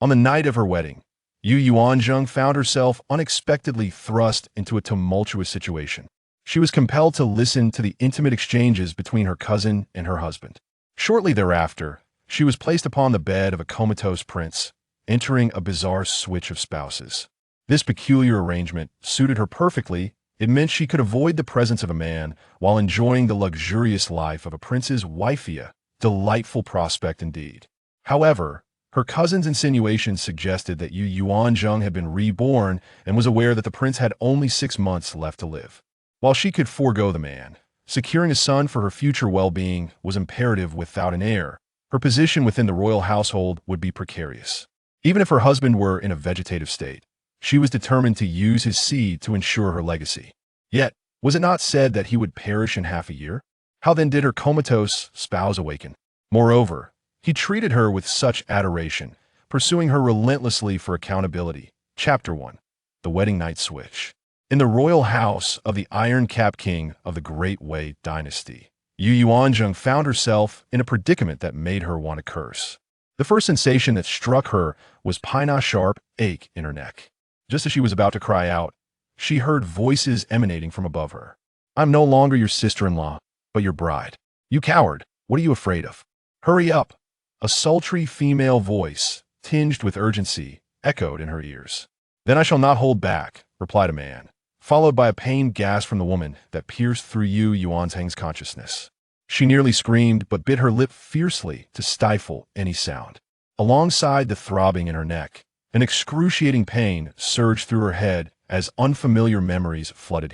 On the night of her wedding, Yu Yuanzheng found herself unexpectedly thrust into a tumultuous situation. She was compelled to listen to the intimate exchanges between her cousin and her husband. Shortly thereafter, she was placed upon the bed of a comatose prince, entering a bizarre switch of spouses. This peculiar arrangement suited her perfectly. It meant she could avoid the presence of a man while enjoying the luxurious life of a prince's wifey, a delightful prospect indeed. However, her cousin's insinuations suggested that Yu Yuanzheng had been reborn and was aware that the prince had only 6 months left to live. While she could forego the man, securing a son for her future well-being was imperative. Without an heir, her position within the royal household would be precarious. Even if her husband were in a vegetative state, she was determined to use his seed to ensure her legacy. Yet, was it not said that he would perish in half a year? How then did her comatose spouse awaken? Moreover, he treated her with such adoration, pursuing her relentlessly for accountability. Chapter 1. The Wedding Night Switch. In the royal house of the Iron-Capped King of the Great Wei dynasty, Yu Yuanzheng found herself in a predicament that made her want to curse. The first sensation that struck her was a sharp ache in her neck. Just as she was about to cry out, she heard voices emanating from above her. "I'm no longer your sister-in-law, but your bride. You coward, what are you afraid of? Hurry up!" A sultry female voice, tinged with urgency, echoed in her ears. "Then I shall not hold back," replied a man, followed by a pained gasp from the woman that pierced through Yu Yuanzheng's consciousness. She nearly screamed but bit her lip fiercely to stifle any sound. Alongside the throbbing in her neck, an excruciating pain surged through her head as unfamiliar memories flooded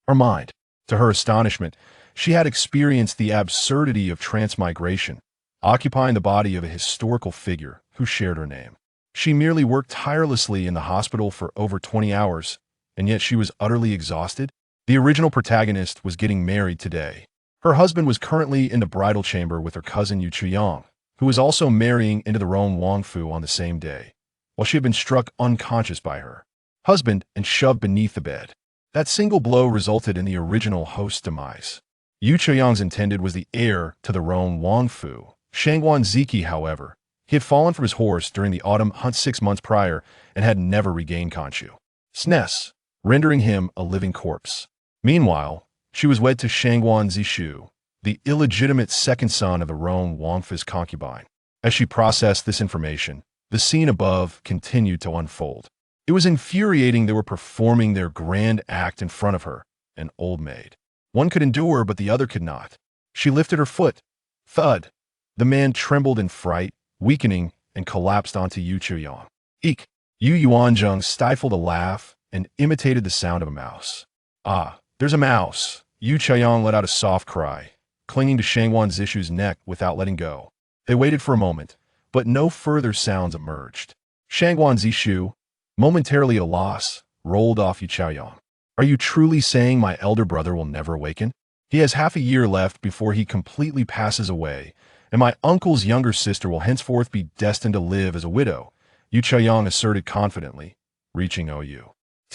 her mind. To her astonishment, she had experienced the absurdity of transmigration, occupying the body of a historical figure who shared her name. She merely worked tirelessly in the hospital for over 20 hours, and yet she was utterly exhausted. The original protagonist was getting married today. Her husband was currently in the bridal chamber with her cousin Yu Yuanzheng, who was also marrying into the Roan Wangfu on the same day, while she had been struck unconscious by her husband and shoved beneath the bed. That single blow resulted in the original host's demise. Yu Yuanzheng's intended was the heir to the Roan Wangfu. Shangguan Ziqi, however, he had fallen from his horse during the autumn hunt 6 months prior and had never regained consciousness, rendering him a living corpse. Meanwhile, she was wed to Shangguan Ziqi, the illegitimate second son of the Roan Wangfu's concubine. As she processed this information, the scene above continued to unfold. It was infuriating. They were performing their grand act in front of her, an old maid. One could endure, but the other could not. She lifted her foot. Thud. The man trembled in fright, weakening, and collapsed onto Yu Yuanzheng. Eek! Yu Yuanzheng stifled a laugh and imitated the sound of a mouse. "Ah, there's a mouse!" Yu Yuanzheng let out a soft cry, clinging to Shangguan Ziqi's neck without letting go. They waited for a moment, but no further sounds emerged. Shangguan Ziqi, momentarily at a loss, rolled off Yu Yuanzheng. "Are you truly saying my elder brother will never awaken? He has half a year left before he completely passes away, and my uncle's younger sister will henceforth be destined to live as a widow," Yu Yuanzheng asserted confidently, reaching Ou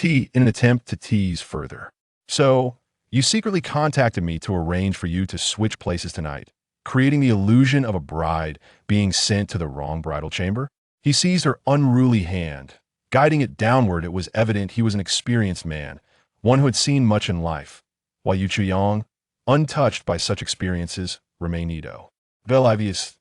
in an attempt to tease further. "So, you secretly contacted me to arrange for you to switch places tonight, creating the illusion of a bride being sent to the wrong bridal chamber?" He seized her unruly hand. Guiding it downward, it was evident he was an experienced man, one who had seen much in life, while Yu Yuanzheng, untouched by such experiences, remained Edo. "Velivius,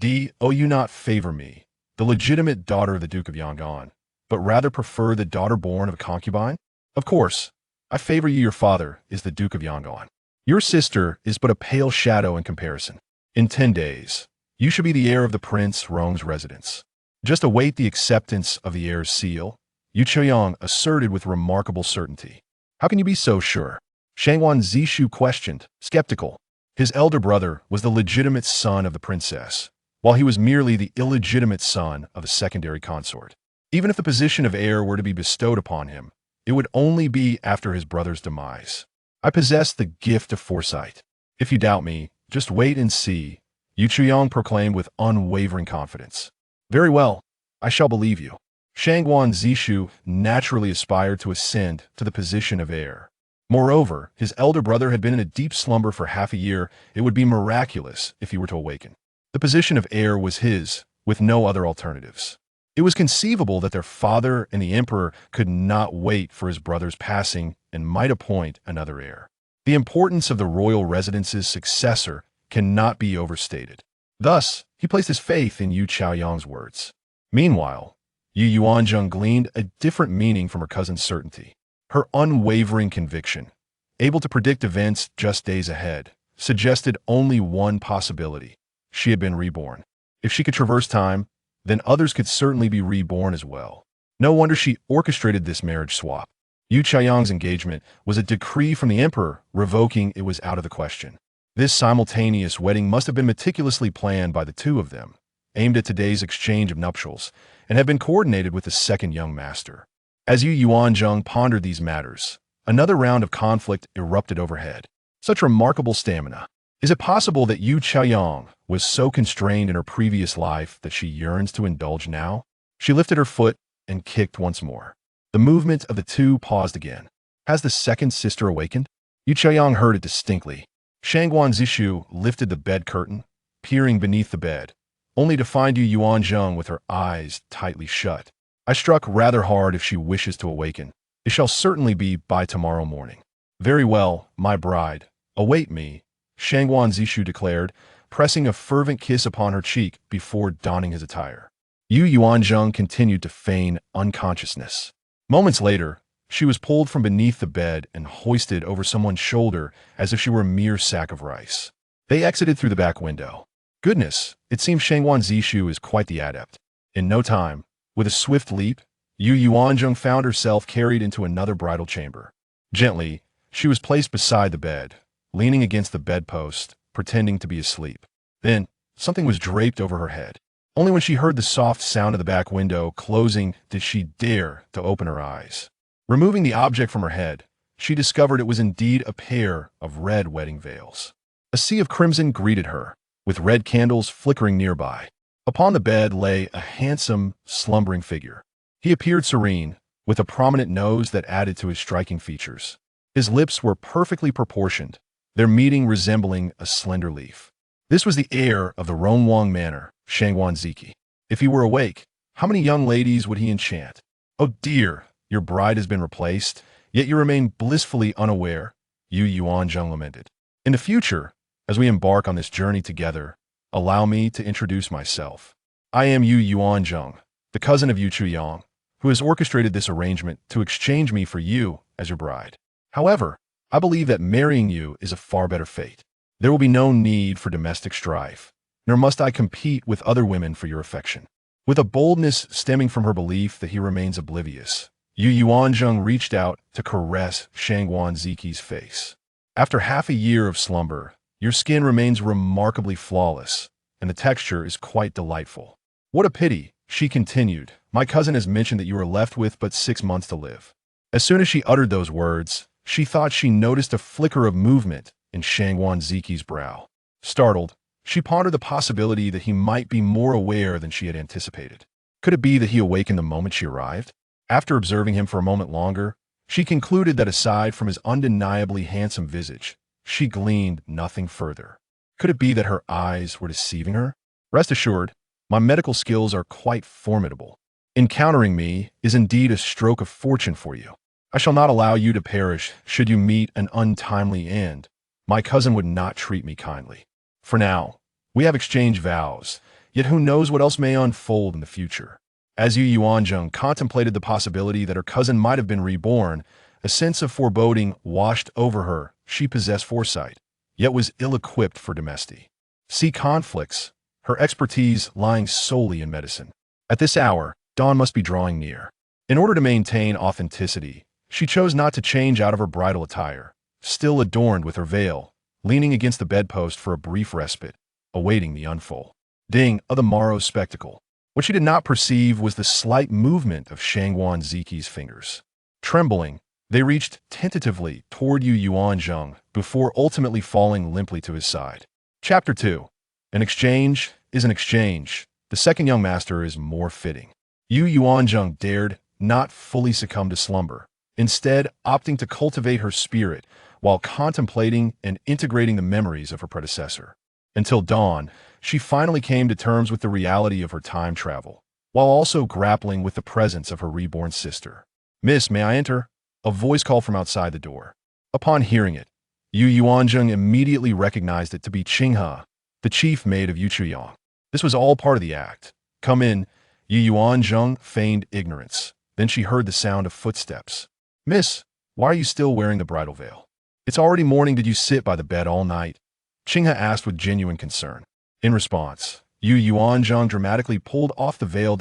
you not favor me, the legitimate daughter of the Duke of Yangon, but rather prefer the daughter born of a concubine? Of course, I favor you. Your father is the Duke of Yangon. Your sister is but a pale shadow in comparison. In 10 days, you shall be the heir of the Prince Rome's residence. Just await the acceptance of the heir's seal," Yu Yuanzheng asserted with remarkable certainty. "How can you be so sure?" Shangguan Ziqi questioned, skeptical. His elder brother was the legitimate son of the princess, while he was merely the illegitimate son of a secondary consort. Even if the position of heir were to be bestowed upon him, it would only be after his brother's demise. "I possess the gift of foresight. If you doubt me, just wait and see," Yu Yuanzheng proclaimed with unwavering confidence. "Very well, I shall believe you." Shangguan Ziqi naturally aspired to ascend to the position of heir. Moreover, his elder brother had been in a deep slumber for half a year. It would be miraculous if he were to awaken. The position of heir was his, with no other alternatives. It was conceivable that their father and the emperor could not wait for his brother's passing and might appoint another heir. The importance of the royal residence's successor cannot be overstated. Thus, he placed his faith in Yu Chaoyang's words. Meanwhile, Yu Yuanzheng gleaned a different meaning from her cousin's certainty. Her unwavering conviction, able to predict events just days ahead, suggested only one possibility. She had been reborn. If she could traverse time, then others could certainly be reborn as well. No wonder she orchestrated this marriage swap. Yu Chaoyang's engagement was a decree from the emperor, revoking it was out of the question. This simultaneous wedding must have been meticulously planned by the two of them, aimed at today's exchange of nuptials, and have been coordinated with the second young master. As Yu Yuanzheng pondered these matters, another round of conflict erupted overhead. Such remarkable stamina. Is it possible that Yu Chaoyang was so constrained in her previous life that she yearns to indulge now? She lifted her foot and kicked once more. The movement of the two paused again. Has the second sister awakened? Yu Chaoyang heard it distinctly. Shangguan Ziqi lifted the bed curtain, peering beneath the bed, only to find Yu Yuanzheng with her eyes tightly shut. I struck rather hard. If she wishes to awaken, it shall certainly be by tomorrow morning. Very well, my bride, await me, Shangguan Ziqi declared, pressing a fervent kiss upon her cheek before donning his attire. Yu Yuanzheng continued to feign unconsciousness. Moments later, she was pulled from beneath the bed and hoisted over someone's shoulder as if she were a mere sack of rice. They exited through the back window. Goodness, it seems Shangguan Ziqi is quite the adept. In no time, with a swift leap, Yu Yuanzheng found herself carried into another bridal chamber. Gently, she was placed beside the bed, leaning against the bedpost, pretending to be asleep. Then, something was draped over her head. Only when she heard the soft sound of the back window closing did she dare to open her eyes. Removing the object from her head, she discovered it was indeed a pair of red wedding veils. A sea of crimson greeted her, with red candles flickering nearby. Upon the bed lay a handsome, slumbering figure. He appeared serene, with a prominent nose that added to his striking features. His lips were perfectly proportioned, their meeting resembling a slender leaf. This was the heir of the Ronwang Manor, Shangguan Ziqi. If he were awake, how many young ladies would he enchant? Oh dear, your bride has been replaced, yet you remain blissfully unaware, Yu Yuanzheng lamented. In the future, as we embark on this journey together, allow me to introduce myself. I am Yu Yuanzheng, the cousin of Yu Chaoyang, who has orchestrated this arrangement to exchange me for you as your bride. However, I believe that marrying you is a far better fate. There will be no need for domestic strife, nor must I compete with other women for your affection. With a boldness stemming from her belief that he remains oblivious, Yu Yuanzheng reached out to caress Shangguan Ziqi's face. After half a year of slumber, your skin remains remarkably flawless, and the texture is quite delightful. What a pity, she continued. My cousin has mentioned that you are left with but 6 months to live. As soon as she uttered those words, she thought she noticed a flicker of movement in Shangguan Ziqi's brow. Startled, she pondered the possibility that he might be more aware than she had anticipated. Could it be that he awakened the moment she arrived? After observing him for a moment longer, she concluded that aside from his undeniably handsome visage, she gleaned nothing further. Could it be that her eyes were deceiving her? Rest assured, my medical skills are quite formidable. Encountering me is indeed a stroke of fortune for you. I shall not allow you to perish should you meet an untimely end. My cousin would not treat me kindly. For now, we have exchanged vows, yet who knows what else may unfold in the future. As Yu Yuanzheng contemplated the possibility that her cousin might have been reborn, a sense of foreboding washed over her. She possessed foresight, yet was ill-equipped for domesty. See conflicts, her expertise lying solely in medicine. At this hour, dawn must be drawing near. In order to maintain authenticity, she chose not to change out of her bridal attire, still adorned with her veil, leaning against the bedpost for a brief respite, awaiting the unfolding of the morrow's spectacle. What she did not perceive was the slight movement of Shangguan Ziqi's fingers. Trembling, they reached tentatively toward Yu Yuanzheng before ultimately falling limply to his side. Chapter 2. An exchange is an exchange. The second young master is more fitting. Yu Yuanzheng dared not fully succumb to slumber, instead opting to cultivate her spirit while contemplating and integrating the memories of her predecessor. Until dawn, she finally came to terms with the reality of her time travel. while also grappling with the presence of her reborn sister. "Miss, may I enter?" A voice called from outside the door. Upon hearing it, Yu Yuanzheng immediately recognized it to be Qinghe, the chief maid of Yu Chuyang. This was all part of the act. "Come in." Yu Yuanzheng feigned ignorance. Then she heard the sound of footsteps. "Miss, why are you still wearing the bridal veil? It's already morning. Did you sit by the bed all night?" Qinghe asked with genuine concern. In response, Yu Yuanzheng dramatically pulled off the veil.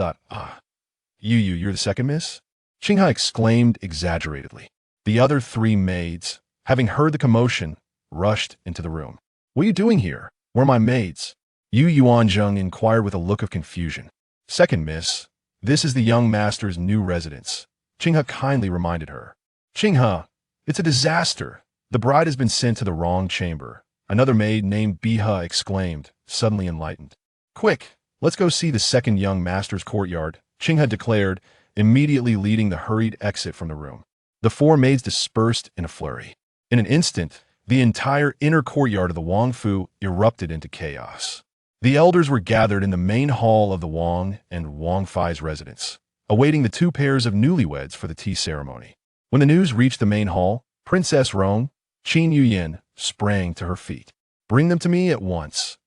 You're the second miss?" Qinghe exclaimed exaggeratedly. The other three maids, having heard the commotion, rushed into the room. "What are you doing here? Where are my maids?" Yu Yuanzheng inquired with a look of confusion. "Second miss, this is the young master's new residence," Qinghe kindly reminded her. "Qinghe, it's a disaster. The bride has been sent to the wrong chamber," another maid named Bihe exclaimed, suddenly enlightened. "Quick, let's go see the second young master's courtyard," Qinghe declared, immediately leading the hurried exit from the room. The four maids dispersed in a flurry. In an instant, the entire inner courtyard of the Wang Fu erupted into chaos. The elders were gathered in the main hall of the Wang and Wang Fai's residence, awaiting the two pairs of newlyweds for the tea ceremony. When the news reached the main hall, Princess Rong, Qin Yuyin, sprang to her feet. "Bring them to me at once."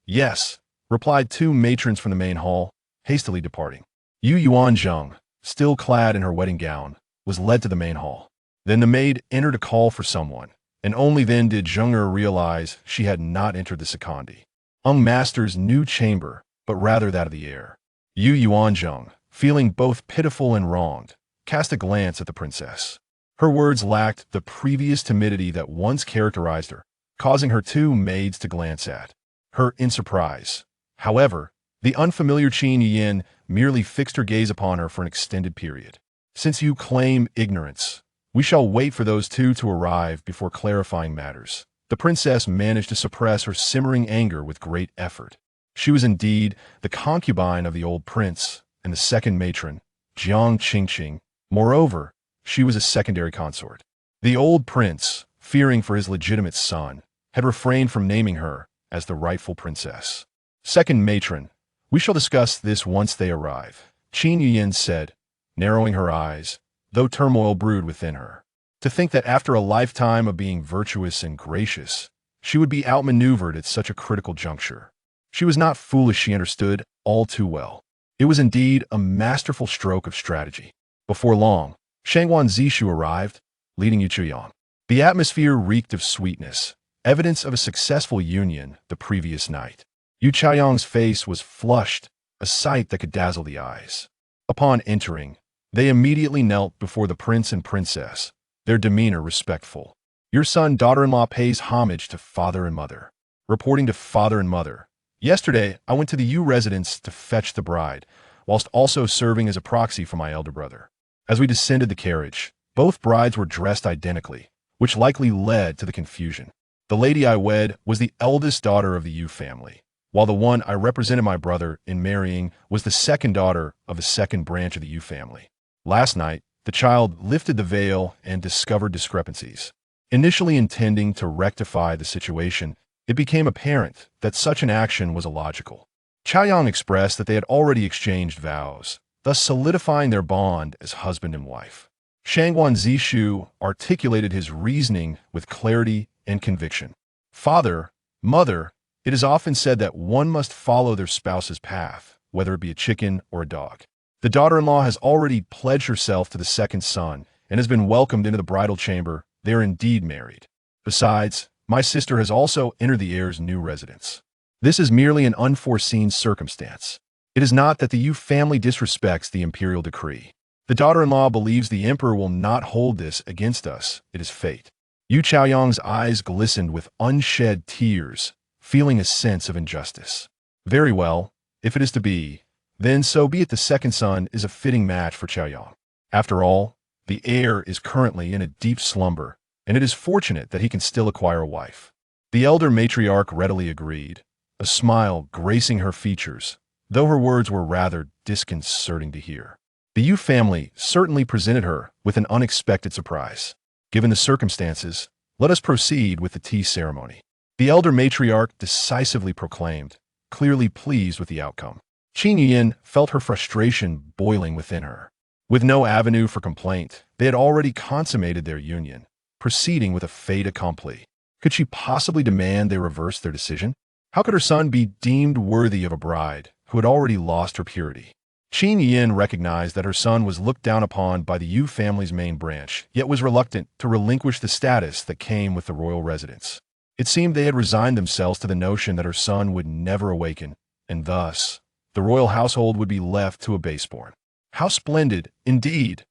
"Yes," replied two matrons from the main hall, hastily departing. Yu Yuanzheng, still clad in her wedding gown, was led to the main hall. Then the maid entered to call for someone, and only then did Zheng'er realize she had not entered the secondary master's new chamber, but rather that of the heir. Yu Yuanzheng, feeling both pitiful and wronged, cast a glance at the princess. Her words lacked the previous timidity that once characterized her, causing her two maids to glance at her in surprise. However, the unfamiliar Qin Yuyin merely fixed her gaze upon her for an extended period. "Since you claim ignorance, we shall wait for those two to arrive before clarifying matters." The princess managed to suppress her simmering anger with great effort. She was indeed the concubine of the old prince and the second matron, Jiang Qingqing. Moreover, she was a secondary consort. The old prince, fearing for his legitimate son, had refrained from naming her as the rightful princess. "Second matron, we shall discuss this once they arrive," Qin Yuyin said, narrowing her eyes, though turmoil brewed within her. To think that after a lifetime of being virtuous and gracious, she would be outmaneuvered at such a critical juncture. She was not foolish, she understood all too well. It was indeed a masterful stroke of strategy. Before long, Shangguan Ziqi arrived, leading Yu Chuyang. The atmosphere reeked of sweetness, evidence of a successful union the previous night. Yu Chuyang's face was flushed, a sight that could dazzle the eyes. Upon entering, they immediately knelt before the prince and princess, their demeanor respectful. "Your son, daughter-in-law pays homage to father and mother." Reporting to father and mother, "Yesterday, I went to the Yu residence to fetch the bride, whilst also serving as a proxy for my elder brother. As we descended the carriage, both brides were dressed identically, which likely led to the confusion. The lady I wed was the eldest daughter of the Yu family, while the one I represented my brother in marrying was the second daughter of the second branch of the Yu family. Last night, the child lifted the veil and discovered discrepancies. Initially intending to rectify the situation, it became apparent that such an action was illogical. Chaoyang expressed that they had already exchanged vows, thus solidifying their bond as husband and wife. Shangguan Ziqi articulated his reasoning with clarity and conviction. "Father, mother, it is often said that one must follow their spouse's path, whether it be a chicken or a dog. The daughter-in-law has already pledged herself to the second son and has been welcomed into the bridal chamber. They are indeed married. Besides, my sister has also entered the heir's new residence. This is merely an unforeseen circumstance. It is not that the Yu family disrespects the imperial decree. The daughter-in-law believes the emperor will not hold this against us. It is fate." Yu Chaoyang's eyes glistened with unshed tears, feeling a sense of injustice. "Very well, if it is to be, then so be it. The second son is a fitting match for Chaoyang. After all, the heir is currently in a deep slumber, and it is fortunate that he can still acquire a wife." The elder matriarch readily agreed, a smile gracing her features, though her words were rather disconcerting to hear. The Yu family certainly presented her with an unexpected surprise. "Given the circumstances, let us proceed with the tea ceremony," the elder matriarch decisively proclaimed, clearly pleased with the outcome. Qin Yuan felt her frustration boiling within her. With no avenue for complaint, they had already consummated their union, proceeding with a fait accompli. Could she possibly demand they reverse their decision? How could her son be deemed worthy of a bride who had already lost her purity? Qin Yin recognized that her son was looked down upon by the Yu family's main branch, yet was reluctant to relinquish the status that came with the royal residence. It seemed they had resigned themselves to the notion that her son would never awaken, and thus, the royal household would be left to a baseborn. How splendid, indeed!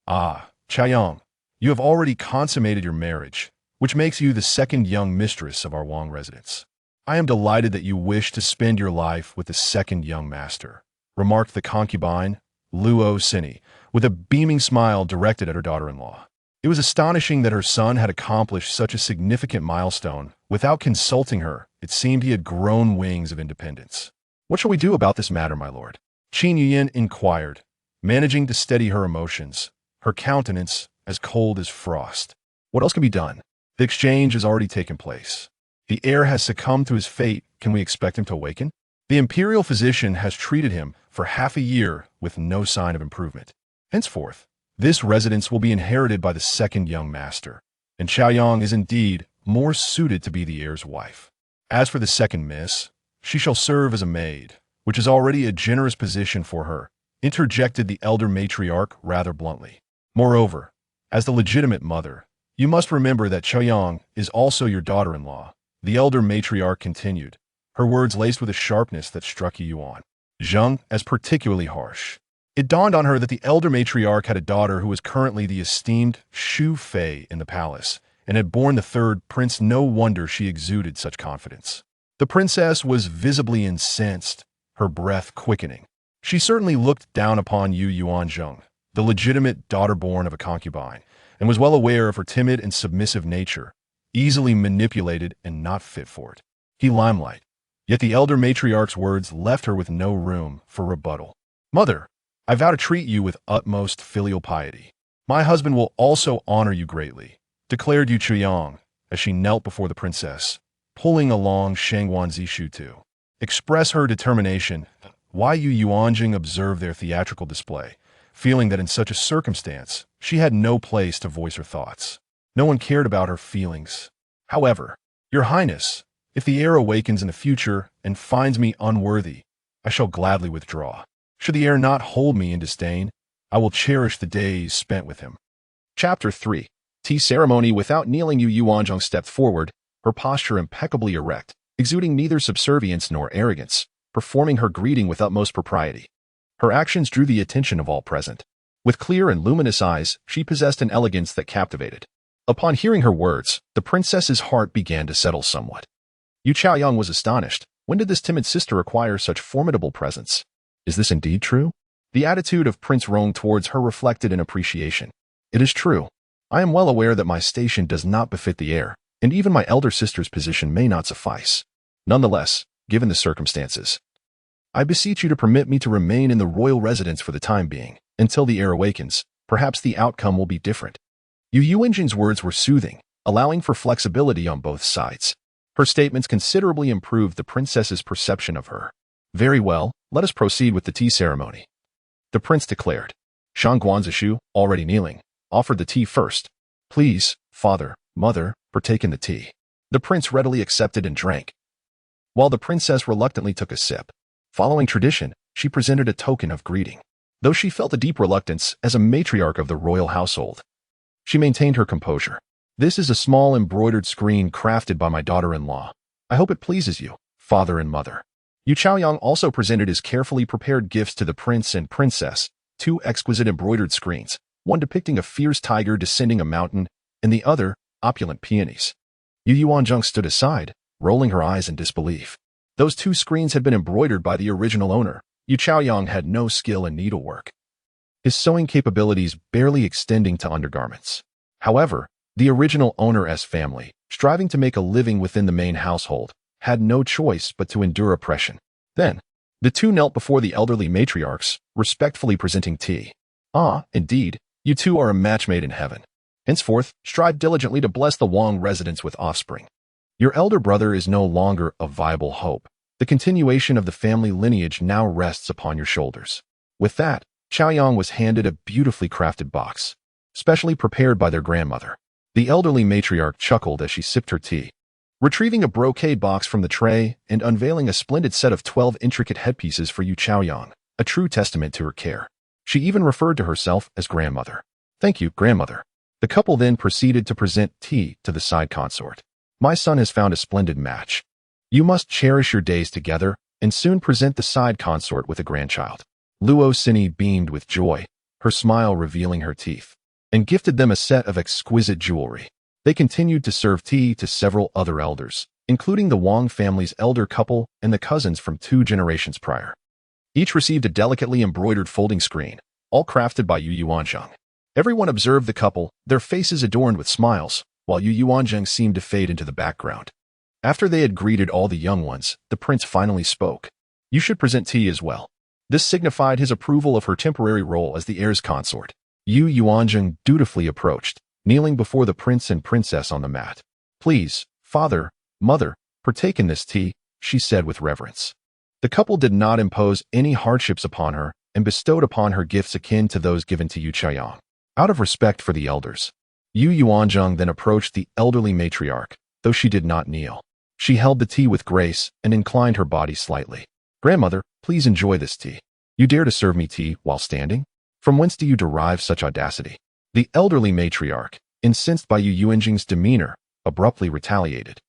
Ah, Chaoyang, you have already consummated your marriage, which makes you the second young mistress of our Wang residence. I am delighted that you wish to spend your life with the second young master, remarked the concubine, Luo Sini, with a beaming smile directed at her daughter-in-law. It was astonishing that her son had accomplished such a significant milestone. Without consulting her, it seemed he had grown wings of independence. What shall we do about this matter, my lord? Qin Yuan inquired, managing to steady her emotions, her countenance as cold as frost. What else can be done? The exchange has already taken place. The heir has succumbed to his fate. Can we expect him to awaken? The imperial physician has treated him for half a year with no sign of improvement. Henceforth, this residence will be inherited by the second young master, and Chaoyang is indeed more suited to be the heir's wife. As for the second miss, she shall serve as a maid, which is already a generous position for her, interjected the elder matriarch rather bluntly. Moreover, as the legitimate mother, you must remember that Chaoyang is also your daughter-in-law, the elder matriarch continued, her words laced with a sharpness that struck Yu Yuanzheng as particularly harsh. It dawned on her that the elder matriarch had a daughter who was currently the esteemed Shu Fei in the palace, and had borne the third prince. No wonder she exuded such confidence. The princess was visibly incensed, her breath quickening. She certainly looked down upon Yu Yuanzheng, the legitimate daughter-born of a concubine, and was well aware of her timid and submissive nature, easily manipulated and not fit for it. He limelight. Yet the elder matriarch's words left her with no room for rebuttal. Mother, I vow to treat you with utmost filial piety. My husband will also honor you greatly, declared Yu Chuyang, as she knelt before the princess, pulling along Shangguan Ziqi to express her determination. Why Yu Yuanzheng observed their theatrical display, feeling that in such a circumstance, she had no place to voice her thoughts. No one cared about her feelings. However, Your Highness, if the heir awakens in the future and finds me unworthy, I shall gladly withdraw. Should the heir not hold me in disdain, I will cherish the days spent with him. Chapter 3. Tea ceremony. Without kneeling, Yu Yuanzheng stepped forward, her posture impeccably erect, exuding neither subservience nor arrogance, performing her greeting with utmost propriety. Her actions drew the attention of all present. With clear and luminous eyes, she possessed an elegance that captivated. Upon hearing her words, the princess's heart began to settle somewhat. Yu Chaoyang was astonished. When did this timid sister acquire such formidable presence? Is this indeed true? The attitude of Prince Rong towards her reflected an appreciation. It is true. I am well aware that my station does not befit the heir, and even my elder sister's position may not suffice. Nonetheless, given the circumstances, I beseech you to permit me to remain in the royal residence for the time being, until the heir awakens. Perhaps the outcome will be different. Yu Yuanzheng's words were soothing, allowing for flexibility on both sides. Her statements considerably improved the princess's perception of her. Very well, let us proceed with the tea ceremony. The prince declared. Shangguan Ziqi, already kneeling, offered the tea first. Please, father, mother, partake in the tea. The prince readily accepted and drank, while the princess reluctantly took a sip. Following tradition, she presented a token of greeting. Though she felt a deep reluctance as a matriarch of the royal household, she maintained her composure. This is a small embroidered screen crafted by my daughter-in-law. I hope it pleases you, father and mother. Yu Chaoyang also presented his carefully prepared gifts to the prince and princess, two exquisite embroidered screens, one depicting a fierce tiger descending a mountain, and the other, opulent peonies. Yu Yuanzheng stood aside, rolling her eyes in disbelief. Those two screens had been embroidered by the original owner. Yu Chaoyang had no skill in needlework, his sewing capabilities barely extending to undergarments. However, the original owner's family, striving to make a living within the main household, had no choice but to endure oppression. Then, the two knelt before the elderly matriarchs, respectfully presenting tea. Ah, indeed, you two are a match made in heaven. Henceforth, strive diligently to bless the Wang residence with offspring. Your elder brother is no longer a viable hope, The continuation of the family lineage now rests upon your shoulders. With that, Chaoyang was handed a beautifully crafted box, specially prepared by their grandmother. The elderly matriarch chuckled as she sipped her tea, retrieving a brocade box from the tray and unveiling a splendid set of 12 intricate headpieces for Yu Chaoyang, a true testament to her care. She even referred to herself as grandmother. Thank you, grandmother. The couple then proceeded to present tea to the side consort. My son has found a splendid match. You must cherish your days together and soon present the side consort with a grandchild. Luo Sini beamed with joy, her smile revealing her teeth, and gifted them a set of exquisite jewelry. They continued to serve tea to several other elders, including the Wang family's elder couple and the cousins from 2 generations prior. Each received a delicately embroidered folding screen, all crafted by Yu Yuanzheng. Everyone observed the couple, their faces adorned with smiles, while Yu Yuanzheng seemed to fade into the background. After they had greeted all the young ones, the prince finally spoke. You should present tea as well. This signified his approval of her temporary role as the heir's consort. Yu Yuanzheng dutifully approached, kneeling before the prince and princess on the mat. Please, father, mother, partake in this tea, she said with reverence. The couple did not impose any hardships upon her and bestowed upon her gifts akin to those given to Yu Chaoyang. Out of respect for the elders, Yu Yuanzheng then approached the elderly matriarch, though she did not kneel. She held the tea with grace and inclined her body slightly. Grandmother, please enjoy this tea. You dare to serve me tea while standing? From whence do you derive such audacity? The elderly matriarch, incensed by Yu Yuanzheng's demeanor, abruptly retaliated,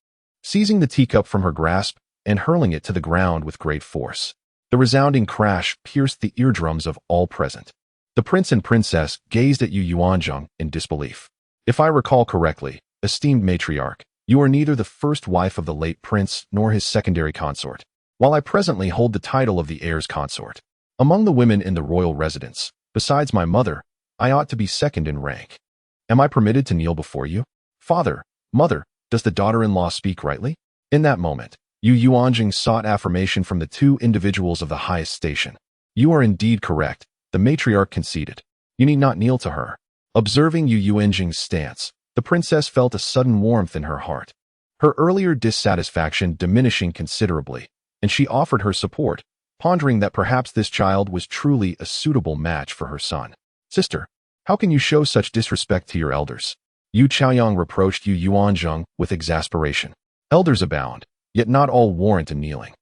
seizing the teacup from her grasp and hurling it to the ground with great force. The resounding crash pierced the eardrums of all present. The prince and princess gazed at Yu Yuanzheng in disbelief. If I recall correctly, esteemed matriarch, you are neither the first wife of the late prince nor his secondary consort, while I presently hold the title of the heir's consort. Among the women in the royal residence, besides my mother, I ought to be second in rank. Am I permitted to kneel before you? Father, mother, does the daughter-in-law speak rightly? In that moment, Yu Yuanzheng sought affirmation from the 2 individuals of the highest station. You are indeed correct, the matriarch conceded. You need not kneel to her. Observing Yu Yuanzheng's stance, the princess felt a sudden warmth in her heart, her earlier dissatisfaction diminishing considerably, and she offered her support, pondering that perhaps this child was truly a suitable match for her son. Sister, how can you show such disrespect to your elders? Yu Chaoyang reproached Yu Yuanzheng with exasperation. Elders abound, yet not all warrant a kneeling.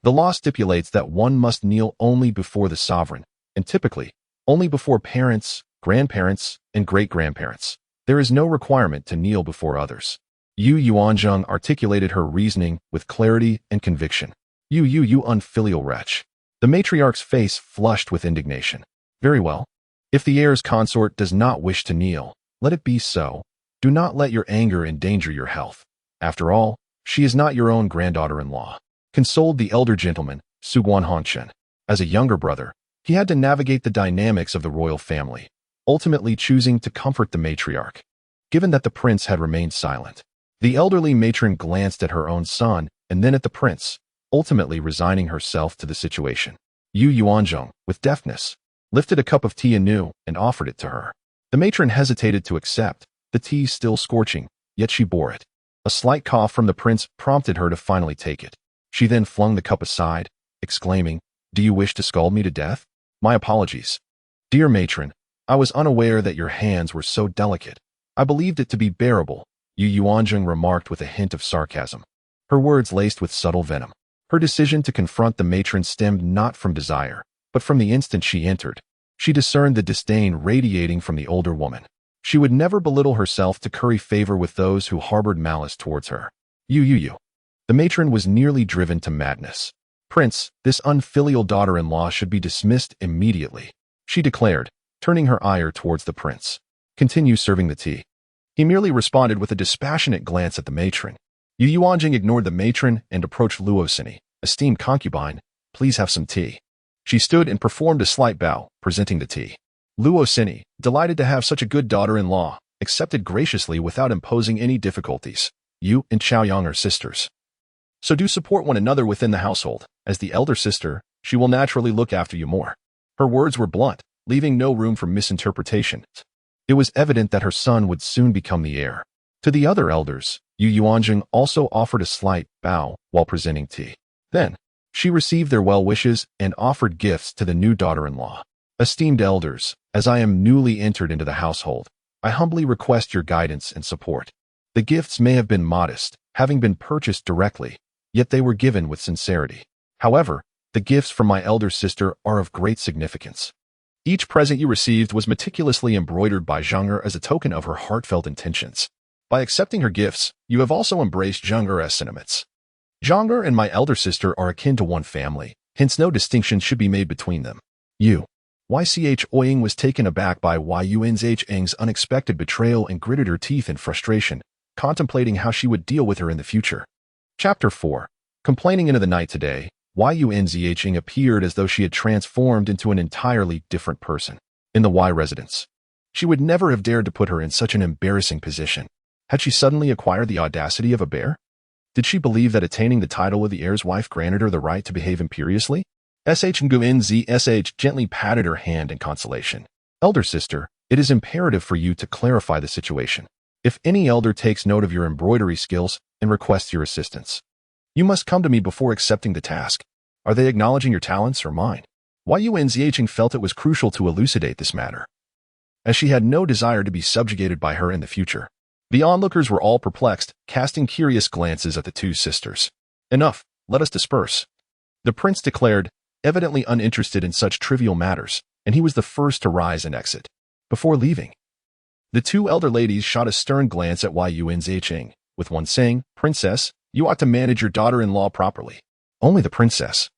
The law stipulates that one must kneel only before the sovereign, and typically, only before parents, grandparents, and great-grandparents. There is no requirement to kneel before others. Yu Yuanzheng articulated her reasoning with clarity and conviction. You unfilial wretch. The matriarch's face flushed with indignation. Very well. If the heir's consort does not wish to kneel, let it be so. Do not let your anger endanger your health. After all, she is not your own granddaughter-in-law, consoled the elder gentleman, Shangguan Ziqi. As a younger brother, he had to navigate the dynamics of the royal family, ultimately choosing to comfort the matriarch. Given that the prince had remained silent, the elderly matron glanced at her own son and then at the prince, ultimately resigning herself to the situation. Yu Yuanzheng, with deftness, lifted a cup of tea anew and offered it to her. The matron hesitated to accept, the tea still scorching, yet she bore it. A slight cough from the prince prompted her to finally take it. She then flung the cup aside, exclaiming, Do you wish to scald me to death? My apologies. Dear matron, I was unaware that your hands were so delicate. I believed it to be bearable, Yu Yuanzheng remarked with a hint of sarcasm, her words laced with subtle venom. Her decision to confront the matron stemmed not from desire, but from the instant she entered. She discerned the disdain radiating from the older woman. She would never belittle herself to curry favor with those who harbored malice towards her. You. The matron was nearly driven to madness. Prince, this unfilial daughter-in-law should be dismissed immediately, she declared, turning her ire towards the prince. Continue serving the tea. He merely responded with a dispassionate glance at the matron. Yu Yuanzheng ignored the matron and approached Luo Sini, esteemed concubine, please have some tea. She stood and performed a slight bow, presenting the tea. Luo Sini, delighted to have such a good daughter-in-law, accepted graciously without imposing any difficulties. You and Chaoyang are sisters, so do support one another within the household. As the elder sister, she will naturally look after you more. Her words were blunt, leaving no room for misinterpretation. It was evident that her son would soon become the heir. To the other elders, Yu Yuanzheng also offered a slight bow while presenting tea. Then, She received their well wishes and offered gifts to the new daughter-in-law. Esteemed elders, as I am newly entered into the household, I humbly request your guidance and support. The gifts may have been modest, having been purchased directly, yet they were given with sincerity. However, the gifts from my elder sister are of great significance. Each present you received was meticulously embroidered by Zheng'er as a token of her heartfelt intentions. By accepting her gifts, you have also embraced Zheng'er's sentiments. Zheng'er and my elder sister are akin to one family, hence no distinction should be made between them. Yu Yuanzheng was taken aback by Yu Yuanzheng's unexpected betrayal and gritted her teeth in frustration, contemplating how she would deal with her in the future. Chapter 4. Complaining into the night today, Yu Yuanzheng appeared as though she had transformed into an entirely different person. In the Y residence, she would never have dared to put her in such an embarrassing position. Had she suddenly acquired the audacity of a bear? Did she believe that attaining the title of the heir's wife granted her the right to behave imperiously? Shangguan Ziqi gently patted her hand in consolation. Elder sister, it is imperative for you to clarify the situation. If any elder takes note of your embroidery skills and requests your assistance, you must come to me before accepting the task. Are they acknowledging your talents or mine? Yu Yuanzheng felt it was crucial to elucidate this matter, as she had no desire to be subjugated by her in the future. The onlookers were all perplexed, casting curious glances at the two sisters. Enough, let us disperse, the prince declared, evidently uninterested in such trivial matters, and he was the first to rise and exit. Before leaving, the two elder ladies shot a stern glance at Yu Yuanzheng, with one saying, "Princess, you ought to manage your daughter-in-law properly." Only the princess,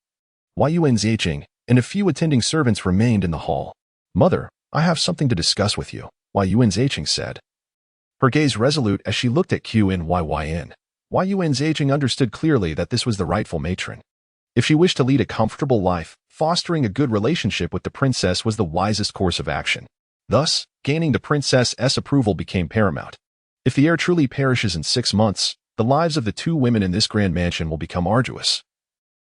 Yu Yuanzheng, and a few attending servants remained in the hall. "Mother, I have something to discuss with you," Yu Yuanzheng said, her gaze resolute as she looked at Yu Yuanzheng. Yu Yuanzheng understood clearly that this was the rightful matron. If she wished to lead a comfortable life, fostering a good relationship with the princess was the wisest course of action. Thus, gaining the princess's approval became paramount. If the heir truly perishes in 6 months, the lives of the two women in this grand mansion will become arduous.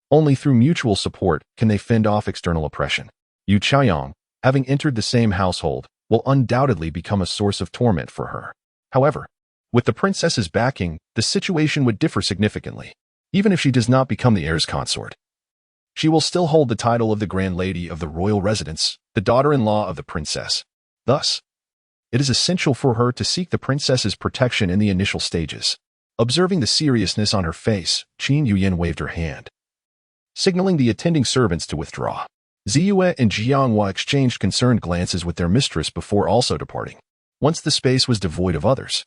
Only through mutual support can they fend off external oppression. Yu Chaiyang, having entered the same household, will undoubtedly become a source of torment for her. However, with the princess's backing, the situation would differ significantly. Even if she does not become the heir's consort, she will still hold the title of the Grand Lady of the royal residence, the daughter-in-law of the princess. Thus, it is essential for her to seek the princess's protection in the initial stages. Observing the seriousness on her face, Qin Yuyan waved her hand, signaling the attending servants to withdraw. Ziyue and Jianghua exchanged concerned glances with their mistress before also departing. Once the space was devoid of others,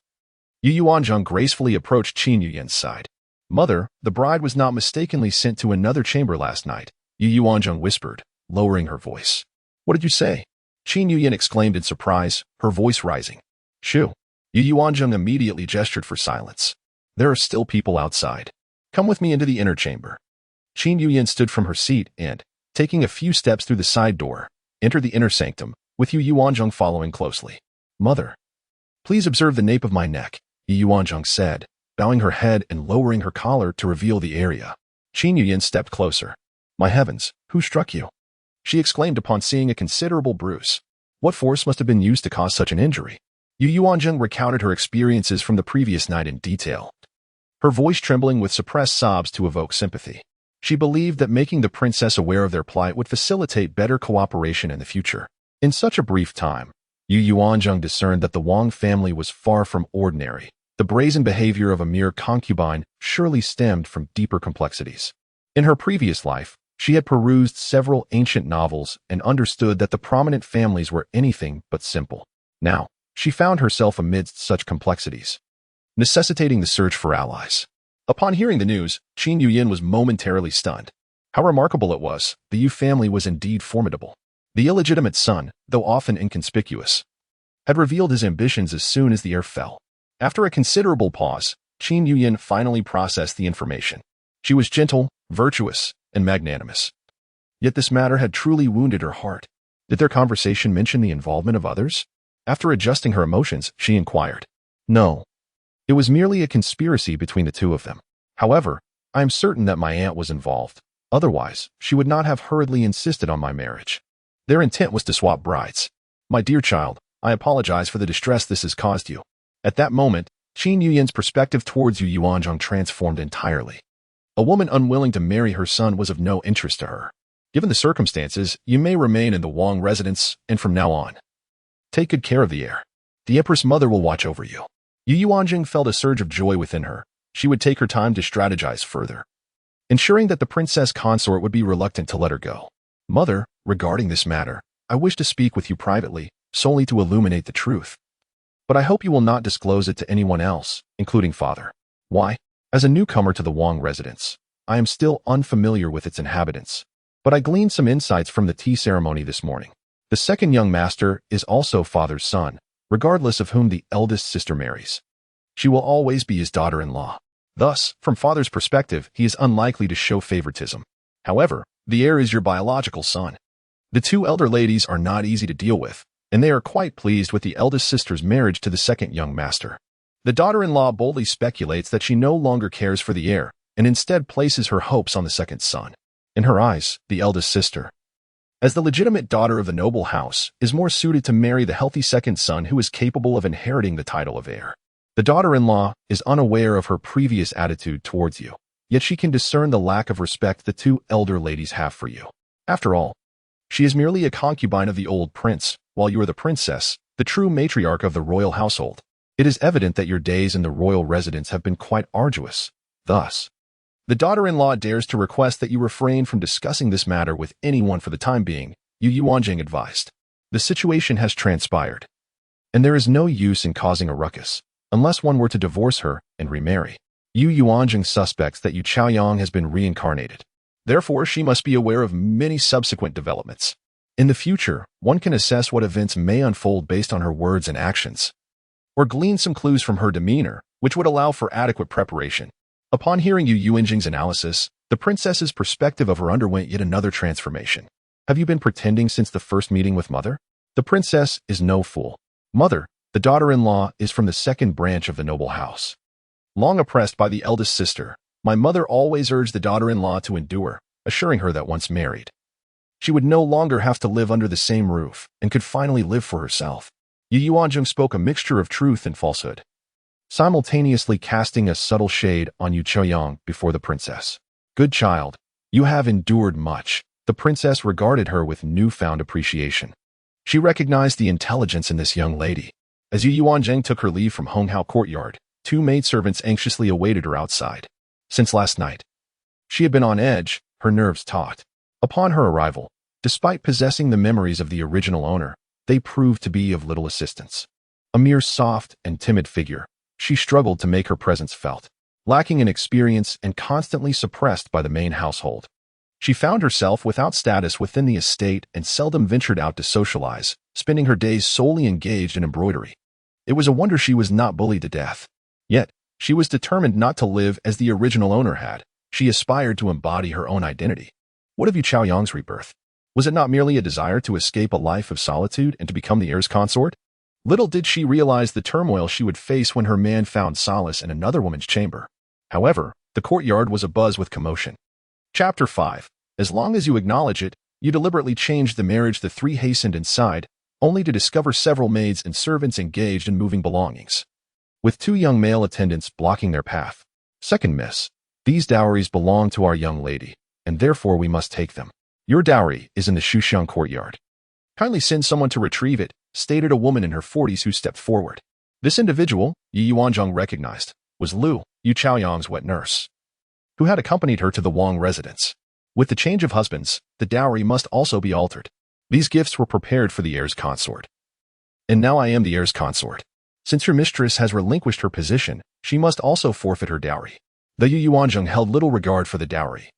Yu Yuanzheng gracefully approached Qin Yuyan's side. "Mother, the bride was not mistakenly sent to another chamber last night," Yu Yuanzheng whispered, lowering her voice. "What did you say?" Qin Yuyan exclaimed in surprise, her voice rising. "Shoo." Yu Yuanzheng immediately gestured for silence. "There are still people outside. Come with me into the inner chamber." Qin Yuyan stood from her seat and, taking a few steps through the side door, entered the inner sanctum, with Yu Yuanzheng following closely. "Mother, please observe the nape of my neck," Yu Yuanzheng said, bowing her head and lowering her collar to reveal the area. Qin Yuyan stepped closer. "My heavens, who struck you?" she exclaimed upon seeing a considerable bruise. What force must have been used to cause such an injury? Yu Yuanzheng recounted her experiences from the previous night in detail, her voice trembling with suppressed sobs to evoke sympathy. She believed that making the princess aware of their plight would facilitate better cooperation in the future. In such a brief time, Yu Yuanzheng discerned that the Wang family was far from ordinary. The brazen behavior of a mere concubine surely stemmed from deeper complexities. In her previous life, she had perused several ancient novels and understood that the prominent families were anything but simple. Now, she found herself amidst such complexities, necessitating the search for allies. Upon hearing the news, Qin Yuyan was momentarily stunned. How remarkable it was, the Yu family was indeed formidable. The illegitimate son, though often inconspicuous, had revealed his ambitions as soon as the heir fell. After a considerable pause, Qin Yuyan finally processed the information. She was gentle, virtuous, and magnanimous. Yet this matter had truly wounded her heart. Did their conversation mention the involvement of others? After adjusting her emotions, she inquired. "No. It was merely a conspiracy between the two of them. However, I am certain that my aunt was involved. Otherwise, she would not have hurriedly insisted on my marriage. Their intent was to swap brides. My dear child, I apologize for the distress this has caused you." At that moment, Qin Yuyan's perspective towards Yu Yuanzheng transformed entirely. A woman unwilling to marry her son was of no interest to her. Given the circumstances, you may remain in the Wang residence, and from now on, take good care of the heir. The Empress Mother will watch over you. Yu Yuanzheng felt a surge of joy within her. She would take her time to strategize further, ensuring that the princess consort would be reluctant to let her go. Mother, regarding this matter, I wish to speak with you privately, solely to illuminate the truth. But I hope you will not disclose it to anyone else, including father. Why? As a newcomer to the Wang residence, I am still unfamiliar with its inhabitants. But I gleaned some insights from the tea ceremony this morning. The second young master is also father's son, regardless of whom the eldest sister marries. She will always be his daughter-in-law. Thus, from father's perspective, he is unlikely to show favoritism. However, the heir is your biological son. The two elder ladies are not easy to deal with, and they are quite pleased with the eldest sister's marriage to the second young master. The daughter-in-law boldly speculates that she no longer cares for the heir, and instead places her hopes on the second son. In her eyes, the eldest sister, as the legitimate daughter of the noble house, is more suited to marry the healthy second son who is capable of inheriting the title of heir. The daughter-in-law is unaware of her previous attitude towards you, yet she can discern the lack of respect the two elder ladies have for you. After all, she is merely a concubine of the old prince, while you are the princess, the true matriarch of the royal household. It is evident that your days in the royal residence have been quite arduous. Thus, the daughter-in-law dares to request that you refrain from discussing this matter with anyone for the time being, Yu Yuanzheng advised. The situation has transpired, and there is no use in causing a ruckus, unless one were to divorce her and remarry. Yu Yuanzheng suspects that Yu Chaoyang has been reincarnated. Therefore, she must be aware of many subsequent developments. In the future, one can assess what events may unfold based on her words and actions, or glean some clues from her demeanor, which would allow for adequate preparation. Upon hearing Yu Yuanzheng's analysis, the princess's perspective of her underwent yet another transformation. Have you been pretending since the first meeting with mother? The princess is no fool. Mother, the daughter-in-law, is from the second branch of the noble house. Long oppressed by the eldest sister, my mother always urged the daughter-in-law to endure, assuring her that once married, she would no longer have to live under the same roof and could finally live for herself. Yu Yuanzheng spoke a mixture of truth and falsehood, simultaneously casting a subtle shade on Yu Chaoyang before the princess. Good child, you have endured much. The princess regarded her with newfound appreciation. She recognized the intelligence in this young lady. As Yu Yuanzheng took her leave from Honghao courtyard, two maidservants anxiously awaited her outside. Since last night, she had been on edge, her nerves taut. Upon her arrival, despite possessing the memories of the original owner, they proved to be of little assistance. A mere soft and timid figure, she struggled to make her presence felt, lacking in experience and constantly suppressed by the main household. She found herself without status within the estate and seldom ventured out to socialize, spending her days solely engaged in embroidery. It was a wonder she was not bullied to death. Yet, she was determined not to live as the original owner had. She aspired to embody her own identity. What of Yu Chaoyang's rebirth? Was it not merely a desire to escape a life of solitude and to become the heir's consort? Little did she realize the turmoil she would face when her man found solace in another woman's chamber. However, the courtyard was abuzz with commotion. Chapter 5. As long as you acknowledge it, you deliberately changed the marriage. The three hastened inside, only to discover several maids and servants engaged in moving belongings, with two young male attendants blocking their path. Second miss, these dowries belong to our young lady, and therefore we must take them. Your dowry is in the Shuxiang courtyard. Kindly send someone to retrieve it, stated a woman in her 40s who stepped forward. This individual, Yu Yuanzheng recognized, was Lu, Yu Chaoyang's wet nurse, who had accompanied her to the Wang residence. With the change of husbands, the dowry must also be altered. These gifts were prepared for the heir's consort. And now I am the heir's consort. Since your mistress has relinquished her position, she must also forfeit her dowry. The Yu Yuanzheng held little regard for the dowry.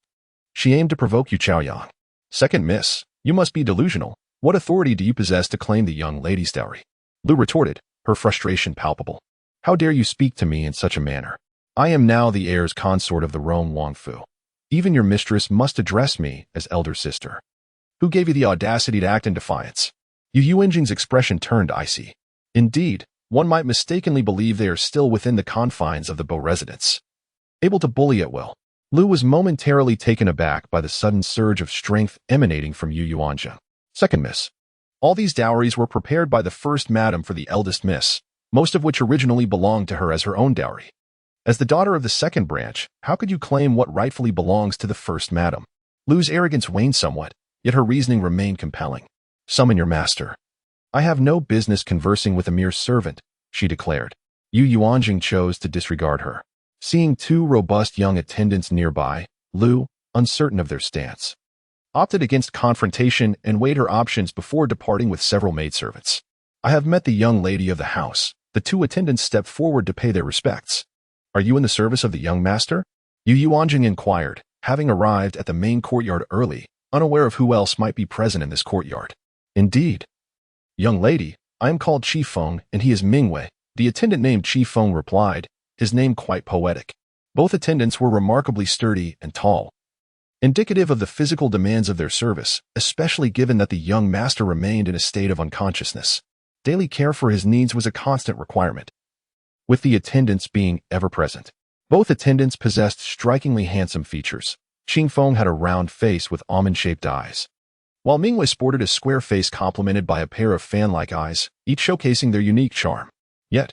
She aimed to provoke Yu Chaoyang. Second miss, you must be delusional. What authority do you possess to claim the young lady's dowry? Lu retorted, her frustration palpable. How dare you speak to me in such a manner? I am now the heir's consort of the Rome Wangfu. Even your mistress must address me as elder sister. Who gave you the audacity to act in defiance? Yu Yuanzheng's expression turned icy. Indeed, one might mistakenly believe they are still within the confines of the Bo residence, able to bully at will. Lu was momentarily taken aback by the sudden surge of strength emanating from Yu Yuanzheng. Second miss, all these dowries were prepared by the first madam for the eldest miss, most of which originally belonged to her as her own dowry. As the daughter of the second branch, how could you claim what rightfully belongs to the first madam? Lu's arrogance waned somewhat, yet her reasoning remained compelling. Summon your master. I have no business conversing with a mere servant, she declared. Yu Yuanzheng chose to disregard her. Seeing two robust young attendants nearby, Lu, uncertain of their stance, opted against confrontation and weighed her options before departing with several maidservants. I have met the young lady of the house. The two attendants stepped forward to pay their respects. Are you in the service of the young master? Yu Yuanzheng inquired, having arrived at the main courtyard early, unaware of who else might be present in this courtyard. Indeed. Young lady, I am called Qi Feng, and he is Mingwei. The attendant named Qi Feng replied, his name quite poetic. Both attendants were remarkably sturdy and tall, indicative of the physical demands of their service, especially given that the young master remained in a state of unconsciousness. Daily care for his needs was a constant requirement, with the attendants being ever present. Both attendants possessed strikingly handsome features. Qi Feng had a round face with almond-shaped eyes, while Mingwei sported a square face complemented by a pair of fan-like eyes, each showcasing their unique charm. Yet,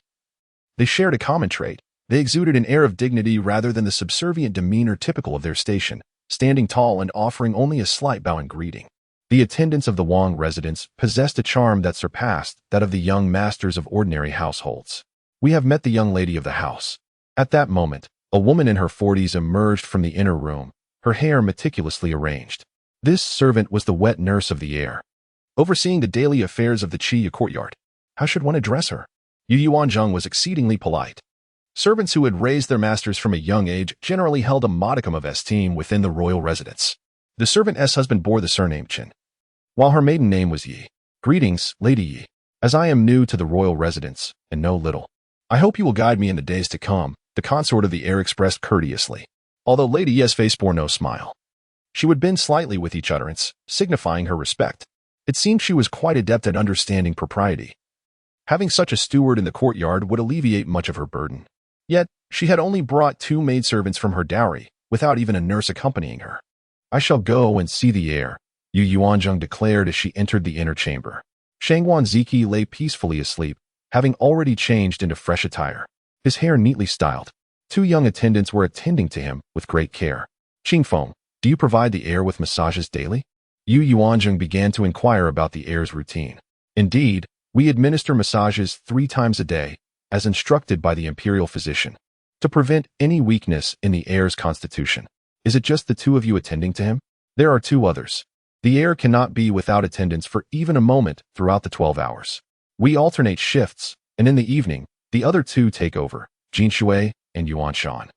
they shared a common trait. They exuded an air of dignity rather than the subservient demeanor typical of their station, standing tall and offering only a slight bow in greeting. The attendants of the Wang residence possessed a charm that surpassed that of the young masters of ordinary households. We have met the young lady of the house. At that moment, a woman in her 40s emerged from the inner room, her hair meticulously arranged. This servant was the wet nurse of the heir, overseeing the daily affairs of the Qi courtyard. How should one address her? Yu Yuanzheng was exceedingly polite. Servants who had raised their masters from a young age generally held a modicum of esteem within the royal residence. The servant's husband bore the surname Qin, while her maiden name was Yi. Greetings, Lady Yi. As I am new to the royal residence, and know little, I hope you will guide me in the days to come, the consort of the heir expressed courteously. Although Lady Yi's face bore no smile, she would bend slightly with each utterance, signifying her respect. It seemed she was quite adept at understanding propriety. Having such a steward in the courtyard would alleviate much of her burden. Yet, she had only brought 2 maidservants from her dowry, without even a nurse accompanying her. I shall go and see the heir, Yu Yuanzheng declared as she entered the inner chamber. Shangguan Ziqi lay peacefully asleep, having already changed into fresh attire, his hair neatly styled. 2 young attendants were attending to him with great care. Qi Feng, do you provide the heir with massages daily? Yu Yuanzheng began to inquire about the heir's routine. Indeed, we administer massages 3 times a day, as instructed by the imperial physician, to prevent any weakness in the heir's constitution. Is it just the 2 of you attending to him? There are 2 others. The heir cannot be without attendance for even a moment throughout the 12 hours. We alternate shifts, and in the evening, the other 2 take over, Jin Shui and Yuan Shan.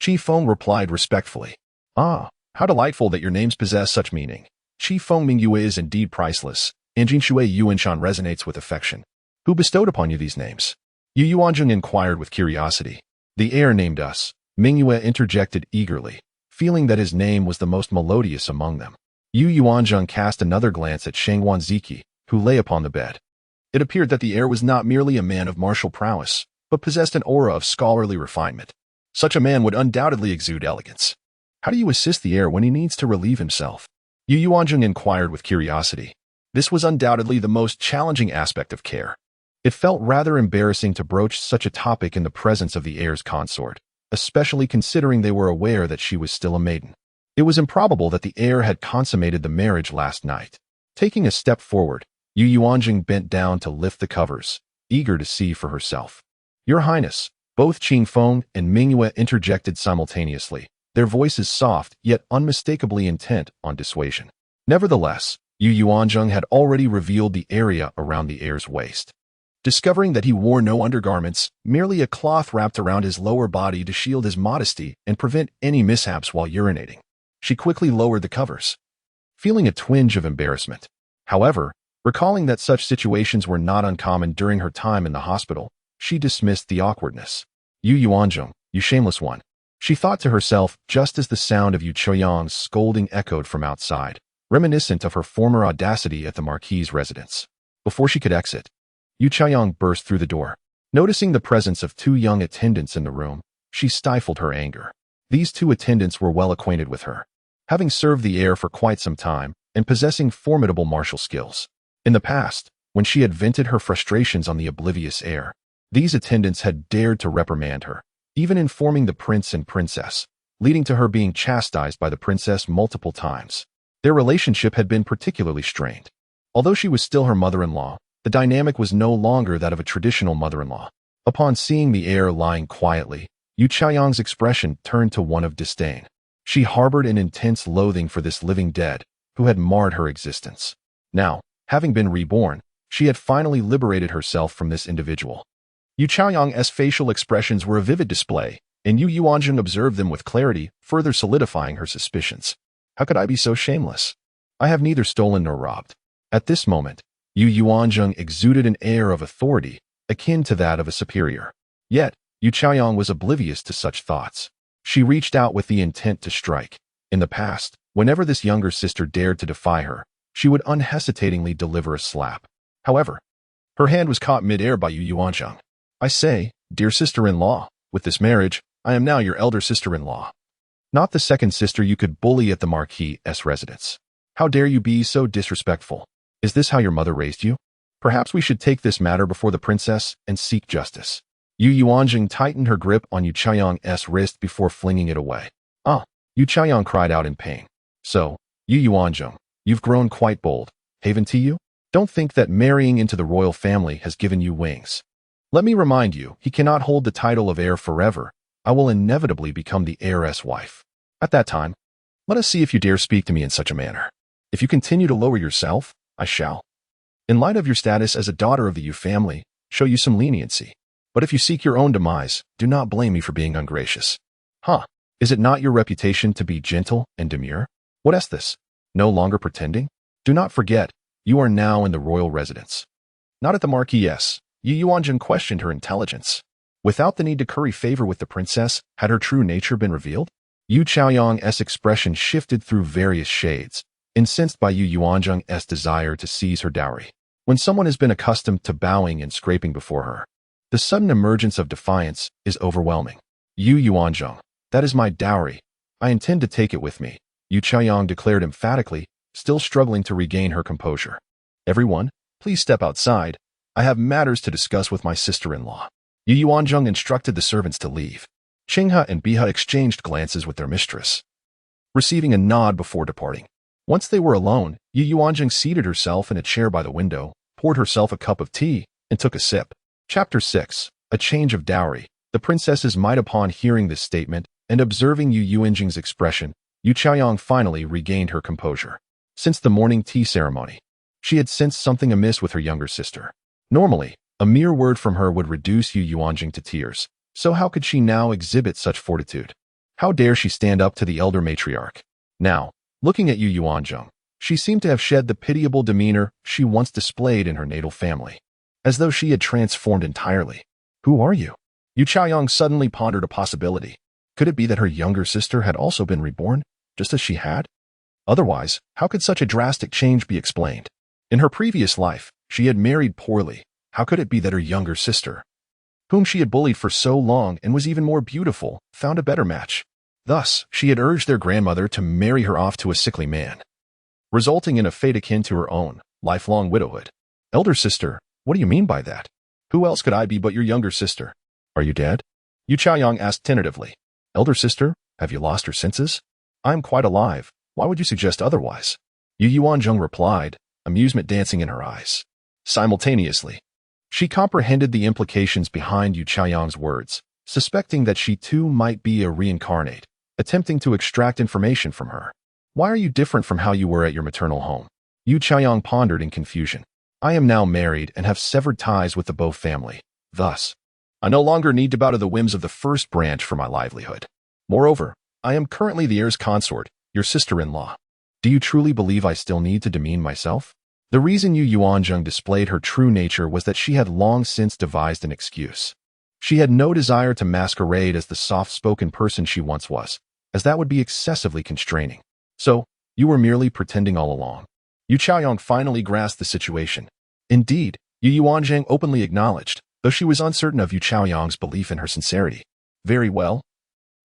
Qi Feng replied respectfully. Ah, how delightful that your names possess such meaning. Qi Feng Mingyue is indeed priceless, and Jin Shui Yuan Shan resonates with affection. Who bestowed upon you these names? Yu Yuanzheng inquired with curiosity. The heir named us, Mingyue interjected eagerly, feeling that his name was the most melodious among them. Yu Yuanzheng cast another glance at Shangguan Ziqi, who lay upon the bed. It appeared that the heir was not merely a man of martial prowess, but possessed an aura of scholarly refinement. Such a man would undoubtedly exude elegance. How do you assist the heir when he needs to relieve himself? Yu Yuanzheng inquired with curiosity. This was undoubtedly the most challenging aspect of care. It felt rather embarrassing to broach such a topic in the presence of the heir's consort, especially considering they were aware that she was still a maiden. It was improbable that the heir had consummated the marriage last night. Taking a step forward, Yu Yuanzheng bent down to lift the covers, eager to see for herself. Your Highness, both Qi Feng and Mingyue interjected simultaneously, their voices soft yet unmistakably intent on dissuasion. Nevertheless, Yu Yuanzheng had already revealed the area around the heir's waist. Discovering that he wore no undergarments, merely a cloth wrapped around his lower body to shield his modesty and prevent any mishaps while urinating, she quickly lowered the covers, feeling a twinge of embarrassment. However, recalling that such situations were not uncommon during her time in the hospital, she dismissed the awkwardness. Yu Yuanzheng, you shameless one, she thought to herself just as the sound of Yu Choyang's scolding echoed from outside, reminiscent of her former audacity at the Marquis's residence. Before she could exit, Yu Chaoyang burst through the door. Noticing the presence of 2 young attendants in the room, she stifled her anger. These 2 attendants were well acquainted with her, having served the heir for quite some time and possessing formidable martial skills. In the past, when she had vented her frustrations on the oblivious heir, these attendants had dared to reprimand her, even informing the prince and princess, leading to her being chastised by the princess multiple times. Their relationship had been particularly strained. Although she was still her mother-in-law, the dynamic was no longer that of a traditional mother-in-law. Upon seeing the heir lying quietly, Yu Chaoyang's expression turned to one of disdain. She harbored an intense loathing for this living dead, who had marred her existence. Now, having been reborn, she had finally liberated herself from this individual. Yu Chaoyang's facial expressions were a vivid display, and Yu Yuanzheng observed them with clarity, further solidifying her suspicions. How could I be so shameless? I have neither stolen nor robbed. At this moment, Yu Yuanzheng exuded an air of authority, akin to that of a superior. Yet, Yu Chaoyang was oblivious to such thoughts. She reached out with the intent to strike. In the past, whenever this younger sister dared to defy her, she would unhesitatingly deliver a slap. However, her hand was caught mid-air by Yu Yuanzheng. I say, dear sister-in-law, with this marriage, I am now your elder sister-in-law. Not the second sister you could bully at the Marquis's residence. How dare you be so disrespectful? Is this how your mother raised you? Perhaps we should take this matter before the princess and seek justice. Yu Yuanzheng tightened her grip on Yu Chaoyang's wrist before flinging it away. Ah, Yu Chaoyang cried out in pain. So, Yu Yuanzheng, you've grown quite bold, haven't you? Don't think that marrying into the royal family has given you wings. Let me remind you, he cannot hold the title of heir forever. I will inevitably become the heiress' wife. At that time, let us see if you dare speak to me in such a manner. If you continue to lower yourself, I shall, in light of your status as a daughter of the Yu family, show you some leniency. But if you seek your own demise, do not blame me for being ungracious. Huh? Is it not your reputation to be gentle and demure? What is this? No longer pretending? Do not forget, you are now in the royal residence. Not at the Marquis. Yu Yuanzheng questioned her intelligence. Without the need to curry favor with the princess, had her true nature been revealed? Yu Chaoyang's expression shifted through various shades, incensed by Yu Yuanzheng's desire to seize her dowry. When someone has been accustomed to bowing and scraping before her, the sudden emergence of defiance is overwhelming. Yu Yuanzheng, that is my dowry. I intend to take it with me, Yu Chaoyang declared emphatically, still struggling to regain her composure. Everyone, please step outside. I have matters to discuss with my sister-in-law. Yu Yuanzheng instructed the servants to leave. Qinghe and Bihe exchanged glances with their mistress, receiving a nod before departing. Once they were alone, Yu Yuanzheng seated herself in a chair by the window, poured herself a cup of tea, and took a sip. Chapter 6. A Change of Dowry. The princess's might. Upon hearing this statement and observing Yu Yuanzheng's expression, Yu Chaoyang finally regained her composure. Since the morning tea ceremony, she had sensed something amiss with her younger sister. Normally, a mere word from her would reduce Yu Yuanzheng to tears, so how could she now exhibit such fortitude? How dare she stand up to the elder matriarch? Now, looking at Yu Yuanzheng, she seemed to have shed the pitiable demeanor she once displayed in her natal family, as though she had transformed entirely. Who are you? Yu Chaoyang suddenly pondered a possibility. Could it be that her younger sister had also been reborn, just as she had? Otherwise, how could such a drastic change be explained? In her previous life, she had married poorly. How could it be that her younger sister, whom she had bullied for so long and was even more beautiful, found a better match? Thus, she had urged their grandmother to marry her off to a sickly man, resulting in a fate akin to her own, lifelong widowhood. Elder sister, what do you mean by that? Who else could I be but your younger sister? Are you dead? Yu Chaoyang asked tentatively. Elder sister, have you lost your senses? I am quite alive. Why would you suggest otherwise? Yu Yuanzheng replied, amusement dancing in her eyes. Simultaneously, she comprehended the implications behind Yu Chaoyang's words, suspecting that she too might be a reincarnate, attempting to extract information from her. Why are you different from how you were at your maternal home? Yu Chaoyang pondered in confusion. I am now married and have severed ties with the Bo family. Thus, I no longer need to bow to the whims of the first branch for my livelihood. Moreover, I am currently the heir's consort, your sister-in-law. Do you truly believe I still need to demean myself? The reason Yu Yuanzheng displayed her true nature was that she had long since devised an excuse. She had no desire to masquerade as the soft-spoken person she once was, as that would be excessively constraining. So, you were merely pretending all along. Yu Chaoyang finally grasped the situation. Indeed, Yu Yuanzheng openly acknowledged, though she was uncertain of Yu Chaoyang's belief in her sincerity. Very well.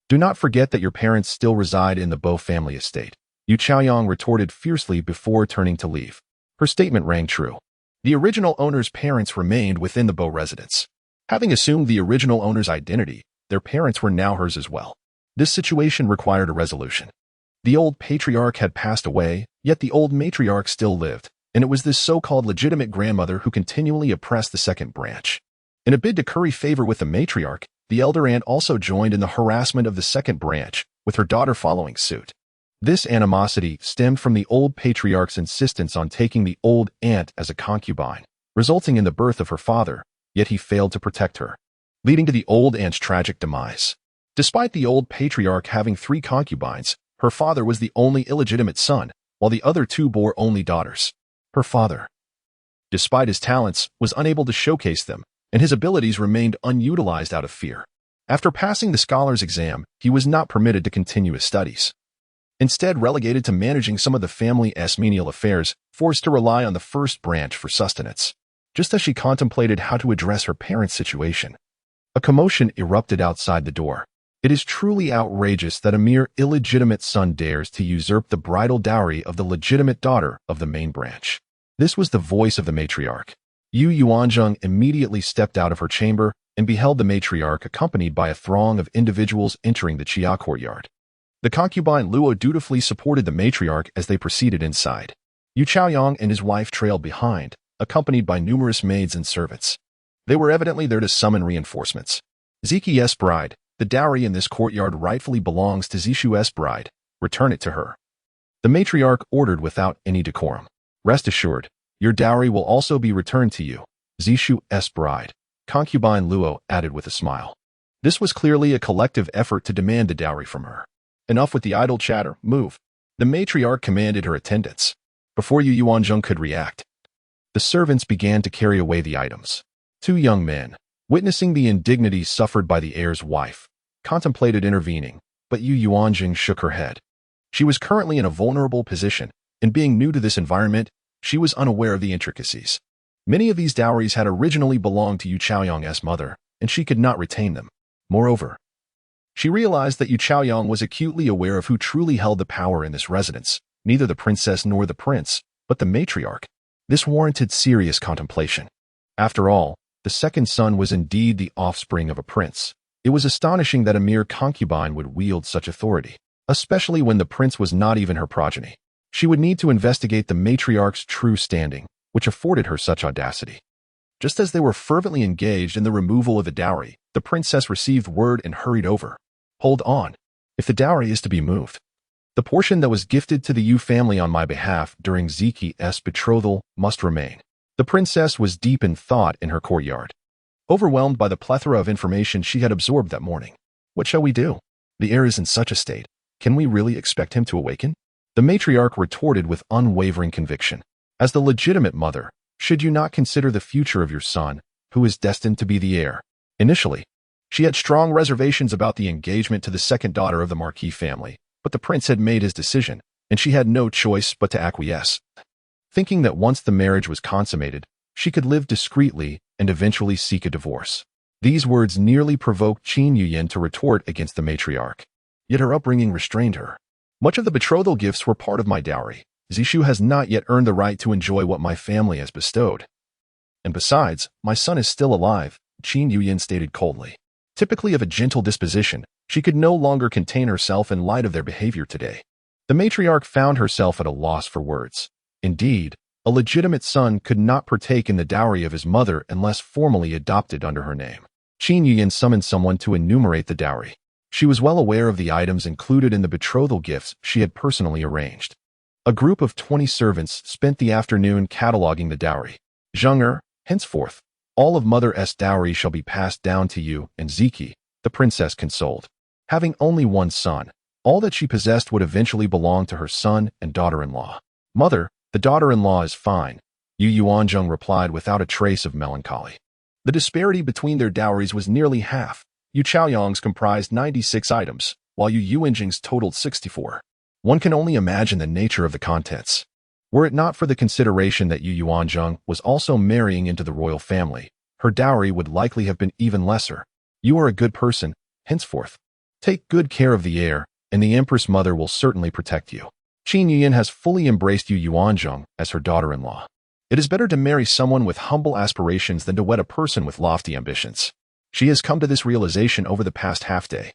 Do not forget that your parents still reside in the Bo family estate, Yu Chaoyang retorted fiercely before turning to leave. Her statement rang true. The original owner's parents remained within the Bo residence. Having assumed the original owner's identity, their parents were now hers as well. This situation required a resolution. The old patriarch had passed away, yet the old matriarch still lived, and it was this so-called legitimate grandmother who continually oppressed the second branch. In a bid to curry favor with the matriarch, the elder aunt also joined in the harassment of the second branch, with her daughter following suit. This animosity stemmed from the old patriarch's insistence on taking the old aunt as a concubine, resulting in the birth of her father, yet he failed to protect her, leading to the old aunt's tragic demise. Despite the old patriarch having 3 concubines, her father was the only illegitimate son, while the other 2 bore only daughters. Her father, despite his talents, was unable to showcase them, and his abilities remained unutilized out of fear. After passing the scholar's exam, he was not permitted to continue his studies. Instead, relegated to managing some of the family's menial affairs, forced to rely on the first branch for sustenance. Just as she contemplated how to address her parents' situation, a commotion erupted outside the door. It is truly outrageous that a mere illegitimate son dares to usurp the bridal dowry of the legitimate daughter of the main branch. This was the voice of the matriarch. Yu Yuanzheng immediately stepped out of her chamber and beheld the matriarch accompanied by a throng of individuals entering the Chia courtyard. The concubine Luo dutifully supported the matriarch as they proceeded inside. Yu Chaoyang and his wife trailed behind, accompanied by numerous maids and servants. They were evidently there to summon reinforcements. Ziqi's bride, the dowry in this courtyard rightfully belongs to Zishu's bride. Return it to her. The matriarch ordered without any decorum. Rest assured, your dowry will also be returned to you, Zishu's bride, concubine Luo added with a smile. This was clearly a collective effort to demand the dowry from her. Enough with the idle chatter, move. The matriarch commanded her attendants. Before Yu Yuanzheng could react, the servants began to carry away the items. 2 young men, witnessing the indignities suffered by the heir's wife, contemplated intervening, but Yu Yuanzheng shook her head. She was currently in a vulnerable position, and being new to this environment, she was unaware of the intricacies. Many of these dowries had originally belonged to Yu Chaoyang's mother, and she could not retain them. Moreover, she realized that Yu Chaoyang was acutely aware of who truly held the power in this residence, neither the princess nor the prince, but the matriarch. This warranted serious contemplation. After all, the second son was indeed the offspring of a prince. It was astonishing that a mere concubine would wield such authority, especially when the prince was not even her progeny. She would need to investigate the matriarch's true standing, which afforded her such audacity. Just as they were fervently engaged in the removal of the dowry, the princess received word and hurried over. Hold on. If the dowry is to be moved, the portion that was gifted to the Yu family on my behalf during Ziqi's betrothal must remain. The princess was deep in thought in her courtyard, overwhelmed by the plethora of information she had absorbed that morning. What shall we do? The heir is in such a state. Can we really expect him to awaken? The matriarch retorted with unwavering conviction. As the legitimate mother, should you not consider the future of your son, who is destined to be the heir? Initially, she had strong reservations about the engagement to the second daughter of the Marquis family, but the prince had made his decision, and she had no choice but to acquiesce. Thinking that once the marriage was consummated, she could live discreetly and eventually seek a divorce. These words nearly provoked Qin Yuyan to retort against the matriarch. Yet her upbringing restrained her. Much of the betrothal gifts were part of my dowry. Zishu has not yet earned the right to enjoy what my family has bestowed. And besides, my son is still alive, Qin Yuyan stated coldly. Typically of a gentle disposition, she could no longer contain herself in light of their behavior today. The matriarch found herself at a loss for words. Indeed, a legitimate son could not partake in the dowry of his mother unless formally adopted under her name. Qin Yuyan summoned someone to enumerate the dowry. She was well aware of the items included in the betrothal gifts she had personally arranged. A group of 20 servants spent the afternoon cataloging the dowry. Zheng, henceforth, all of Mother's dowry shall be passed down to you and Ziqi, the princess consoled. Having only one son, all that she possessed would eventually belong to her son and daughter-in-law. Mother, the daughter-in-law is fine, Yu Yuanzheng replied without a trace of melancholy. The disparity between their dowries was nearly half. Yu Chaoyang's comprised 96 items, while Yu Yuanzheng's totaled 64. One can only imagine the nature of the contents. Were it not for the consideration that Yu Yuanzheng was also marrying into the royal family, her dowry would likely have been even lesser. You are a good person, henceforth. Take good care of the heir, and the Empress Mother will certainly protect you. Qin Yuyan has fully embraced Yu Yuanzheng as her daughter-in-law. It is better to marry someone with humble aspirations than to wed a person with lofty ambitions. She has come to this realization over the past half-day.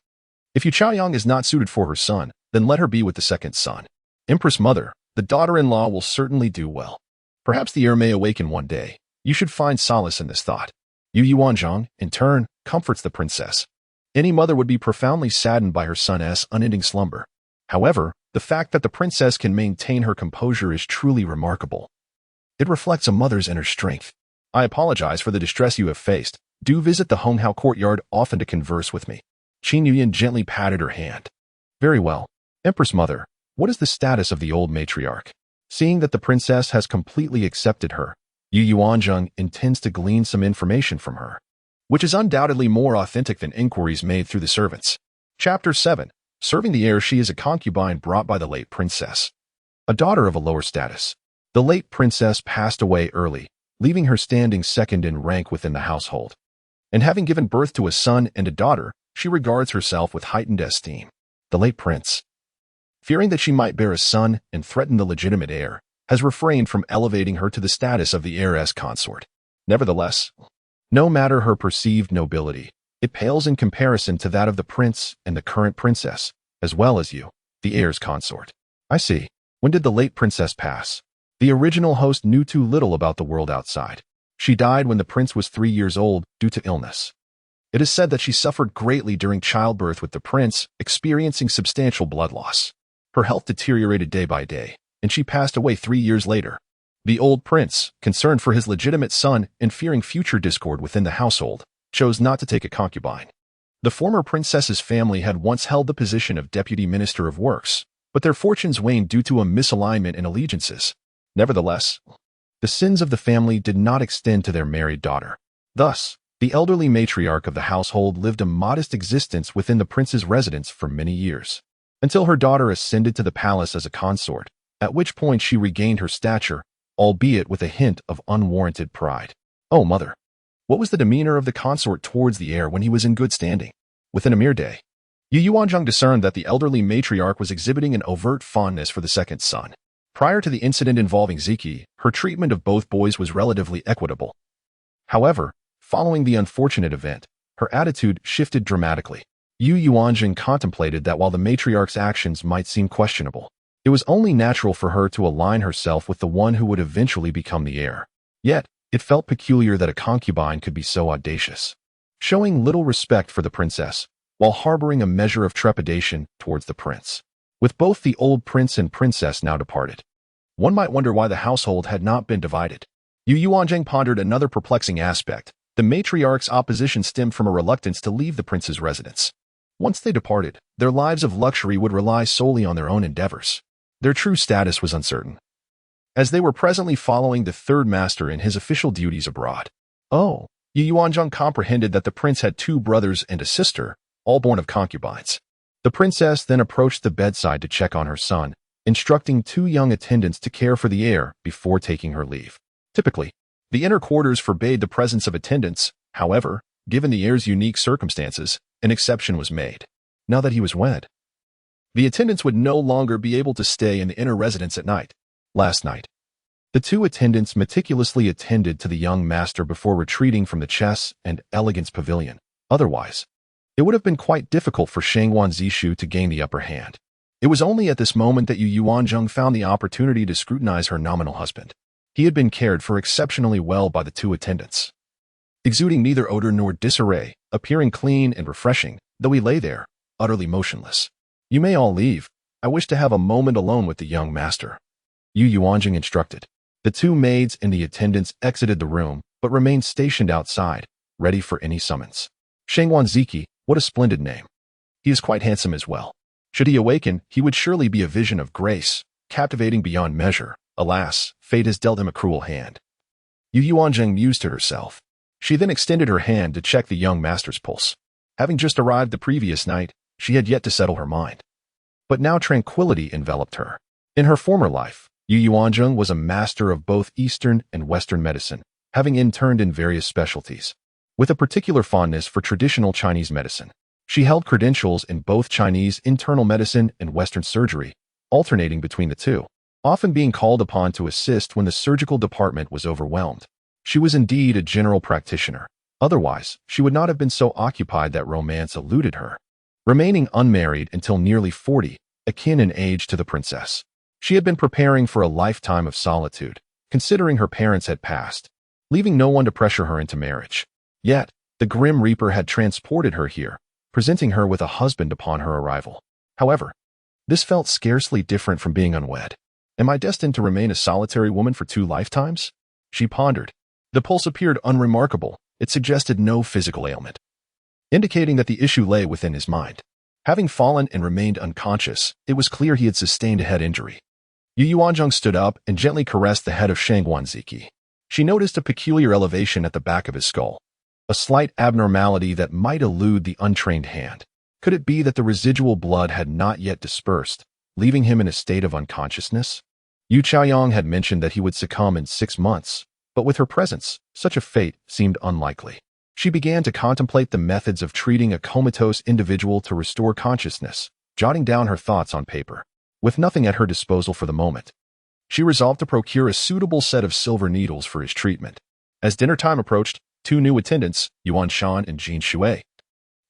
If Yu Chaoyang is not suited for her son, then let her be with the second son. Empress Mother, the daughter-in-law will certainly do well. Perhaps the heir may awaken one day. You should find solace in this thought. Yu Yuanzheng, in turn, comforts the princess. Any mother would be profoundly saddened by her son's unending slumber. However, the fact that the princess can maintain her composure is truly remarkable. It reflects a mother's inner strength. I apologize for the distress you have faced. Do visit the Honghao courtyard often to converse with me. Qin Yuyan gently patted her hand. Very well. Empress Mother, what is the status of the old matriarch? Seeing that the princess has completely accepted her, Yu Yuanzheng intends to glean some information from her, which is undoubtedly more authentic than inquiries made through the servants. Chapter 7. Serving the heir. She is a concubine brought by the late princess, a daughter of a lower status. The late princess passed away early, leaving her standing second in rank within the household. And having given birth to a son and a daughter, she regards herself with heightened esteem. The late prince, fearing that she might bear a son and threaten the legitimate heir, has refrained from elevating her to the status of the heiress consort. Nevertheless, no matter her perceived nobility, it pales in comparison to that of the prince and the current princess, as well as you, the heir's consort. I see. When did the late princess pass? The original host knew too little about the world outside. She died when the prince was 3 years old due to illness. It is said that she suffered greatly during childbirth, with the prince experiencing substantial blood loss. Her health deteriorated day by day, and she passed away 3 years later. The old prince, concerned for his legitimate son and fearing future discord within the household, chose not to take a concubine. The former princess's family had once held the position of deputy minister of works, but their fortunes waned due to a misalignment in allegiances. Nevertheless, the sins of the family did not extend to their married daughter. Thus, the elderly matriarch of the household lived a modest existence within the prince's residence for many years, until her daughter ascended to the palace as a consort, at which point she regained her stature, albeit with a hint of unwarranted pride. Oh, mother! What was the demeanor of the consort towards the heir when he was in good standing? Within a mere day, Yu Yuanzheng discerned that the elderly matriarch was exhibiting an overt fondness for the second son. Prior to the incident involving Ziqi, her treatment of both boys was relatively equitable. However, following the unfortunate event, her attitude shifted dramatically. Yu Yuanzheng contemplated that while the matriarch's actions might seem questionable, it was only natural for her to align herself with the one who would eventually become the heir. Yet, it felt peculiar that a concubine could be so audacious, showing little respect for the princess, while harboring a measure of trepidation towards the prince. With both the old prince and princess now departed, one might wonder why the household had not been divided. Yu Yuanzheng pondered another perplexing aspect. The matriarch's opposition stemmed from a reluctance to leave the prince's residence. Once they departed, their lives of luxury would rely solely on their own endeavors. Their true status was uncertain, as they were presently following the third master in his official duties abroad. Oh, Yu Yuanzheng comprehended that the prince had 2 brothers and a sister, all born of concubines. The princess then approached the bedside to check on her son, instructing 2 young attendants to care for the heir before taking her leave. Typically, the inner quarters forbade the presence of attendants. However, given the heir's unique circumstances, an exception was made. Now that he was wed, the attendants would no longer be able to stay in the inner residence at night. Last night, the 2 attendants meticulously attended to the young master before retreating from the chess and elegance pavilion. Otherwise, it would have been quite difficult for Shangguan Ziqi to gain the upper hand. It was only at this moment that Yu Yuanzheng found the opportunity to scrutinize her nominal husband. He had been cared for exceptionally well by the 2 attendants, exuding neither odor nor disarray, appearing clean and refreshing, though he lay there, utterly motionless. You may all leave. I wish to have a moment alone with the young master, Yu Yuanzheng instructed. The 2 maids and the attendants exited the room, but remained stationed outside, ready for any summons. Shangguan Ziqi, what a splendid name. He is quite handsome as well. Should he awaken, he would surely be a vision of grace, captivating beyond measure. Alas, fate has dealt him a cruel hand. Yu Yuanzheng mused to herself. She then extended her hand to check the young master's pulse. Having just arrived the previous night, she had yet to settle her mind. But now tranquility enveloped her. In her former life, Yu Yuanzheng was a master of both Eastern and Western medicine, having interned in various specialties, with a particular fondness for traditional Chinese medicine. She held credentials in both Chinese internal medicine and Western surgery, alternating between the two, often being called upon to assist when the surgical department was overwhelmed. She was indeed a general practitioner, Otherwise, she would not have been so occupied that romance eluded her. Remaining unmarried until nearly 40, akin in age to the princess, she had been preparing for a lifetime of solitude, considering her parents had passed, leaving no one to pressure her into marriage. Yet, the Grim Reaper had transported her here, presenting her with a husband upon her arrival. However, this felt scarcely different from being unwed. Am I destined to remain a solitary woman for 2 lifetimes? She pondered. The pulse appeared unremarkable. It suggested no physical ailment, indicating that the issue lay within his mind. Having fallen and remained unconscious, it was clear he had sustained a head injury. Yu Yuanzheng stood up and gently caressed the head of Shangguan Ziqi. She noticed a peculiar elevation at the back of his skull, a slight abnormality that might elude the untrained hand. Could it be that the residual blood had not yet dispersed, leaving him in a state of unconsciousness? Yu Chaoyang had mentioned that he would succumb in 6 months, but with her presence, such a fate seemed unlikely. She began to contemplate the methods of treating a comatose individual to restore consciousness, jotting down her thoughts on paper. With nothing at her disposal for the moment, she resolved to procure a suitable set of silver needles for his treatment. As dinner time approached, 2 new attendants, Yuan Shan and Jin Shui,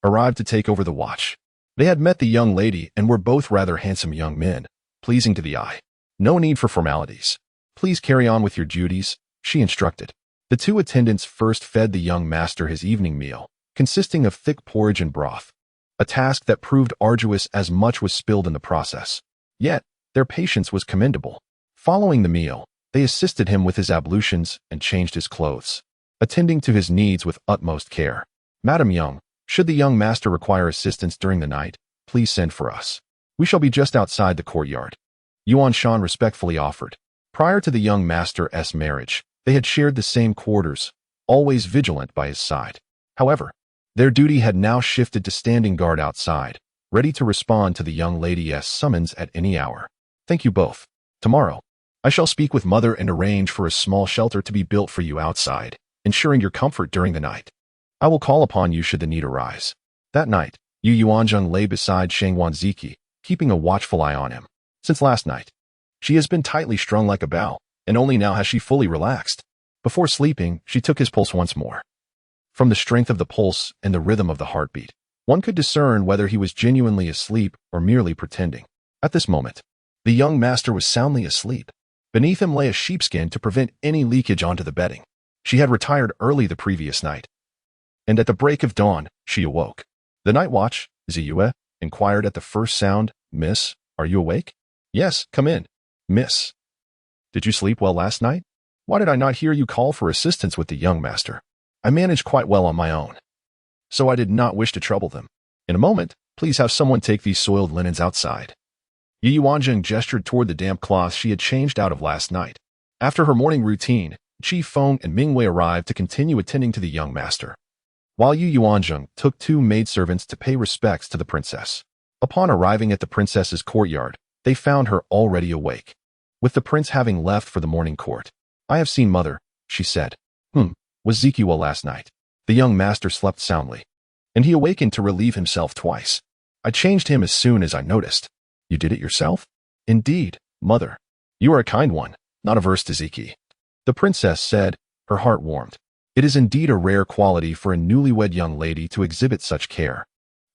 arrived to take over the watch. They had met the young lady and were both rather handsome young men, pleasing to the eye. No need for formalities. Please carry on with your duties, she instructed. The 2 attendants first fed the young master his evening meal, consisting of thick porridge and broth, a task that proved arduous as much was spilled in the process. Yet, their patience was commendable. Following the meal, they assisted him with his ablutions and changed his clothes, attending to his needs with utmost care. Madam Young, should the young master require assistance during the night, please send for us. We shall be just outside the courtyard. Yuan Shan respectfully offered. Prior to the young master's marriage, they had shared the same quarters, always vigilant by his side. However, their duty had now shifted to standing guard outside, ready to respond to the young lady's summons at any hour. Thank you both. Tomorrow, I shall speak with mother and arrange for a small shelter to be built for you outside, ensuring your comfort during the night. I will call upon you should the need arise. That night, Yu Yuanzheng lay beside Shangguan Ziqi, keeping a watchful eye on him. Since last night, she has been tightly strung like a bow, and only now has she fully relaxed. Before sleeping, she took his pulse once more. From the strength of the pulse and the rhythm of the heartbeat, one could discern whether he was genuinely asleep or merely pretending. At this moment, the young master was soundly asleep. Beneath him lay a sheepskin to prevent any leakage onto the bedding. She had retired early the previous night, and at the break of dawn, she awoke. The night watch, Ziyue, inquired at the first sound, Miss, are you awake? Yes, come in. Miss. Did you sleep well last night? Why did I not hear you call for assistance with the young master? I managed quite well on my own, so I did not wish to trouble them. In a moment, please have someone take these soiled linens outside. Yu Yuanzheng gestured toward the damp cloth she had changed out of last night. After her morning routine, Qi Feng and Mingwei arrived to continue attending to the young master, while Yu Yuanzheng took 2 maidservants to pay respects to the princess. Upon arriving at the princess's courtyard, they found her already awake, with the prince having left for the morning court. I have seen mother, she said. Was Ziqi well last night? The young master slept soundly, and he awakened to relieve himself twice. I changed him as soon as I noticed. You did it yourself? Indeed, mother. You are a kind one, not averse to Ziqi. The princess said, her heart warmed. It is indeed a rare quality for a newlywed young lady to exhibit such care.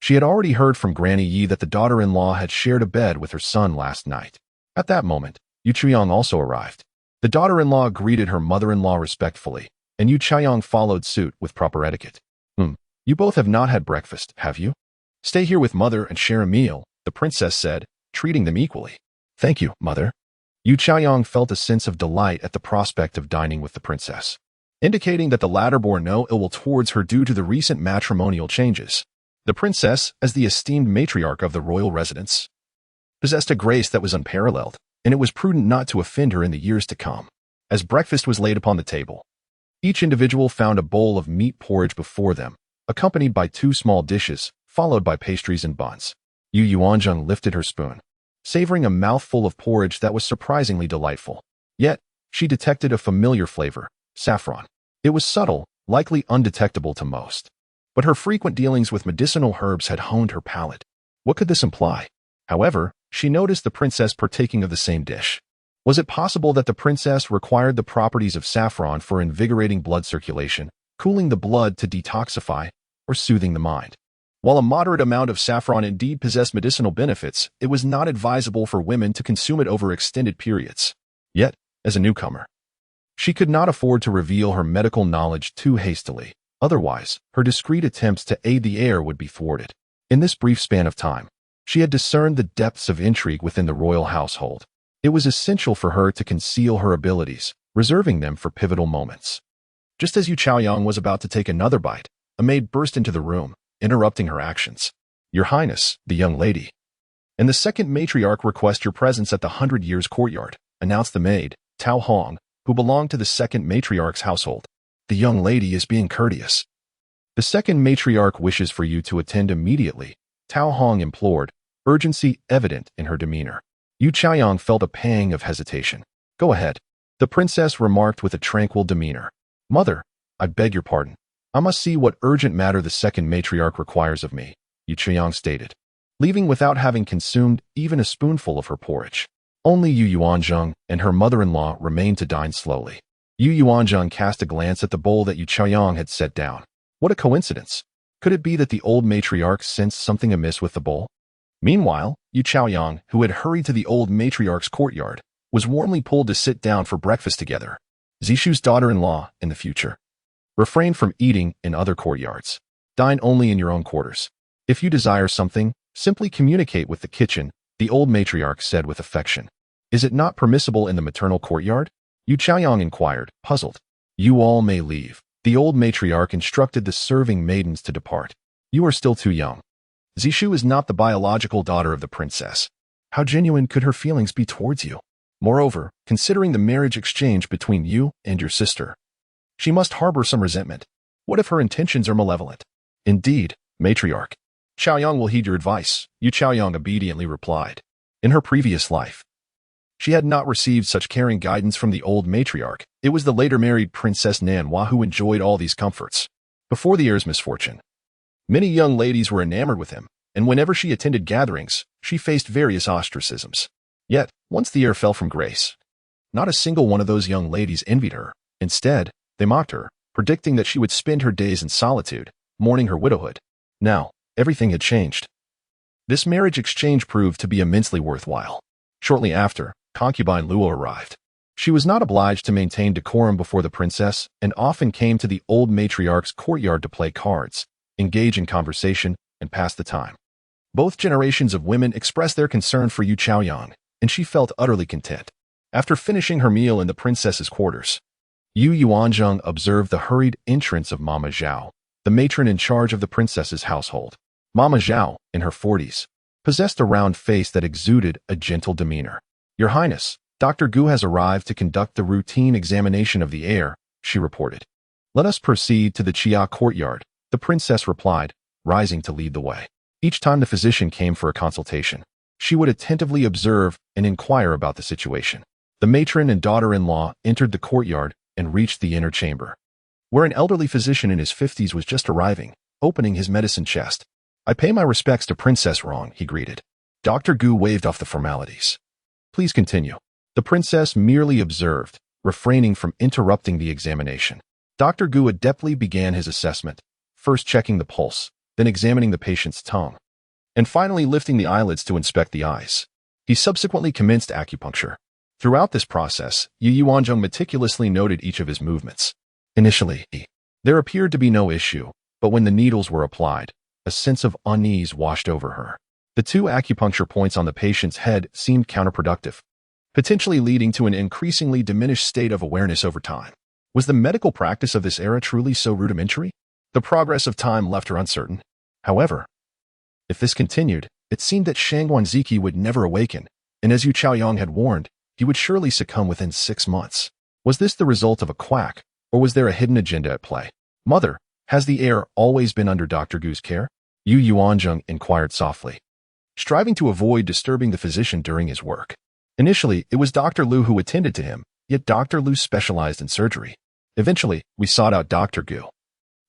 She had already heard from Granny Yi that the daughter-in-law had shared a bed with her son last night. At that moment, Yu Chaoyang also arrived. The daughter-in-law greeted her mother-in-law respectfully, and Yu Chaoyang followed suit with proper etiquette. You both have not had breakfast, have you? Stay here with mother and share a meal, the princess said, treating them equally. Thank you, mother. Yu Chaoyang felt a sense of delight at the prospect of dining with the princess, indicating that the latter bore no ill will towards her due to the recent matrimonial changes. The princess, as the esteemed matriarch of the royal residence, possessed a grace that was unparalleled, and it was prudent not to offend her in the years to come. As breakfast was laid upon the table, each individual found a bowl of meat porridge before them, accompanied by 2 small dishes, followed by pastries and buns. Yu Yuanzheng lifted her spoon, savoring a mouthful of porridge that was surprisingly delightful. Yet, she detected a familiar flavor, saffron. It was subtle, likely undetectable to most, but her frequent dealings with medicinal herbs had honed her palate. What could this imply? However, she noticed the princess partaking of the same dish. Was it possible that the princess required the properties of saffron for invigorating blood circulation, cooling the blood to detoxify, or soothing the mind. While a moderate amount of saffron indeed possessed medicinal benefits, it was not advisable for women to consume it over extended periods. Yet, as a newcomer, she could not afford to reveal her medical knowledge too hastily. Otherwise, her discreet attempts to aid the heir would be thwarted. In this brief span of time, she had discerned the depths of intrigue within the royal household. It was essential for her to conceal her abilities, reserving them for pivotal moments. Just as Yu Chaoyang was about to take another bite, a maid burst into the room, interrupting her actions. "Your Highness, the young lady and the second matriarch request your presence at the 100 Years courtyard," announced the maid, Tao Hong, who belonged to the second matriarch's household. "The young lady is being courteous. The second matriarch wishes for you to attend immediately," Tao Hong implored, urgency evident in her demeanor. Yu Chaoyang felt a pang of hesitation. "Go ahead," the princess remarked with a tranquil demeanor. "Mother, I beg your pardon. I must see what urgent matter the second matriarch requires of me," Yu Chaoyang stated, leaving without having consumed even a spoonful of her porridge. Only Yu Yuanzheng and her mother-in-law remained to dine slowly. Yu Yuanzheng cast a glance at the bowl that Yu Chaoyang had set down. What a coincidence! Could it be that the old matriarch sensed something amiss with the bowl? Meanwhile, Yu Chaoyang, who had hurried to the old matriarch's courtyard, was warmly pulled to sit down for breakfast together. Zishu's daughter-in-law in the future. Refrain from eating in other courtyards. Dine only in your own quarters. If you desire something, simply communicate with the kitchen, the old matriarch said with affection. "Is it not permissible in the maternal courtyard?" Yu Chaoyang inquired, puzzled. "You all may leave," the old matriarch instructed the serving maidens to depart. "You are still too young. Zishu is not the biological daughter of the princess. How genuine could her feelings be towards you? Moreover, considering the marriage exchange between you and your sister, she must harbor some resentment. What if her intentions are malevolent?" "Indeed, matriarch. Chaoyang will heed your advice," Yu Chaoyang obediently replied. In her previous life, she had not received such caring guidance from the old matriarch. It was the later married Princess Nanhua who enjoyed all these comforts. Before the heir's misfortune, many young ladies were enamored with him, and whenever she attended gatherings, she faced various ostracisms. Yet, once the heir fell from grace, not a single one of those young ladies envied her. Instead, they mocked her, predicting that she would spend her days in solitude, mourning her widowhood. Now, everything had changed. This marriage exchange proved to be immensely worthwhile. Shortly after, concubine Luo arrived. She was not obliged to maintain decorum before the princess and often came to the old matriarch's courtyard to play cards, engage in conversation, and pass the time. Both generations of women expressed their concern for Yu Chaoyang, and she felt utterly content. After finishing her meal in the princess's quarters, Yu Yuanzheng observed the hurried entrance of Mama Zhao, the matron in charge of the princess's household. Mama Zhao, in her 40s, possessed a round face that exuded a gentle demeanor. "Your Highness, Dr. Gu has arrived to conduct the routine examination of the heir," she reported. "Let us proceed to the Chia courtyard," the princess replied, rising to lead the way. Each time the physician came for a consultation, she would attentively observe and inquire about the situation. The matron and daughter-in-law entered the courtyard and reached the inner chamber, where an elderly physician in his 50s was just arriving, opening his medicine chest. "I pay my respects to Princess Rong," he greeted. Dr. Gu waved off the formalities. "Please continue." The princess merely observed, refraining from interrupting the examination. Dr. Gu adeptly began his assessment, first checking the pulse, then examining the patient's tongue, and finally lifting the eyelids to inspect the eyes. He subsequently commenced acupuncture. Throughout this process, Yu Yuanzheng meticulously noted each of his movements. Initially, there appeared to be no issue, but when the needles were applied, a sense of unease washed over her. The 2 acupuncture points on the patient's head seemed counterproductive, potentially leading to an increasingly diminished state of awareness over time. Was the medical practice of this era truly so rudimentary? The progress of time left her uncertain. However, if this continued, it seemed that Shangguan Ziqi would never awaken, and as Yu Chaoyang had warned, he would surely succumb within 6 months. Was this the result of a quack, or was there a hidden agenda at play? "Mother, has the heir always been under Dr. Gu's care?" Yu Yuanzheng inquired softly, striving to avoid disturbing the physician during his work. Initially, it was Dr. Lu who attended to him, yet Dr. Lu specialized in surgery. Eventually, we sought out Dr. Gu,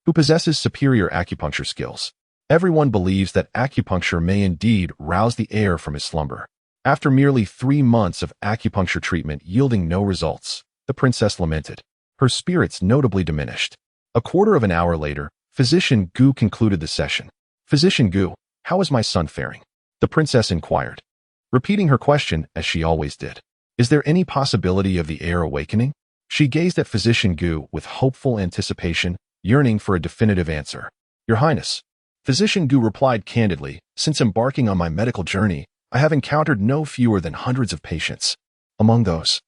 who possesses superior acupuncture skills. Everyone believes that acupuncture may indeed rouse the heir from his slumber. After merely 3 months of acupuncture treatment yielding no results, the princess lamented. Her spirits notably diminished. A quarter of an hour later, Physician Gu concluded the session. "Physician Gu, how is my son faring?" the princess inquired, repeating her question as she always did. "Is there any possibility of the heir awakening?" She gazed at Physician Gu with hopeful anticipation, yearning for a definitive answer. "Your Highness," Physician Gu replied candidly, "since embarking on my medical journey, I have encountered no fewer than hundreds of patients. Among those,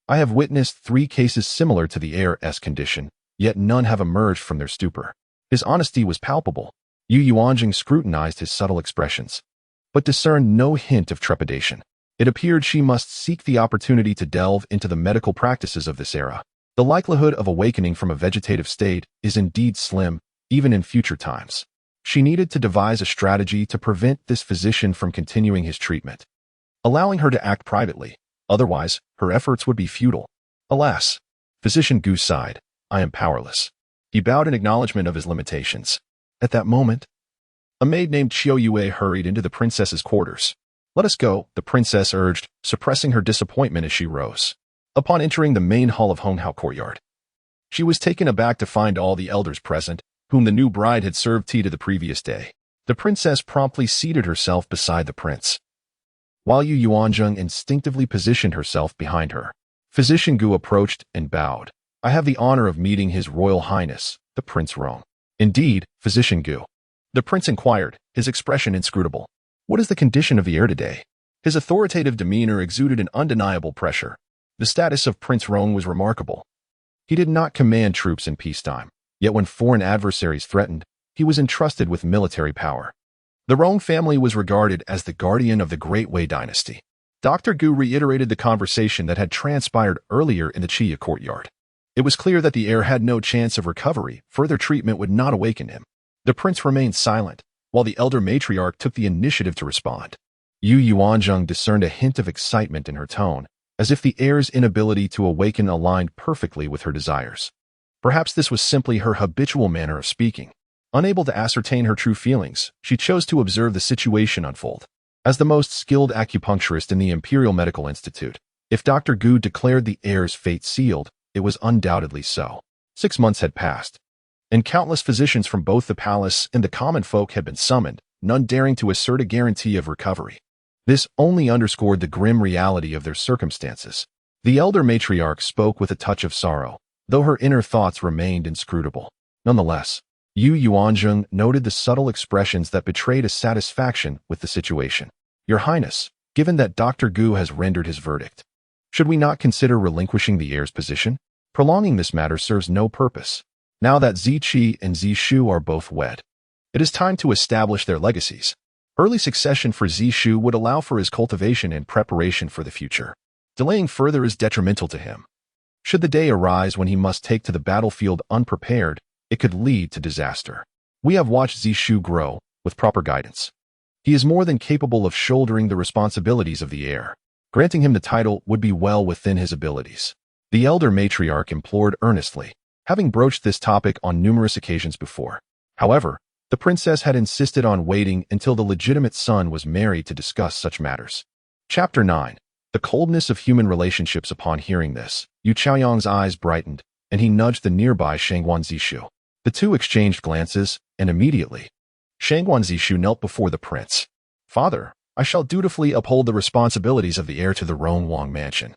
I have witnessed 3 cases similar to the heir's condition, yet none have emerged from their stupor." His honesty was palpable. Yu Yuanzheng scrutinized his subtle expressions, but discerned no hint of trepidation. It appeared she must seek the opportunity to delve into the medical practices of this era. The likelihood of awakening from a vegetative state is indeed slim, even in future times. She needed to devise a strategy to prevent this physician from continuing his treatment, allowing her to act privately. Otherwise, her efforts would be futile. Alas, Physician Gu sighed, "I am powerless." He bowed in acknowledgement of his limitations. At that moment, a maid named Qiu Yue hurried into the princess's quarters. "Let us go," the princess urged, suppressing her disappointment as she rose. Upon entering the main hall of Honghao courtyard, she was taken aback to find all the elders present, whom the new bride had served tea to the previous day. The princess promptly seated herself beside the prince, while Yu Yuanzheng instinctively positioned herself behind her. Physician Gu approached and bowed. "I have the honor of meeting His Royal Highness, the Prince Rong." "Indeed, Physician Gu," the prince inquired, his expression inscrutable. "What is the condition of the heir today?" His authoritative demeanor exuded an undeniable pressure. The status of Prince Rong was remarkable. He did not command troops in peacetime, yet when foreign adversaries threatened, he was entrusted with military power. The Rong family was regarded as the guardian of the Great Wei dynasty. Dr. Gu reiterated the conversation that had transpired earlier in the Qia courtyard. It was clear that the heir had no chance of recovery. Further treatment would not awaken him. The prince remained silent, while the elder matriarch took the initiative to respond. Yu Yuanzheng discerned a hint of excitement in her tone, as if the heir's inability to awaken aligned perfectly with her desires. Perhaps this was simply her habitual manner of speaking. Unable to ascertain her true feelings, she chose to observe the situation unfold. As the most skilled acupuncturist in the Imperial Medical Institute, if Dr. Gu declared the heir's fate sealed, it was undoubtedly so. 6 months had passed, and countless physicians from both the palace and the common folk had been summoned, none daring to assert a guarantee of recovery. This only underscored the grim reality of their circumstances. The elder matriarch spoke with a touch of sorrow, though her inner thoughts remained inscrutable. Nonetheless, Yu Yuanzheng noted the subtle expressions that betrayed a satisfaction with the situation. "Your Highness, given that Dr. Gu has rendered his verdict, should we not consider relinquishing the heir's position? Prolonging this matter serves no purpose. Now that Ziqi and Zishu are both wed, it is time to establish their legacies. Early succession for Zishu would allow for his cultivation and preparation for the future. Delaying further is detrimental to him. Should the day arise when he must take to the battlefield unprepared, it could lead to disaster. We have watched Zishu grow, with proper guidance. He is more than capable of shouldering the responsibilities of the heir. Granting him the title would be well within his abilities." The elder matriarch implored earnestly, having broached this topic on numerous occasions before. However, the princess had insisted on waiting until the legitimate son was married to discuss such matters. Chapter 9. The coldness of human relationships. Upon hearing this, Yu Chaoyang's eyes brightened, and he nudged the nearby Shangguan Ziqi. The two exchanged glances, and immediately, Shangguan Ziqi knelt before the prince. "Father, I shall dutifully uphold the responsibilities of the heir to the Rongwang mansion,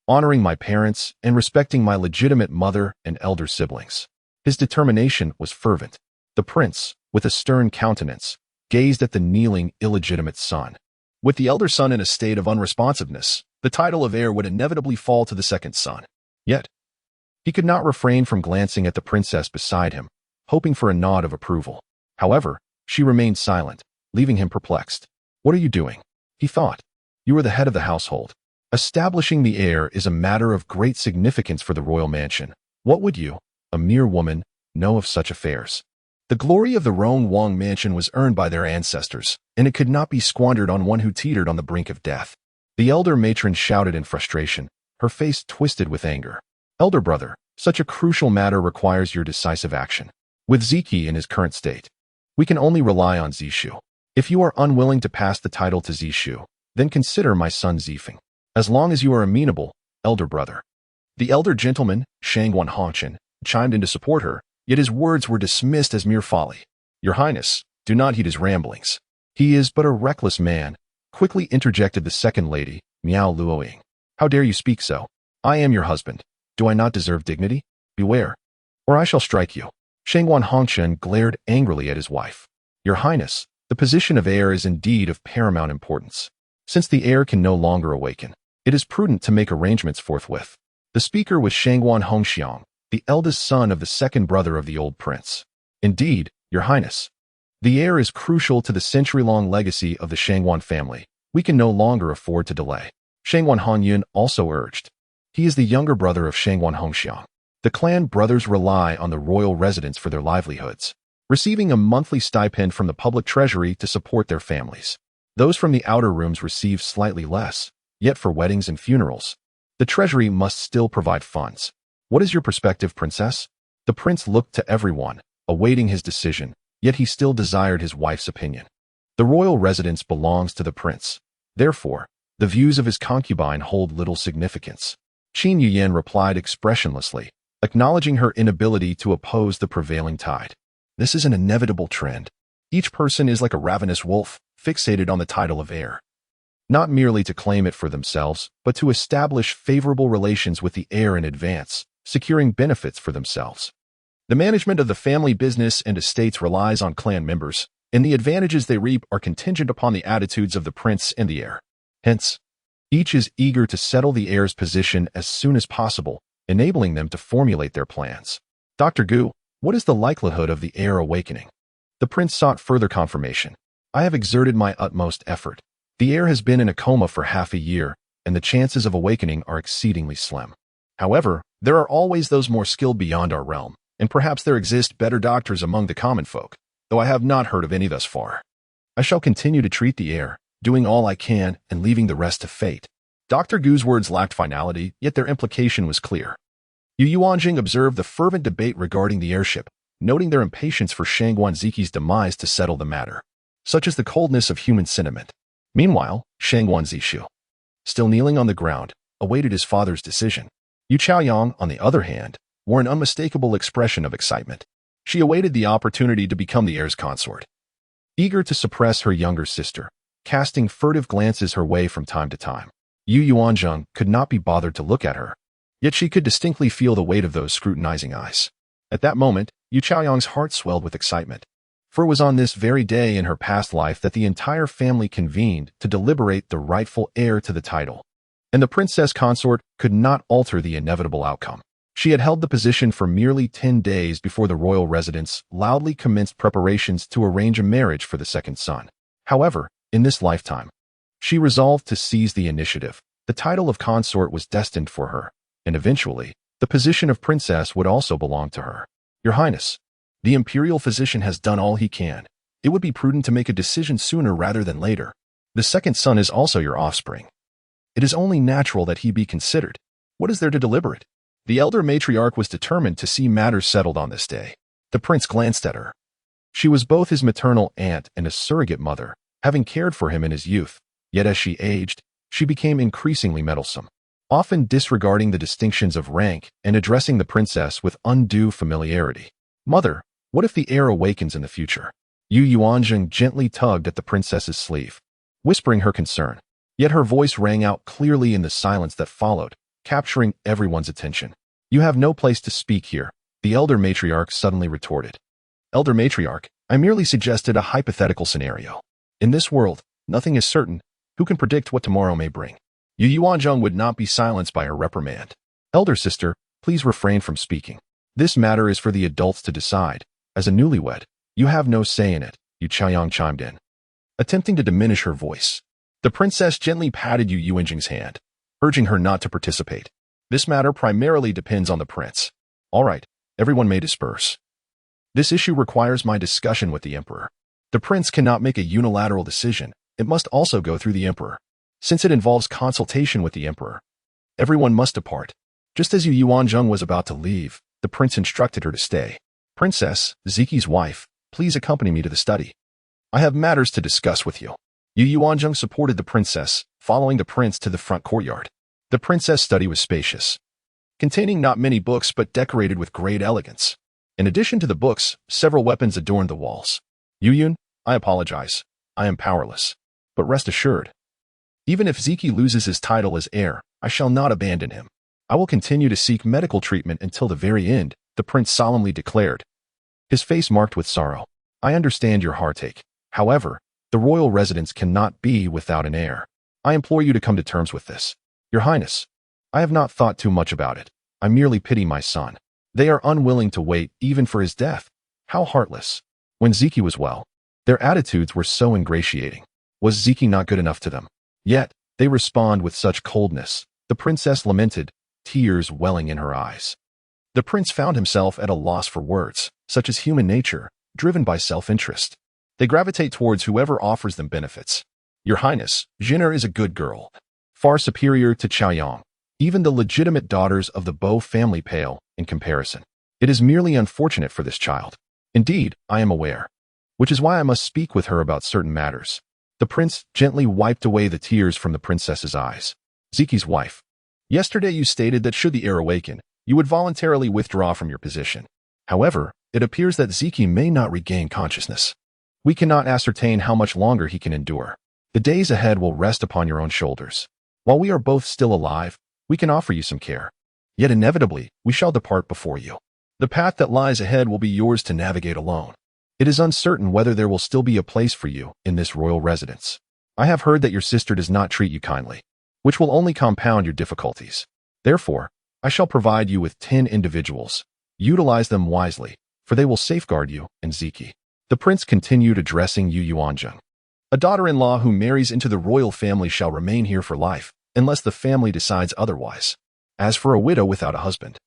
honoring my parents and respecting my legitimate mother and elder siblings." His determination was fervent. The prince, with a stern countenance, gazed at the kneeling, illegitimate son. With the elder son in a state of unresponsiveness, the title of heir would inevitably fall to the second son. Yet, he could not refrain from glancing at the princess beside him, hoping for a nod of approval. However, she remained silent, leaving him perplexed. "What are you doing?" he thought. "You are the head of the household. Establishing the heir is a matter of great significance for the royal mansion. What would you, a mere woman, know of such affairs?" The glory of the Rongwang mansion was earned by their ancestors, and it could not be squandered on one who teetered on the brink of death. The elder matron shouted in frustration, her face twisted with anger. "Elder brother, such a crucial matter requires your decisive action. With Ziqi in his current state, we can only rely on Zishu. If you are unwilling to pass the title to Zishu, then consider my son Zifeng. As long as you are amenable, elder brother." The elder gentleman, Shangguan Hongchen, chimed in to support her, Yet his words were dismissed as mere folly. "Your Highness, do not heed his ramblings. He is but a reckless man," quickly interjected the second lady, Miao Luoying. "How dare you speak so? I am your husband. Do I not deserve dignity? Beware, or I shall strike you." Shangguan Hongchen glared angrily at his wife. "Your Highness, the position of heir is indeed of paramount importance. Since the heir can no longer awaken, it is prudent to make arrangements forthwith." The speaker was Shangguan Hongxiang, the eldest son of the second brother of the old prince. "Indeed, Your Highness. The heir is crucial to the century-long legacy of the Shangguan family. We can no longer afford to delay." Shangguan Honyun also urged. He is the younger brother of Shangguan Hongxiang. The clan brothers rely on the royal residence for their livelihoods, receiving a monthly stipend from the public treasury to support their families. Those from the outer rooms receive slightly less, yet for weddings and funerals, the treasury must still provide funds. "What is your perspective, princess?" The prince looked to everyone, awaiting his decision, yet he still desired his wife's opinion. The royal residence belongs to the prince. Therefore, the views of his concubine hold little significance. Qin Yuyan replied expressionlessly, acknowledging her inability to oppose the prevailing tide. "This is an inevitable trend. Each person is like a ravenous wolf, fixated on the title of heir. Not merely to claim it for themselves, but to establish favorable relations with the heir in advance, securing benefits for themselves. The management of the family business and estates relies on clan members, and the advantages they reap are contingent upon the attitudes of the prince and the heir. Hence, each is eager to settle the heir's position as soon as possible, enabling them to formulate their plans. Dr. Gu, what is the likelihood of the heir awakening?" The prince sought further confirmation. "I have exerted my utmost effort. The heir has been in a coma for half a year, and the chances of awakening are exceedingly slim. However, there are always those more skilled beyond our realm, and perhaps there exist better doctors among the common folk, though I have not heard of any thus far. I shall continue to treat the heir, doing all I can and leaving the rest to fate." Dr. Gu's words lacked finality, yet their implication was clear. Yu Yuanzheng observed the fervent debate regarding the heirship, noting their impatience for Shangguan Ziqi's demise to settle the matter. Such is the coldness of human sentiment. Meanwhile, Shangguan Ziqi, still kneeling on the ground, awaited his father's decision. Yu Chaoyang, on the other hand, wore an unmistakable expression of excitement. She awaited the opportunity to become the heir's consort. Eager to suppress her younger sister, casting furtive glances her way from time to time, Yu Yuanzheng could not be bothered to look at her. Yet she could distinctly feel the weight of those scrutinizing eyes. At that moment, Yu Chaoyang's heart swelled with excitement. For it was on this very day in her past life that the entire family convened to deliberate the rightful heir to the title. And the princess consort could not alter the inevitable outcome. She had held the position for merely 10 days before the royal residence loudly commenced preparations to arrange a marriage for the second son. However, in this lifetime, she resolved to seize the initiative. The title of consort was destined for her, and eventually, the position of princess would also belong to her. "Your Highness, the imperial physician has done all he can. It would be prudent to make a decision sooner rather than later. The second son is also your offspring. It is only natural that he be considered. What is there to deliberate?" The elder matriarch was determined to see matters settled on this day. The prince glanced at her. She was both his maternal aunt and a surrogate mother, having cared for him in his youth, yet as she aged, she became increasingly meddlesome, often disregarding the distinctions of rank and addressing the princess with undue familiarity. "Mother, what if the heir awakens in the future?" Yu Yuanzheng gently tugged at the princess's sleeve, whispering her concern, yet her voice rang out clearly in the silence that followed, capturing everyone's attention. "You have no place to speak here," the elder matriarch suddenly retorted. "Elder matriarch, I merely suggested a hypothetical scenario. In this world, nothing is certain. Who can predict what tomorrow may bring?" Yu Yuanzheng would not be silenced by her reprimand. "Elder sister, please refrain from speaking. This matter is for the adults to decide. As a newlywed, you have no say in it," Yu Chaoyang chimed in, attempting to diminish her voice. The princess gently patted Yu Yuanzheng's hand, urging her not to participate. "This matter primarily depends on the prince. All right, everyone may disperse. This issue requires my discussion with the emperor. The prince cannot make a unilateral decision. It must also go through the emperor. Since it involves consultation with the emperor, everyone must depart." Just as Yu Yuanzheng was about to leave, the prince instructed her to stay. "Princess, Ziqi's wife, please accompany me to the study. I have matters to discuss with you." Yu Yuanzheng supported the princess, following the prince to the front courtyard. The princess' study was spacious, containing not many books but decorated with great elegance. In addition to the books, several weapons adorned the walls. Yu Yun, I apologize. I am powerless. But rest assured, even if Ziqi loses his title as heir, I shall not abandon him. I will continue to seek medical treatment until the very end, the prince solemnly declared, his face marked with sorrow. I understand your heartache. However, the royal residence cannot be without an heir. I implore you to come to terms with this. Your Highness, I have not thought too much about it. I merely pity my son. They are unwilling to wait even for his death. How heartless. When Ziqi was well, their attitudes were so ingratiating. Was Ziqi not good enough to them? Yet, they respond with such coldness. The princess lamented, tears welling in her eyes. The prince found himself at a loss for words, such as human nature, driven by self-interest. They gravitate towards whoever offers them benefits. Your Highness, Jin'er is a good girl, far superior to Chaoyang. Even the legitimate daughters of the Bo family pale in comparison. It is merely unfortunate for this child. Indeed, I am aware. Which is why I must speak with her about certain matters. The prince gently wiped away the tears from the princess's eyes. Ziqi's wife. Yesterday you stated that should the heir awaken, you would voluntarily withdraw from your position. However, it appears that Ziqi may not regain consciousness. We cannot ascertain how much longer he can endure. The days ahead will rest upon your own shoulders. While we are both still alive, we can offer you some care. Yet inevitably, we shall depart before you. The path that lies ahead will be yours to navigate alone. It is uncertain whether there will still be a place for you in this royal residence. I have heard that your sister does not treat you kindly, which will only compound your difficulties. Therefore, I shall provide you with 10 individuals. Utilize them wisely, for they will safeguard you and Ziqi. The prince continued addressing Yu Yuanzheng. A daughter-in-law who marries into the royal family shall remain here for life, unless the family decides otherwise. As for a widow without a husband,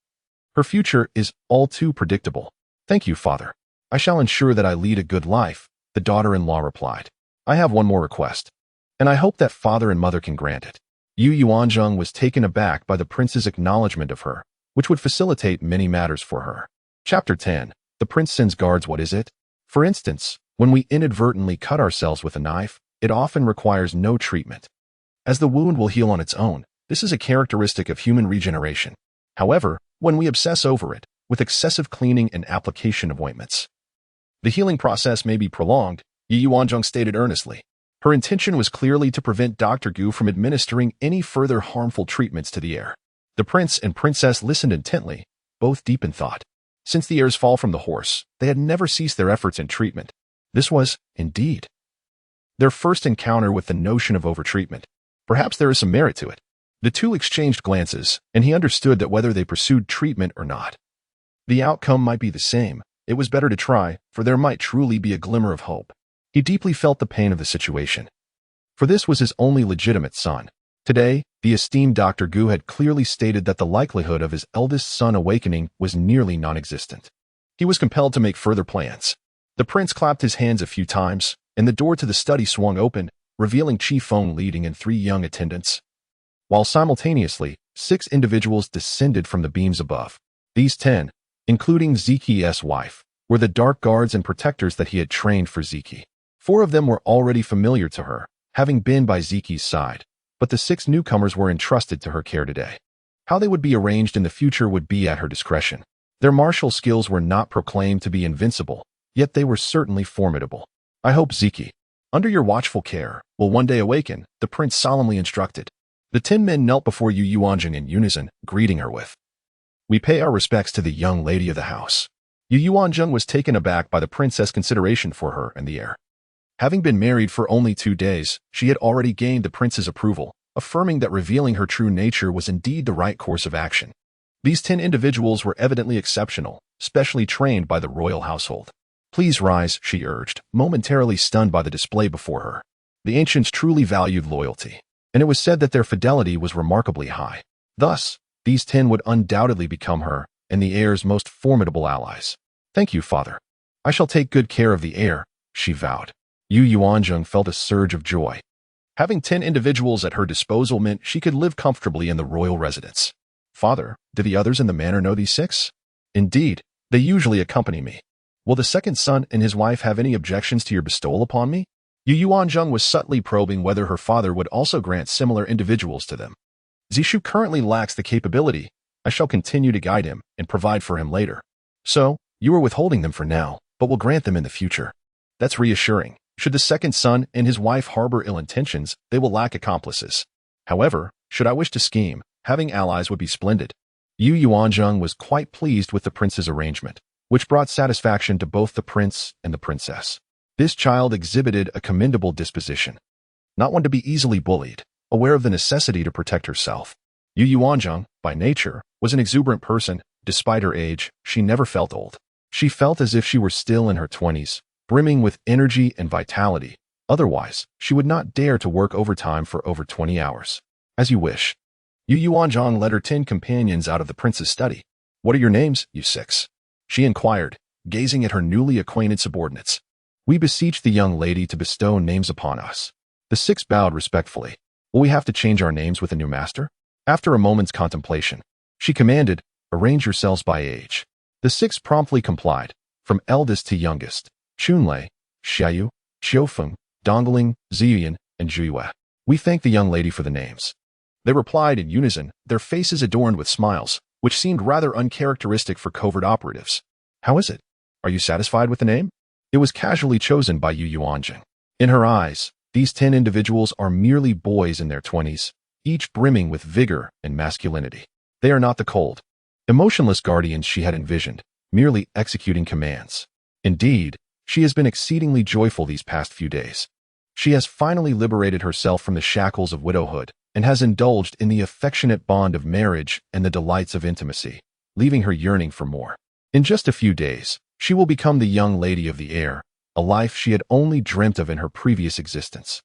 her future is all too predictable. Thank you, father. I shall ensure that I lead a good life, the daughter-in-law replied. I have one more request, and I hope that father and mother can grant it. Yu Yuanzheng was taken aback by the prince's acknowledgement of her, which would facilitate many matters for her. Chapter 10. The prince sends guards. What is it? For instance, when we inadvertently cut ourselves with a knife, it often requires no treatment, as the wound will heal on its own. This is a characteristic of human regeneration. However, when we obsess over it, with excessive cleaning and application of ointments, the healing process may be prolonged, Yu Yuanzheng stated earnestly. Her intention was clearly to prevent Dr. Gu from administering any further harmful treatments to the heir. The prince and princess listened intently, both deep in thought. Since the heir's fall from the horse, they had never ceased their efforts in treatment. This was, indeed, their first encounter with the notion of overtreatment. Perhaps there is some merit to it. The two exchanged glances, and he understood that whether they pursued treatment or not, the outcome might be the same. It was better to try, for there might truly be a glimmer of hope. He deeply felt the pain of the situation, for this was his only legitimate son. Today, the esteemed Dr. Gu had clearly stated that the likelihood of his eldest son awakening was nearly non-existent. He was compelled to make further plans. The prince clapped his hands a few times, and the door to the study swung open, revealing Chi Feng leading and 3 young attendants, while simultaneously, 6 individuals descended from the beams above. These 10, including Ziqi's wife, were the dark guards and protectors that he had trained for Ziqi. 4 of them were already familiar to her, having been by Ziqi's side, but the 6 newcomers were entrusted to her care today. How they would be arranged in the future would be at her discretion. Their martial skills were not proclaimed to be invincible, yet they were certainly formidable. I hope Ziqi, under your watchful care, will one day awaken, the prince solemnly instructed. The 10 men knelt before Yu Yuanzheng in unison, greeting her with, "We pay our respects to the young lady of the house." Yu Yuanzheng was taken aback by the princess' consideration for her and the heir. Having been married for only 2 days, she had already gained the prince's approval, affirming that revealing her true nature was indeed the right course of action. These 10 individuals were evidently exceptional, specially trained by the royal household. Please rise, she urged, momentarily stunned by the display before her. The ancients truly valued loyalty, and it was said that their fidelity was remarkably high. Thus, these 10 would undoubtedly become her and the heir's most formidable allies. Thank you, father. I shall take good care of the heir, she vowed. Yu Yuanzheng felt a surge of joy. Having 10 individuals at her disposal meant she could live comfortably in the royal residence. Father, do the others in the manor know these 6? Indeed, they usually accompany me. Will the second son and his wife have any objections to your bestowal upon me? Yu Yuanzheng was subtly probing whether her father would also grant similar individuals to them. Zishu currently lacks the capability. I shall continue to guide him and provide for him later. So, You are withholding them for now, but will grant them in the future. That's reassuring. Should the second son and his wife harbor ill intentions, they will lack accomplices. However, should I wish to scheme, having allies would be splendid. Yu Yuanzheng was quite pleased with the prince's arrangement, which brought satisfaction to both the prince and the princess. This child exhibited a commendable disposition, not one to be easily bullied, aware of the necessity to protect herself. Yu Yuanzheng, by nature, was an exuberant person. Despite her age, she never felt old. She felt as if she were still in her 20s, brimming with energy and vitality. Otherwise, she would not dare to work overtime for over 20 hours. As you wish. Yu Yuanzheng led her 10 companions out of the prince's study. What are your names, you 6? She inquired, gazing at her newly acquainted subordinates. We beseech the young lady to bestow names upon us. The 6 bowed respectfully. Will we have to change our names with a new master? After a moment's contemplation, she commanded, arrange yourselves by age. The 6 promptly complied, from eldest to youngest. Chunlei, Xiaoyu, Xiaofeng, Dongling, Ziyuan, and Zhuyue. We thank the young lady for the names. They replied in unison, their faces adorned with smiles, which seemed rather uncharacteristic for covert operatives. How is it? Are you satisfied with the name? It was casually chosen by Yu Yuanzheng. In her eyes, these 10 individuals are merely boys in their 20s, each brimming with vigor and masculinity. They are not the cold, emotionless guardians she had envisioned, merely executing commands. Indeed, she has been exceedingly joyful these past few days. She has finally liberated herself from the shackles of widowhood and has indulged in the affectionate bond of marriage and the delights of intimacy, leaving her yearning for more. In just a few days, she will become the young lady of the air, a life she had only dreamt of in her previous existence.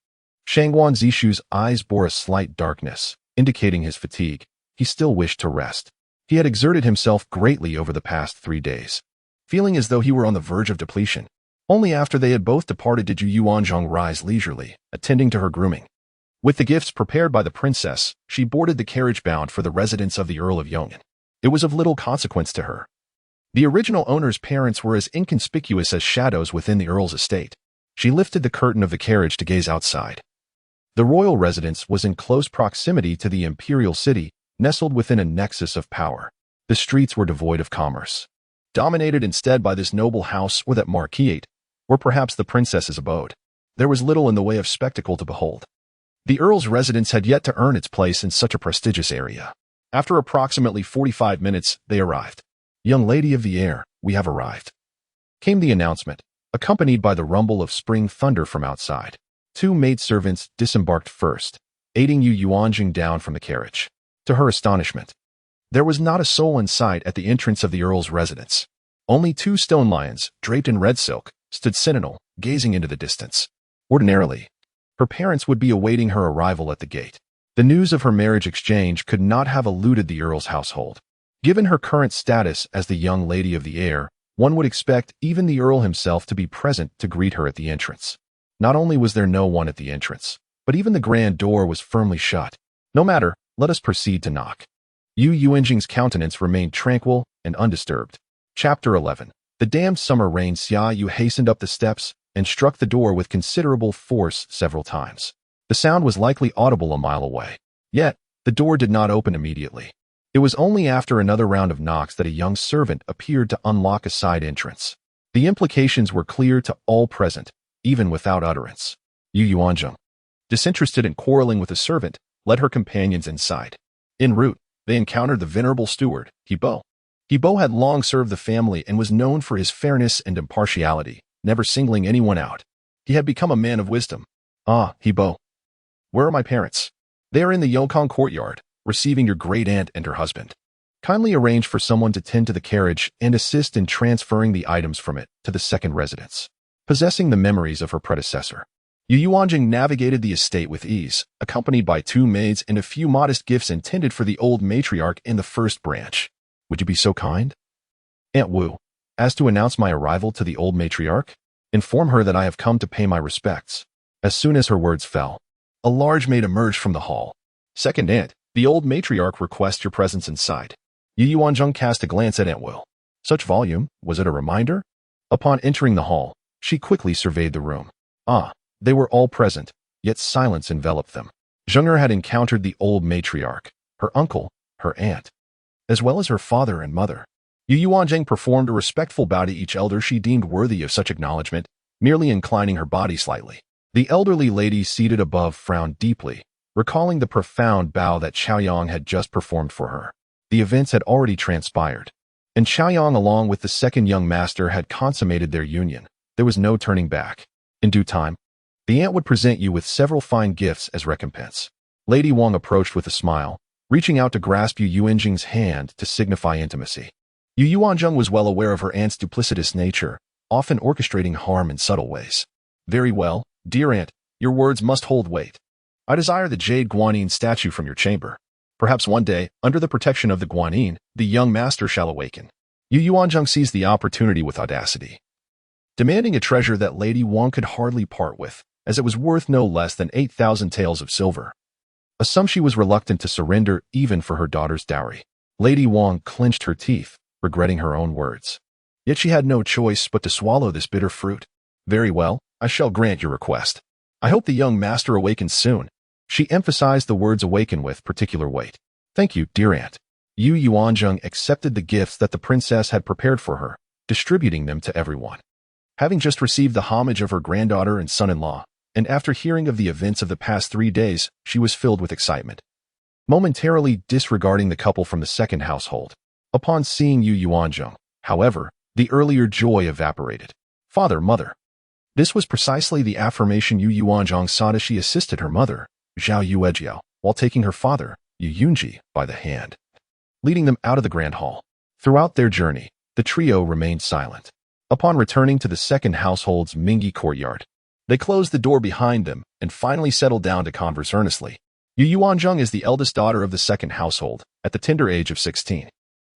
Shangguan Ziqi's eyes bore a slight darkness, indicating his fatigue. He still wished to rest. He had exerted himself greatly over the past 3 days, feeling as though he were on the verge of depletion. Only after they had both departed did Yu Yuanzheng rise leisurely, attending to her grooming. With the gifts prepared by the princess, she boarded the carriage bound for the residence of the Earl of Yong'an. It was of little consequence to her. The original owner's parents were as inconspicuous as shadows within the Earl's estate. She lifted the curtain of the carriage to gaze outside. The royal residence was in close proximity to the imperial city, nestled within a nexus of power. The streets were devoid of commerce, dominated instead by this noble house or that marquisate, or perhaps the princess's abode. There was little in the way of spectacle to behold. The Earl's residence had yet to earn its place in such a prestigious area. After approximately 45 minutes, they arrived. Young lady of the air, we have arrived, came the announcement, accompanied by the rumble of spring thunder from outside. 2 maidservants disembarked first, aiding Yu Yuanzheng down from the carriage. To her astonishment, there was not a soul in sight at the entrance of the Earl's residence. Only 2 stone lions, draped in red silk, stood sentinel, gazing into the distance. Ordinarily, her parents would be awaiting her arrival at the gate. The news of her marriage exchange could not have eluded the Earl's household. Given her current status as the young lady of the air, one would expect even the Earl himself to be present to greet her at the entrance. Not only was there no one at the entrance, but even the grand door was firmly shut. No matter, let us proceed to knock. Yu Yuanzheng's countenance remained tranquil and undisturbed. Chapter 11. The damned summer rain. Xia Yu hastened up the steps and struck the door with considerable force several times. The sound was likely audible a mile away. Yet, the door did not open immediately. It was only after another round of knocks that a young servant appeared to unlock a side entrance. The implications were clear to all present, even without utterance. Yu Yuanzheng, disinterested in quarreling with the servant, led her companions inside. En route, they encountered the venerable steward, Hebo. Hebo had long served the family and was known for his fairness and impartiality, never singling anyone out. He had become a man of wisdom. Ah, Hebo. Where are my parents? They are in the Yokong courtyard, receiving your great aunt and her husband. Kindly arrange for someone to tend to the carriage and assist in transferring the items from it to the second residence. Possessing the memories of her predecessor, Yu Yuanzheng navigated the estate with ease, accompanied by 2 maids and a few modest gifts intended for the old matriarch in the first branch. Would you be so kind, Aunt Wu, as to announce my arrival to the old matriarch? Inform her that I have come to pay my respects. As soon as her words fell, a large maid emerged from the hall. Second aunt, the old matriarch requests your presence inside. Yu Yuanzheng cast a glance at Aunt Wu. Such volume, was it a reminder? Upon entering the hall, she quickly surveyed the room. Ah, they were all present, yet silence enveloped them. Zheng'er had encountered the old matriarch, her uncle, her aunt, as well as her father and mother. Yu Yuanzheng performed a respectful bow to each elder she deemed worthy of such acknowledgement, merely inclining her body slightly. The elderly lady seated above frowned deeply, recalling the profound bow that Xiaoyang had just performed for her. The events had already transpired, and Xiaoyang along with the second young master had consummated their union. There was no turning back. In due time, the aunt would present you with several fine gifts as recompense. Lady Wang approached with a smile, reaching out to grasp Yu Yuanzheng's hand to signify intimacy. Yu Yuanzheng was well aware of her aunt's duplicitous nature, often orchestrating harm in subtle ways. Very well, dear aunt, your words must hold weight. I desire the jade guanyin statue from your chamber. Perhaps one day, under the protection of the guanyin, the young master shall awaken. Yu Yuanzheng seized the opportunity with audacity, demanding a treasure that Lady Wang could hardly part with, as it was worth no less than 8,000 taels of silver, a sum she was reluctant to surrender even for her daughter's dowry. Lady Wang clenched her teeth, regretting her own words. Yet she had no choice but to swallow this bitter fruit. Very well, I shall grant your request. I hope the young master awakens soon. She emphasized the words awaken with particular weight. Thank you, dear aunt. Yu Yuanzheng accepted the gifts that the princess had prepared for her, distributing them to everyone. Having just received the homage of her granddaughter and son-in-law, and after hearing of the events of the past 3 days, she was filled with excitement, momentarily disregarding the couple from the second household. Upon seeing Yu Yuanzheng, however, the earlier joy evaporated. Father, mother. This was precisely the affirmation Yu Yuanzheng sought as she assisted her mother, Zhao Yuejiao, while taking her father, Yu Yunji, by the hand, leading them out of the grand hall. Throughout their journey, the trio remained silent. Upon returning to the second household's Mingyi courtyard, they closed the door behind them and finally settled down to converse earnestly. Yu Yuanzheng is the eldest daughter of the second household, at the tender age of 16.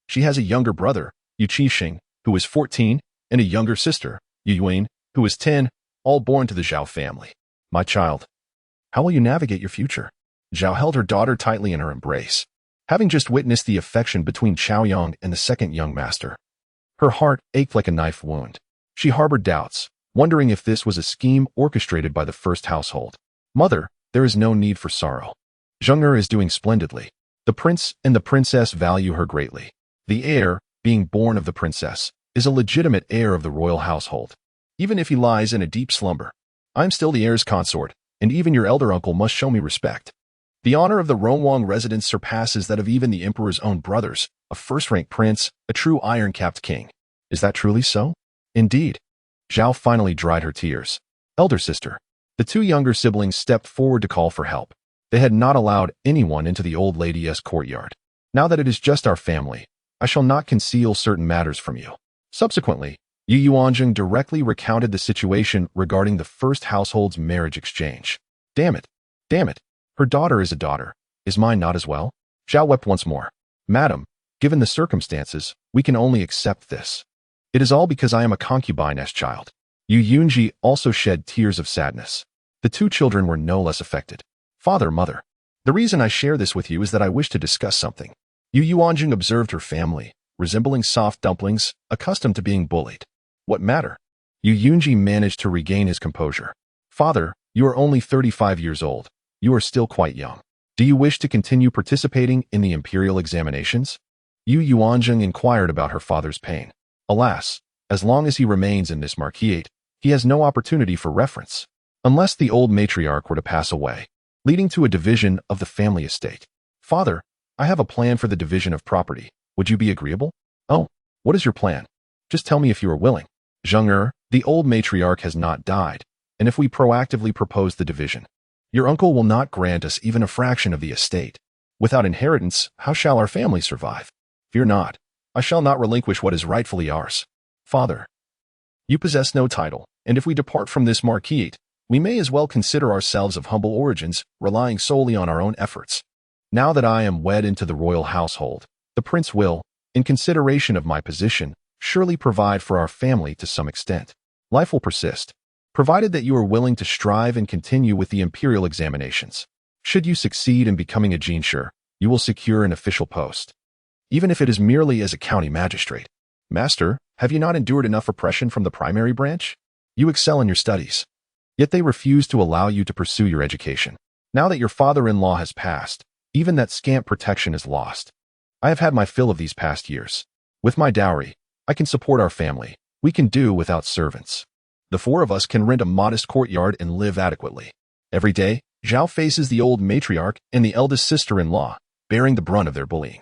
She has a younger brother, Yu Qixing, who is 14, and a younger sister, Yu Yuan, who is 10, all born to the Zhao family. My child, how will you navigate your future? Zhao held her daughter tightly in her embrace, having just witnessed the affection between Xiaoyang and the second young master. Her heart ached like a knife wound. She harbored doubts, wondering if this was a scheme orchestrated by the first household. Mother, there is no need for sorrow. Zheng'er is doing splendidly. The prince and the princess value her greatly. The heir, being born of the princess, is a legitimate heir of the royal household, even if he lies in a deep slumber. I am still the heir's consort, and even your elder uncle must show me respect. The honor of the Rongwang residence surpasses that of even the emperor's own brothers, a first-rank prince, a true iron-capped king. Is that truly so? Indeed. Zhao finally dried her tears. Elder sister. The 2 younger siblings stepped forward to call for help. They had not allowed anyone into the old lady's courtyard. Now that it is just our family, I shall not conceal certain matters from you. Subsequently, Yu Yuanzheng directly recounted the situation regarding the first household's marriage exchange. Damn it. Damn it. Her daughter is a daughter. Is mine not as well? Zhao wept once more. Madam, given the circumstances, we can only accept this. It is all because I am a concubine's child. Yu Yunji also shed tears of sadness. The 2 children were no less affected. Father, mother. The reason I share this with you is that I wish to discuss something. Yu Yuanzheng observed her family, resembling soft dumplings, accustomed to being bullied. What matter? Yu Yunji managed to regain his composure. Father, you are only 35 years old. You are still quite young. Do you wish to continue participating in the imperial examinations? Yu Yuanzheng inquired about her father's pain. Alas, as long as he remains in this marquisate, he has no opportunity for reference, unless the old matriarch were to pass away, leading to a division of the family estate. Father, I have a plan for the division of property. Would you be agreeable? Oh, what is your plan? Just tell me if you are willing. Zheng'er, the old matriarch has not died, and if we proactively propose the division, your uncle will not grant us even a fraction of the estate. Without inheritance, how shall our family survive? Fear not. I shall not relinquish what is rightfully ours. Father, you possess no title, and if we depart from this marquisate, we may as well consider ourselves of humble origins, relying solely on our own efforts. Now that I am wed into the royal household, the prince will, in consideration of my position, surely provide for our family to some extent. Life will persist, provided that you are willing to strive and continue with the imperial examinations. Should you succeed in becoming a jinshi, you will secure an official post, even if it is merely as a county magistrate. Master, have you not endured enough oppression from the primary branch? You excel in your studies, yet they refuse to allow you to pursue your education. Now that your father-in-law has passed, even that scant protection is lost. I have had my fill of these past years. With my dowry, I can support our family. We can do without servants. The four of us can rent a modest courtyard and live adequately. Every day, Zhao faces the old matriarch and the eldest sister-in-law, bearing the brunt of their bullying.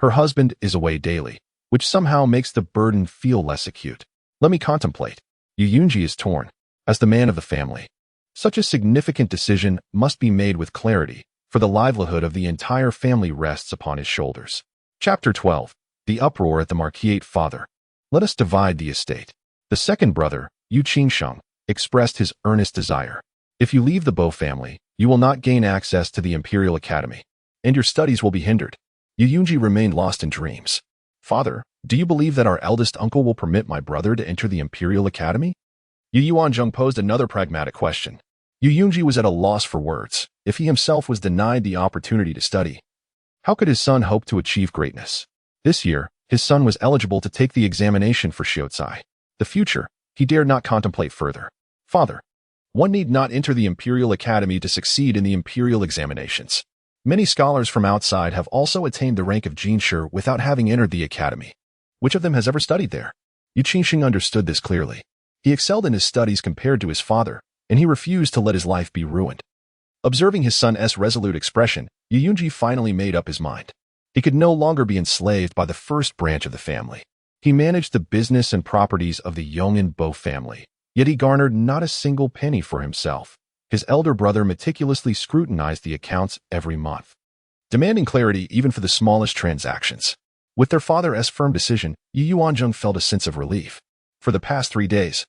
Her husband is away daily, which somehow makes the burden feel less acute. Let me contemplate. Yu Yuanzheng is torn. As the man of the family, such a significant decision must be made with clarity, for the livelihood of the entire family rests upon his shoulders. Chapter 12. The uproar at the Marquette father. Let us divide the estate. The second brother, Yu Yuanzheng, expressed his earnest desire. If you leave the Bo family, you will not gain access to the Imperial Academy, and your studies will be hindered. Yu Yuanzheng remained lost in dreams. Father, do you believe that our eldest uncle will permit my brother to enter the Imperial Academy? Yu Yuanzheng posed another pragmatic question. Yu Yuanzheng was at a loss for words. If he himself was denied the opportunity to study, how could his son hope to achieve greatness? This year, his son was eligible to take the examination for Shiozai. The future, he dared not contemplate further. Father, one need not enter the Imperial Academy to succeed in the Imperial examinations. Many scholars from outside have also attained the rank of Jinshi without having entered the academy. Which of them has ever studied there? Yu Yuanzheng understood this clearly. He excelled in his studies compared to his father, and he refused to let his life be ruined. Observing his son's resolute expression, Yu Yuanzheng finally made up his mind. He could no longer be enslaved by the first branch of the family. He managed the business and properties of the Yong'an Bo family, yet he garnered not a single penny for himself. His elder brother meticulously scrutinized the accounts every month, demanding clarity even for the smallest transactions. With their father's firm decision, Yu Yuanzheng felt a sense of relief. For the past 3 days,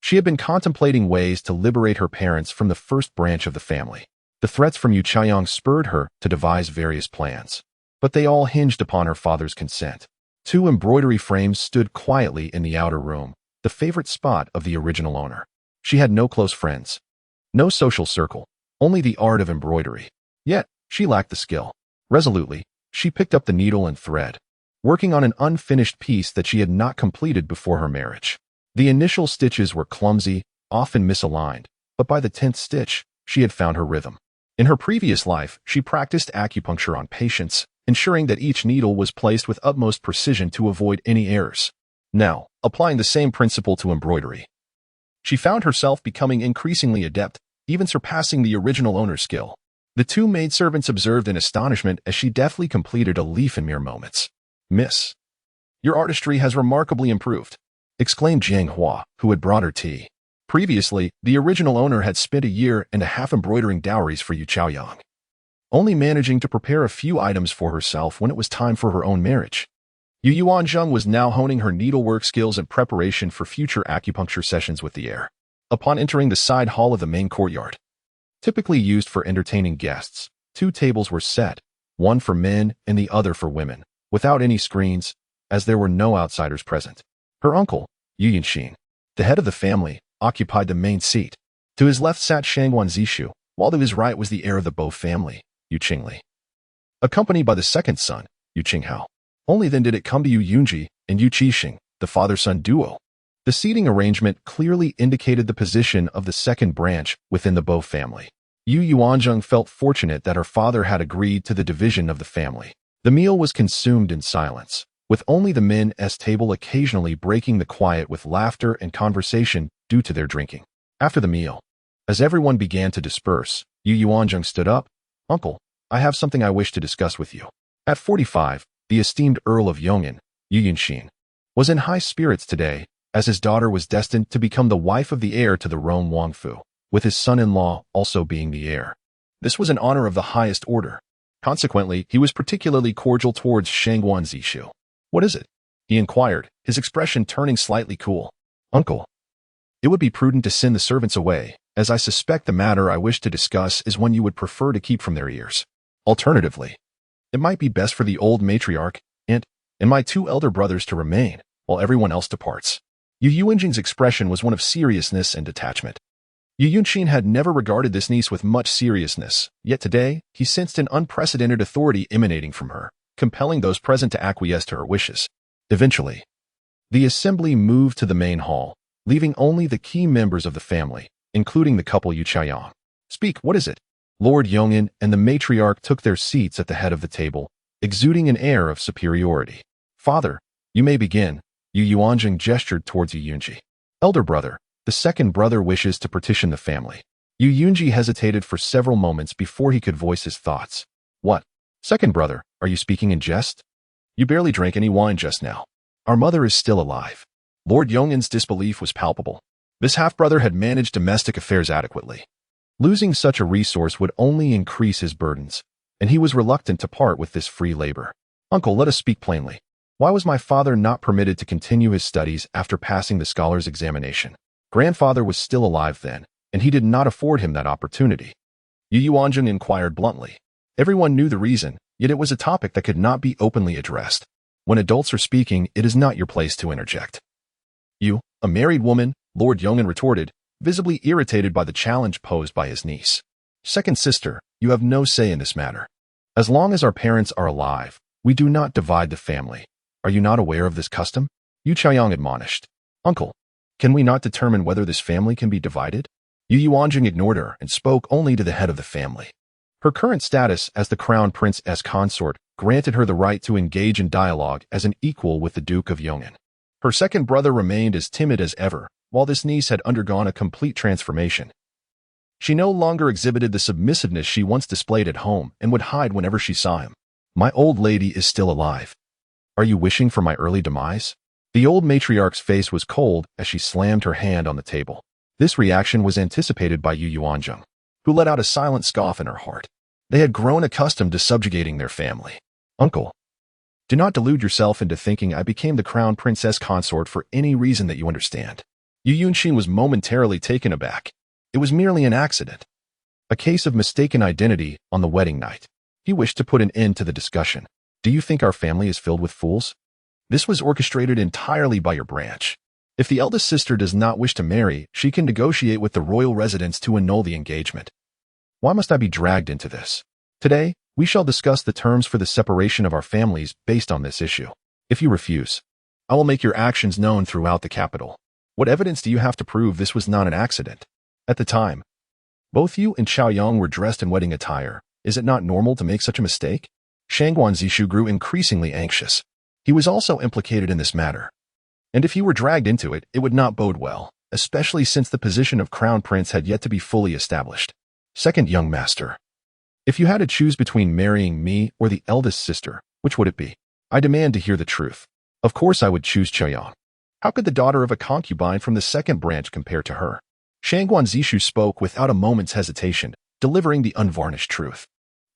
she had been contemplating ways to liberate her parents from the first branch of the family. The threats from Yu Yuanzheng spurred her to devise various plans, but they all hinged upon her father's consent. 2 embroidery frames stood quietly in the outer room, the favorite spot of the original owner. She had no close friends, no social circle, only the art of embroidery. Yet, she lacked the skill. Resolutely, she picked up the needle and thread, working on an unfinished piece that she had not completed before her marriage. The initial stitches were clumsy, often misaligned, but by the 10th stitch, she had found her rhythm. In her previous life, she practiced acupuncture on patients, ensuring that each needle was placed with utmost precision to avoid any errors. Now, applying the same principle to embroidery, she found herself becoming increasingly adept, even surpassing the original owner's skill. The 2 maidservants observed in astonishment as she deftly completed a leaf in mere moments. Miss, your artistry has remarkably improved, exclaimed Jiang Hua, who had brought her tea. Previously, the original owner had spent 1.5 years embroidering dowries for Yu Yuanzheng, only managing to prepare a few items for herself when it was time for her own marriage. Yu Yuanzheng was now honing her needlework skills in preparation for future acupuncture sessions with the heir. Upon entering the side hall of the main courtyard, typically used for entertaining guests, 2 tables were set, one for men and the other for women, without any screens, as there were no outsiders present. Her uncle, Yu Yuanzheng, the head of the family, occupied the main seat. To his left sat Shangguan Ziqi, while to his right was the heir of the Bo family, Yu Qingli, accompanied by the second son, Yu Qinghao. Only then did it come to Yu Yuanzheng and Yu Qixing, the father-son duo. The seating arrangement clearly indicated the position of the second branch within the Bo family. Yu Yuanzheng felt fortunate that her father had agreed to the division of the family. The meal was consumed in silence, with only the men's table occasionally breaking the quiet with laughter and conversation due to their drinking. After the meal, as everyone began to disperse, Yu Yuanzheng stood up. Uncle, I have something I wish to discuss with you. At 45, the esteemed Earl of Yong'an, Yu Yuanzheng, was in high spirits today, as his daughter was destined to become the wife of the heir to the Rome Wangfu, with his son-in-law also being the heir. This was an honor of the highest order. Consequently, he was particularly cordial towards Shangguan Ziqi. What is it? He inquired, his expression turning slightly cool. Uncle, it would be prudent to send the servants away, as I suspect the matter I wish to discuss is one you would prefer to keep from their ears. Alternatively, it might be best for the old matriarch and my 2 elder brothers to remain, while everyone else departs. Yu Yuanzheng's expression was one of seriousness and detachment. Yu Yuanzheng had never regarded this niece with much seriousness, yet today he sensed an unprecedented authority emanating from her, compelling those present to acquiesce to her wishes. Eventually, the assembly moved to the main hall, leaving only the key members of the family, including the couple Yu Yuanzheng. Speak, what is it? Lord Yong'an and the matriarch took their seats at the head of the table, exuding an air of superiority. Father, You may begin. Yu Yuanzheng gestured towards Yu Yunji. Elder brother, the second brother wishes to partition the family. Yu Yunji hesitated for several moments before he could voice his thoughts. What? Second brother, are you speaking in jest? You barely drank any wine just now. Our mother is still alive. Lord Yong'an's disbelief was palpable. This half-brother had managed domestic affairs adequately. Losing such a resource would only increase his burdens, and he was reluctant to part with this free labor. Uncle, let us speak plainly. Why was my father not permitted to continue his studies after passing the scholar's examination? Grandfather was still alive then, and he did not afford him that opportunity. Yu Yuanzheng inquired bluntly. Everyone knew the reason, yet it was a topic that could not be openly addressed. When adults are speaking, it is not your place to interject. You, a married woman, Lord Yong'an retorted, visibly irritated by the challenge posed by his niece. Second sister, you have no say in this matter. As long as our parents are alive, we do not divide the family. Are you not aware of this custom? Yu Chaoyang admonished. Uncle, can we not determine whether this family can be divided? Yu Yuanzheng ignored her and spoke only to the head of the family. Her current status as the crown prince's consort granted her the right to engage in dialogue as an equal with the Duke of Yong'an. Her second brother remained as timid as ever, while this niece had undergone a complete transformation. She no longer exhibited the submissiveness she once displayed at home and would hide whenever she saw him. My old lady is still alive. Are you wishing for my early demise? The old matriarch's face was cold as she slammed her hand on the table. This reaction was anticipated by Yu Yuanzheng, who let out a silent scoff in her heart. They had grown accustomed to subjugating their family. Uncle, do not delude yourself into thinking I became the crown princess consort for any reason that you understand. Yu Yuanzheng was momentarily taken aback. It was merely an accident. A case of mistaken identity on the wedding night. He wished to put an end to the discussion. Do you think our family is filled with fools? This was orchestrated entirely by your branch. If the eldest sister does not wish to marry, she can negotiate with the royal residence to annul the engagement. Why must I be dragged into this? Today, we shall discuss the terms for the separation of our families based on this issue. If you refuse, I will make your actions known throughout the capital. What evidence do you have to prove this was not an accident? At the time, both you and Chaoyang were dressed in wedding attire. Is it not normal to make such a mistake? Shangguan Ziqi grew increasingly anxious. He was also implicated in this matter. And if he were dragged into it, it would not bode well, especially since the position of crown prince had yet to be fully established. Second young master, if you had to choose between marrying me or the eldest sister, which would it be? I demand to hear the truth. Of course I would choose Chaoyang. How could the daughter of a concubine from the second branch compare to her? Shangguan Ziqi spoke without a moment's hesitation, delivering the unvarnished truth.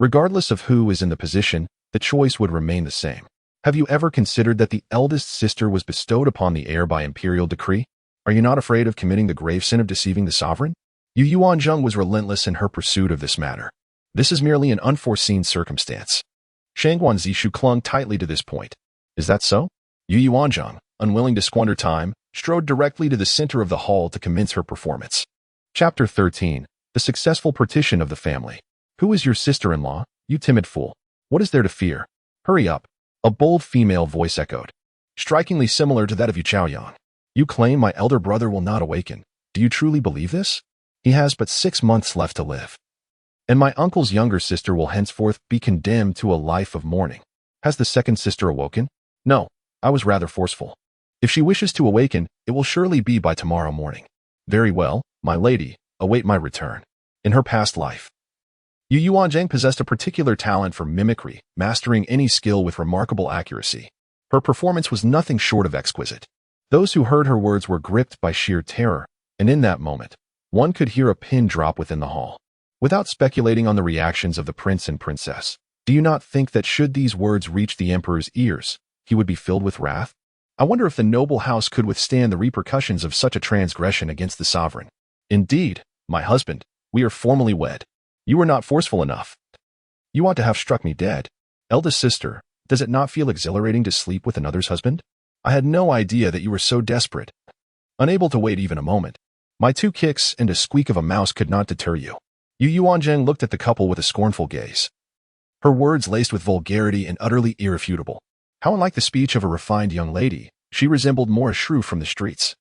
Regardless of who is in the position, the choice would remain the same. Have you ever considered that the eldest sister was bestowed upon the heir by imperial decree? Are you not afraid of committing the grave sin of deceiving the sovereign? Yu Yuanzheng was relentless in her pursuit of this matter. This is merely an unforeseen circumstance. Shangguan Ziqi clung tightly to this point. Is that so? Yu Yuanzheng, unwilling to squander time, strode directly to the center of the hall to commence her performance. Chapter 13. The successful partition of the family. Who is your sister-in-law, you timid fool? What is there to fear? Hurry up. A bold female voice echoed, strikingly similar to that of Yu Chaoyang. You claim my elder brother will not awaken. Do you truly believe this? He has but 6 months left to live. And my uncle's younger sister will henceforth be condemned to a life of mourning. Has the second sister awoken? No, I was rather forceful. If she wishes to awaken, it will surely be by tomorrow morning. Very well, my lady, await my return. In her past life, Yu Yuanzheng possessed a particular talent for mimicry, mastering any skill with remarkable accuracy. Her performance was nothing short of exquisite. Those who heard her words were gripped by sheer terror, and in that moment, one could hear a pin drop within the hall. Without speculating on the reactions of the prince and princess, do you not think that should these words reach the emperor's ears, he would be filled with wrath? I wonder if the noble house could withstand the repercussions of such a transgression against the sovereign. Indeed, my husband, we are formally wed. You were not forceful enough. You ought to have struck me dead. Eldest sister, does it not feel exhilarating to sleep with another's husband? I had no idea that you were so desperate. Unable to wait even a moment, my 2 kicks and a squeak of a mouse could not deter you. Yu Yuanzheng looked at the couple with a scornful gaze. Her words laced with vulgarity and utterly irrefutable. How unlike the speech of a refined young lady, she resembled more a shrew from the streets.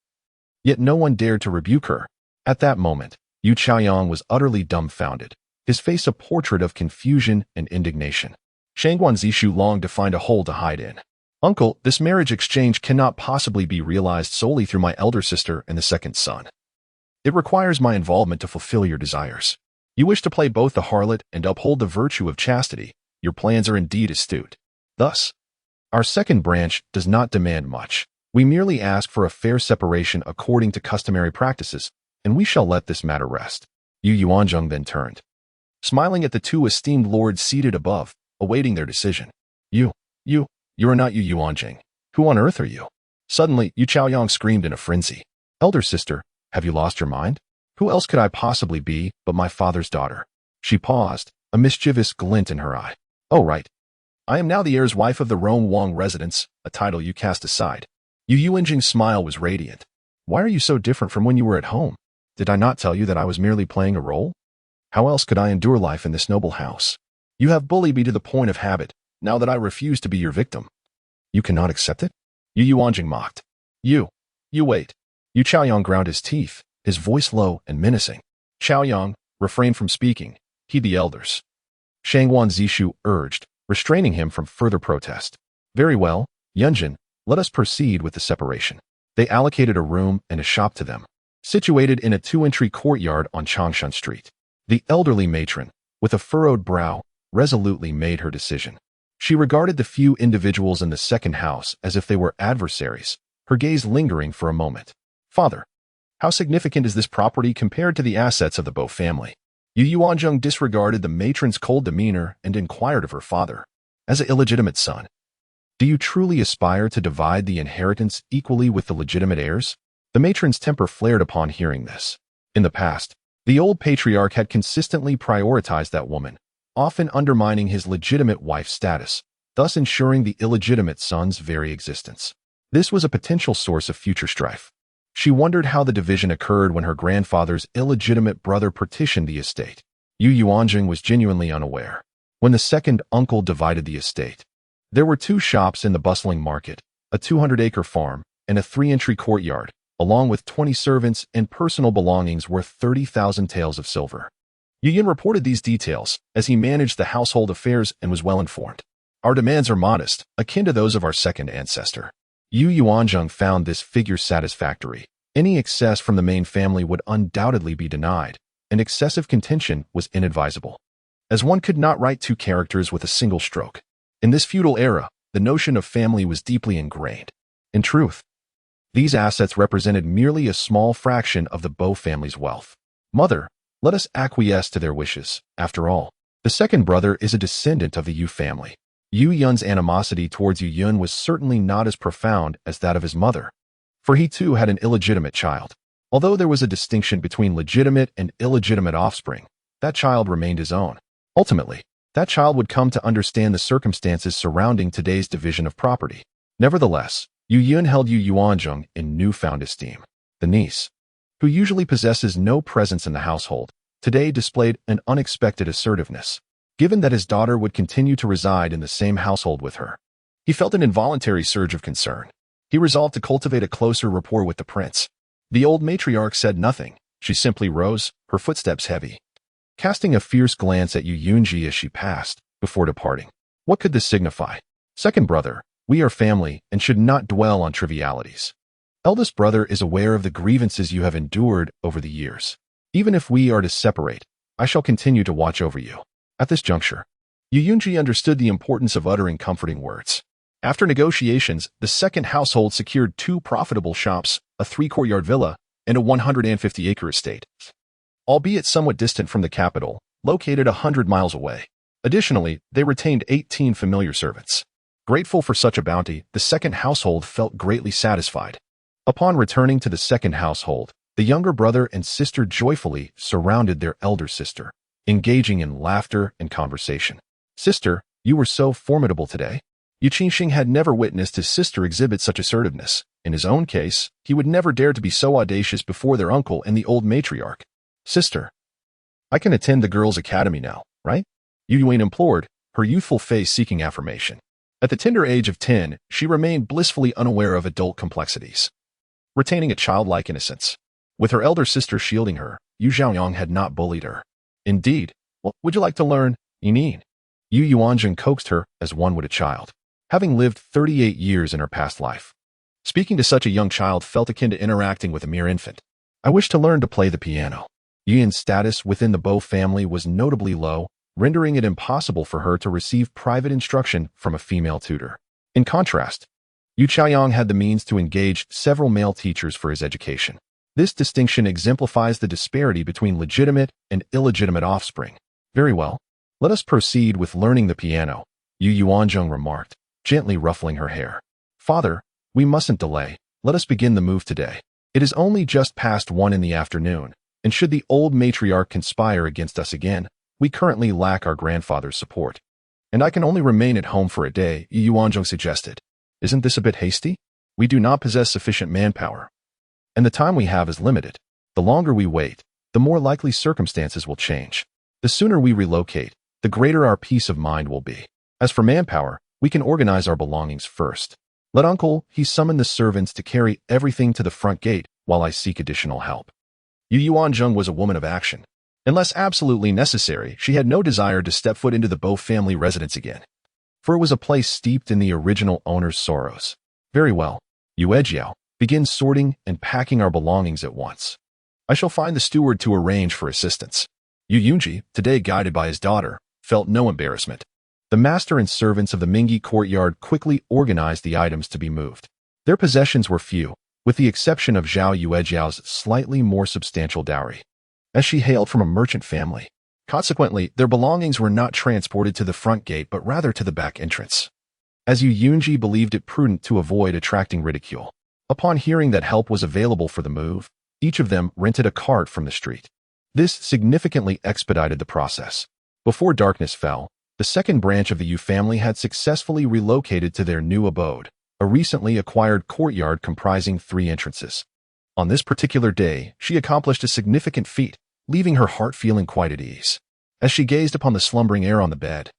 Yet no one dared to rebuke her. At that moment, Yu Chaoyang was utterly dumbfounded, his face a portrait of confusion and indignation. Shangguan Ziqi longed to find a hole to hide in. Uncle, this marriage exchange cannot possibly be realized solely through my elder sister and the second son. It requires my involvement to fulfill your desires. You wish to play both the harlot and uphold the virtue of chastity. Your plans are indeed astute. Thus, our second branch does not demand much. We merely ask for a fair separation according to customary practices, and we shall let this matter rest. Yu Yuanzheng then turned, smiling at the two esteemed lords seated above, awaiting their decision. You are not Yu Yuanzheng. Who on earth are you? Suddenly, Yu Chaoyang screamed in a frenzy. Elder sister, have you lost your mind? Who else could I possibly be but my father's daughter? She paused, a mischievous glint in her eye. Oh, right. I am now the heir's wife of the Rome Wang residence, a title you cast aside. Yu Yuanzheng's smile was radiant. Why are you so different from when you were at home? Did I not tell you that I was merely playing a role? How else could I endure life in this noble house? You have bullied me to the point of habit, now that I refuse to be your victim. You cannot accept it? Yu Yuanzheng mocked. You wait. Yu Chaoyang ground his teeth, his voice low and menacing. Chaoyang, refrain from speaking. Heed the elders. Shangguan Ziqi urged, restraining him from further protest. Very well, Yunjin, let us proceed with the separation. They allocated a room and a shop to them, situated in a two-entry courtyard on Changshan Street. The elderly matron, with a furrowed brow, resolutely made her decision. She regarded the few individuals in the second house as if they were adversaries, her gaze lingering for a moment. Father, how significant is this property compared to the assets of the Bo family? Yu Yuanzheng disregarded the matron's cold demeanor and inquired of her father. As an illegitimate son, do you truly aspire to divide the inheritance equally with the legitimate heirs? The matron's temper flared upon hearing this. In the past, the old patriarch had consistently prioritized that woman, often undermining his legitimate wife's status, thus ensuring the illegitimate son's very existence. This was a potential source of future strife. She wondered how the division occurred when her grandfather's illegitimate brother partitioned the estate. Yu Yuanzheng was genuinely unaware. When the second uncle divided the estate, there were two shops in the bustling market, a 200-acre farm, and a 3-entry courtyard, along with 20 servants and personal belongings worth 30,000 taels of silver. Yu Yun reported these details as he managed the household affairs and was well informed. Our demands are modest, akin to those of our second ancestor. Yu Yuanzheng found this figure satisfactory. Any excess from the main family would undoubtedly be denied, and excessive contention was inadvisable, as one could not write two characters with a single stroke. In this feudal era, the notion of family was deeply ingrained. In truth, these assets represented merely a small fraction of the Bo family's wealth. Mother, let us acquiesce to their wishes. After all, the second brother is a descendant of the Yu family. Yu Yun's animosity towards Yu Yun was certainly not as profound as that of his mother, for he too had an illegitimate child. Although there was a distinction between legitimate and illegitimate offspring, that child remained his own. Ultimately, that child would come to understand the circumstances surrounding today's division of property. Nevertheless, Yu Yun held Yu Yuanzheng in newfound esteem. The niece, who usually possesses no presence in the household, today displayed an unexpected assertiveness. Given that his daughter would continue to reside in the same household with her, he felt an involuntary surge of concern. He resolved to cultivate a closer rapport with the prince. The old matriarch said nothing. She simply rose, her footsteps heavy, casting a fierce glance at Yu Yuanzheng as she passed, before departing. What could this signify? Second brother, we are family and should not dwell on trivialities. Eldest brother is aware of the grievances you have endured over the years. Even if we are to separate, I shall continue to watch over you. At this juncture, Yu Yuanzheng understood the importance of uttering comforting words. After negotiations, the second household secured 2 profitable shops, a 3-courtyard villa, and a 150-acre estate, albeit somewhat distant from the capital, located 100 miles away. Additionally, they retained 18 familiar servants. Grateful for such a bounty, the second household felt greatly satisfied. Upon returning to the second household, the younger brother and sister joyfully surrounded their elder sister, engaging in laughter and conversation. Sister, you were so formidable today. Yu Qingxing had never witnessed his sister exhibit such assertiveness. In his own case, he would never dare to be so audacious before their uncle and the old matriarch. Sister, I can attend the girls' academy now, right? Yu Yuan implored, her youthful face seeking affirmation. At the tender age of 10, she remained blissfully unaware of adult complexities, retaining a childlike innocence. With her elder sister shielding her, Yu Xiaoyang had not bullied her. Indeed, well, would you like to learn, Yinin? Yu Yuanzheng coaxed her as one would a child. having lived 38 years in her past life. Speaking to such a young child felt akin to interacting with a mere infant. I wish to learn to play the piano. Yu's status within the Bo family was notably low, rendering it impossible for her to receive private instruction from a female tutor. In contrast, Yu Chaoyang had the means to engage several male teachers for his education. This distinction exemplifies the disparity between legitimate and illegitimate offspring. Very well. Let us proceed with learning the piano, Yu Yuanzheng remarked, gently ruffling her hair. Father, we mustn't delay. Let us begin the move today. It is only just past 1 in the afternoon, and should the old matriarch conspire against us again, we currently lack our grandfather's support. And I can only remain at home for a day, Yu Yuanzheng suggested. Isn't this a bit hasty? We do not possess sufficient manpower, and the time we have is limited. The longer we wait, the more likely circumstances will change. The sooner we relocate, the greater our peace of mind will be. As for manpower, we can organize our belongings first. Let Uncle, he summon the servants to carry everything to the front gate while I seek additional help. Yu Yuanzheng was a woman of action. Unless absolutely necessary, she had no desire to step foot into the Bo family residence again, for it was a place steeped in the original owner's sorrows. Very well, Yu Ejiao, begin sorting and packing our belongings at once. I shall find the steward to arrange for assistance. Yu Yunji, today guided by his daughter, felt no embarrassment. The master and servants of the Mingyi courtyard quickly organized the items to be moved. Their possessions were few, with the exception of Zhao Yuejiao's slightly more substantial dowry, as she hailed from a merchant family. Consequently, their belongings were not transported to the front gate but rather to the back entrance, as Yu Yunji believed it prudent to avoid attracting ridicule. Upon hearing that help was available for the move, each of them rented a cart from the street. This significantly expedited the process. Before darkness fell, the second branch of the Yu family had successfully relocated to their new abode, a recently acquired courtyard comprising 3 entrances. On this particular day, she accomplished a significant feat, leaving her heart feeling quite at ease. As she gazed upon the slumbering heir on the bed,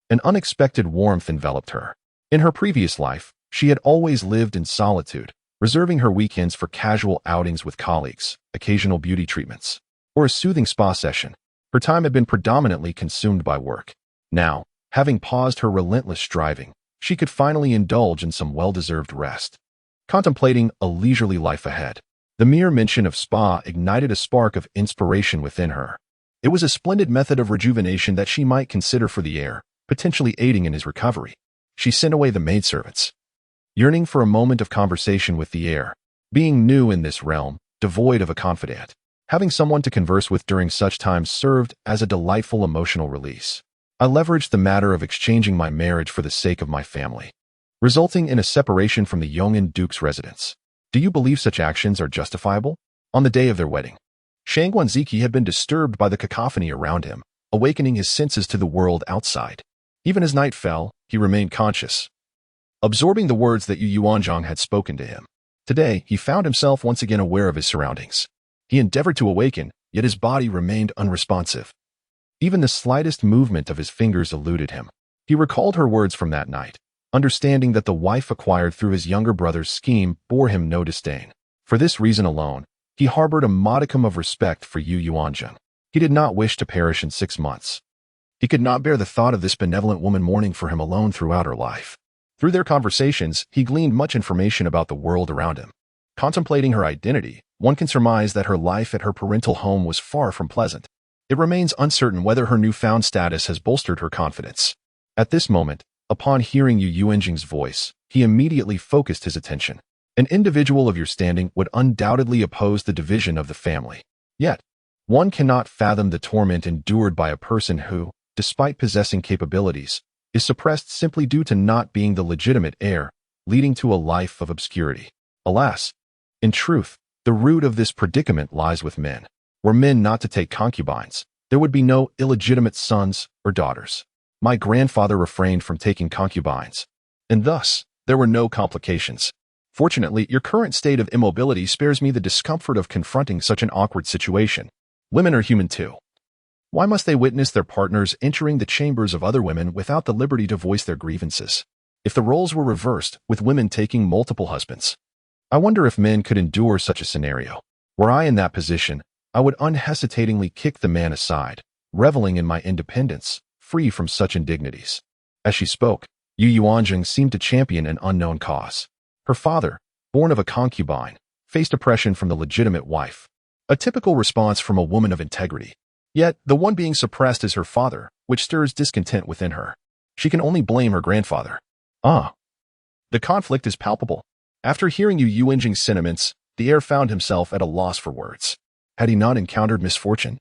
an unexpected warmth enveloped her. In her previous life, she had always lived in solitude, reserving her weekends for casual outings with colleagues, occasional beauty treatments, or a soothing spa session. Her time had been predominantly consumed by work. Now, having paused her relentless striving, she could finally indulge in some well-deserved rest. Contemplating a leisurely life ahead, the mere mention of spa ignited a spark of inspiration within her. It was a splendid method of rejuvenation that she might consider for the heir, potentially aiding in his recovery. She sent away the maidservants, yearning for a moment of conversation with the heir. Being new in this realm, devoid of a confidant, having someone to converse with during such times served as a delightful emotional release. I leveraged the matter of exchanging my marriage for the sake of my family, resulting in a separation from the Yong'an Duke's residence. Do you believe such actions are justifiable? On the day of their wedding, Shangguan Ziqi had been disturbed by the cacophony around him, awakening his senses to the world outside. Even as night fell, he remained conscious, absorbing the words that Yu Yuanzheng had spoken to him. Today, he found himself once again aware of his surroundings. He endeavored to awaken, yet his body remained unresponsive. Even the slightest movement of his fingers eluded him. He recalled her words from that night, understanding that the wife acquired through his younger brother's scheme bore him no disdain. For this reason alone, he harbored a modicum of respect for Yu Yuanzheng. He did not wish to perish in 6 months. He could not bear the thought of this benevolent woman mourning for him alone throughout her life. Through their conversations, he gleaned much information about the world around him. Contemplating her identity, one can surmise that her life at her parental home was far from pleasant. It remains uncertain whether her newfound status has bolstered her confidence. At this moment, upon hearing Yu Yuanzheng's voice, he immediately focused his attention. An individual of your standing would undoubtedly oppose the division of the family. Yet, one cannot fathom the torment endured by a person who, despite possessing capabilities, is suppressed simply due to not being the legitimate heir, leading to a life of obscurity. Alas, in truth, the root of this predicament lies with men. Were men not to take concubines, there would be no illegitimate sons or daughters. My grandfather refrained from taking concubines, and thus, there were no complications. Fortunately, your current state of immobility spares me the discomfort of confronting such an awkward situation. Women are human too. Why must they witness their partners entering the chambers of other women without the liberty to voice their grievances? If the roles were reversed, with women taking multiple husbands, I wonder if men could endure such a scenario. Were I in that position, I would unhesitatingly kick the man aside, reveling in my independence, free from such indignities. As she spoke, Yu Yuanzheng seemed to champion an unknown cause. Her father, born of a concubine, faced oppression from the legitimate wife. A typical response from a woman of integrity. Yet, the one being suppressed is her father, which stirs discontent within her. She can only blame her grandfather. The conflict is palpable. After hearing Yu Yuanzheng's sentiments, the heir found himself at a loss for words. Had he not encountered misfortune?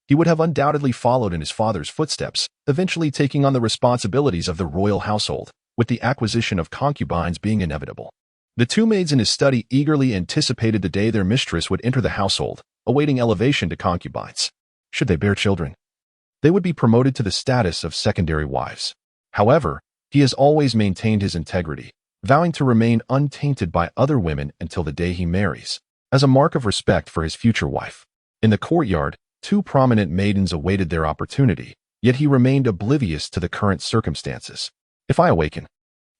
He would have undoubtedly followed in his father's footsteps, eventually taking on the responsibilities of the royal household, with the acquisition of concubines being inevitable. The two maids in his study eagerly anticipated the day their mistress would enter the household, awaiting elevation to concubines. Should they bear children, they would be promoted to the status of secondary wives. However, he has always maintained his integrity, vowing to remain untainted by other women until the day he marries, as a mark of respect for his future wife. In the courtyard, two prominent maidens awaited their opportunity, yet he remained oblivious to the current circumstances. If I awaken,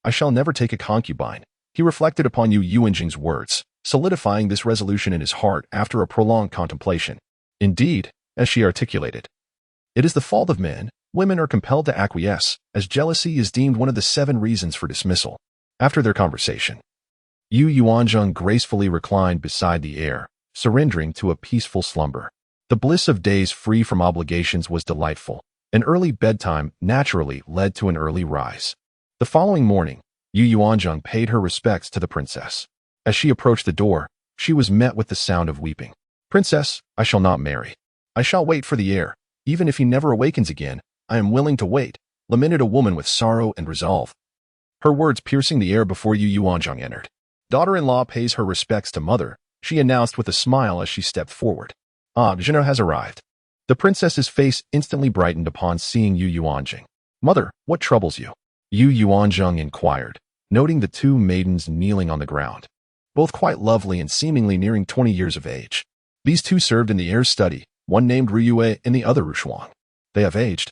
I shall never take a concubine. He reflected upon Yu Yuanzheng's words, solidifying this resolution in his heart after a prolonged contemplation. Indeed, as she articulated, it is the fault of men. Women are compelled to acquiesce, as jealousy is deemed one of the 7 reasons for dismissal. After their conversation, Yu Yuanzheng gracefully reclined beside the heir, surrendering to a peaceful slumber. The bliss of days free from obligations was delightful. An early bedtime naturally led to an early rise. The following morning, Yu Yuanzheng paid her respects to the princess. As she approached the door, she was met with the sound of weeping. "Princess, I shall not marry. I shall wait for the heir. Even if he never awakens again, I am willing to wait," lamented a woman with sorrow and resolve. Her words piercing the air before Yu Yuanzheng entered. "Daughter-in-law pays her respects to mother," she announced with a smile as she stepped forward. "General has arrived." The princess's face instantly brightened upon seeing Yu Yuanzheng. "Mother, what troubles you?" Yu Yuanzheng inquired, noting the two maidens kneeling on the ground, both quite lovely and seemingly nearing 20 years of age. These two served in the heir's study, one named Riyue and the other Rushuang. "They have aged,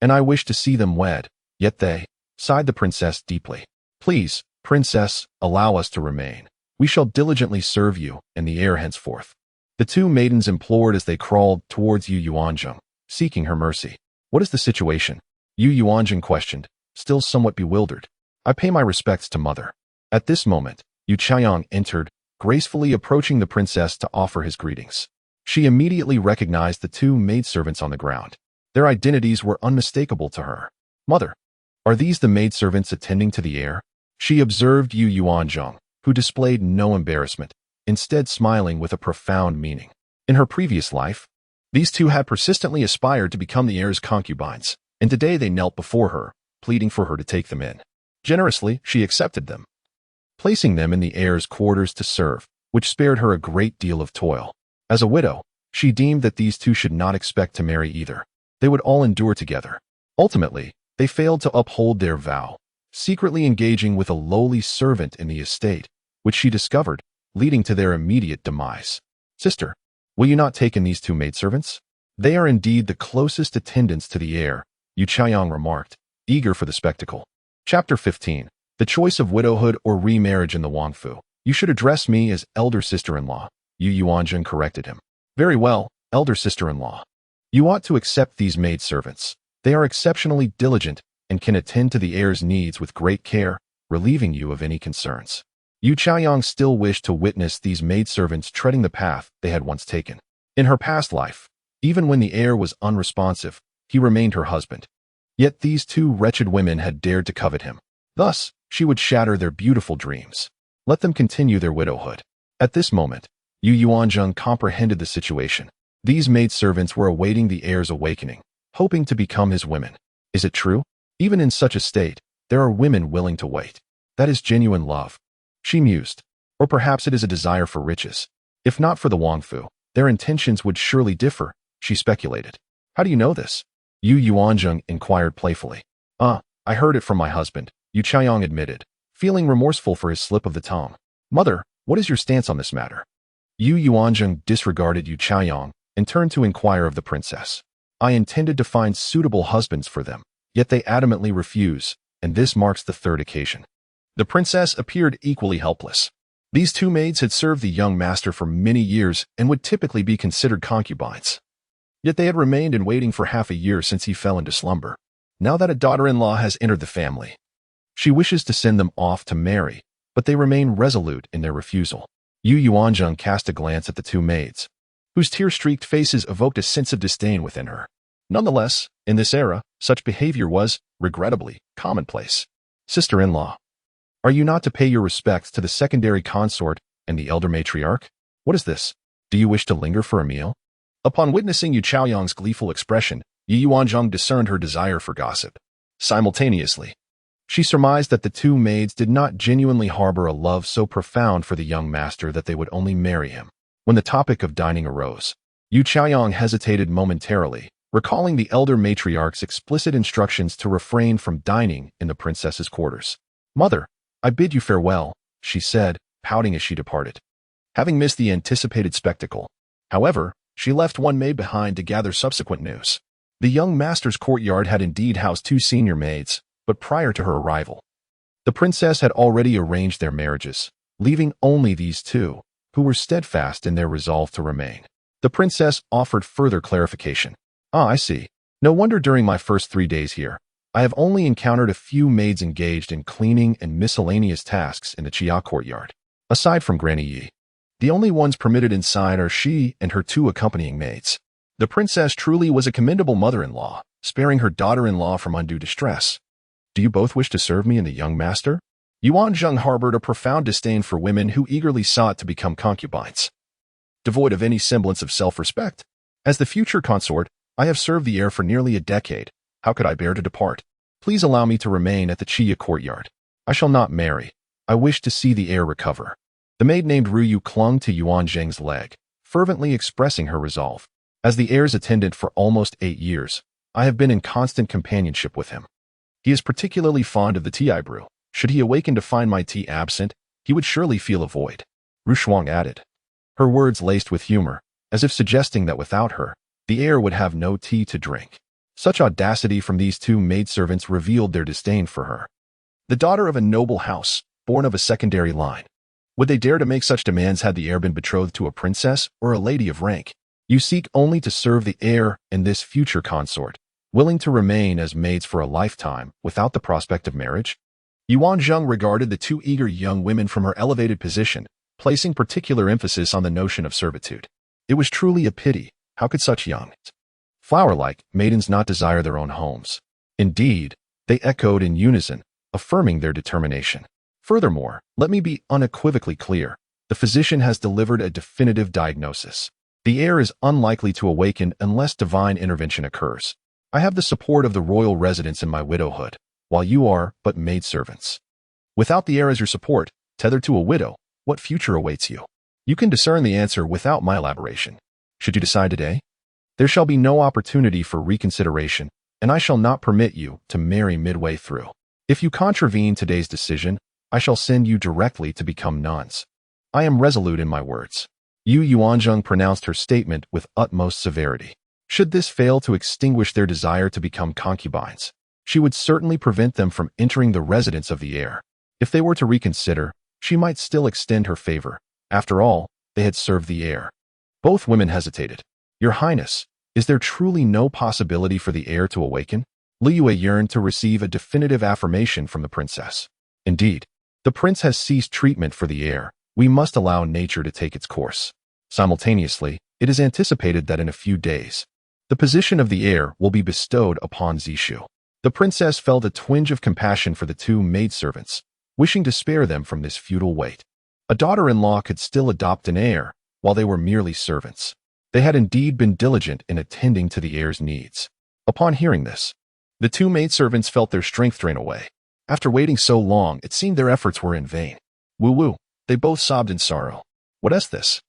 and I wish to see them wed, yet they," sighed the princess deeply. "Please, princess, allow us to remain. We shall diligently serve you and the heir henceforth." The two maidens implored as they crawled towards Yu Yuanzheng, seeking her mercy. "What is the situation?" Yu Yuanzheng questioned, still somewhat bewildered. "I pay my respects to mother." At this moment, Yu Chaiyang entered, gracefully approaching the princess to offer his greetings. She immediately recognized the two maidservants on the ground. Their identities were unmistakable to her. "Mother, are these the maidservants attending to the heir?" She observed Yu Yuanzheng, who displayed no embarrassment, instead smiling with a profound meaning. In her previous life, these two had persistently aspired to become the heir's concubines, and today they knelt before her, pleading for her to take them in. Generously, she accepted them, placing them in the heir's quarters to serve, which spared her a great deal of toil. As a widow, she deemed that these two should not expect to marry either. They would all endure together. Ultimately, they failed to uphold their vow, secretly engaging with a lowly servant in the estate, which she discovered, leading to their immediate demise. "Sister, will you not take in these two maidservants? They are indeed the closest attendants to the heir," Yu Chaiyang remarked, eager for the spectacle. Chapter 15. The choice of widowhood or remarriage in the Wangfu. "You should address me as elder sister-in-law," Yu Yuanzheng corrected him. "Very well, elder sister-in-law. You ought to accept these maidservants. They are exceptionally diligent and can attend to the heir's needs with great care, relieving you of any concerns." Yu Chaiyang still wished to witness these maidservants treading the path they had once taken. In her past life, even when the heir was unresponsive, he remained her husband. Yet these two wretched women had dared to covet him. Thus, she would shatter their beautiful dreams. Let them continue their widowhood. At this moment, Yu Yuanzheng comprehended the situation. These maidservants were awaiting the heir's awakening, hoping to become his women. Is it true? Even in such a state, there are women willing to wait. That is genuine love, she mused. Or perhaps it is a desire for riches. If not for the Wangfu, their intentions would surely differ, she speculated. "How do you know this?" Yu Yuanzheng inquired playfully. I heard it from my husband," Yu Chaiyang admitted, feeling remorseful for his slip of the tongue. "Mother, what is your stance on this matter?" Yu Yuanzheng disregarded Yu Chaiyang and turned to inquire of the princess. "I intended to find suitable husbands for them, yet they adamantly refuse, and this marks the 3rd occasion." The princess appeared equally helpless. These two maids had served the young master for many years and would typically be considered concubines. Yet they had remained in waiting for half a year since he fell into slumber. Now that a daughter-in-law has entered the family, She wishes to send them off to marry, but they remain resolute in their refusal. Yu Yuanzheng cast a glance at the two maids, whose tear-streaked faces evoked a sense of disdain within her. Nonetheless, in this era, such behavior was, regrettably, commonplace. Sister-in-law, are you not to pay your respects to the secondary consort and the elder matriarch? What is this? Do you wish to linger for a meal? Upon witnessing Yu Chaoyang's gleeful expression, Yu Yuanzheng discerned her desire for gossip. Simultaneously, she surmised that the two maids did not genuinely harbor a love so profound for the young master that they would only marry him. When the topic of dining arose, Yu Chaoyang hesitated momentarily, recalling the elder matriarch's explicit instructions to refrain from dining in the princess's quarters. "Mother, I bid you farewell," she said, pouting as she departed. Having missed the anticipated spectacle, however, she left one maid behind to gather subsequent news. The young master's courtyard had indeed housed two senior maids, but prior to her arrival, the princess had already arranged their marriages, leaving only these two, who were steadfast in their resolve to remain. The princess offered further clarification. "Ah, I see. No wonder during my first 3 days here, I have only encountered a few maids engaged in cleaning and miscellaneous tasks in the Chia courtyard. Aside from Granny Yi, the only ones permitted inside are she and her two accompanying maids." The princess truly was a commendable mother-in-law, sparing her daughter-in-law from undue distress. "Do you both wish to serve me and the young master?" Yuanzheng harbored a profound disdain for women who eagerly sought to become concubines. Devoid of any semblance of self-respect, as the future consort, I have served the heir for nearly a decade. How could I bear to depart? Please allow me to remain at the Chia courtyard. I shall not marry. I wish to see the heir recover. The maid named Ruyu clung to Yuanzheng's leg, fervently expressing her resolve. As the heir's attendant for almost 8 years, I have been in constant companionship with him. He is particularly fond of the tea I brew. Should he awaken to find my tea absent, he would surely feel a void. Rushuang added, her words laced with humor, as if suggesting that without her, the heir would have no tea to drink. Such audacity from these two maidservants revealed their disdain for her. The daughter of a noble house, born of a secondary line. Would they dare to make such demands had the heir been betrothed to a princess or a lady of rank? You seek only to serve the heir and this future consort, willing to remain as maids for a lifetime without the prospect of marriage? Yuanzheng regarded the two eager young women from her elevated position, placing particular emphasis on the notion of servitude. It was truly a pity. How could such young, flower-like maidens not desire their own homes? Indeed, they echoed in unison, affirming their determination. Furthermore, let me be unequivocally clear. The physician has delivered a definitive diagnosis. The heir is unlikely to awaken unless divine intervention occurs. I have the support of the royal residents in my widowhood, while you are but maidservants. Without the heir as your support, tethered to a widow, what future awaits you? You can discern the answer without my elaboration. Should you decide today, there shall be no opportunity for reconsideration, and I shall not permit you to marry midway through. If you contravene today's decision, I shall send you directly to become nuns. I am resolute in my words. Yu Yuanzheng pronounced her statement with utmost severity. Should this fail to extinguish their desire to become concubines, she would certainly prevent them from entering the residence of the heir. If they were to reconsider, she might still extend her favor. After all, they had served the heir. Both women hesitated. Your Highness, is there truly no possibility for the heir to awaken? Liyue yearned to receive a definitive affirmation from the princess. Indeed, the prince has ceased treatment for the heir. We must allow nature to take its course. Simultaneously, it is anticipated that in a few days, the position of the heir will be bestowed upon Zishu. The princess felt a twinge of compassion for the two maidservants, wishing to spare them from this futile weight. A daughter-in-law could still adopt an heir, while they were merely servants. They had indeed been diligent in attending to the heir's needs. Upon hearing this, the two maidservants felt their strength drain away. After waiting so long, it seemed their efforts were in vain. Woo-woo, they both sobbed in sorrow. What is this?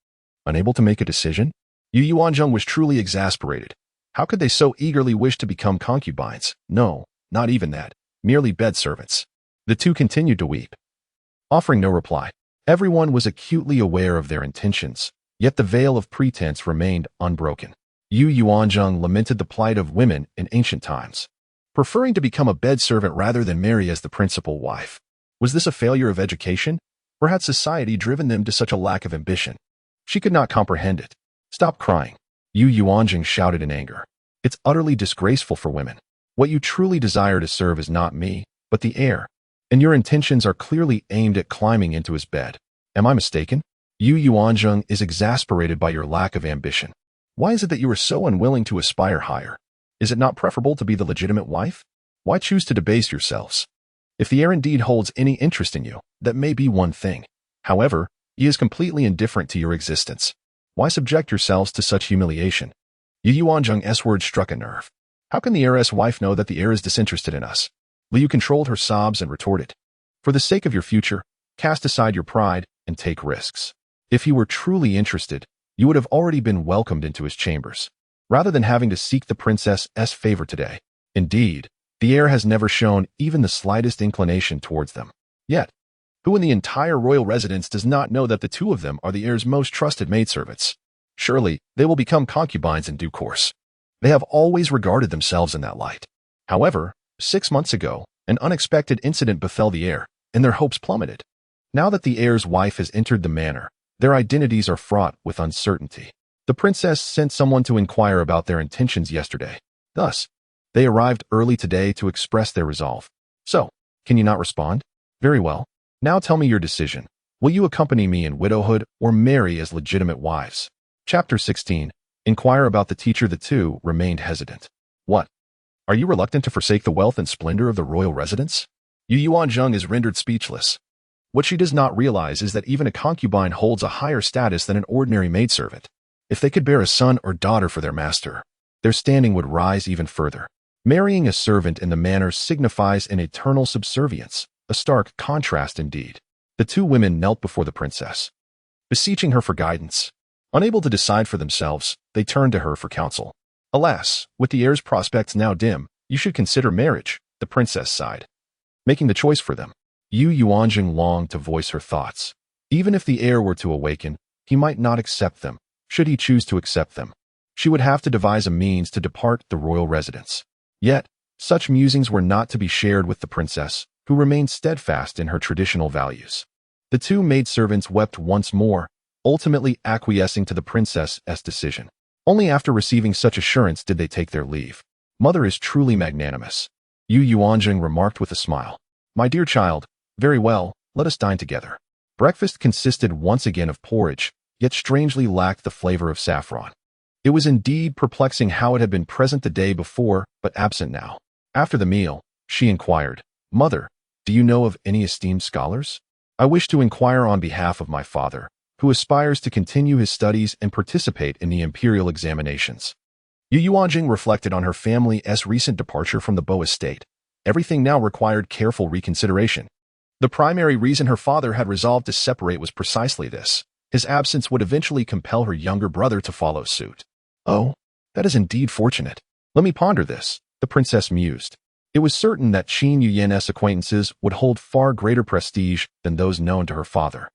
Unable to make a decision? Yu Yuanzheng was truly exasperated. How could they so eagerly wish to become concubines? No, not even that, merely bed servants. The two continued to weep, offering no reply. Everyone was acutely aware of their intentions, yet the veil of pretense remained unbroken. Yu Yuanzheng lamented the plight of women in ancient times, preferring to become a bed servant rather than marry as the principal wife. Was this a failure of education? Or had society driven them to such a lack of ambition? She could not comprehend it. Stop crying. Yu Yuanzheng shouted in anger. It's utterly disgraceful for women. What you truly desire to serve is not me, but the heir. and your intentions are clearly aimed at climbing into his bed. Am I mistaken? Yu Yuanzheng is exasperated by your lack of ambition. Why is it that you are so unwilling to aspire higher? Is it not preferable to be the legitimate wife? Why choose to debase yourselves? If the heir indeed holds any interest in you, that may be one thing. However, he is completely indifferent to your existence. Why subject yourselves to such humiliation? Yu Yuanzheng's words struck a nerve. How can the heiress wife know that the heir is disinterested in us? Liu controlled her sobs and retorted. For the sake of your future, cast aside your pride and take risks. If he were truly interested, you would have already been welcomed into his chambers, rather than having to seek the princess's favor today. Indeed, the heir has never shown even the slightest inclination towards them. Yet, who in the entire royal residence does not know that the two of them are the heir's most trusted maidservants? Surely, they will become concubines in due course. They have always regarded themselves in that light. However, 6 months ago, an unexpected incident befell the heir, and their hopes plummeted. Now that the heir's wife has entered the manor, their identities are fraught with uncertainty. The princess sent someone to inquire about their intentions yesterday. Thus, they arrived early today to express their resolve. So, can you not respond? Very well. Now tell me your decision. Will you accompany me in widowhood or marry as legitimate wives? Chapter 16. Inquire about the teacher. The two remained hesitant. What? Are you reluctant to forsake the wealth and splendor of the royal residence? Yu Yuanzheng is rendered speechless. What she does not realize is that even a concubine holds a higher status than an ordinary maidservant. If they could bear a son or daughter for their master, their standing would rise even further. Marrying a servant in the manor signifies an eternal subservience, a stark contrast indeed. The two women knelt before the princess, beseeching her for guidance. Unable to decide for themselves, they turned to her for counsel. Alas, with the heir's prospects now dim, you should consider marriage, the princess sighed. Making the choice for them. Yu Yuanzheng longed to voice her thoughts. Even if the heir were to awaken, he might not accept them. Should he choose to accept them, she would have to devise a means to depart the royal residence. Yet, such musings were not to be shared with the princess, who remained steadfast in her traditional values. The two maidservants wept once more, ultimately acquiescing to the princess's decision. Only after receiving such assurance did they take their leave. Mother is truly magnanimous, Yu Yuanzheng remarked with a smile. My dear child, very well, let us dine together. Breakfast consisted once again of porridge, yet strangely lacked the flavor of saffron. It was indeed perplexing how it had been present the day before, but absent now. After the meal, she inquired, Mother, do you know of any esteemed scholars? I wish to inquire on behalf of my father, who aspires to continue his studies and participate in the imperial examinations. Yu Yuanjing reflected on her family's recent departure from the Bo estate. Everything now required careful reconsideration. The primary reason her father had resolved to separate was precisely this. His absence would eventually compel her younger brother to follow suit. Oh, that is indeed fortunate. Let me ponder this, the princess mused. It was certain that Qin Yuyan's acquaintances would hold far greater prestige than those known to her father.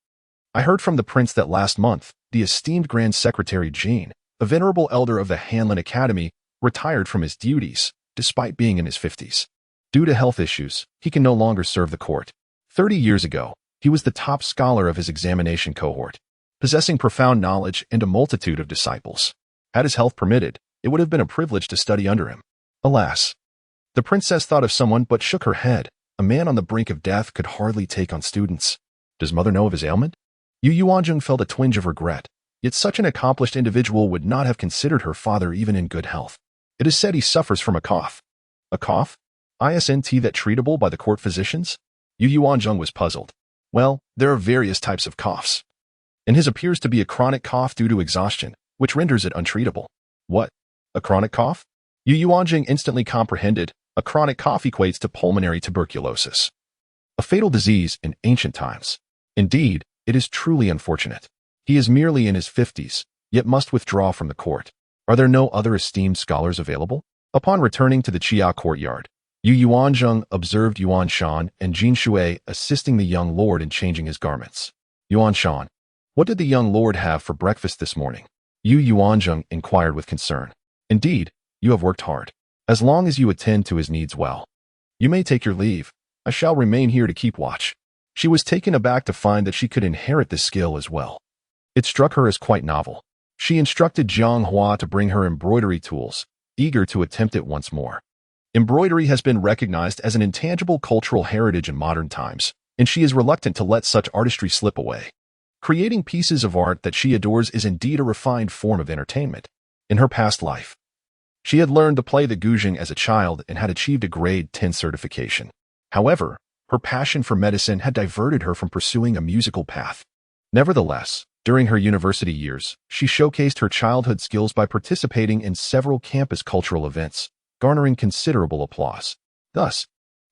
I heard from the prince that last month, the esteemed Grand Secretary Jean, a venerable elder of the Hanlin Academy, retired from his duties, despite being in his 50s. Due to health issues, he can no longer serve the court. 30 years ago, he was the top scholar of his examination cohort, possessing profound knowledge and a multitude of disciples. Had his health permitted, it would have been a privilege to study under him. Alas! The princess thought of someone but shook her head. A man on the brink of death could hardly take on students. Does mother know of his ailment? Yu Yuanzheng felt a twinge of regret, yet such an accomplished individual would not have considered her father even in good health. It is said he suffers from a cough. A cough? Isn't that treatable by the court physicians? Yu Yuanzheng was puzzled. Well, there are various types of coughs, and his appears to be a chronic cough due to exhaustion, which renders it untreatable. What? A chronic cough? Yu Yuanjing instantly comprehended. A chronic cough equates to pulmonary tuberculosis, a fatal disease in ancient times. Indeed, it is truly unfortunate. He is merely in his 50s, yet must withdraw from the court. Are there no other esteemed scholars available? Upon returning to the Qia courtyard, Yu Yuanzheng observed Yuan Shan and Jin Shui assisting the young lord in changing his garments. Yuan Shan, what did the young lord have for breakfast this morning? Yu Yuanzheng inquired with concern. Indeed, you have worked hard. As long as you attend to his needs well, you may take your leave. I shall remain here to keep watch. She was taken aback to find that she could inherit this skill as well. It struck her as quite novel. She instructed Jiang Hua to bring her embroidery tools, eager to attempt it once more. Embroidery has been recognized as an intangible cultural heritage in modern times, and she is reluctant to let such artistry slip away. Creating pieces of art that she adores is indeed a refined form of entertainment. In her past life, she had learned to play the guzheng as a child and had achieved a grade 10 certification. However, her passion for medicine had diverted her from pursuing a musical path. Nevertheless, during her university years, she showcased her childhood skills by participating in several campus cultural events, garnering considerable applause. Thus,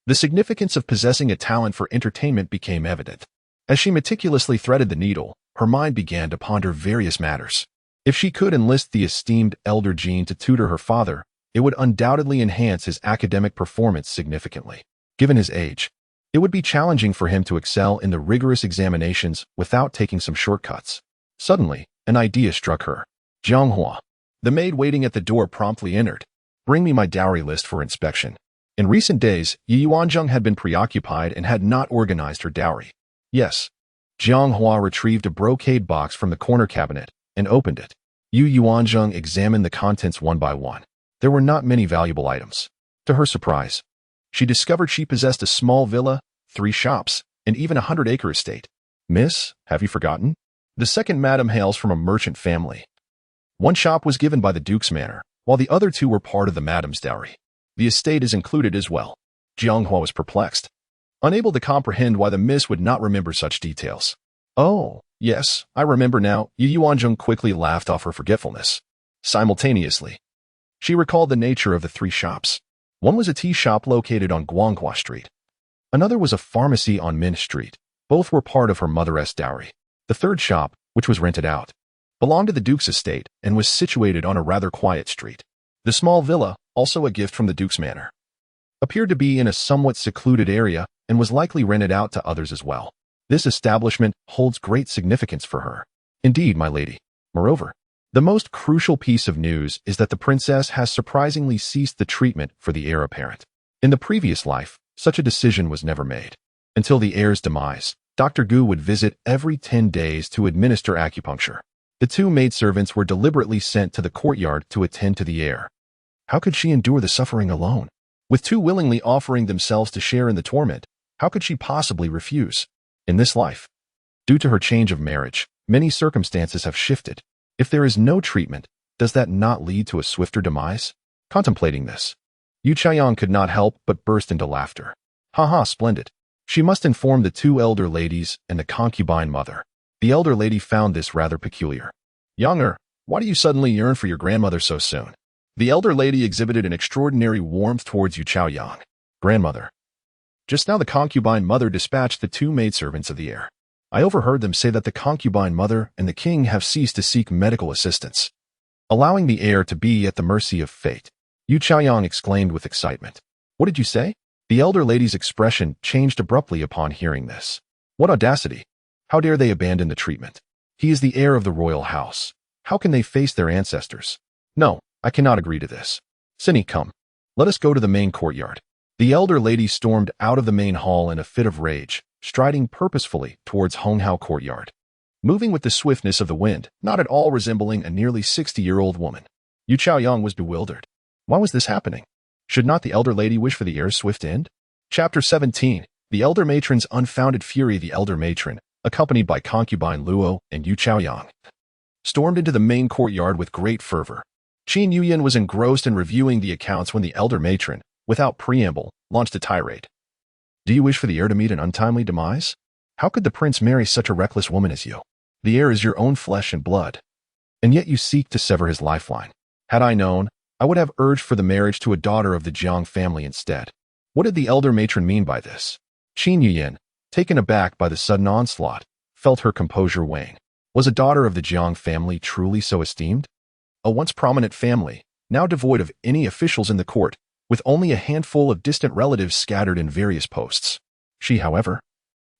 the significance of possessing a talent for entertainment became evident. As she meticulously threaded the needle, her mind began to ponder various matters. If she could enlist the esteemed elder Jean to tutor her father, it would undoubtedly enhance his academic performance significantly. Given his age, it would be challenging for him to excel in the rigorous examinations without taking some shortcuts. Suddenly, an idea struck her. Jianghua. The maid waiting at the door promptly entered. Bring me my dowry list for inspection. In recent days, Yu Yuanzheng had been preoccupied and had not organized her dowry. Yes. Jianghua retrieved a brocade box from the corner cabinet and opened it. Yu Yuanzheng examined the contents one by one. There were not many valuable items. To her surprise, she discovered she possessed a small villa, 3 shops, and even a 100-acre estate. Miss, have you forgotten? The second madam hails from a merchant family. One shop was given by the Duke's manor, while the other 2 were part of the madam's dowry. The estate is included as well. Jianghua was perplexed, unable to comprehend why the miss would not remember such details. Oh, yes, I remember now. Yu Yuanzheng quickly laughed off her forgetfulness. Simultaneously, she recalled the nature of the 3 shops. One was a tea shop located on Guanghua Street. Another was a pharmacy on Min Street. Both were part of her mother's dowry. The third shop, which was rented out, belonged to the Duke's estate and was situated on a rather quiet street. The small villa, also a gift from the Duke's manor, appeared to be in a somewhat secluded area and was likely rented out to others as well. This establishment holds great significance for her. Indeed, my lady. Moreover, the most crucial piece of news is that the princess has surprisingly ceased the treatment for the heir apparent. In the previous life, such a decision was never made. Until the heir's demise, Dr. Gu would visit every 10 days to administer acupuncture. The 2 maidservants were deliberately sent to the courtyard to attend to the heir. How could she endure the suffering alone? With 2 willingly offering themselves to share in the torment, how could she possibly refuse? In this life, due to her change of marriage, many circumstances have shifted. If there is no treatment, does that not lead to a swifter demise? Contemplating this, Yu Chaiyang could not help but burst into laughter. Ha, splendid. She must inform the 2 elder ladies and the concubine mother. The elder lady found this rather peculiar. Younger, why do you suddenly yearn for your grandmother so soon? The elder lady exhibited an extraordinary warmth towards Yu Chaoyang. Grandmother. Just now the concubine mother dispatched the 2 maidservants of the heir. I overheard them say that the concubine mother and the king have ceased to seek medical assistance, allowing the heir to be at the mercy of fate. Yu Chaoyang exclaimed with excitement. What did you say? The elder lady's expression changed abruptly upon hearing this. What audacity! How dare they abandon the treatment? He is the heir of the royal house. How can they face their ancestors? No, I cannot agree to this. Cinny, come. Let us go to the main courtyard. The elder lady stormed out of the main hall in a fit of rage, striding purposefully towards Honghao courtyard, moving with the swiftness of the wind, not at all resembling a nearly 60-year-old woman. Yu Chaoyang was bewildered. Why was this happening? Should not the elder lady wish for the heir's swift end? Chapter 17. The elder matron's unfounded fury. The elder matron, accompanied by concubine Luo and Yu Chaoyang, stormed into the main courtyard with great fervor. Qin Yuyan was engrossed in reviewing the accounts when the elder matron, without preamble, launched a tirade. Do you wish for the heir to meet an untimely demise? How could the prince marry such a reckless woman as you? The heir is your own flesh and blood, and yet you seek to sever his lifeline. Had I known, I would have urged for the marriage to a daughter of the Jiang family instead. What did the elder matron mean by this? Qin Yuyan, taken aback by the sudden onslaught, felt her composure wane. Was a daughter of the Jiang family truly so esteemed? A once prominent family, now devoid of any officials in the court, with only a handful of distant relatives scattered in various posts. She, however,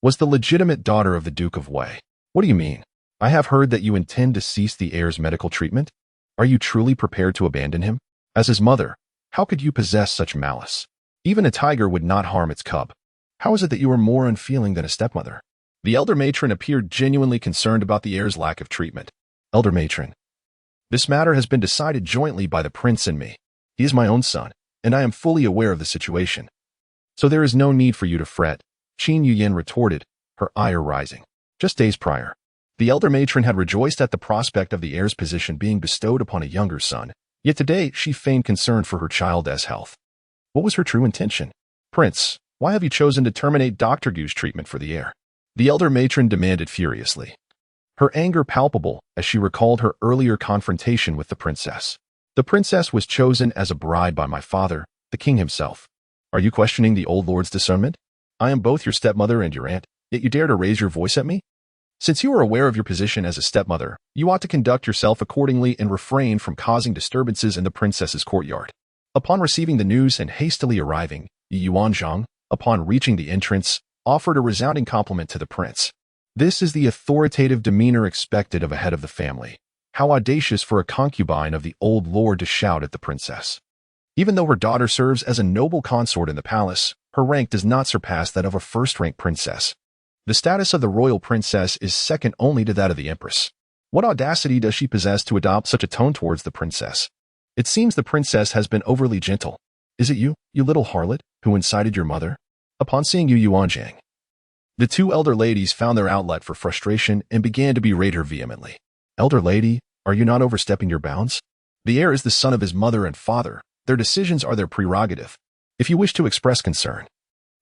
was the legitimate daughter of the Duke of Wei. What do you mean? I have heard that you intend to cease the heir's medical treatment. Are you truly prepared to abandon him? As his mother, how could you possess such malice? Even a tiger would not harm its cub. How is it that you are more unfeeling than a stepmother? The elder matron appeared genuinely concerned about the heir's lack of treatment. Elder matron, this matter has been decided jointly by the prince and me. He is my own son, and I am fully aware of the situation. So there is no need for you to fret, Qin Yuyan retorted, her ire rising. Just days prior, the elder matron had rejoiced at the prospect of the heir's position being bestowed upon a younger son, yet today she feigned concern for her child's health. What was her true intention? Prince, why have you chosen to terminate Dr. Gu's treatment for the heir? The elder matron demanded furiously, her anger palpable as she recalled her earlier confrontation with the princess. The princess was chosen as a bride by my father, the king himself. Are you questioning the old lord's discernment? I am both your stepmother and your aunt, yet you dare to raise your voice at me? Since you are aware of your position as a stepmother, you ought to conduct yourself accordingly and refrain from causing disturbances in the princess's courtyard. Upon receiving the news and hastily arriving, Yu Yuanzheng, upon reaching the entrance, offered a resounding compliment to the prince. This is the authoritative demeanor expected of a head of the family. How audacious for a concubine of the old lord to shout at the princess. Even though her daughter serves as a noble consort in the palace, her rank does not surpass that of a first-rank princess. The status of the royal princess is second only to that of the empress. What audacity does she possess to adopt such a tone towards the princess? It seems the princess has been overly gentle. Is it you, you little harlot, who incited your mother? Upon seeing Yu Yuanzheng, the two elder ladies found their outlet for frustration and began to berate her vehemently. Elder lady, are you not overstepping your bounds? The heir is the son of his mother and father. Their decisions are their prerogative. If you wish to express concern,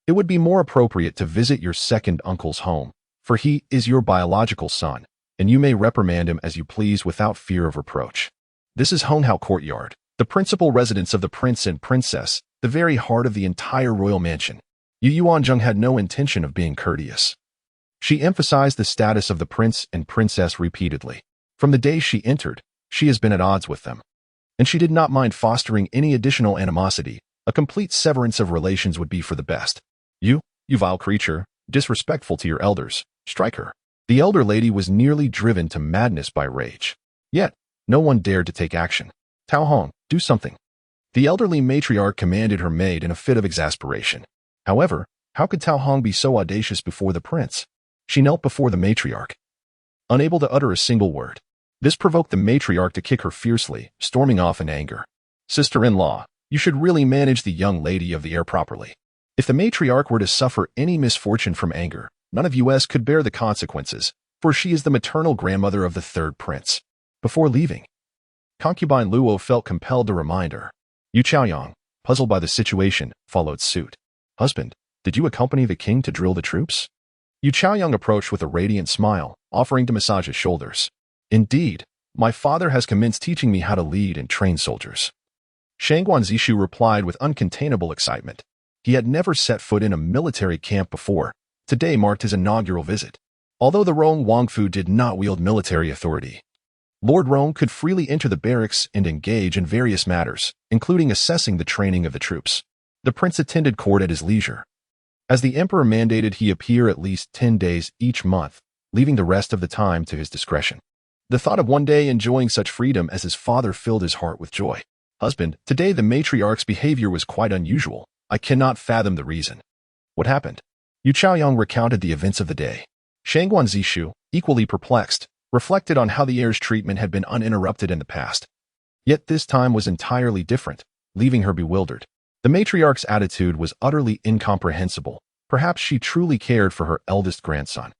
it would be more appropriate to visit your second uncle's home, for he is your biological son, and you may reprimand him as you please without fear of reproach. This is Honghao Courtyard, the principal residence of the prince and princess, the very heart of the entire royal mansion. Yu Yuanzheng had no intention of being courteous. She emphasized the status of the prince and princess repeatedly. From the day she entered, she has been at odds with them. And she did not mind fostering any additional animosity. A complete severance of relations would be for the best. You vile creature, disrespectful to your elders, strike her. The elder lady was nearly driven to madness by rage. Yet, no one dared to take action. Tao Hong, do something. The elderly matriarch commanded her maid in a fit of exasperation. However, how could Tao Hong be so audacious before the prince? She knelt before the matriarch, unable to utter a single word. This provoked the matriarch to kick her fiercely, storming off in anger. Sister-in-law, you should really manage the young lady of the heir properly. If the matriarch were to suffer any misfortune from anger, none of us could bear the consequences, for she is the maternal grandmother of the third prince. Before leaving, concubine Luo felt compelled to remind her. Yu Chaoyang, puzzled by the situation, followed suit. Husband, did you accompany the king to drill the troops? Yu Chaoyang approached with a radiant smile, offering to massage his shoulders. Indeed, my father has commenced teaching me how to lead and train soldiers. Shangguan Ziqi replied with uncontainable excitement. He had never set foot in a military camp before. Today marked his inaugural visit. Although the Rong Wangfu did not wield military authority, Lord Rong could freely enter the barracks and engage in various matters, including assessing the training of the troops. The prince attended court at his leisure. As the emperor mandated he appear at least 10 days each month, leaving the rest of the time to his discretion. The thought of one day enjoying such freedom as his father filled his heart with joy. Husband, today the matriarch's behavior was quite unusual. I cannot fathom the reason. What happened? Yu Chaoyang recounted the events of the day. Shangguan Ziqi, equally perplexed, reflected on how the heir's treatment had been uninterrupted in the past. Yet this time was entirely different, leaving her bewildered. The matriarch's attitude was utterly incomprehensible. Perhaps she truly cared for her eldest grandson.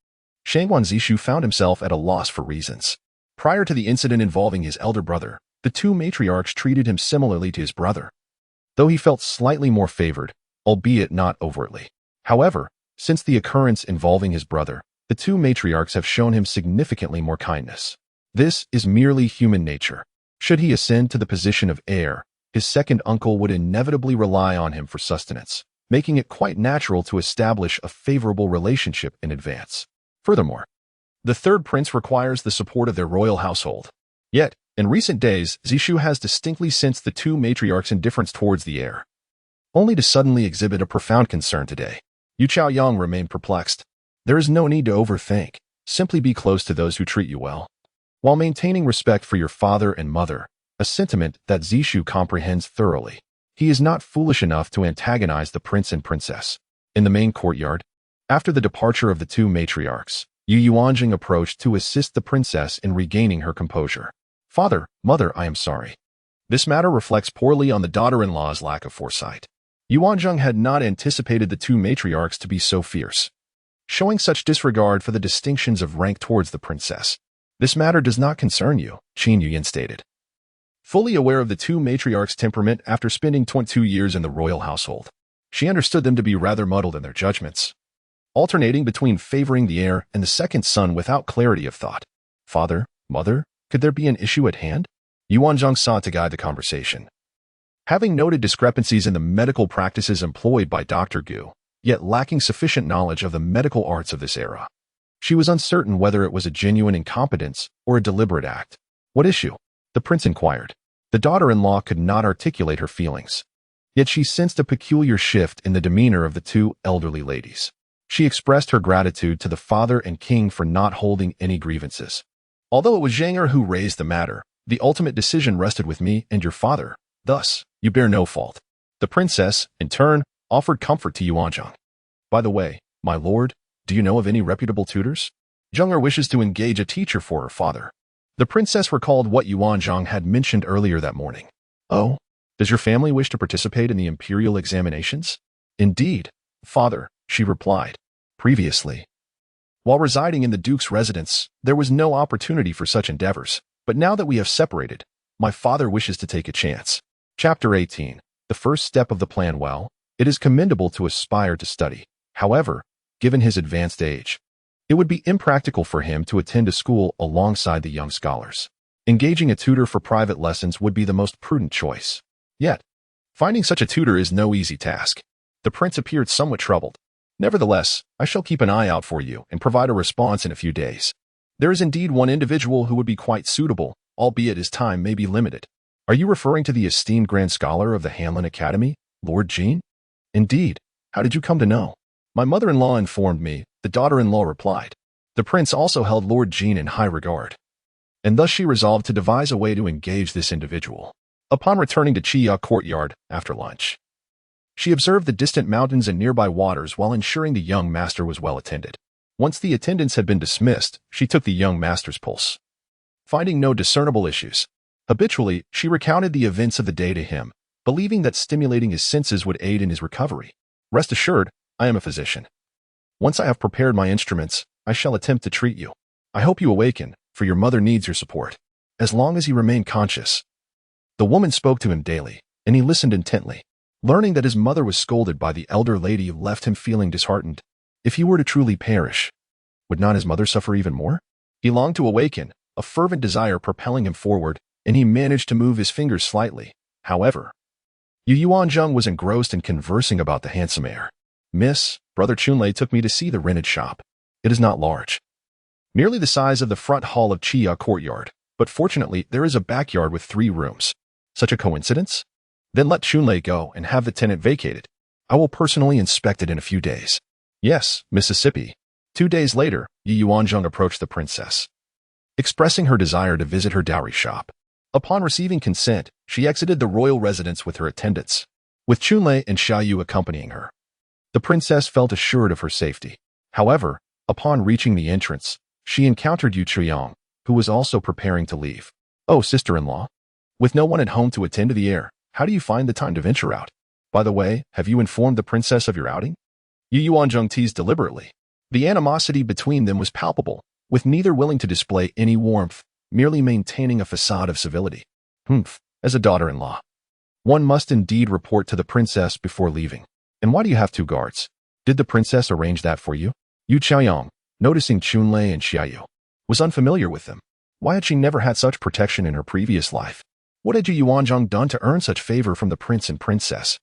Shangguan Ziqi found himself at a loss for reasons. Prior to the incident involving his elder brother, the two matriarchs treated him similarly to his brother, though he felt slightly more favored, albeit not overtly. However, since the occurrence involving his brother, the two matriarchs have shown him significantly more kindness. This is merely human nature. Should he ascend to the position of heir, his second uncle would inevitably rely on him for sustenance, making it quite natural to establish a favorable relationship in advance. Furthermore, the third prince requires the support of their royal household. Yet, in recent days, Ziqi has distinctly sensed the two matriarchs' indifference towards the heir, only to suddenly exhibit a profound concern today. Yu Chaoyang remained perplexed. There is no need to overthink. Simply be close to those who treat you well, while maintaining respect for your father and mother, a sentiment that Ziqi comprehends thoroughly. He is not foolish enough to antagonize the prince and princess. In the main courtyard, after the departure of the two matriarchs, Yu Yuanzheng approached to assist the princess in regaining her composure. Father, mother, I am sorry. This matter reflects poorly on the daughter-in-law's lack of foresight. Yu Yuanzheng had not anticipated the two matriarchs to be so fierce, showing such disregard for the distinctions of rank towards the princess. This matter does not concern you, Qin Yuyan stated. Fully aware of the two matriarchs' temperament after spending 22 years in the royal household, she understood them to be rather muddled in their judgments, alternating between favoring the heir and the second son without clarity of thought. Father, mother, could there be an issue at hand? Yu Yuanzheng sought to guide the conversation. Having noted discrepancies in the medical practices employed by Dr. Gu, yet lacking sufficient knowledge of the medical arts of this era, she was uncertain whether it was a genuine incompetence or a deliberate act. What issue? The prince inquired. The daughter-in-law could not articulate her feelings, yet she sensed a peculiar shift in the demeanor of the two elderly ladies. She expressed her gratitude to the father and king for not holding any grievances. Although it was Zhang who raised the matter, the ultimate decision rested with me and your father. Thus, you bear no fault. The princess, in turn, offered comfort to Yu Yuanzheng. By the way, my lord, do you know of any reputable tutors? Zheng wishes to engage a teacher for her father. The princess recalled what Yu Yuanzheng had mentioned earlier that morning. Oh, does your family wish to participate in the imperial examinations? Indeed, father, she replied. Previously, while residing in the duke's residence, there was no opportunity for such endeavors, but now that we have separated, my father wishes to take a chance. Chapter 18. The first step of the plan. Well, it is commendable to aspire to study. However, given his advanced age, it would be impractical for him to attend a school alongside the young scholars. Engaging a tutor for private lessons would be the most prudent choice. Yet, finding such a tutor is no easy task. The prince appeared somewhat troubled. Nevertheless, I shall keep an eye out for you and provide a response in a few days. There is indeed one individual who would be quite suitable, albeit his time may be limited. Are you referring to the esteemed grand scholar of the Hanlin Academy, Lord Jean? Indeed. How did you come to know? My mother-in-law informed me, the daughter-in-law replied. The prince also held Lord Jean in high regard, and thus she resolved to devise a way to engage this individual. Upon returning to Chia courtyard after lunch, she observed the distant mountains and nearby waters while ensuring the young master was well attended. Once the attendants had been dismissed, she took the young master's pulse. Finding no discernible issues, habitually, she recounted the events of the day to him, believing that stimulating his senses would aid in his recovery. Rest assured, I am a physician. Once I have prepared my instruments, I shall attempt to treat you. I hope you awaken, for your mother needs your support. As long as you remain conscious. The woman spoke to him daily, and he listened intently. Learning that his mother was scolded by the elder lady left him feeling disheartened. If he were to truly perish, would not his mother suffer even more? He longed to awaken, a fervent desire propelling him forward, and he managed to move his fingers slightly. However, Yu Yuanzheng was engrossed in conversing about the handsome heir. Miss, Brother Chunlei took me to see the rented shop. It is not large, merely the size of the front hall of Chia courtyard, but fortunately there is a backyard with 3 rooms. Such a coincidence? Then let Chunlei go and have the tenant vacated. I will personally inspect it in a few days. Yes, Mississippi. 2 days later, Yu Yuanzheng approached the princess, expressing her desire to visit her dowry shop. Upon receiving consent, she exited the royal residence with her attendants, with Chunlei and Xiaoyu accompanying her. The princess felt assured of her safety. However, upon reaching the entrance, she encountered Yu Chiang, who was also preparing to leave. Oh, sister-in-law. With no one at home to attend to the heir, how do you find the time to venture out? By the way, have you informed the princess of your outing? Yu Yuanzheng teased deliberately. The animosity between them was palpable, with neither willing to display any warmth, merely maintaining a facade of civility. As a daughter-in-law, one must indeed report to the princess before leaving. And why do you have 2 guards? Did the princess arrange that for you? Yu Qiaoyang, noticing Chunlei and Xiaoyu, was unfamiliar with them. Why had she never had such protection in her previous life? What had Yu Yuanzheng done to earn such favor from the prince and princess?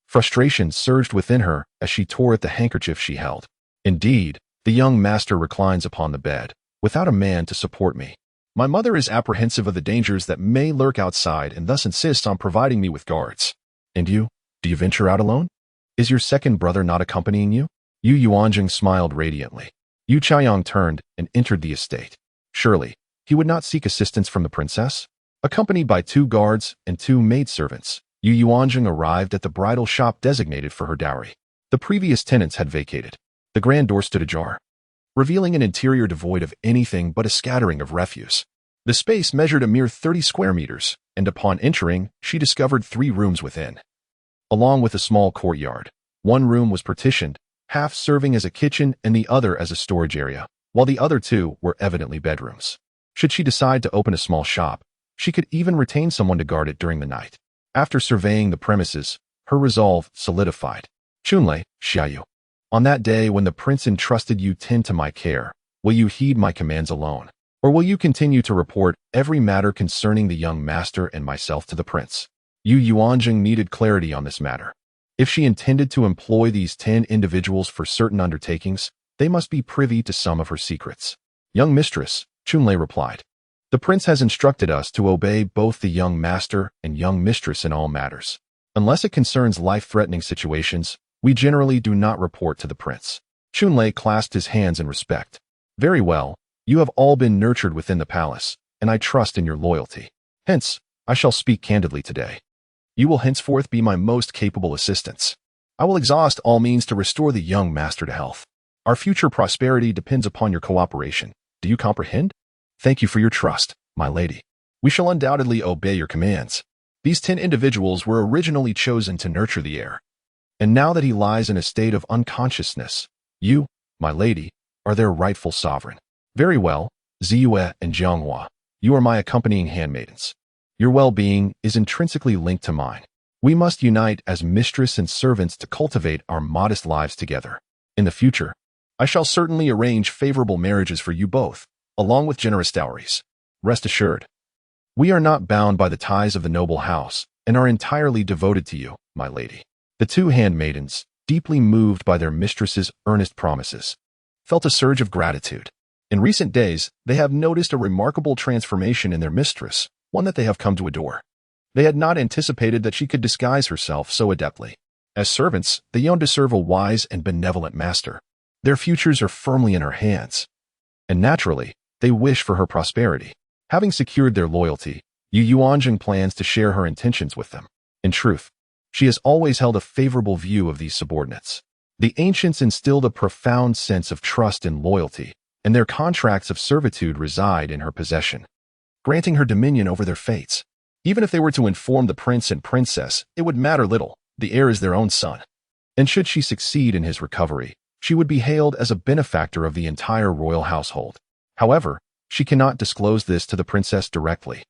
Frustration surged within her as she tore at the handkerchief she held. Indeed, the young master reclines upon the bed, without a man to support me. My mother is apprehensive of the dangers that may lurk outside and thus insists on providing me with guards. And you? Do you venture out alone? Is your second brother not accompanying you? Yu Yuanzheng smiled radiantly. Yu Qiaoyang turned and entered the estate. Surely, he would not seek assistance from the princess? Accompanied by 2 guards and 2 maidservants, Yu Yuanzheng arrived at the bridal shop designated for her dowry. The previous tenants had vacated. The grand door stood ajar, revealing an interior devoid of anything but a scattering of refuse. The space measured a mere 30 square meters, and upon entering, she discovered 3 rooms within, along with a small courtyard. One room was partitioned, half serving as a kitchen and the other as a storage area, while the other 2 were evidently bedrooms. Should she decide to open a small shop, she could even retain someone to guard it during the night. After surveying the premises, her resolve solidified. Chunlei, Xiaoyu. On that day when the prince entrusted you 10 to my care, will you heed my commands alone? Or will you continue to report every matter concerning the young master and myself to the prince? Yu Yuanzheng needed clarity on this matter. If she intended to employ these 10 individuals for certain undertakings, they must be privy to some of her secrets. Young mistress, Chunlei replied. The prince has instructed us to obey both the young master and young mistress in all matters. Unless it concerns life-threatening situations, we generally do not report to the prince. Chunlei clasped his hands in respect. Very well. You have all been nurtured within the palace, and I trust in your loyalty. Hence, I shall speak candidly today. You will henceforth be my most capable assistants. I will exhaust all means to restore the young master to health. Our future prosperity depends upon your cooperation. Do you comprehend? Thank you for your trust, my lady. We shall undoubtedly obey your commands. These 10 individuals were originally chosen to nurture the heir. And now that he lies in a state of unconsciousness, you, my lady, are their rightful sovereign. Very well, Ziyue and Jianghua, you are my accompanying handmaidens. Your well-being is intrinsically linked to mine. We must unite as mistress and servants to cultivate our modest lives together. In the future, I shall certainly arrange favorable marriages for you both, along with generous dowries. Rest assured, we are not bound by the ties of the noble house and are entirely devoted to you, my lady. The 2 handmaidens, deeply moved by their mistress's earnest promises, felt a surge of gratitude. In recent days, they have noticed a remarkable transformation in their mistress, one that they have come to adore. They had not anticipated that she could disguise herself so adeptly. As servants, they yearn to serve a wise and benevolent master. Their futures are firmly in her hands. And naturally, they wish for her prosperity. Having secured their loyalty, Yu Yuanzheng plans to share her intentions with them. In truth, she has always held a favorable view of these subordinates. The ancients instilled a profound sense of trust and loyalty, and their contracts of servitude reside in her possession, granting her dominion over their fates. Even if they were to inform the prince and princess, it would matter little. The heir is their own son. And should she succeed in his recovery, she would be hailed as a benefactor of the entire royal household. However, she cannot disclose this to the princess directly,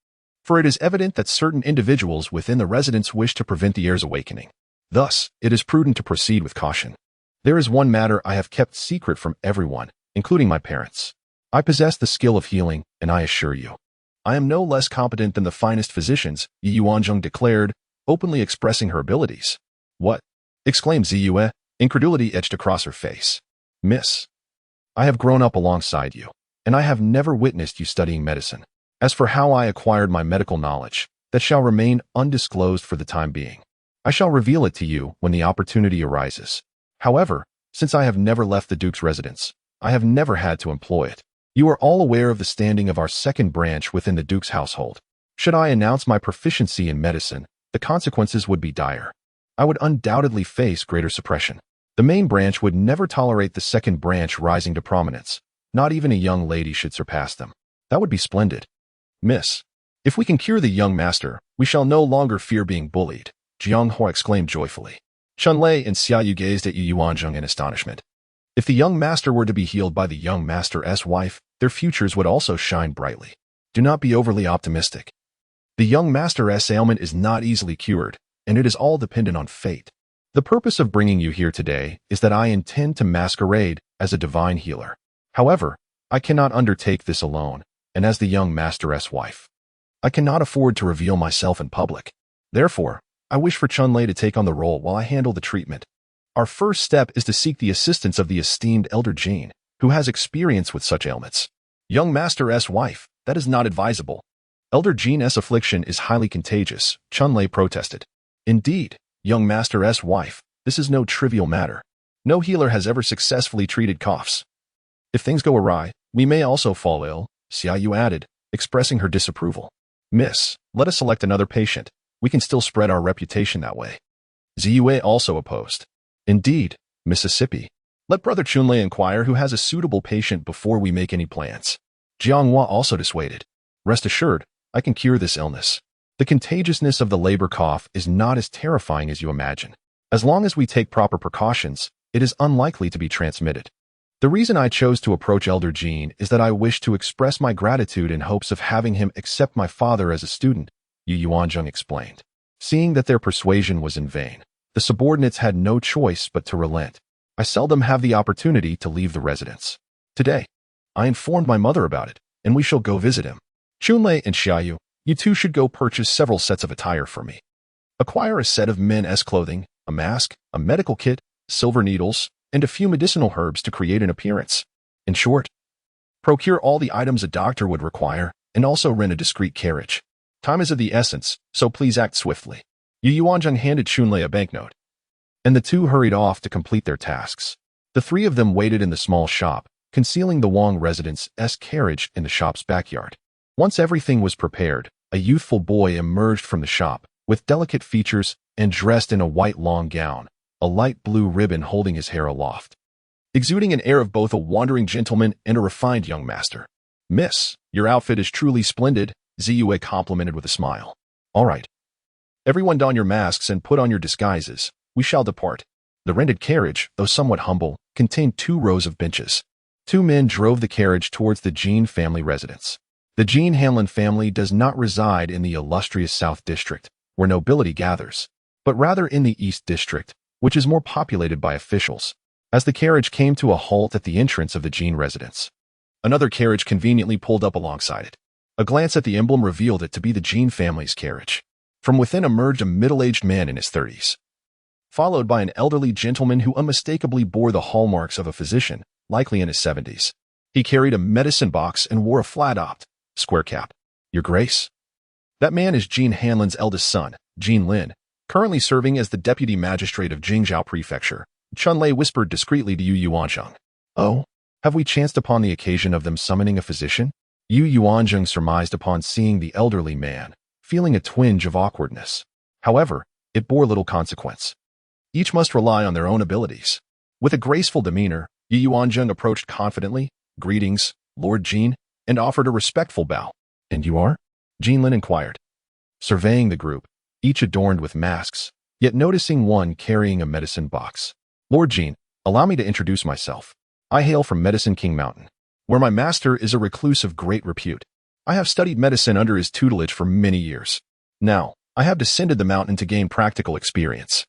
for it is evident that certain individuals within the residence wish to prevent the heir's awakening. Thus, it is prudent to proceed with caution. There is one matter I have kept secret from everyone, including my parents. I possess the skill of healing, and I assure you, I am no less competent than the finest physicians, Yu Yuanzheng declared, openly expressing her abilities. What? Exclaimed Ziyue, incredulity etched across her face. Miss, I have grown up alongside you, and I have never witnessed you studying medicine. As for how I acquired my medical knowledge, that shall remain undisclosed for the time being. I shall reveal it to you when the opportunity arises. However, since I have never left the Duke's residence, I have never had to employ it. You are all aware of the standing of our second branch within the Duke's household. Should I announce my proficiency in medicine, the consequences would be dire. I would undoubtedly face greater suppression. The main branch would never tolerate the second branch rising to prominence. Not even a young lady should surpass them. That would be splendid. Miss, if we can cure the young master, we shall no longer fear being bullied, Jianghua exclaimed joyfully. Chunlei and Xiaoyu gazed at Yu Yuanzheng in astonishment. If the young master were to be healed by the young master's wife, their futures would also shine brightly. Do not be overly optimistic. The young master's ailment is not easily cured, and it is all dependent on fate. The purpose of bringing you here today is that I intend to masquerade as a divine healer. However, I cannot undertake this alone, and as the young master's wife, I cannot afford to reveal myself in public. Therefore, I wish for Chunlei to take on the role while I handle the treatment. Our first step is to seek the assistance of the esteemed Elder Jean, who has experience with such ailments. Young master's wife, that is not advisable. Elder Jean's affliction is highly contagious, Chunlei protested. Indeed, young master's wife, this is no trivial matter. No healer has ever successfully treated coughs. If things go awry, we may also fall ill, Xiaoyu added, expressing her disapproval. Miss, let us select another patient. We can still spread our reputation that way. Ziyue also opposed. Indeed, Mississippi. Let Brother Chunlei inquire who has a suitable patient before we make any plans. Jianghua also dissuaded. Rest assured, I can cure this illness. The contagiousness of the labor cough is not as terrifying as you imagine. As long as we take proper precautions, it is unlikely to be transmitted. The reason I chose to approach Elder Jean is that I wish to express my gratitude in hopes of having him accept my father as a student, Yu Yuanzheng explained. Seeing that their persuasion was in vain, the subordinates had no choice but to relent. I seldom have the opportunity to leave the residence. Today, I informed my mother about it, and we shall go visit him. Chunlei and Xiaoyu, you two should go purchase several sets of attire for me. Acquire a set of men's clothing, a mask, a medical kit, silver needles, and a few medicinal herbs to create an appearance. In short, procure all the items a doctor would require, and also rent a discreet carriage. Time is of the essence, so please act swiftly. Yu Yuanzheng handed Chunlei a banknote, and the two hurried off to complete their tasks. The three of them waited in the small shop, concealing the Wang residence-esque carriage in the shop's backyard. Once everything was prepared, a youthful boy emerged from the shop, with delicate features and dressed in a white long gown, a light blue ribbon holding his hair aloft, exuding an air of both a wandering gentleman and a refined young master. Miss, your outfit is truly splendid, Ziyue complimented with a smile. All right. Everyone don your masks and put on your disguises. We shall depart. The rented carriage, though somewhat humble, contained 2 rows of benches. 2 men drove the carriage towards the Jean family residence. The Jean Hanlon family does not reside in the illustrious South District, where nobility gathers, but rather in the East District, which is more populated by officials. As the carriage came to a halt at the entrance of the Jean residence, another carriage conveniently pulled up alongside it. A glance at the emblem revealed it to be the Jean family's carriage. From within emerged a middle-aged man in his 30s, followed by an elderly gentleman who unmistakably bore the hallmarks of a physician, likely in his 70s. He carried a medicine box and wore a flat-topped, square cap. Your Grace? That man is Jean Hanlon's eldest son, Jean Lin, currently serving as the deputy magistrate of Jingzhou Prefecture. Chunlei whispered discreetly to Yu Yuanzheng. Oh, have we chanced upon the occasion of them summoning a physician? Yu Yuanzheng surmised upon seeing the elderly man, feeling a twinge of awkwardness. However, it bore little consequence. Each must rely on their own abilities. With a graceful demeanor, Yu Yuanzheng approached confidently, greetings, Lord Jean, and offered a respectful bow. And you are? Jean Lin inquired, surveying the group, each adorned with masks, yet noticing one carrying a medicine box. Lord Jean, allow me to introduce myself. I hail from Medicine King Mountain, where my master is a recluse of great repute. I have studied medicine under his tutelage for many years. Now, I have descended the mountain to gain practical experience.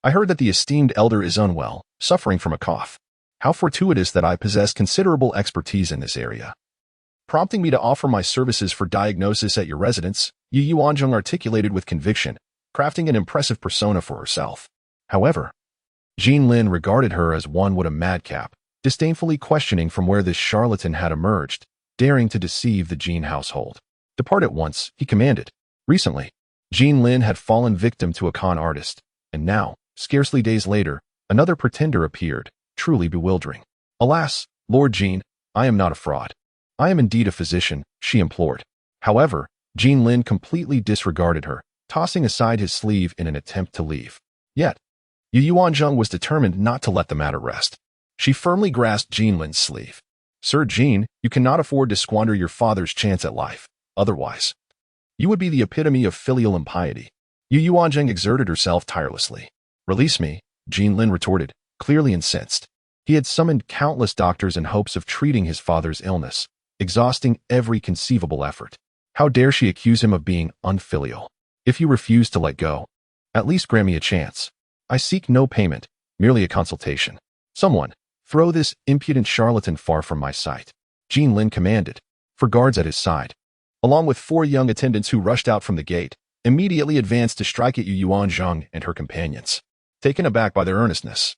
I heard that the esteemed elder is unwell, suffering from a cough. How fortuitous that I possess considerable expertise in this area. Prompting me to offer my services for diagnosis at your residence, Yu Yuanzheng articulated with conviction, crafting an impressive persona for herself. However, Jean Lin regarded her as one would a madcap, disdainfully questioning from where this charlatan had emerged, daring to deceive the Jean household. Depart at once, he commanded. Recently, Jean Lin had fallen victim to a con artist, and now, scarcely days later, another pretender appeared, truly bewildering. Alas, Lord Jean, I am not a fraud. I am indeed a physician, she implored. However, Jean Lin completely disregarded her, tossing aside his sleeve in an attempt to leave. Yet, Yu Yuanzheng was determined not to let the matter rest. She firmly grasped Jean Lin's sleeve. Sir Jean, you cannot afford to squander your father's chance at life. Otherwise, you would be the epitome of filial impiety. Yu Yuanzheng exerted herself tirelessly. Release me, Jean Lin retorted, clearly incensed. He had summoned countless doctors in hopes of treating his father's illness, exhausting every conceivable effort. How dare she accuse him of being unfilial? If you refuse to let go, at least grant me a chance. I seek no payment, merely a consultation. Someone, throw this impudent charlatan far from my sight, Jean Lin commanded, for guards at his side, along with 4 young attendants who rushed out from the gate, immediately advanced to strike at Yu Yuanzheng and her companions. Taken aback by their earnestness,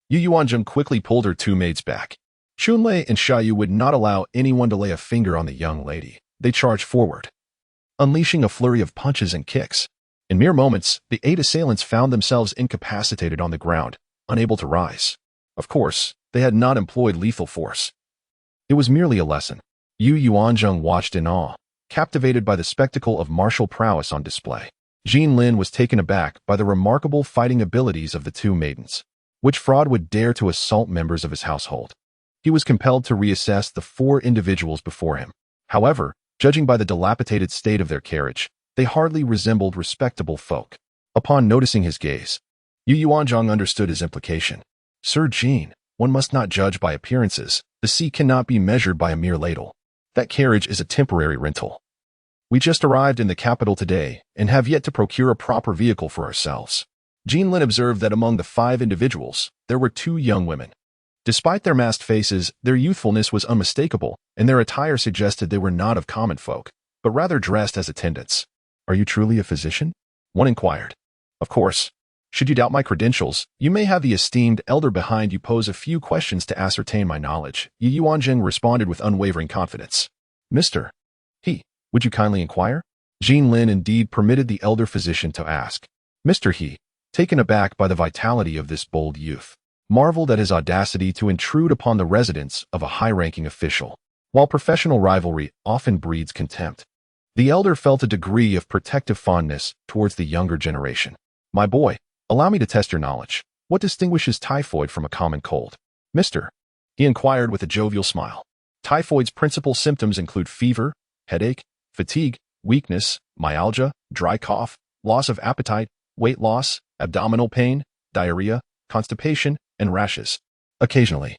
Yu Yuanzheng quickly pulled her 2 maids back. Chunlei and Xiaoyu would not allow anyone to lay a finger on the young lady. They charged forward, unleashing a flurry of punches and kicks. In mere moments, the 8 assailants found themselves incapacitated on the ground, unable to rise. Of course, they had not employed lethal force. It was merely a lesson. Yu Yuanzheng watched in awe, captivated by the spectacle of martial prowess on display. Jean Lin was taken aback by the remarkable fighting abilities of the 2 maidens. Which fraud would dare to assault members of his household? He was compelled to reassess the 4 individuals before him. However, judging by the dilapidated state of their carriage, They hardly resembled respectable folk. Upon noticing his gaze, Yu Yuanzheng understood his implication. Sir Jean, one must not judge by appearances. The sea cannot be measured by a mere ladle. That carriage is a temporary rental. We just arrived in the capital today and have yet to procure a proper vehicle for ourselves. Jean Lin observed that among the 5 individuals, there were 2 young women. Despite their masked faces, their youthfulness was unmistakable, and their attire suggested they were not of common folk, but rather dressed as attendants. Are you truly a physician? One inquired. Of course. Should you doubt my credentials, you may have the esteemed elder behind you pose a few questions to ascertain my knowledge. Yu Yuanzheng responded with unwavering confidence. Mr. He, would you kindly inquire? Jean Lin indeed permitted the elder physician to ask. Mr. He, taken aback by the vitality of this bold youth, marveled at his audacity to intrude upon the residence of a high-ranking official. While professional rivalry often breeds contempt, the elder felt a degree of protective fondness towards the younger generation. My boy, allow me to test your knowledge. What distinguishes typhoid from a common cold? Mr. He inquired with a jovial smile. Typhoid's principal symptoms include fever, headache, fatigue, weakness, myalgia, dry cough, loss of appetite, weight loss, abdominal pain, diarrhea, constipation, and rashes. Occasionally,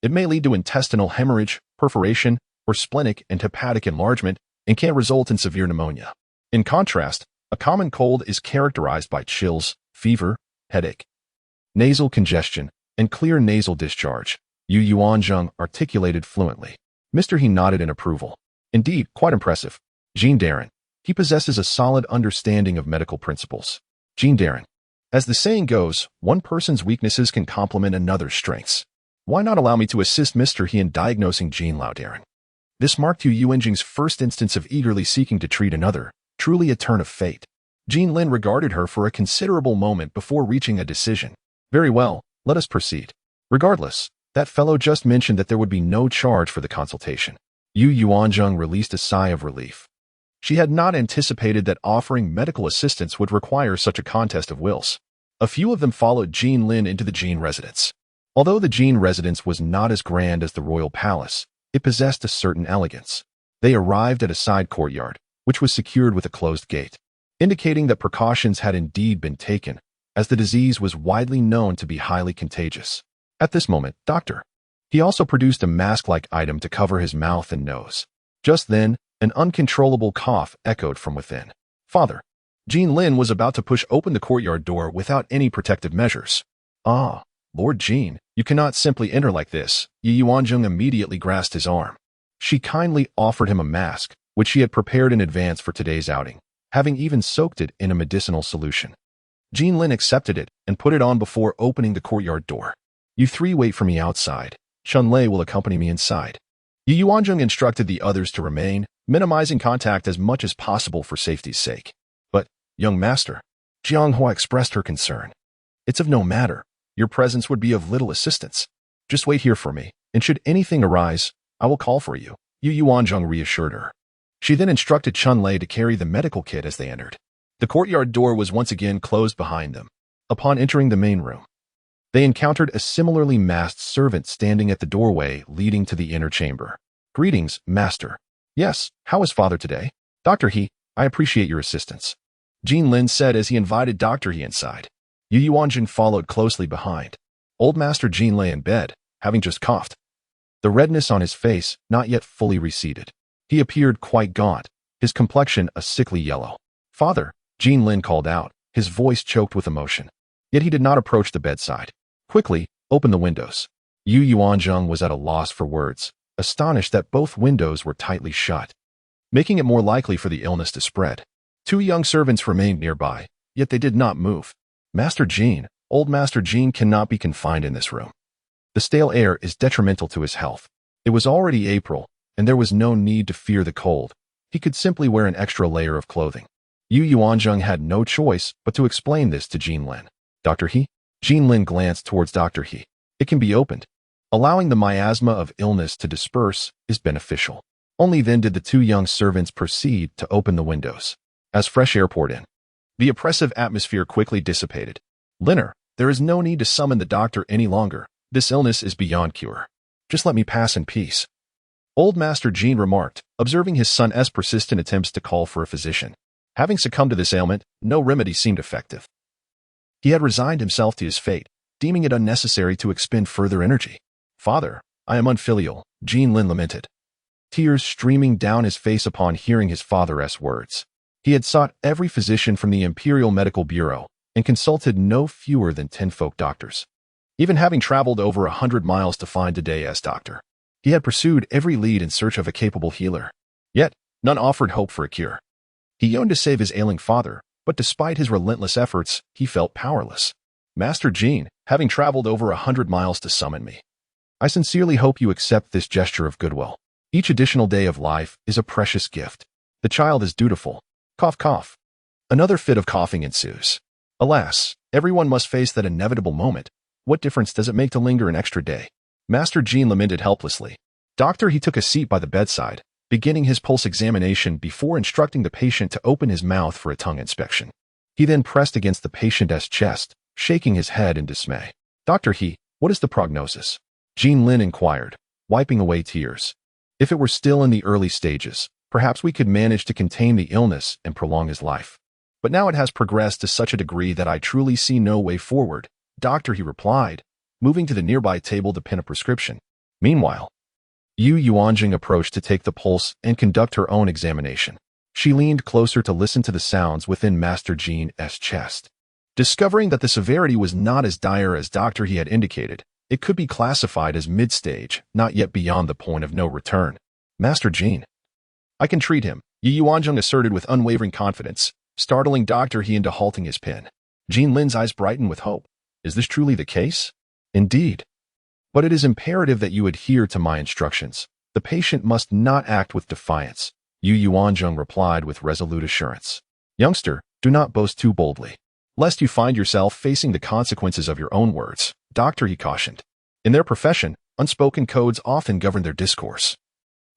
it may lead to intestinal hemorrhage, perforation, or splenic and hepatic enlargement and can result in severe pneumonia. In contrast, a common cold is characterized by chills, fever, headache, nasal congestion, and clear nasal discharge. Yu Yuanzheng articulated fluently. Mr. He nodded in approval. Indeed, quite impressive. Jean Darren. He possesses a solid understanding of medical principles. Jean Darren. As the saying goes, one person's weaknesses can complement another's strengths. Why not allow me to assist Mr. He in diagnosing Jean Lao Darren? This marked Yu Yuanzheng's first instance of eagerly seeking to treat another, truly a turn of fate. Jean Lin regarded her for a considerable moment before reaching a decision. Very well, let us proceed. Regardless, that fellow just mentioned that there would be no charge for the consultation. Yu Yuanzheng released a sigh of relief. She had not anticipated that offering medical assistance would require such a contest of wills. A few of them followed Jean Lin into the Jean residence. Although the Jean residence was not as grand as the royal palace, it possessed a certain elegance. They arrived at a side courtyard, which was secured with a closed gate, indicating that precautions had indeed been taken, as the disease was widely known to be highly contagious. At this moment, Doctor. He also produced a mask-like item to cover his mouth and nose. Just then, an uncontrollable cough echoed from within. Father. Jean Lin was about to push open the courtyard door without any protective measures. Ah, Lord Jean, you cannot simply enter like this. Yu Yuanzheng immediately grasped his arm. She kindly offered him a mask, which she had prepared in advance for today's outing, having even soaked it in a medicinal solution. Jean Lin accepted it and put it on before opening the courtyard door. You 3 wait for me outside. Chun Lei will accompany me inside. Yu Yuanzheng instructed the others to remain, minimizing contact as much as possible for safety's sake. But, young master, Jiang Hua expressed her concern. It's of no matter. Your presence would be of little assistance. Just wait here for me, and should anything arise, I will call for you. Yu Yuanzheng reassured her. She then instructed Chun Lei to carry the medical kit as they entered. The courtyard door was once again closed behind them. Upon entering the main room, they encountered a similarly masked servant standing at the doorway leading to the inner chamber. Greetings, master. Yes, how is father today? Dr. He, I appreciate your assistance. Jean Lin said as he invited Dr. He inside. Yu Yuanzheng followed closely behind. Old Master Jean lay in bed, having just coughed. The redness on his face not yet fully receded. He appeared quite gaunt, his complexion a sickly yellow. Father, Jean Lin called out, his voice choked with emotion. Yet he did not approach the bedside. Quickly, open the windows. Yu Yuanzheng was at a loss for words, astonished that both windows were tightly shut, making it more likely for the illness to spread. 2 young servants remained nearby, yet they did not move. Master Jean, old Master Jean cannot be confined in this room. The stale air is detrimental to his health. It was already April, and there was no need to fear the cold. He could simply wear an extra layer of clothing. Yu Yuanzheng had no choice but to explain this to Jean Lin. Dr. He? Jean Lin glanced towards Dr. He. It can be opened. Allowing the miasma of illness to disperse is beneficial. Only then did the 2 young servants proceed to open the windows. As fresh air poured in, the oppressive atmosphere quickly dissipated. Linner, there is no need to summon the doctor any longer. This illness is beyond cure. Just let me pass in peace. Old Master Jean remarked, observing his son's persistent attempts to call for a physician. Having succumbed to this ailment, no remedy seemed effective. He had resigned himself to his fate, deeming it unnecessary to expend further energy. "Father, I am unfilial," Jean Lin lamented, tears streaming down his face upon hearing his father's words. He had sought every physician from the Imperial Medical Bureau and consulted no fewer than 10 folk doctors. Even having traveled over 100 miles to find today's doctor, he had pursued every lead in search of a capable healer. Yet, none offered hope for a cure. He yearned to save his ailing father, but despite his relentless efforts, he felt powerless. "Master Jean, having traveled over 100 miles to summon me, I sincerely hope you accept this gesture of goodwill. Each additional day of life is a precious gift. The child is dutiful." Cough, cough. Another fit of coughing ensues. Alas, everyone must face that inevitable moment. What difference does it make to linger an extra day? Master Jean lamented helplessly. "Doctor," he took a seat by the bedside, beginning his pulse examination before instructing the patient to open his mouth for a tongue inspection. He then pressed against the patient's chest, shaking his head in dismay. "Doctor He, what is the prognosis?" Jean Lin inquired, wiping away tears. "If it were still in the early stages, perhaps we could manage to contain the illness and prolong his life. But now it has progressed to such a degree that I truly see no way forward." "Doctor," he replied, moving to the nearby table to pen a prescription. Meanwhile, Yu Yuanzheng approached to take the pulse and conduct her own examination. She leaned closer to listen to the sounds within Master Jean's chest. Discovering that the severity was not as dire as Dr. He had indicated, it could be classified as mid-stage, not yet beyond the point of no return. "Master Jean, I can treat him," Yu Yuanzheng asserted with unwavering confidence, startling Dr. He into halting his pen. Jean Lin's eyes brightened with hope. "Is this truly the case?" "Indeed. But it is imperative that you adhere to my instructions. The patient must not act with defiance," Yu Yuanzheng replied with resolute assurance. "Youngster, do not boast too boldly, lest you find yourself facing the consequences of your own words," Dr. He cautioned. In their profession, unspoken codes often govern their discourse,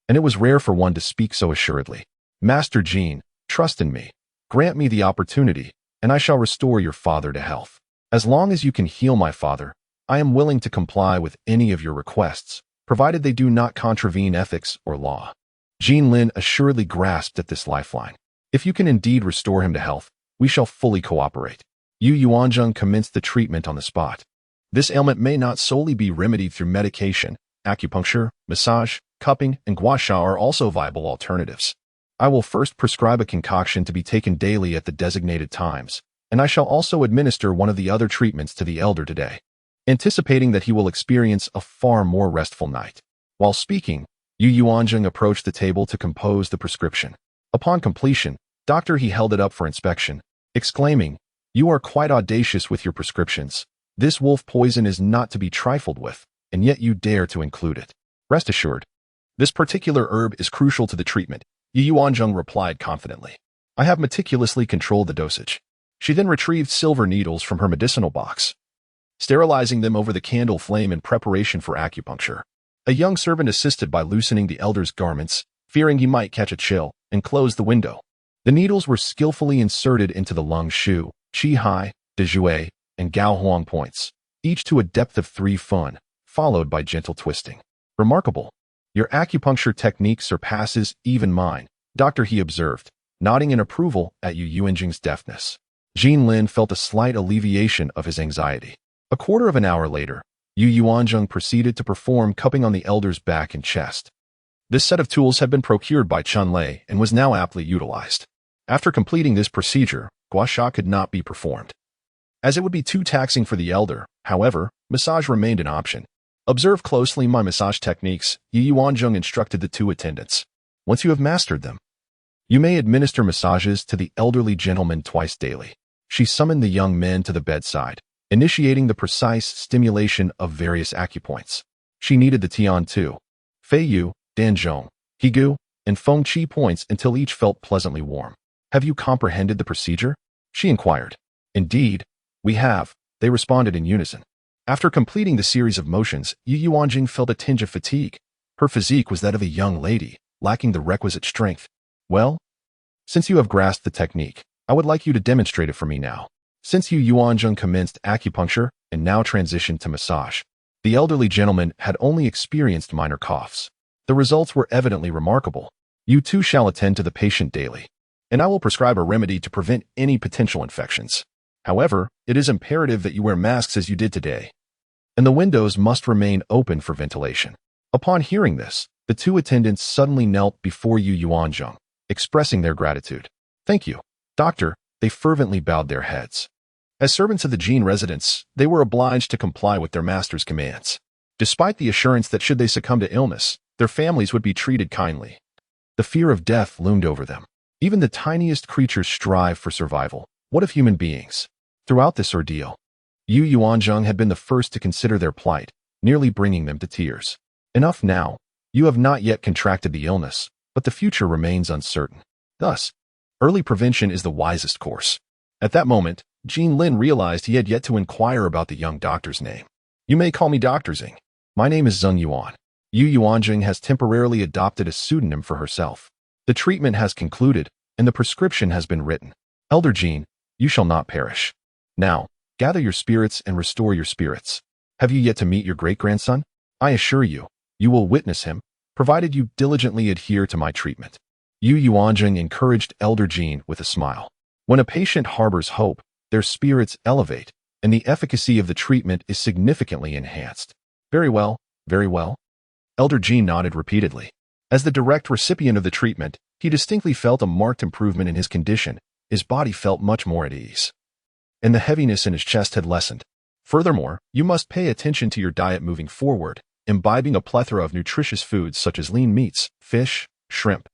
and it was rare for one to speak so assuredly. "Master Jean, trust in me. Grant me the opportunity, and I shall restore your father to health. As long as you can heal my father, I am willing to comply with any of your requests, provided they do not contravene ethics or law." Jean Lin assuredly grasped at this lifeline. "If you can indeed restore him to health, we shall fully cooperate." Yu Yuanzheng commenced the treatment on the spot. This ailment may not solely be remedied through medication. Acupuncture, massage, cupping, and gua sha are also viable alternatives. "I will first prescribe a concoction to be taken daily at the designated times, and I shall also administer one of the other treatments to the elder today, anticipating that he will experience a far more restful night." While speaking, Yu Yuanzheng approached the table to compose the prescription. Upon completion, Dr. He held it up for inspection, exclaiming, "You are quite audacious with your prescriptions. This wolf poison is not to be trifled with, and yet you dare to include it. Rest assured, this particular herb is crucial to the treatment," Yu Yuanzheng replied confidently. "I have meticulously controlled the dosage." She then retrieved silver needles from her medicinal box, sterilizing them over the candle flame in preparation for acupuncture. A young servant assisted by loosening the elder's garments, fearing he might catch a chill, and closed the window. The needles were skillfully inserted into the lung shu, qi hai, de jue, and gao huang points, each to a depth of 3 fun, followed by gentle twisting. "Remarkable. Your acupuncture technique surpasses even mine," Dr. He observed, nodding in approval at Yu Yuanzheng's deftness. Jean Lin felt a slight alleviation of his anxiety. A quarter of an hour later, Yu Yuanzheng proceeded to perform cupping on the elder's back and chest. This set of tools had been procured by Chun Lei and was now aptly utilized. After completing this procedure, gua sha could not be performed, as it would be too taxing for the elder. However, massage remained an option. "Observe closely my massage techniques," Yu Yuanzheng instructed the 2 attendants. "Once you have mastered them, you may administer massages to the elderly gentleman twice daily." She summoned the young men to the bedside, initiating the precise stimulation of various acupoints. She kneaded the Tian Tu, Fei Yu, Danzhong, Higu, and Feng Qi points until each felt pleasantly warm. "Have you comprehended the procedure?" she inquired. "Indeed, we have," they responded in unison. After completing the series of motions, Yu Yuanjing felt a tinge of fatigue. Her physique was that of a young lady, lacking the requisite strength. "Well, since you have grasped the technique, I would like you to demonstrate it for me now." Since Yu Yuanzheng commenced acupuncture and now transitioned to massage, the elderly gentleman had only experienced minor coughs. The results were evidently remarkable. "You too shall attend to the patient daily, and I will prescribe a remedy to prevent any potential infections. However, it is imperative that you wear masks as you did today, and the windows must remain open for ventilation." Upon hearing this, the two attendants suddenly knelt before Yu Yuanzheng, expressing their gratitude. "Thank you, doctor," they fervently bowed their heads. As servants of the Jin residence, they were obliged to comply with their master's commands, despite the assurance that should they succumb to illness, their families would be treated kindly. The fear of death loomed over them. Even the tiniest creatures strive for survival. What of human beings? Throughout this ordeal, Yu Yuanzheng had been the first to consider their plight, nearly bringing them to tears. "Enough now. You have not yet contracted the illness, but the future remains uncertain. Thus, early prevention is the wisest course." At that moment, Jin Lin realized he had yet to inquire about the young doctor's name. "You may call me Dr. Zing. My name is Zeng Yuan." Yu Yuanzheng has temporarily adopted a pseudonym for herself. The treatment has concluded, and the prescription has been written. "Elder Jin, you shall not perish. Now, gather your spirits and restore your spirits. Have you yet to meet your great-grandson? I assure you, you will witness him, provided you diligently adhere to my treatment." Yu Yuanzheng encouraged Elder Jin with a smile. When a patient harbors hope, their spirits elevate, and the efficacy of the treatment is significantly enhanced. "Very well, very well." Elder Jin nodded repeatedly. As the direct recipient of the treatment, he distinctly felt a marked improvement in his condition. His body felt much more at ease, and the heaviness in his chest had lessened. Furthermore, you must pay attention to your diet moving forward, imbibing a plethora of nutritious foods such as lean meats, fish, shrimp,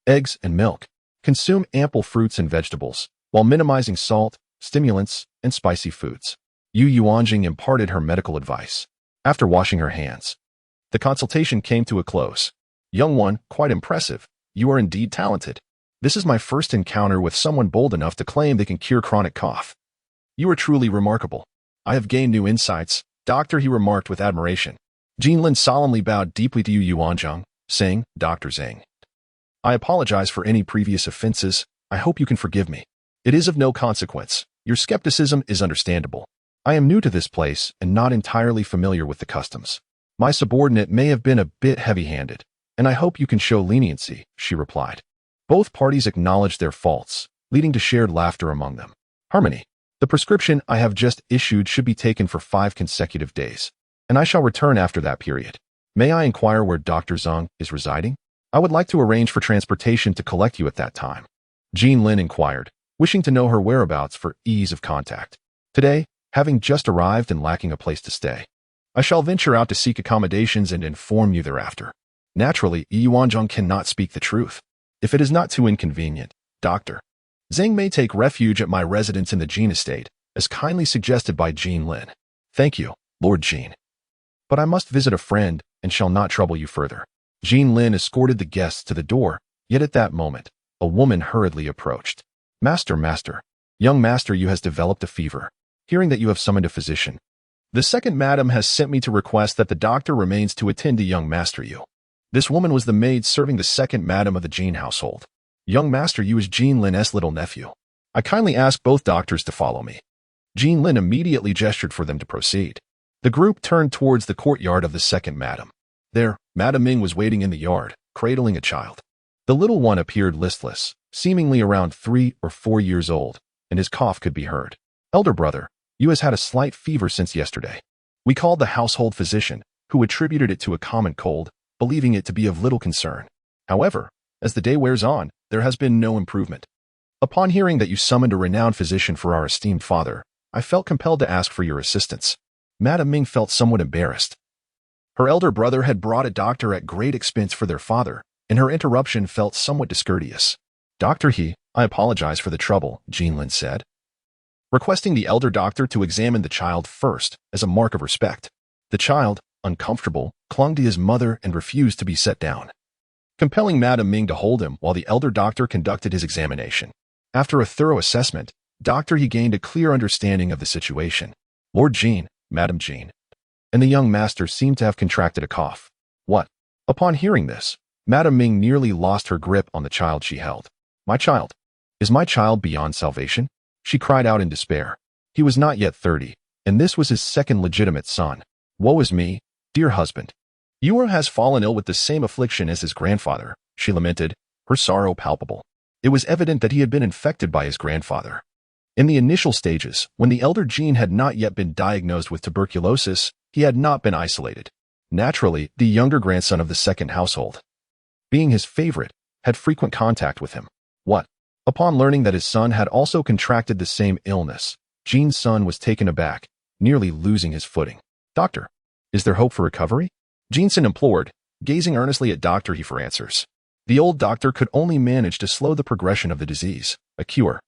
eggs, and milk. Consume ample fruits and vegetables, while minimizing salt, stimulants, and spicy foods. Yu Yuanjing imparted her medical advice. After washing her hands, the consultation came to a close. "Young one, quite impressive. You are indeed talented. This is my first encounter with someone bold enough to claim they can cure chronic cough. You are truly remarkable. I have gained new insights, doctor," he remarked with admiration. Jin Lin solemnly bowed deeply to Yu Yuanzheng, saying, "Dr. Zhang, I apologize for any previous offenses. I hope you can forgive me. It is of no consequence. Your skepticism is understandable. I am new to this place and not entirely familiar with the customs. My subordinate may have been a bit heavy-handed, and I hope you can show leniency," she replied. Both parties acknowledged their faults, leading to shared laughter among them. "Harmony. The prescription I have just issued should be taken for 5 consecutive days, and I shall return after that period. May I inquire where Dr. Zhang is residing? I would like to arrange for transportation to collect you at that time." Jin Lin inquired, wishing to know her whereabouts for ease of contact. "Today, having just arrived and lacking a place to stay, I shall venture out to seek accommodations and inform you thereafter." Naturally, Yu Yuanzheng cannot speak the truth. "If it is not too inconvenient, Dr. Zhang may take refuge at my residence in the Jin estate, as kindly suggested by Jin Lin." "Thank you, Lord Jin. But I must visit a friend and shall not trouble you further." Jin Lin escorted the guests to the door, yet at that moment, a woman hurriedly approached. Master, young master, you has developed a fever. Hearing that you have summoned a physician, the second madam has sent me to request that the doctor remains to attend to young master you." This woman was the maid serving the second madam of the Jin household. "Young master you is Jin Lin's little nephew. I kindly ask both doctors to follow me." Jin Lin immediately gestured for them to proceed. The group turned towards the courtyard of the second madam. There, Madam Ming was waiting in the yard, cradling a child. The little one appeared listless, seemingly around 3 or 4 years old, and his cough could be heard. "Elder brother, you has had a slight fever since yesterday." We called the household physician, who attributed it to a common cold, believing it to be of little concern. However, as the day wears on, there has been no improvement. Upon hearing that you summoned a renowned physician for our esteemed father, I felt compelled to ask for your assistance. Madam Ming felt somewhat embarrassed. Her elder brother had brought a doctor at great expense for their father, and her interruption felt somewhat discourteous. "Dr. He, I apologize for the trouble," Jin Lin said, requesting the elder doctor to examine the child first as a mark of respect. The child, uncomfortable, clung to his mother and refused to be set down, compelling Madam Ming to hold him while the elder doctor conducted his examination. After a thorough assessment, Dr. He gained a clear understanding of the situation. "Lord Jin, Madam Jin, and the young master seemed to have contracted a cough." "What?" Upon hearing this, Madam Ming nearly lost her grip on the child she held. "My child? Is my child beyond salvation?" She cried out in despair. He was not yet 30, and this was his second legitimate son. "Woe is me, dear husband. Yu has fallen ill with the same affliction as his grandfather," she lamented, her sorrow palpable. It was evident that he had been infected by his grandfather. In the initial stages, when the elder Jean had not yet been diagnosed with tuberculosis, he had not been isolated. Naturally, the younger grandson of the second household, being his favorite, had frequent contact with him. What? Upon learning that his son had also contracted the same illness, Jean's son was taken aback, nearly losing his footing. "Doctor, is there hope for recovery?" Jeanson implored, gazing earnestly at Dr. He for answers. The old doctor could only manage to slow the progression of the disease, a cure.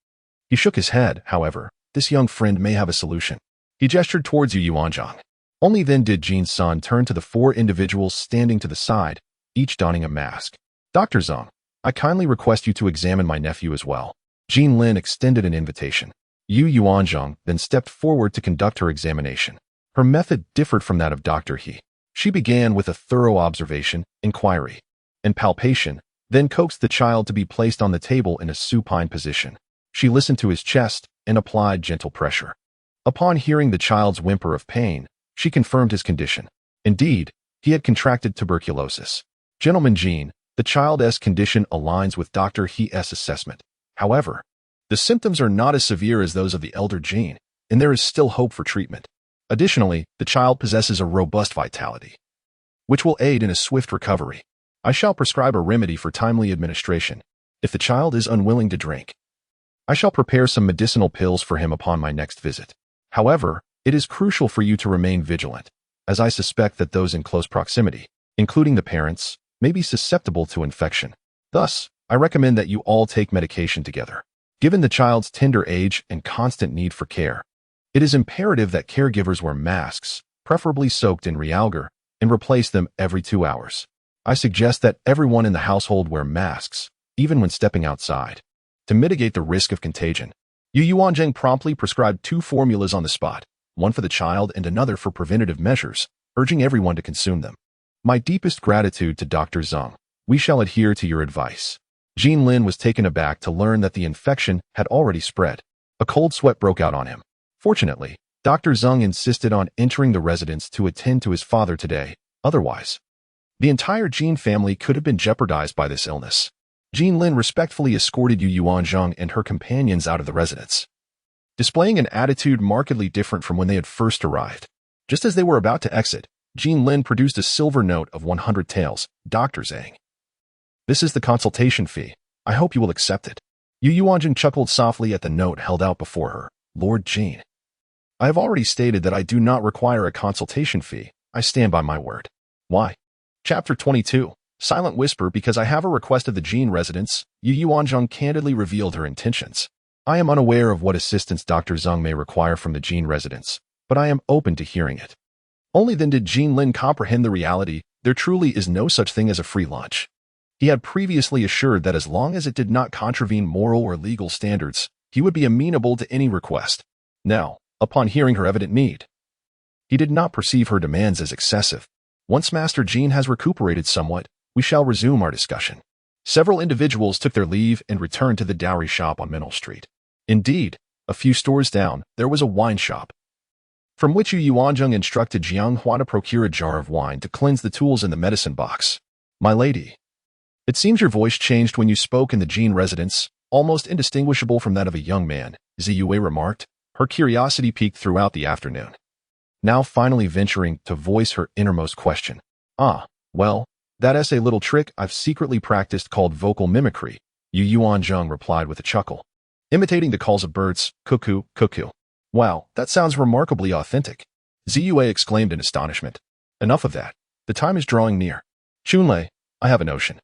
He shook his head, however. This young friend may have a solution. He gestured towards Yu Yuanzheng. Only then did Jean's son turn to the four individuals standing to the side, each donning a mask. "Dr. Zhang, I kindly request you to examine my nephew as well." Jean Lin extended an invitation. Yu Yuanzheng then stepped forward to conduct her examination. Her method differed from that of Dr. He. She began with a thorough observation, inquiry, and palpation, then coaxed the child to be placed on the table in a supine position. She listened to his chest and applied gentle pressure. Upon hearing the child's whimper of pain, she confirmed his condition. Indeed, he had contracted tuberculosis. "Gentleman Jean, the child's condition aligns with Dr. He's assessment. However, the symptoms are not as severe as those of the elder Jean, and there is still hope for treatment. Additionally, the child possesses a robust vitality, which will aid in a swift recovery. I shall prescribe a remedy for timely administration. If the child is unwilling to drink, I shall prepare some medicinal pills for him upon my next visit. However, it is crucial for you to remain vigilant, as I suspect that those in close proximity, including the parents, may be susceptible to infection. Thus, I recommend that you all take medication together. Given the child's tender age and constant need for care, it is imperative that caregivers wear masks, preferably soaked in realgar, and replace them every 2 hours. I suggest that everyone in the household wear masks, even when stepping outside, to mitigate the risk of contagion." Yu Yuanzheng promptly prescribed 2 formulas on the spot, one for the child and another for preventative measures, urging everyone to consume them. "My deepest gratitude to Dr. Zhang. We shall adhere to your advice." Jean Lin was taken aback to learn that the infection had already spread. A cold sweat broke out on him. Fortunately, Dr. Zhang insisted on entering the residence to attend to his father today. Otherwise, the entire Jean family could have been jeopardized by this illness. Jean Lin respectfully escorted Yu Yuanzheng and her companions out of the residence, displaying an attitude markedly different from when they had first arrived. Just as they were about to exit, Jean Lin produced a silver note of 100 taels. "Dr. Zhang, this is the consultation fee. I hope you will accept it." Yu Yuanzheng chuckled softly at the note held out before her. "Lord Jean, I have already stated that I do not require a consultation fee. I stand by my word." "Why?" Chapter 22. Silent Whisper. "Because I have a request of the Jean residence." Yu Yuanzheng candidly revealed her intentions. "I am unaware of what assistance Dr. Zhang may require from the Jean residence, but I am open to hearing it." Only then did Jean Lin comprehend the reality. There truly is no such thing as a free lunch. He had previously assured that as long as it did not contravene moral or legal standards, he would be amenable to any request. Now, upon hearing her evident need, he did not perceive her demands as excessive. "Once Master Jean has recuperated somewhat, we shall resume our discussion." Several individuals took their leave and returned to the dowry shop on Minnal Street. Indeed, a few stores down, there was a wine shop, from which Yu Yuanzheng instructed Jiang Hua to procure a jar of wine to cleanse the tools in the medicine box. "My lady, it seems your voice changed when you spoke in the Jean residence, almost indistinguishable from that of a young man," Ziyue remarked. Her curiosity piqued throughout the afternoon, now finally venturing to voice her innermost question. "Ah, well, that's a little trick I've secretly practiced called vocal mimicry," Yu Yuanzheng replied with a chuckle. "Imitating the calls of birds, cuckoo, cuckoo." "Wow, that sounds remarkably authentic," Ziyue exclaimed in astonishment. "Enough of that. The time is drawing near. Chunlei, I have a notion.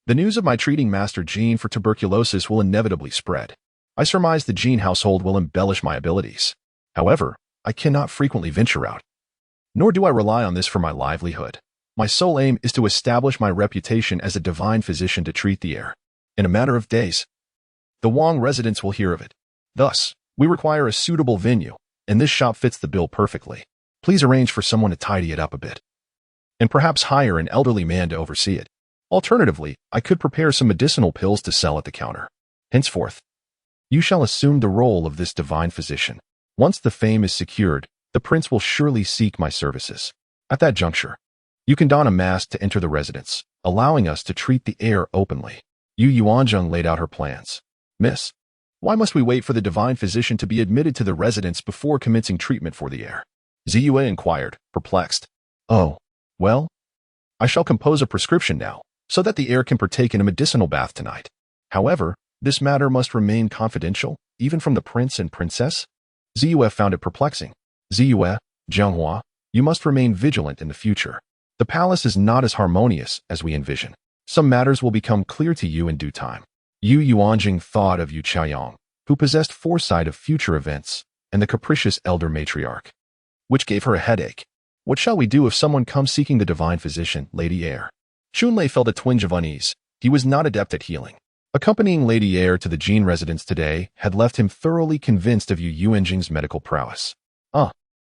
The news of my treating Master Jean for tuberculosis will inevitably spread. I surmise the Jean household will embellish my abilities. However, I cannot frequently venture out, nor do I rely on this for my livelihood. My sole aim is to establish my reputation as a divine physician to treat the air. In a matter of days, the Wang residents will hear of it. Thus, we require a suitable venue, and this shop fits the bill perfectly. Please arrange for someone to tidy it up a bit, and perhaps hire an elderly man to oversee it. Alternatively, I could prepare some medicinal pills to sell at the counter. Henceforth, you shall assume the role of this divine physician. Once the fame is secured, the prince will surely seek my services. At that juncture, you can don a mask to enter the residence, allowing us to treat the air openly. Yu Yuanzheng laid out her plans. Miss, why must we wait for the divine physician to be admitted to the residence before commencing treatment for the heir? Ziyu inquired, perplexed. Oh, well, I shall compose a prescription now, so that the heir can partake in a medicinal bath tonight. However, this matter must remain confidential, even from the prince and princess? Ziyu found it perplexing. Ziyu, Zhenghua, you must remain vigilant in the future. The palace is not as harmonious as we envision. Some matters will become clear to you in due time. Yu Yuanzheng thought of Yu Chaoyang, who possessed foresight of future events, and the capricious elder matriarch, which gave her a headache. What shall we do if someone comes seeking the divine physician, Lady Heir? Chunlei felt a twinge of unease. He was not adept at healing. Accompanying Lady Heir to the Jin residence today had left him thoroughly convinced of Yu Yuanzheng's medical prowess.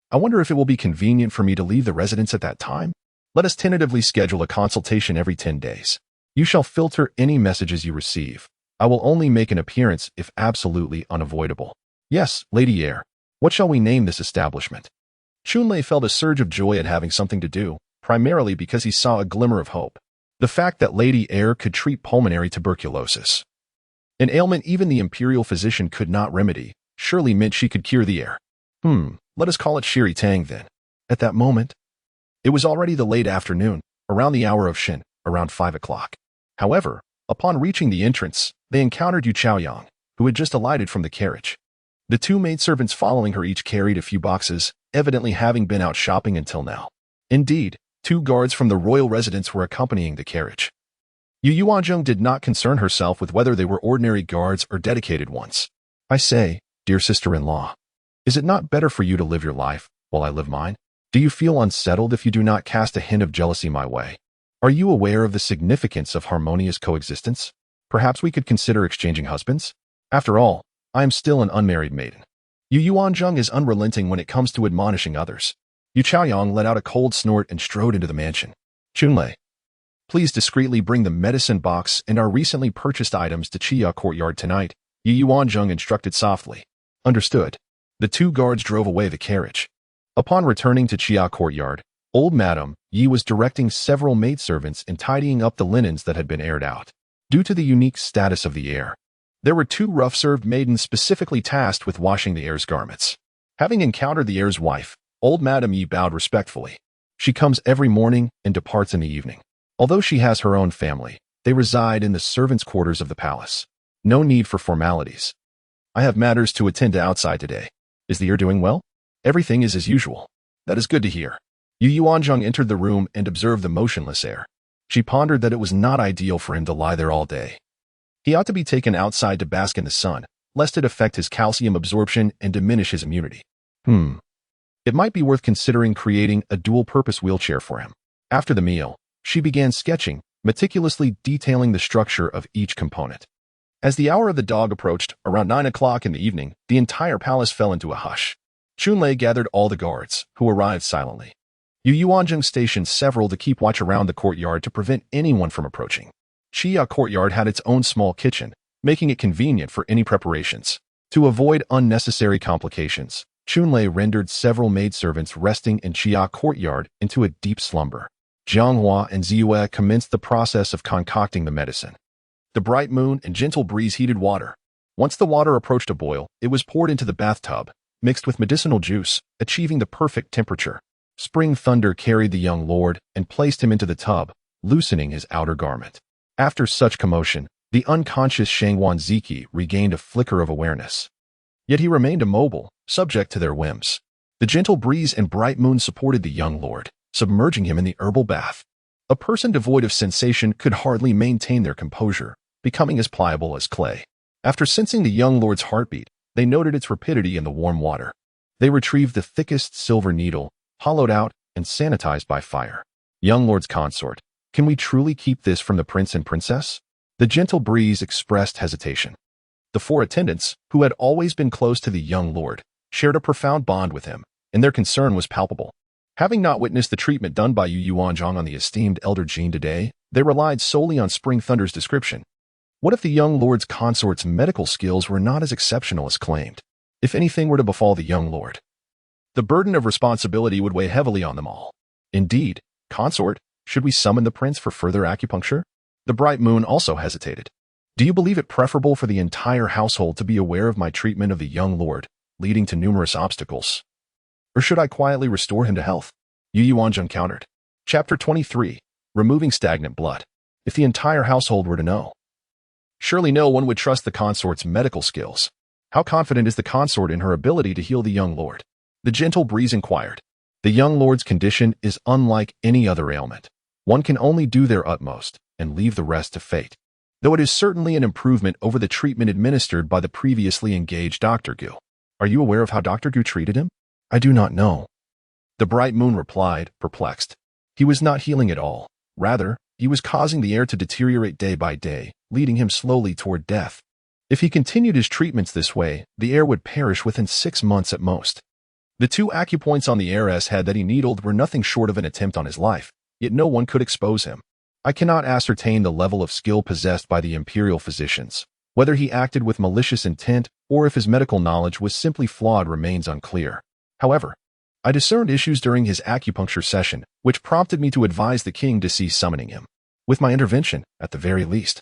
I wonder if it will be convenient for me to leave the residence at that time? Let us tentatively schedule a consultation every 10 days. You shall filter any messages you receive. I will only make an appearance if absolutely unavoidable. Yes, Lady Heir. What shall we name this establishment? Chunlei felt a surge of joy at having something to do, primarily because he saw a glimmer of hope. The fact that Lady Heir could treat pulmonary tuberculosis, an ailment even the imperial physician could not remedy, surely meant she could cure the heir. Let us call it Shiri Tang then. At that moment, it was already the late afternoon, around the hour of Shin, around 5 o'clock. However, upon reaching the entrance, they encountered Yu Chaoyang, who had just alighted from the carriage. The two maidservants following her each carried a few boxes, evidently having been out shopping until now. Indeed, 2 guards from the royal residence were accompanying the carriage. Yu Yuanzheng did not concern herself with whether they were ordinary guards or dedicated ones. I say, dear sister-in-law, is it not better for you to live your life while I live mine? Do you feel unsettled if you do not cast a hint of jealousy my way? Are you aware of the significance of harmonious coexistence? Perhaps we could consider exchanging husbands? After all, I am still an unmarried maiden. Yu Yuanzheng is unrelenting when it comes to admonishing others. Yu Chaoyang let out a cold snort and strode into the mansion. Chunlei, please discreetly bring the medicine box and our recently purchased items to Chia Courtyard tonight, Yu Yuanzheng instructed softly. Understood. The 2 guards drove away the carriage. Upon returning to Chia Courtyard, old Madame Yi was directing several maidservants in tidying up the linens that had been aired out. Due to the unique status of the heir, there were 2 rough-served maidens specifically tasked with washing the heir's garments. Having encountered the heir's wife, old Madame Yi bowed respectfully. She comes every morning and departs in the evening. Although she has her own family, they reside in the servants' quarters of the palace. No need for formalities. I have matters to attend to outside today. Is the heir doing well? Everything is as usual. That is good to hear. Yu Yuanzheng entered the room and observed the motionless heir. She pondered that it was not ideal for him to lie there all day. He ought to be taken outside to bask in the sun, lest it affect his calcium absorption and diminish his immunity. It might be worth considering creating a dual-purpose wheelchair for him. After the meal, she began sketching, meticulously detailing the structure of each component. As the hour of the dog approached, around 9 o'clock in the evening, the entire palace fell into a hush. Chunlei gathered all the guards, who arrived silently. Yu Yuanzheng stationed several to keep watch around the courtyard to prevent anyone from approaching. Chia Courtyard had its own small kitchen, making it convenient for any preparations. To avoid unnecessary complications, Chunlei rendered several maidservants resting in Chia Courtyard into a deep slumber. Zhenghua and Ziyu commenced the process of concocting the medicine. The bright moon and gentle breeze heated water. Once the water approached a boil, it was poured into the bathtub, mixed with medicinal juice, achieving the perfect temperature. Spring thunder carried the young lord and placed him into the tub, loosening his outer garment. After such commotion, the unconscious Shangguan Ziqi regained a flicker of awareness. Yet he remained immobile, subject to their whims. The gentle breeze and bright moon supported the young lord, submerging him in the herbal bath. A person devoid of sensation could hardly maintain their composure, becoming as pliable as clay. After sensing the young lord's heartbeat, they noted its rapidity in the warm water. They retrieved the thickest silver needle, hollowed out and sanitized by fire. Young lord's consort, can we truly keep this from the prince and princess? The gentle breeze expressed hesitation. The 4 attendants, who had always been close to the young lord, shared a profound bond with him, and their concern was palpable. Having not witnessed the treatment done by Yu Yuanzheng on the esteemed elder Jin today, they relied solely on Spring Thunder's description. What if the young lord's consort's medical skills were not as exceptional as claimed? If anything were to befall the young lord, the burden of responsibility would weigh heavily on them all. Indeed, consort, should we summon the prince for further acupuncture? The bright moon also hesitated. Do you believe it preferable for the entire household to be aware of my treatment of the young lord, leading to numerous obstacles? Or should I quietly restore him to health? Yu Yuanzheng countered. Chapter 23. Removing stagnant blood. If the entire household were to know. Surely no one would trust the consort's medical skills. How confident is the consort in her ability to heal the young lord? The gentle breeze inquired. The young lord's condition is unlike any other ailment. One can only do their utmost and leave the rest to fate. Though it is certainly an improvement over the treatment administered by the previously engaged Dr. Gu. Are you aware of how Dr. Gu treated him? I do not know. The bright moon replied, perplexed. He was not healing at all. Rather, he was causing the heir to deteriorate day by day, leading him slowly toward death. If he continued his treatments this way, the heir would perish within 6 months at most. The 2 acupoints on the heiress head that he needled were nothing short of an attempt on his life, yet no one could expose him. I cannot ascertain the level of skill possessed by the imperial physicians. Whether he acted with malicious intent or if his medical knowledge was simply flawed remains unclear. However, I discerned issues during his acupuncture session, which prompted me to advise the king to cease summoning him. With my intervention, at the very least,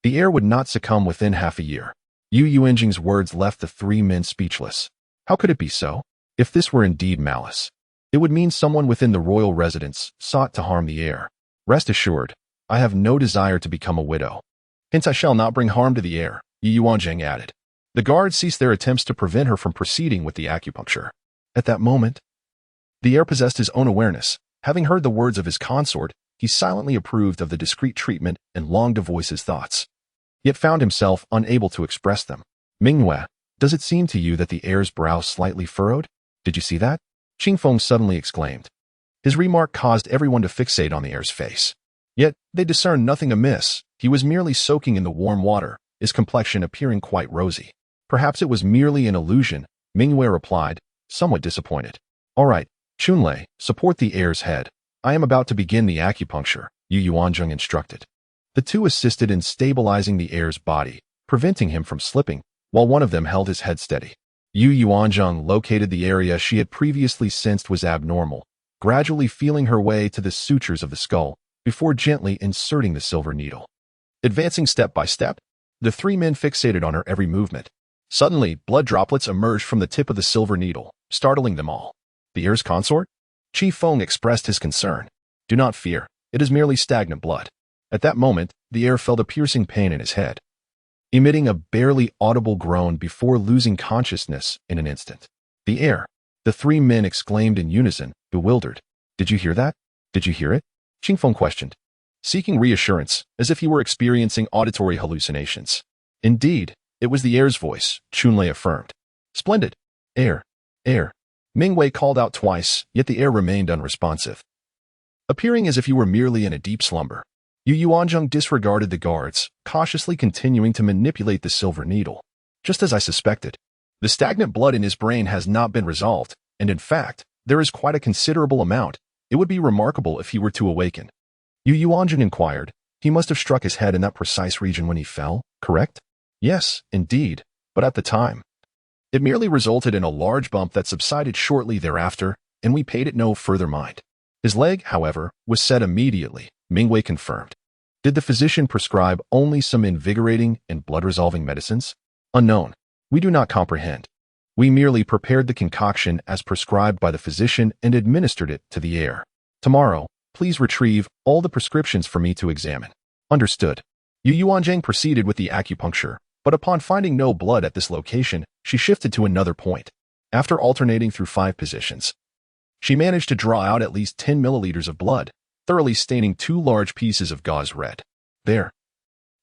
the heir would not succumb within half a year. Yu Yuanzheng's words left the 3 men speechless. How could it be so? If this were indeed malice, it would mean someone within the royal residence sought to harm the heir. Rest assured, I have no desire to become a widow. Hence I shall not bring harm to the heir, Yu Yuanzheng added. The guards ceased their attempts to prevent her from proceeding with the acupuncture. At that moment, the heir possessed his own awareness. Having heard the words of his consort, he silently approved of the discreet treatment and longed to voice his thoughts, yet found himself unable to express them. Mingyue, does it seem to you that the heir's brow slightly furrowed? Did you see that? Qingfeng suddenly exclaimed. His remark caused everyone to fixate on the heir's face. Yet, they discerned nothing amiss. He was merely soaking in the warm water, his complexion appearing quite rosy. Perhaps it was merely an illusion, Mingyue replied, somewhat disappointed. All right, Chunlei, support the heir's head. I am about to begin the acupuncture, Yu Yuanzheng instructed. The 2 assisted in stabilizing the heir's body, preventing him from slipping, while one of them held his head steady. Yu Yuanzheng located the area she had previously sensed was abnormal, gradually feeling her way to the sutures of the skull, before gently inserting the silver needle. Advancing step by step, the 3 men fixated on her every movement. Suddenly, blood droplets emerged from the tip of the silver needle, startling them all. The heir's consort? Qifeng expressed his concern. Do not fear, it is merely stagnant blood. At that moment, the heir felt a piercing pain in his head, emitting a barely audible groan before losing consciousness in an instant. The heir, the 3 men exclaimed in unison, bewildered. Did you hear that? Did you hear it? Qingfeng questioned, seeking reassurance, as if he were experiencing auditory hallucinations. Indeed, it was the heir's voice, Chunlei affirmed. Splendid. Heir. Mingyue called out twice, yet the heir remained unresponsive, appearing as if he were merely in a deep slumber. Yu Yuanzheng disregarded the guards, cautiously continuing to manipulate the silver needle. Just as I suspected, the stagnant blood in his brain has not been resolved, and in fact, there is quite a considerable amount. It would be remarkable if he were to awaken. Yu Yuanzheng inquired. He must have struck his head in that precise region when he fell, correct? Yes, indeed, but at the time, it merely resulted in a large bump that subsided shortly thereafter, and we paid it no further mind. His leg, however, was set immediately, Mingyue confirmed. Did the physician prescribe only some invigorating and blood-resolving medicines? Unknown. We do not comprehend. We merely prepared the concoction as prescribed by the physician and administered it to the heir. Tomorrow, please retrieve all the prescriptions for me to examine. Understood. Yu Yuanzheng proceeded with the acupuncture, but upon finding no blood at this location, she shifted to another point. After alternating through 5 positions, she managed to draw out at least 10 milliliters of blood, thoroughly staining 2 large pieces of gauze red. There.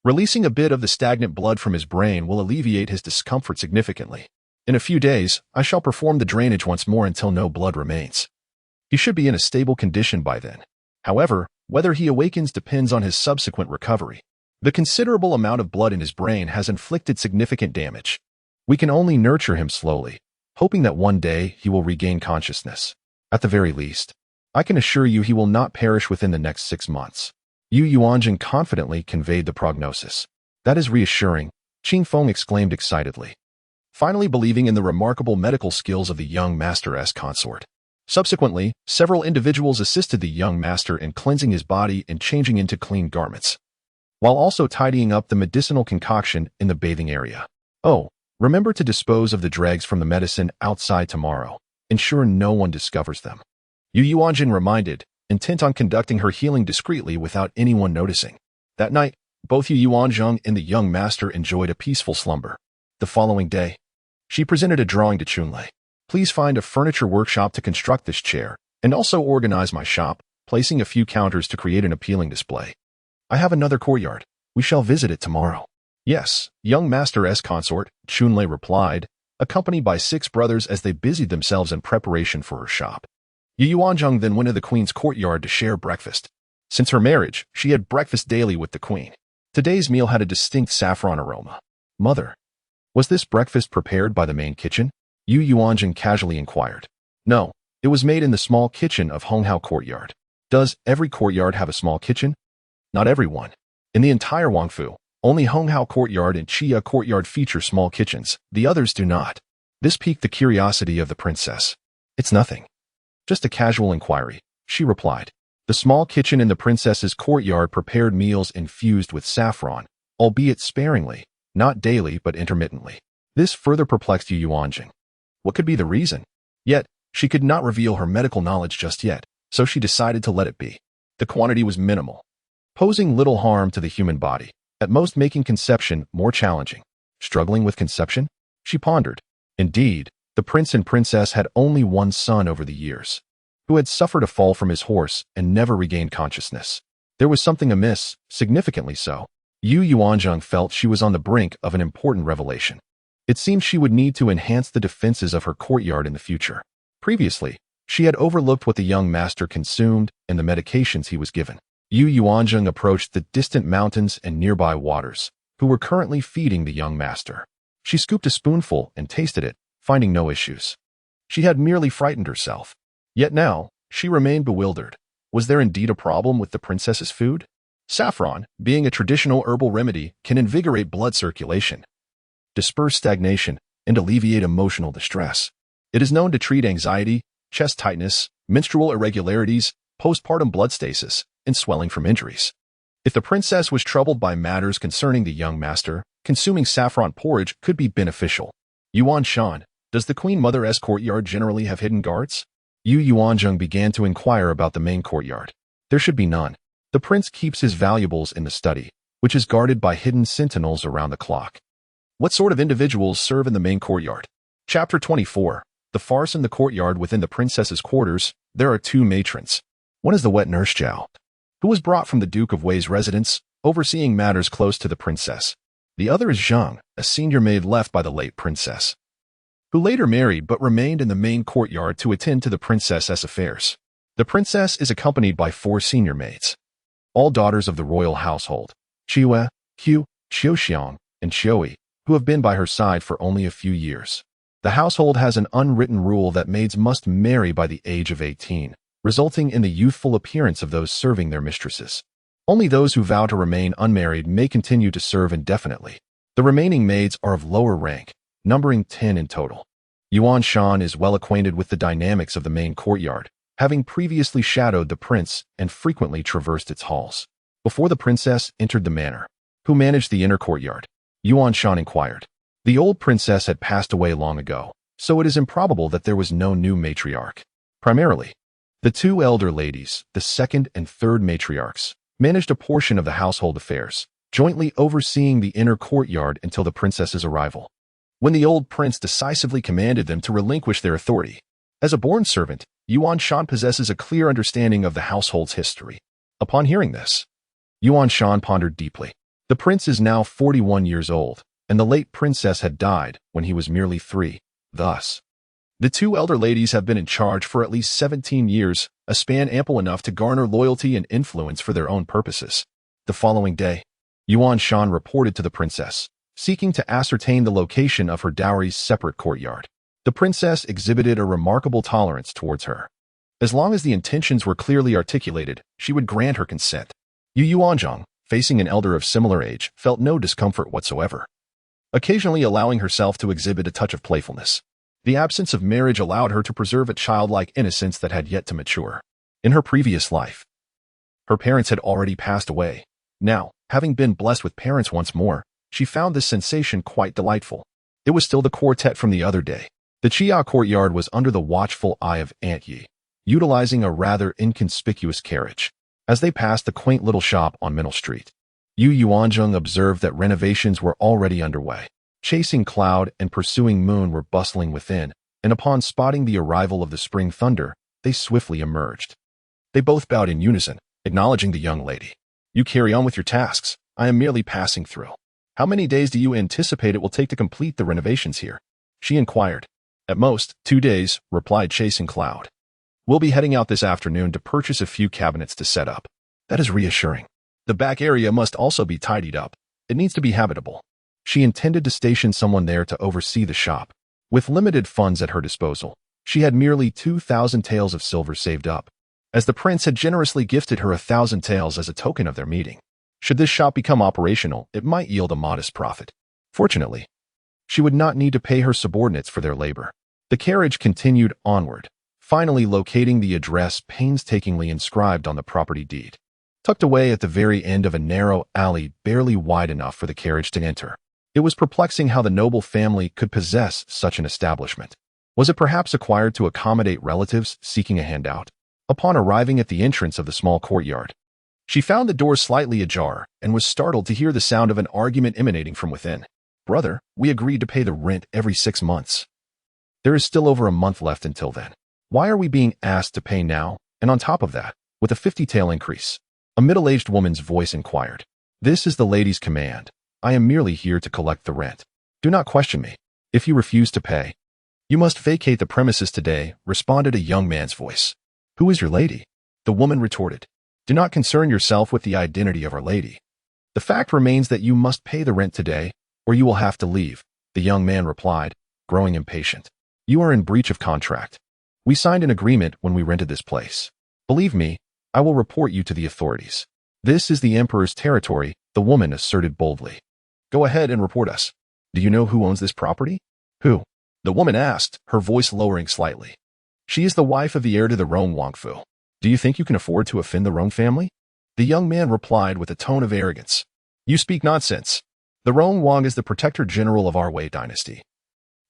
Releasing a bit of the stagnant blood from his brain will alleviate his discomfort significantly. In a few days, I shall perform the drainage once more until no blood remains. He should be in a stable condition by then. However, whether he awakens depends on his subsequent recovery. The considerable amount of blood in his brain has inflicted significant damage. We can only nurture him slowly, hoping that one day he will regain consciousness. At the very least, I can assure you he will not perish within the next 6 months. Yu Yuanzheng confidently conveyed the prognosis. That is reassuring, Qingfeng exclaimed excitedly, finally believing in the remarkable medical skills of the young master's consort. Subsequently, several individuals assisted the young master in cleansing his body and changing into clean garments. while also tidying up the medicinal concoction in the bathing area. Oh, remember to dispose of the dregs from the medicine outside tomorrow. Ensure no one discovers them. Yu Yuanzheng reminded, intent on conducting her healing discreetly without anyone noticing. That night, both Yu Yuanzheng and the young master enjoyed a peaceful slumber. The following day, she presented a drawing to Chunlei. Please find a furniture workshop to construct this chair, and also organize my shop, placing a few counters to create an appealing display. I have another courtyard. We shall visit it tomorrow. Yes, young master's consort, Chunlei replied, accompanied by 6 brothers as they busied themselves in preparation for her shop. Yu Yuanzheng then went to the queen's courtyard to share breakfast. Since her marriage, she had breakfast daily with the queen. Today's meal had a distinct saffron aroma. Mother, was this breakfast prepared by the main kitchen? Yu Yuanzheng casually inquired. No, it was made in the small kitchen of Honghao courtyard. Does every courtyard have a small kitchen? Not every one. In the entire Wangfu, only Honghao courtyard and Chia courtyard feature small kitchens. The others do not. This piqued the curiosity of the princess. It's nothing. Just a casual inquiry, she replied. The small kitchen in the princess's courtyard prepared meals infused with saffron, albeit sparingly, not daily but intermittently. This further perplexed Yu Yuanzheng. What could be the reason? Yet, she could not reveal her medical knowledge just yet, so she decided to let it be. The quantity was minimal, posing little harm to the human body, at most making conception more challenging. Struggling with conception? She pondered. Indeed, the prince and princess had only one son over the years, who had suffered a fall from his horse and never regained consciousness. There was something amiss, significantly so. Yu Yuanzheng felt she was on the brink of an important revelation. It seemed she would need to enhance the defenses of her courtyard in the future. Previously, she had overlooked what the young master consumed and the medications he was given. Yu Yuanzheng approached the distant mountains and nearby waters, who were currently feeding the young master. She scooped a spoonful and tasted it, finding no issues. She had merely frightened herself. Yet now, she remained bewildered. Was there indeed a problem with the princess's food? Saffron, being a traditional herbal remedy, can invigorate blood circulation, disperse stagnation, and alleviate emotional distress. It is known to treat anxiety, chest tightness, menstrual irregularities, postpartum blood stasis, and swelling from injuries. If the princess was troubled by matters concerning the young master, consuming saffron porridge could be beneficial. Yuanzheng, does the Queen Mother's courtyard generally have hidden guards? Yu Yuanzheng began to inquire about the main courtyard. There should be none. The prince keeps his valuables in the study, which is guarded by hidden sentinels around the clock. What sort of individuals serve in the main courtyard? Chapter 24. The farce in the courtyard. Within the princess's quarters, there are 2 matrons. One is the wet nurse Zhao, who was brought from the Duke of Wei's residence, overseeing matters close to the princess. The other is Zhang, a senior maid left by the late princess, who later married but remained in the main courtyard to attend to the princess's affairs. The princess is accompanied by 4 senior maids, all daughters of the royal household, Chiwe, Hu, Xiuxiang, and Xiui, who have been by her side for only a few years. The household has an unwritten rule that maids must marry by the age of 18, resulting in the youthful appearance of those serving their mistresses. Only those who vow to remain unmarried may continue to serve indefinitely. The remaining maids are of lower rank, numbering 10 in total. Yuanzheng is well acquainted with the dynamics of the main courtyard, having previously shadowed the prince and frequently traversed its halls. Before the princess entered the manor, who managed the inner courtyard? Yuanzheng inquired. The old princess had passed away long ago, so it is improbable that there was no new matriarch. Primarily, the 2 elder ladies, the 2nd and 3rd matriarchs, managed a portion of the household affairs, jointly overseeing the inner courtyard until the princess's arrival, when the old prince decisively commanded them to relinquish their authority. As a born servant, Yuanzheng possesses a clear understanding of the household's history. Upon hearing this, Yuanzheng pondered deeply. The prince is now 41 years old, and the late princess had died when he was merely 3. Thus, the 2 elder ladies have been in charge for at least 17 years, a span ample enough to garner loyalty and influence for their own purposes. The following day, Yuanzheng reported to the princess, seeking to ascertain the location of her dowry's separate courtyard. The princess exhibited a remarkable tolerance towards her. As long as the intentions were clearly articulated, she would grant her consent. Yu Yuanzheng, facing an elder of similar age, felt no discomfort whatsoever, occasionally allowing herself to exhibit a touch of playfulness. The absence of marriage allowed her to preserve a childlike innocence that had yet to mature. In her previous life, her parents had already passed away, Now, having been blessed with parents once more, she found this sensation quite delightful. It was still the quartet from the other day. The Chia courtyard was under the watchful eye of Aunt Yi, utilizing a rather inconspicuous carriage. As they passed the quaint little shop on Middle Street, Yu Yuanzheng observed that renovations were already underway. Chasing Cloud and Pursuing Moon were bustling within, and upon spotting the arrival of the spring thunder, they swiftly emerged. They both bowed in unison, acknowledging the young lady. You carry on with your tasks. I am merely passing through. How many days do you anticipate it will take to complete the renovations here? She inquired. At most, 2 days, replied Chasing Cloud. We'll be heading out this afternoon to purchase a few cabinets to set up. That is reassuring. The back area must also be tidied up. It needs to be habitable. She intended to station someone there to oversee the shop. With limited funds at her disposal, she had merely 2,000 taels of silver saved up, as the prince had generously gifted her 1,000 taels as a token of their meeting. Should this shop become operational, it might yield a modest profit. Fortunately, she would not need to pay her subordinates for their labor. The carriage continued onward, finally locating the address painstakingly inscribed on the property deed. Tucked away at the very end of a narrow alley barely wide enough for the carriage to enter. It was perplexing how the noble family could possess such an establishment. Was it perhaps acquired to accommodate relatives seeking a handout? Upon arriving at the entrance of the small courtyard, she found the door slightly ajar and was startled to hear the sound of an argument emanating from within. Brother, we agreed to pay the rent every 6 months. There is still over a month left until then. Why are we being asked to pay now, and on top of that, with a 50 tael increase? A middle-aged woman's voice inquired. This is the lady's command. I am merely here to collect the rent. Do not question me. If you refuse to pay, you must vacate the premises today, responded a young man's voice. Who is your lady? The woman retorted. Do not concern yourself with the identity of our lady. The fact remains that you must pay the rent today, or you will have to leave, the young man replied, growing impatient. You are in breach of contract. We signed an agreement when we rented this place. Believe me, I will report you to the authorities. This is the emperor's territory, the woman asserted boldly. Go ahead and report us. Do you know who owns this property? Who? The woman asked, her voice lowering slightly. She is the wife of the heir to the Rong Wangfu. Do you think you can afford to offend the Rong family? The young man replied with a tone of arrogance. You speak nonsense. The Rong Wang is the protector general of our Wei dynasty.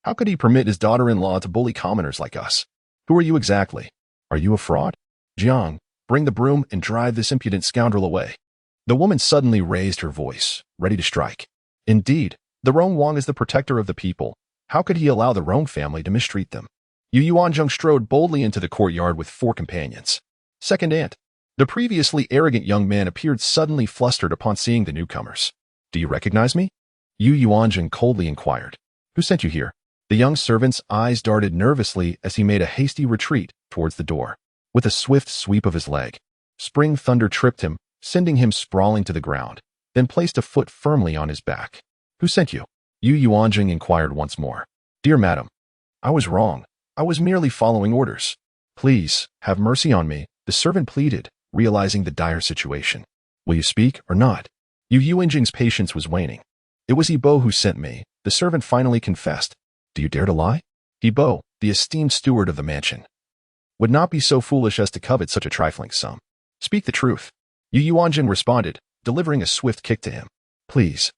How could he permit his daughter-in-law to bully commoners like us? Who are you exactly? Are you a fraud? Jiang, bring the broom and drive this impudent scoundrel away. The woman suddenly raised her voice, ready to strike. Indeed, the Rong Wang is the protector of the people. How could he allow the Rong family to mistreat them? Yu Yuanzheng strode boldly into the courtyard with 4 companions. Second aunt. The previously arrogant young man appeared suddenly flustered upon seeing the newcomers. Do you recognize me? Yu Yuanzheng coldly inquired. Who sent you here? The young servant's eyes darted nervously as he made a hasty retreat towards the door. With a swift sweep of his leg, spring thunder tripped him, sending him sprawling to the ground, then placed a foot firmly on his back. Who sent you? Yu Yuanzheng inquired once more. Dear madam, I was wrong. I was merely following orders. Please, have mercy on me, the servant pleaded, realizing the dire situation. Will you speak or not? Yu Yuanzheng's patience was waning. It was Yibo who sent me, the servant finally confessed. Do you dare to lie? Yibo, the esteemed steward of the mansion, would not be so foolish as to covet such a trifling sum. Speak the truth. Yu Yuanzheng responded, delivering a swift kick to him. Please.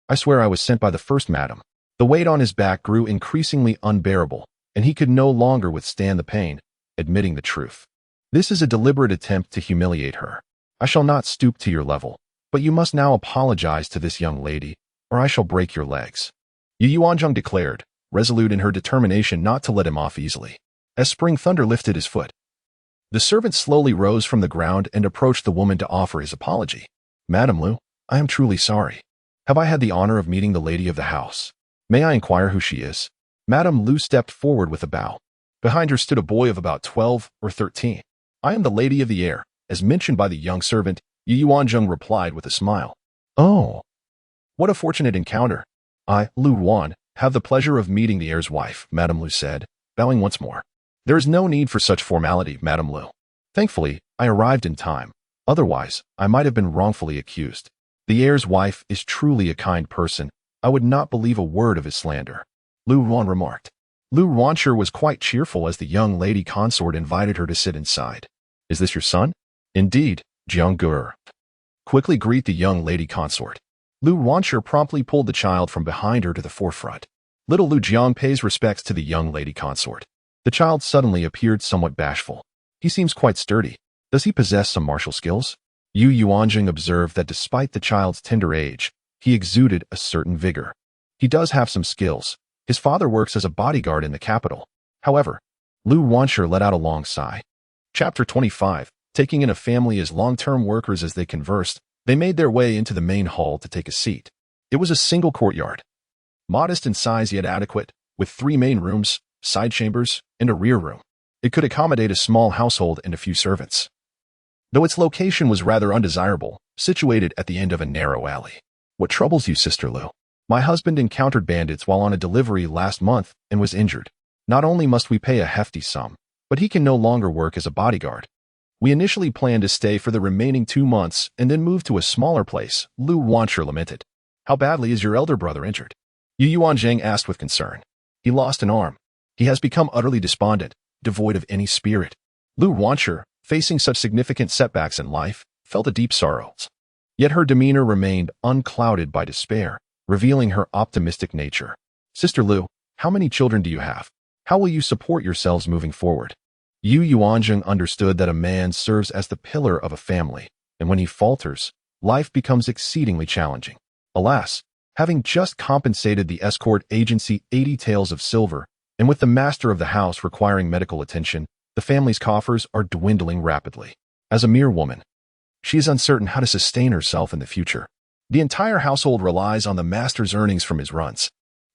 I swear I was sent by the first madam. The weight on his back grew increasingly unbearable, and he could no longer withstand the pain, admitting the truth. This is a deliberate attempt to humiliate her. I shall not stoop to your level, but you must now apologize to this young lady, or I shall break your legs. Yu Yuanzheng declared, resolute in her determination not to let him off easily. As spring thunder lifted his foot, the servant slowly rose from the ground and approached the woman to offer his apology. Madam Lu, I am truly sorry. Have I had the honor of meeting the lady of the house? May I inquire who she is? Madam Lu stepped forward with a bow. Behind her stood a boy of about 12 or 13. I am the lady of the heir, as mentioned by the young servant, Yu Yuanzheng replied with a smile. Oh, what a fortunate encounter. I, Lu Wan, have the pleasure of meeting the heir's wife, Madam Lu said, bowing once more. There is no need for such formality, Madam Lu. Thankfully, I arrived in time. Otherwise, I might have been wrongfully accused. The heir's wife is truly a kind person. I would not believe a word of his slander. Lu Wan remarked. Lu Wancher was quite cheerful as the young lady consort invited her to sit inside. Is this your son? Indeed, Jiang Gur. Quickly greet the young lady consort. Lu Yuanzheng promptly pulled the child from behind her to the forefront. Little Lu Jiang pays respects to the young lady consort. The child suddenly appeared somewhat bashful. He seems quite sturdy. Does he possess some martial skills? Yu Yuanzheng observed that despite the child's tender age, he exuded a certain vigor. He does have some skills. His father works as a bodyguard in the capital. However, Lu Yuanzheng let out a long sigh. Chapter 25. Taking in a family as long-term workers as they conversed, they made their way into the main hall to take a seat. It was a single courtyard. Modest in size yet adequate, with 3 main rooms, side chambers, and a rear room. It could accommodate a small household and a few servants. Though its location was rather undesirable, situated at the end of a narrow alley. What troubles you, Sister Lu? My husband encountered bandits while on a delivery last month and was injured. Not only must we pay a hefty sum, but he can no longer work as a bodyguard. We initially planned to stay for the remaining 2 months and then move to a smaller place, Lu Yuanzheng lamented. How badly is your elder brother injured? Yu Yuanzheng asked with concern. He lost an arm. He has become utterly despondent, devoid of any spirit. Lu Yuanzheng, facing such significant setbacks in life, felt a deep sorrow. Yet her demeanor remained unclouded by despair, revealing her optimistic nature. Sister Lu, how many children do you have? How will you support yourselves moving forward? Yu Yuanzheng understood that a man serves as the pillar of a family, and when he falters, life becomes exceedingly challenging. Alas, having just compensated the escort agency 80 taels of silver, and with the master of the house requiring medical attention, the family's coffers are dwindling rapidly. As a mere woman, she is uncertain how to sustain herself in the future. The entire household relies on the master's earnings from his runs.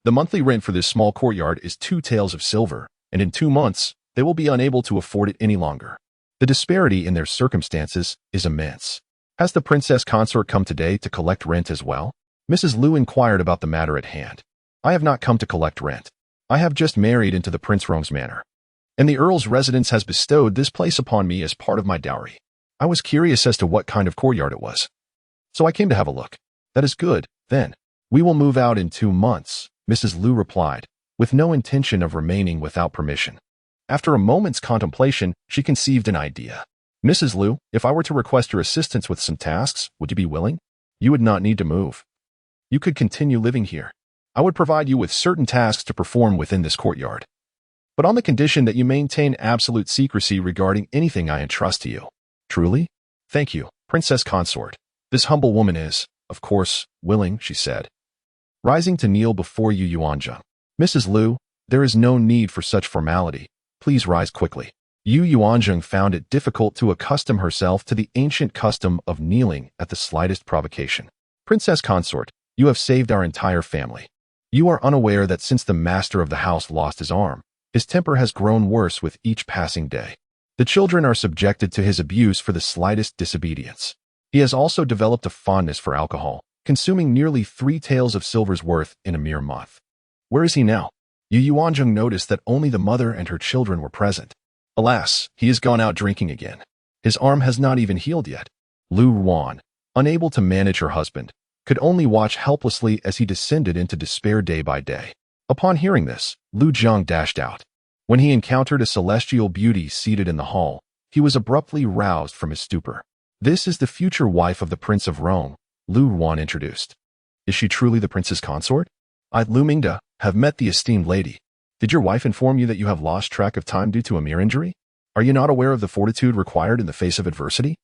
The monthly rent for this small courtyard is 2 taels of silver, and in 2 months, they will be unable to afford it any longer. The disparity in their circumstances is immense. Has the princess consort come today to collect rent as well? Mrs. Lu inquired about the matter at hand. I have not come to collect rent. I have just married into the Prince Rong's manor, and the Earl's residence has bestowed this place upon me as part of my dowry. I was curious as to what kind of courtyard it was, so I came to have a look. That is good, then. We will move out in 2 months, Mrs. Lu replied, with no intention of remaining without permission. After a moment's contemplation, she conceived an idea. Mrs. Lu, if I were to request your assistance with some tasks, would you be willing? You would not need to move. You could continue living here. I would provide you with certain tasks to perform within this courtyard, but on the condition that you maintain absolute secrecy regarding anything I entrust to you. Truly? Thank you, Princess Consort. This humble woman is, of course, willing, she said, rising to kneel before Yu Yuanzheng. Mrs. Lu, there is no need for such formality. Please rise quickly. Yu Yuanzheng found it difficult to accustom herself to the ancient custom of kneeling at the slightest provocation. Princess Consort, you have saved our entire family. You are unaware that since the master of the house lost his arm, his temper has grown worse with each passing day. The children are subjected to his abuse for the slightest disobedience. He has also developed a fondness for alcohol, consuming nearly 3 taels of silver's worth in a mere month. Where is he now? Yu Yuanzheng noticed that only the mother and her children were present. Alas, he has gone out drinking again. His arm has not even healed yet. Lu Yuan, unable to manage her husband, could only watch helplessly as he descended into despair day by day. Upon hearing this, Lu Jiang dashed out. When he encountered a celestial beauty seated in the hall, he was abruptly roused from his stupor. This is the future wife of the Prince of Rome, Lu Yuan introduced. Is she truly the princess consort? I, Lu Mingda, have met the esteemed lady. Did your wife inform you that you have lost track of time due to a mere injury? Are you not aware of the fortitude required in the face of adversity?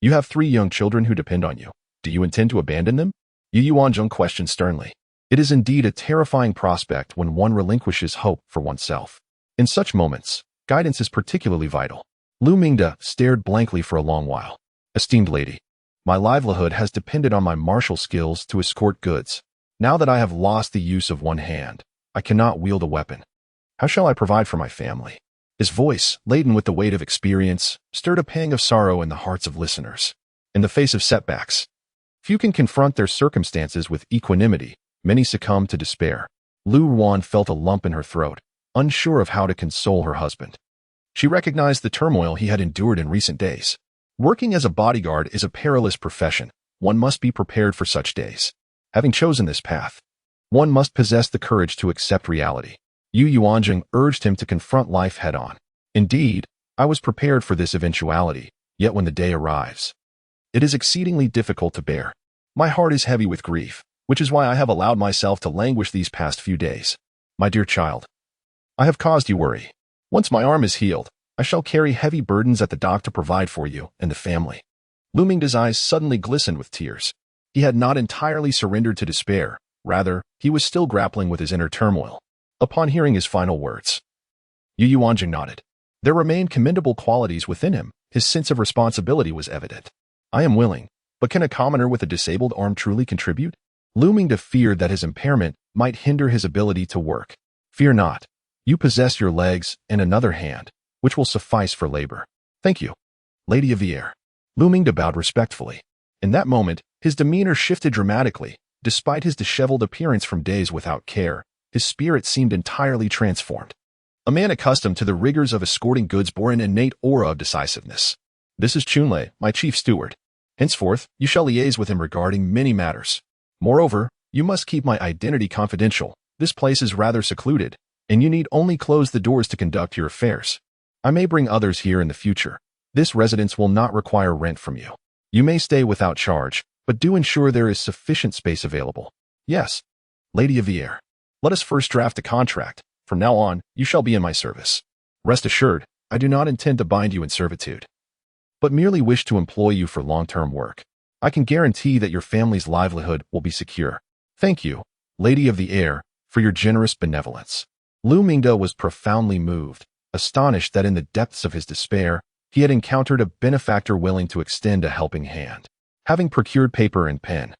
You have 3 young children who depend on you. Do you intend to abandon them? Yu Yuanzheng questioned sternly. It is indeed a terrifying prospect when one relinquishes hope for oneself. In such moments, guidance is particularly vital. Lu Mingda stared blankly for a long while. Esteemed lady, my livelihood has depended on my martial skills to escort goods. Now that I have lost the use of one hand, I cannot wield a weapon. How shall I provide for my family? His voice, laden with the weight of experience, stirred a pang of sorrow in the hearts of listeners. In the face of setbacks, few can confront their circumstances with equanimity. Many succumb to despair. Lu Yuan felt a lump in her throat, unsure of how to console her husband. She recognized the turmoil he had endured in recent days. Working as a bodyguard is a perilous profession. One must be prepared for such days. Having chosen this path, one must possess the courage to accept reality. Yu Yuanzheng urged him to confront life head-on. Indeed, I was prepared for this eventuality, yet when the day arrives, It is exceedingly difficult to bear. My heart is heavy with grief, which is why I have allowed myself to languish these past few days. My dear child, I have caused you worry. Once my arm is healed, I shall carry heavy burdens at the dock to provide for you and the family. Lu Mingda's eyes suddenly glistened with tears. He had not entirely surrendered to despair. Rather, he was still grappling with his inner turmoil. Upon hearing his final words, Yu Yuanzheng nodded. There remained commendable qualities within him. His sense of responsibility was evident. I am willing, but can a commoner with a disabled arm truly contribute? Lu Mingda feared that his impairment might hinder his ability to work. Fear not. You possess your legs and another hand, which will suffice for labor. Thank you, Lady of the Air. Lu Mingda bowed respectfully. In that moment, his demeanor shifted dramatically. Despite his disheveled appearance from days without care, his spirit seemed entirely transformed. A man accustomed to the rigors of escorting goods bore an innate aura of decisiveness. This is Chunlei, my chief steward. Henceforth, you shall liaise with him regarding many matters. Moreover, you must keep my identity confidential. This place is rather secluded, and you need only close the doors to conduct your affairs. I may bring others here in the future. This residence will not require rent from you. You may stay without charge, but do ensure there is sufficient space available. Yes, Lady of the Air. Let us first draft a contract. From now on, you shall be in my service. Rest assured, I do not intend to bind you in servitude, but merely wish to employ you for long-term work. I can guarantee that your family's livelihood will be secure. Thank you, Lady of the Air, for your generous benevolence. Lu Mingda was profoundly moved, astonished that in the depths of his despair, he had encountered a benefactor willing to extend a helping hand. Having procured paper and pen,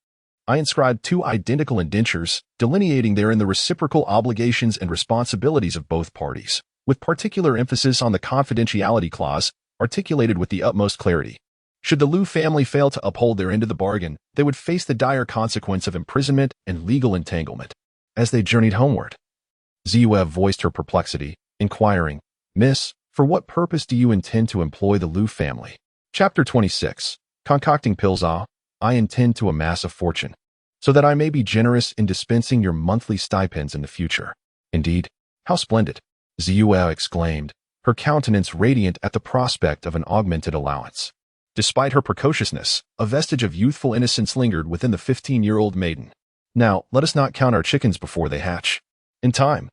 I inscribed 2 identical indentures, delineating therein the reciprocal obligations and responsibilities of both parties, with particular emphasis on the confidentiality clause, articulated with the utmost clarity. Should the Lu family fail to uphold their end of the bargain, they would face the dire consequence of imprisonment and legal entanglement. As they journeyed homeward, Ziyue voiced her perplexity, inquiring, Miss, for what purpose do you intend to employ the Lu family? Chapter 26. Concocting pills. I intend to amass a fortune, so that I may be generous in dispensing your monthly stipends in the future. Indeed, how splendid! Ziyue exclaimed, her countenance radiant at the prospect of an augmented allowance. Despite her precociousness, a vestige of youthful innocence lingered within the 15-year-old maiden. Now, let us not count our chickens before they hatch. In time,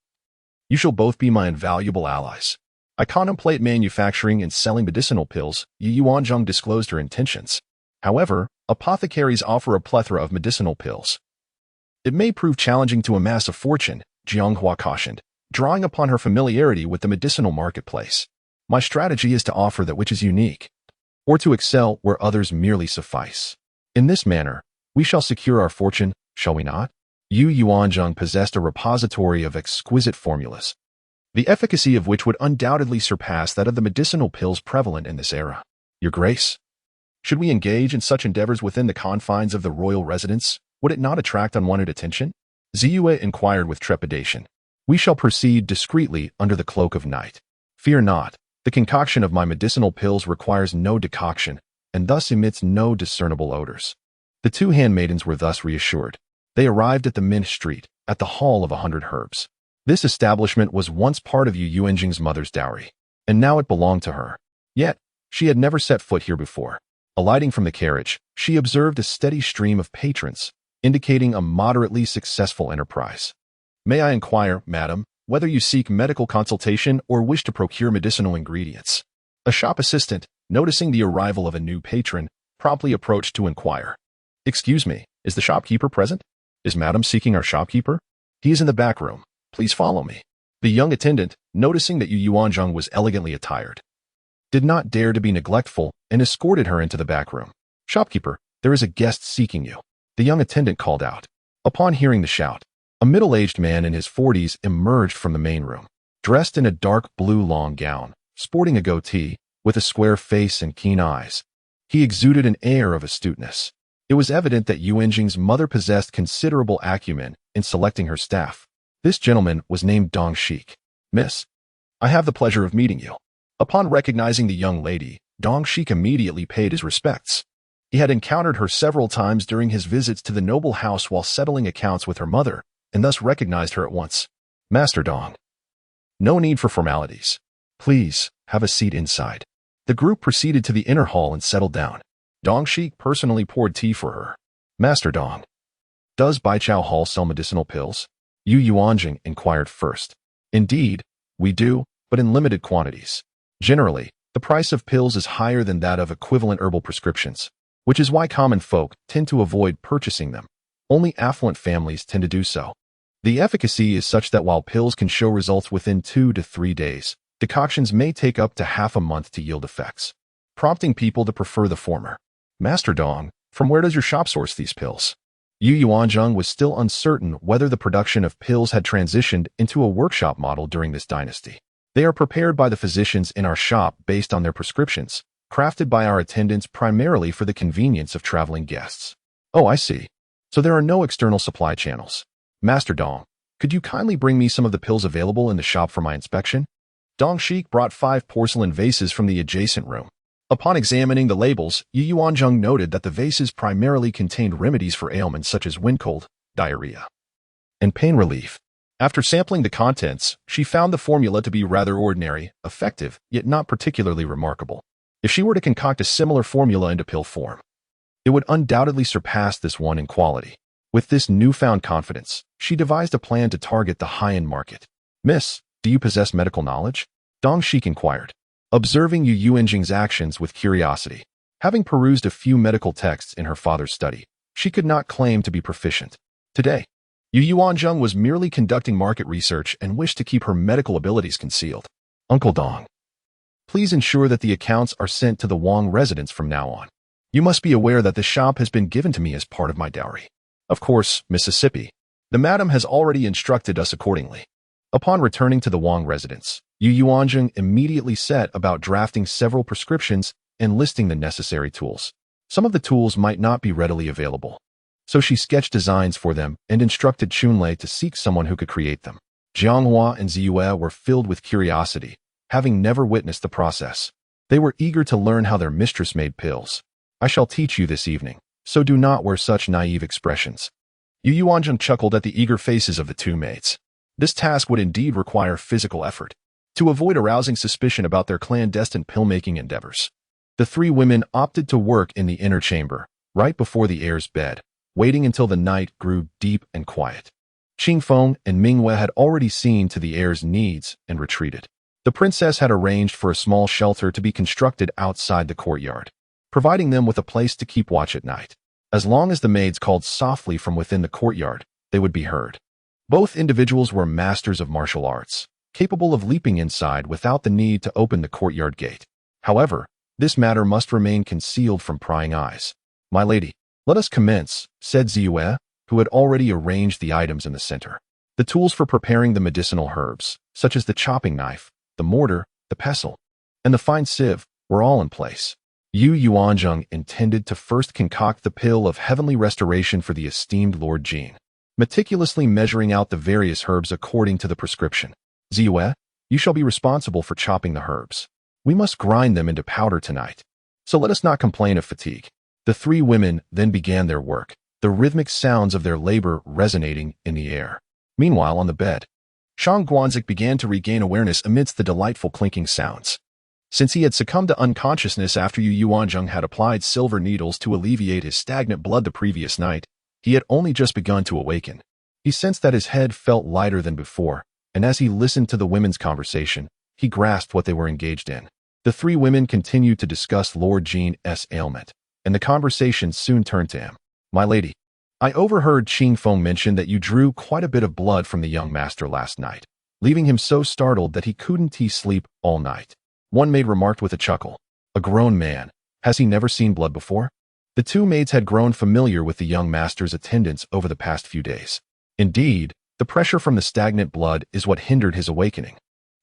you shall both be my invaluable allies. I contemplate manufacturing and selling medicinal pills. Yu Yuanzheng disclosed her intentions. However, apothecaries offer a plethora of medicinal pills. It may prove challenging to amass a fortune, Jianghua cautioned, drawing upon her familiarity with the medicinal marketplace. My strategy is to offer that which is unique, or to excel where others merely suffice. In this manner, we shall secure our fortune, shall we not? Yu Yuanzheng possessed a repository of exquisite formulas, the efficacy of which would undoubtedly surpass that of the medicinal pills prevalent in this era. Your Grace, should we engage in such endeavors within the confines of the royal residence? Would it not attract unwanted attention? Ziyue inquired with trepidation. We shall proceed discreetly under the cloak of night. Fear not. The concoction of my medicinal pills requires no decoction, and thus emits no discernible odors. The 2 handmaidens were thus reassured. They arrived at the Mint Street, at the Hall of 100 Herbs. This establishment was once part of Yu Yuanzheng's mother's dowry, and now it belonged to her. Yet, she had never set foot here before. Alighting from the carriage, she observed a steady stream of patrons, indicating a moderately successful enterprise. May I inquire, madam, whether you seek medical consultation or wish to procure medicinal ingredients? A shop assistant, noticing the arrival of a new patron, promptly approached to inquire. Excuse me, is the shopkeeper present? Is madam seeking our shopkeeper? He is in the back room. Please follow me. The young attendant, noticing that Yu Yuanzheng was elegantly attired, did not dare to be neglectful and escorted her into the back room. Shopkeeper, there is a guest seeking you, the young attendant called out. Upon hearing the shout, a middle-aged man in his 40s emerged from the main room, dressed in a dark blue long gown, sporting a goatee, with a square face and keen eyes. He exuded an air of astuteness. It was evident that Yu Yuanzheng's mother possessed considerable acumen in selecting her staff. This gentleman was named Dong Shik. Miss, I have the pleasure of meeting you. Upon recognizing the young lady, Dong Shik immediately paid his respects. He had encountered her several times during his visits to the noble house while settling accounts with her mother, and thus recognized her at once. Master Dong. No need for formalities. Please, have a seat inside. The group proceeded to the inner hall and settled down. Dong Shik personally poured tea for her. Master Dong, does Baichao Hall sell medicinal pills? Yu Yuanzheng inquired first. Indeed, we do, but in limited quantities. Generally, the price of pills is higher than that of equivalent herbal prescriptions, which is why common folk tend to avoid purchasing them. Only affluent families tend to do so. The efficacy is such that while pills can show results within 2 to 3 days, decoctions may take up to half a month to yield effects, prompting people to prefer the former. Master Dong, from where does your shop source these pills? Yu Yuanzheng was still uncertain whether the production of pills had transitioned into a workshop model during this dynasty. They are prepared by the physicians in our shop based on their prescriptions, crafted by our attendants primarily for the convenience of traveling guests. Oh, I see. So there are no external supply channels. Master Dong, could you kindly bring me some of the pills available in the shop for my inspection? Dong Shik brought 5 porcelain vases from the adjacent room. Upon examining the labels, Yu Yuanzheng noted that the vases primarily contained remedies for ailments such as wind cold, diarrhea, and pain relief. After sampling the contents, she found the formula to be rather ordinary, effective, yet not particularly remarkable. If she were to concoct a similar formula into pill form, it would undoubtedly surpass this one in quality. With this newfound confidence, she devised a plan to target the high-end market. Miss, do you possess medical knowledge? Dong Shik inquired, observing Yu Yuanzheng's actions with curiosity. Having perused a few medical texts in her father's study, she could not claim to be proficient. Today, Yu Yuanzheng was merely conducting market research and wished to keep her medical abilities concealed. Uncle Dong, please ensure that the accounts are sent to the Wang residence from now on. You must be aware that the shop has been given to me as part of my dowry. Of course, Mississippi. The madam has already instructed us accordingly. Upon returning to the Wang residence, Yu Yuanzheng immediately set about drafting several prescriptions and listing the necessary tools. Some of the tools might not be readily available, so she sketched designs for them and instructed Chunlei to seek someone who could create them. Jianghua and Ziyue were filled with curiosity, having never witnessed the process. They were eager to learn how their mistress made pills. I shall teach you this evening, so do not wear such naive expressions. Yu Yuanzheng chuckled at the eager faces of the 2 maids. This task would indeed require physical effort, to avoid arousing suspicion about their clandestine pill-making endeavors. The 3 women opted to work in the inner chamber, right before the heir's bed, waiting until the night grew deep and quiet. Qingfeng and Mingwei had already seen to the heir's needs and retreated. The princess had arranged for a small shelter to be constructed outside the courtyard, providing them with a place to keep watch at night. As long as the maids called softly from within the courtyard, they would be heard. Both individuals were masters of martial arts, capable of leaping inside without the need to open the courtyard gate. However, this matter must remain concealed from prying eyes. My lady, let us commence, said Ziyue, who had already arranged the items in the center. The tools for preparing the medicinal herbs, such as the chopping knife, the mortar, the pestle, and the fine sieve, were all in place. Yu Yuanzheng intended to first concoct the pill of heavenly restoration for the esteemed Lord Jin, meticulously measuring out the various herbs according to the prescription. Ziyue, you shall be responsible for chopping the herbs. We must grind them into powder tonight, so let us not complain of fatigue. The 3 women then began their work, the rhythmic sounds of their labor resonating in the air. Meanwhile, on the bed, Shangguan Ziqi began to regain awareness amidst the delightful clinking sounds. Since he had succumbed to unconsciousness after Yu Yuanzheng had applied silver needles to alleviate his stagnant blood the previous night, he had only just begun to awaken. He sensed that his head felt lighter than before, and as he listened to the women's conversation, he grasped what they were engaged in. The 3 women continued to discuss Lord Jin's ailment, and the conversation soon turned to him. My lady, I overheard Qingfeng mention that you drew quite a bit of blood from the young master last night, leaving him so startled that he couldn't sleep all night. One maid remarked with a chuckle. A grown man. Has he never seen blood before? The 2 maids had grown familiar with the young master's attendance over the past few days. Indeed, the pressure from the stagnant blood is what hindered his awakening.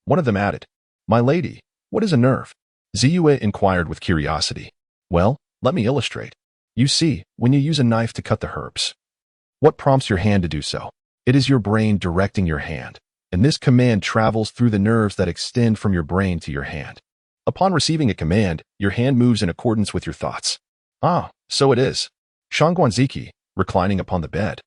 One of them added, My lady, what is a nerve? Ziyue inquired with curiosity. Well, let me illustrate. You see, when you use a knife to cut the herbs, what prompts your hand to do so? It is your brain directing your hand, and this command travels through the nerves that extend from your brain to your hand. Upon receiving a command, your hand moves in accordance with your thoughts. Ah, so it is. Shangguan Ziqi, reclining upon the bed,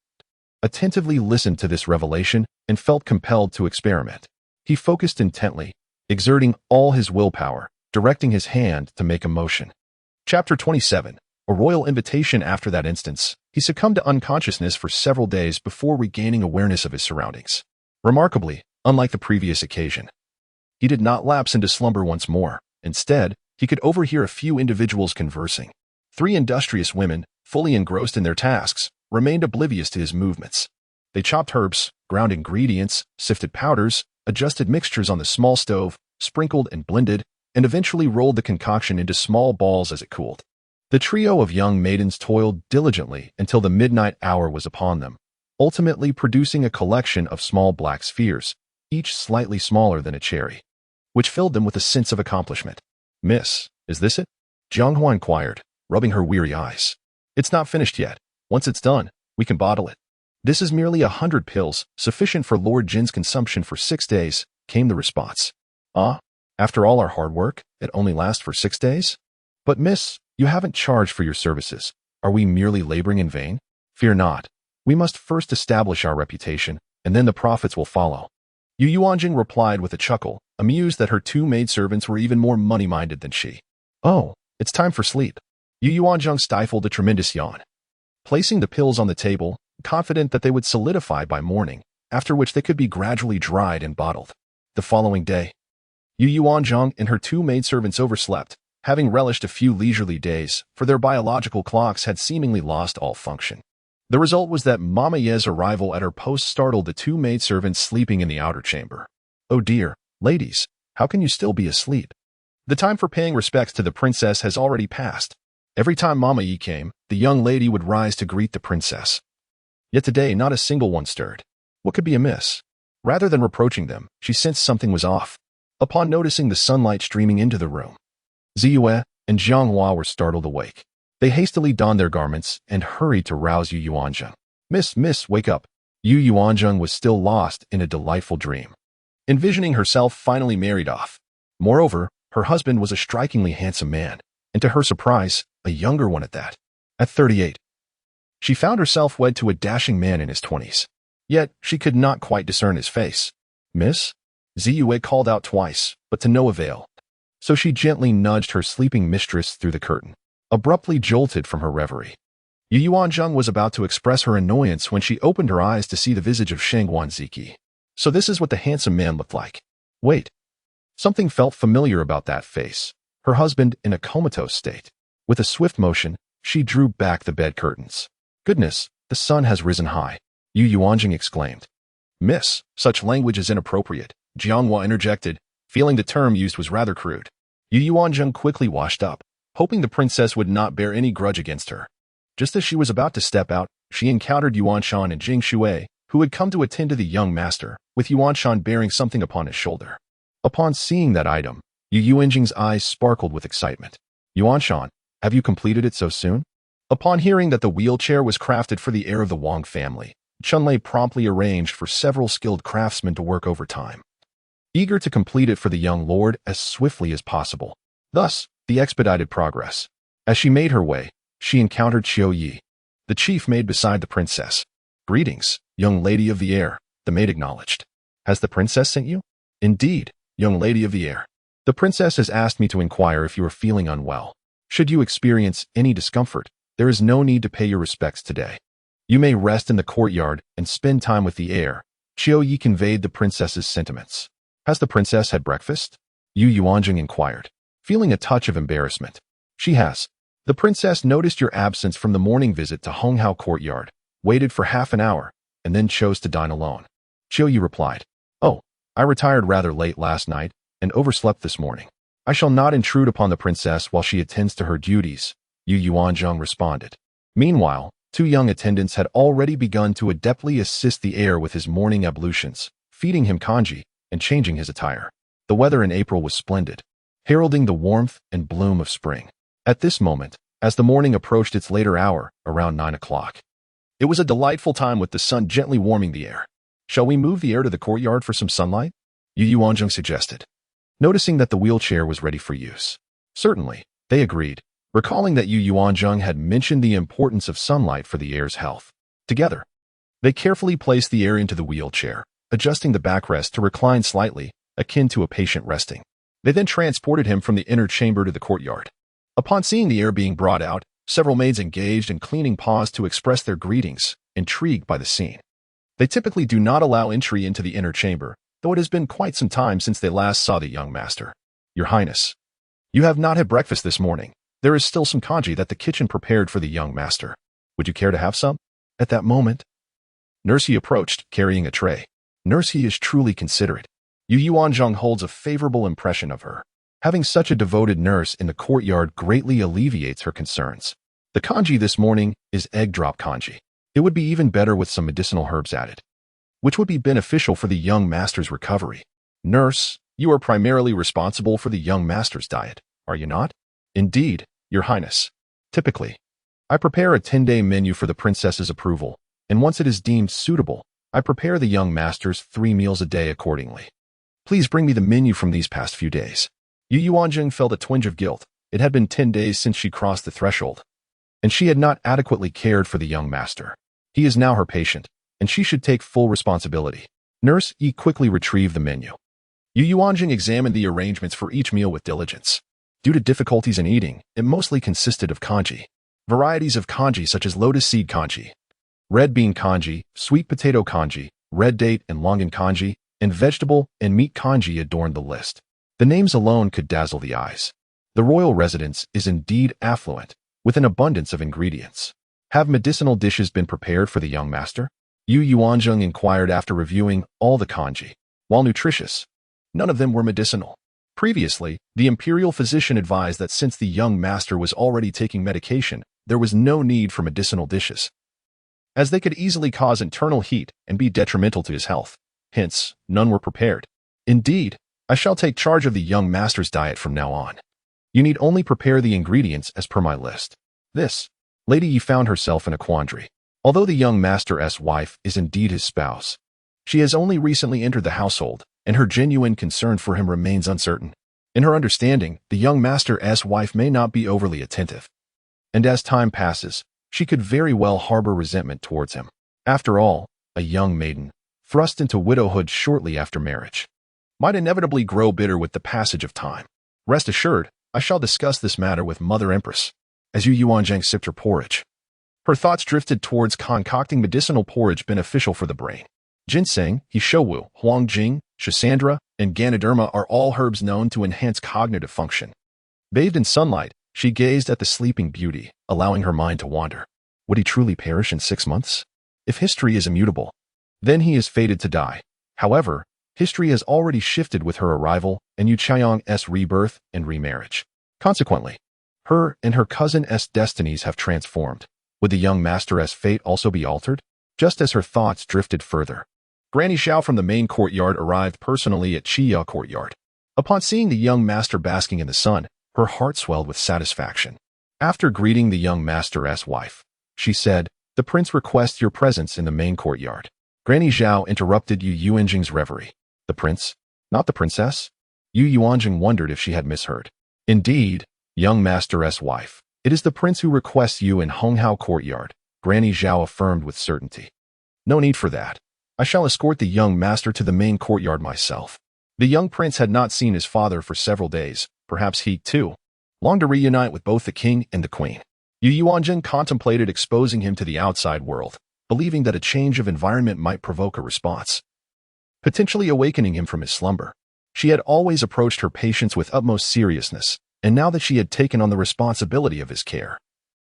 attentively listened to this revelation and felt compelled to experiment. He focused intently, exerting all his willpower, directing his hand to make a motion. Chapter 27. A royal invitation after that instance, he succumbed to unconsciousness for several days before regaining awareness of his surroundings. Remarkably, unlike the previous occasion, he did not lapse into slumber once more. Instead, he could overhear a few individuals conversing. 3 industrious women, fully engrossed in their tasks, remained oblivious to his movements. They chopped herbs, ground ingredients, sifted powders, adjusted mixtures on the small stove, sprinkled and blended, and eventually rolled the concoction into small balls as it cooled. The trio of young maidens toiled diligently until the midnight hour was upon them, ultimately producing a collection of small black spheres, each slightly smaller than a cherry, which filled them with a sense of accomplishment. "Miss, is this it?" Jianghua inquired, rubbing her weary eyes. "It's not finished yet. Once it's done, we can bottle it. This is merely 100 pills, sufficient for Lord Jin's consumption for 6 days," came the response. "Ah, after all our hard work, it only lasts for 6 days? But miss, you haven't charged for your services. Are we merely laboring in vain? Fear not. We must first establish our reputation, and then the profits will follow." Yu Yuanzheng replied with a chuckle, amused that her 2 maidservants were even more money-minded than she. "Oh, it's time for sleep." Yu Yuanzheng stifled a tremendous yawn. Placing the pills on the table, confident that they would solidify by morning, after which they could be gradually dried and bottled. The following day, Yu Yuanzheng and her 2 maidservants overslept, having relished a few leisurely days, for their biological clocks had seemingly lost all function. The result was that Mama Ye's arrival at her post startled the 2 maidservants sleeping in the outer chamber. "Oh dear, ladies, how can you still be asleep? The time for paying respects to the princess has already passed." Every time Mama Ye came, the young lady would rise to greet the princess. Yet today not a single one stirred. What could be amiss? Rather than reproaching them, she sensed something was off. Upon noticing the sunlight streaming into the room, Ziyue and Jianghua were startled awake. They hastily donned their garments and hurried to rouse Yu Yuanzheng. Miss, wake up." Yu Yuanzheng was still lost in a delightful dream, envisioning herself finally married off. Moreover, her husband was a strikingly handsome man, and to her surprise, a younger one at that. At 38, she found herself wed to a dashing man in his 20s. Yet, she could not quite discern his face. "Miss?" Ziyue called out twice, but to no avail. So she gently nudged her sleeping mistress through the curtain, abruptly jolted from her reverie. Yu Yuanzheng was about to express her annoyance when she opened her eyes to see the visage of Shangguan Ziqi. So this is what the handsome man looked like. Wait. Something felt familiar about that face. Her husband in a comatose state. With a swift motion, she drew back the bed curtains. "Goodness, the sun has risen high," Yu Yuanzheng exclaimed. "Miss, such language is inappropriate," Jianghua interjected, feeling the term used was rather crude. Yu Yuanzheng quickly washed up, hoping the princess would not bear any grudge against her. Just as she was about to step out, she encountered Yuanshan and Jing Shui, who had come to attend to the young master, with Yuanshan bearing something upon his shoulder. Upon seeing that item, Yu Yuanzheng's eyes sparkled with excitement. "Yuanshan, have you completed it so soon?" Upon hearing that the wheelchair was crafted for the heir of the Wang family, Chunlei promptly arranged for several skilled craftsmen to work overtime, eager to complete it for the young lord as swiftly as possible. Thus, the expedited progress. As she made her way, she encountered Qiu Yi, the chief maid beside the princess. "Greetings, young lady of the air," the maid acknowledged. "Has the princess sent you?" "Indeed, young lady of the air. The princess has asked me to inquire if you are feeling unwell. Should you experience any discomfort, there is no need to pay your respects today. You may rest in the courtyard and spend time with the heir." Qiu Yi conveyed the princess's sentiments. "Has the princess had breakfast?" Yu Yuanzheng inquired, feeling a touch of embarrassment. "She has. The princess noticed your absence from the morning visit to Honghao courtyard, waited for half an hour, and then chose to dine alone." Qiu Yi replied, "Oh, I retired rather late last night and overslept this morning. I shall not intrude upon the princess while she attends to her duties," Yu Yuanzheng responded. Meanwhile, 2 young attendants had already begun to adeptly assist the heir with his morning ablutions, feeding him congee, and changing his attire. The weather in April was splendid, heralding the warmth and bloom of spring. At this moment, as the morning approached its later hour, around 9 o'clock, it was a delightful time with the sun gently warming the air. "Shall we move the heir to the courtyard for some sunlight?" Yu Yuanzheng suggested, noticing that the wheelchair was ready for use. "Certainly," they agreed, recalling that Yu Yuanzheng had mentioned the importance of sunlight for the heir's health. Together, they carefully placed the heir into the wheelchair, adjusting the backrest to recline slightly, akin to a patient resting. They then transported him from the inner chamber to the courtyard. Upon seeing the heir being brought out, Several maids engaged in cleaning paused to express their greetings, intrigued by the scene. They typically do not allow entry into the inner chamber, though it has been quite some time since they last saw the young master. Your Highness, you have not had breakfast this morning. There is still some congee that the kitchen prepared for the young master. Would you care to have some? At that moment, Nurse He approached, carrying a tray. Nurse He is truly considerate. Yu Yuanzheng holds a favorable impression of her. Having such a devoted nurse in the courtyard greatly alleviates her concerns. The congee this morning is egg drop congee. It would be even better with some medicinal herbs added, which would be beneficial for the young master's recovery. Nurse, you are primarily responsible for the young master's diet, are you not? Indeed, Your Highness. Typically, I prepare a 10-day menu for the princess's approval, and once it is deemed suitable, I prepare the young master's 3 meals a day accordingly. Please bring me the menu from these past few days. Yu Yuanzheng felt a twinge of guilt. It had been 10 days since she crossed the threshold, and she had not adequately cared for the young master. He is now her patient, and she should take full responsibility. Nurse Yi quickly retrieved the menu. Yu Yuanzheng examined the arrangements for each meal with diligence. Due to difficulties in eating, it mostly consisted of congee. Varieties of congee such as lotus seed congee, red bean congee, sweet potato congee, red date and longan congee, and vegetable and meat congee adorned the list. The names alone could dazzle the eyes. The royal residence is indeed affluent, with an abundance of ingredients. Have medicinal dishes been prepared for the young master? Yu Yuanzheng inquired after reviewing all the congee. While nutritious, none of them were medicinal. Previously, the imperial physician advised that since the young master was already taking medication, there was no need for medicinal dishes, as they could easily cause internal heat and be detrimental to his health. Hence, none were prepared. Indeed, I shall take charge of the young master's diet from now on. You need only prepare the ingredients as per my list. This Lady Yi found herself in a quandary. Although the young master's wife is indeed his spouse, she has only recently entered the household, and her genuine concern for him remains uncertain. In her understanding, the young master's wife may not be overly attentive, and as time passes, she could very well harbor resentment towards him. After all, a young maiden, thrust into widowhood shortly after marriage, might inevitably grow bitter with the passage of time. Rest assured, I shall discuss this matter with Mother Empress. As Yu Yuanzheng sipped her porridge, her thoughts drifted towards concocting medicinal porridge beneficial for the brain. Ginseng, Hishowu, Huangjing, Schisandra, and Ganoderma are all herbs known to enhance cognitive function. Bathed in sunlight, she gazed at the sleeping beauty, allowing her mind to wander. Would he truly perish in 6 months? If history is immutable, then he is fated to die. However, history has already shifted with her arrival and Yu Qiang's rebirth and remarriage. Consequently, her and her cousin's destinies have transformed. Would the young master's fate also be altered? Just as her thoughts drifted further, Granny Xiao from the main courtyard arrived personally at Chiya Courtyard. Upon seeing the young master basking in the sun, her heart swelled with satisfaction. After greeting the young master's wife, she said, "The prince requests your presence in the main courtyard." Granny Xiao interrupted Yu Yuanzheng's reverie. The prince? Not the princess? Yu Yuanzheng wondered if she had misheard. Indeed, young master's wife. It is the prince who requests you in Honghao Courtyard, Granny Xiao affirmed with certainty. No need for that. I shall escort the young master to the main courtyard myself. The young prince had not seen his father for several days. Perhaps he, too, longed to reunite with both the king and the queen. Yu Yuanzheng contemplated exposing him to the outside world, believing that a change of environment might provoke a response, potentially awakening him from his slumber. She had always approached her patients with utmost seriousness, and now that she had taken on the responsibility of his care,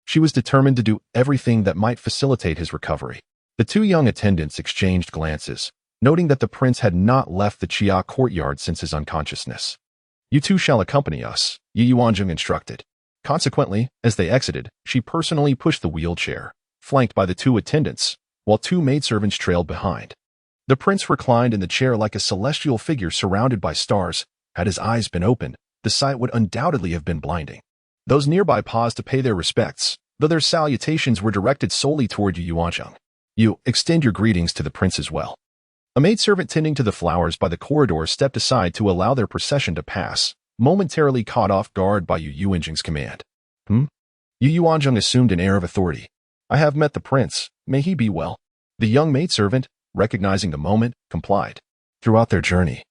she was determined to do everything that might facilitate his recovery. The 2 young attendants exchanged glances, noting that the prince had not left the Chia courtyard since his unconsciousness. You 2 shall accompany us, Yu Yuanzheng instructed. Consequently, as they exited, she personally pushed the wheelchair, flanked by the 2 attendants, while 2 maidservants trailed behind. The prince reclined in the chair like a celestial figure surrounded by stars. Had his eyes been open, the sight would undoubtedly have been blinding. Those nearby paused to pay their respects, though their salutations were directed solely toward Yu Yuanzheng. You extend your greetings to the prince as well. A maidservant tending to the flowers by the corridor stepped aside to allow their procession to pass, momentarily caught off guard by Yu Yuanzheng's command. Yu Yuanzheng assumed an air of authority. I have met the prince, may he be well. The young maidservant, recognizing the moment, complied. Throughout their journey,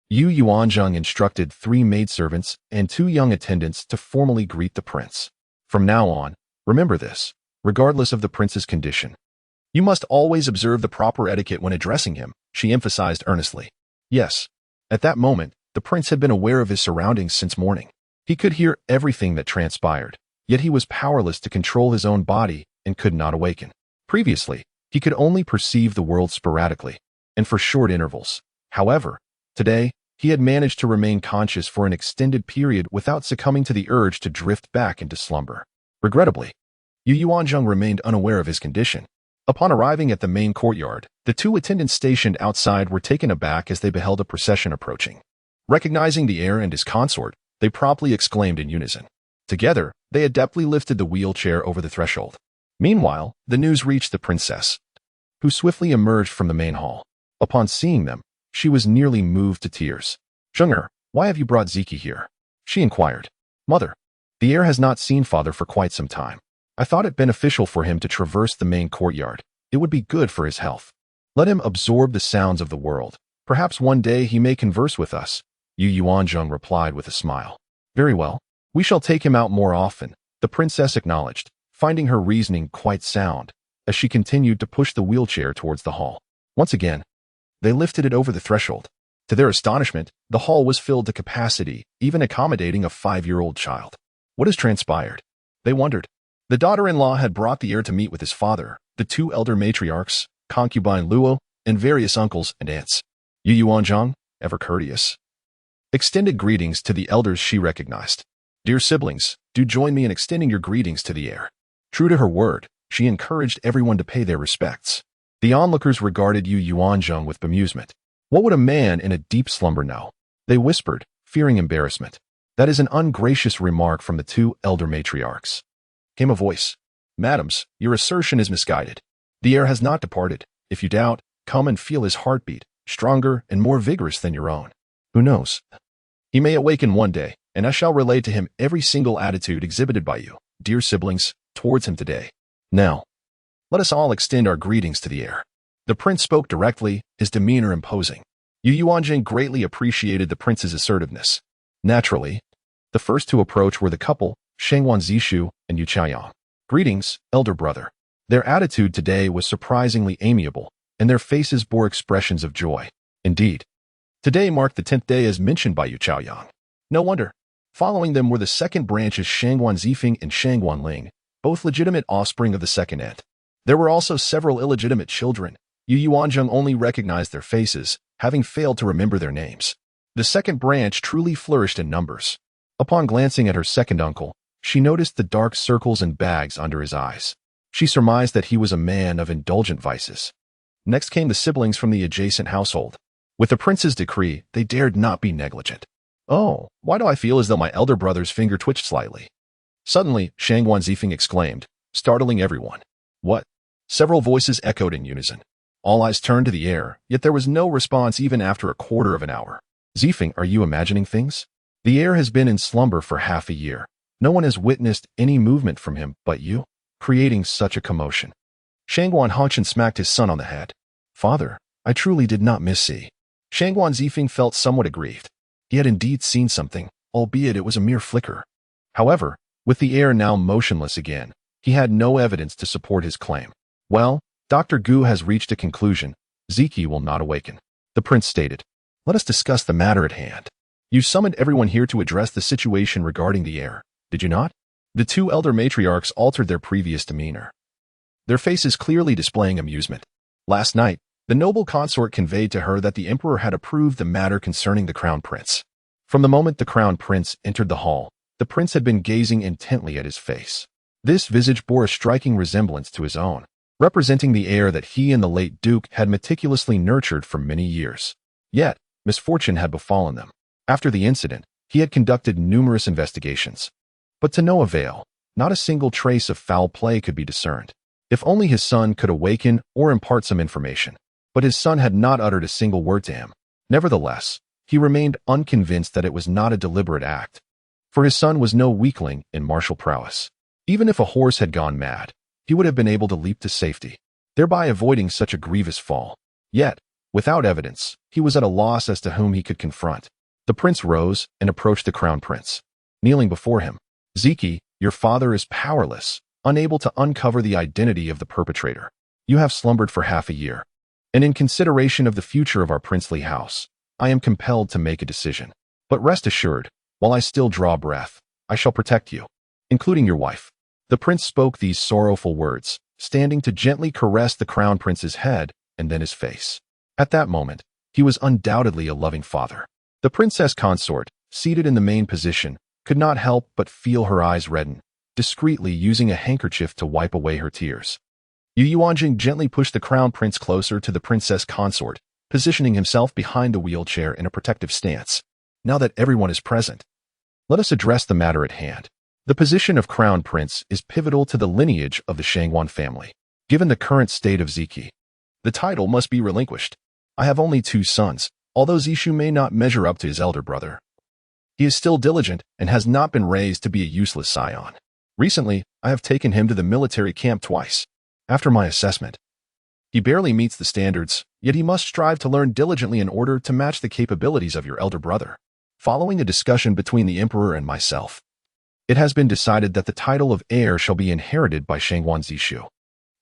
Yu Yuanzheng instructed 3 maidservants and 2 young attendants to formally greet the prince. From now on, Remember this, regardless of the prince's condition. You must always observe the proper etiquette when addressing him, she emphasized earnestly. Yes. At that moment, the prince had been aware of his surroundings since morning. He could hear everything that transpired, yet he was powerless to control his own body and could not awaken. Previously, he could only perceive the world sporadically, and for short intervals. However, today, he had managed to remain conscious for an extended period without succumbing to the urge to drift back into slumber. Regrettably, Yu Yuanzheng remained unaware of his condition. Upon arriving at the main courtyard, the two attendants stationed outside were taken aback as they beheld a procession approaching. Recognizing the heir and his consort, they promptly exclaimed in unison. Together, they adeptly lifted the wheelchair over the threshold. Meanwhile, the news reached the princess, who swiftly emerged from the main hall. Upon seeing them, she was nearly moved to tears. "Zheng'er, why have you brought Ziqi here?" she inquired. "Mother, the heir has not seen father for quite some time. I thought it beneficial for him to traverse the main courtyard. It would be good for his health. Let him absorb the sounds of the world. Perhaps one day he may converse with us," Yu Yuanzheng replied with a smile. "Very well. We shall take him out more often," the princess acknowledged, finding her reasoning quite sound, as she continued to push the wheelchair towards the hall. Once again, they lifted it over the threshold. To their astonishment, the hall was filled to capacity, even accommodating a 5-year-old child. What has transpired? They wondered. The daughter-in-law had brought the heir to meet with his father, the 2 elder matriarchs, concubine Luo, and various uncles and aunts. Yu Yuanzheng, ever courteous, extended greetings to the elders she recognized. "Dear siblings, do join me in extending your greetings to the heir." True to her word, she encouraged everyone to pay their respects. The onlookers regarded Yu Yuanzheng with bemusement. What would a man in a deep slumber know? They whispered, fearing embarrassment. "That is an ungracious remark from the 2 elder matriarchs." Came a voice. "Madams, your assertion is misguided. The heir has not departed. If you doubt, come and feel his heartbeat, stronger and more vigorous than your own. Who knows? He may awaken one day, and I shall relay to him every single attitude exhibited by you, dear siblings, towards him today. Now, let us all extend our greetings to the heir." The prince spoke directly, his demeanor imposing. Yu Yuanzheng greatly appreciated the prince's assertiveness. Naturally, the first to approach were the couple, Shangguan Ziqi and Yu Chaoyang. "Greetings, elder brother." Their attitude today was surprisingly amiable, and their faces bore expressions of joy. Indeed, today marked the 10th day as mentioned by Yu Chaoyang. No wonder. Following them were the second branches Shangguan Ziqi and Shangguan Ling, both legitimate offspring of the second aunt. There were also several illegitimate children. Yu Yuanzheng only recognized their faces, having failed to remember their names. The second branch truly flourished in numbers. Upon glancing at her second uncle, she noticed the dark circles and bags under his eyes. She surmised that he was a man of indulgent vices. Next came the siblings from the adjacent household. With the prince's decree, they dared not be negligent. "Oh, why do I feel as though my elder brother's finger twitched slightly?" Suddenly, Shangguan Ziqi exclaimed, startling everyone. "What?" Several voices echoed in unison. All eyes turned to the heir, yet there was no response even after a quarter of an hour. "Ziqi, are you imagining things? The heir has been in slumber for half a year. No one has witnessed any movement from him but you, creating such a commotion." Shangguan Hongchen smacked his son on the head. "Father, I truly did not miss see." Shangguan Ziqi felt somewhat aggrieved. He had indeed seen something, albeit it was a mere flicker. However, with the heir now motionless again, he had no evidence to support his claim. "Well, Dr. Gu has reached a conclusion. Ziqi will not awaken," the prince stated. "Let us discuss the matter at hand. You summoned everyone here to address the situation regarding the heir, did you not?" The 2 elder matriarchs altered their previous demeanor, their faces clearly displaying amusement. Last night, the noble consort conveyed to her that the emperor had approved the matter concerning the crown prince. From the moment the crown prince entered the hall, the prince had been gazing intently at his face. This visage bore a striking resemblance to his own, representing the heir that he and the late duke had meticulously nurtured for many years. Yet, misfortune had befallen them. After the incident, he had conducted numerous investigations, but to no avail. Not a single trace of foul play could be discerned. If only his son could awaken or impart some information. But his son had not uttered a single word to him. Nevertheless, he remained unconvinced that it was not a deliberate act. For his son was no weakling in martial prowess. Even if a horse had gone mad, he would have been able to leap to safety, thereby avoiding such a grievous fall. Yet, without evidence, he was at a loss as to whom he could confront. The prince rose and approached the crown prince. Kneeling before him, "Ziqi, your father is powerless. unable to uncover the identity of the perpetrator. You have slumbered for half a year, and in consideration of the future of our princely house, I am compelled to make a decision. But rest assured, while I still draw breath, I shall protect you, including your wife." The prince spoke these sorrowful words, standing to gently caress the crown prince's head and then his face. At that moment, he was undoubtedly a loving father. The princess consort, seated in the main position, could not help but feel her eyes redden, discreetly using a handkerchief to wipe away her tears. Yu Yuanzheng gently pushed the crown prince closer to the princess consort, positioning himself behind the wheelchair in a protective stance. "Now that everyone is present, let us address the matter at hand. The position of crown prince is pivotal to the lineage of the Shangguan family. Given the current state of Ziqi, the title must be relinquished. I have only 2 sons, although Zishu may not measure up to his elder brother. He is still diligent and has not been raised to be a useless scion. Recently, I have taken him to the military camp twice. After my assessment, he barely meets the standards, yet he must strive to learn diligently in order to match the capabilities of your elder brother." Following a discussion between the emperor and myself, it has been decided that the title of heir shall be inherited by Shangguan Ziqi,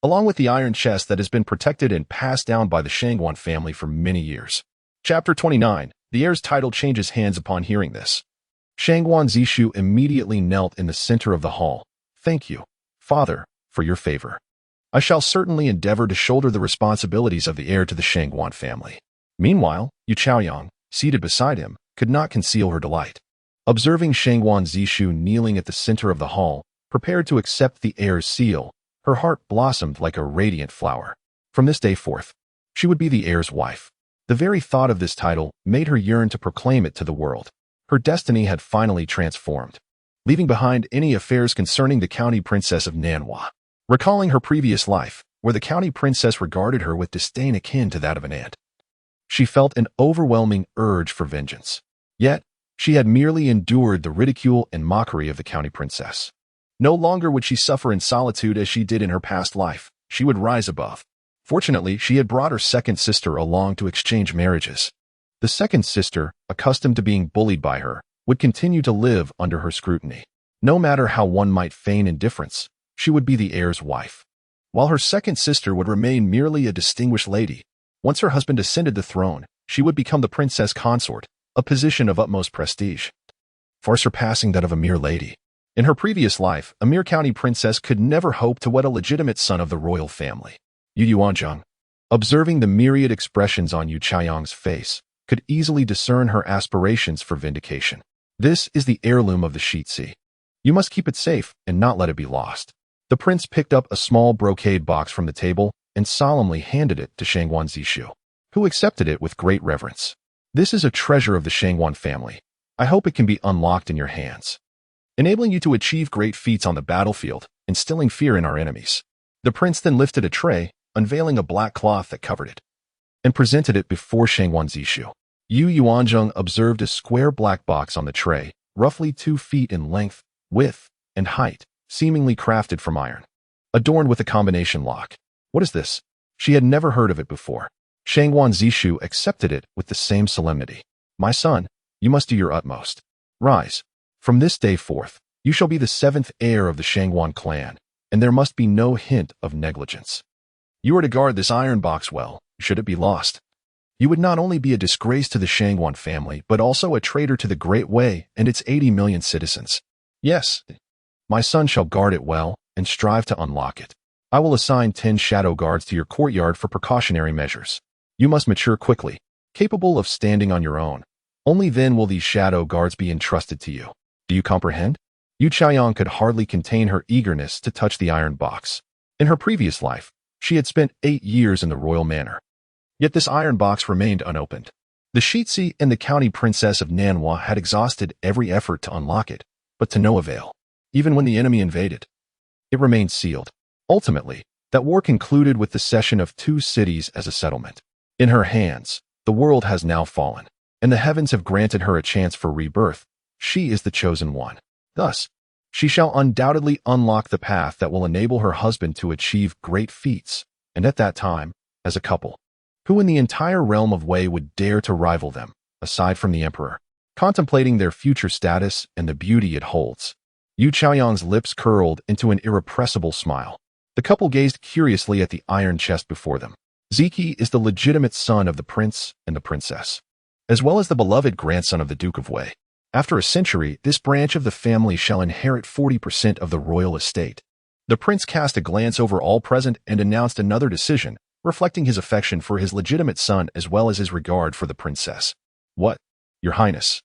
along with the iron chest that has been protected and passed down by the Shangguan family for many years. Chapter 29. The heir's title changes hands upon hearing this. Shangguan Ziqi immediately knelt in the center of the hall. "Thank you, father, for your favor. I shall certainly endeavor to shoulder the responsibilities of the heir to the Shangguan family." Meanwhile, Yu Chaoyang, seated beside him, could not conceal her delight. Observing Shangguan Ziqi kneeling at the center of the hall, prepared to accept the heir's seal, her heart blossomed like a radiant flower. From this day forth, she would be the heir's wife. The very thought of this title made her yearn to proclaim it to the world. Her destiny had finally transformed, leaving behind any affairs concerning the county princess of Nanhua. Recalling her previous life, where the county princess regarded her with disdain akin to that of an ant, she felt an overwhelming urge for vengeance. Yet, she had merely endured the ridicule and mockery of the county princess. No longer would she suffer in solitude as she did in her past life. She would rise above. Fortunately, she had brought her second sister along to exchange marriages. The second sister, accustomed to being bullied by her, would continue to live under her scrutiny. No matter how one might feign indifference, she would be the heir's wife, while her second sister would remain merely a distinguished lady. Once her husband ascended the throne, she would become the princess consort, a position of utmost prestige, far surpassing that of a mere lady. In her previous life, a mere county princess could never hope to wed a legitimate son of the royal family. Yu Yuanzheng, observing the myriad expressions on Yu Chaoyang's face, could easily discern her aspirations for vindication. "This is the heirloom of the Shitsi. You must keep it safe and not let it be lost." The prince picked up a small brocade box from the table and solemnly handed it to Shangguan Ziqi, who accepted it with great reverence. "This is a treasure of the Shangguan family. I hope it can be unlocked in your hands, enabling you to achieve great feats on the battlefield, instilling fear in our enemies." The prince then lifted a tray, unveiling a black cloth that covered it, and presented it before Shangguan Ziqi. Yu Yuanzheng observed a square black box on the tray, roughly 2 feet in length, width, and height, seemingly crafted from iron, adorned with a combination lock. "What is this?" She had never heard of it before. Shangguan Ziqi accepted it with the same solemnity. "My son, you must do your utmost. Rise. From this day forth, you shall be the 7th heir of the Shangguan clan, and there must be no hint of negligence. You are to guard this iron box well, should it be lost. You would not only be a disgrace to the Shangguan family, but also a traitor to the Great Way and its 80 million citizens. Yes, my son shall guard it well and strive to unlock it. I will assign 10 shadow guards to your courtyard for precautionary measures. You must mature quickly, capable of standing on your own. Only then will these shadow guards be entrusted to you. Do you comprehend?" Yu Chaoyang could hardly contain her eagerness to touch the iron box. In her previous life, she had spent 8 years in the royal manor. Yet this iron box remained unopened. The Shitsi and the county princess of Nanhua had exhausted every effort to unlock it, but to no avail. Even when the enemy invaded, it remained sealed. Ultimately, that war concluded with the cession of 2 cities as a settlement. In her hands, the world has now fallen, and the heavens have granted her a chance for rebirth. She is the chosen one. Thus, she shall undoubtedly unlock the path that will enable her husband to achieve great feats, and at that time, as a couple, who in the entire realm of Wei would dare to rival them, aside from the emperor, contemplating their future status and the beauty it holds. Yu Chaoyang's lips curled into an irrepressible smile. The couple gazed curiously at the iron chest before them. Ziqi is the legitimate son of the prince and the princess, as well as the beloved grandson of the Duke of Wei. After a century, this branch of the family shall inherit 40% of the royal estate. The prince cast a glance over all present and announced another decision, reflecting his affection for his legitimate son as well as his regard for the princess. What, Your Highness?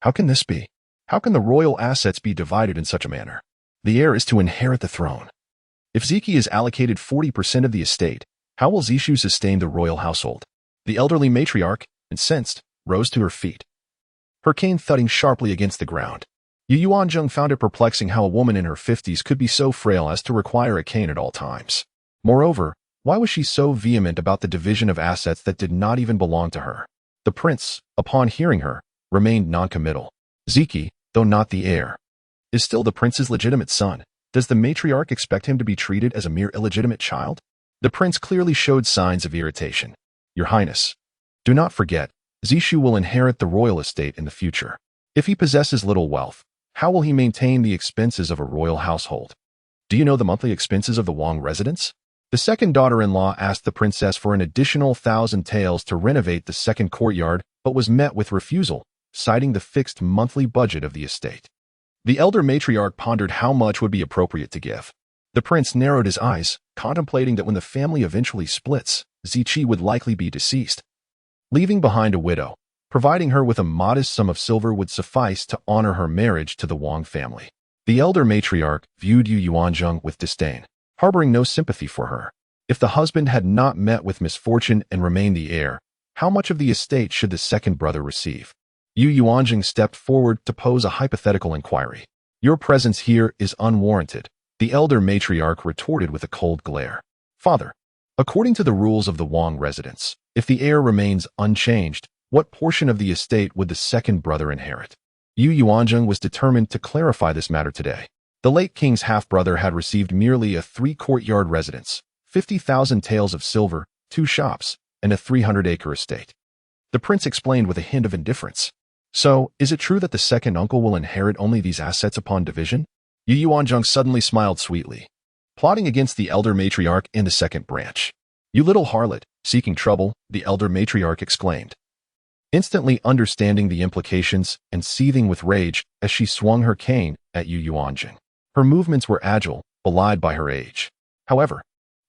How can this be? How can the royal assets be divided in such a manner? The heir is to inherit the throne. If Ziqi is allocated 40% of the estate, how will Zishu sustain the royal household? The elderly matriarch, incensed, rose to her feet, her cane thudding sharply against the ground. Yu Yuanzheng found it perplexing how a woman in her 50s could be so frail as to require a cane at all times. Moreover, why was she so vehement about the division of assets that did not even belong to her? The prince, upon hearing her, remained noncommittal. Ziqi, though not the heir, is still the prince's legitimate son. Does the matriarch expect him to be treated as a mere illegitimate child? The prince clearly showed signs of irritation. Your Highness, do not forget, Zishu will inherit the royal estate in the future. If he possesses little wealth, how will he maintain the expenses of a royal household? Do you know the monthly expenses of the Wang residence? The second daughter-in-law asked the princess for an additional 1,000 taels to renovate the second courtyard, but was met with refusal, citing the fixed monthly budget of the estate. The elder matriarch pondered how much would be appropriate to give. The prince narrowed his eyes, contemplating that when the family eventually splits, Ziqi would likely be deceased, leaving behind a widow. Providing her with a modest sum of silver would suffice to honor her marriage to the Wang family. The elder matriarch viewed Yu Yuanzheng with disdain, harboring no sympathy for her. If the husband had not met with misfortune and remained the heir, how much of the estate should the second brother receive? Yu Yuanzheng stepped forward to pose a hypothetical inquiry. Your presence here is unwarranted, the elder matriarch retorted with a cold glare. Father, according to the rules of the Wang residence, if the heir remains unchanged, what portion of the estate would the second brother inherit? Yu Yuanzheng was determined to clarify this matter today. The late king's half-brother had received merely a 3-courtyard residence, 50,000 taels of silver, 2 shops, and a 300-acre estate. The prince explained with a hint of indifference. So, is it true that the second uncle will inherit only these assets upon division? Yu Yuanzheng suddenly smiled sweetly, plotting against the elder matriarch in the second branch. You little harlot, seeking trouble, the elder matriarch exclaimed, instantly understanding the implications and seething with rage as she swung her cane at Yu Yuanzheng. Her movements were agile, belied by her age. However,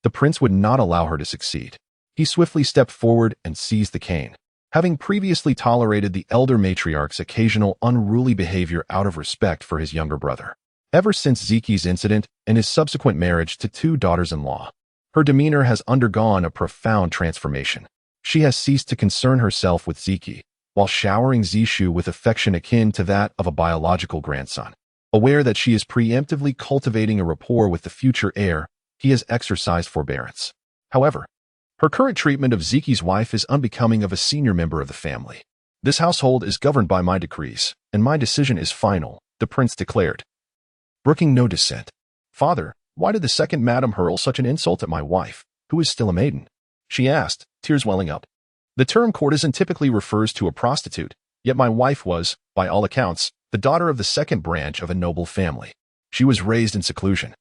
the prince would not allow her to succeed. He swiftly stepped forward and seized the cane. Having previously tolerated the elder matriarch's occasional unruly behavior out of respect for his younger brother. Ever since Ziqi's incident and his subsequent marriage to 2 daughters-in-law, her demeanor has undergone a profound transformation. She has ceased to concern herself with Ziqi, while showering Zishu with affection akin to that of a biological grandson. Aware that she is preemptively cultivating a rapport with the future heir, he has exercised forbearance. However, her current treatment of Ziqi's wife is unbecoming of a senior member of the family. This household is governed by my decrees, and my decision is final, the prince declared, brooking no dissent. Father, why did the second madam hurl such an insult at my wife, who is still a maiden? She asked, tears welling up. The term courtesan typically refers to a prostitute, yet my wife was, by all accounts, the daughter of the second branch of a noble family. She was raised in seclusion,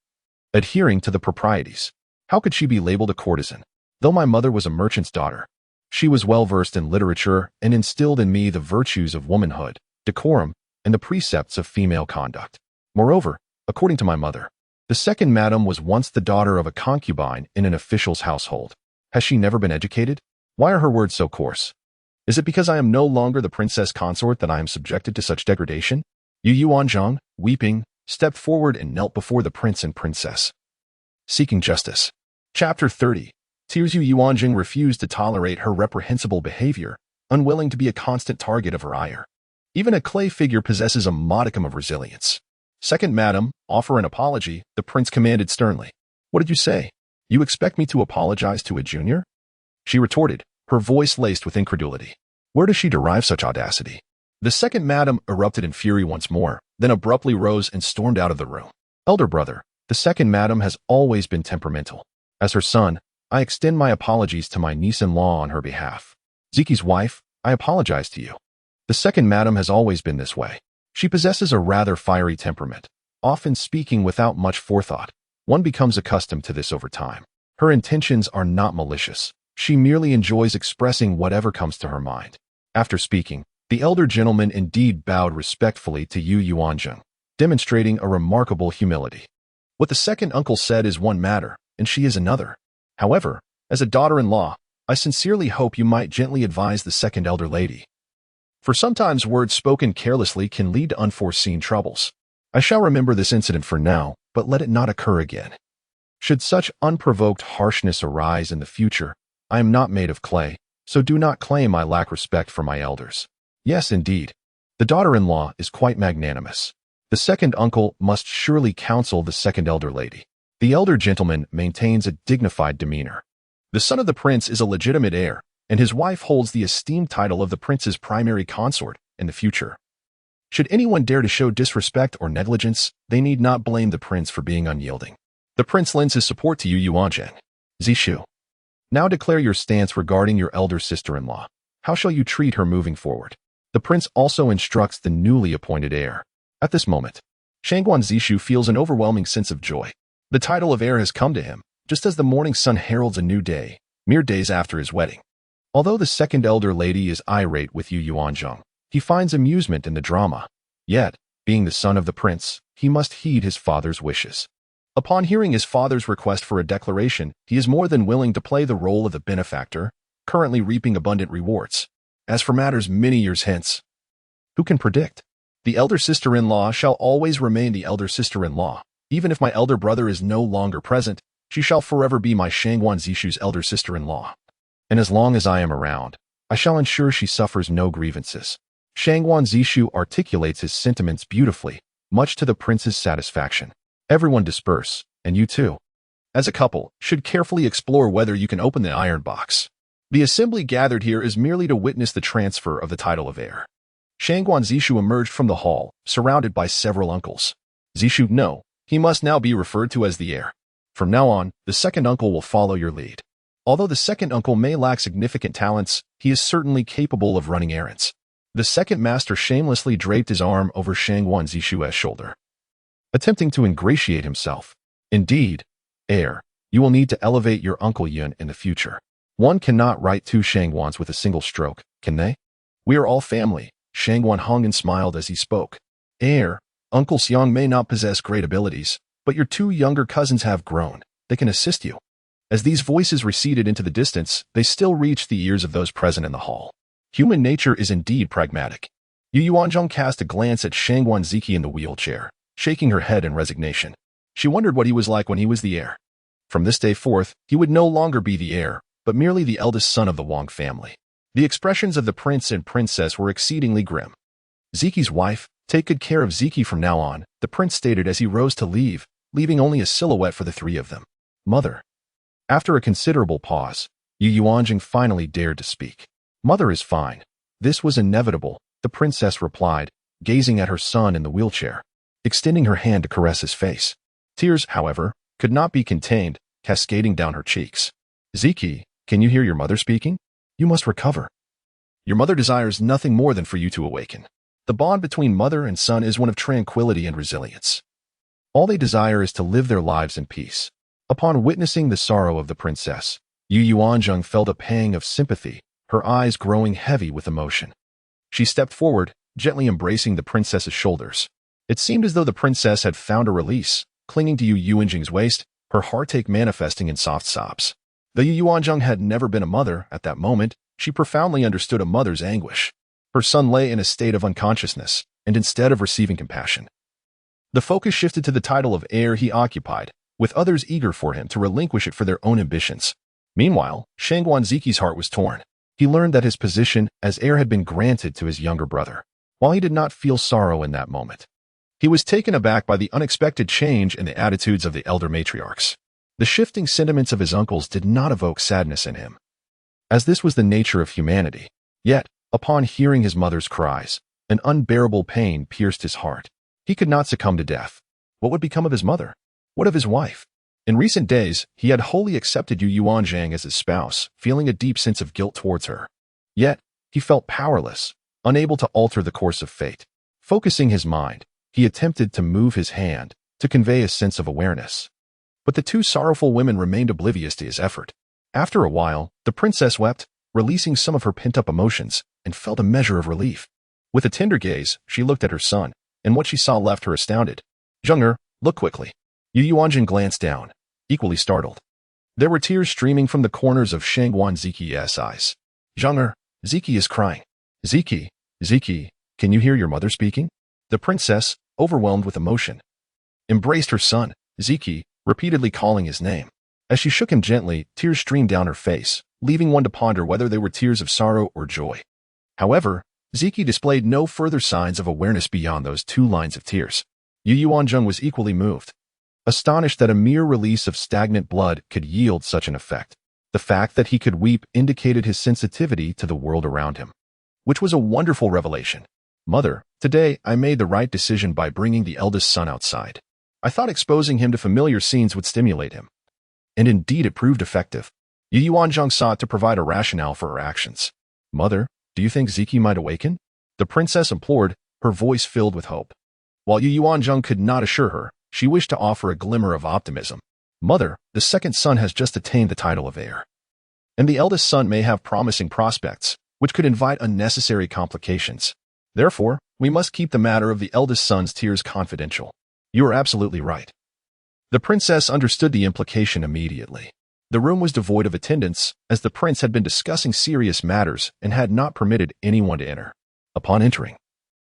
adhering to the proprieties. How could she be labeled a courtesan? Though my mother was a merchant's daughter, she was well-versed in literature and instilled in me the virtues of womanhood, decorum, and the precepts of female conduct. Moreover, according to my mother, the second madam was once the daughter of a concubine in an official's household. Has she never been educated? Why are her words so coarse? Is it because I am no longer the princess consort that I am subjected to such degradation? Yu Yuanzheng, weeping, stepped forward and knelt before the prince and princess, seeking justice. Chapter 30. Tears. Yu Yuanzheng refused to tolerate her reprehensible behavior, unwilling to be a constant target of her ire. Even a clay figure possesses a modicum of resilience. Second madam, offer an apology, the prince commanded sternly. What did you say? You expect me to apologize to a junior? She retorted, her voice laced with incredulity. Where does she derive such audacity? The second madam erupted in fury once more, then abruptly rose and stormed out of the room. Elder brother, the second madam has always been temperamental. As her son, I extend my apologies to my niece-in-law on her behalf. Ziqi's wife, I apologize to you. The second madam has always been this way. She possesses a rather fiery temperament, often speaking without much forethought. One becomes accustomed to this over time. Her intentions are not malicious. She merely enjoys expressing whatever comes to her mind. After speaking, the elder gentleman indeed bowed respectfully to Yu Yuanzheng, demonstrating a remarkable humility. What the second uncle said is one matter, and she is another. However, as a daughter-in-law, I sincerely hope you might gently advise the second elder lady. For sometimes words spoken carelessly can lead to unforeseen troubles. I shall remember this incident for now, but let it not occur again. Should such unprovoked harshness arise in the future, I am not made of clay, so do not claim I lack respect for my elders. Yes, indeed. The daughter-in-law is quite magnanimous. The second uncle must surely counsel the second elder lady. The elder gentleman maintains a dignified demeanor. The son of the prince is a legitimate heir, and his wife holds the esteemed title of the prince's primary consort in the future. Should anyone dare to show disrespect or negligence, they need not blame the prince for being unyielding. The prince lends his support to Yu Yuanzheng. Zishu. Now declare your stance regarding your elder sister-in-law. How shall you treat her moving forward? The prince also instructs the newly appointed heir. At this moment, Shangguan Ziqi feels an overwhelming sense of joy. The title of heir has come to him, just as the morning sun heralds a new day, mere days after his wedding. Although the second elder lady is irate with Yu Yuanzheng, he finds amusement in the drama. Yet, being the son of the prince, he must heed his father's wishes. Upon hearing his father's request for a declaration, he is more than willing to play the role of the benefactor, currently reaping abundant rewards. As for matters many years hence, who can predict? The elder sister-in-law shall always remain the elder sister-in-law. Even if my elder brother is no longer present, she shall forever be my Shangguan Ziqi's elder sister-in-law. And as long as I am around, I shall ensure she suffers no grievances. Shangguan Ziqi articulates his sentiments beautifully, much to the prince's satisfaction. Everyone disperse, and you too, as a couple, should carefully explore whether you can open the iron box. The assembly gathered here is merely to witness the transfer of the title of heir. Shangguan Ziqi emerged from the hall, surrounded by several uncles. Ziqi, no, he must now be referred to as the heir. From now on, the second uncle will follow your lead. Although the second uncle may lack significant talents, he is certainly capable of running errands. The second master shamelessly draped his arm over Shangguan Ziqi's shoulder, attempting to ingratiate himself. Indeed, heir, you will need to elevate your Uncle Yun in the future. One cannot write two Shangguans with a single stroke, can they? We are all family. Shangguan hung and smiled as he spoke. Heir, Uncle Xiang may not possess great abilities, but your two younger cousins have grown. They can assist you. As these voices receded into the distance, they still reached the ears of those present in the hall. Human nature is indeed pragmatic. Yu Yuanzheng cast a glance at Shangguan Ziqi in the wheelchair, shaking her head in resignation. She wondered what he was like when he was the heir. From this day forth, he would no longer be the heir, but merely the eldest son of the Wang family. The expressions of the prince and princess were exceedingly grim. Ziqi's wife, take good care of Ziqi from now on, the prince stated as he rose to leave, leaving only a silhouette for the three of them. Mother. After a considerable pause, Yu Yuanzheng finally dared to speak. Mother is fine. This was inevitable, the princess replied, gazing at her son in the wheelchair, extending her hand to caress his face. Tears, however, could not be contained, cascading down her cheeks. Ziqi, can you hear your mother speaking? You must recover. Your mother desires nothing more than for you to awaken. The bond between mother and son is one of tranquility and resilience. All they desire is to live their lives in peace. Upon witnessing the sorrow of the princess, Yu Yuanzheng felt a pang of sympathy, her eyes growing heavy with emotion. She stepped forward, gently embracing the princess's shoulders. It seemed as though the princess had found a release, clinging to Yu Yuanzheng's waist, her heartache manifesting in soft sobs. Though Yu Yuanzheng had never been a mother, at that moment, she profoundly understood a mother's anguish. Her son lay in a state of unconsciousness, and instead of receiving compassion, the focus shifted to the title of heir he occupied, with others eager for him to relinquish it for their own ambitions. Meanwhile, Shangguan Ziqi's heart was torn. He learned that his position as heir had been granted to his younger brother. While he did not feel sorrow in that moment, he was taken aback by the unexpected change in the attitudes of the elder matriarchs. The shifting sentiments of his uncles did not evoke sadness in him, as this was the nature of humanity. Yet, upon hearing his mother's cries, an unbearable pain pierced his heart. He could not succumb to death. What would become of his mother? What of his wife? In recent days, he had wholly accepted Yu Yuanzheng as his spouse, feeling a deep sense of guilt towards her. Yet, he felt powerless, unable to alter the course of fate. Focusing his mind, He attempted to move his hand to convey a sense of awareness. But the two sorrowful women remained oblivious to his effort. After a while, the princess wept, releasing some of her pent-up emotions, and felt a measure of relief. With a tender gaze, she looked at her son, and what she saw left her astounded. Zheng'er, look quickly. Yu Yuanzheng glanced down, equally startled. There were tears streaming from the corners of Shangguan Ziqi's eyes. Zheng'er, Ziqi is crying. Ziqi, Ziqi, can you hear your mother speaking? The princess, overwhelmed with emotion, embraced her son, Ziqi, repeatedly calling his name. As she shook him gently, tears streamed down her face, leaving one to ponder whether they were tears of sorrow or joy. However, Ziqi displayed no further signs of awareness beyond those two lines of tears. Yu Yuanzheng was equally moved, astonished that a mere release of stagnant blood could yield such an effect. The fact that he could weep indicated his sensitivity to the world around him, which was a wonderful revelation. Mother, today I made the right decision by bringing the eldest son outside. I thought exposing him to familiar scenes would stimulate him. And indeed it proved effective. Yu Yuanzheng sought to provide a rationale for her actions. Mother, do you think Ziqi might awaken? The princess implored, her voice filled with hope. While Yu Yuanzheng could not assure her, she wished to offer a glimmer of optimism. Mother, the second son has just attained the title of heir. And the eldest son may have promising prospects, which could invite unnecessary complications. Therefore, we must keep the matter of the eldest son's tears confidential. You are absolutely right. The princess understood the implication immediately. The room was devoid of attendants, as the prince had been discussing serious matters and had not permitted anyone to enter. Upon entering,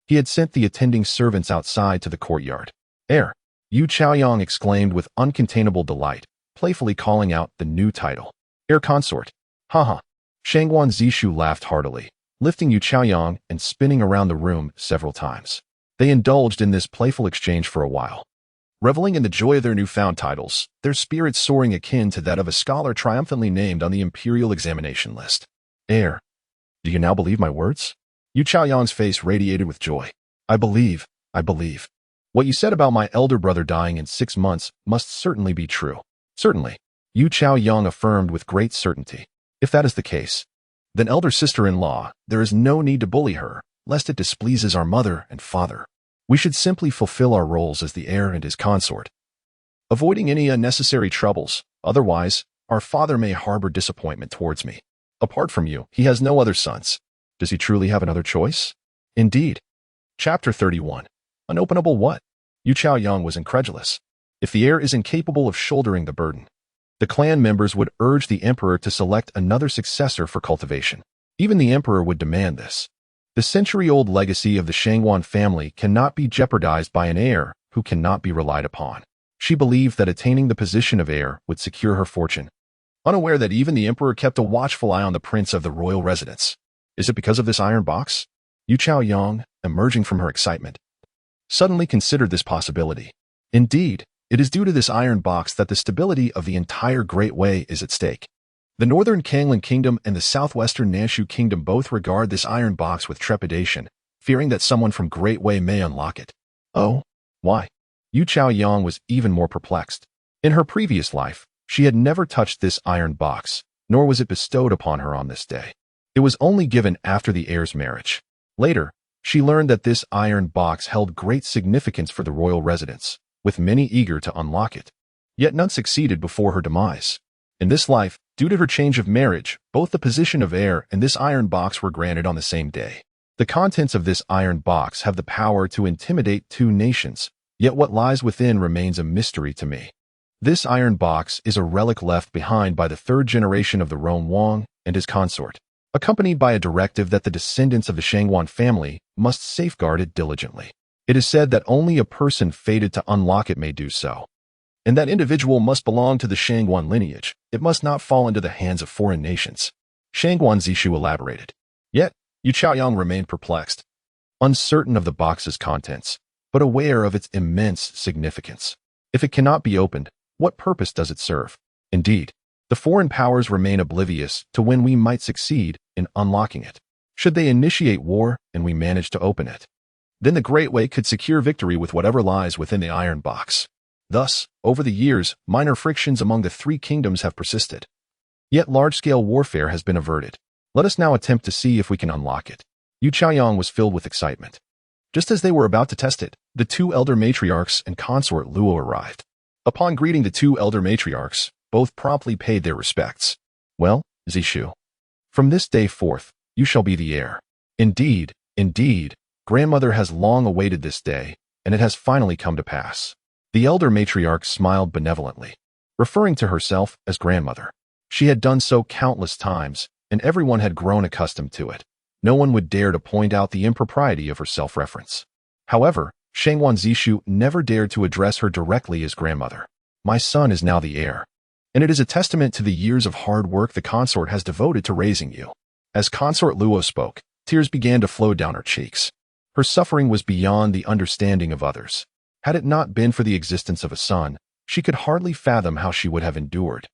he had sent the attending servants outside to the courtyard. Heir, Yu Chaoyang exclaimed with uncontainable delight, playfully calling out the new title. Heir consort. Haha. Shangguan Ziqi laughed heartily, lifting Yu Chaoyang and spinning around the room several times. They indulged in this playful exchange for a while, reveling in the joy of their newfound titles, their spirits soaring akin to that of a scholar triumphantly named on the imperial examination list. Heir, do you now believe my words? Yu Chaoyang's face radiated with joy. I believe. What you said about my elder brother dying in 6 months must certainly be true. Certainly, Yu Chaoyang affirmed with great certainty. If that is the case, then elder sister-in-law, there is no need to bully her, lest it displeases our mother and father. We should simply fulfill our roles as the heir and his consort, avoiding any unnecessary troubles. Otherwise, our father may harbor disappointment towards me. Apart from you, he has no other sons. Does he truly have another choice? Indeed. Chapter 31. Unopenable what? Yu Chaoyang was incredulous. If the heir is incapable of shouldering the burden, the clan members would urge the emperor to select another successor for cultivation. Even the emperor would demand this. The century-old legacy of the Shangguan family cannot be jeopardized by an heir who cannot be relied upon. She believed that attaining the position of heir would secure her fortune, unaware that even the emperor kept a watchful eye on the prince of the royal residence. Is it because of this iron box? Yu Chaoyang, emerging from her excitement, suddenly considered this possibility. Indeed, it is due to this iron box that the stability of the entire Great Way is at stake. The northern Kanglan Kingdom and the southwestern Nanshu Kingdom both regard this iron box with trepidation, fearing that someone from Great Way may unlock it. Oh, why? Yu Chaoyang was even more perplexed. In her previous life, she had never touched this iron box, nor was it bestowed upon her on this day. It was only given after the heir's marriage. Later, she learned that this iron box held great significance for the royal residence, with many eager to unlock it. Yet none succeeded before her demise. In this life, due to her change of marriage, both the position of heir and this iron box were granted on the same day. The contents of this iron box have the power to intimidate 2 nations, yet what lies within remains a mystery to me. This iron box is a relic left behind by the 3rd generation of the Roan Wang and his consort, accompanied by a directive that the descendants of the Shangguan family must safeguard it diligently. It is said that only a person fated to unlock it may do so, and that individual must belong to the Shangguan lineage. It must not fall into the hands of foreign nations. Shangguan Ziqi elaborated. Yet, Yu Chaoyang remained perplexed, uncertain of the box's contents, but aware of its immense significance. If it cannot be opened, what purpose does it serve? Indeed, the foreign powers remain oblivious to when we might succeed in unlocking it. Should they initiate war and we manage to open it, then the Great Way could secure victory with whatever lies within the iron box. Thus, over the years, minor frictions among the 3 kingdoms have persisted. Yet large-scale warfare has been averted. Let us now attempt to see if we can unlock it. Yu Chaoyang was filled with excitement. Just as they were about to test it, the two elder matriarchs and consort Luo arrived. Upon greeting the two elder matriarchs, both promptly paid their respects. Well, Zishu, from this day forth, you shall be the heir. Indeed, indeed, grandmother has long awaited this day, and it has finally come to pass. The elder matriarch smiled benevolently, referring to herself as grandmother. She had done so countless times, and everyone had grown accustomed to it. No one would dare to point out the impropriety of her self-reference. However, Shangguan Ziqi never dared to address her directly as grandmother. My son is now the heir, and it is a testament to the years of hard work the consort has devoted to raising you. As consort Luo spoke, tears began to flow down her cheeks. Her suffering was beyond the understanding of others. Had it not been for the existence of a son, she could hardly fathom how she would have endured.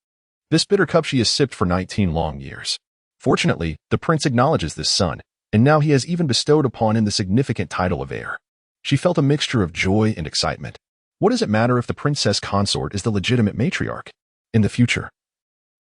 This bitter cup she has sipped for 19 long years. Fortunately, the prince acknowledges this son, and now he has even bestowed upon him the significant title of heir. She felt a mixture of joy and excitement. What does it matter if the princess consort is the legitimate matriarch? In the future,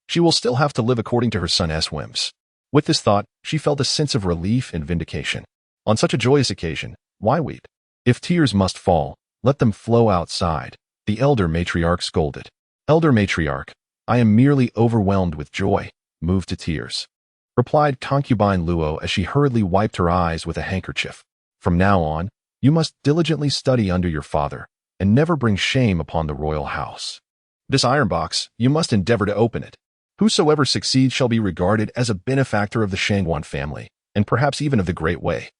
she will still have to live according to her son's whims. With this thought, she felt a sense of relief and vindication. On such a joyous occasion, why weep? If tears must fall, let them flow outside, the elder matriarch scolded. Elder matriarch, I am merely overwhelmed with joy, moved to tears, replied concubine Luo as she hurriedly wiped her eyes with a handkerchief. From now on, you must diligently study under your father, and never bring shame upon the royal house. This iron box, you must endeavor to open it. Whosoever succeeds shall be regarded as a benefactor of the Shangguan family, and perhaps even of the Great Way.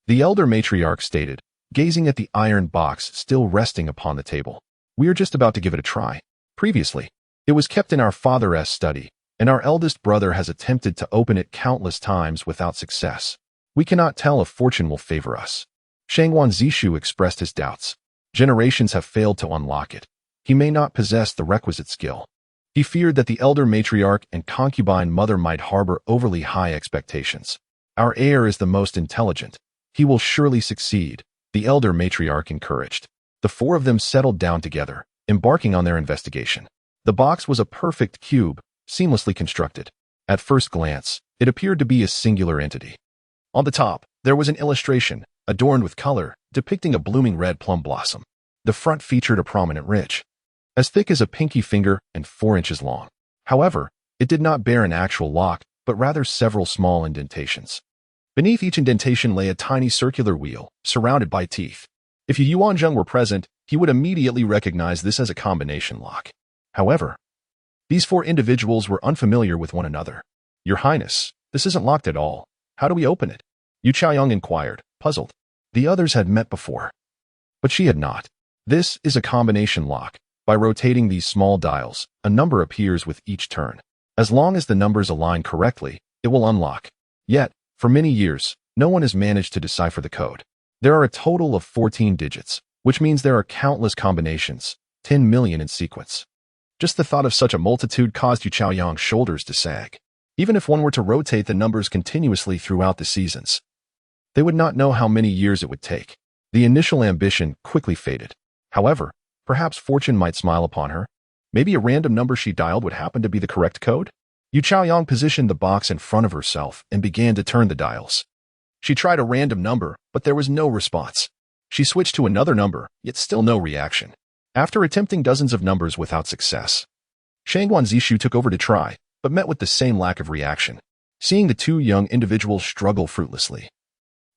The elder matriarch stated, gazing at the iron box still resting upon the table. We are just about to give it a try. Previously, it was kept in our father's study, and our eldest brother has attempted to open it countless times without success. We cannot tell if fortune will favor us. Shangguan Ziqi expressed his doubts. Generations have failed to unlock it. He may not possess the requisite skill. He feared that the elder matriarch and concubine mother might harbor overly high expectations. Our heir is the most intelligent. He will surely succeed, the elder matriarch encouraged. The four of them settled down together, embarking on their investigation. The box was a perfect cube, seamlessly constructed. At first glance, it appeared to be a singular entity. On the top, there was an illustration, adorned with color, depicting a blooming red plum blossom. The front featured a prominent ridge, as thick as a pinky finger and 4 inches long. However, it did not bear an actual lock, but rather several small indentations. Beneath each indentation lay a tiny circular wheel, surrounded by teeth. If Yu Yuanzheng were present, he would immediately recognize this as a combination lock. However, these 4 individuals were unfamiliar with one another. Your Highness, this isn't locked at all. How do we open it? Yu Chaoyang inquired, puzzled. The others had met before, but she had not. This is a combination lock. By rotating these small dials, a number appears with each turn. As long as the numbers align correctly, it will unlock. Yet, for many years, no one has managed to decipher the code. There are a total of 14 digits, which means there are countless combinations, 10 million in sequence. Just the thought of such a multitude caused Yu Chaoyang's shoulders to sag. Even if one were to rotate the numbers continuously throughout the seasons, they would not know how many years it would take. The initial ambition quickly faded. However, perhaps fortune might smile upon her. Maybe a random number she dialed would happen to be the correct code? Yu Chaoyang positioned the box in front of herself and began to turn the dials. She tried a random number, but there was no response. She switched to another number, yet still no reaction. After attempting dozens of numbers without success, Shangguan Ziqi took over to try, but met with the same lack of reaction. Seeing the two young individuals struggle fruitlessly,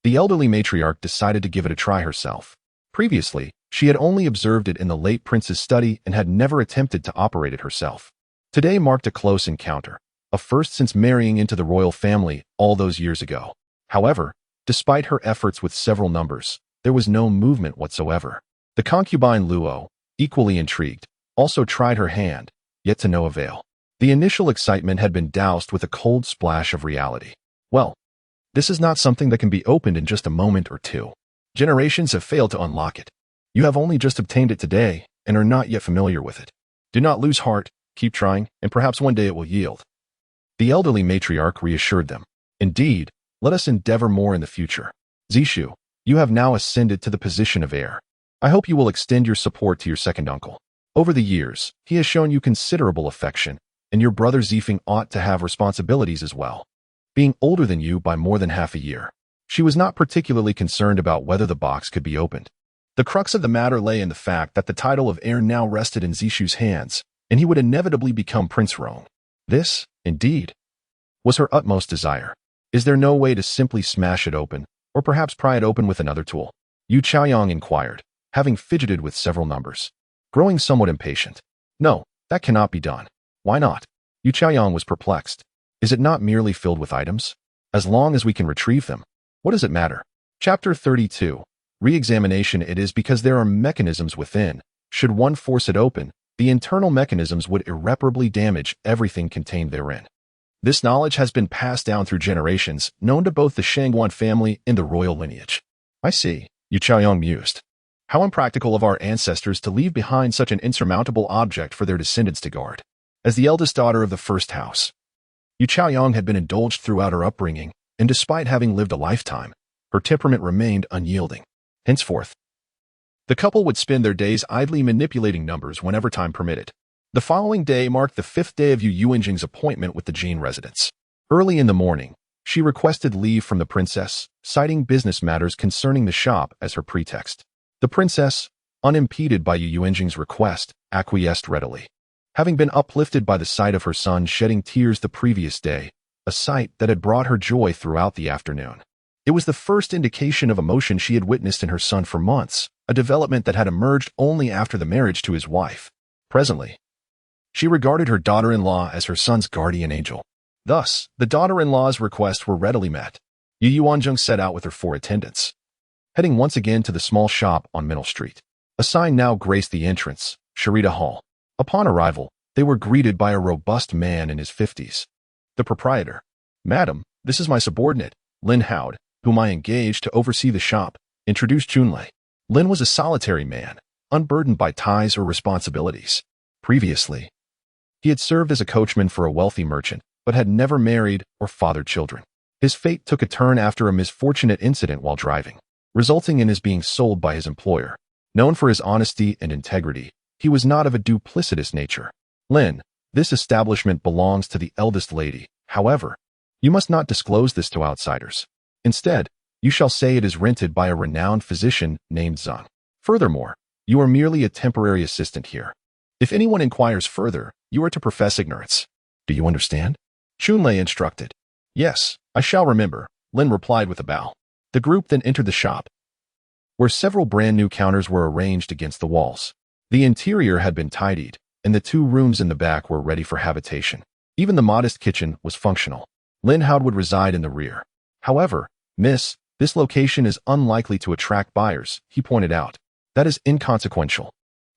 the elderly matriarch decided to give it a try herself. Previously, she had only observed it in the late prince's study and had never attempted to operate it herself. Today marked a close encounter, a first since marrying into the royal family all those years ago. However, despite her efforts with several numbers, there was no movement whatsoever. The concubine Luo, equally intrigued, also tried her hand, yet to no avail. The initial excitement had been doused with a cold splash of reality. Well, this is not something that can be opened in just a moment or two. Generations have failed to unlock it. You have only just obtained it today and are not yet familiar with it. Do not lose heart, keep trying, and perhaps one day it will yield. The elderly matriarch reassured them. Indeed, let us endeavor more in the future. Zishu, you have now ascended to the position of heir. I hope you will extend your support to your second uncle. Over the years, he has shown you considerable affection, and your brother Zifeng ought to have responsibilities as well, being older than you by more than half a year. She was not particularly concerned about whether the box could be opened. The crux of the matter lay in the fact that the title of heir now rested in Zishu's hands, and he would inevitably become Prince Rong. This, indeed, was her utmost desire. Is there no way to simply smash it open, or perhaps pry it open with another tool? Yu Chaoyang inquired, having fidgeted with several numbers. Growing somewhat impatient. No, that cannot be done. Why not? Yu Chaoyang was perplexed. Is it not merely filled with items? As long as we can retrieve them, what does it matter? Chapter 32. Re-examination. It is because there are mechanisms within. Should one force it open, the internal mechanisms would irreparably damage everything contained therein. This knowledge has been passed down through generations, known to both the Shangguan family and the royal lineage. I see, Yu Chaoyang mused. How impractical of our ancestors to leave behind such an insurmountable object for their descendants to guard. As the eldest daughter of the first house, Yu Chaoyang had been indulged throughout her upbringing, and despite having lived a lifetime, her temperament remained unyielding. Henceforth, the couple would spend their days idly manipulating numbers whenever time permitted. The following day marked the 5th day of Yu Yuanzheng's appointment with the Jin residence. Early in the morning, she requested leave from the princess, citing business matters concerning the shop as her pretext. The princess, unimpeded by Yu Yuanzheng's request, acquiesced readily. Having been uplifted by the sight of her son shedding tears the previous day, a sight that had brought her joy throughout the afternoon. It was the first indication of emotion she had witnessed in her son for months, a development that had emerged only after the marriage to his wife. Presently, she regarded her daughter-in-law as her son's guardian angel. Thus, the daughter-in-law's requests were readily met. Yu Yuanzheng set out with her 4 attendants, heading once again to the small shop on Middle Street. A sign now graced the entrance, Sharita Hall. Upon arrival, they were greeted by a robust man in his 50s. The proprietor. Madam, this is my subordinate, Lin Howd, whom I engaged to oversee the shop, introduced Chunlei. Lin was a solitary man, unburdened by ties or responsibilities. Previously, he had served as a coachman for a wealthy merchant, but had never married or fathered children. His fate took a turn after a misfortunate incident while driving, resulting in his being sold by his employer. Known for his honesty and integrity, he was not of a duplicitous nature. Lin, this establishment belongs to the eldest lady. However, you must not disclose this to outsiders. Instead, you shall say it is rented by a renowned physician named Zhang. Furthermore, you are merely a temporary assistant here. If anyone inquires further, you are to profess ignorance. Do you understand? Chunlei instructed. Yes, I shall remember, Lin replied with a bow. The group then entered the shop, where several brand new counters were arranged against the walls. The interior had been tidied, and the 2 rooms in the back were ready for habitation. Even the modest kitchen was functional. Lin Howd would reside in the rear. However, Miss, this location is unlikely to attract buyers, he pointed out. That is inconsequential.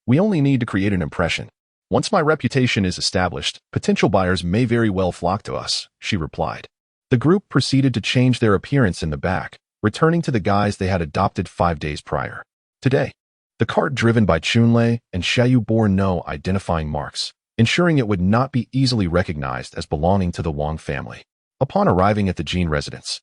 We only need to create an impression. Once my reputation is established, potential buyers may very well flock to us, she replied. The group proceeded to change their appearance in the back, returning to the guise they had adopted 5 days prior. Today, the cart driven by Chunlei and Xiaoyu bore no identifying marks, ensuring it would not be easily recognized as belonging to the Wang family. Upon arriving at the Jin residence,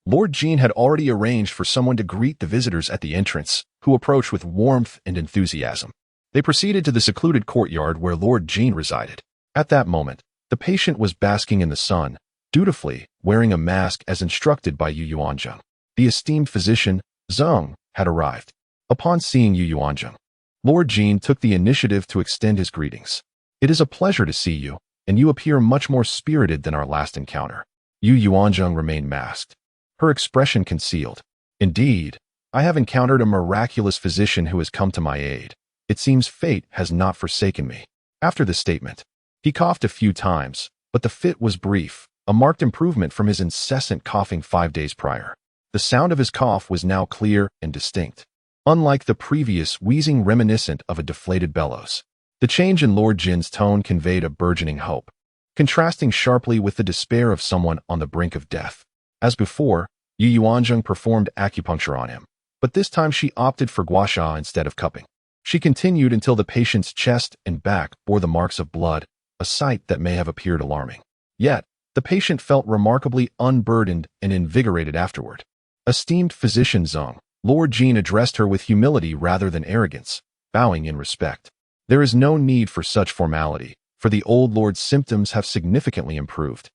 Lord Jin had already arranged for someone to greet the visitors at the entrance, who approached with warmth and enthusiasm. They proceeded to the secluded courtyard where Lord Jin resided. At that moment, the patient was basking in the sun, dutifully wearing a mask as instructed by Yu Yuanzheng. The esteemed physician, Zhang, had arrived. Upon seeing Yu Yuanzheng, Lord Jin took the initiative to extend his greetings. It is a pleasure to see you, and you appear much more spirited than our last encounter. Yu Yuanzheng remained masked, her expression concealed. Indeed, I have encountered a miraculous physician who has come to my aid. It seems fate has not forsaken me. After this statement, he coughed a few times, but the fit was brief, a marked improvement from his incessant coughing 5 days prior. The sound of his cough was now clear and distinct, unlike the previous wheezing reminiscent of a deflated bellows. The change in Lord Jin's tone conveyed a burgeoning hope, contrasting sharply with the despair of someone on the brink of death. As before, Yu Yuanzheng performed acupuncture on him, but this time she opted for gua sha instead of cupping. She continued until the patient's chest and back bore the marks of blood, a sight that may have appeared alarming. Yet, the patient felt remarkably unburdened and invigorated afterward. Esteemed physician Zhang, Lord Jin addressed her with humility rather than arrogance, bowing in respect. There is no need for such formality, for the old lord's symptoms have significantly improved,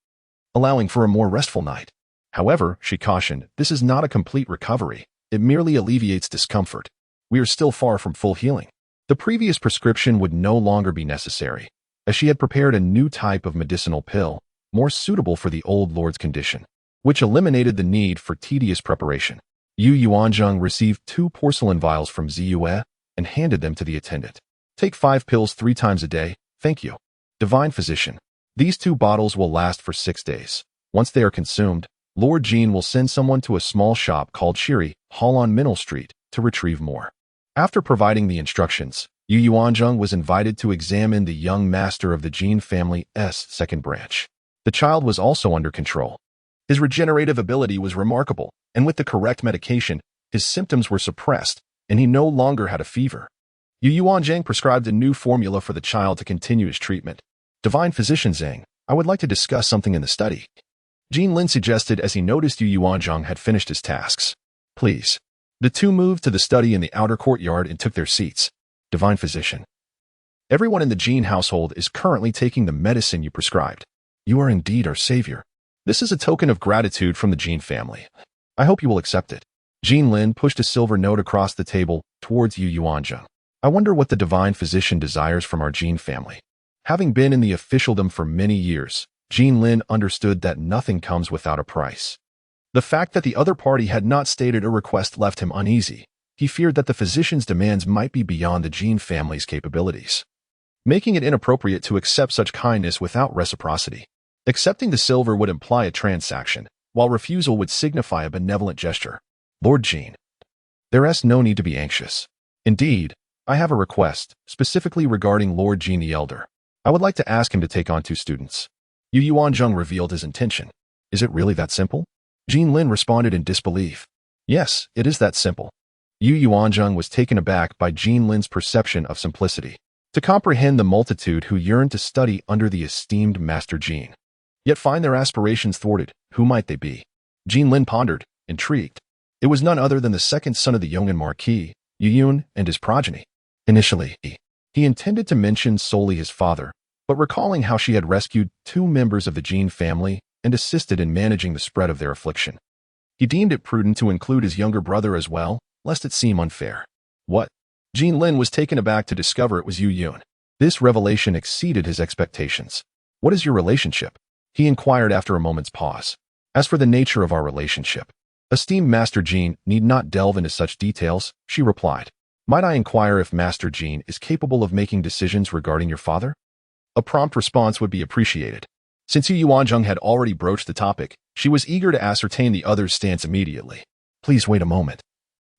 allowing for a more restful night. However, she cautioned, this is not a complete recovery. It merely alleviates discomfort. We are still far from full healing. The previous prescription would no longer be necessary, as she had prepared a new type of medicinal pill, more suitable for the old lord's condition, which eliminated the need for tedious preparation. Yu Yuanzheng received 2 porcelain vials from Ziyue and handed them to the attendant. Take 5 pills 3 times a day, thank you. Divine Physician. These 2 bottles will last for 6 days. Once they are consumed, Lord Jin will send someone to a small shop called Shiri Hall on Minnal Street to retrieve more. After providing the instructions, Yu Yuanzheng was invited to examine the young master of the Jin family's second branch. The child was also under control. His regenerative ability was remarkable, and with the correct medication, his symptoms were suppressed, and he no longer had a fever. Yu Yuanzheng prescribed a new formula for the child to continue his treatment. Divine Physician Zhang, I would like to discuss something in the study. Jin Lin suggested as he noticed Yu Yuanzheng had finished his tasks. Please. The 2 moved to the study in the outer courtyard and took their seats. Divine Physician. Everyone in the Jin household is currently taking the medicine you prescribed. You are indeed our savior. This is a token of gratitude from the Jin family. I hope you will accept it. Jin Lin pushed a silver note across the table towards Yu Yuanzheng. I wonder what the Divine Physician desires from our Jin family. Having been in the officialdom for many years, Jin Lin understood that nothing comes without a price. The fact that the other party had not stated a request left him uneasy. He feared that the physician's demands might be beyond the Jin family's capabilities, making it inappropriate to accept such kindness without reciprocity. Accepting the silver would imply a transaction, while refusal would signify a benevolent gesture. Lord Jin. There is no need to be anxious. Indeed, I have a request, specifically regarding Lord Jin the Elder. I would like to ask him to take on 2 students. Yu Yuanzheng revealed his intention. Is it really that simple? Jin Lin responded in disbelief. Yes, it is that simple. Yu Yuanzheng was taken aback by Jin Lin's perception of simplicity. To comprehend the multitude who yearned to study under the esteemed Master Jin, yet find their aspirations thwarted, who might they be? Jin Lin pondered, intrigued. It was none other than the second son of the Yong'an Marquis, Yu Yun, and his progeny. Initially, he intended to mention solely his father, but recalling how she had rescued 2 members of the Jin family and assisted in managing the spread of their affliction, he deemed it prudent to include his younger brother as well, lest it seem unfair. What? Jin Lin was taken aback to discover it was Yu Yun. This revelation exceeded his expectations. What is your relationship? He inquired after a moment's pause. As for the nature of our relationship, esteemed Master Jin need not delve into such details, she replied. Might I inquire if Master Jin is capable of making decisions regarding your father? A prompt response would be appreciated. Since Yu Yuanzheng had already broached the topic, she was eager to ascertain the other's stance immediately. Please wait a moment.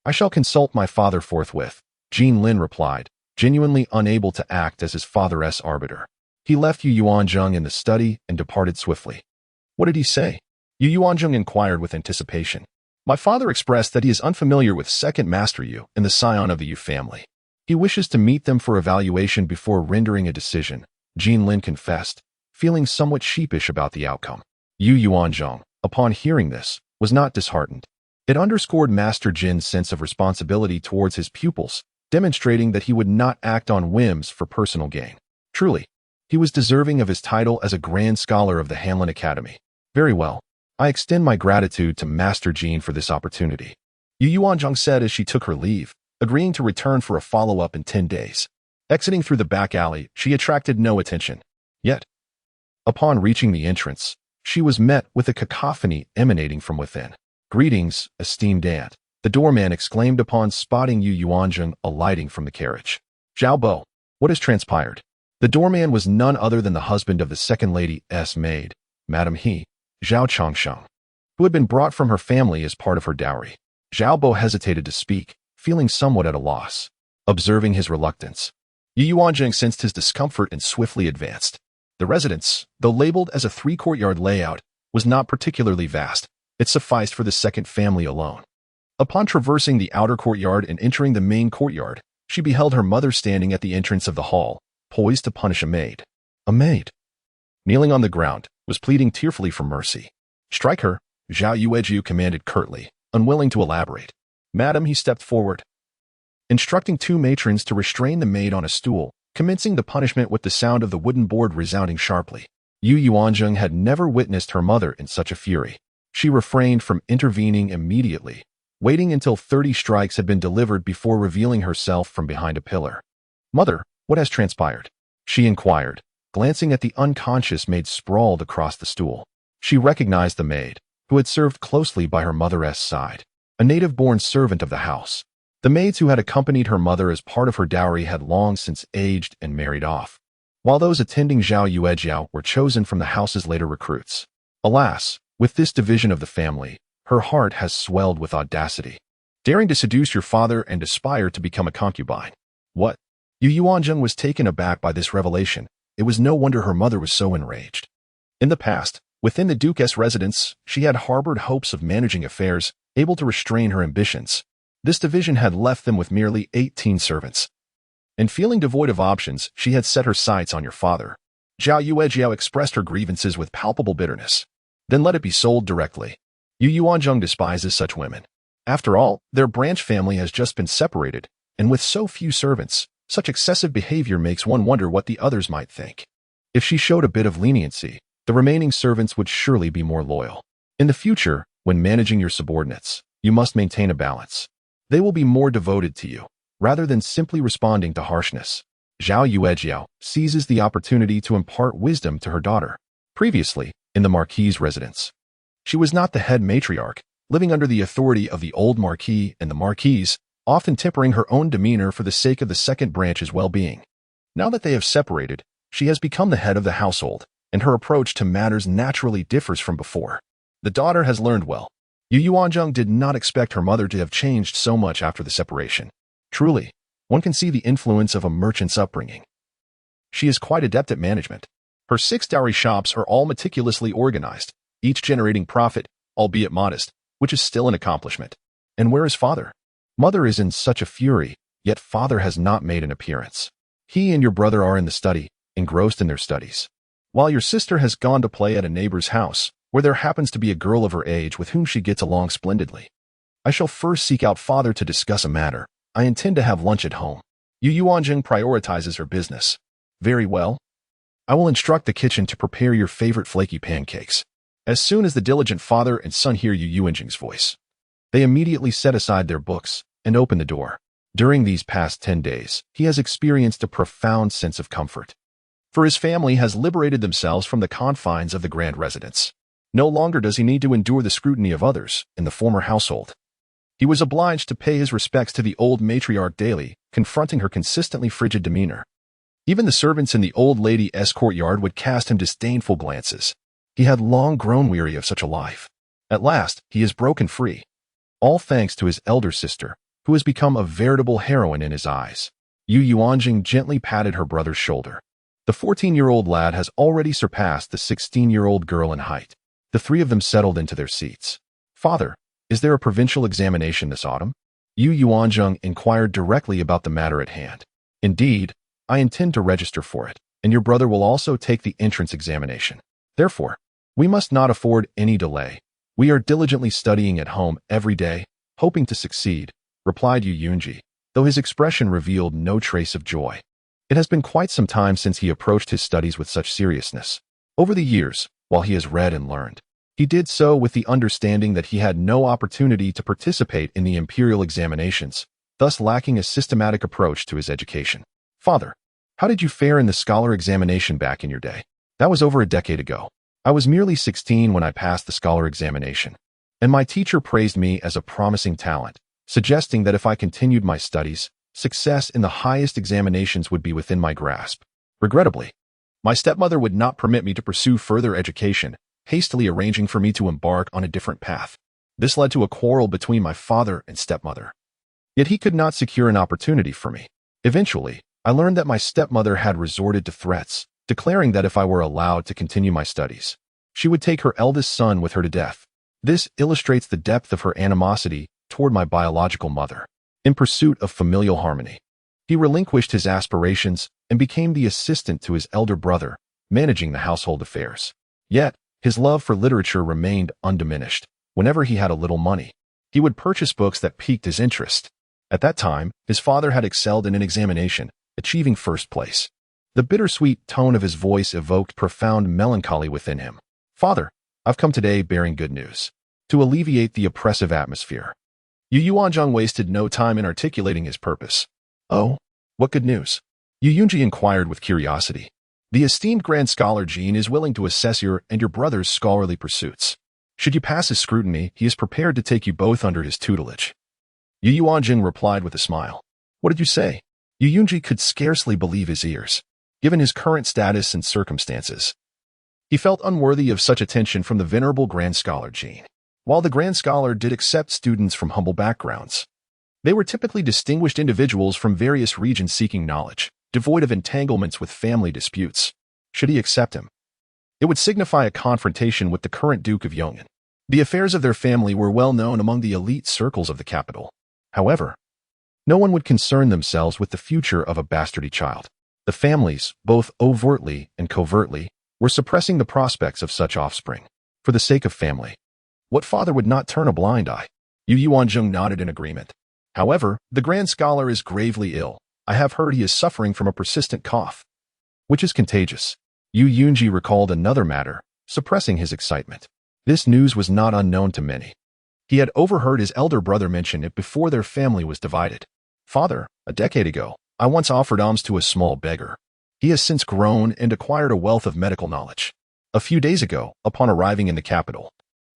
I shall consult my father forthwith, Jin Lin replied, genuinely unable to act as his father's arbiter. He left Yu Yuanzheng in the study and departed swiftly. What did he say? Yu Yuanzheng inquired with anticipation. My father expressed that he is unfamiliar with second Master Yu and the scion of the Yu family. He wishes to meet them for evaluation before rendering a decision, Jin Lin confessed, feeling somewhat sheepish about the outcome. Yu Yuanzheng, upon hearing this, was not disheartened. It underscored Master Jin's sense of responsibility towards his pupils, demonstrating that he would not act on whims for personal gain. Truly, he was deserving of his title as a Grand Scholar of the Hanlin Academy. Very well. I extend my gratitude to Master Jin for this opportunity, Yu Yuanzheng said as she took her leave, agreeing to return for a follow-up in 10 days. Exiting through the back alley, she attracted no attention. Yet, upon reaching the entrance, she was met with a cacophony emanating from within. Greetings, esteemed aunt, the doorman exclaimed upon spotting Yu Yuanzheng alighting from the carriage. Zhao Bo, what has transpired? The doorman was none other than the husband of the second lady's maid, Madame He, Zhao Changsheng, who had been brought from her family as part of her dowry. Zhao Bo hesitated to speak, feeling somewhat at a loss. Observing his reluctance, Yu Yuanzheng sensed his discomfort and swiftly advanced. The residence, though labeled as a 3-courtyard layout, was not particularly vast. It sufficed for the second family alone. Upon traversing the outer courtyard and entering the main courtyard, she beheld her mother standing at the entrance of the hall, poised to punish a maid. A maid, kneeling on the ground, was pleading tearfully for mercy. Strike her, Zhao Yueju commanded curtly, unwilling to elaborate. Madam, he stepped forward, instructing 2 matrons to restrain the maid on a stool, commencing the punishment with the sound of the wooden board resounding sharply. Yu Yuanzheng had never witnessed her mother in such a fury. She refrained from intervening immediately, waiting until 30 strikes had been delivered before revealing herself from behind a pillar. "Mother, what has transpired?" she inquired, glancing at the unconscious maid sprawled across the stool. She recognized the maid, who had served closely by her mother's side, a native-born servant of the house. The maids who had accompanied her mother as part of her dowry had long since aged and married off, while those attending Zhao Yuejiao were chosen from the house's later recruits. Alas, with this division of the family, her heart has swelled with audacity. Daring to seduce your father and aspire to become a concubine. What? Yu Yuanzheng was taken aback by this revelation. It was no wonder her mother was so enraged. In the past, within the Duke's residence, she had harbored hopes of managing affairs, able to restrain her ambitions. This division had left them with merely 18 servants. And feeling devoid of options, she had set her sights on your father. Zhao Yuejiao expressed her grievances with palpable bitterness. Then let it be sold directly. Yu Yuanzheng despises such women. After all, their branch family has just been separated, and with so few servants, such excessive behavior makes one wonder what the others might think. If she showed a bit of leniency, the remaining servants would surely be more loyal. In the future, when managing your subordinates, you must maintain a balance. They will be more devoted to you, rather than simply responding to harshness. Zhao Yuejiao seizes the opportunity to impart wisdom to her daughter. Previously, in the Marquis's residence, she was not the head matriarch, living under the authority of the old Marquis and the Marquise, often tempering her own demeanor for the sake of the second branch's well-being. Now that they have separated, she has become the head of the household, and her approach to matters naturally differs from before. The daughter has learned well. Yu Yuanzheng did not expect her mother to have changed so much after the separation. Truly, one can see the influence of a merchant's upbringing. She is quite adept at management. Her 6 dowry shops are all meticulously organized, each generating profit, albeit modest, which is still an accomplishment. And where is father? Mother is in such a fury, yet father has not made an appearance. He and your brother are in the study, engrossed in their studies, while your sister has gone to play at a neighbor's house, where there happens to be a girl of her age with whom she gets along splendidly. I shall first seek out father to discuss a matter. I intend to have lunch at home. Yu Yuanzheng prioritizes her business. Very well. I will instruct the kitchen to prepare your favorite flaky pancakes. As soon as the diligent father and son hear Yu Yuanzheng's voice, they immediately set aside their books and open the door. During these past 10 days, he has experienced a profound sense of comfort, for his family has liberated themselves from the confines of the grand residence. No longer does he need to endure the scrutiny of others in the former household. He was obliged to pay his respects to the old matriarch daily, confronting her consistently frigid demeanor. Even the servants in the old lady's courtyard would cast him disdainful glances. He had long grown weary of such a life. At last, he is broken free. All thanks to his elder sister, who has become a veritable heroine in his eyes. Yu Yuanzheng gently patted her brother's shoulder. The 14-year-old lad has already surpassed the 16-year-old girl in height. The 3 of them settled into their seats. Father, is there a provincial examination this autumn? Yu Yuanzheng inquired directly about the matter at hand. Indeed, I intend to register for it, and your brother will also take the entrance examination. Therefore, we must not afford any delay. We are diligently studying at home every day, hoping to succeed, replied Yu Yuanzheng, though his expression revealed no trace of joy. It has been quite some time since he approached his studies with such seriousness. Over the years, while he has read and learned, he did so with the understanding that he had no opportunity to participate in the imperial examinations, thus lacking a systematic approach to his education. Father, how did you fare in the scholar examination back in your day? That was over a decade ago. I was merely 16 when I passed the scholar examination, and my teacher praised me as a promising talent, suggesting that if I continued my studies, success in the highest examinations would be within my grasp. Regrettably, my stepmother would not permit me to pursue further education, hastily arranging for me to embark on a different path. This led to a quarrel between my father and stepmother. Yet he could not secure an opportunity for me. Eventually, I learned that my stepmother had resorted to threats, declaring that if I were allowed to continue my studies, she would take her eldest son with her to death. This illustrates the depth of her animosity toward my biological mother. In pursuit of familial harmony, he relinquished his aspirations and became the assistant to his elder brother, managing the household affairs. Yet, his love for literature remained undiminished. Whenever he had a little money, he would purchase books that piqued his interest. At that time, his father had excelled in an examination, achieving first place. The bittersweet tone of his voice evoked profound melancholy within him. Father, I've come today bearing good news. to alleviate the oppressive atmosphere. Yu Yuanzheng wasted no time in articulating his purpose. "Oh, what good news?" Yu Yunji inquired with curiosity. "The esteemed grand scholar Jin is willing to assess your and your brother's scholarly pursuits. Should you pass his scrutiny, he is prepared to take you both under his tutelage." Yu Yuanzheng replied with a smile. "What did you say?" Yu Yunji could scarcely believe his ears. Given his current status and circumstances, he felt unworthy of such attention from the venerable grand scholar Jin. While the grand scholar did accept students from humble backgrounds, they were typically distinguished individuals from various regions seeking knowledge, devoid of entanglements with family disputes. Should he accept him, it would signify a confrontation with the current Duke of Yong'an. The affairs of their family were well known among the elite circles of the capital. However, no one would concern themselves with the future of a bastardy child. The families, both overtly and covertly, were suppressing the prospects of such offspring. For the sake of family, what father would not turn a blind eye? Yu Yuanzheng nodded in agreement. "However, the grand scholar is gravely ill. I have heard he is suffering from a persistent cough, which is contagious." Yu Yunji recalled another matter, suppressing his excitement. This news was not unknown to many. He had overheard his elder brother mention it before their family was divided. "Father, a decade ago, I once offered alms to a small beggar. He has since grown and acquired a wealth of medical knowledge. A few days ago, upon arriving in the capital,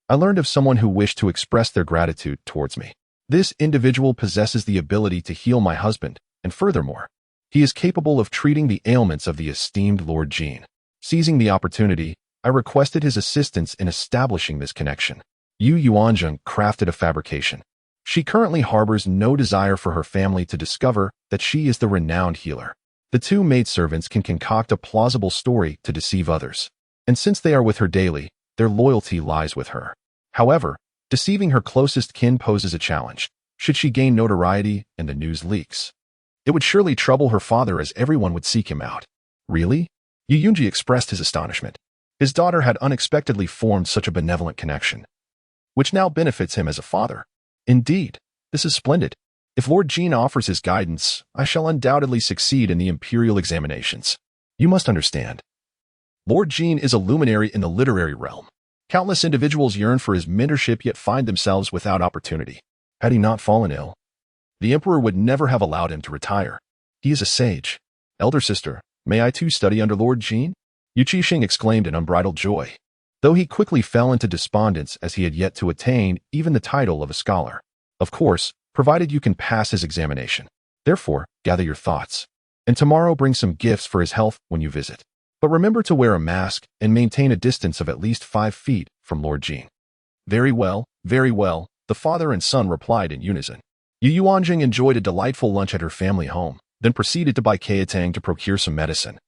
I learned of someone who wished to express their gratitude towards me. This individual possesses the ability to heal my husband, and furthermore, he is capable of treating the ailments of the esteemed Lord Jin. Seizing the opportunity, I requested his assistance in establishing this connection." Yu Yuanzheng crafted a fabrication. She currently harbors no desire for her family to discover that she is the renowned healer. The two maidservants can concoct a plausible story to deceive others, and since they are with her daily, their loyalty lies with her. However, deceiving her closest kin poses a challenge. Should she gain notoriety and the news leaks, it would surely trouble her father as everyone would seek him out. "Really?" Yu Yunji expressed his astonishment. His daughter had unexpectedly formed such a benevolent connection, which now benefits him as a father. "Indeed, this is splendid. If Lord Jin offers his guidance, I shall undoubtedly succeed in the imperial examinations. You must understand, Lord Jin is a luminary in the literary realm. Countless individuals yearn for his mentorship yet find themselves without opportunity. Had he not fallen ill, the emperor would never have allowed him to retire. He is a sage. Elder sister, may I too study under Lord Jin?" Yu Qixing exclaimed in unbridled joy, though he quickly fell into despondence as he had yet to attain even the title of a scholar. "Of course, provided you can pass his examination. Therefore, gather your thoughts, and tomorrow bring some gifts for his health when you visit. But remember to wear a mask and maintain a distance of at least 5 feet from Lord Jin." Very well, the father and son replied in unison. Yu Yuanzheng enjoyed a delightful lunch at her family home, then proceeded to buy Kaitang to procure some medicine,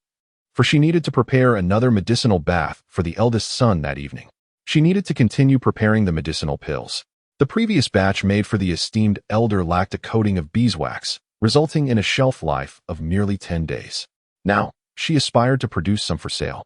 for she needed to prepare another medicinal bath for the eldest son that evening. She needed to continue preparing the medicinal pills. The previous batch made for the esteemed elder lacked a coating of beeswax, resulting in a shelf life of merely 10 days. Now, she aspired to produce some for sale,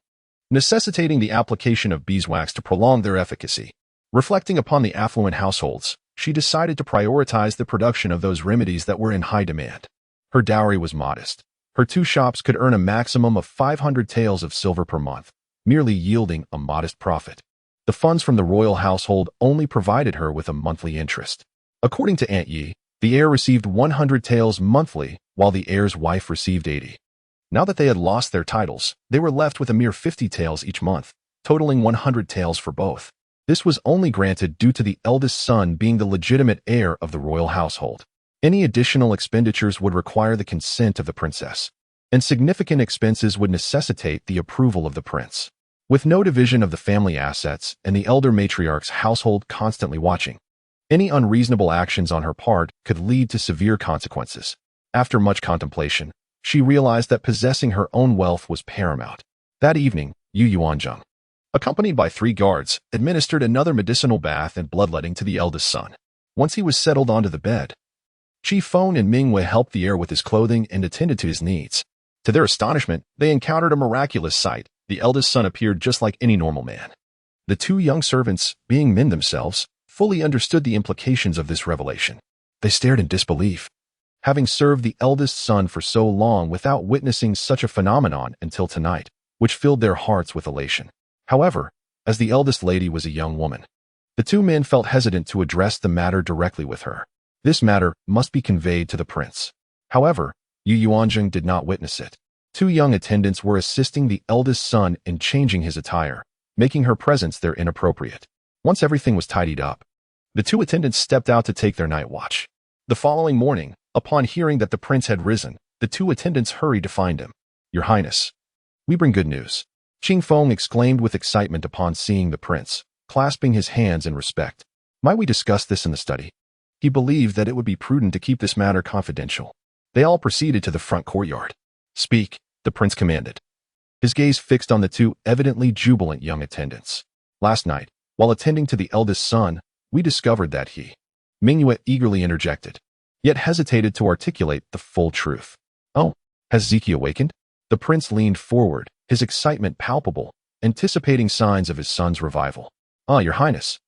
necessitating the application of beeswax to prolong their efficacy. Reflecting upon the affluent households, she decided to prioritize the production of those remedies that were in high demand. Her dowry was modest. Her 2 shops could earn a maximum of 500 taels of silver per month, merely yielding a modest profit. The funds from the royal household only provided her with a monthly interest. According to Aunt Yi, the heir received 100 taels monthly, while the heir's wife received 80. Now that they had lost their titles, they were left with a mere 50 taels each month, totaling 100 taels for both. This was only granted due to the eldest son being the legitimate heir of the royal household. Any additional expenditures would require the consent of the princess, and significant expenses would necessitate the approval of the prince. With no division of the family assets and the elder matriarch's household constantly watching, any unreasonable actions on her part could lead to severe consequences. After much contemplation, she realized that possessing her own wealth was paramount. That evening, Yu Yuanzheng, accompanied by 3 guards, administered another medicinal bath and bloodletting to the eldest son. Once he was settled onto the bed, Chi Feng and Mingwei helped the heir with his clothing and attended to his needs. To their astonishment, they encountered a miraculous sight. The eldest son appeared just like any normal man. The 2 young servants, being men themselves, fully understood the implications of this revelation. They stared in disbelief, having served the eldest son for so long without witnessing such a phenomenon until tonight, which filled their hearts with elation. However, as the eldest lady was a young woman, The two men felt hesitant to address the matter directly with her. This matter must be conveyed to the prince. However, Yu Yuanzheng did not witness it. Two young attendants were assisting the eldest son in changing his attire, making her presence there inappropriate. Once everything was tidied up, the two attendants stepped out to take their night watch. The following morning, upon hearing that the prince had risen, the two attendants hurried to find him. "Your Highness, we bring good news," Qing Feng exclaimed with excitement upon seeing the prince, clasping his hands in respect. "Might we discuss this in the study?" He believed that it would be prudent to keep this matter confidential. They all proceeded to the front courtyard. "Speak," the prince commanded, his gaze fixed on the two evidently jubilant young attendants. "Last night, while attending to the eldest son, we discovered that he—" Mingyue eagerly interjected, yet hesitated to articulate the full truth. "Oh, has Ziqi awakened?" The prince leaned forward, his excitement palpable, anticipating signs of his son's revival. "Ah, Your Highness,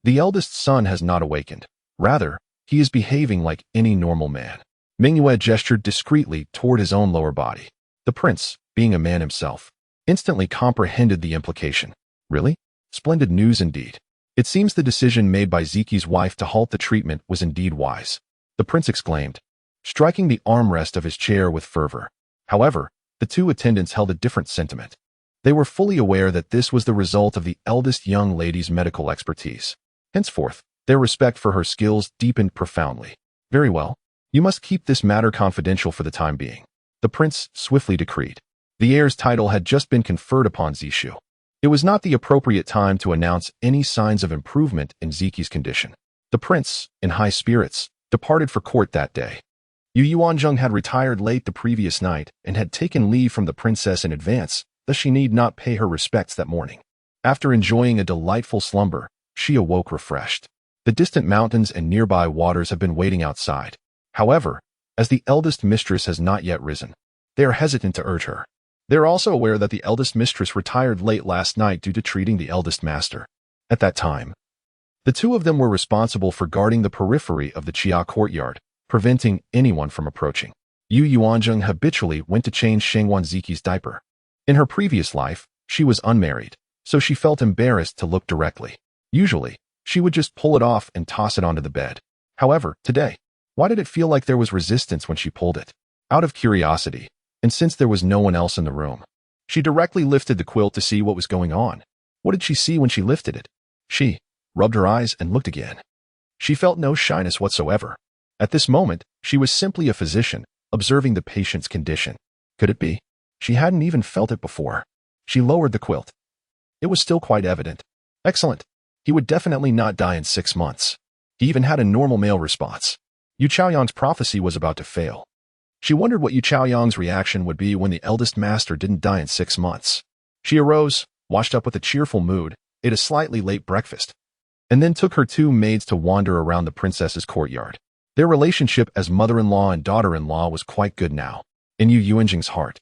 the eldest son has not awakened. Rather, he is behaving like any normal man." Mingyue gestured discreetly toward his own lower body. The prince, being a man himself, instantly comprehended the implication. "Really? Splendid news indeed." It seems the decision made by Ziqi's wife to halt the treatment was indeed wise, the prince exclaimed, striking the armrest of his chair with fervor. However, the two attendants held a different sentiment. They were fully aware that this was the result of the eldest young lady's medical expertise. Henceforth, their respect for her skills deepened profoundly. "Very well. You must keep this matter confidential for the time being," the prince swiftly decreed. The heir's title had just been conferred upon Zishu. It was not the appropriate time to announce any signs of improvement in Ziqi's condition. The prince, in high spirits, departed for court that day. Yu Yuanzheng had retired late the previous night and had taken leave from the princess in advance, thus she need not pay her respects that morning. After enjoying a delightful slumber, she awoke refreshed. The distant mountains and nearby waters have been waiting outside. However, as the eldest mistress has not yet risen, they are hesitant to urge her. They are also aware that the eldest mistress retired late last night due to treating the eldest master. At that time, the two of them were responsible for guarding the periphery of the Chia courtyard, preventing anyone from approaching. Yu Yuanzheng habitually went to change Shangguan Ziqi's diaper. In her previous life, she was unmarried, so she felt embarrassed to look directly. Usually, she would just pull it off and toss it onto the bed. However, today, why did it feel like there was resistance when she pulled it? Out of curiosity, and since there was no one else in the room, she directly lifted the quilt to see what was going on. What did she see when she lifted it? She rubbed her eyes and looked again. She felt no shyness whatsoever. At this moment, she was simply a physician, observing the patient's condition. Could it be? She hadn't even felt it before. She lowered the quilt. It was still quite evident. Excellent. He would definitely not die in 6 months. He even had a normal male response. Yu Chaoyang's prophecy was about to fail. She wondered what Yu Chaoyang's reaction would be when the eldest master didn't die in 6 months. She arose, washed up with a cheerful mood, ate a slightly late breakfast, and then took her two maids to wander around the princess's courtyard. Their relationship as mother-in-law and daughter-in-law was quite good now. In Yu Yuanzheng's heart,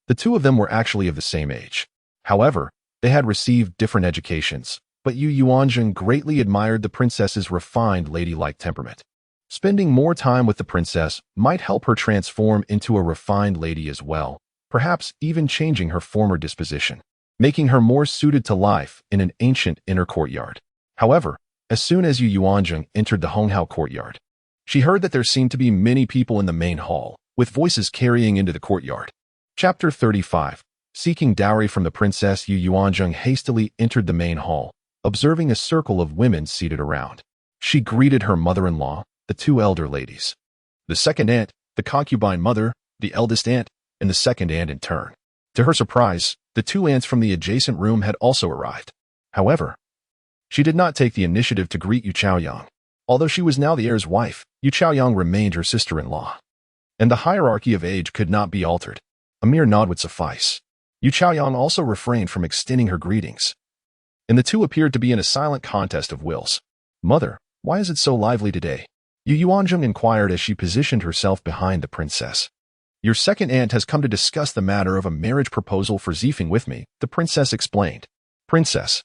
the two of them were actually of the same age. However, they had received different educations, but Yu Yuanzheng greatly admired the princess's refined ladylike temperament. Spending more time with the princess might help her transform into a refined lady as well, perhaps even changing her former disposition, making her more suited to life in an ancient inner courtyard. However, as soon as Yu Yuanzheng entered the Honghao courtyard, she heard that there seemed to be many people in the main hall, with voices carrying into the courtyard. Chapter 35. Seeking dowry from the princess, Yu Yuanzheng hastily entered the main hall, observing a circle of women seated around. She greeted her mother-in-law, the two elder ladies, the second aunt, the concubine mother, the eldest aunt, and the second aunt in turn. To her surprise, the two aunts from the adjacent room had also arrived. However, she did not take the initiative to greet Yu Chaoyang. Although she was now the heir's wife, Yu Chaoyang remained her sister-in-law, and the hierarchy of age could not be altered. A mere nod would suffice. Yu Chaoyang also refrained from extending her greetings, and the two appeared to be in a silent contest of wills. "Mother, why is it so lively today?" Yu Yuanzheng inquired as she positioned herself behind the princess. "Your second aunt has come to discuss the matter of a marriage proposal for Zifeng with me," the princess explained. "Princess,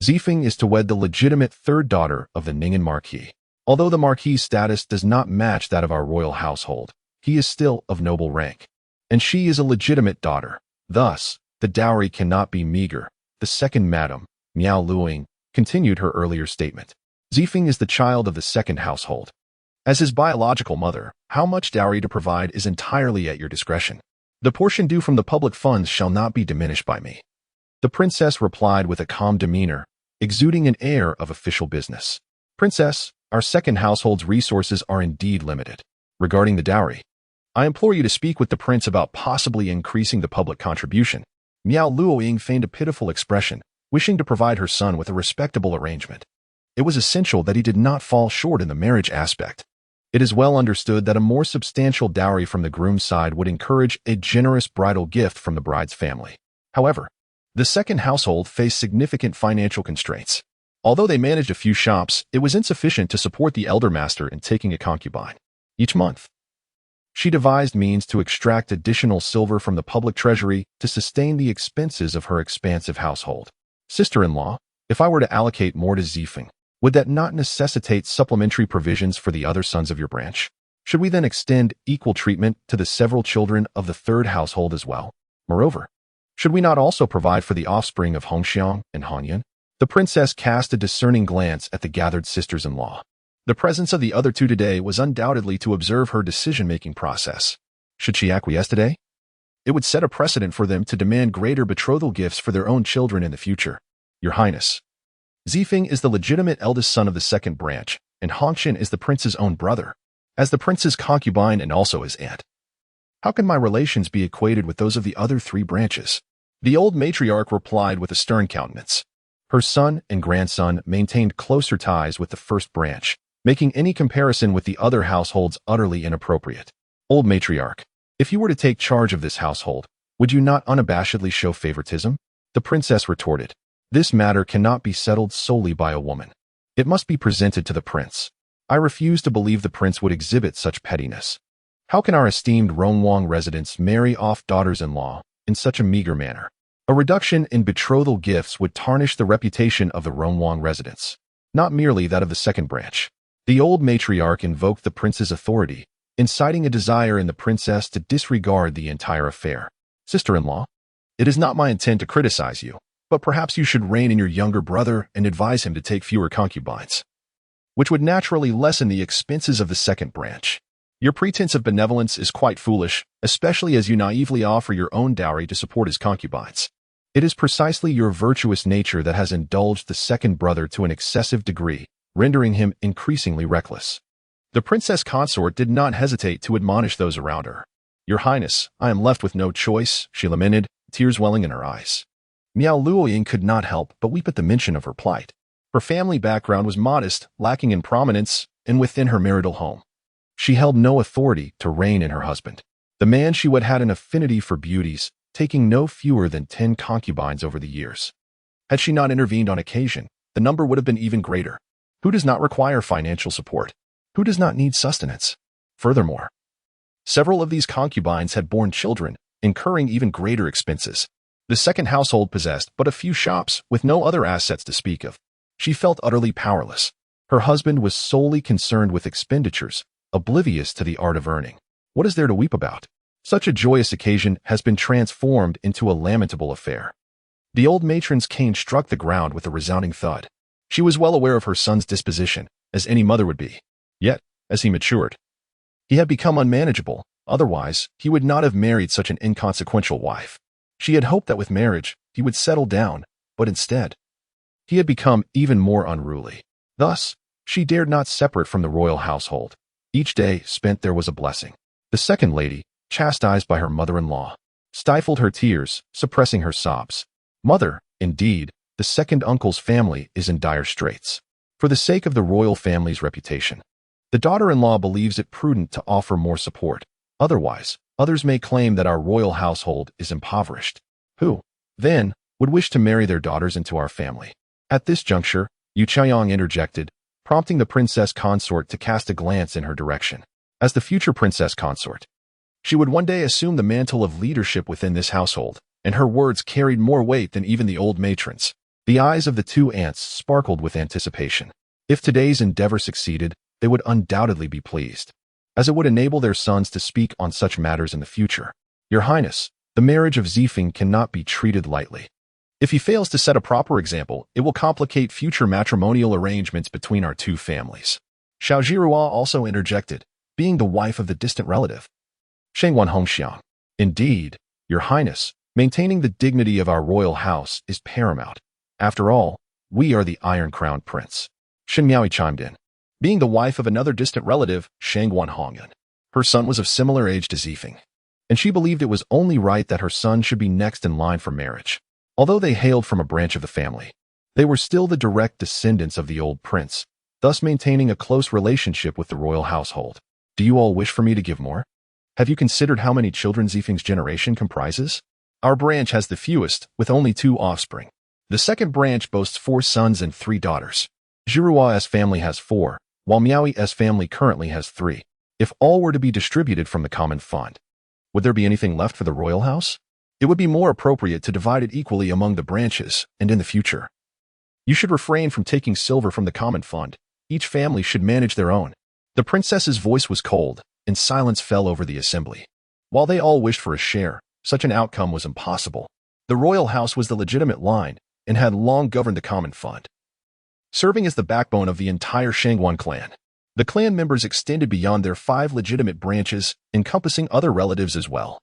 Zifeng is to wed the legitimate third daughter of the Ning'an Marquis. Although the Marquis' status does not match that of our royal household, he is still of noble rank, and she is a legitimate daughter. Thus, the dowry cannot be meager," the second madam, Miao Luing, continued her earlier statement. Zifeng is the child of the second household. As his biological mother, how much dowry to provide is entirely at your discretion. The portion due from the public funds shall not be diminished by me. The princess replied with a calm demeanor, exuding an air of official business. Princess, our second household's resources are indeed limited. Regarding the dowry, I implore you to speak with the prince about possibly increasing the public contribution. Miao Luoying feigned a pitiful expression, wishing to provide her son with a respectable arrangement. It was essential that he did not fall short in the marriage aspect. It is well understood that a more substantial dowry from the groom's side would encourage a generous bridal gift from the bride's family. However, the second household faced significant financial constraints. Although they managed a few shops, it was insufficient to support the elder master in taking a concubine. Each month, she devised means to extract additional silver from the public treasury to sustain the expenses of her expansive household. Sister-in-law, if I were to allocate more to Zifeng, would that not necessitate supplementary provisions for the other sons of your branch? Should we then extend equal treatment to the several children of the third household as well? Moreover, should we not also provide for the offspring of Hongxiang and Hanyan? The princess cast a discerning glance at the gathered sisters-in-law. The presence of the other two today was undoubtedly to observe her decision-making process. Should she acquiesce today? It would set a precedent for them to demand greater betrothal gifts for their own children in the future. Your Highness, Zifeng is the legitimate eldest son of the second branch, and Hongxian is the prince's own brother, as the prince's concubine and also his aunt. How can my relations be equated with those of the other three branches? The old matriarch replied with a stern countenance. Her son and grandson maintained closer ties with the first branch, making any comparison with the other households utterly inappropriate. Old matriarch, if you were to take charge of this household, would you not unabashedly show favoritism? The princess retorted. This matter cannot be settled solely by a woman. It must be presented to the prince. I refuse to believe the prince would exhibit such pettiness. How can our esteemed Ronwang residents marry off daughters-in-law in such a meager manner? A reduction in betrothal gifts would tarnish the reputation of the Ronwang residents, not merely that of the second branch. The old matriarch invoked the prince's authority, inciting a desire in the princess to disregard the entire affair. Sister-in-law, it is not my intent to criticize you, but perhaps you should rein in your younger brother and advise him to take fewer concubines, which would naturally lessen the expenses of the second branch. Your pretense of benevolence is quite foolish, especially as you naively offer your own dowry to support his concubines. It is precisely your virtuous nature that has indulged the second brother to an excessive degree, rendering him increasingly reckless. The princess consort did not hesitate to admonish those around her. Your Highness, I am left with no choice, she lamented, tears welling in her eyes. Miao Luoying could not help but weep at the mention of her plight. Her family background was modest, lacking in prominence, and within her marital home. She held no authority to reign in her husband, the man she would had an affinity for beauties, taking no fewer than 10 concubines over the years. Had she not intervened on occasion, the number would have been even greater. Who does not require financial support? Who does not need sustenance? Furthermore, several of these concubines had borne children, incurring even greater expenses. The second household possessed but a few shops, with no other assets to speak of. She felt utterly powerless. Her husband was solely concerned with expenditures, oblivious to the art of earning. What is there to weep about? Such a joyous occasion has been transformed into a lamentable affair. The old matron's cane struck the ground with a resounding thud. She was well aware of her son's disposition, as any mother would be. Yet, as he matured, he had become unmanageable. Otherwise, he would not have married such an inconsequential wife. She had hoped that with marriage, he would settle down, but instead, he had become even more unruly. Thus, she dared not separate from the royal household. Each day spent there was a blessing. The second lady, chastised by her mother-in-law, stifled her tears, suppressing her sobs. Mother, indeed, the second uncle's family is in dire straits. For the sake of the royal family's reputation, the daughter-in-law believes it prudent to offer more support. Otherwise, others may claim that our royal household is impoverished. Who, then, would wish to marry their daughters into our family? At this juncture, Yu Chaoyang interjected, prompting the princess consort to cast a glance in her direction. As the future princess consort, she would one day assume the mantle of leadership within this household, and her words carried more weight than even the old matrons. The eyes of the two aunts sparkled with anticipation. If today's endeavor succeeded, they would undoubtedly be pleased, as it would enable their sons to speak on such matters in the future. Your Highness, the marriage of Zifeng cannot be treated lightly. If he fails to set a proper example, it will complicate future matrimonial arrangements between our two families. Xiao Zhirua also interjected, being the wife of the distant relative. Shangguan Hongxiang. Indeed, Your Highness, maintaining the dignity of our royal house is paramount. After all, we are the Iron-Crowned Prince. Shen Miaoi chimed in. Being the wife of another distant relative, Shangguan Hongyun. Her son was of similar age to Zifeng, and she believed it was only right that her son should be next in line for marriage. Although they hailed from a branch of the family, they were still the direct descendants of the old prince, thus maintaining a close relationship with the royal household. Do you all wish for me to give more? Have you considered how many children Zifeng's generation comprises? Our branch has the fewest, with only 2 offspring. The second branch boasts 4 sons and 3 daughters. Zhirua's family has 4, while Miaoi's family currently has 3. If all were to be distributed from the common fund, would there be anything left for the royal house? It would be more appropriate to divide it equally among the branches, and in the future. You should refrain from taking silver from the common fund. Each family should manage their own. The princess's voice was cold, and silence fell over the assembly. While they all wished for a share, such an outcome was impossible. The royal house was the legitimate line, and had long governed the common fund, serving as the backbone of the entire Shangguan clan. The clan members extended beyond their 5 legitimate branches, encompassing other relatives as well,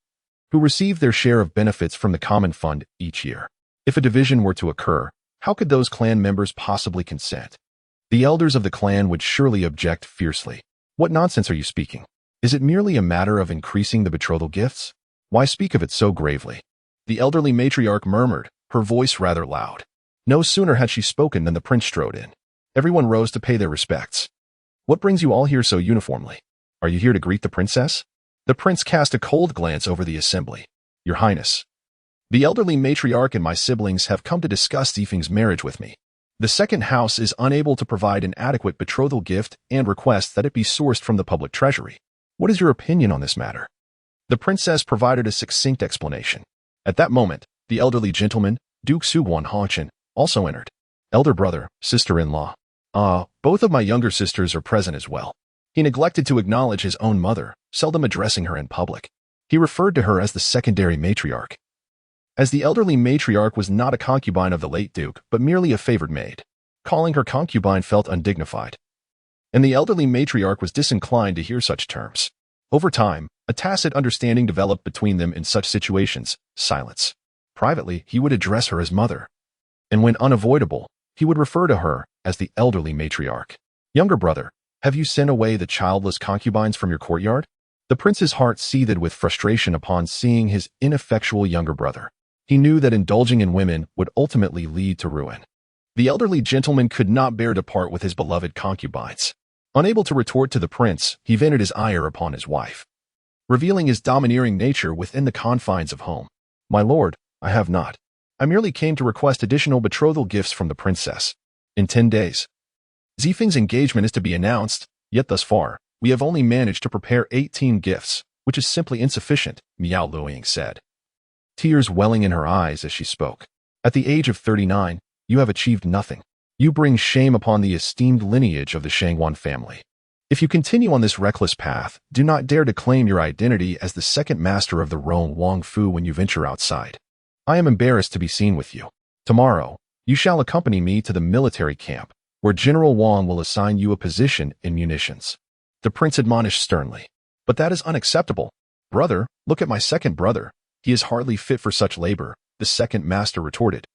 who received their share of benefits from the common fund each year. If a division were to occur, how could those clan members possibly consent? The elders of the clan would surely object fiercely. What nonsense are you speaking? Is it merely a matter of increasing the betrothal gifts? Why speak of it so gravely? The elderly matriarch murmured, her voice rather loud. No sooner had she spoken than the prince strode in. Everyone rose to pay their respects. What brings you all here so uniformly? Are you here to greet the princess? The prince cast a cold glance over the assembly. Your Highness, the elderly matriarch and my siblings have come to discuss Zifeng's marriage with me. The second house is unable to provide an adequate betrothal gift and requests that it be sourced from the public treasury. What is your opinion on this matter? The princess provided a succinct explanation. At that moment, the elderly gentleman, Duke Suguan Hongchen, also entered. Elder brother, sister-in-law. Both of my younger sisters are present as well. He neglected to acknowledge his own mother, seldom addressing her in public. He referred to her as the secondary matriarch. As the elderly matriarch was not a concubine of the late duke, but merely a favored maid, calling her concubine felt undignified. And the elderly matriarch was disinclined to hear such terms. Over time, a tacit understanding developed between them in such situations, silence. Privately, he would address her as mother. And when unavoidable, he would refer to her as the elderly matriarch. Younger brother, have you sent away the childless concubines from your courtyard? The prince's heart seethed with frustration upon seeing his ineffectual younger brother. He knew that indulging in women would ultimately lead to ruin. The elderly gentleman could not bear to part with his beloved concubines. Unable to retort to the prince, he vented his ire upon his wife, revealing his domineering nature within the confines of home. My lord, I have not. I merely came to request additional betrothal gifts from the princess. In 10 days, Zifeng's engagement is to be announced, yet thus far, we have only managed to prepare 18 gifts, which is simply insufficient, Miao Luoying said, tears welling in her eyes as she spoke. At the age of 39, you have achieved nothing. You bring shame upon the esteemed lineage of the Shangguan family. If you continue on this reckless path, do not dare to claim your identity as the second master of the Rome Wang Fu when you venture outside. I am embarrassed to be seen with you. Tomorrow, you shall accompany me to the military camp, where General Wang will assign you a position in munitions. The prince admonished sternly. But that is unacceptable. Brother, look at my second brother. He is hardly fit for such labor, the second master retorted,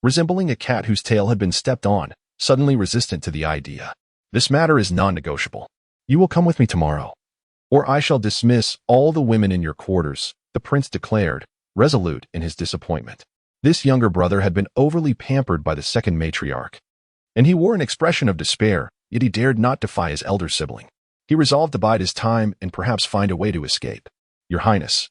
resembling a cat whose tail had been stepped on, suddenly resistant to the idea. This matter is non-negotiable. You will come with me tomorrow, or I shall dismiss all the women in your quarters, the prince declared, resolute in his disappointment. This younger brother had been overly pampered by the second matriarch, and he wore an expression of despair, yet he dared not defy his elder sibling. He resolved to bide his time and perhaps find a way to escape. Your Highness,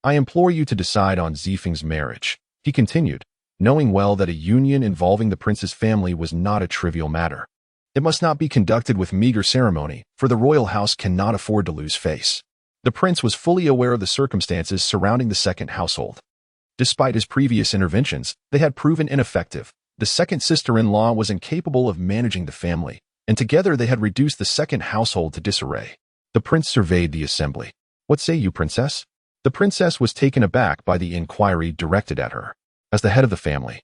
I implore you to decide on Zifeng's marriage, he continued, knowing well that a union involving the prince's family was not a trivial matter. It must not be conducted with meager ceremony, for the royal house cannot afford to lose face. The prince was fully aware of the circumstances surrounding the second household. Despite his previous interventions, they had proven ineffective. The second sister-in-law was incapable of managing the family, and together they had reduced the second household to disarray. The prince surveyed the assembly. What say you, princess? The princess was taken aback by the inquiry directed at her. As the head of the family,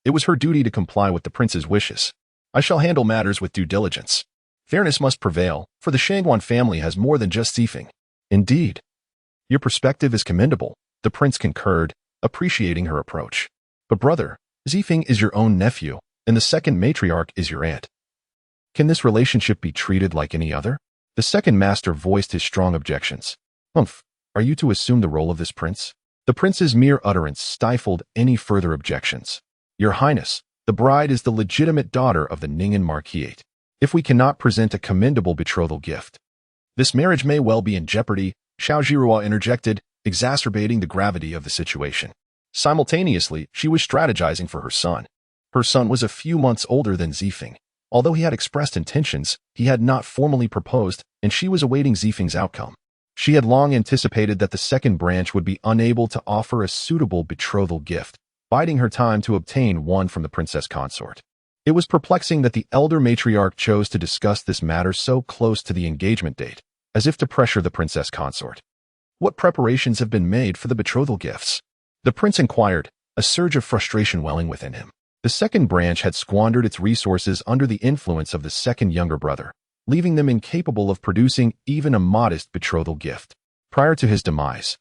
it was her duty to comply with the prince's wishes. I shall handle matters with due diligence. Fairness must prevail, for the Shangguan family has more than just Zifeng. Indeed. Your perspective is commendable, the prince concurred, appreciating her approach. But brother, Zifeng is your own nephew, and the second matriarch is your aunt. Can this relationship be treated like any other? The second master voiced his strong objections. Humph, are you to assume the role of this prince? The prince's mere utterance stifled any further objections. Your Highness, the bride is the legitimate daughter of the Ning'an Marquisate. If we cannot present a commendable betrothal gift, this marriage may well be in jeopardy, Xiao Zhirua interjected, exacerbating the gravity of the situation. Simultaneously, she was strategizing for her son. Her son was a few months older than Zifeng. Although he had expressed intentions, he had not formally proposed, and she was awaiting Zifeng's outcome. She had long anticipated that the second branch would be unable to offer a suitable betrothal gift, biding her time to obtain one from the princess consort. It was perplexing that the elder matriarch chose to discuss this matter so close to the engagement date, as if to pressure the princess consort. What preparations have been made for the betrothal gifts? The prince inquired, a surge of frustration welling within him. The second branch had squandered its resources under the influence of the second younger brother, leaving them incapable of producing even a modest betrothal gift. Prior to his demise,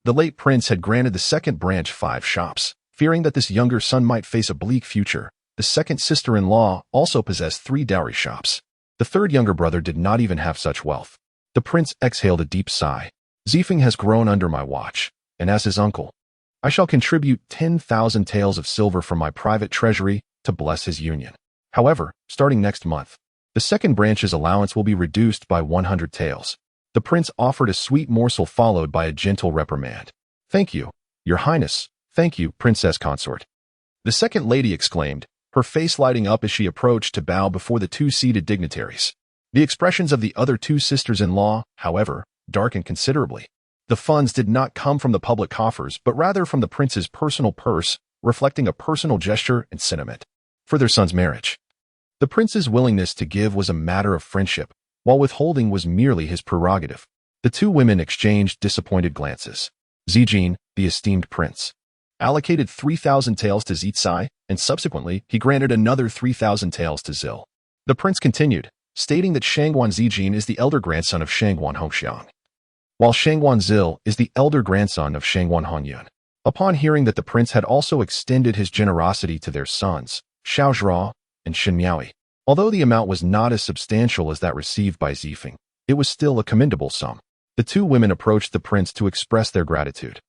the late prince had granted the second branch 5 shops. Fearing that this younger son might face a bleak future, the second sister-in-law also possessed 3 dowry shops. The third younger brother did not even have such wealth. The prince exhaled a deep sigh. Zifeng has grown under my watch, and as his uncle, I shall contribute 10,000 taels of silver from my private treasury to bless his union. However, starting next month, the second branch's allowance will be reduced by 100 taels. The prince offered a sweet morsel followed by a gentle reprimand. Thank you, your highness. Thank you, princess consort. The second lady exclaimed, her face lighting up as she approached to bow before the 2 seated dignitaries. The expressions of the other 2 sisters-in-law, however, darkened considerably. The funds did not come from the public coffers, but rather from the prince's personal purse, reflecting a personal gesture and sentiment for their son's marriage. The prince's willingness to give was a matter of friendship, while withholding was merely his prerogative. The 2 women exchanged disappointed glances. Zijin, the esteemed prince, allocated 3,000 taels to Zicai, and subsequently he granted another 3,000 taels to Zil. The prince continued, stating that Shangguan Ziqi is the elder grandson of Shangguan Hongxiang, while Shangguan Zil is the elder grandson of Shangguan Hongyun. Upon hearing that the prince had also extended his generosity to their sons, Xiao Zhira and Shen Miaoi, although the amount was not as substantial as that received by Zifeng, it was still a commendable sum. The 2 women approached the prince to express their gratitude.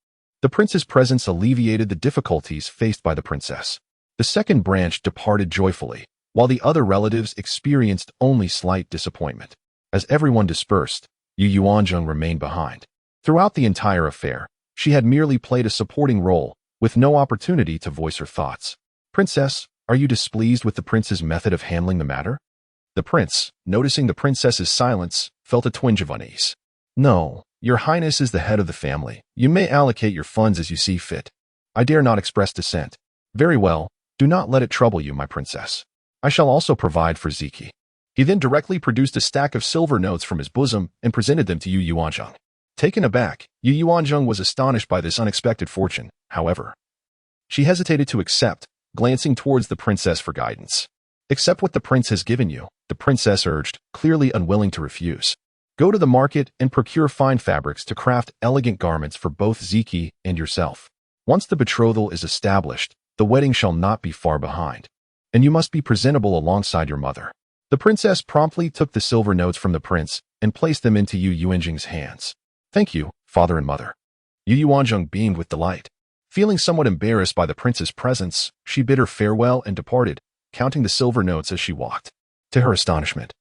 The prince's presence alleviated the difficulties faced by the princess. The second branch departed joyfully, while the other relatives experienced only slight disappointment. As everyone dispersed, Yu Yuanzheng remained behind. Throughout the entire affair, she had merely played a supporting role, with no opportunity to voice her thoughts. Princess, are you displeased with the prince's method of handling the matter? The prince, noticing the princess's silence, felt a twinge of unease. No, your highness is the head of the family. You may allocate your funds as you see fit. I dare not express dissent. Very well, do not let it trouble you, my princess. I shall also provide for Ziqi. He then directly produced a stack of silver notes from his bosom and presented them to Yu Yuanzheng. Taken aback, Yu Yuanzheng was astonished by this unexpected fortune, however. She hesitated to accept, glancing towards the princess for guidance. Accept what the prince has given you, the princess urged, clearly unwilling to refuse. Go to the market and procure fine fabrics to craft elegant garments for both Ziqi and yourself. Once the betrothal is established, the wedding shall not be far behind, and you must be presentable alongside your mother. The princess promptly took the silver notes from the prince and placed them into Yu Yuanzheng's hands. Thank you, father and mother. Yu Yuanzheng beamed with delight. Feeling somewhat embarrassed by the prince's presence, she bid her farewell and departed, counting the silver notes as she walked. To her astonishment,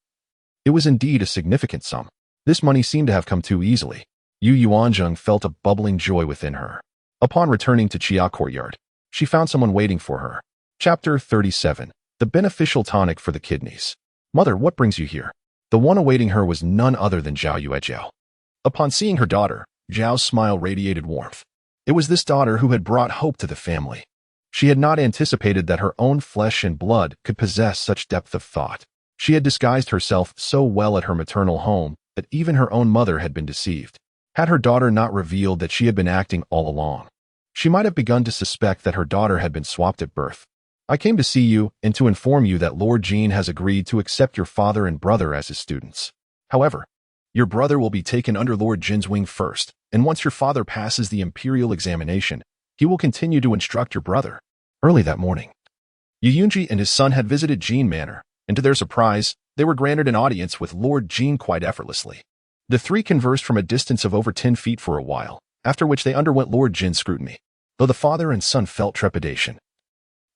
it was indeed a significant sum. This money seemed to have come too easily. Yu Yuanzheng felt a bubbling joy within her. Upon returning to Chia Courtyard, she found someone waiting for her. Chapter 37. The Beneficial Tonic for the Kidneys. Mother, what brings you here? The one awaiting her was none other than Zhao Yuejiao. Upon seeing her daughter, Zhao's smile radiated warmth. It was this daughter who had brought hope to the family. She had not anticipated that her own flesh and blood could possess such depth of thought. She had disguised herself so well at her maternal home that even her own mother had been deceived. Had her daughter not revealed that she had been acting all along, She might have begun to suspect that her daughter had been swapped at birth. I came to see you and to inform you that Lord Jin has agreed to accept your father and brother as his students. However, your brother will be taken under Lord Jin's wing first, and once your father passes the imperial examination, he will continue to instruct your brother. Early that morning, Yu Yuanzheng and his son had visited Jin Manor, and to their surprise, they were granted an audience with Lord Jin quite effortlessly. The three conversed from a distance of over 10 feet for a while, after which they underwent Lord Jin's scrutiny. Though the father and son felt trepidation,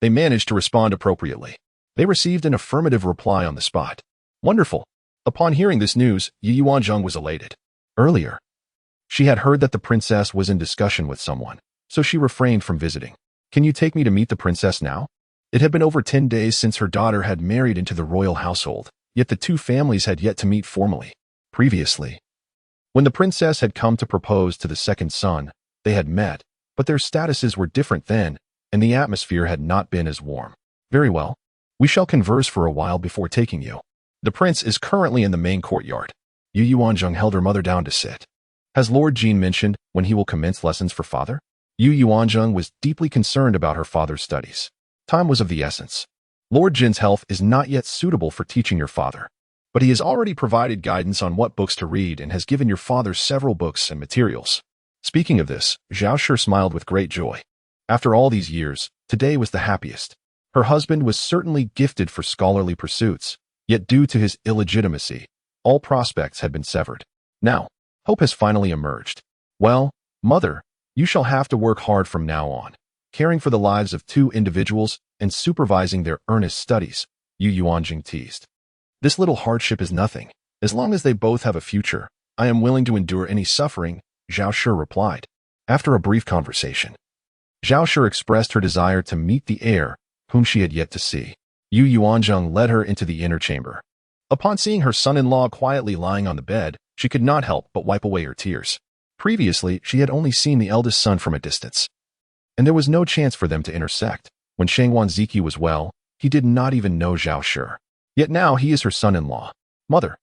they managed to respond appropriately. They received an affirmative reply on the spot. Wonderful. Upon hearing this news, Yu Yuanzheng was elated. Earlier, she had heard that the princess was in discussion with someone, so she refrained from visiting. Can you take me to meet the princess now? It had been over 10 days since her daughter had married into the royal household, yet the two families had yet to meet formally. Previously, when the princess had come to propose to the second son, they had met, but their statuses were different then, and the atmosphere had not been as warm. Very well. We shall converse for a while before taking you. The prince is currently in the main courtyard. Yu Yuanzheng held her mother down to sit. Has Lord Jin mentioned when he will commence lessons for father? Yu Yuanzheng was deeply concerned about her father's studies. Time was of the essence. Lord Jin's health is not yet suitable for teaching your father, but he has already provided guidance on what books to read and has given your father several books and materials. Speaking of this, Zhao Shi smiled with great joy. After all these years, today was the happiest. Her husband was certainly gifted for scholarly pursuits, yet due to his illegitimacy, all prospects had been severed. Now, hope has finally emerged. Well, mother, you shall have to work hard from now on, caring for the lives of two individuals and supervising their earnest studies, Yu Yuanzheng teased. This little hardship is nothing. As long as they both have a future, I am willing to endure any suffering, Zhao Shi replied. After a brief conversation, Zhao Shi expressed her desire to meet the heir, whom she had yet to see. Yu Yuanzheng led her into the inner chamber. Upon seeing her son-in-law quietly lying on the bed, she could not help but wipe away her tears. Previously, she had only seen the eldest son from a distance, and there was no chance for them to intersect. When Shangguan Ziqi was well, he did not even know Zhao Shi. Yet now he is her son-in-law. Mother,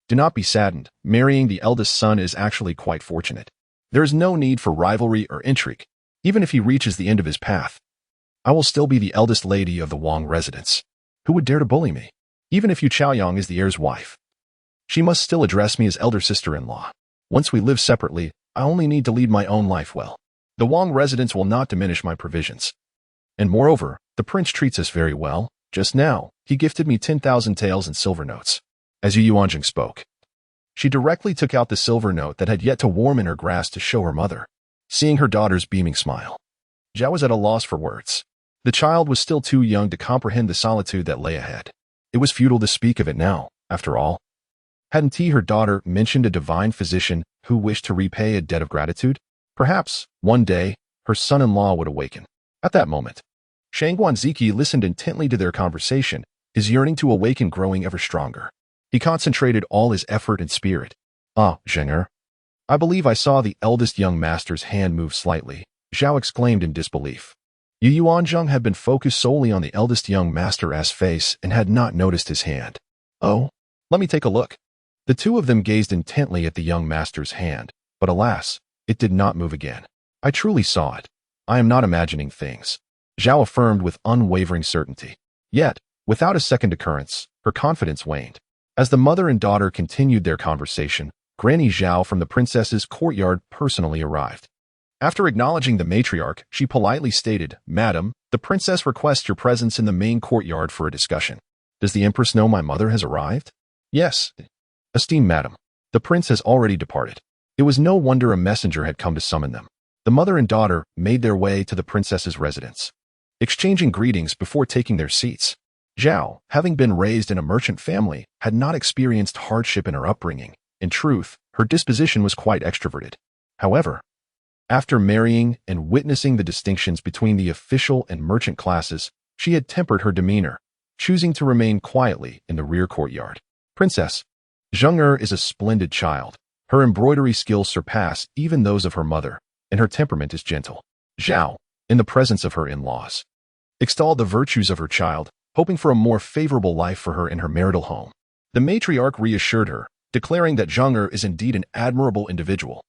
do not be saddened. Marrying the eldest son is actually quite fortunate. There is no need for rivalry or intrigue. Even if he reaches the end of his path, I will still be the eldest lady of the Wang residence. Who would dare to bully me? Even if Yu Chaoyang is the heir's wife, she must still address me as elder sister-in-law. Once we live separately, I only need to lead my own life well. The Wang residence will not diminish my provisions. And moreover, the prince treats us very well. Just now, he gifted me 10,000 taels in silver notes. As Yu Yuanzheng spoke, she directly took out the silver note that had yet to warm in her grasp to show her mother. Seeing her daughter's beaming smile, Zhao was at a loss for words. The child was still too young to comprehend the solitude that lay ahead. It was futile to speak of it now, after all. Hadn't her daughter mentioned a divine physician who wished to repay a debt of gratitude? Perhaps, one day, her son-in-law would awaken. At that moment, Shangguan Ziqi listened intently to their conversation, his yearning to awaken growing ever stronger. He concentrated all his effort and spirit. Ah, Zheng, I believe I saw the eldest young master's hand move slightly, Zhao exclaimed in disbelief. Yu Yuanzheng had been focused solely on the eldest young master's face and had not noticed his hand. Oh, let me take a look. The two of them gazed intently at the young master's hand, but alas, it did not move again. I truly saw it. I am not imagining things, Zhao affirmed with unwavering certainty. Yet, without a second occurrence, her confidence waned. As the mother and daughter continued their conversation, Granny Zhao from the princess's courtyard personally arrived. After acknowledging the matriarch, she politely stated, "Madam, the princess requests your presence in the main courtyard for a discussion. Does the empress know my mother has arrived?" "Yes, esteemed madam. The prince has already departed." It was no wonder a messenger had come to summon them. The mother and daughter made their way to the princess's residence, exchanging greetings before taking their seats. Zhao, having been raised in a merchant family, had not experienced hardship in her upbringing. In truth, her disposition was quite extroverted. However, after marrying and witnessing the distinctions between the official and merchant classes, she had tempered her demeanor, choosing to remain quietly in the rear courtyard. Princess Zheng is a splendid child. Her embroidery skills surpass even those of her mother, and her temperament is gentle. Zhao, in the presence of her in-laws, extolled the virtues of her child, hoping for a more favorable life for her in her marital home. The matriarch reassured her, declaring that Zheng is indeed an admirable individual.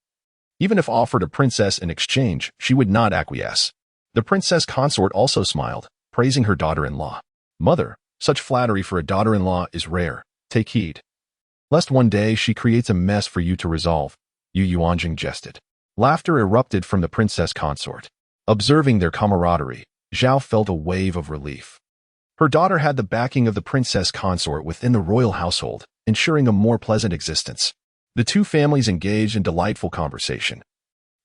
Even if offered a princess in exchange, she would not acquiesce. The princess consort also smiled, praising her daughter-in-law. Mother, such flattery for a daughter-in-law is rare. Take heed, lest one day she creates a mess for you to resolve, Yu Yuanzheng jested. Laughter erupted from the princess consort. Observing their camaraderie, Zhao felt a wave of relief. Her daughter had the backing of the princess consort within the royal household, ensuring a more pleasant existence. The two families engaged in delightful conversation.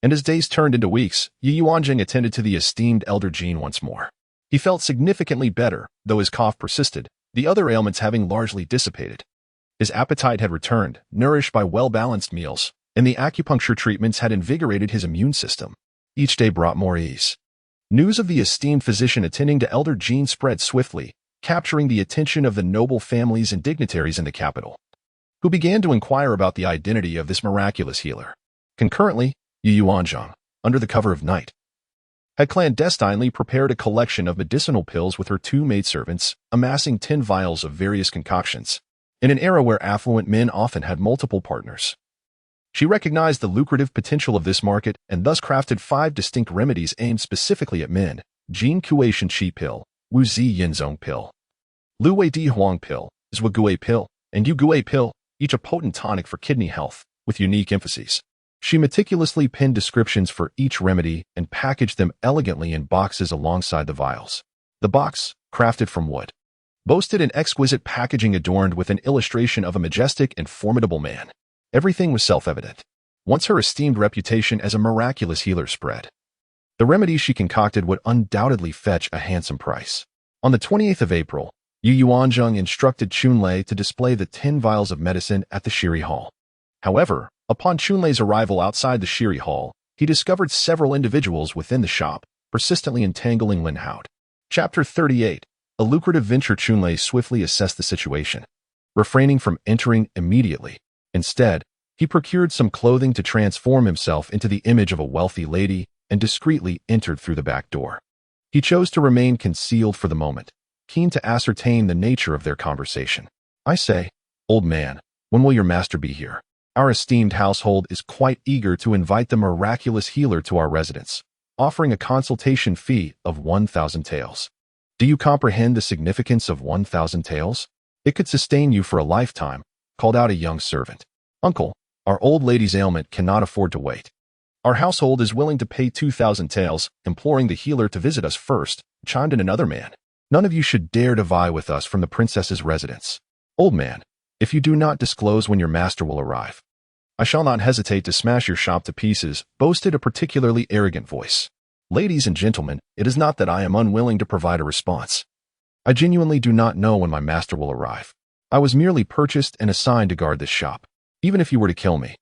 And as days turned into weeks, Yu Yuanzheng attended to the esteemed elder Jean once more. He felt significantly better, though his cough persisted, the other ailments having largely dissipated. His appetite had returned, nourished by well-balanced meals, and the acupuncture treatments had invigorated his immune system. Each day brought more ease. News of the esteemed physician attending to elder Jean spread swiftly, capturing the attention of the noble families and dignitaries in the capital, who began to inquire about the identity of this miraculous healer. Concurrently, Yu Yuanzheng, under the cover of night, had clandestinely prepared a collection of medicinal pills with her two maidservants, amassing 10 vials of various concoctions. In an era where affluent men often had multiple partners, she recognized the lucrative potential of this market and thus crafted 5 distinct remedies aimed specifically at men: Jin Kuei Shen Qi pill, Wu Zi Yinzong pill, Lu Wei Di Huang pill, Zhua Gui pill, and Yu Gui pill, each a potent tonic for kidney health, with unique emphases. She meticulously penned descriptions for each remedy and packaged them elegantly in boxes alongside the vials. The box, crafted from wood, boasted an exquisite packaging adorned with an illustration of a majestic and formidable man. Everything was self-evident. Once her esteemed reputation as a miraculous healer spread, the remedies she concocted would undoubtedly fetch a handsome price. On the 28th of April, Yu Yuanzheng instructed Chunlei to display the 10 vials of medicine at the Shiri Hall. However, upon Chunlei's arrival outside the Shiri Hall, he discovered several individuals within the shop, persistently entangling Lin Hao. Chapter 38. A lucrative venture. Chunlei swiftly assessed the situation, refraining from entering immediately. Instead, he procured some clothing to transform himself into the image of a wealthy lady and discreetly entered through the back door. He chose to remain concealed for the moment, keen to ascertain the nature of their conversation. I say, old man, when will your master be here? Our esteemed household is quite eager to invite the miraculous healer to our residence, offering a consultation fee of 1,000 taels. Do you comprehend the significance of 1,000 taels? It could sustain you for a lifetime, called out a young servant. Uncle, our old lady's ailment cannot afford to wait. Our household is willing to pay 2,000 taels, imploring the healer to visit us first, chimed in another man. None of you should dare to vie with us from the princess's residence. Old man, if you do not disclose when your master will arrive, I shall not hesitate to smash your shop to pieces, boasted a particularly arrogant voice. Ladies and gentlemen, it is not that I am unwilling to provide a response. I genuinely do not know when my master will arrive. I was merely purchased and assigned to guard this shop. Even if you were to kill me,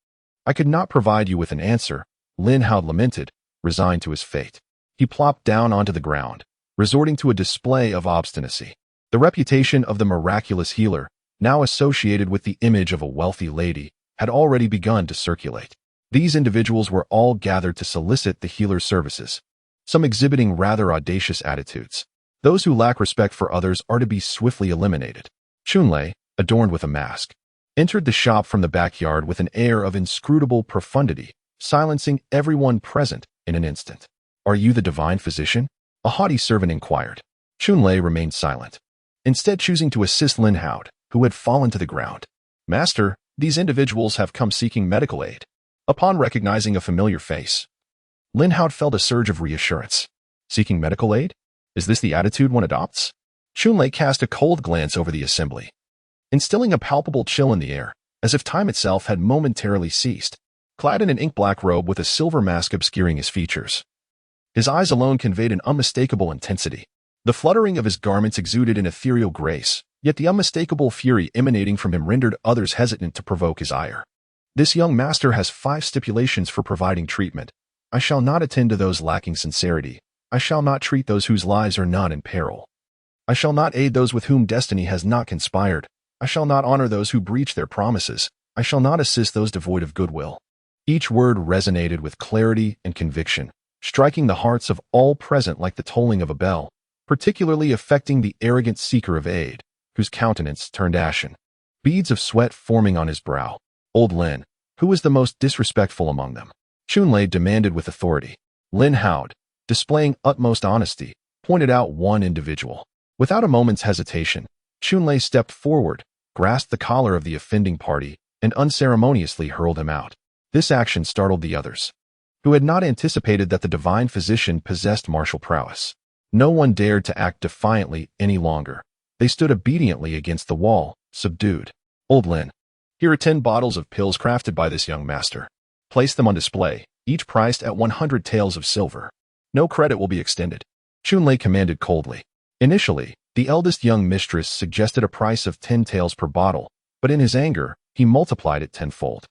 I could not provide you with an answer, Lin Hao lamented, resigned to his fate. He plopped down onto the ground, resorting to a display of obstinacy. The reputation of the miraculous healer, now associated with the image of a wealthy lady, had already begun to circulate. These individuals were all gathered to solicit the healer's services, some exhibiting rather audacious attitudes. Those who lack respect for others are to be swiftly eliminated. Chunlei, adorned with a mask, entered the shop from the backyard with an air of inscrutable profundity, silencing everyone present in an instant. Are you the divine physician? A haughty servant inquired. Chunlei remained silent, instead choosing to assist Lin Hao, who had fallen to the ground. Master, these individuals have come seeking medical aid. Upon recognizing a familiar face, Lin Hao felt a surge of reassurance. Seeking medical aid? Is this the attitude one adopts? Chunlei cast a cold glance over the assembly, instilling a palpable chill in the air, as if time itself had momentarily ceased. Clad in an ink-black robe with a silver mask obscuring his features, his eyes alone conveyed an unmistakable intensity. The fluttering of his garments exuded an ethereal grace, yet the unmistakable fury emanating from him rendered others hesitant to provoke his ire. This young master has 5 stipulations for providing treatment. I shall not attend to those lacking sincerity. I shall not treat those whose lives are not in peril. I shall not aid those with whom destiny has not conspired. I shall not honor those who breach their promises. I shall not assist those devoid of goodwill. Each word resonated with clarity and conviction, striking the hearts of all present like the tolling of a bell, particularly affecting the arrogant seeker of aid, whose countenance turned ashen, beads of sweat forming on his brow. Old Lin, who was the most disrespectful among them, Chunlei demanded with authority. Lin Haod, displaying utmost honesty, pointed out one individual. Without a moment's hesitation, Chunlei stepped forward, grasped the collar of the offending party, and unceremoniously hurled him out. This action startled the others, who had not anticipated that the divine physician possessed martial prowess. No one dared to act defiantly any longer. They stood obediently against the wall, subdued. Old Lin, here are 10 bottles of pills crafted by this young master. Place them on display, each priced at 100 taels of silver. No credit will be extended. Chunlei commanded coldly. Initially, the eldest young mistress suggested a price of 10 taels per bottle, but in his anger, he multiplied it tenfold.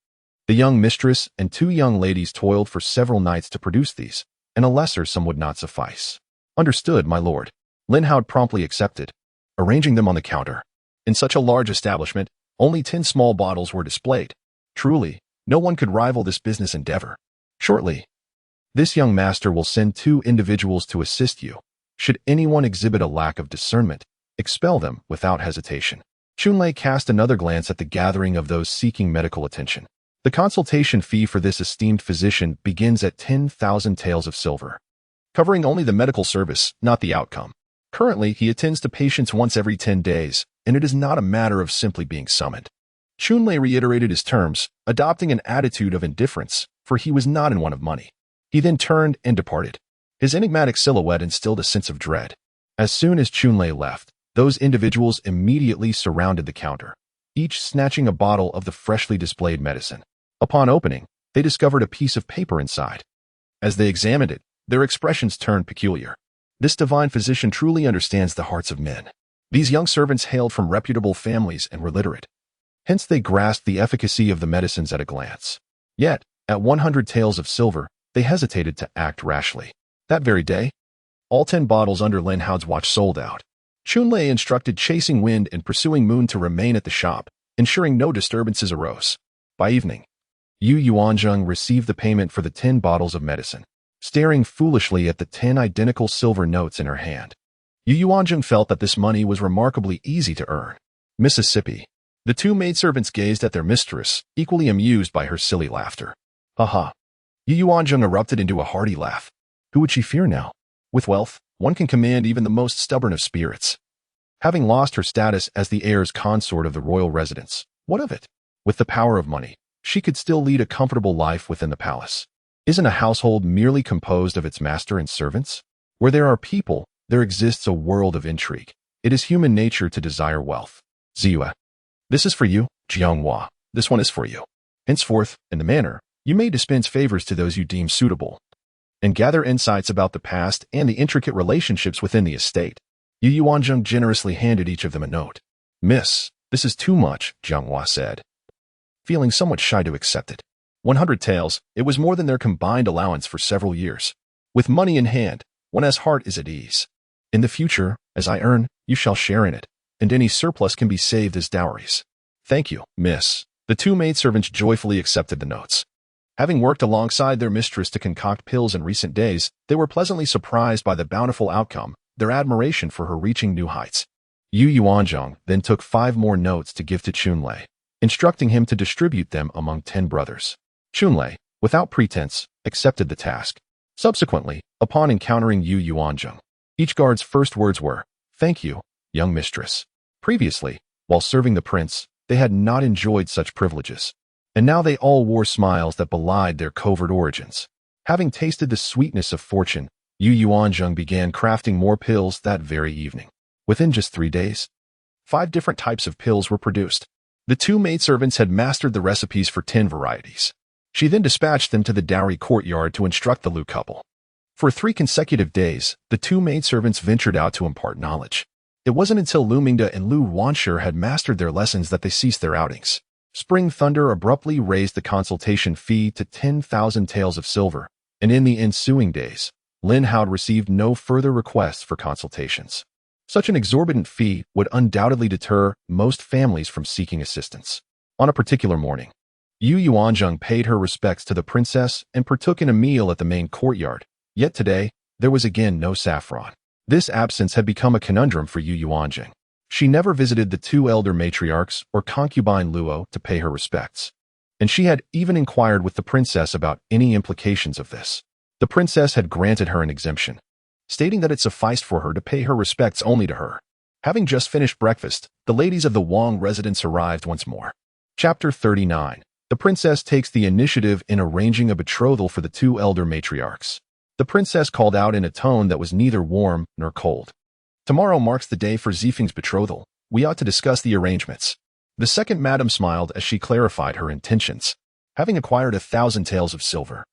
The young mistress and 2 young ladies toiled for several nights to produce these, and a lesser sum would not suffice. Understood, my lord. Lin Haod promptly accepted, arranging them on the counter. In such a large establishment, only 10 small bottles were displayed. Truly, no one could rival this business endeavor. Shortly, this young master will send 2 individuals to assist you. Should anyone exhibit a lack of discernment, expel them without hesitation. Chunlei cast another glance at the gathering of those seeking medical attention. The consultation fee for this esteemed physician begins at 10,000 taels of silver, covering only the medical service, not the outcome. Currently, he attends to patients once every 10 days, and it is not a matter of simply being summoned. Chunlei reiterated his terms, adopting an attitude of indifference, for he was not in want of money. He then turned and departed. His enigmatic silhouette instilled a sense of dread. As soon as Chunlei left, those individuals immediately surrounded the counter, each snatching a bottle of the freshly displayed medicine. Upon opening, they discovered a piece of paper inside. As they examined it, their expressions turned peculiar. This divine physician truly understands the hearts of men. These young servants hailed from reputable families and were literate. Hence they grasped the efficacy of the medicines at a glance. Yet, at 100 taels of silver, they hesitated to act rashly. That very day, all 10 bottles under Lin Haod's watch sold out. Chunlei instructed Chasing Wind and Pursuing Moon to remain at the shop, ensuring no disturbances arose. By evening, Yu Yuanzheng received the payment for the 10 bottles of medicine, staring foolishly at the 10 identical silver notes in her hand. Yu Yuanzheng felt that this money was remarkably easy to earn. Mississippi. The 2 maidservants gazed at their mistress, equally amused by her silly laughter. Ha ha. Yu Yuanzheng erupted into a hearty laugh. Who would she fear now? With wealth, one can command even the most stubborn of spirits. Having lost her status as the heir's consort of the royal residence, what of it? With the power of money, she could still lead a comfortable life within the palace. Isn't a household merely composed of its master and servants? Where there are people, there exists a world of intrigue. It is human nature to desire wealth. Ziyue. This is for you, Jianghua. This one is for you. Henceforth, in the manner, you may dispense favors to those you deem suitable, and gather insights about the past and the intricate relationships within the estate. Yu Yuanzheng generously handed each of them a note. Miss, this is too much, Jianghua said, feeling somewhat shy to accept it. 100 taels, it was more than their combined allowance for several years. With money in hand, one's heart is at ease. In the future, as I earn, you shall share in it, and any surplus can be saved as dowries. Thank you, miss. The 2 maidservants joyfully accepted the notes. Having worked alongside their mistress to concoct pills in recent days, they were pleasantly surprised by the bountiful outcome, their admiration for her reaching new heights. Yu Yuanzheng then took 5 more notes to give to Chunlei, instructing him to distribute them among 10 brothers. Chunlei, without pretense, accepted the task. Subsequently, upon encountering Yu Yuanzheng, each guard's first words were, "Thank you, young mistress." Previously, while serving the prince, they had not enjoyed such privileges, and now they all wore smiles that belied their covert origins. Having tasted the sweetness of fortune, Yu Yuanzheng began crafting more pills that very evening. Within just 3 days, 5 different types of pills were produced. The 2 maidservants had mastered the recipes for 10 varieties. She then dispatched them to the dowry courtyard to instruct the Lu couple. For 3 consecutive days, the 2 maidservants ventured out to impart knowledge. It wasn't until Lu Mingde and Lu Wanshi had mastered their lessons that they ceased their outings. Spring Thunder abruptly raised the consultation fee to 10,000 taels of silver, and in the ensuing days, Lin Haod received no further requests for consultations. Such an exorbitant fee would undoubtedly deter most families from seeking assistance. On a particular morning, Yu Yuanzheng paid her respects to the princess and partook in a meal at the main courtyard, yet today, there was again no saffron. This absence had become a conundrum for Yu Yuanzheng. She never visited the 2 elder matriarchs or concubine Luo to pay her respects. and she had even inquired with the princess about any implications of this. The princess had granted her an exemption, stating that it sufficed for her to pay her respects only to her. Having just finished breakfast, the ladies of the Wang residence arrived once more. Chapter 39. The princess takes the initiative in arranging a betrothal for the two elder matriarchs. The princess called out in a tone that was neither warm nor cold. Tomorrow marks the day for Zifeng's betrothal. We ought to discuss the arrangements. The second madam smiled as she clarified her intentions. Having acquired 1,000 taels of silver,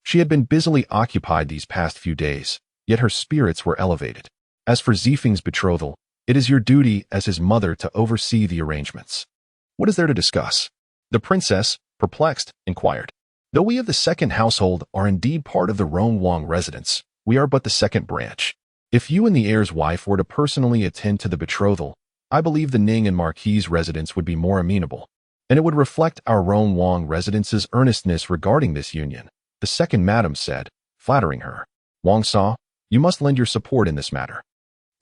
she had been busily occupied these past few days, yet her spirits were elevated. As for Zifeng's betrothal, it is your duty as his mother to oversee the arrangements. What is there to discuss? The princess, perplexed, inquired. Though we of the second household are indeed part of the Rong Wang residence, we are but the second branch. If you and the heir's wife were to personally attend to the betrothal, I believe the Ning and Marquis' residence would be more amenable, and it would reflect our Rong Wang residence's earnestness regarding this union, the second madam said, flattering her. Wang Sa, you must lend your support in this matter.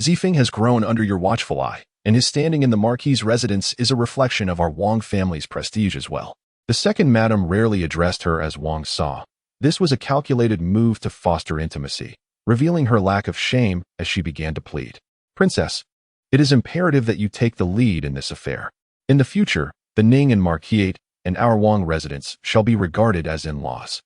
Zifeng has grown under your watchful eye, and his standing in the Marquis' residence is a reflection of our Wang family's prestige as well. The second madam rarely addressed her as Wang Sa. This was a calculated move to foster intimacy, revealing her lack of shame as she began to plead. Princess, it is imperative that you take the lead in this affair. In the future, the Ning and Marquis and our Wang residence shall be regarded as in-laws.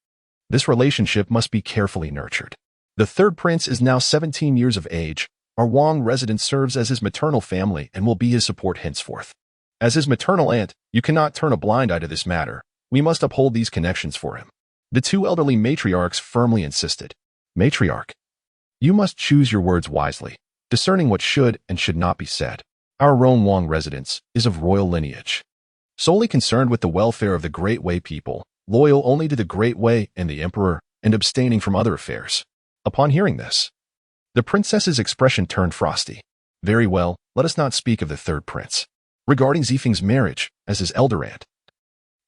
This relationship must be carefully nurtured. The third prince is now 17 years of age. Our Wang residence serves as his maternal family and will be his support henceforth. As his maternal aunt, you cannot turn a blind eye to this matter. We must uphold these connections for him. The two elderly matriarchs firmly insisted. Matriarch, you must choose your words wisely, discerning what should and should not be said. Our Rong Wang residence is of royal lineage, solely concerned with the welfare of the Great Wei people, loyal only to the Great Wei and the emperor, and abstaining from other affairs. Upon hearing this, the princess's expression turned frosty. Very well, let us not speak of the third prince. Regarding Zifeng's marriage, as his elder aunt,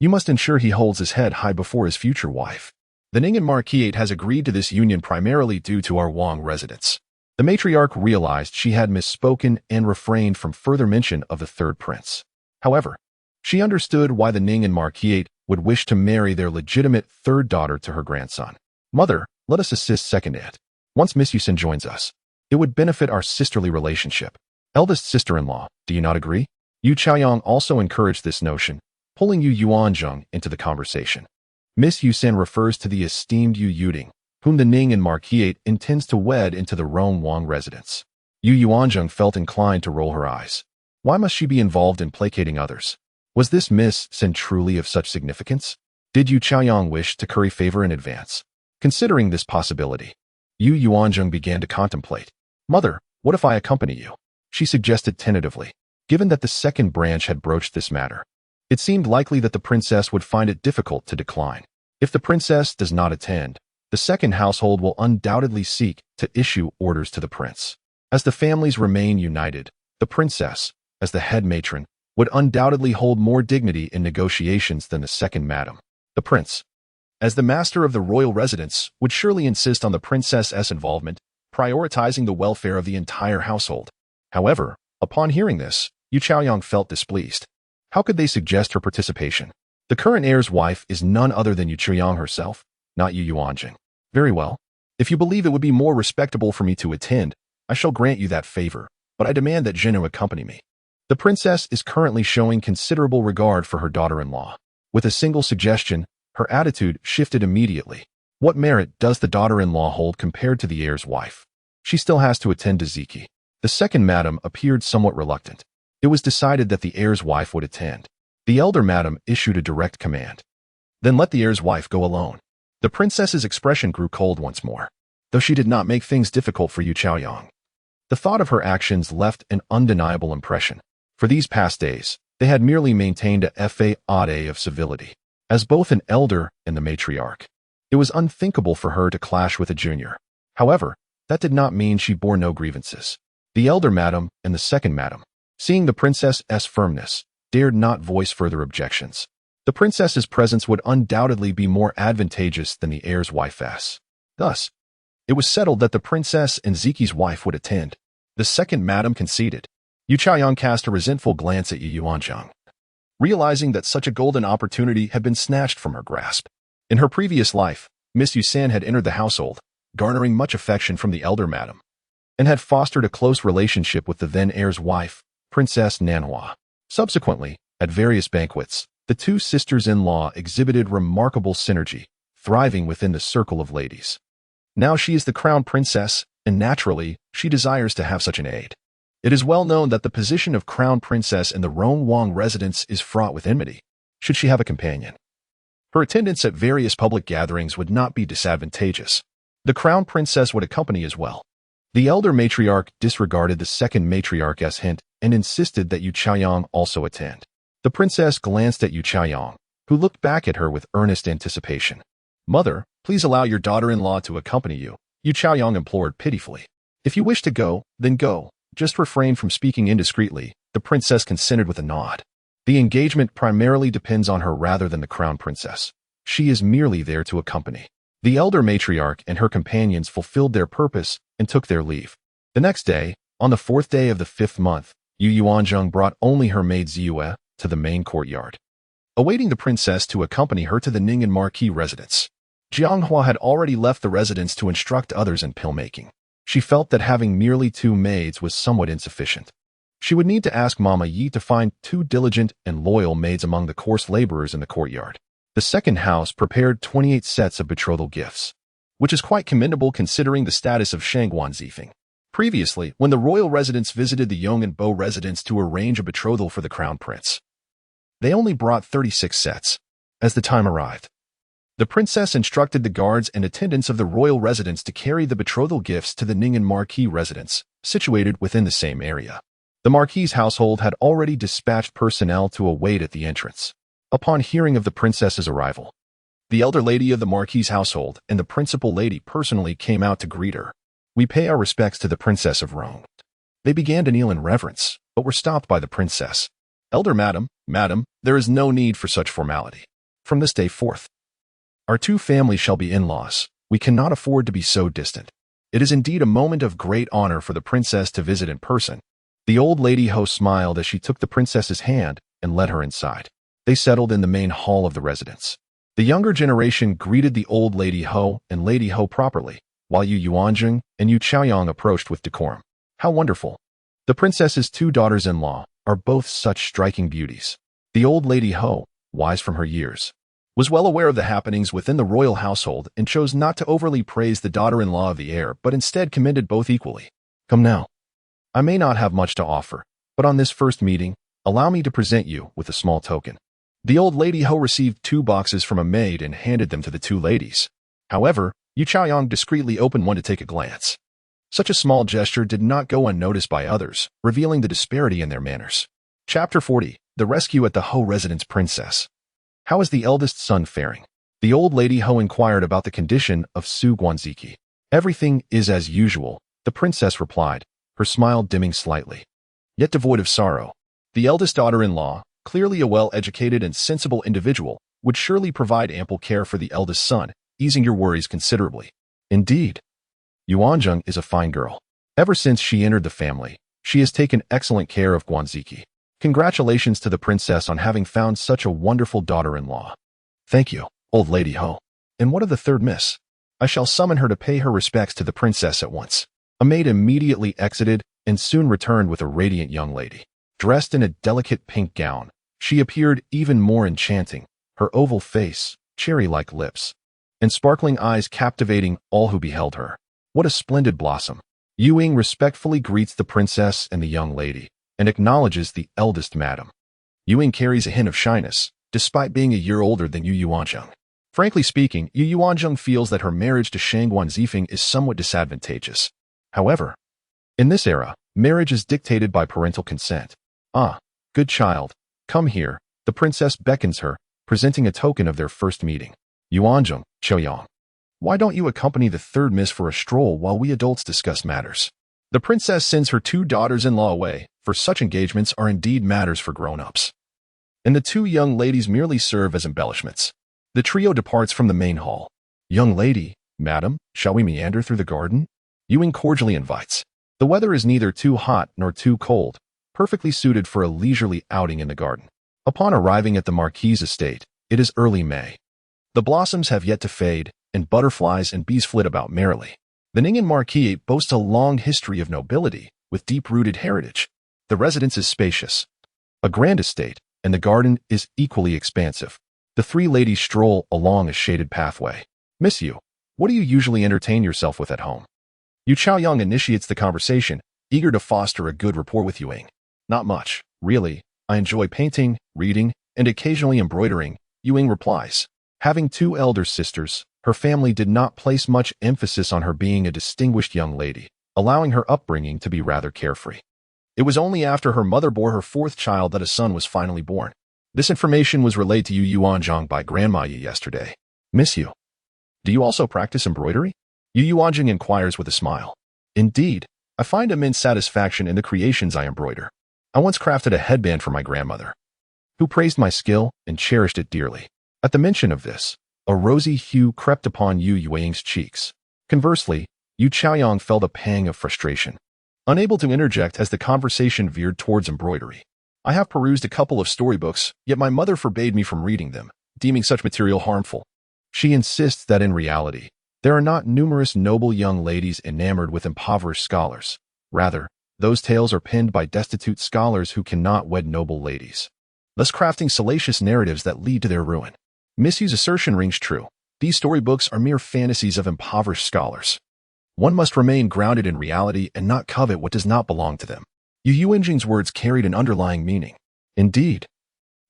you must ensure he holds his head high before his future wife. The Ning and Marquis has agreed to this union primarily due to our Wang residence. The matriarch realized she had misspoken and refrained from further mention of the third prince. However, she understood why the Ning and Marquis would wish to marry their legitimate third daughter to her grandson. Mother, let us assist second aunt. Once Miss Yusen joins us, it would benefit our sisterly relationship. Eldest sister-in-law, do you not agree? Yu Chaoyang also encouraged this notion, pulling Yu Yuanzheng into the conversation. Miss Yusen refers to the esteemed Yu Yuding, whom the Ning and Marquis intends to wed into the Rong Wang residence. Yu Yuanzheng felt inclined to roll her eyes. Why must she be involved in placating others? Was this Miss Sen truly of such significance? Did Yu Chaoyang wish to curry favor in advance? Considering this possibility, Yu Yuanzheng began to contemplate. Mother, what if I accompany you? She suggested tentatively. Given that the second branch had broached this matter, it seemed likely that the princess would find it difficult to decline. If the princess does not attend, the second household will undoubtedly seek to issue orders to the prince. As the families remain united, the princess, as the head matron, would undoubtedly hold more dignity in negotiations than the second madam. The prince, as the master of the royal residence, would surely insist on the princess's involvement, prioritizing the welfare of the entire household. However, upon hearing this, Yu Chaoyang felt displeased. How could they suggest her participation? The current heir's wife is none other than Yu Chaoyang herself, not Yu Yuanzheng. Very well. If you believe it would be more respectable for me to attend, I shall grant you that favor, but I demand that Zhenu accompany me. The princess is currently showing considerable regard for her daughter-in-law. With a single suggestion, her attitude shifted immediately. What merit does the daughter-in-law hold compared to the heir's wife? She still has to attend to Ziqi. The second madam appeared somewhat reluctant. It was decided that the heir's wife would attend. The elder madam issued a direct command. Then let the heir's wife go alone. The princess's expression grew cold once more, though she did not make things difficult for Yu Chaoyang. The thought of her actions left an undeniable impression. For these past days, they had merely maintained a facade of civility. As both an elder and the matriarch, it was unthinkable for her to clash with a junior. However, that did not mean she bore no grievances. The elder madam and the second madam, seeing the princess's firmness, dared not voice further objections. The princess's presence would undoubtedly be more advantageous than the heir's wife's. Thus, it was settled that the princess and Ziqi's wife would attend. The second madam conceded. Yu Chaoyang cast a resentful glance at Yu Yuanzheng. realizing that such a golden opportunity had been snatched from her grasp. In her previous life, Miss Yusan had entered the household, garnering much affection from the elder madam, and had fostered a close relationship with the then heir's wife, Princess Nanhua. Subsequently, at various banquets, the two sisters-in-law exhibited remarkable synergy, thriving within the circle of ladies. Now she is the crown princess, and naturally, she desires to have such an aide. It is well known that the position of crown princess in the Rongwang residence is fraught with enmity, should she have a companion. Her attendance at various public gatherings would not be disadvantageous. The crown princess would accompany as well. The elder matriarch disregarded the second matriarch's hint and insisted that Yu Chaoyang also attend. The princess glanced at Yu Chaoyang, who looked back at her with earnest anticipation. "Mother, please allow your daughter-in-law to accompany you," Yu Chaoyang implored pitifully. "If you wish to go, then go. Just refrain from speaking indiscreetly," the princess consented with a nod. The engagement primarily depends on her rather than the crown princess. She is merely there to accompany. The elder matriarch and her companions fulfilled their purpose and took their leave. The next day, on the 4th day of the 5th month, Yu Yuanzheng brought only her maid Ziyue to the main courtyard, awaiting the princess to accompany her to the Ning'an Marquis residence. Jianghua had already left the residence to instruct others in pill-making. She felt that having merely 2 maids was somewhat insufficient. She would need to ask Mama Yi to find 2 diligent and loyal maids among the coarse laborers in the courtyard. The second house prepared 28 sets of betrothal gifts, which is quite commendable considering the status of Shangguan Ziqi. Previously, when the royal residents visited the Yong'an residence to arrange a betrothal for the crown prince, they only brought 36 sets. As the time arrived, the princess instructed the guards and attendants of the royal residence to carry the betrothal gifts to the Ning'an Marquis residence, situated within the same area. The Marquis's household had already dispatched personnel to await at the entrance. Upon hearing of the princess's arrival, the elder lady of the Marquis's household and the principal lady personally came out to greet her. "We pay our respects to the Princess of Rome." They began to kneel in reverence, but were stopped by the princess. "Elder madam, there is no need for such formality. From this day forth, our 2 families shall be in-laws. We cannot afford to be so distant. It is indeed a moment of great honor for the princess to visit in person." The old lady Ho smiled as she took the princess's hand and led her inside. They settled in the main hall of the residence. The younger generation greeted the old lady Ho and Lady Ho properly, while Yu Yuanzheng and Yu Chaoyang approached with decorum. How wonderful! The princess's 2 daughters-in-law are both such striking beauties. The old lady Ho, wise from her years, was well aware of the happenings within the royal household and chose not to overly praise the daughter-in-law of the heir, but instead commended both equally. "Come now. I may not have much to offer, but on this first meeting, allow me to present you with a small token." The old lady Ho received 2 boxes from a maid and handed them to the 2 ladies. However, Yu Chaoyang discreetly opened one to take a glance. Such a small gesture did not go unnoticed by others, revealing the disparity in their manners. Chapter 40. The Rescue at the Ho Residence Princess. "How is the eldest son faring?" The old lady Ho inquired about the condition of Shangguan Ziqi. "Everything is as usual," the princess replied, her smile dimming slightly, yet devoid of sorrow. The eldest daughter-in-law, clearly a well-educated and sensible individual, would surely provide ample care for the eldest son, easing your worries considerably. Indeed, Yuanzheng is a fine girl. Ever since she entered the family, she has taken excellent care of Guanziki. Congratulations to the princess on having found such a wonderful daughter-in-law. "Thank you, old lady Ho. And what of the third miss?" "I shall summon her to pay her respects to the princess at once." A maid immediately exited and soon returned with a radiant young lady. Dressed in a delicate pink gown, she appeared even more enchanting, her oval face, cherry-like lips, and sparkling eyes captivating all who beheld her. What a splendid blossom! Yu Ying respectfully greets the princess and the young lady, and acknowledges the eldest madam. Yu Ying carries a hint of shyness, despite being a year older than Yu Yuanzheng. Frankly speaking, Yu Yuanzheng feels that her marriage to Shangguan Ziqi is somewhat disadvantageous. However, in this era, marriage is dictated by parental consent. "Ah, good child, come here," the princess beckons her, presenting a token of their first meeting. "Yuanzheng, Chaoyang, why don't you accompany the third miss for a stroll while we adults discuss matters?" The princess sends her 2 daughters-in-law away, for such engagements are indeed matters for grown-ups, and the 2 young ladies merely serve as embellishments. The trio departs from the main hall. "Young lady, madam, shall we meander through the garden?" Yu Ying cordially invites. The weather is neither too hot nor too cold, perfectly suited for a leisurely outing in the garden. Upon arriving at the Marquis's estate, it is early May. The blossoms have yet to fade, and butterflies and bees flit about merrily. The Ning'an Marquis boasts a long history of nobility, with deep-rooted heritage. The residence is spacious, a grand estate, and the garden is equally expansive. The three ladies stroll along a shaded pathway. Miss Yu, what do you usually entertain yourself with at home? Yu Chaoyang initiates the conversation, eager to foster a good rapport with Yuing. Not much, really. I enjoy painting, reading, and occasionally embroidering, Yuing replies. Having two elder sisters, her family did not place much emphasis on her being a distinguished young lady, allowing her upbringing to be rather carefree. It was only after her mother bore her fourth child that a son was finally born. This information was relayed to Yu Yuanzheng by Grandma Yi yesterday. Miss Yu, do you also practice embroidery? Yu Yuanzheng inquires with a smile. Indeed, I find immense satisfaction in the creations I embroider. I once crafted a headband for my grandmother, who praised my skill and cherished it dearly. At the mention of this, a rosy hue crept upon Yu Yuanzheng's cheeks. Conversely, Yu Chaoyang felt a pang of frustration, unable to interject as the conversation veered towards embroidery. I have perused a couple of storybooks, yet my mother forbade me from reading them, deeming such material harmful. She insists that in reality, there are not numerous noble young ladies enamored with impoverished scholars. Rather, those tales are penned by destitute scholars who cannot wed noble ladies, thus crafting salacious narratives that lead to their ruin. Miss Yu's assertion rings true. These storybooks are mere fantasies of impoverished scholars. One must remain grounded in reality and not covet what does not belong to them. Yu Yuanzheng's words carried an underlying meaning. Indeed,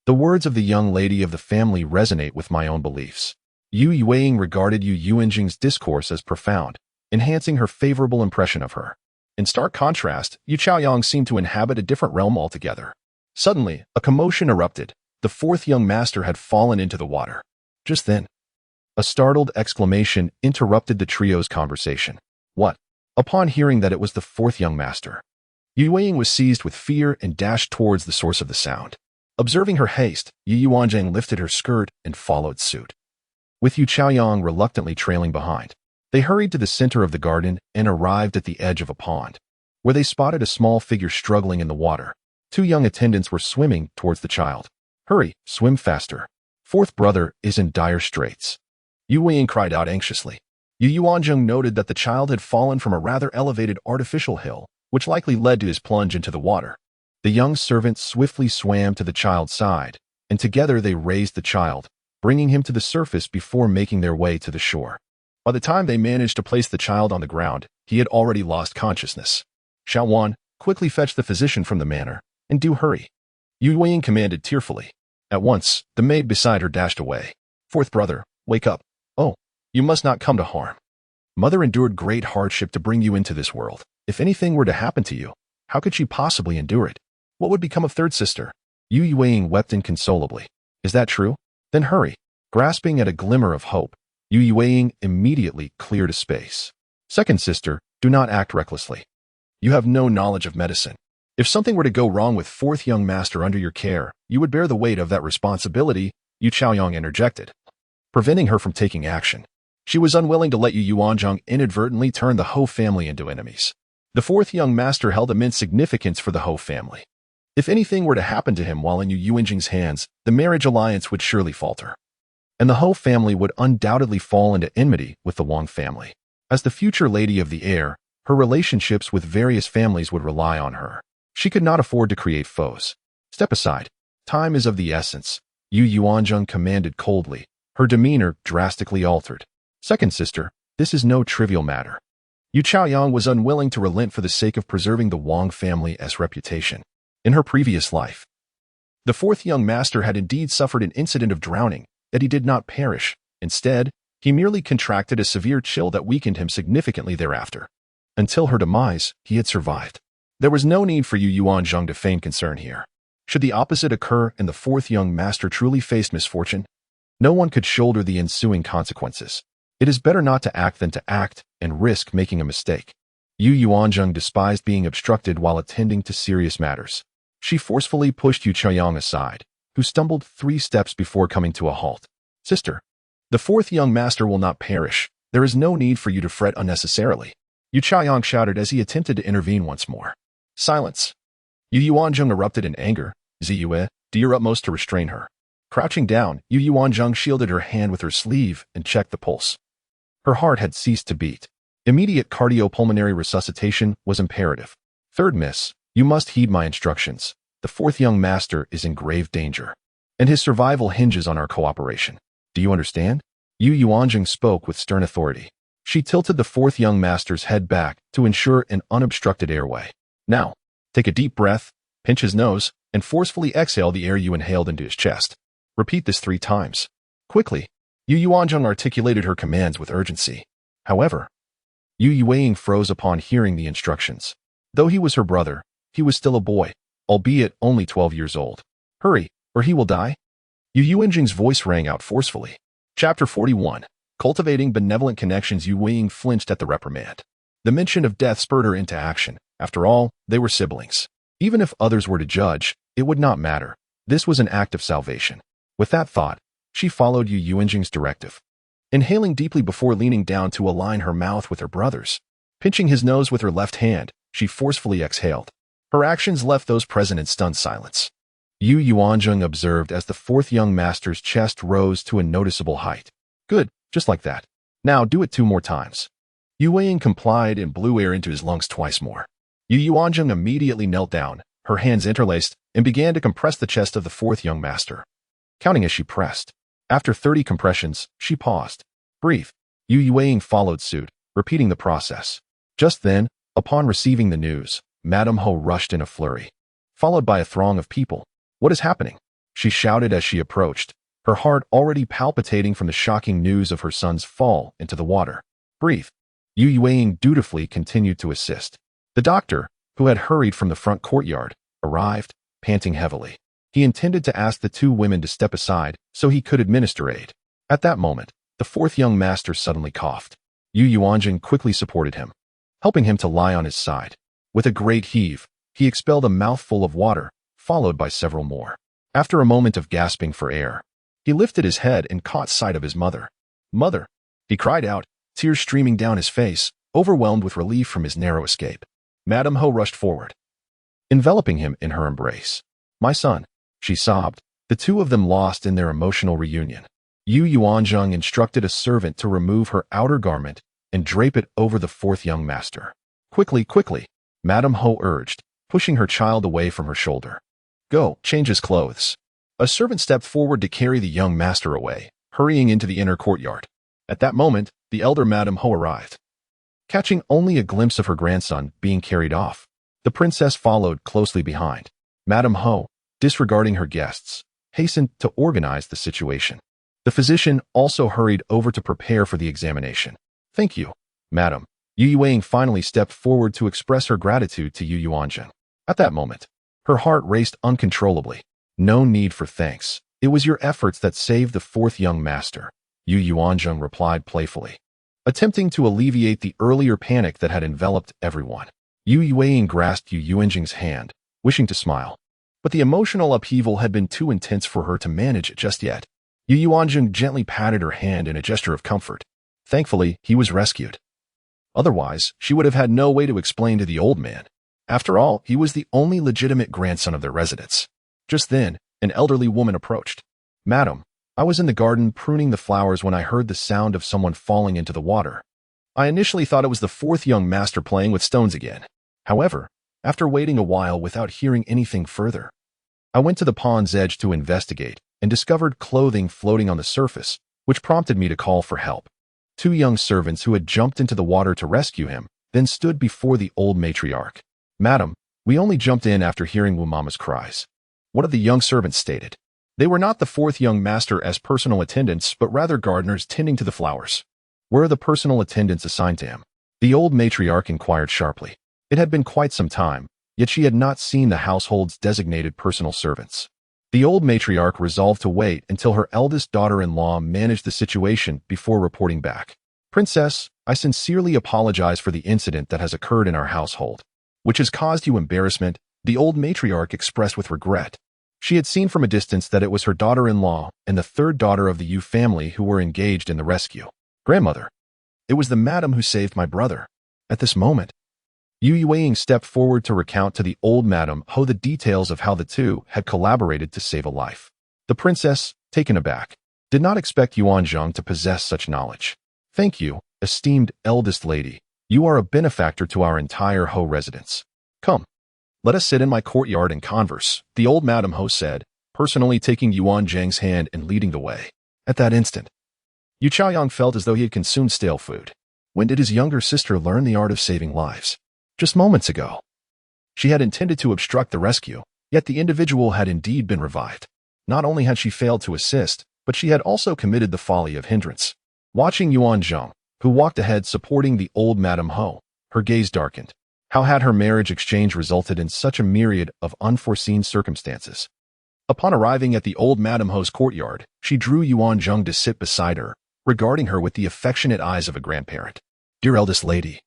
the words of the young lady of the family resonate with my own beliefs. Yu Yuanzheng regarded Yu Yuanzheng's discourse as profound, enhancing her favorable impression of her. In stark contrast, Yu Chaoyang seemed to inhabit a different realm altogether. Suddenly, a commotion erupted. The fourth young master had fallen into the water. Just then, a startled exclamation interrupted the trio's conversation. What? Upon hearing that it was the fourth young master, Yu Yuanzheng was seized with fear and dashed towards the source of the sound. Observing her haste, Yu Yuanzheng lifted her skirt and followed suit, with Yu Chaoyang reluctantly trailing behind. They hurried to the center of the garden and arrived at the edge of a pond, where they spotted a small figure struggling in the water. Two young attendants were swimming towards the child. Hurry, swim faster. Fourth brother is in dire straits, Yu Yuanzheng cried out anxiously. Yu Yuanzheng noted that the child had fallen from a rather elevated artificial hill, which likely led to his plunge into the water. The young servant swiftly swam to the child's side, and together they raised the child, bringing him to the surface before making their way to the shore. By the time they managed to place the child on the ground, he had already lost consciousness. Shangguan, quickly fetch the physician from the manor, and do hurry, Yu Yuanzheng commanded tearfully. At once, the maid beside her dashed away. Fourth brother, wake up. Oh, you must not come to harm. Mother endured great hardship to bring you into this world. If anything were to happen to you, how could she possibly endure it? What would become of third sister? Yu Yuanzheng wept inconsolably. Is that true? Then hurry. Grasping at a glimmer of hope, Yu Yuanzheng immediately cleared a space. Second sister, do not act recklessly. You have no knowledge of medicine. If something were to go wrong with fourth young master under your care, you would bear the weight of that responsibility, Yu Chaoyang interjected, preventing her from taking action. She was unwilling to let Yu Yuanzheng inadvertently turn the Ho family into enemies. The fourth young master held immense significance for the Ho family. If anything were to happen to him while in Yu Yuanzheng's hands, the marriage alliance would surely falter, and the Ho family would undoubtedly fall into enmity with the Wang family. As the future lady of the heir, her relationships with various families would rely on her. She could not afford to create foes. Step aside. Time is of the essence, Yu Yuanzheng commanded coldly, her demeanor drastically altered. Second sister, this is no trivial matter. Yu Chaoyang was unwilling to relent for the sake of preserving the Wang family as reputation. In her previous life, the fourth young master had indeed suffered an incident of drowning, yet he did not perish. Instead, he merely contracted a severe chill that weakened him significantly thereafter. Until her demise, he had survived. There was no need for Yu Yuanzheng to feign concern here. Should the opposite occur and the fourth young master truly faced misfortune, no one could shoulder the ensuing consequences. It is better not to act than to act and risk making a mistake. Yu Yuanzheng despised being obstructed while attending to serious matters. She forcefully pushed Yu Chaoyang aside, who stumbled 3 steps before coming to a halt. Sister, the fourth young master will not perish. There is no need for you to fret unnecessarily, Yu Chaoyang shouted as he attempted to intervene once more. Silence. Yu Yuanzheng erupted in anger, Ziyue, do your utmost to restrain her. Crouching down, Yu Yuanzheng shielded her hand with her sleeve and checked the pulse. Her heart had ceased to beat. Immediate cardiopulmonary resuscitation was imperative. Third miss, you must heed my instructions. The fourth young master is in grave danger, and his survival hinges on our cooperation. Do you understand? Yu Yuanzheng spoke with stern authority. She tilted the fourth young master's head back to ensure an unobstructed airway. Now, take a deep breath, pinch his nose, and forcefully exhale the air you inhaled into his chest. Repeat this 3 times. Quickly, Yu Yuanzheng articulated her commands with urgency. However, Yu Yuanzheng froze upon hearing the instructions. Though he was her brother, he was still a boy, albeit only 12 years old. Hurry, or he will die. Yu Yuanzheng's voice rang out forcefully. Chapter 41. Cultivating benevolent connections. Yu Yuanzheng flinched at the reprimand. The mention of death spurred her into action. After all, they were siblings. Even if others were to judge, it would not matter. This was an act of salvation. With that thought, she followed Yu Yuanzheng's directive. Inhaling deeply before leaning down to align her mouth with her brother's. Pinching his nose with her left hand, she forcefully exhaled. Her actions left those present in stunned silence. Yu Yuanzheng observed as the fourth young master's chest rose to a noticeable height. Good, just like that. Now do it 2 more times. Yu Yuanzheng complied and blew air into his lungs twice more. Yu Yuanzheng immediately knelt down, her hands interlaced, and began to compress the chest of the fourth young master. Counting as she pressed. After 30 compressions, she paused. Breathe. Yu Yuanzheng followed suit, repeating the process. Just then, upon receiving the news, Madame Ho rushed in a flurry, followed by a throng of people. What is happening? She shouted as she approached, her heart already palpitating from the shocking news of her son's fall into the water. Breathe. Yu Yuanzheng dutifully continued to assist. The doctor, who had hurried from the front courtyard, arrived, panting heavily. He intended to ask the 2 women to step aside so he could administer aid. At that moment, the fourth young master suddenly coughed. Yu Yuanzheng quickly supported him, helping him to lie on his side. With a great heave, he expelled a mouthful of water, followed by several more. After a moment of gasping for air, he lifted his head and caught sight of his mother. Mother! He cried out, tears streaming down his face, overwhelmed with relief from his narrow escape. Madame Ho rushed forward, enveloping him in her embrace. My son, she sobbed, the 2 of them lost in their emotional reunion. Yu Yuanzheng instructed a servant to remove her outer garment and drape it over the fourth young master. Quickly, quickly, Madame Ho urged, pushing her child away from her shoulder. Go, change his clothes. A servant stepped forward to carry the young master away, hurrying into the inner courtyard. At that moment, the elder Madame Ho arrived. Catching only a glimpse of her grandson being carried off, the princess followed closely behind. Madame Ho, disregarding her guests, hastened to organize the situation. The physician also hurried over to prepare for the examination. Thank you, madam. Yu Yuanzheng finally stepped forward to express her gratitude to Yu Yuanzheng. At that moment, her heart raced uncontrollably. No need for thanks. It was your efforts that saved the fourth young master, Yu Yuanzheng replied playfully, attempting to alleviate the earlier panic that had enveloped everyone. Yu Yuanzheng grasped Yu Yuanzheng's hand, wishing to smile. But the emotional upheaval had been too intense for her to manage just yet. Yu Yuanzheng gently patted her hand in a gesture of comfort. Thankfully, he was rescued. Otherwise, she would have had no way to explain to the old man. After all, he was the only legitimate grandson of their residence. Just then, an elderly woman approached. Madam, I was in the garden pruning the flowers when I heard the sound of someone falling into the water. I initially thought it was the fourth young master playing with stones again. However, after waiting a while without hearing anything further, I went to the pond's edge to investigate and discovered clothing floating on the surface, which prompted me to call for help. 2 young servants who had jumped into the water to rescue him then stood before the old matriarch. Madam, we only jumped in after hearing Wumama's cries. One of the young servants stated. They were not the fourth young master as personal attendants, but rather gardeners tending to the flowers. Where are the personal attendants assigned to him? The old matriarch inquired sharply. It had been quite some time, yet she had not seen the household's designated personal servants. The old matriarch resolved to wait until her eldest daughter-in-law managed the situation before reporting back. Princess, I sincerely apologize for the incident that has occurred in our household, which has caused you embarrassment, the old matriarch expressed with regret. She had seen from a distance that it was her daughter-in-law and the 3rd daughter of the Yu family who were engaged in the rescue. Grandmother, it was the madam who saved my brother. At this moment, Yu Yuanzheng stepped forward to recount to the old Madame Ho the details of how the two had collaborated to save a life. The princess, taken aback, did not expect Yuanzheng to possess such knowledge. Thank you, esteemed eldest lady. You are a benefactor to our entire Ho residence. Come, let us sit in my courtyard and converse, the old Madame Ho said, personally taking Yuanzheng's hand and leading the way. At that instant, Yu Chaoyang felt as though he had consumed stale food. When did his younger sister learn the art of saving lives? Just moments ago. She had intended to obstruct the rescue, yet the individual had indeed been revived. Not only had she failed to assist, but she had also committed the folly of hindrance. Watching Yuanzheng, who walked ahead supporting the old Madame Ho, her gaze darkened. How had her marriage exchange resulted in such a myriad of unforeseen circumstances? Upon arriving at the old Madame Ho's courtyard, she drew Yuanzheng to sit beside her, regarding her with the affectionate eyes of a grandparent. Dear eldest lady,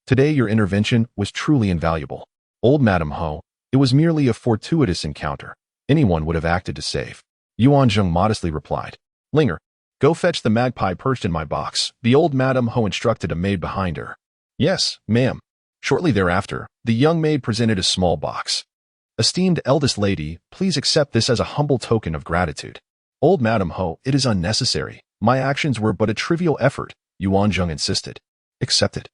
today your intervention was truly invaluable. Old Madame Ho, it was merely a fortuitous encounter. Anyone would have acted to save. Yuanzheng modestly replied. Linger, go fetch the magpie perched in my box. The old Madame Ho instructed a maid behind her. Yes, ma'am. Shortly thereafter, the young maid presented a small box. Esteemed eldest lady, please accept this as a humble token of gratitude. Old Madame Ho, it is unnecessary. My actions were but a trivial effort, Yuanzheng insisted. Accept it.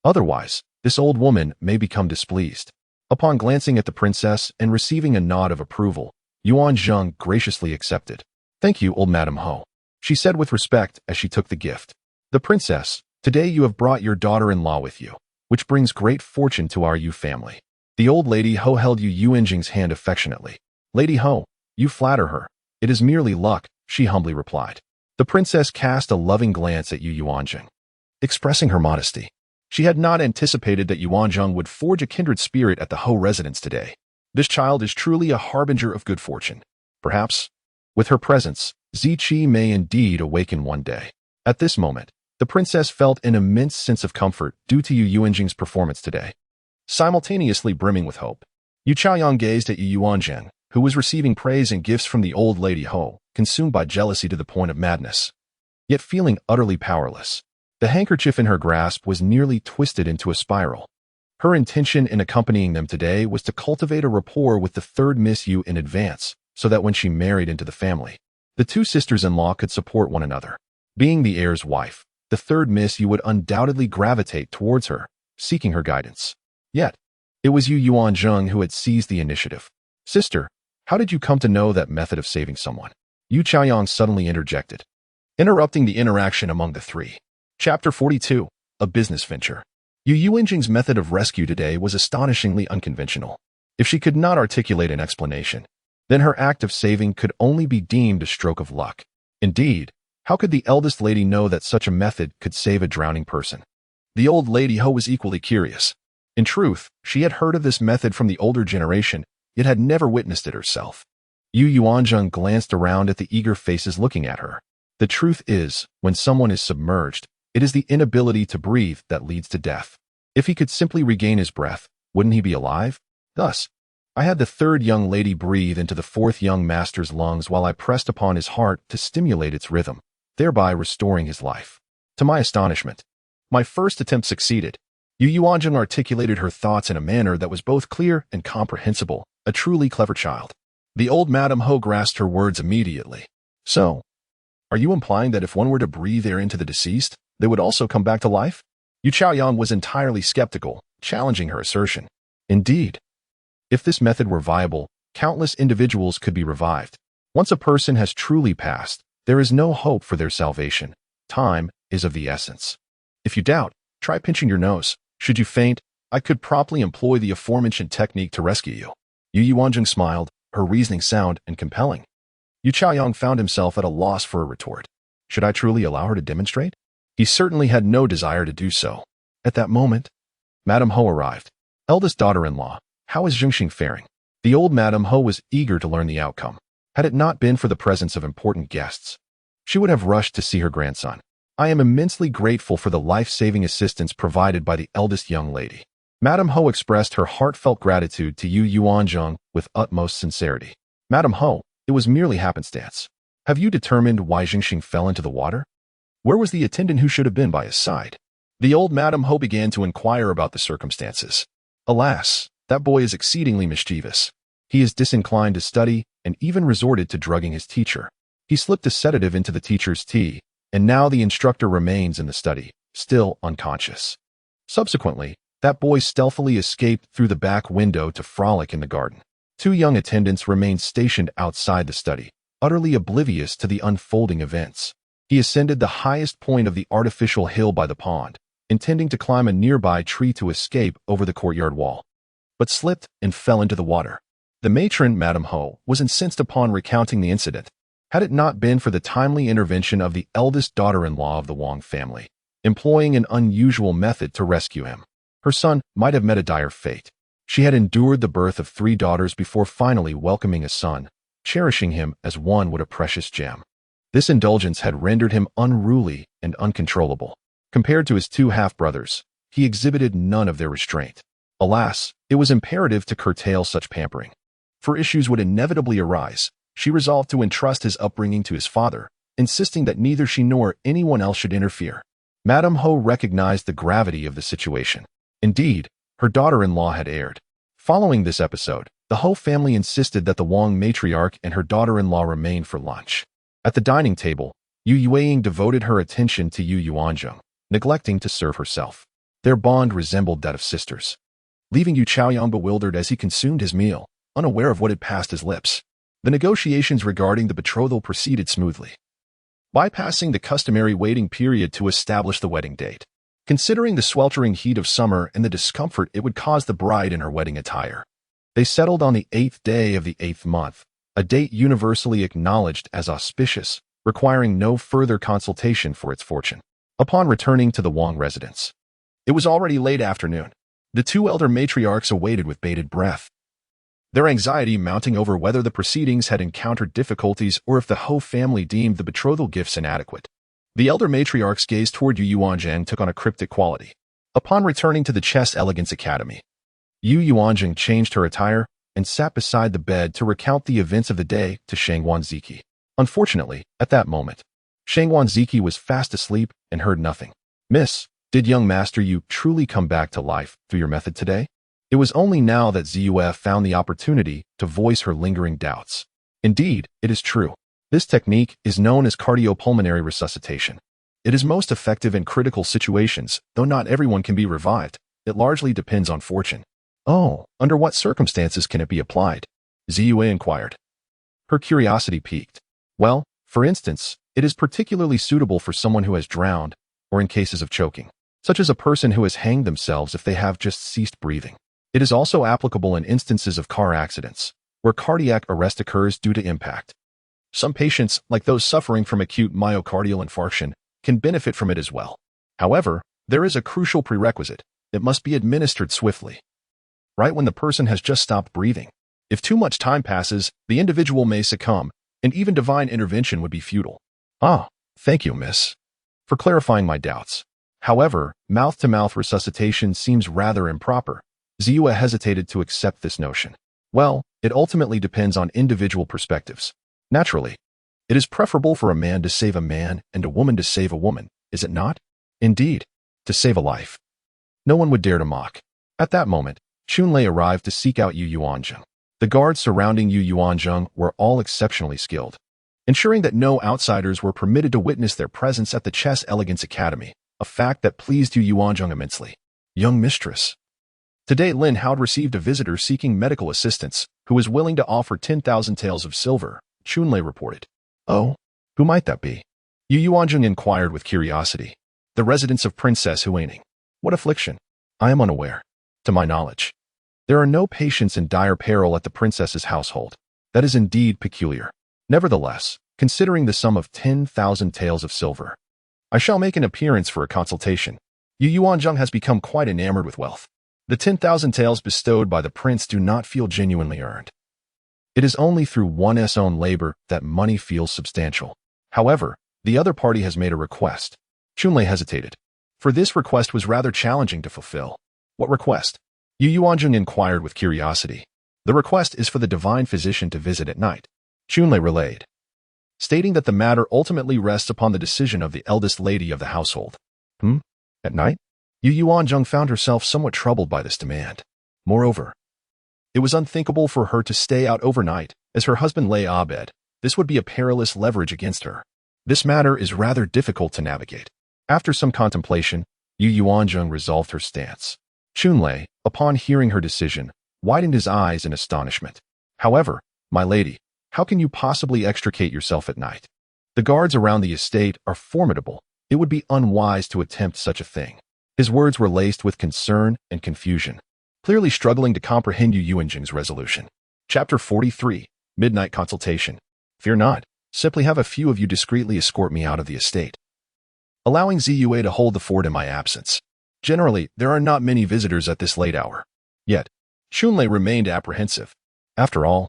Otherwise, this old woman may become displeased. Upon glancing at the princess and receiving a nod of approval, Yuanzheng graciously accepted. Thank you, old Madame Ho, she said with respect as she took the gift. The princess, today you have brought your daughter-in-law with you, which brings great fortune to our Yu family. The old lady Ho held Yu Yuanzheng's hand affectionately. Lady Ho, you flatter her. It is merely luck, she humbly replied. The princess cast a loving glance at Yu Yuanzheng, expressing her modesty. She had not anticipated that Yuanzheng would forge a kindred spirit at the Ho residence today. This child is truly a harbinger of good fortune. Perhaps, with her presence, Ziqi may indeed awaken one day. At this moment, the princess felt an immense sense of comfort due to Yu Yuanzheng's performance today. Simultaneously brimming with hope, Yu Chaoyang gazed at Yu Yuanzheng, who was receiving praise and gifts from the old lady Ho, consumed by jealousy to the point of madness. Yet feeling utterly powerless, the handkerchief in her grasp was nearly twisted into a spiral. Her intention in accompanying them today was to cultivate a rapport with the third Miss Yu in advance, so that when she married into the family, the two sisters-in-law could support one another. Being the heir's wife, the third Miss Yu would undoubtedly gravitate towards her, seeking her guidance. Yet, it was Yu Yuanzheng who had seized the initiative. Sister, how did you come to know that method of saving someone? Yu Chaoyang suddenly interjected, interrupting the interaction among the three. Chapter 42, A Business Venture. Yu Yuanzheng's method of rescue today was astonishingly unconventional. If she could not articulate an explanation, then her act of saving could only be deemed a stroke of luck. Indeed, how could the eldest lady know that such a method could save a drowning person? The old lady Ho was equally curious. In truth, she had heard of this method from the older generation, yet had never witnessed it herself. Yu Yuanzheng glanced around at the eager faces looking at her. The truth is, when someone is submerged, it is the inability to breathe that leads to death. If he could simply regain his breath, wouldn't he be alive? Thus, I had the third young lady breathe into the fourth young master's lungs while I pressed upon his heart to stimulate its rhythm, thereby restoring his life. To my astonishment, my first attempt succeeded. Yu Yuanzheng articulated her thoughts in a manner that was both clear and comprehensible, a truly clever child. The old Madame Ho grasped her words immediately. So, are you implying that if one were to breathe air into the deceased, they would also come back to life? Yu Chaoyang was entirely skeptical, challenging her assertion. Indeed, if this method were viable, countless individuals could be revived. Once a person has truly passed, there is no hope for their salvation. Time is of the essence. If you doubt, try pinching your nose. Should you faint, I could promptly employ the aforementioned technique to rescue you. Yu Yuanzheng smiled, her reasoning sound and compelling. Yu Chaoyang found himself at a loss for a retort. Should I truly allow her to demonstrate? He certainly had no desire to do so. At that moment, Madame Ho arrived. Eldest daughter-in-law, how is Zhengxing faring? The old Madame Ho was eager to learn the outcome. Had it not been for the presence of important guests, she would have rushed to see her grandson. I am immensely grateful for the life-saving assistance provided by the eldest young lady. Madame Ho expressed her heartfelt gratitude to Yu Yuanzheng with utmost sincerity. Madame Ho, it was merely happenstance. Have you determined why Zhengxing fell into the water? Where was the attendant who should have been by his side? The old Madame Ho began to inquire about the circumstances. Alas, that boy is exceedingly mischievous. He is disinclined to study and even resorted to drugging his teacher. He slipped a sedative into the teacher's tea, and now the instructor remains in the study, still unconscious. Subsequently, that boy stealthily escaped through the back window to frolic in the garden. 2 young attendants remained stationed outside the study, utterly oblivious to the unfolding events. He ascended the highest point of the artificial hill by the pond, intending to climb a nearby tree to escape over the courtyard wall, but slipped and fell into the water. The matron, Madame Ho, was incensed upon recounting the incident, had it not been for the timely intervention of the eldest daughter-in-law of the Wang family, employing an unusual method to rescue him. Her son might have met a dire fate. She had endured the birth of 3 daughters before finally welcoming a son, cherishing him as one would a precious gem. This indulgence had rendered him unruly and uncontrollable. Compared to his 2 half-brothers, he exhibited none of their restraint. Alas, it was imperative to curtail such pampering. For issues would inevitably arise, she resolved to entrust his upbringing to his father, insisting that neither she nor anyone else should interfere. Madame Ho recognized the gravity of the situation. Indeed, her daughter-in-law had erred. Following this episode, the Ho family insisted that the Wang matriarch and her daughter-in-law remain for lunch. At the dining table, Yu Yuanzheng devoted her attention to Yu Yuanzheng, neglecting to serve herself. Their bond resembled that of sisters. Leaving Yu Chaoyang bewildered as he consumed his meal, unaware of what had passed his lips. The negotiations regarding the betrothal proceeded smoothly, bypassing the customary waiting period to establish the wedding date. Considering the sweltering heat of summer and the discomfort it would cause the bride in her wedding attire, they settled on the 8th day of the 8th month, a date universally acknowledged as auspicious, requiring no further consultation for its fortune. Upon returning to the Wang residence, it was already late afternoon. The 2 elder matriarchs awaited with bated breath, their anxiety mounting over whether the proceedings had encountered difficulties or if the Ho family deemed the betrothal gifts inadequate. The elder matriarch's gaze toward Yu Yuanzheng took on a cryptic quality. Upon returning to the Chess Elegance Academy, Yu Yuanzheng changed her attire and sat beside the bed to recount the events of the day to Shangguan Ziqi. Unfortunately, at that moment, Shangguan Ziqi was fast asleep and heard nothing. "Miss, did young master Yu truly come back to life through your method today?" It was only now that Ziyue found the opportunity to voice her lingering doubts. Indeed, it is true. This technique is known as cardiopulmonary resuscitation. It is most effective in critical situations, though not everyone can be revived. It largely depends on fortune. "Oh, under what circumstances can it be applied?" Ziyue inquired. Her curiosity piqued. "Well, for instance, it is particularly suitable for someone who has drowned, or in cases of choking, such as a person who has hanged themselves if they have just ceased breathing. It is also applicable in instances of car accidents, where cardiac arrest occurs due to impact. Some patients, like those suffering from acute myocardial infarction, can benefit from it as well. However, there is a crucial prerequisite. It must be administered swiftly, right when the person has just stopped breathing. If too much time passes, the individual may succumb, and even divine intervention would be futile." "Ah, thank you, miss, for clarifying my doubts. However, mouth-to-mouth resuscitation seems rather improper." Ziyue hesitated to accept this notion. "Well, it ultimately depends on individual perspectives. Naturally, it is preferable for a man to save a man and a woman to save a woman, is it not? Indeed, to save a life. No one would dare to mock." At that moment, Chunlei arrived to seek out Yu Yuanzheng. The guards surrounding Yu Yuanzheng were all exceptionally skilled, ensuring that no outsiders were permitted to witness their presence at the Chess Elegance Academy, a fact that pleased Yu Yuanzheng immensely. "Young mistress, today Lin Hao received a visitor seeking medical assistance who was willing to offer 10,000 taels of silver," Chunlei reported. "Oh, who might that be?" Yu Yuanzheng inquired with curiosity. "The residence of Princess Huaining." "What affliction?" "I am unaware. To my knowledge, there are no patients in dire peril at the princess's household. That is indeed peculiar. Nevertheless, considering the sum of 10,000 taels of silver, I shall make an appearance for a consultation." Yu Yuanzheng has become quite enamored with wealth. The 10,000 taels bestowed by the prince do not feel genuinely earned. It is only through one's own labor that money feels substantial. However, the other party has made a request. Chunlei hesitated, for this request was rather challenging to fulfill. "What request?" Yu Yuanzheng inquired with curiosity. "The request is for the divine physician to visit at night," Chunlei relayed, stating that the matter ultimately rests upon the decision of the eldest lady of the household. At night?" Yu Yuanzheng found herself somewhat troubled by this demand. Moreover, it was unthinkable for her to stay out overnight, as her husband lay abed. This would be a perilous leverage against her. This matter is rather difficult to navigate. After some contemplation, Yu Yuanzheng resolved her stance. Chunlei, upon hearing her decision, widened his eyes in astonishment. However, my lady, how can you possibly extricate yourself at night? The guards around the estate are formidable. It would be unwise to attempt such a thing. His words were laced with concern and confusion, clearly struggling to comprehend Yu Yuanzheng's resolution. Chapter 43, Midnight Consultation. Fear not, simply have a few of you discreetly escort me out of the estate, allowing Ziyue to hold the fort in my absence. Generally, there are not many visitors at this late hour. Yet, Chunlei remained apprehensive. After all,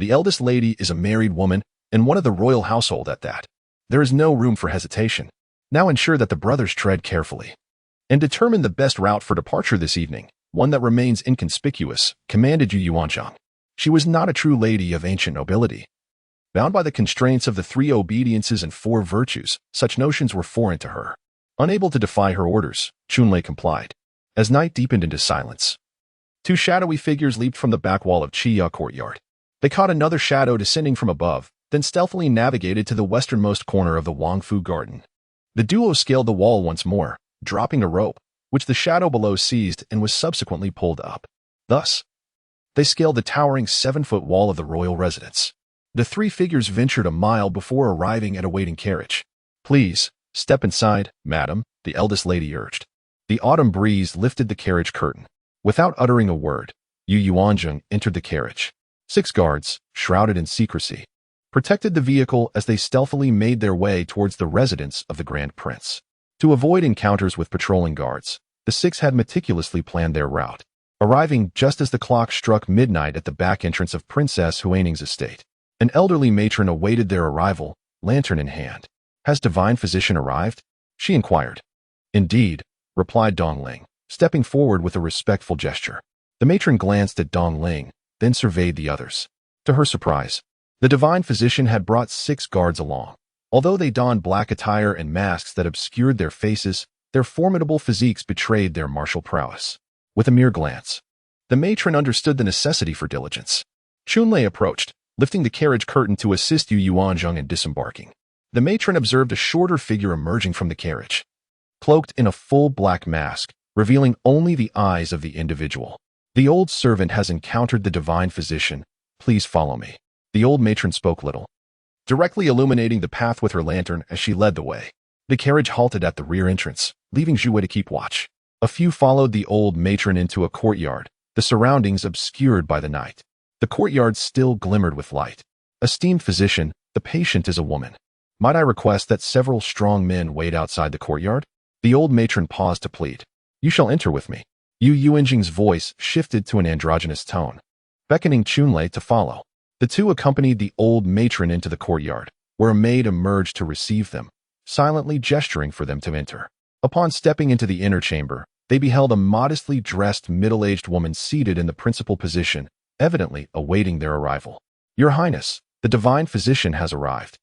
the eldest lady is a married woman and one of the royal household at that. There is no room for hesitation. Now ensure that the brothers tread carefully and determine the best route for departure this evening, one that remains inconspicuous, commanded Yu Yuanzheng. She was not a true lady of ancient nobility. Bound by the constraints of the 3 obediences and 4 virtues, such notions were foreign to her. Unable to defy her orders, Chunlei complied. As night deepened into silence, 2 shadowy figures leaped from the back wall of Chiya courtyard. They caught another shadow descending from above, then stealthily navigated to the westernmost corner of the Wangfu garden. The duo scaled the wall once more, dropping a rope, which the shadow below seized and was subsequently pulled up. Thus, they scaled the towering 7-foot wall of the royal residence. The 3 figures ventured a mile before arriving at a waiting carriage. Please, step inside, madam, the eldest lady urged. The autumn breeze lifted the carriage curtain. Without uttering a word, Yu Yuanzheng entered the carriage. 6 guards, shrouded in secrecy, protected the vehicle as they stealthily made their way towards the residence of the Grand Prince. To avoid encounters with patrolling guards, the 6 had meticulously planned their route, arriving just as the clock struck midnight at the back entrance of Princess Huaning's estate. An elderly matron awaited their arrival, lantern in hand. Has divine physician arrived? She inquired. Indeed, replied Dongling, stepping forward with a respectful gesture. The matron glanced at Dongling, then surveyed the others. To her surprise, the divine physician had brought 6 guards along. Although they donned black attire and masks that obscured their faces, their formidable physiques betrayed their martial prowess. With a mere glance, the matron understood the necessity for diligence. Chunlei approached, lifting the carriage curtain to assist Yu Yuanzheng in disembarking. The matron observed a shorter figure emerging from the carriage, cloaked in a full black mask, revealing only the eyes of the individual. The old servant has encountered the divine physician. Please follow me. The old matron spoke little, directly illuminating the path with her lantern as she led the way. The carriage halted at the rear entrance, leaving Zhu to keep watch. A few followed the old matron into a courtyard, the surroundings obscured by the night. The courtyard still glimmered with light. Esteemed physician, the patient is a woman. Might I request that several strong men wait outside the courtyard? The old matron paused to plead. You shall enter with me. Yu Yuanzheng's voice shifted to an androgynous tone, beckoning Chunlei to follow. The 2 accompanied the old matron into the courtyard, where a maid emerged to receive them, silently gesturing for them to enter. Upon stepping into the inner chamber, they beheld a modestly dressed middle-aged woman seated in the principal position, evidently awaiting their arrival. Your Highness, the divine physician has arrived.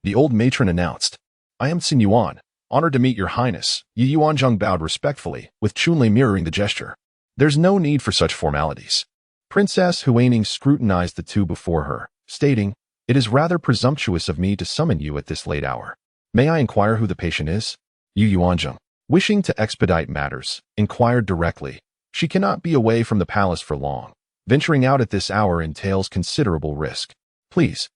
The old matron announced. I am Xin Yuan, honored to meet your Highness. Yu Yuanzheng bowed respectfully, with Chunlei mirroring the gesture. There's no need for such formalities. Princess Huaning scrutinized the 2 before her, stating, It is rather presumptuous of me to summon you at this late hour. May I inquire who the patient is? Yu Yuanzheng, wishing to expedite matters, inquired directly. She cannot be away from the palace for long. Venturing out at this hour entails considerable risk. Please,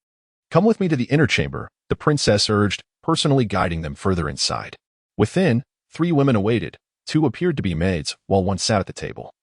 come with me to the inner chamber, the princess urged, personally guiding them further inside. Within, 3 women awaited. 2 appeared to be maids, while 1 sat at the table.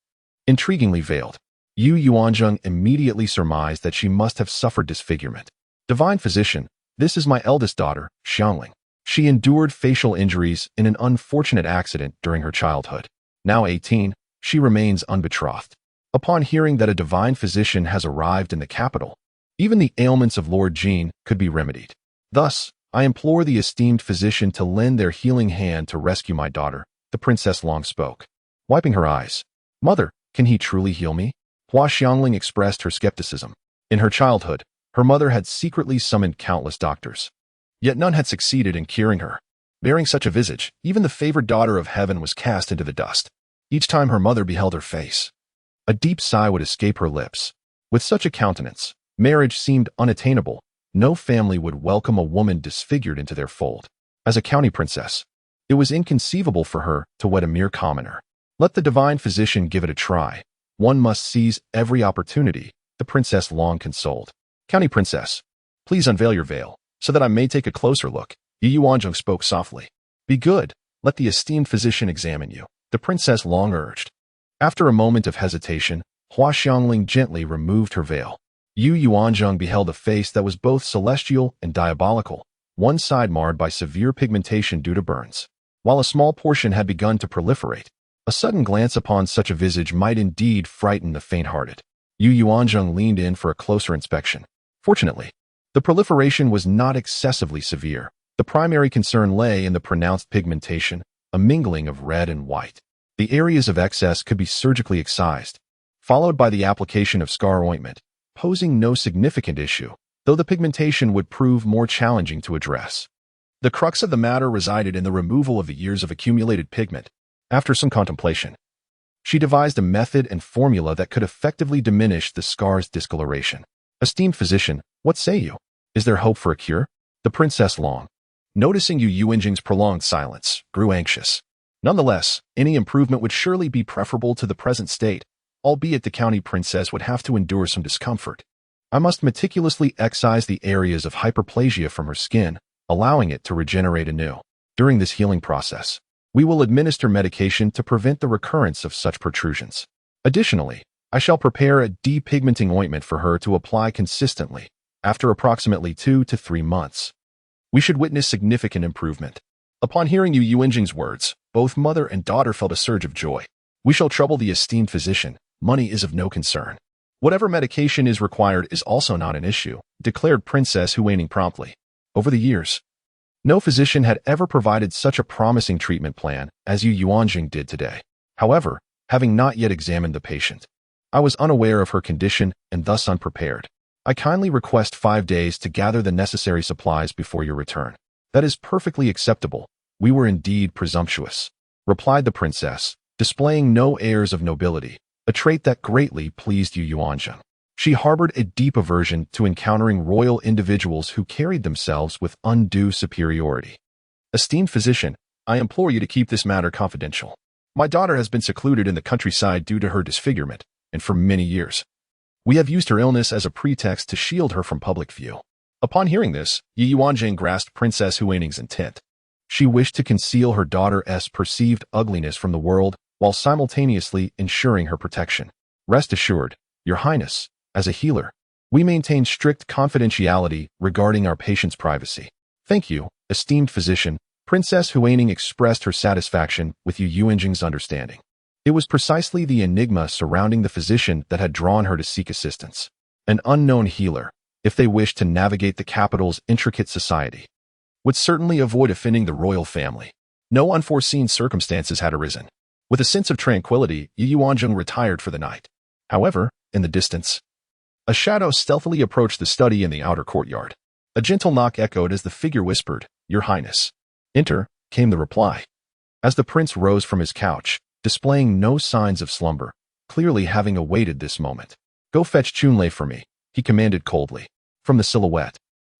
Intriguingly veiled, Yu Yuanzheng immediately surmised that she must have suffered disfigurement. Divine physician, this is my eldest daughter, Xiangling. She endured facial injuries in an unfortunate accident during her childhood. Now 18, she remains unbetrothed. Upon hearing that a divine physician has arrived in the capital, even the ailments of Lord Jin could be remedied. Thus, I implore the esteemed physician to lend their healing hand to rescue my daughter, the princess long spoke, wiping her eyes. Mother, can he truly heal me? Hua Xiangling expressed her skepticism. In her childhood, her mother had secretly summoned countless doctors, yet none had succeeded in curing her. Bearing such a visage, even the favored daughter of heaven was cast into the dust. Each time her mother beheld her face, a deep sigh would escape her lips. With such a countenance, marriage seemed unattainable. No family would welcome a woman disfigured into their fold. As a county princess, it was inconceivable for her to wed a mere commoner. Let the divine physician give it a try. One must seize every opportunity, the princess long consoled. County princess, please unveil your veil, so that I may take a closer look. Yu Yuanzheng spoke softly. Be good, let the esteemed physician examine you, the princess long urged. After a moment of hesitation, Hua Xiangling gently removed her veil. Yu Yuanzheng beheld a face that was both celestial and diabolical, one side marred by severe pigmentation due to burns, while a small portion had begun to proliferate. A sudden glance upon such a visage might indeed frighten the faint-hearted. Yu Yuanzheng leaned in for a closer inspection. Fortunately, the proliferation was not excessively severe. The primary concern lay in the pronounced pigmentation, a mingling of red and white. The areas of excess could be surgically excised, followed by the application of scar ointment, posing no significant issue, though the pigmentation would prove more challenging to address. The crux of the matter resided in the removal of the years of accumulated pigment. After some contemplation, she devised a method and formula that could effectively diminish the scar's discoloration. Esteemed physician, what say you? Is there hope for a cure? The princess Long, noticing Yu Yuanzheng's prolonged silence, grew anxious. Nonetheless, any improvement would surely be preferable to the present state, albeit the county princess would have to endure some discomfort. I must meticulously excise the areas of hyperplasia from her skin, allowing it to regenerate anew. During this healing process, we will administer medication to prevent the recurrence of such protrusions. Additionally, I shall prepare a depigmenting ointment for her to apply consistently. After approximately 2 to 3 months, we should witness significant improvement. Upon hearing Yu Yuanzheng's words, both mother and daughter felt a surge of joy. We shall trouble the esteemed physician. Money is of no concern. Whatever medication is required is also not an issue, declared Princess Huining promptly. Over the years, no physician had ever provided such a promising treatment plan as Yu Yuanzheng did today. However, having not yet examined the patient, I was unaware of her condition and thus unprepared. I kindly request 5 days to gather the necessary supplies before your return. That is perfectly acceptable. We were indeed presumptuous, replied the princess, displaying no airs of nobility, a trait that greatly pleased Yu Yuanzheng. She harbored a deep aversion to encountering royal individuals who carried themselves with undue superiority. Esteemed physician, I implore you to keep this matter confidential. My daughter has been secluded in the countryside due to her disfigurement, and for many years, we have used her illness as a pretext to shield her from public view. Upon hearing this, Yu Yuanzheng grasped Princess Huining's intent. She wished to conceal her daughter's perceived ugliness from the world while simultaneously ensuring her protection. Rest assured, Your Highness, as a healer, we maintain strict confidentiality regarding our patient's privacy. Thank you, esteemed physician. Princess Huining expressed her satisfaction with Yu Yuanzheng's understanding. It was precisely the enigma surrounding the physician that had drawn her to seek assistance. An unknown healer, if they wished to navigate the capital's intricate society, would certainly avoid offending the royal family. No unforeseen circumstances had arisen. With a sense of tranquility, Yu Yuanzheng retired for the night. However, in the distance, a shadow stealthily approached the study in the outer courtyard. A gentle knock echoed as the figure whispered, Your Highness. Enter, came the reply. As the prince rose from his couch, displaying no signs of slumber, clearly having awaited this moment. Go fetch Chunlei for me, he commanded coldly. From the silhouette,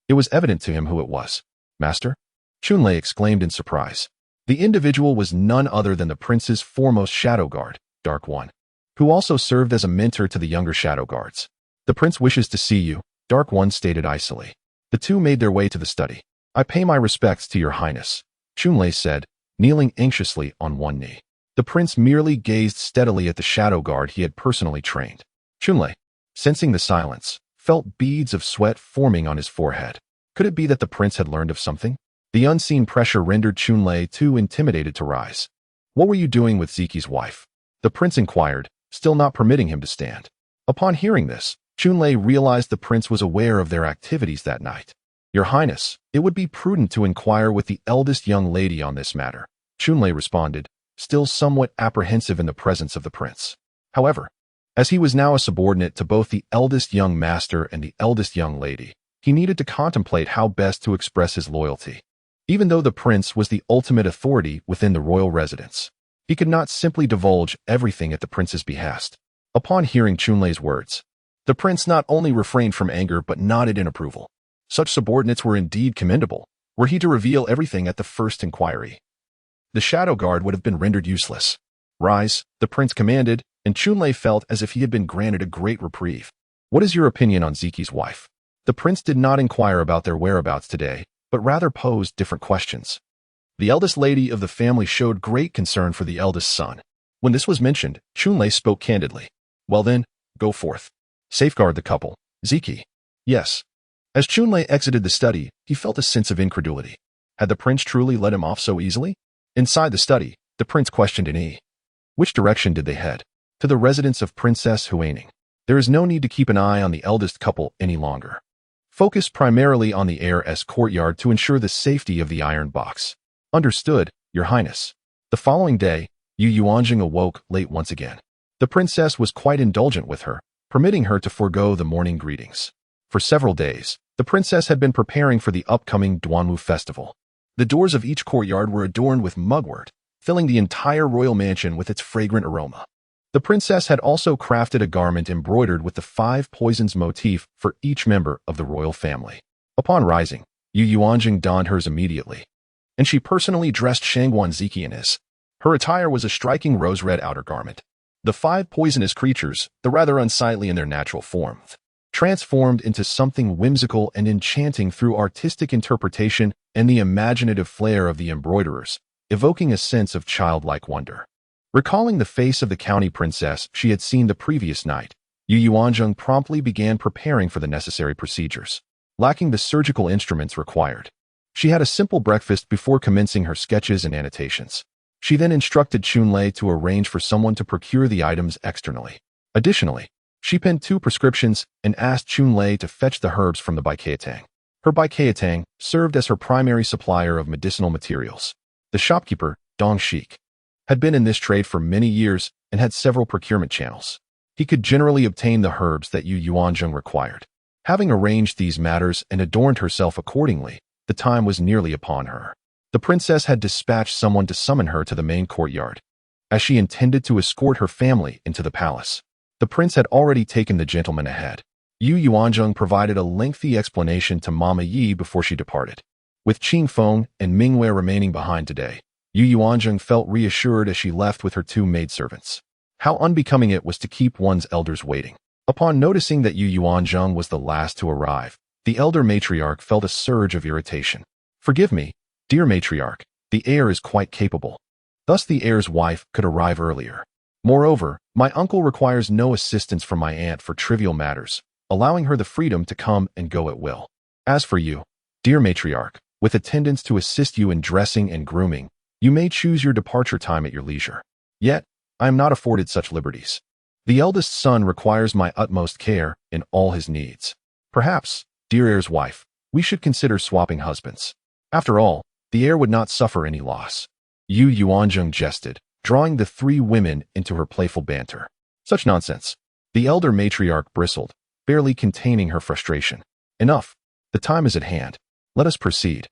it was evident to him who it was. Master? Chunlei exclaimed in surprise. The individual was none other than the prince's foremost shadow guard, Dark One, who also served as a mentor to the younger shadow guards. The prince wishes to see you, Dark One stated icily. The two made their way to the study. I pay my respects to your highness, Chunlei said, kneeling anxiously on one knee. The prince merely gazed steadily at the shadow guard he had personally trained. Chunlei, sensing the silence, felt beads of sweat forming on his forehead. Could it be that the prince had learned of something? The unseen pressure rendered Chunlei too intimidated to rise. What were you doing with Ziqi's wife? The prince inquired, still not permitting him to stand. Upon hearing this, Chunlei realized the prince was aware of their activities that night. Your Highness, it would be prudent to inquire with the eldest young lady on this matter, Chunlei responded, still somewhat apprehensive in the presence of the prince. However, as he was now a subordinate to both the eldest young master and the eldest young lady, he needed to contemplate how best to express his loyalty. Even though the prince was the ultimate authority within the royal residence, he could not simply divulge everything at the prince's behest. Upon hearing Chunlei's words, the prince not only refrained from anger but nodded in approval. Such subordinates were indeed commendable, were he to reveal everything at the first inquiry. The shadow guard would have been rendered useless. Rise, the prince commanded, and Chunlei felt as if he had been granted a great reprieve. What is your opinion on Ziqi's wife? The prince did not inquire about their whereabouts today, but rather posed different questions. The eldest lady of the family showed great concern for the eldest son. When this was mentioned, Chunlei spoke candidly. Well then, go forth. Safeguard the couple. Ziqi. Yes. As Chunlei exited the study, he felt a sense of incredulity. Had the prince truly let him off so easily? Inside the study, the prince questioned Yi. Which direction did they head? To the residence of Princess Huaining. There is no need to keep an eye on the eldest couple any longer. Focus primarily on the heir's courtyard to ensure the safety of the iron box. Understood, Your Highness. The following day, Yu Yuanzheng awoke late once again. The princess was quite indulgent with her, permitting her to forego the morning greetings. For several days, the princess had been preparing for the upcoming Duanwu festival. The doors of each courtyard were adorned with mugwort, filling the entire royal mansion with its fragrant aroma. The princess had also crafted a garment embroidered with the 5 poisons motif for each member of the royal family. Upon rising, Yu Yuanzheng donned hers immediately, and she personally dressed Shangguan Ziqi in his. Her attire was a striking rose-red outer garment. The 5 poisonous creatures, the rather unsightly in their natural form, transformed into something whimsical and enchanting through artistic interpretation and the imaginative flair of the embroiderers, evoking a sense of childlike wonder. Recalling the face of the county princess she had seen the previous night, Yu Yuanzheng promptly began preparing for the necessary procedures. Lacking the surgical instruments required, she had a simple breakfast before commencing her sketches and annotations. She then instructed Chunlei to arrange for someone to procure the items externally. Additionally, she penned 2 prescriptions and asked Chunlei to fetch the herbs from the Baikatang. Her Baikatang served as her primary supplier of medicinal materials. The shopkeeper, Dong Shik, had been in this trade for many years and had several procurement channels. He could generally obtain the herbs that Yu Yuanzheng required. Having arranged these matters and adorned herself accordingly, the time was nearly upon her. The princess had dispatched someone to summon her to the main courtyard, as she intended to escort her family into the palace. The prince had already taken the gentleman ahead. Yu Yuanzheng provided a lengthy explanation to Mama Yi before she departed. With Qing Feng and Mingwei remaining behind today, Yu Yuanzheng felt reassured as she left with her 2 maidservants. How unbecoming it was to keep one's elders waiting. Upon noticing that Yu Yuanzheng was the last to arrive, the elder matriarch felt a surge of irritation. Forgive me, dear matriarch, the heir is quite capable. Thus the heir's wife could arrive earlier. Moreover, my uncle requires no assistance from my aunt for trivial matters, allowing her the freedom to come and go at will. As for you, dear matriarch, with attendants to assist you in dressing and grooming, you may choose your departure time at your leisure. Yet, I am not afforded such liberties. The eldest son requires my utmost care in all his needs. Perhaps, dear heir's wife, we should consider swapping husbands. After all, the heir would not suffer any loss. Yu Yuanzheng jested, drawing the 3 women into her playful banter. Such nonsense. The elder matriarch bristled, barely containing her frustration. Enough. The time is at hand. Let us proceed,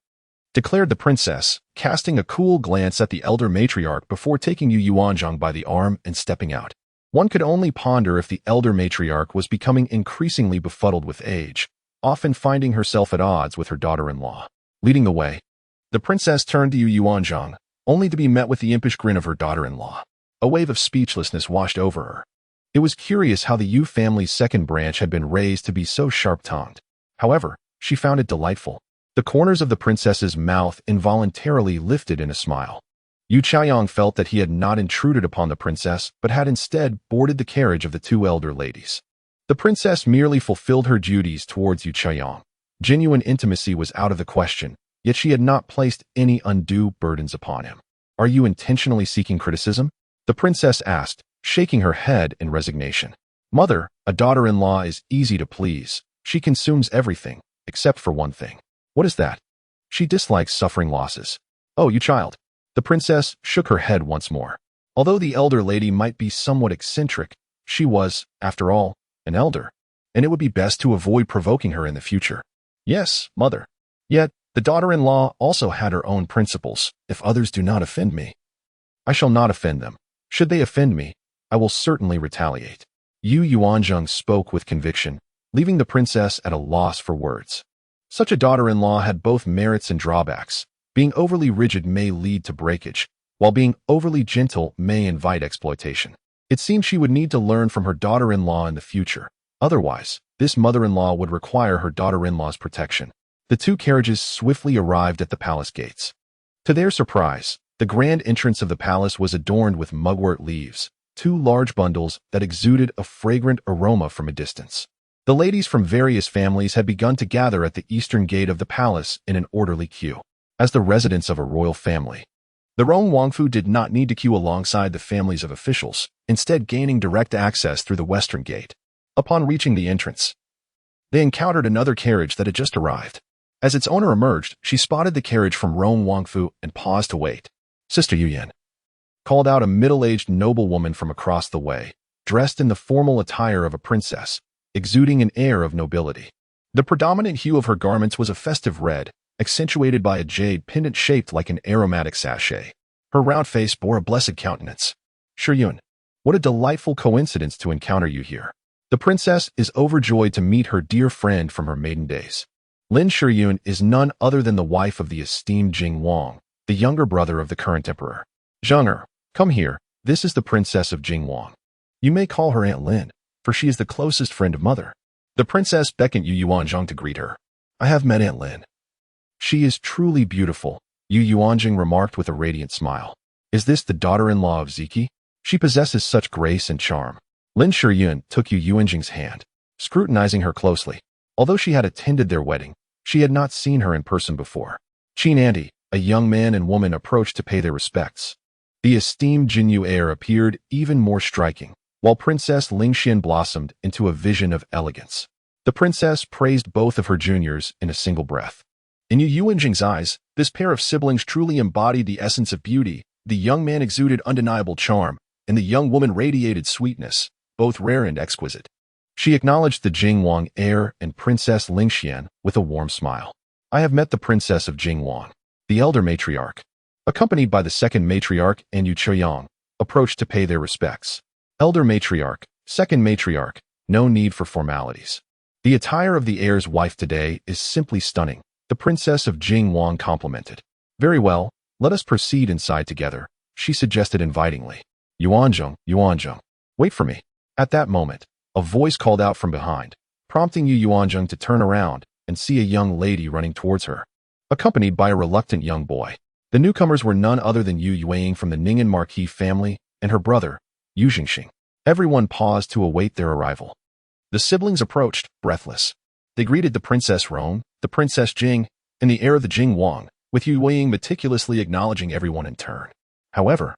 declared the princess, casting a cool glance at the elder matriarch before taking Yu Yuanzheng by the arm and stepping out. One could only ponder if the elder matriarch was becoming increasingly befuddled with age, often finding herself at odds with her daughter-in-law. Leading the way, the princess turned to Yu Yuanzheng, only to be met with the impish grin of her daughter-in-law. A wave of speechlessness washed over her. It was curious how the Yu family's second branch had been raised to be so sharp-tongued. However, she found it delightful. The corners of the princess's mouth involuntarily lifted in a smile. Yu Chaiyang felt that he had not intruded upon the princess, but had instead boarded the carriage of the 2 elder ladies. The princess merely fulfilled her duties towards Yu Chaiyang. Genuine intimacy was out of the question, yet she had not placed any undue burdens upon him. Are you intentionally seeking criticism? The princess asked, shaking her head in resignation. Mother, a daughter-in-law is easy to please. She consumes everything, except for one thing. What is that? She dislikes suffering losses. Oh, you child. The princess shook her head once more. Although the elder lady might be somewhat eccentric, she was, after all, an elder, and it would be best to avoid provoking her in the future. Yes, mother. Yet, The daughter-in-law also had her own principles. If others do not offend me, I shall not offend them. Should they offend me, I will certainly retaliate. Yu Yuanzheng spoke with conviction, leaving the princess at a loss for words. Such a daughter-in-law had both merits and drawbacks. Being overly rigid may lead to breakage, while being overly gentle may invite exploitation. It seemed she would need to learn from her daughter-in-law in the future. Otherwise, this mother-in-law would require her daughter-in-law's protection. The two carriages swiftly arrived at the palace gates. To their surprise, the grand entrance of the palace was adorned with mugwort leaves, two large bundles that exuded a fragrant aroma from a distance. The ladies from various families had begun to gather at the eastern gate of the palace in an orderly queue. As the residents of a royal family, the Rong Wangfu did not need to queue alongside the families of officials, instead gaining direct access through the western gate. Upon reaching the entrance, they encountered another carriage that had just arrived. As its owner emerged, she spotted the carriage from Rong Wangfu and paused to wait. Sister Yu Yan, called out a middle-aged noblewoman from across the way, dressed in the formal attire of a princess, exuding an air of nobility. The predominant hue of her garments was a festive red, accentuated by a jade pendant shaped like an aromatic sachet. Her round face bore a blessed countenance. Shiyun, what a delightful coincidence to encounter you here. The princess is overjoyed to meet her dear friend from her maiden days. Lin Shiyun is none other than the wife of the esteemed Jing Wang, the younger brother of the current emperor. Zheng, come here, this is the princess of Jing Wang. You may call her Aunt Lin, for she is the closest friend of mother. The princess beckoned Yu Yuanzheng to greet her. I have met Aunt Lin. She is truly beautiful, Yu Yuanzheng remarked with a radiant smile. Is this the daughter-in-law of Ziqi? She possesses such grace and charm. Lin Shiyun took Yu Yuanzheng's hand, scrutinizing her closely. Although she had attended their wedding, she had not seen her in person before. Qin Andy, a young man and woman approached to pay their respects. The esteemed Jinyu heir appeared even more striking, while Princess Lingxian blossomed into a vision of elegance. The princess praised both of her juniors in a single breath. In Yu Yuanzheng's eyes, this pair of siblings truly embodied the essence of beauty. The young man exuded undeniable charm, and the young woman radiated sweetness, both rare and exquisite. She acknowledged the Jingwang heir and Princess Lingxian with a warm smile. I have met the princess of Jingwang. The elder matriarch, accompanied by the second matriarch and Yu Chuyang, approached to pay their respects. Elder matriarch, second matriarch, no need for formalities. The attire of the heir's wife today is simply stunning, the princess of Jingwang complimented. Very well, let us proceed inside together, she suggested invitingly. Yuanzheng, wait for me. At that moment, a voice called out from behind, prompting Yu Yuanzheng to turn around and see a young lady running towards her, accompanied by a reluctant young boy. The newcomers were none other than Yu Yuanying from the Ning'an Marquis family and her brother, Yu Jingxing. Everyone paused to await their arrival. The siblings approached, breathless. They greeted the Princess Rong, the Princess Jing, and the heir of the Jingwang, with Yu Yuanying meticulously acknowledging everyone in turn. However,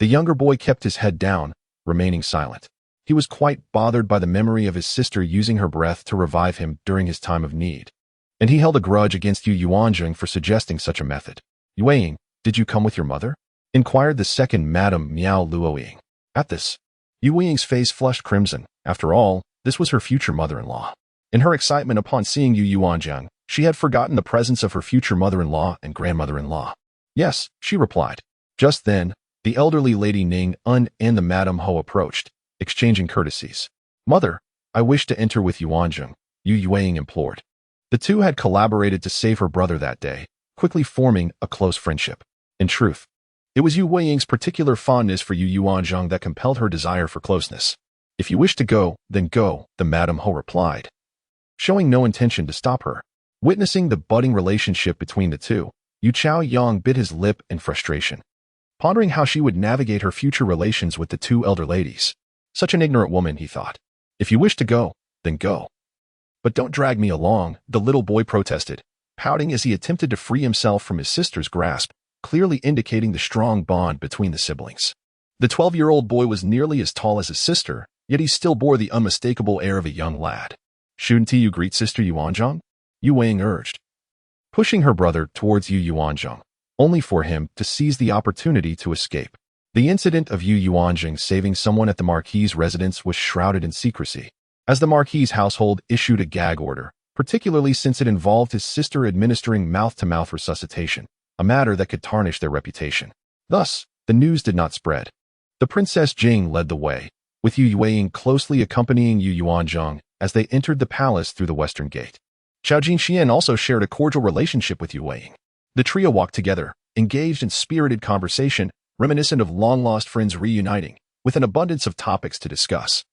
the younger boy kept his head down, remaining silent. He was quite bothered by the memory of his sister using her breath to revive him during his time of need, and he held a grudge against Yu Yuanzheng for suggesting such a method. Yuanying, did you come with your mother? Inquired the second Madame Miao Luoying. At this, Yuanying's face flushed crimson. After all, this was her future mother-in-law. In her excitement upon seeing Yu Yuanzheng, she had forgotten the presence of her future mother-in-law and grandmother-in-law. Yes, she replied. Just then, the elderly Lady Ning Un and the Madame Ho approached, exchanging courtesies. Mother, I wish to enter with Yuanzheng, Yu Yuanying implored. The two had collaborated to save her brother that day, quickly forming a close friendship. In truth, it was Yu Yuanying's particular fondness for Yu Yuanzheng that compelled her desire for closeness. If you wish to go, then go, the Madame Ho replied, showing no intention to stop her. Witnessing the budding relationship between the two, Yu Chaoyang bit his lip in frustration, pondering how she would navigate her future relations with the two elder ladies. Such an ignorant woman, he thought. If you wish to go, then go. But don't drag me along, the little boy protested, pouting as he attempted to free himself from his sister's grasp, clearly indicating the strong bond between the siblings. The 12-year-old boy was nearly as tall as his sister, yet he still bore the unmistakable air of a young lad. Shouldn't you greet Sister Yuanzheng? Yu Yuanying urged, pushing her brother towards Yu Yuanzheng, only for him to seize the opportunity to escape. The incident of Yu Yuanzheng saving someone at the Marquis' residence was shrouded in secrecy. As the Marquis' household issued a gag order, particularly since it involved his sister administering mouth-to-mouth resuscitation, a matter that could tarnish their reputation. Thus, the news did not spread. The Princess Jing led the way, with Yu Yuanzheng closely accompanying Yu Yuanzheng as they entered the palace through the western gate. Xiao Jinxian also shared a cordial relationship with Yu Yuanzheng. The trio walked together, engaged in spirited conversation, reminiscent of long-lost friends reuniting, with an abundance of topics to discuss.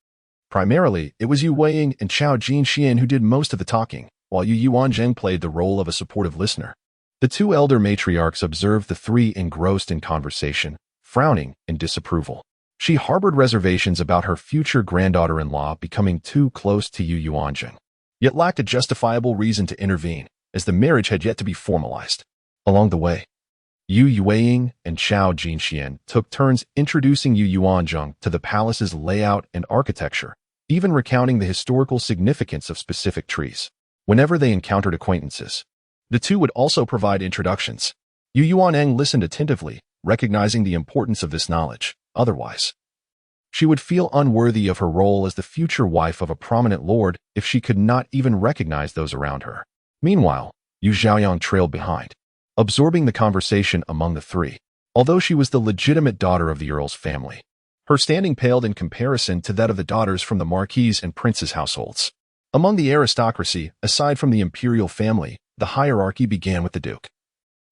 Primarily, it was Yu Yuanzheng and Xiao Jinxian who did most of the talking, while Yu Yuanzheng played the role of a supportive listener. The two elder matriarchs observed the three engrossed in conversation, frowning in disapproval. She harbored reservations about her future granddaughter-in-law becoming too close to Yu Yuanzheng, yet lacked a justifiable reason to intervene, as the marriage had yet to be formalized. Along the way, Yu Yuanzheng and Xiao Jinxian took turns introducing Yu Yuanzheng to the palace's layout and architecture, even recounting the historical significance of specific trees. Whenever they encountered acquaintances, the two would also provide introductions. Yu Yuanzheng listened attentively, recognizing the importance of this knowledge. Otherwise, she would feel unworthy of her role as the future wife of a prominent lord if she could not even recognize those around her. Meanwhile, Yu Xiaoyang trailed behind, absorbing the conversation among the three. Although she was the legitimate daughter of the Earl's family, her standing paled in comparison to that of the daughters from the Marquis and Prince's households. Among the aristocracy, aside from the imperial family, the hierarchy began with the Duke,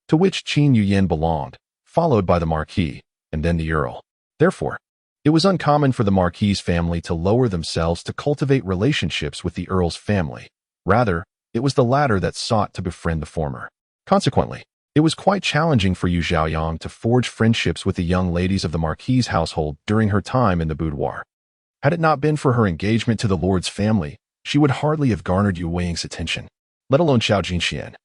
to which Qin Yuyan belonged, followed by the Marquis, and then the Earl. Therefore, it was uncommon for the Marquis' family to lower themselves to cultivate relationships with the Earl's family. Rather, it was the latter that sought to befriend the former. Consequently, it was quite challenging for Yu Xiaoyang to forge friendships with the young ladies of the Marquis' household during her time in the boudoir. Had it not been for her engagement to the lord's family, she would hardly have garnered Yu Yuanzheng's attention, let alone Xiao Jinxian.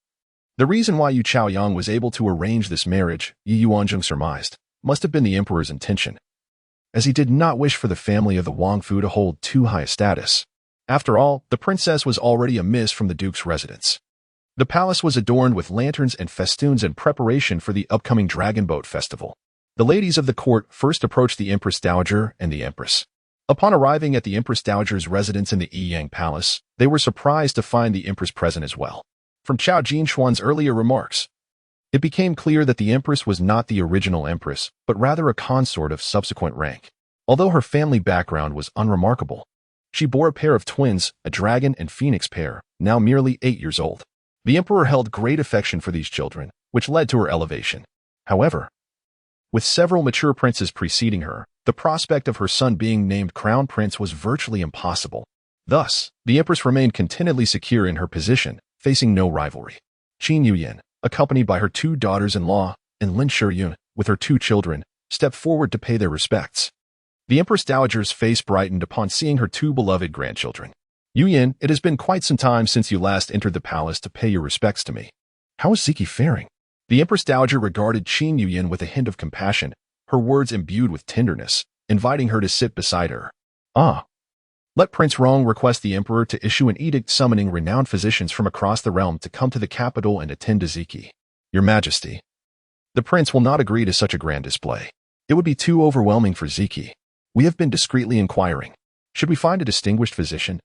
The reason why Yu Xiaoyang was able to arrange this marriage, Yu Yuanzheng surmised, must have been the emperor's intention, as he did not wish for the family of the Wangfu to hold too high a status. After all, the princess was already a miss from the duke's residence. The palace was adorned with lanterns and festoons in preparation for the upcoming Dragon Boat Festival. The ladies of the court first approached the Empress Dowager and the Empress. Upon arriving at the Empress Dowager's residence in the Yiyang Palace, they were surprised to find the Empress present as well. From Chao Jinshuan's earlier remarks, it became clear that the Empress was not the original Empress, but rather a consort of subsequent rank. Although her family background was unremarkable, she bore a pair of twins, a dragon and phoenix pair, now merely 8 years old. The emperor held great affection for these children, which led to her elevation. However, with several mature princes preceding her, the prospect of her son being named crown prince was virtually impossible. Thus, the empress remained contentedly secure in her position, facing no rivalry. Qin Yuyan, accompanied by her 2 daughters-in-law, and Lin Shiyun, with her 2 children, stepped forward to pay their respects. The Empress Dowager's face brightened upon seeing her 2 beloved grandchildren. Yuyan, it has been quite some time since you last entered the palace to pay your respects to me. How is Ziqi faring? The Empress Dowager regarded Qin Yuyan with a hint of compassion, her words imbued with tenderness, inviting her to sit beside her. Ah. Let Prince Rong request the emperor to issue an edict summoning renowned physicians from across the realm to come to the capital and attend to Ziqi. Your Majesty. The prince will not agree to such a grand display. It would be too overwhelming for Ziqi. We have been discreetly inquiring. Should we find a distinguished physician,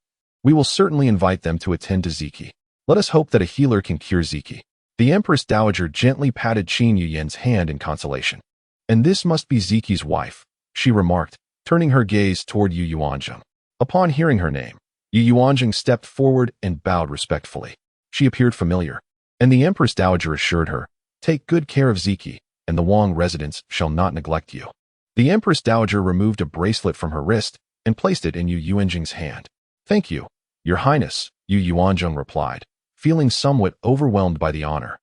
we will certainly invite them to attend to Ziqi. Let us hope that a healer can cure Ziqi. The Empress Dowager gently patted Qin Yuyan's hand in consolation. And this must be Ziqi's wife, she remarked, turning her gaze toward Yu Yuanzheng. Upon hearing her name, Yu Yuanzheng stepped forward and bowed respectfully. She appeared familiar, and the Empress Dowager assured her, take good care of Ziqi, and the Wang residents shall not neglect you. The Empress Dowager removed a bracelet from her wrist and placed it in Yu Yuanzheng's hand. Thank you, Your Highness, Yu Yuanzheng replied, feeling somewhat overwhelmed by the honor,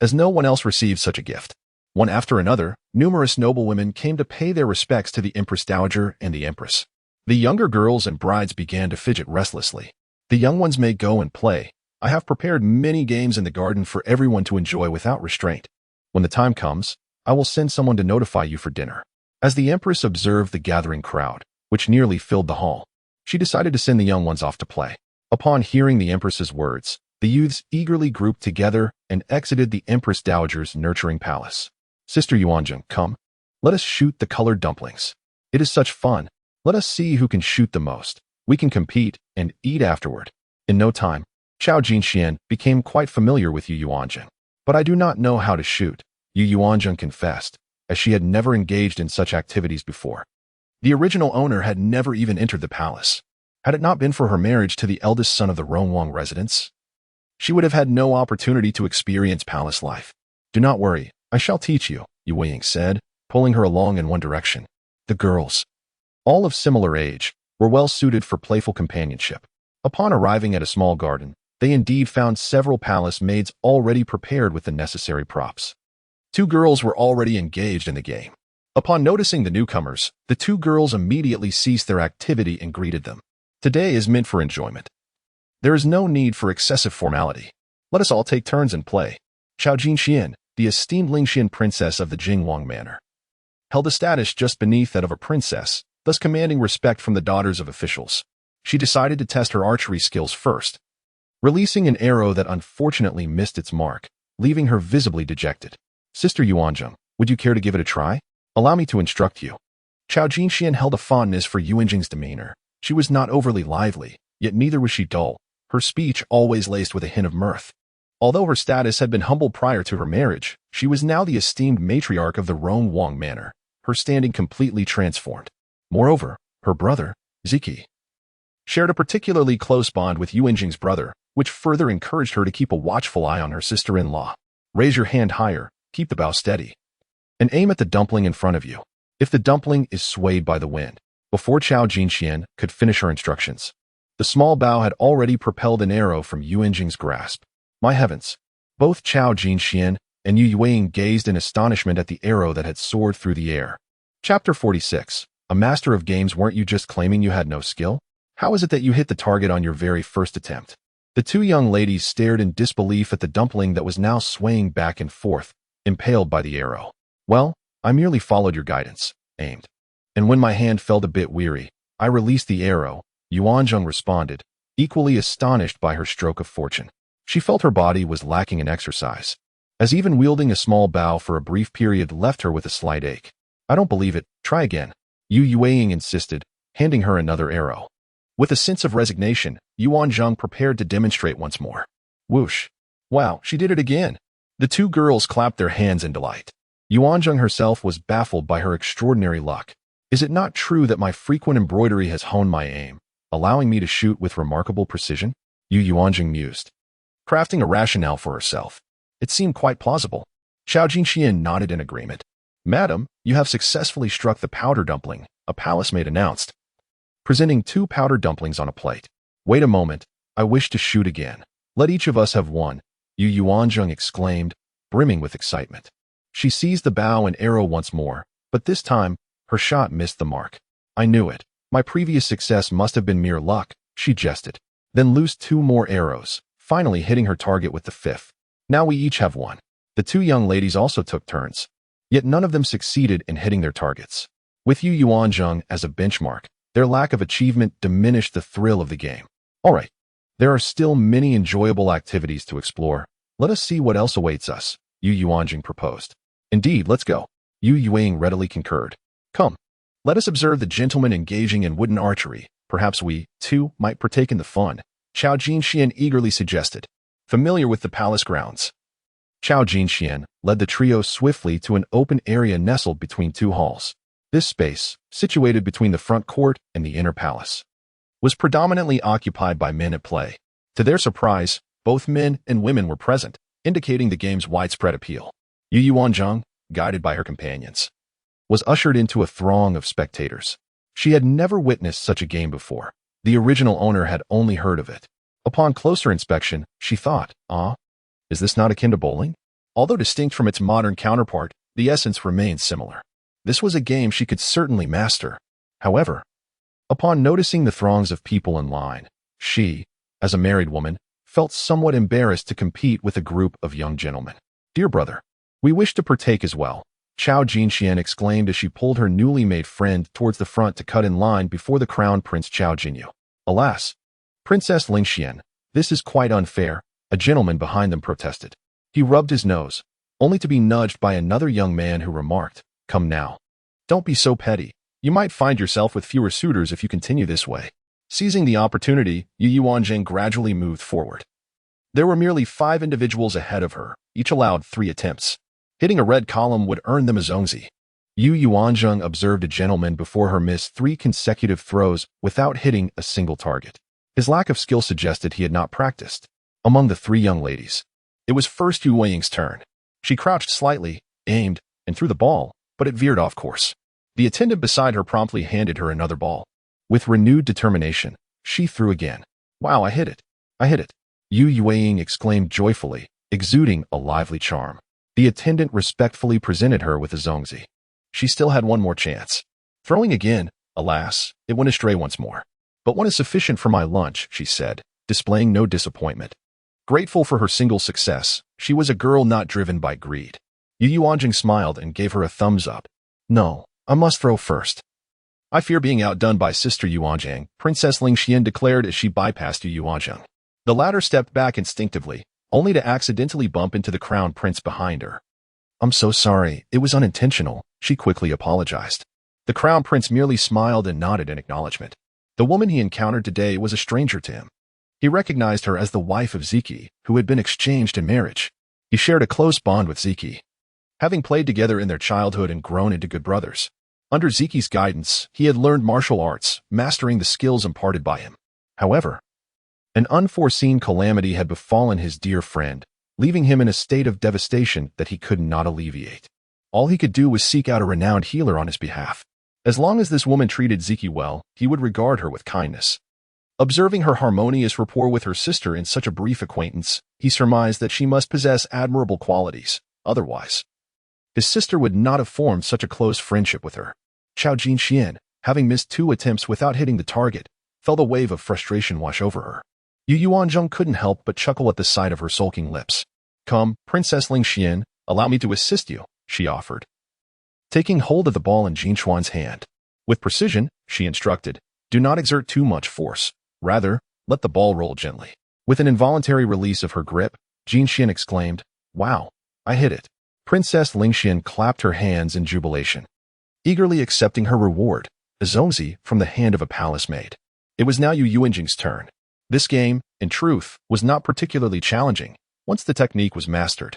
as no one else received such a gift. One after another, numerous noblewomen came to pay their respects to the Empress Dowager and the Empress. The younger girls and brides began to fidget restlessly. The young ones may go and play. I have prepared many games in the garden for everyone to enjoy without restraint. When the time comes, I will send someone to notify you for dinner. As the Empress observed the gathering crowd, which nearly filled the hall, she decided to send the young ones off to play. Upon hearing the Empress's words, the youths eagerly grouped together and exited the Empress Dowager's nurturing palace. Sister Yuanzheng, come. Let us shoot the colored dumplings. It is such fun. Let us see who can shoot the most. We can compete and eat afterward. In no time, Xiao Jinxian became quite familiar with Yu Yuanzheng. But I do not know how to shoot, Yu Yuanzheng confessed, as she had never engaged in such activities before. The original owner had never even entered the palace. Had it not been for her marriage to the eldest son of the Rongwang residents, she would have had no opportunity to experience palace life. Do not worry, I shall teach you, Yu Yuanzheng said, pulling her along in one direction. The girls, all of similar age, were well suited for playful companionship. Upon arriving at a small garden, they indeed found several palace maids already prepared with the necessary props. Two girls were already engaged in the game. Upon noticing the newcomers, the two girls immediately ceased their activity and greeted them. Today is meant for enjoyment. There is no need for excessive formality. Let us all take turns and play. Xiao Jinxian, the esteemed Lingxian princess of the Jingwang manor, held a status just beneath that of a princess, thus commanding respect from the daughters of officials. She decided to test her archery skills first, releasing an arrow that unfortunately missed its mark, leaving her visibly dejected. Sister Yuanzheng, would you care to give it a try? Allow me to instruct you. Xiao Jinxian held a fondness for Yuanzheng's demeanor. She was not overly lively, yet neither was she dull, her speech always laced with a hint of mirth. Although her status had been humble prior to her marriage, she was now the esteemed matriarch of the Rongwang manor, her standing completely transformed. Moreover, her brother, Ziqi, shared a particularly close bond with Yuanzheng's brother, which further encouraged her to keep a watchful eye on her sister-in-law. Raise your hand higher, keep the bow steady, and aim at the dumpling in front of you. If the dumpling is swayed by the wind, before Xiao Jinxian could finish her instructions, the small bow had already propelled an arrow from Yuanzheng's grasp. My heavens! Both Xiao Jinxian and Yu Yuanzheng gazed in astonishment at the arrow that had soared through the air. Chapter 46. A master of games, weren't you just claiming you had no skill? How is it that you hit the target on your very first attempt? The two young ladies stared in disbelief at the dumpling that was now swaying back and forth, impaled by the arrow. Well, I merely followed your guidance, aimed. And when my hand felt a bit weary, I released the arrow, Yuanzheng responded, equally astonished by her stroke of fortune. She felt her body was lacking in exercise, as even wielding a small bow for a brief period left her with a slight ache. I don't believe it, try again, Yu Yuanzheng insisted, handing her another arrow. With a sense of resignation, Yuanzheng prepared to demonstrate once more. Whoosh! Wow, she did it again! The two girls clapped their hands in delight. Yuanzheng herself was baffled by her extraordinary luck. Is it not true that my frequent embroidery has honed my aim, allowing me to shoot with remarkable precision? Yu Yuanzheng mused, crafting a rationale for herself. It seemed quite plausible. Xiao Jinxian nodded in agreement. Madam, you have successfully struck the powder dumpling, a palace maid announced, presenting two powder dumplings on a plate. Wait a moment, I wish to shoot again. Let each of us have one, Yu Yuanzheng exclaimed, brimming with excitement. She seized the bow and arrow once more, but this time, her shot missed the mark. I knew it. My previous success must have been mere luck, she jested, then loosed two more arrows, finally hitting her target with the fifth. Now we each have one. The two young ladies also took turns, yet none of them succeeded in hitting their targets. With Yu Yuanzheng as a benchmark, their lack of achievement diminished the thrill of the game. All right, there are still many enjoyable activities to explore. Let us see what else awaits us, Yu Yuanzheng proposed. Indeed, let's go. Yu Yuanzheng readily concurred. Come, let us observe the gentlemen engaging in wooden archery. Perhaps we, too, might partake in the fun, Xiao Jinxian eagerly suggested. Familiar with the palace grounds, Xiao Jinxian led the trio swiftly to an open area nestled between two halls. This space, situated between the front court and the inner palace, was predominantly occupied by men at play. To their surprise, both men and women were present, indicating the game's widespread appeal. Yu Yuanzheng, guided by her companions, was ushered into a throng of spectators. She had never witnessed such a game before. The original owner had only heard of it. Upon closer inspection, she thought, is this not akin to bowling? Although distinct from its modern counterpart, the essence remained similar. This was a game she could certainly master. However, upon noticing the throngs of people in line, she, as a married woman, felt somewhat embarrassed to compete with a group of young gentlemen. Dear brother, we wish to partake as well, Xiao Jinxian exclaimed as she pulled her newly made friend towards the front to cut in line before the crown prince Xiao Jinyu. Alas, Princess Lingxian, this is quite unfair, a gentleman behind them protested. He rubbed his nose, only to be nudged by another young man who remarked, Come now. Don't be so petty. You might find yourself with fewer suitors if you continue this way. Seizing the opportunity, Yu Yuanzheng gradually moved forward. There were merely 5 individuals ahead of her, each allowed 3 attempts. Hitting a red column would earn them a zongzi. Yu Yuanzheng observed a gentleman before her miss 3 consecutive throws without hitting a single target. His lack of skill suggested he had not practiced. Among the 3 young ladies, it was first Yu Weiying's turn. She crouched slightly, aimed, and threw the ball, but it veered off course. The attendant beside her promptly handed her another ball. With renewed determination, she threw again. Wow, I hit it. I hit it. Yu Yuanying exclaimed joyfully, exuding a lively charm. The attendant respectfully presented her with a zongzi. She still had one more chance. Throwing again, alas, it went astray once more. But one is sufficient for my lunch, she said, displaying no disappointment. Grateful for her single success, she was a girl not driven by greed. Yu Yuanzheng smiled and gave her a thumbs up. No, I must throw first. I fear being outdone by Sister Yuanzheng, Princess Lingxian declared as she bypassed Yu Yuanzheng. The latter stepped back instinctively, only to accidentally bump into the crown prince behind her. I'm so sorry, it was unintentional, she quickly apologized. The crown prince merely smiled and nodded in acknowledgement. The woman he encountered today was a stranger to him. He recognized her as the wife of Ziqi, who had been exchanged in marriage. He shared a close bond with Ziqi, having played together in their childhood and grown into good brothers. Under Ziqi's guidance, he had learned martial arts, mastering the skills imparted by him. However, an unforeseen calamity had befallen his dear friend, leaving him in a state of devastation that he could not alleviate. All he could do was seek out a renowned healer on his behalf. As long as this woman treated Ziqi well, he would regard her with kindness. Observing her harmonious rapport with her sister in such a brief acquaintance, he surmised that she must possess admirable qualities. Otherwise, his sister would not have formed such a close friendship with her. Chao Jinxian, having missed 2 attempts without hitting the target, felt a wave of frustration wash over her. Yu Yuanzheng couldn't help but chuckle at the sight of her sulking lips. Come, Princess Lingxian, allow me to assist you, she offered. Taking hold of the ball in Jinchuan's hand. With precision, she instructed, do not exert too much force. Rather, let the ball roll gently. With an involuntary release of her grip, Jinxian exclaimed, wow, I hit it. Princess Lingxian clapped her hands in jubilation, eagerly accepting her reward, a zongzi from the hand of a palace maid. It was now Yu Yuanzheng's turn. This game, in truth, was not particularly challenging, once the technique was mastered.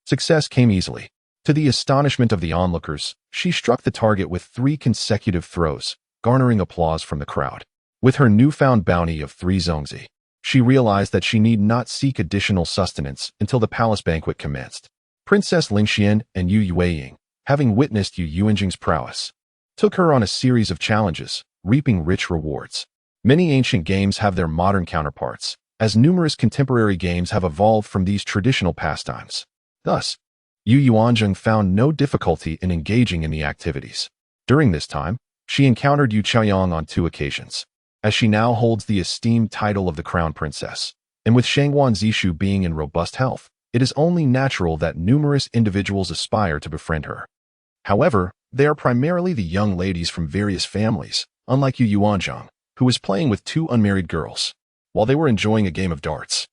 Success came easily. To the astonishment of the onlookers, she struck the target with 3 consecutive throws, garnering applause from the crowd. With her newfound bounty of 3 zongzi, she realized that she need not seek additional sustenance until the palace banquet commenced. Princess Lingxian and Yu Yuanying, having witnessed Yu Yuanzheng's prowess, took her on a series of challenges, reaping rich rewards. Many ancient games have their modern counterparts, as numerous contemporary games have evolved from these traditional pastimes. Thus, Yu Yuanzheng found no difficulty in engaging in the activities. During this time, she encountered Yu Chaoyang on 2 occasions. As she now holds the esteemed title of the crown princess, and with Shangguan Ziqi being in robust health, it is only natural that numerous individuals aspire to befriend her. However, they are primarily the young ladies from various families, unlike Yu Yuanzheng, who was playing with 2 unmarried girls. While they were enjoying a game of darts,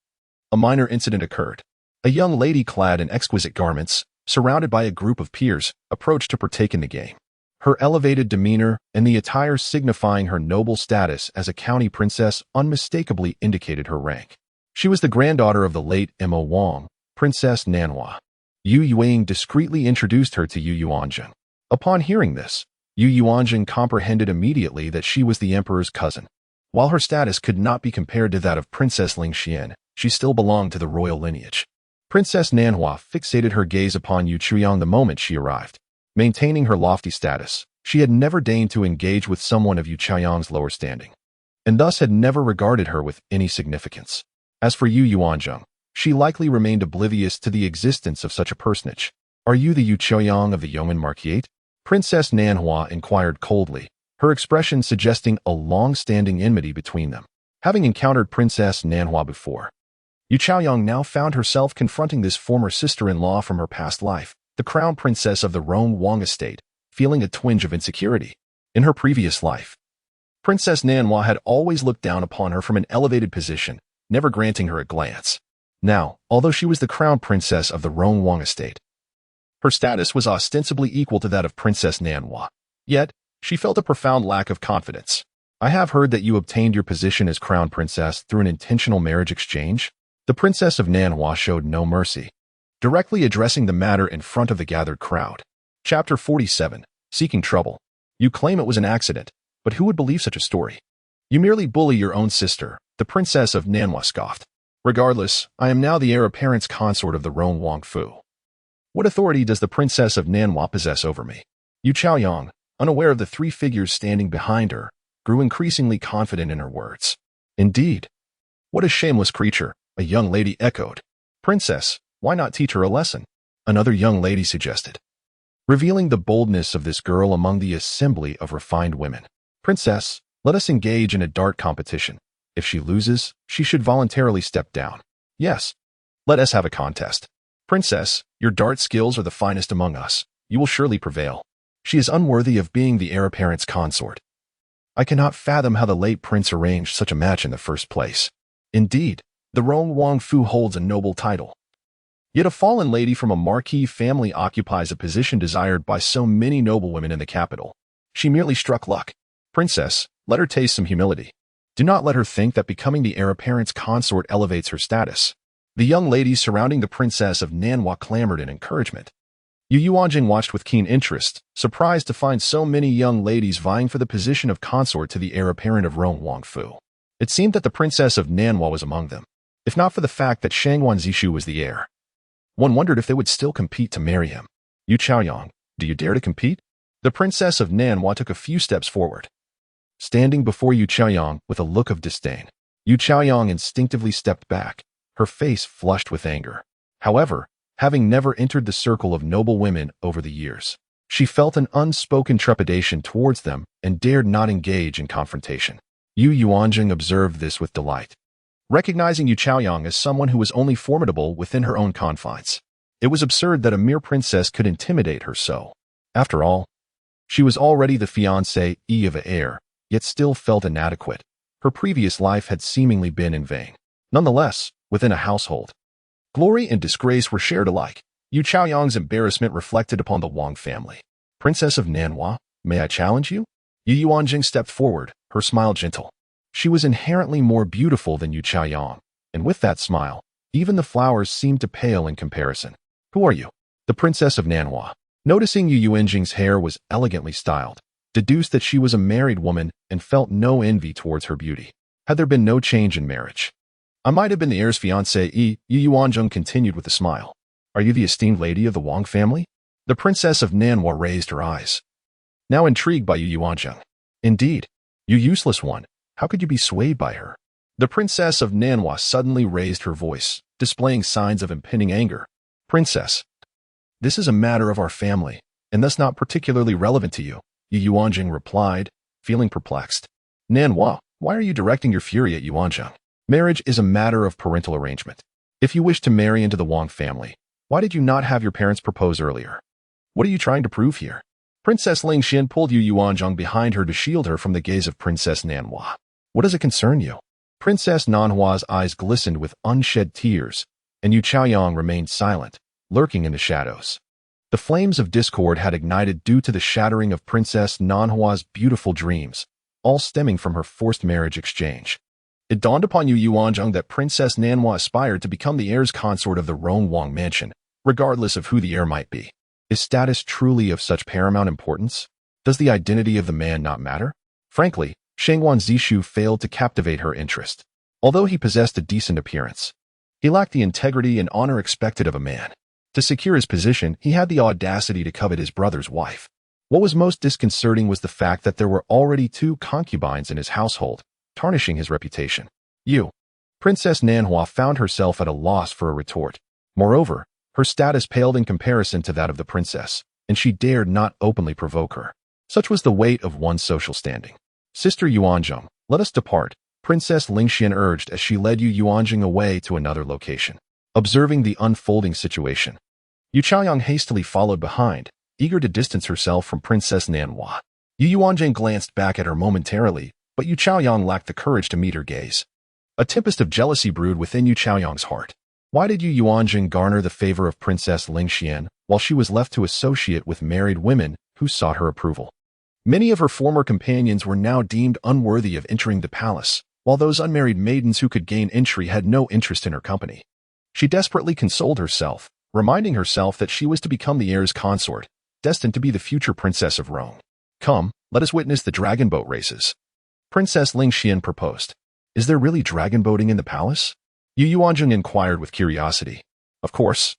a minor incident occurred. A young lady clad in exquisite garments, surrounded by a group of peers, approached to partake in the game. Her elevated demeanor and the attire signifying her noble status as a county princess unmistakably indicated her rank. She was the granddaughter of the late Emma Wang, Princess Nanhua. Yu Yuanying discreetly introduced her to Yu Yuanzheng. Upon hearing this, Yu Yuanzheng comprehended immediately that she was the emperor's cousin. While her status could not be compared to that of Princess Lingxian, she still belonged to the royal lineage. Princess Nanhua fixated her gaze upon Yu Chaoyang the moment she arrived. Maintaining her lofty status, she had never deigned to engage with someone of Yu Chaoyang's lower standing, and thus had never regarded her with any significance. As for Yu Yuanzheng, she likely remained oblivious to the existence of such a personage. Are you the Yu Chaoyang of the Yeoman Marquette? Princess Nanhua inquired coldly, her expression suggesting a long-standing enmity between them. Having encountered Princess Nanhua before, Yu Chaoyang now found herself confronting this former sister-in-law from her past life, the crown princess of the Rong Wang estate, feeling a twinge of insecurity. In her previous life, Princess Nanhua had always looked down upon her from an elevated position, never granting her a glance. Now, although she was the crown princess of the Rong Wang estate, her status was ostensibly equal to that of Princess Nanhua. Yet, she felt a profound lack of confidence. I have heard that you obtained your position as crown princess through an intentional marriage exchange. The princess of Nanhua showed no mercy, directly addressing the matter in front of the gathered crowd. Chapter 47. Seeking trouble. You claim it was an accident, but who would believe such a story? You merely bully your own sister, the princess of Nanhua scoffed. Regardless, I am now the heir apparent's consort of the Rong Wangfu. What authority does the princess of Nanhua possess over me? Yu Chaoyang, unaware of the three figures standing behind her, grew increasingly confident in her words. Indeed. What a shameless creature, a young lady echoed. Princess, why not teach her a lesson? Another young lady suggested, revealing the boldness of this girl among the assembly of refined women. Princess, let us engage in a dart competition. If she loses, she should voluntarily step down. Yes. Let us have a contest. Princess, your dart skills are the finest among us. You will surely prevail. She is unworthy of being the heir apparent's consort. I cannot fathom how the late prince arranged such a match in the first place. Indeed, the Rong Wangfu holds a noble title. Yet a fallen lady from a marquis family occupies a position desired by so many noblewomen in the capital. She merely struck luck. Princess, let her taste some humility. Do not let her think that becoming the heir apparent's consort elevates her status. The young ladies surrounding the princess of Nanhua clamored in encouragement. Yu Yuanzheng watched with keen interest, surprised to find so many young ladies vying for the position of consort to the heir apparent of Rong Wangfu. It seemed that the princess of Nanhua was among them, if not for the fact that Shangguan Ziqi was the heir. One wondered if they would still compete to marry him. Yu Chaoyang, do you dare to compete? The princess of Nanhua took a few steps forward, standing before Yu Chaoyang with a look of disdain. Yu Chaoyang instinctively stepped back, her face flushed with anger. However, having never entered the circle of noble women over the years, she felt an unspoken trepidation towards them and dared not engage in confrontation. Yu Yuanzheng observed this with delight, recognizing Yu Chaoyang as someone who was only formidable within her own confines. It was absurd that a mere princess could intimidate her so. After all, she was already the fiancée of an heir, yet still felt inadequate. Her previous life had seemingly been in vain. Nonetheless, within a household, glory and disgrace were shared alike. Yu Chaoyang's embarrassment reflected upon the Wang family. Princess of Nanhua, may I challenge you? Yu Yuanzheng stepped forward, her smile gentle. She was inherently more beautiful than Yu Chaoyang, and with that smile, even the flowers seemed to pale in comparison. Who are you? The princess of Nanhua, noticing Yu Yuanzheng's hair was elegantly styled, deduced that she was a married woman and felt no envy towards her beauty. Had there been no change in marriage, I might have been the heir's fiancée. Yu Yuanzheng continued with a smile. Are you the esteemed lady of the Wang family? The princess of Nanhua raised her eyes, now intrigued by Yu Yuanzheng. Indeed, you useless one, how could you be swayed by her? The princess of Nanhua suddenly raised her voice, displaying signs of impending anger. Princess, this is a matter of our family, and thus not particularly relevant to you, Yu Yuanzheng replied, feeling perplexed. Nanhua, why are you directing your fury at Yuanzheng? Marriage is a matter of parental arrangement. If you wish to marry into the Wang family, why did you not have your parents propose earlier? What are you trying to prove here? Princess Lingxian pulled Yu Yuanzheng behind her to shield her from the gaze of Princess Nanhua. What does it concern you? Princess Nanhua's eyes glistened with unshed tears, and Yu Chaoyang remained silent, lurking in the shadows. The flames of discord had ignited due to the shattering of Princess Nanhua's beautiful dreams, all stemming from her forced marriage exchange. It dawned upon Yu Yuanzheng that Princess Nanhua aspired to become the heir's consort of the Rong Wang mansion, regardless of who the heir might be. Is status truly of such paramount importance? Does the identity of the man not matter? Frankly, Shangguan Ziqi failed to captivate her interest. Although he possessed a decent appearance, he lacked the integrity and honor expected of a man. To secure his position, he had the audacity to covet his brother's wife. What was most disconcerting was the fact that there were already 2 concubines in his household, tarnishing his reputation. Princess Nanhua found herself at a loss for a retort. Moreover, her status paled in comparison to that of the princess, and she dared not openly provoke her. Such was the weight of one's social standing. Sister Yuanzheng, let us depart, Princess Lingxian urged as she led Yu Yuanzheng away to another location. Observing the unfolding situation, Yu Chaoyang hastily followed behind, eager to distance herself from Princess Nanhua. Yu Yuanzheng glanced back at her momentarily, but Yu Chaoyang lacked the courage to meet her gaze. A tempest of jealousy brewed within Yu Chaoyang's heart. Why did Yu Yuanzheng garner the favor of Princess Lingxian while she was left to associate with married women who sought her approval? Many of her former companions were now deemed unworthy of entering the palace, while those unmarried maidens who could gain entry had no interest in her company. She desperately consoled herself, reminding herself that she was to become the heir's consort, destined to be the future princess of Rome. Come, let us witness the dragon boat races. Princess Lingxian proposed. Is there really dragon boating in the palace? Yu Yuanzheng inquired with curiosity. Of course.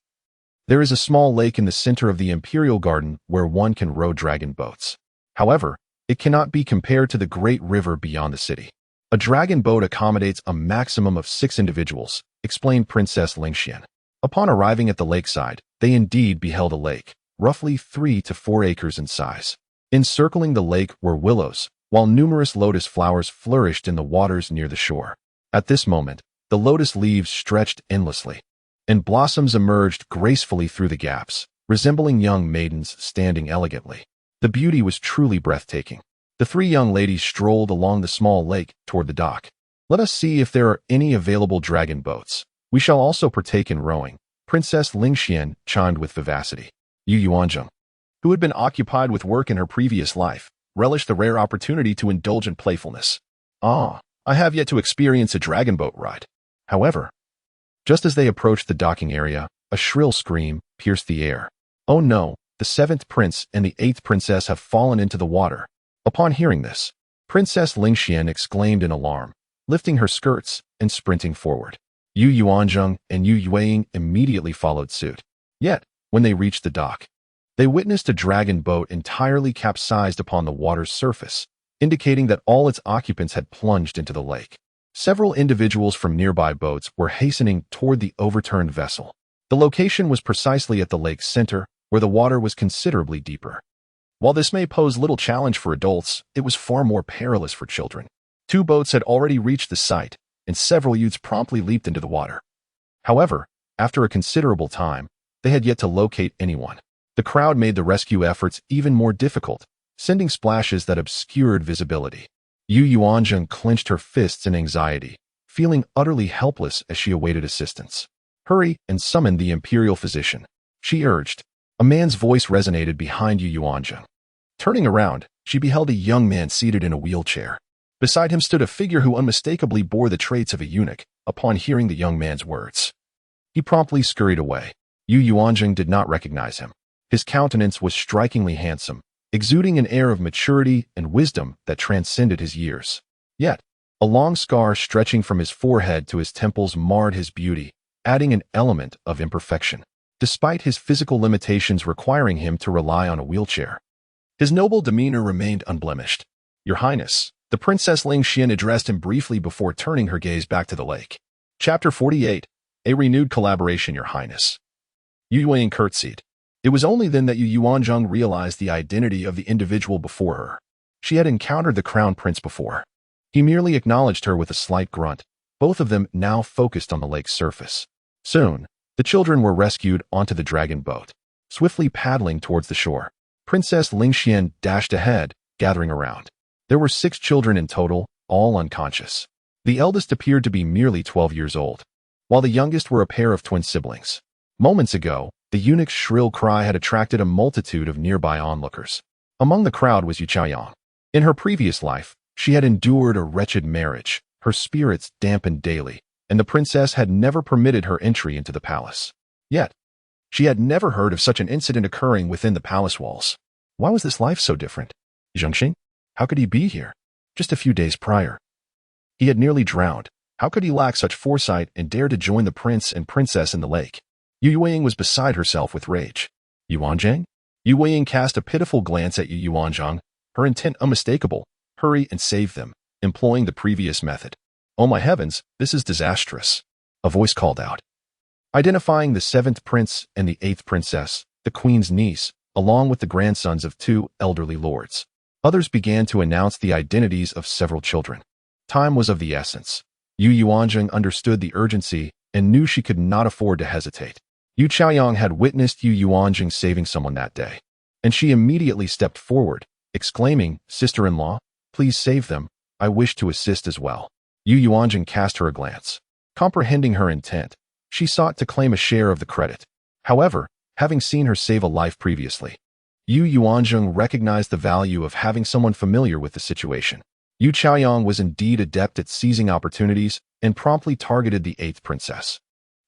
There is a small lake in the center of the imperial garden where one can row dragon boats. However, it cannot be compared to the great river beyond the city. A dragon boat accommodates a maximum of 6 individuals, explained Princess Lingxian. Upon arriving at the lakeside, they indeed beheld a lake, roughly 3 to 4 acres in size. Encircling the lake were willows, while numerous lotus flowers flourished in the waters near the shore. At this moment, the lotus leaves stretched endlessly, and blossoms emerged gracefully through the gaps, resembling young maidens standing elegantly. The beauty was truly breathtaking. The 3 young ladies strolled along the small lake toward the dock. Let us see if there are any available dragon boats. We shall also partake in rowing, Princess Lingxian chimed with vivacity. Yu Yuanzheng, who had been occupied with work in her previous life, relished the rare opportunity to indulge in playfulness. I have yet to experience a dragon boat ride. However, just as they approached the docking area, a shrill scream pierced the air. Oh no, the 7th prince and the 8th princess have fallen into the water. Upon hearing this, Princess Lingxian exclaimed in alarm, lifting her skirts and sprinting forward. Yu Yuanzheng and Yu Yuanzheng immediately followed suit. Yet, when they reached the dock, they witnessed a dragon boat entirely capsized upon the water's surface, indicating that all its occupants had plunged into the lake. Several individuals from nearby boats were hastening toward the overturned vessel. The location was precisely at the lake's center, where the water was considerably deeper. While this may pose little challenge for adults, it was far more perilous for children. 2 boats had already reached the site, and several youths promptly leaped into the water. However, after a considerable time, they had yet to locate anyone. The crowd made the rescue efforts even more difficult, sending splashes that obscured visibility. Yu Yuanzheng clenched her fists in anxiety, feeling utterly helpless as she awaited assistance. Hurry and summon the imperial physician, she urged. A man's voice resonated behind Yu Yuanzheng. Turning around, she beheld a young man seated in a wheelchair. Beside him stood a figure who unmistakably bore the traits of a eunuch. Upon hearing the young man's words, he promptly scurried away. Yu Yuanzheng did not recognize him. His countenance was strikingly handsome, exuding an air of maturity and wisdom that transcended his years. Yet, a long scar stretching from his forehead to his temples marred his beauty, adding an element of imperfection, despite his physical limitations requiring him to rely on a wheelchair. His noble demeanor remained unblemished. Your Highness, the Princess Lingxian addressed him briefly before turning her gaze back to the lake. Chapter 48. A renewed collaboration, Your Highness. Yu Yuanzheng curtsied. It was only then that Yu Yuanzheng realized the identity of the individual before her. She had encountered the crown prince before. He merely acknowledged her with a slight grunt, both of them now focused on the lake's surface. Soon, the children were rescued onto the dragon boat, swiftly paddling towards the shore. Princess Lingxian dashed ahead, gathering around. There were 6 children in total, all unconscious. The eldest appeared to be merely 12 years old, while the youngest were a pair of twin siblings. Moments ago, the eunuch's shrill cry had attracted a multitude of nearby onlookers. Among the crowd was Yu Chaoyang. In her previous life, she had endured a wretched marriage, her spirits dampened daily, and the princess had never permitted her entry into the palace. Yet, she had never heard of such an incident occurring within the palace walls. Why was this life so different? Zhengxing? How could he be here? Just a few days prior, he had nearly drowned. How could he lack such foresight and dare to join the prince and princess in the lake? Yu Yuanzheng was beside herself with rage. Yuanzheng? Yu Yuanzheng cast a pitiful glance at Yu Yuanzheng, her intent unmistakable. Hurry and save them, employing the previous method. Oh my heavens, this is disastrous. A voice called out. Identifying the 7th prince and the 8th princess, the queen's niece, along with the grandsons of 2 elderly lords. Others began to announce the identities of several children. Time was of the essence. Yu Yuanzheng understood the urgency and knew she could not afford to hesitate. Yu Chaoyang had witnessed Yu Yuanzheng saving someone that day, and she immediately stepped forward, exclaiming, "Sister-in-law, please save them. I wish to assist as well." Yu Yuanzheng cast her a glance. Comprehending her intent, she sought to claim a share of the credit. However, having seen her save a life previously, Yu Yuanzheng recognized the value of having someone familiar with the situation. Yu Chaoyang was indeed adept at seizing opportunities and promptly targeted the 8th princess.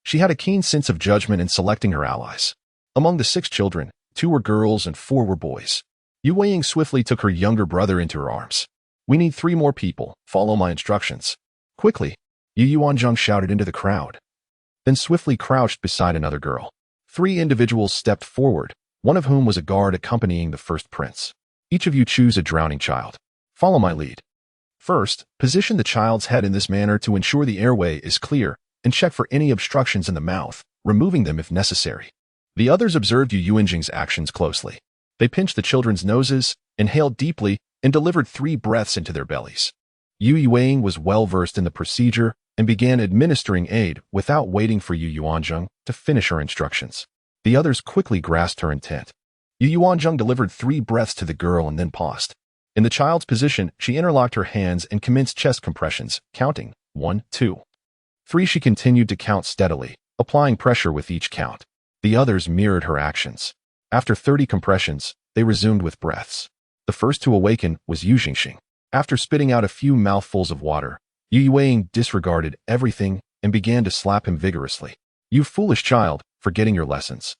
She had a keen sense of judgment in selecting her allies. Among the 6 children, 2 were girls and 4 were boys. Yu Weiying swiftly took her younger brother into her arms. "We need 3 more people. Follow my instructions." Quickly, Yu Yuanzheng shouted into the crowd, then swiftly crouched beside another girl. 3 individuals stepped forward, one of whom was a guard accompanying the first prince. "Each of you choose a drowning child. Follow my lead. First, position the child's head in this manner to ensure the airway is clear and check for any obstructions in the mouth, removing them if necessary." The others observed Yu Yuanzheng's actions closely. They pinched the children's noses, inhaled deeply, and delivered 3 breaths into their bellies. Yu Yuanzheng was well-versed in the procedure and began administering aid without waiting for Yu Yuanzheng to finish her instructions. The others quickly grasped her intent. Yu Yuanzheng delivered 3 breaths to the girl and then paused. In the child's position, she interlocked her hands and commenced chest compressions, counting 1, 2, 3. She continued to count steadily, applying pressure with each count. The others mirrored her actions. After 30 compressions, they resumed with breaths. The first to awaken was Yu Xingxing. After spitting out a few mouthfuls of water, Yu Yuanzheng disregarded everything and began to slap him vigorously. "You foolish child, forgetting your lessons.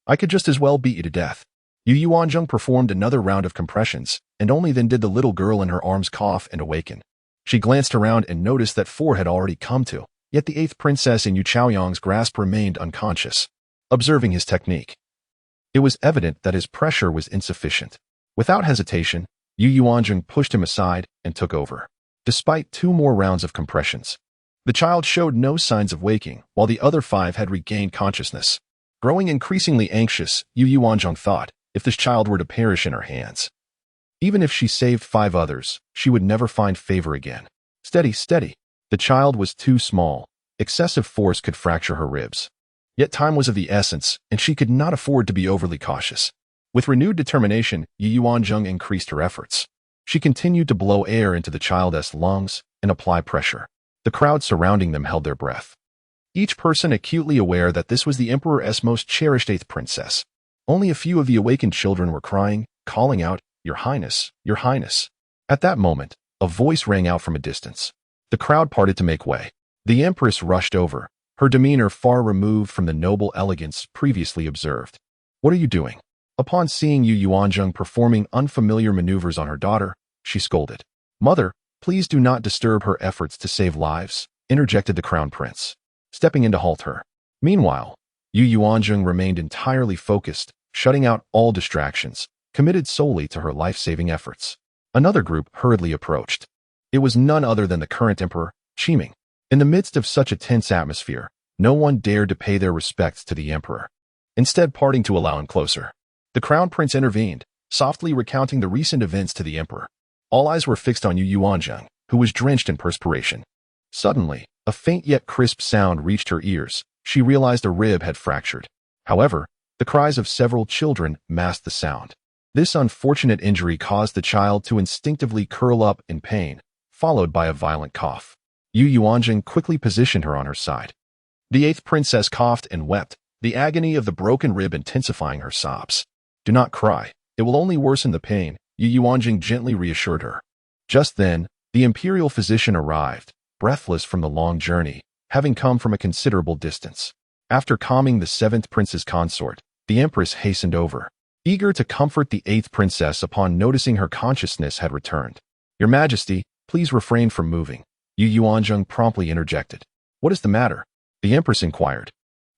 I could just as well beat you to death." Yu Yuanzheng performed another round of compressions, and only then did the little girl in her arms cough and awaken. She glanced around and noticed that 4 had already come to, yet the 8th princess in Yu Chaoyang's grasp remained unconscious. Observing his technique, it was evident that his pressure was insufficient. Without hesitation, Yu Yuanzheng pushed him aside and took over. Despite 2 more rounds of compressions, the child showed no signs of waking, while the other 5 had regained consciousness. Growing increasingly anxious, Yu Yuanzheng thought, if this child were to perish in her hands, even if she saved 5 others, she would never find favor again. Steady, steady. The child was too small. Excessive force could fracture her ribs. Yet time was of the essence, and she could not afford to be overly cautious. With renewed determination, Yu Yuanzheng increased her efforts. She continued to blow air into the child's lungs and apply pressure. The crowd surrounding them held their breath, each person acutely aware that this was the emperor's most cherished 8th princess. Only a few of the awakened children were crying, calling out, "Your Highness, Your Highness." At that moment, a voice rang out from a distance. The crowd parted to make way. The empress rushed over, her demeanor far removed from the noble elegance previously observed. "What are you doing?" Upon seeing Yu Yuanzheng performing unfamiliar maneuvers on her daughter, she scolded. "Mother, please do not disturb her efforts to save lives," interjected the crown prince, stepping in to halt her. Meanwhile, Yu Yuanzheng remained entirely focused, shutting out all distractions, committed solely to her life-saving efforts. Another group hurriedly approached. It was none other than the current emperor, Qiming. In the midst of such a tense atmosphere, no one dared to pay their respects to the emperor, instead parting to allow him closer. The crown prince intervened, softly recounting the recent events to the emperor. All eyes were fixed on Yu Yuanzheng, who was drenched in perspiration. Suddenly, a faint yet crisp sound reached her ears. She realized a rib had fractured. However, the cries of several children masked the sound. This unfortunate injury caused the child to instinctively curl up in pain, followed by a violent cough. Yu Yuanzheng quickly positioned her on her side. The 8th princess coughed and wept, the agony of the broken rib intensifying her sobs. "Do not cry. It will only worsen the pain," Yu Yuanzheng gently reassured her. Just then, the imperial physician arrived, breathless from the long journey, having come from a considerable distance. After calming the 7th prince's consort, the empress hastened over, eager to comfort the 8th princess upon noticing her consciousness had returned. "Your Majesty, please refrain from moving," Yu Yuanzheng promptly interjected. "What is the matter?" the empress inquired,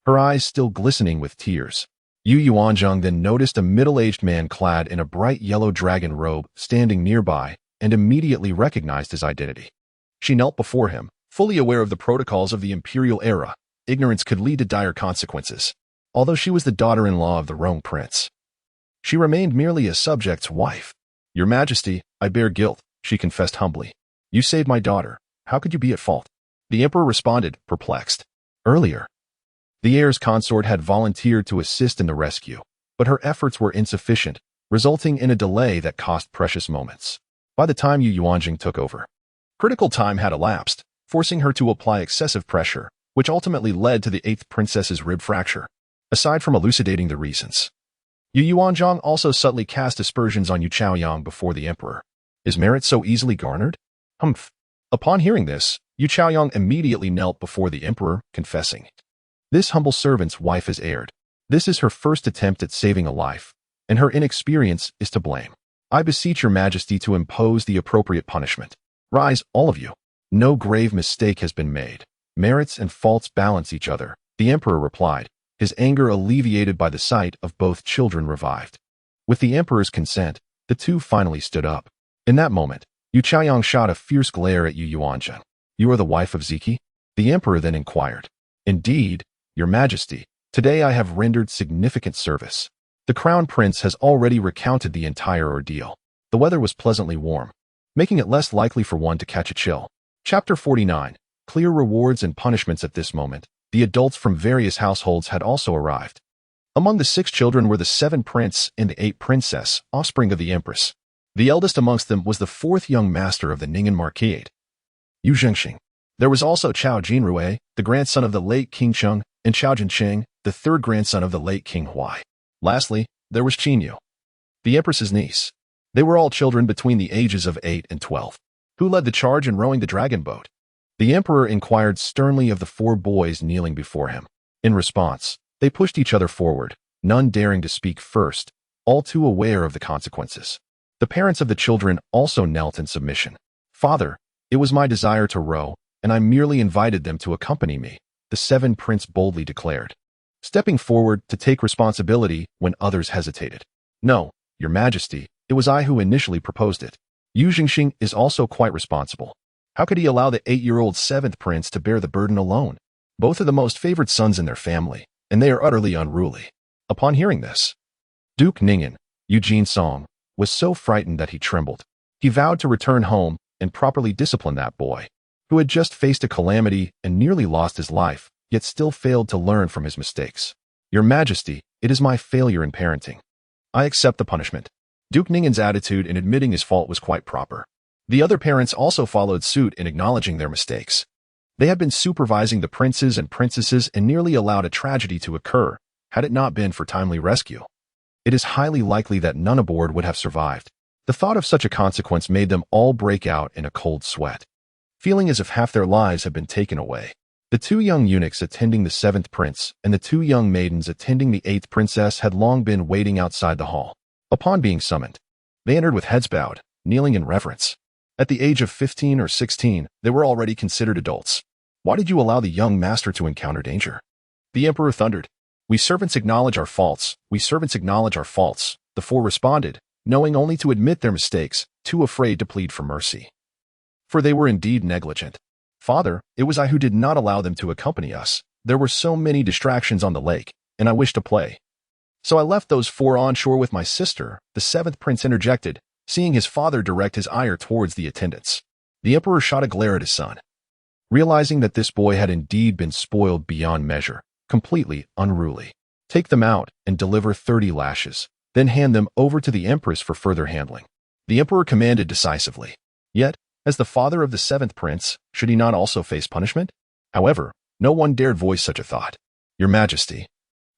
her eyes still glistening with tears. Yu Yuanzheng then noticed a middle-aged man clad in a bright yellow dragon robe standing nearby and immediately recognized his identity. She knelt before him, fully aware of the protocols of the imperial era. Ignorance could lead to dire consequences. Although she was the daughter-in-law of the Rome prince, she remained merely a subject's wife. "Your Majesty, I bear guilt," she confessed humbly. "You saved my daughter. How could you be at fault?" The emperor responded, perplexed. Earlier, the heir's consort had volunteered to assist in the rescue, but her efforts were insufficient, resulting in a delay that cost precious moments. By the time Yu Yuanzheng took over, critical time had elapsed, forcing her to apply excessive pressure, which ultimately led to the 8th princess's rib fracture. Aside from elucidating the reasons, Yu Yuanzheng also subtly cast aspersions on Yu Chaoyang before the emperor. Is merit so easily garnered? Humph. Upon hearing this, Yu Chaoyang immediately knelt before the emperor, confessing, "This humble servant's wife has erred. This is her first attempt at saving a life, and her inexperience is to blame. I beseech your majesty to impose the appropriate punishment. Rise, all of you. No grave mistake has been made. Merits and faults balance each other," the emperor replied, his anger alleviated by the sight of both children revived. With the emperor's consent, the two finally stood up. In that moment, Yu Chaoyang shot a fierce glare at Yu Yuanzheng. "You are the wife of Ziqi?" The emperor then inquired. "Indeed, your majesty. Today I have rendered significant service." The crown prince has already recounted the entire ordeal. The weather was pleasantly warm, making it less likely for one to catch a chill. Chapter 49. Clear rewards and punishments. At this moment, the adults from various households had also arrived. Among the 6 children were the 7 prince and the 8 princess, offspring of the empress. The eldest amongst them was the 4th young master of the Ning'an Marquisate, Yu Zhengxing. There was also Chao Jinrui, the grandson of the late King Cheng, and Chao Jincheng, the 3rd grandson of the late King Huai. Lastly, there was Qinyu, the empress's niece. They were all children between the ages of 8 and 12. Who led the charge in rowing the dragon boat? The emperor inquired sternly of the 4 boys kneeling before him. In response, they pushed each other forward, none daring to speak first, all too aware of the consequences. The parents of the children also knelt in submission. "Father, it was my desire to row, and I merely invited them to accompany me," the 7 prince boldly declared, stepping forward to take responsibility when others hesitated. "No, your majesty, it was I who initially proposed it. Yu Zhengxing is also quite responsible. How could he allow the 8-year-old 7th prince to bear the burden alone? Both are the most favored sons in their family, and they are utterly unruly." Upon hearing this, Duke Ning'an, Yu Jinsong, was so frightened that he trembled. He vowed to return home and properly discipline that boy, who had just faced a calamity and nearly lost his life, yet still failed to learn from his mistakes. "Your majesty, it is my failure in parenting. I accept the punishment." Duke Ning'an's attitude in admitting his fault was quite proper. The other parents also followed suit in acknowledging their mistakes. They had been supervising the princes and princesses and nearly allowed a tragedy to occur, had it not been for timely rescue. It is highly likely that none aboard would have survived. The thought of such a consequence made them all break out in a cold sweat, feeling as if half their lives had been taken away. The 2 young eunuchs attending the 7th prince and the 2 young maidens attending the 8th princess had long been waiting outside the hall. Upon being summoned, they entered with heads bowed, kneeling in reverence. At the age of 15 or 16, they were already considered adults. "Why did you allow the young master to encounter danger?" the emperor thundered. "We servants acknowledge our faults. We servants acknowledge our faults," the 4 responded, knowing only to admit their mistakes, too afraid to plead for mercy. For they were indeed negligent. "Father, it was I who did not allow them to accompany us. There were so many distractions on the lake, and I wished to play. So I left those 4 on shore with my sister," the 7th prince interjected, seeing his father direct his ire towards the attendants. The emperor shot a glare at his son, realizing that this boy had indeed been spoiled beyond measure, completely unruly. "Take them out and deliver 30 lashes, then hand them over to the empress for further handling," the emperor commanded decisively. Yet, as the father of the 7th prince, should he not also face punishment? However, no one dared voice such a thought. "Your majesty,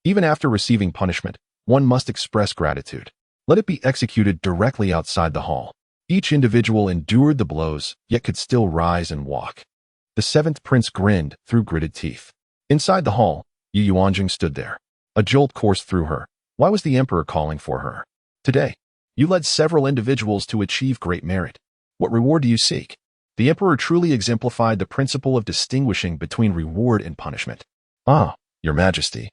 even after receiving punishment, one must express gratitude. Let it be executed directly outside the hall." Each individual endured the blows, yet could still rise and walk. The 7th prince grinned through gritted teeth. Inside the hall, Yu Yuanzheng stood there. A jolt coursed through her. Why was the emperor calling for her? "Today, you led several individuals to achieve great merit. What reward do you seek?" The emperor truly exemplified the principle of distinguishing between reward and punishment. "Ah, your majesty.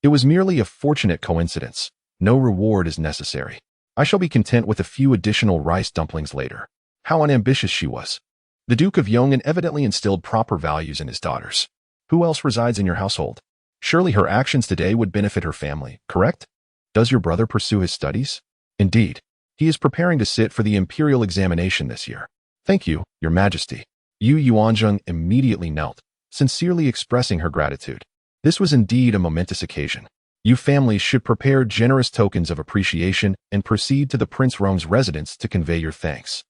It was merely a fortunate coincidence. No reward is necessary. I shall be content with a few additional rice dumplings later." How unambitious she was. The Duke of Yong'an evidently instilled proper values in his daughters. Who else resides in your household? Surely her actions today would benefit her family, correct? Does your brother pursue his studies? Indeed. He is preparing to sit for the imperial examination this year. Thank you, your majesty. Yu Yuanzheng immediately knelt, sincerely expressing her gratitude. This was indeed a momentous occasion. You families should prepare generous tokens of appreciation and proceed to the Prince Rome's residence to convey your thanks.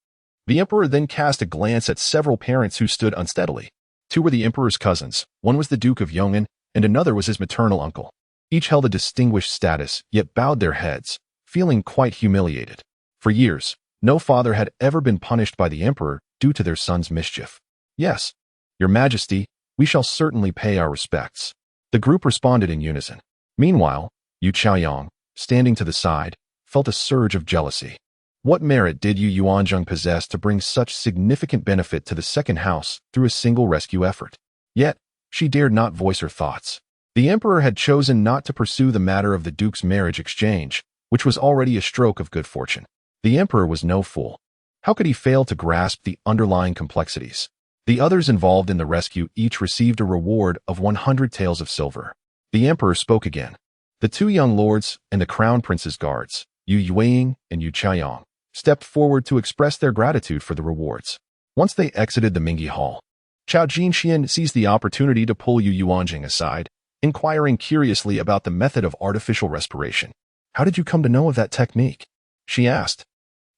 The emperor then cast a glance at several parents who stood unsteadily. 2 were the emperor's cousins, 1 was the Duke of Yong'an, and another was his maternal uncle. Each held a distinguished status, yet bowed their heads, feeling quite humiliated. For years, No father had ever been punished by the emperor due to their son's mischief. Yes, Your Majesty, we shall certainly pay our respects. The group responded in unison. Meanwhile, Yu Chaoyang, standing to the side, felt a surge of jealousy. What merit did Yu Yuanzheng possess to bring such significant benefit to the second house through a single rescue effort? Yet, she dared not voice her thoughts. The emperor had chosen not to pursue the matter of the duke's marriage exchange, which was already a stroke of good fortune. The emperor was no fool. How could he fail to grasp the underlying complexities? The others involved in the rescue each received a reward of 100 taels of silver. The emperor spoke again. The two young lords and the crown prince's guards, Yu Yuanzheng and Yu Chaoyang, stepped forward to express their gratitude for the rewards. Once they exited the Mingyi Hall, Chao Jinxian seized the opportunity to pull Yu Yuanzheng aside, inquiring curiously about the method of artificial respiration. "How did you come to know of that technique?" she asked.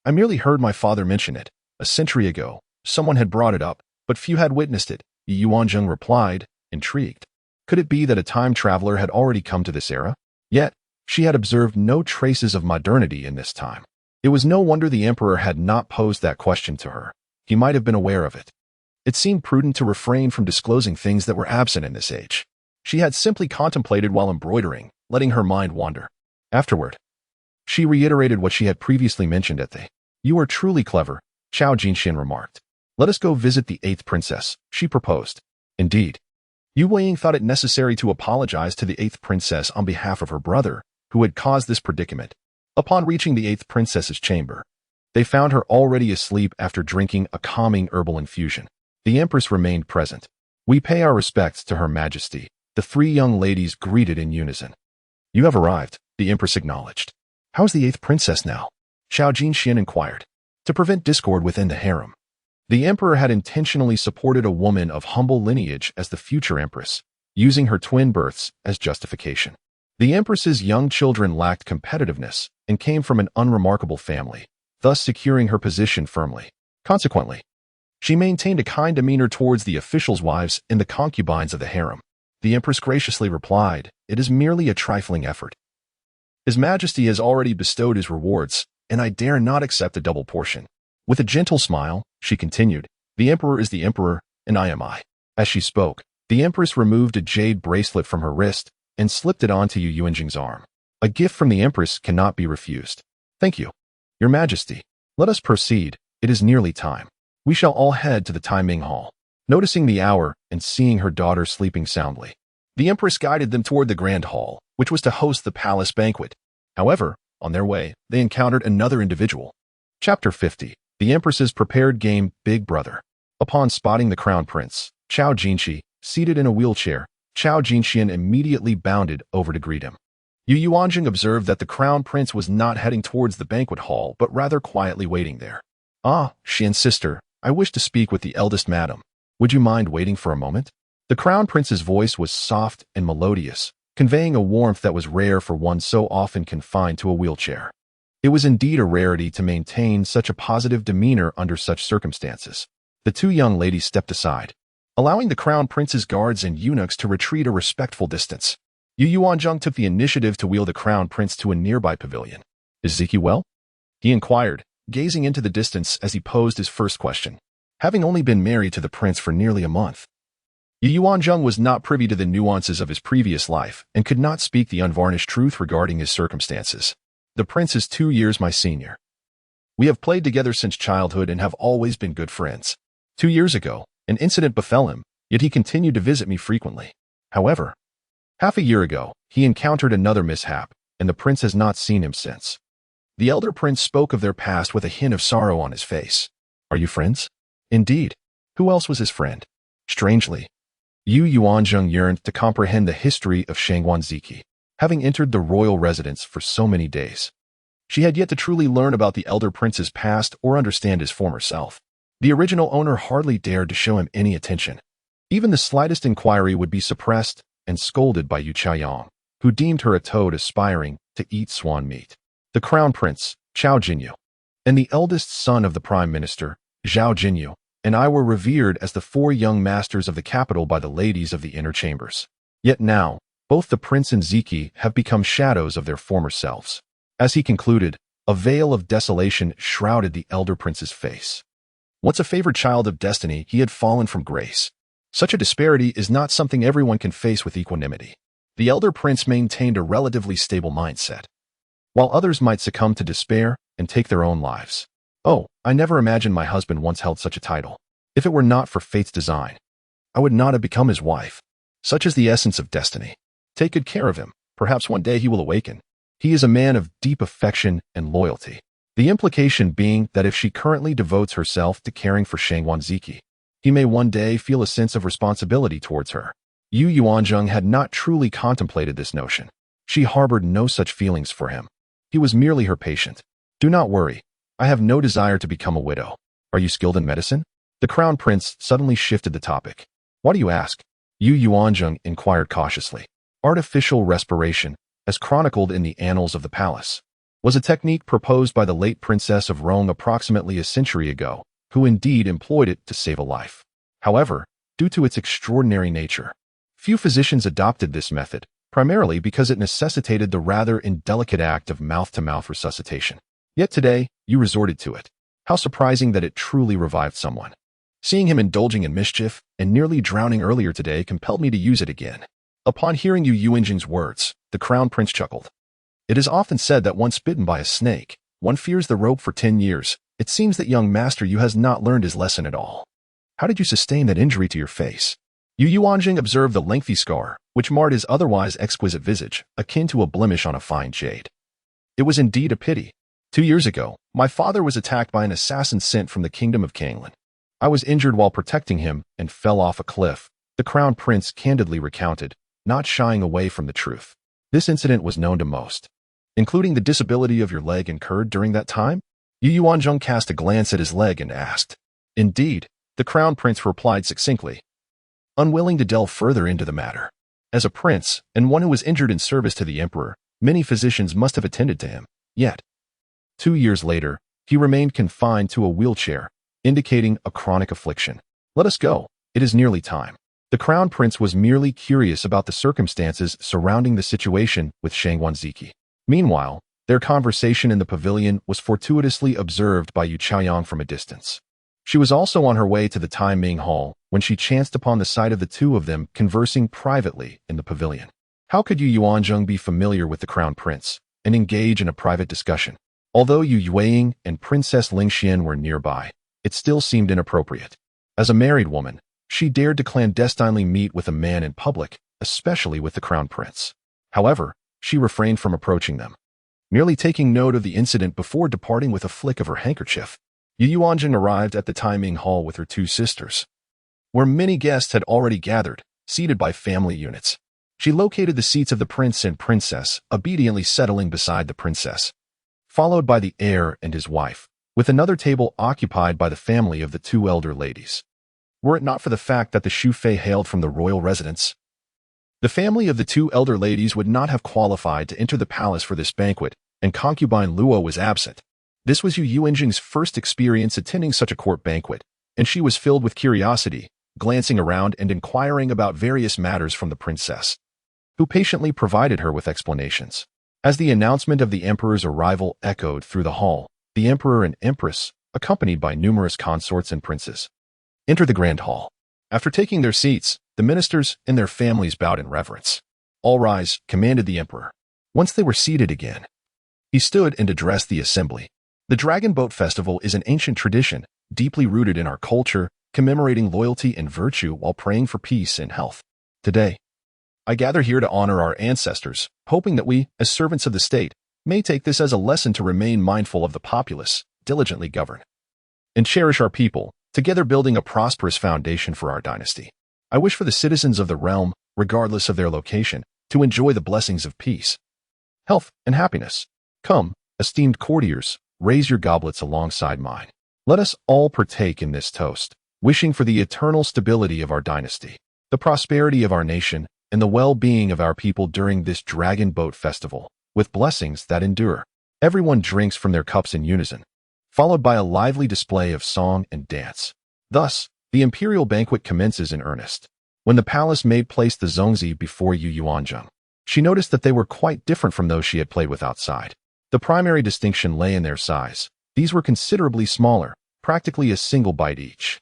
"I merely heard my father mention it. A century ago, someone had brought it up, but few had witnessed it," Yu Yuanzheng replied, intrigued. Could it be that a time traveler had already come to this era? Yet, she had observed no traces of modernity in this time. It was no wonder the emperor had not posed that question to her. He might have been aware of it. It seemed prudent to refrain from disclosing things that were absent in this age. She had simply contemplated while embroidering, letting her mind wander. Afterward, she reiterated what she had previously mentioned at the "You are truly clever," Chao Jinxian remarked. "Let us go visit the 8th princess," she proposed. Indeed, Yu Weiying thought it necessary to apologize to the 8th princess on behalf of her brother, who had caused this predicament. Upon reaching the 8th princess's chamber, they found her already asleep after drinking a calming herbal infusion. The empress remained present. "We pay our respects to Her Majesty," the three young ladies greeted in unison. "You have arrived," the empress acknowledged. "How is the 8th princess now?" Chao Jinxian inquired. To prevent discord within the harem, the emperor had intentionally supported a woman of humble lineage as the future empress, using her twin births as justification. The empress's young children lacked competitiveness and came from an unremarkable family, thus securing her position firmly. Consequently, she maintained a kind demeanor towards the officials' wives and the concubines of the harem. The empress graciously replied, "It is merely a trifling effort. His Majesty has already bestowed his rewards, and I dare not accept a double portion." With a gentle smile, she continued, "The emperor is the emperor, and I am I." As she spoke, the empress removed a jade bracelet from her wrist and slipped it onto Yu Yuanzheng's arm. "A gift from the empress cannot be refused." "Thank you, Your Majesty. Let us proceed. It is nearly time. We shall all head to the Taiming Hall." Noticing the hour and seeing her daughter sleeping soundly, the empress guided them toward the grand hall, which was to host the palace banquet. However, on their way, they encountered another individual. Chapter 50. The Empress's Prepared Game, Big Brother. Upon spotting the crown prince, Chao Jinxi, seated in a wheelchair, Chao Jinxian immediately bounded over to greet him. Yu Yuanzheng observed that the crown prince was not heading towards the banquet hall, but rather quietly waiting there. "Ah, Xian's sister, I wish to speak with the eldest madam. Would you mind waiting for a moment?" The crown prince's voice was soft and melodious, conveying a warmth that was rare for one so often confined to a wheelchair. It was indeed a rarity to maintain such a positive demeanor under such circumstances. The two young ladies stepped aside, allowing the crown prince's guards and eunuchs to retreat a respectful distance. Yu Yuanzheng took the initiative to wheel the crown prince to a nearby pavilion. "Is Ziqi well?" he inquired, gazing into the distance as he posed his first question. Having only been married to the prince for nearly a month, Yu Yuanzheng was not privy to the nuances of his previous life and could not speak the unvarnished truth regarding his circumstances. "The prince is 2 years my senior. We have played together since childhood and have always been good friends. 2 years ago, an incident befell him, yet he continued to visit me frequently. However, half a year ago, he encountered another mishap, and the prince has not seen him since." The elder prince spoke of their past with a hint of sorrow on his face. "Are you friends?" "Indeed. Who else was his friend?" Strangely, Yu Yuanzheng yearned to comprehend the history of Shangguan Ziqi, having entered the royal residence for so many days. She had yet to truly learn about the elder prince's past or understand his former self. The original owner hardly dared to show him any attention. Even the slightest inquiry would be suppressed and scolded by Yu Chaoyang, who deemed her a toad aspiring to eat swan meat. The crown prince, Chao Jinyu, and the eldest son of the prime minister, Zhao Jinyu, and I were revered as the 4 young masters of the capital by the ladies of the inner chambers. Yet now, both the prince and Ziqi have become shadows of their former selves. As he concluded, A veil of desolation shrouded the elder prince's face. Once a favored child of destiny, he had fallen from grace. Such a disparity is not something everyone can face with equanimity. The elder prince maintained a relatively stable mindset, while others might succumb to despair and take their own lives. Oh, I never imagined my husband once held such a title. If it were not for fate's design, I would not have become his wife. Such is the essence of destiny. Take good care of him. Perhaps one day he will awaken. He is a man of deep affection and loyalty. The implication being that if she currently devotes herself to caring for Shangguan Ziqi, he may one day feel a sense of responsibility towards her. Yu Yuanzheng had not truly contemplated this notion. She harbored no such feelings for him. He was merely her patient. Do not worry. I have no desire to become a widow. Are you skilled in medicine? The crown prince suddenly shifted the topic. Why do you ask? Yu Yuanzheng inquired cautiously. Artificial respiration, as chronicled in the annals of the palace, was a technique proposed by the late Princess of Rome approximately a century ago, who indeed employed it to save a life. However, due to its extraordinary nature, few physicians adopted this method, primarily because it necessitated the rather indelicate act of mouth-to-mouth resuscitation. Yet today, you resorted to it. How surprising that it truly revived someone. Seeing him indulging in mischief and nearly drowning earlier today compelled me to use it again. Upon hearing Yu Yuanzheng's words, the crown prince chuckled. It is often said that once bitten by a snake, one fears the rope for 10 years. It seems that young master Yu has not learned his lesson at all. How did you sustain that injury to your face? Yu Yuanzheng observed the lengthy scar, which marred his otherwise exquisite visage, akin to a blemish on a fine jade. It was indeed a pity. 2 years ago, my father was attacked by an assassin sent from the kingdom of Kanglan. I was injured while protecting him and fell off a cliff, the crown prince candidly recounted, not shying away from the truth. This incident was known to most, including the disability of your leg incurred during that time? Yu Yuanzheng cast a glance at his leg and asked. Indeed, the crown prince replied succinctly, unwilling to delve further into the matter. As a prince, and one who was injured in service to the emperor, many physicians must have attended to him. Yet, 2 years later, he remained confined to a wheelchair, indicating a chronic affliction. Let us go. It is nearly time. The crown prince was merely curious about the circumstances surrounding the situation with Shangguan Ziqi. Meanwhile, their conversation in the pavilion was fortuitously observed by Yu Chaoyang from a distance. She was also on her way to the Tai Ming Hall when she chanced upon the sight of the two of them conversing privately in the pavilion. How could Yu Yuanzheng be familiar with the crown prince and engage in a private discussion? Although Yu Yuanying and Princess Lingxian were nearby, it still seemed inappropriate. As a married woman, she dared to clandestinely meet with a man in public, especially with the crown prince. However, she refrained from approaching them, merely taking note of the incident before departing with a flick of her handkerchief. Yu Yuanzheng arrived at the Tai Ming Hall with her two sisters, where many guests had already gathered, seated by family units. She located the seats of the prince and princess, obediently settling beside the princess, followed by the heir and his wife, with another table occupied by the family of the two elder ladies. Were it not for the fact that the Shu Fei hailed from the royal residence, the family of the two elder ladies would not have qualified to enter the palace for this banquet, and concubine Luo was absent. This was Yu Yuanzheng's first experience attending such a court banquet, and she was filled with curiosity, glancing around and inquiring about various matters from the princess, who patiently provided her with explanations. As the announcement of the emperor's arrival echoed through the hall, the emperor and empress, accompanied by numerous consorts and princes, entered the grand hall. After taking their seats, the ministers and their families bowed in reverence. All rise, commanded the emperor. Once they were seated again, he stood and addressed the assembly. The Dragon Boat Festival is an ancient tradition, deeply rooted in our culture, commemorating loyalty and virtue while praying for peace and health. Today, I gather here to honor our ancestors, hoping that we, as servants of the state, may take this as a lesson to remain mindful of the populace, diligently govern, and cherish our people, together building a prosperous foundation for our dynasty. I wish for the citizens of the realm, regardless of their location, to enjoy the blessings of peace, health, and happiness. Come, esteemed courtiers, raise your goblets alongside mine. Let us all partake in this toast, wishing for the eternal stability of our dynasty, the prosperity of our nation, and the well-being of our people during this Dragon Boat Festival, with blessings that endure. Everyone drinks from their cups in unison, followed by a lively display of song and dance. Thus, the imperial banquet commences in earnest. When the palace maid placed the zongzi before Yu Yuanzheng, she noticed that they were quite different from those she had played with outside. The primary distinction lay in their size. These were considerably smaller, practically a single bite each.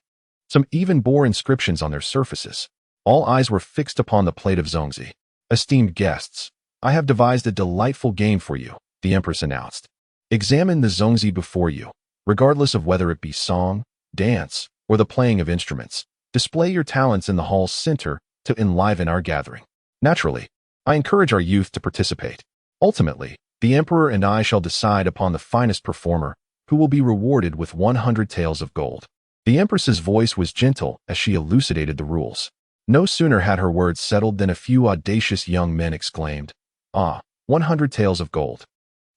Some even bore inscriptions on their surfaces. All eyes were fixed upon the plate of Zongzi. "Esteemed guests, I have devised a delightful game for you," the empress announced. "Examine the Zongzi before you, regardless of whether it be song, dance, or the playing of instruments. Display your talents in the hall's center to enliven our gathering. Naturally, I encourage our youth to participate. Ultimately, the emperor and I shall decide upon the finest performer, who will be rewarded with 100 taels of gold." The empress's voice was gentle as she elucidated the rules. No sooner had her words settled than a few audacious young men exclaimed, "Ah, 100 taels of gold.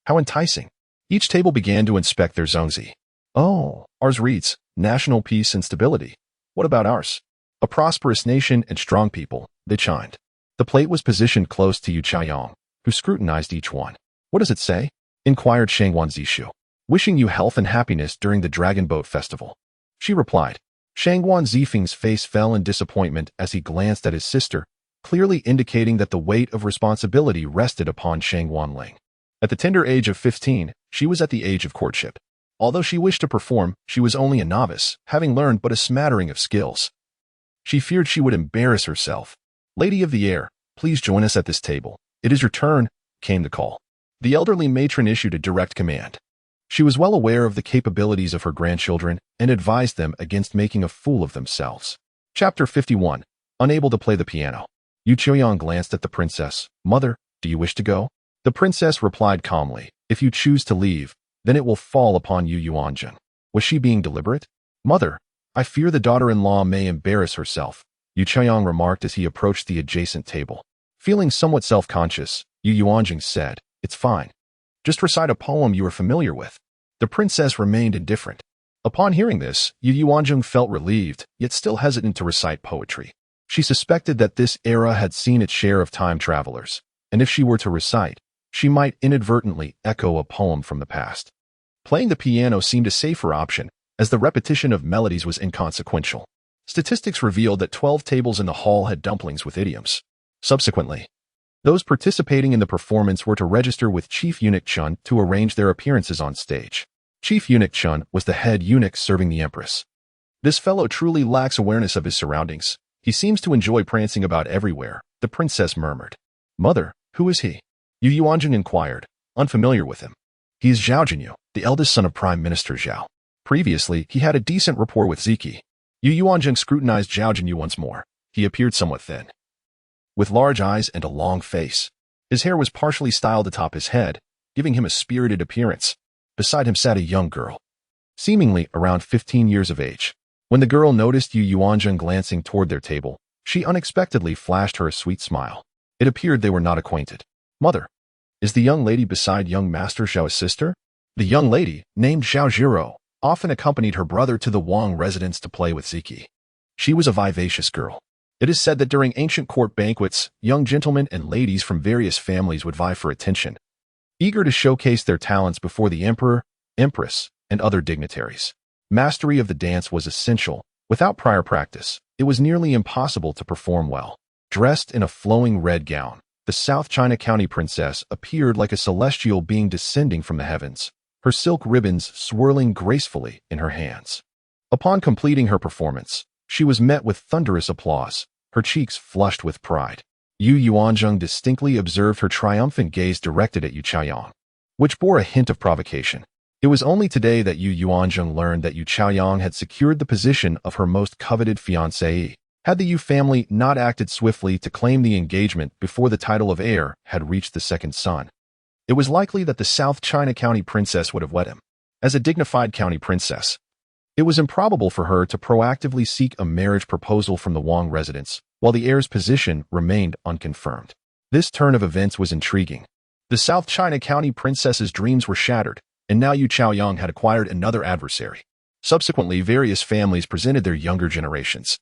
How enticing." Each table began to inspect their Zongzi. "Oh, ours reads, national peace and stability. What about ours?" "A prosperous nation and strong people," they chimed. The plate was positioned close to Yu Yuanzheng, who scrutinized each one. "What does it say?" inquired Shangguan Ziqi. "Wishing you health and happiness during the Dragon Boat Festival," she replied. Shangguan Ziqi's face fell in disappointment as he glanced at his sister, clearly indicating that the weight of responsibility rested upon Shangguan Ling. At the tender age of 15, she was at the age of courtship. Although she wished to perform, she was only a novice, having learned but a smattering of skills. She feared she would embarrass herself. "Lady of the Air, please join us at this table. It is your turn," came the call. The elderly matron issued a direct command. She was well aware of the capabilities of her grandchildren and advised them against making a fool of themselves. Chapter 51. Unable to play the piano. Yu Yuanzheng glanced at the princess. "Mother, do you wish to go?" The princess replied calmly, "If you choose to leave, then it will fall upon Yu Yuanzheng." Was she being deliberate? "Mother, I fear the daughter-in-law may embarrass herself," Yu Yuanzheng remarked as he approached the adjacent table. Feeling somewhat self-conscious, Yu Yuanzheng said, "It's fine. Just recite a poem you are familiar with." The princess remained indifferent. Upon hearing this, Yu Yuanzheng felt relieved, yet still hesitant to recite poetry. She suspected that this era had seen its share of time travelers, and if she were to recite, she might inadvertently echo a poem from the past. Playing the piano seemed a safer option, as the repetition of melodies was inconsequential. Statistics revealed that 12 tables in the hall had dumplings with idioms. Subsequently, those participating in the performance were to register with Chief Eunuch Chun to arrange their appearances on stage. Chief Eunuch Chun was the head eunuch serving the empress. "This fellow truly lacks awareness of his surroundings. He seems to enjoy prancing about everywhere," the princess murmured. "Mother, who is he?" Yu Yuanzheng inquired, unfamiliar with him. "He is Zhao Jinyu, the eldest son of Prime Minister Zhao. Previously, he had a decent rapport with Ziqi." Yu Yuanzheng scrutinized Zhao Jinyu once more. He appeared somewhat thin, with large eyes and a long face. His hair was partially styled atop his head, giving him a spirited appearance. Beside him sat a young girl, seemingly around 15 years of age. When the girl noticed Yu Yuanzheng glancing toward their table, she unexpectedly flashed her a sweet smile. It appeared they were not acquainted. "Mother, is the young lady beside young Master Zhao's sister?" The young lady, named Zhao Zhiro, often accompanied her brother to the Wang residence to play with Ziqi. She was a vivacious girl. It is said that during ancient court banquets, young gentlemen and ladies from various families would vie for attention, eager to showcase their talents before the emperor, empress, and other dignitaries. Mastery of the dance was essential. Without prior practice, it was nearly impossible to perform well. Dressed in a flowing red gown, the South China County princess appeared like a celestial being descending from the heavens, her silk ribbons swirling gracefully in her hands. Upon completing her performance, she was met with thunderous applause, her cheeks flushed with pride. Yu Yuanzheng distinctly observed her triumphant gaze directed at Yu Chaoyang, which bore a hint of provocation. It was only today that Yu Yuanzheng learned that Yu Chaoyang had secured the position of her most coveted fiancée. Had the Yu family not acted swiftly to claim the engagement before the title of heir had reached the second son, it was likely that the South China County princess would have wed him. As a dignified county princess, it was improbable for her to proactively seek a marriage proposal from the Wang residence, while the heir's position remained unconfirmed. This turn of events was intriguing. The South China County princess's dreams were shattered, and now Yu Chaoyang had acquired another adversary. Subsequently, various families presented their younger generations.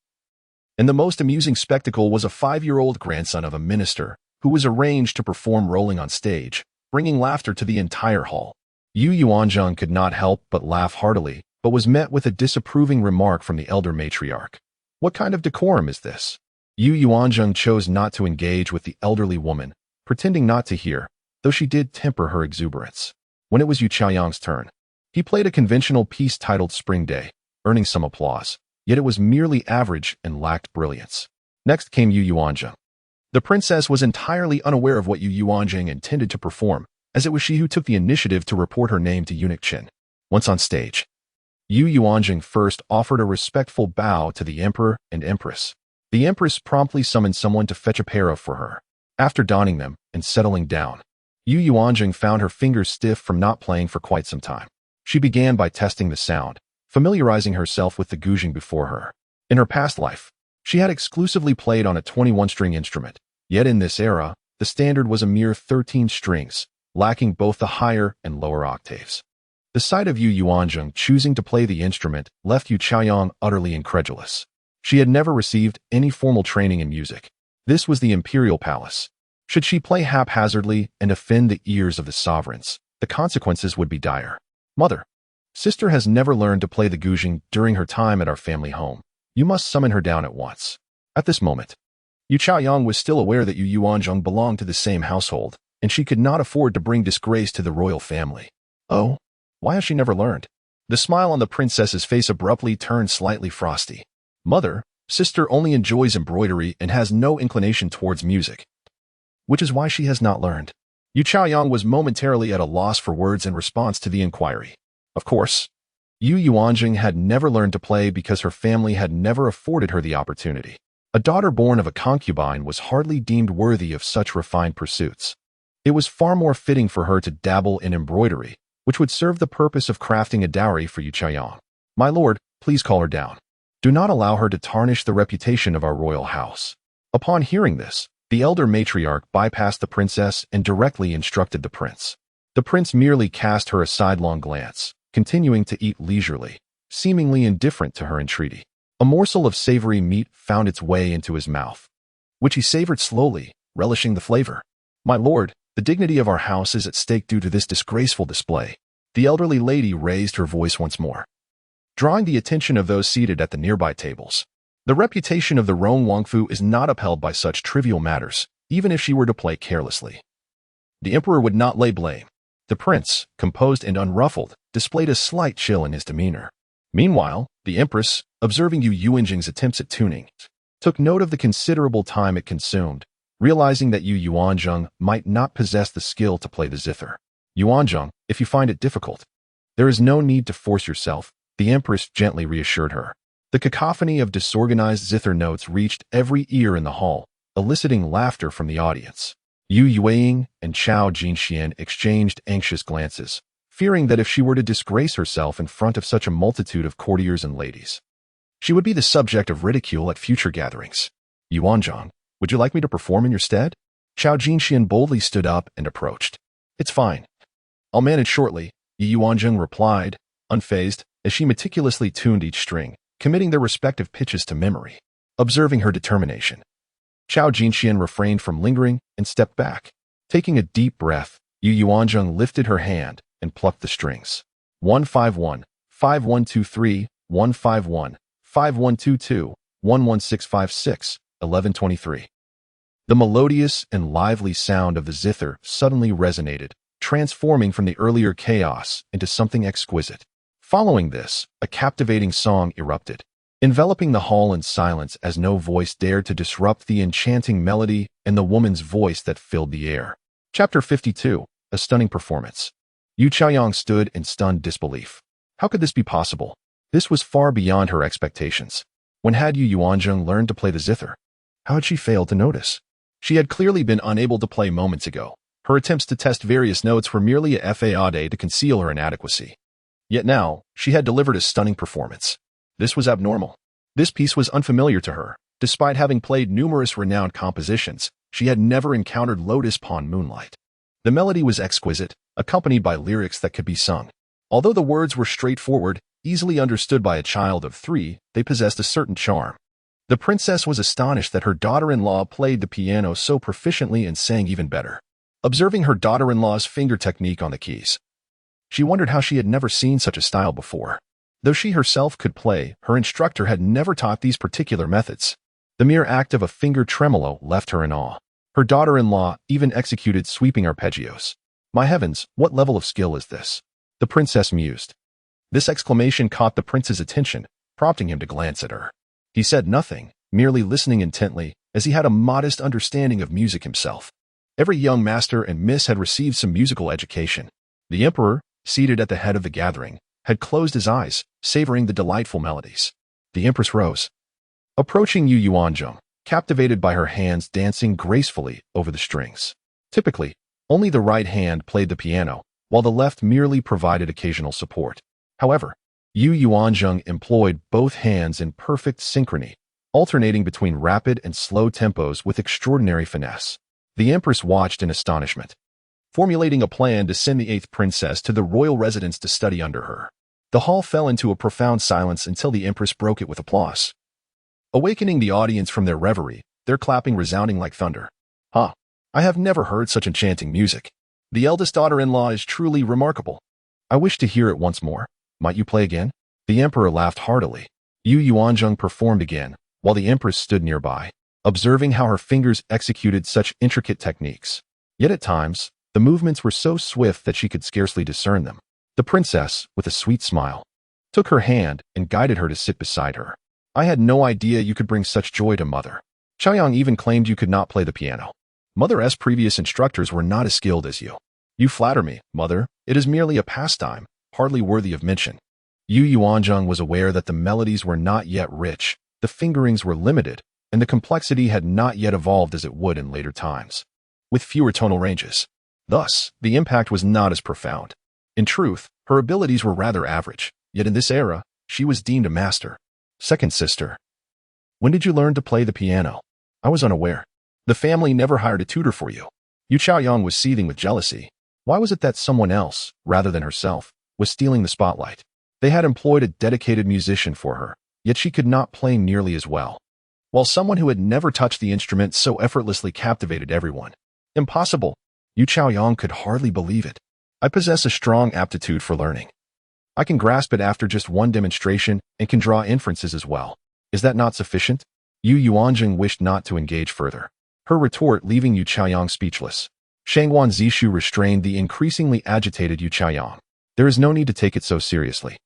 And the most amusing spectacle was a 5-year-old grandson of a minister, who was arranged to perform rolling on stage, bringing laughter to the entire hall. Yu Yuanzheng could not help but laugh heartily, but was met with a disapproving remark from the elder matriarch. "What kind of decorum is this?" Yu Yuanzheng chose not to engage with the elderly woman, pretending not to hear, though she did temper her exuberance. When it was Yu Chaoyang's turn, he played a conventional piece titled Spring Day, earning some applause, yet it was merely average and lacked brilliance. Next came Yu Yuanzheng. The princess was entirely unaware of what Yu Yuanzheng intended to perform, as it was she who took the initiative to report her name to Eunuch Qin. Once on stage, Yu Yuanzheng first offered a respectful bow to the emperor and empress. The empress promptly summoned someone to fetch a pair of for her. After donning them and settling down, Yu Yuanzheng found her fingers stiff from not playing for quite some time. She began by testing the sound, familiarizing herself with the guzheng before her. In her past life, she had exclusively played on a 21-string instrument, yet in this era, the standard was a mere 13 strings, lacking both the higher and lower octaves. The sight of Yu Yuanzheng choosing to play the instrument left Yu Chaoyang utterly incredulous. She had never received any formal training in music. This was the imperial palace. Should she play haphazardly and offend the ears of the sovereigns, the consequences would be dire. Mother, sister has never learned to play the guzheng during her time at our family home. You must summon her down at once. At this moment, Yu Chaoyang was still aware that Yu Yuanzheng belonged to the same household, and she could not afford to bring disgrace to the royal family. Oh, why has she never learned? The smile on the princess's face abruptly turned slightly frosty. Mother, sister only enjoys embroidery and has no inclination towards music, which is why she has not learned. Yu Chaoyang was momentarily at a loss for words in response to the inquiry. Of course, Yu Yuanzheng had never learned to play because her family had never afforded her the opportunity. A daughter born of a concubine was hardly deemed worthy of such refined pursuits. It was far more fitting for her to dabble in embroidery, which would serve the purpose of crafting a dowry for Yu Chaoyang. My lord, please call her down. Do not allow her to tarnish the reputation of our royal house. Upon hearing this, the elder matriarch bypassed the princess and directly instructed the prince. The prince merely cast her a sidelong glance, continuing to eat leisurely, seemingly indifferent to her entreaty. A morsel of savory meat found its way into his mouth, which he savored slowly, relishing the flavor. My lord, the dignity of our house is at stake due to this disgraceful display. The elderly lady raised her voice once more, drawing the attention of those seated at the nearby tables. The reputation of the Rong Wangfu is not upheld by such trivial matters, even if she were to play carelessly. The emperor would not lay blame. The prince, composed and unruffled, displayed a slight chill in his demeanor. Meanwhile, the empress, observing Yu Yuanzheng's attempts at tuning, took note of the considerable time it consumed, realizing that Yu Yuanzheng might not possess the skill to play the zither. Yuanzheng, if you find it difficult, there is no need to force yourself, the empress gently reassured her. The cacophony of disorganized zither notes reached every ear in the hall, eliciting laughter from the audience. Yu Yuanzheng and Chao Jinxian exchanged anxious glances, fearing that if she were to disgrace herself in front of such a multitude of courtiers and ladies, she would be the subject of ridicule at future gatherings. Yuanzheng, would you like me to perform in your stead? Chao Jinxian boldly stood up and approached. It's fine. I'll manage shortly, Yu Yuanzheng replied, unfazed, as she meticulously tuned each string, committing their respective pitches to memory. Observing her determination, Chao Jinxian refrained from lingering and stepped back. Taking a deep breath, Yu Yuanzheng lifted her hand and plucked the strings. 151, 5123, 151, 5122, 11656, 1123. The melodious and lively sound of the zither suddenly resonated, transforming from the earlier chaos into something exquisite. Following this, a captivating song erupted, enveloping the hall in silence as no voice dared to disrupt the enchanting melody and the woman's voice that filled the air. Chapter 52, a stunning performance. Yu Chaoyang stood in stunned disbelief. How could this be possible? This was far beyond her expectations. When had Yu Yuanzheng learned to play the zither? How had she failed to notice? She had clearly been unable to play moments ago. Her attempts to test various notes were merely a fade to conceal her inadequacy. Yet now, she had delivered a stunning performance. This was abnormal. This piece was unfamiliar to her. Despite having played numerous renowned compositions, she had never encountered Lotus Pond Moonlight. The melody was exquisite, accompanied by lyrics that could be sung. Although the words were straightforward, easily understood by a child of 3, they possessed a certain charm. The princess was astonished that her daughter-in-law played the piano so proficiently and sang even better. Observing her daughter-in-law's finger technique on the keys, she wondered how she had never seen such a style before. Though she herself could play, her instructor had never taught these particular methods. The mere act of a finger tremolo left her in awe. Her daughter-in-law even executed sweeping arpeggios. My heavens, what level of skill is this? The princess mused. This exclamation caught the prince's attention, prompting him to glance at her. He said nothing, merely listening intently, as he had a modest understanding of music himself. Every young master and miss had received some musical education. The emperor, seated at the head of the gathering, had closed his eyes, savoring the delightful melodies. The empress rose, approaching Yu Yuanzheng, captivated by her hands dancing gracefully over the strings. Typically, only the right hand played the piano, while the left merely provided occasional support. However, Yu Yuanzheng employed both hands in perfect synchrony, alternating between rapid and slow tempos with extraordinary finesse. The empress watched in astonishment, formulating a plan to send the eighth princess to the royal residence to study under her. The hall fell into a profound silence until the empress broke it with applause. Awakening the audience from their reverie, their clapping resounding like thunder. "Ha! I have never heard such enchanting music. The eldest daughter-in-law is truly remarkable. I wish to hear it once more. Might you play again?" The emperor laughed heartily. Yu Yuanzheng performed again, while the empress stood nearby, observing how her fingers executed such intricate techniques. Yet at times, the movements were so swift that she could scarcely discern them. The princess, with a sweet smile, took her hand and guided her to sit beside her. "I had no idea you could bring such joy to Mother. Chaoyang even claimed you could not play the piano. Mother's previous instructors were not as skilled as you. You flatter me, Mother. It is merely a pastime, hardly worthy of mention." Yu Yuanzheng was aware that the melodies were not yet rich, the fingerings were limited, and the complexity had not yet evolved as it would in later times, with fewer tonal ranges. Thus, the impact was not as profound. In truth, her abilities were rather average, yet in this era, she was deemed a master. "Second sister, when did you learn to play the piano? I was unaware. The family never hired a tutor for you." Yu Chaoyang was seething with jealousy. Why was it that someone else, rather than herself, was stealing the spotlight? They had employed a dedicated musician for her, yet she could not play nearly as well, while someone who had never touched the instrument so effortlessly captivated everyone. Impossible. Yu Chaoyang could hardly believe it. "I possess a strong aptitude for learning. I can grasp it after just one demonstration and can draw inferences as well. Is that not sufficient?" Yu Yuanzheng wished not to engage further, her retort leaving Yu Chaoyang speechless. Shangguan Ziqi restrained the increasingly agitated Yu Chaoyang. "There is no need to take it so seriously.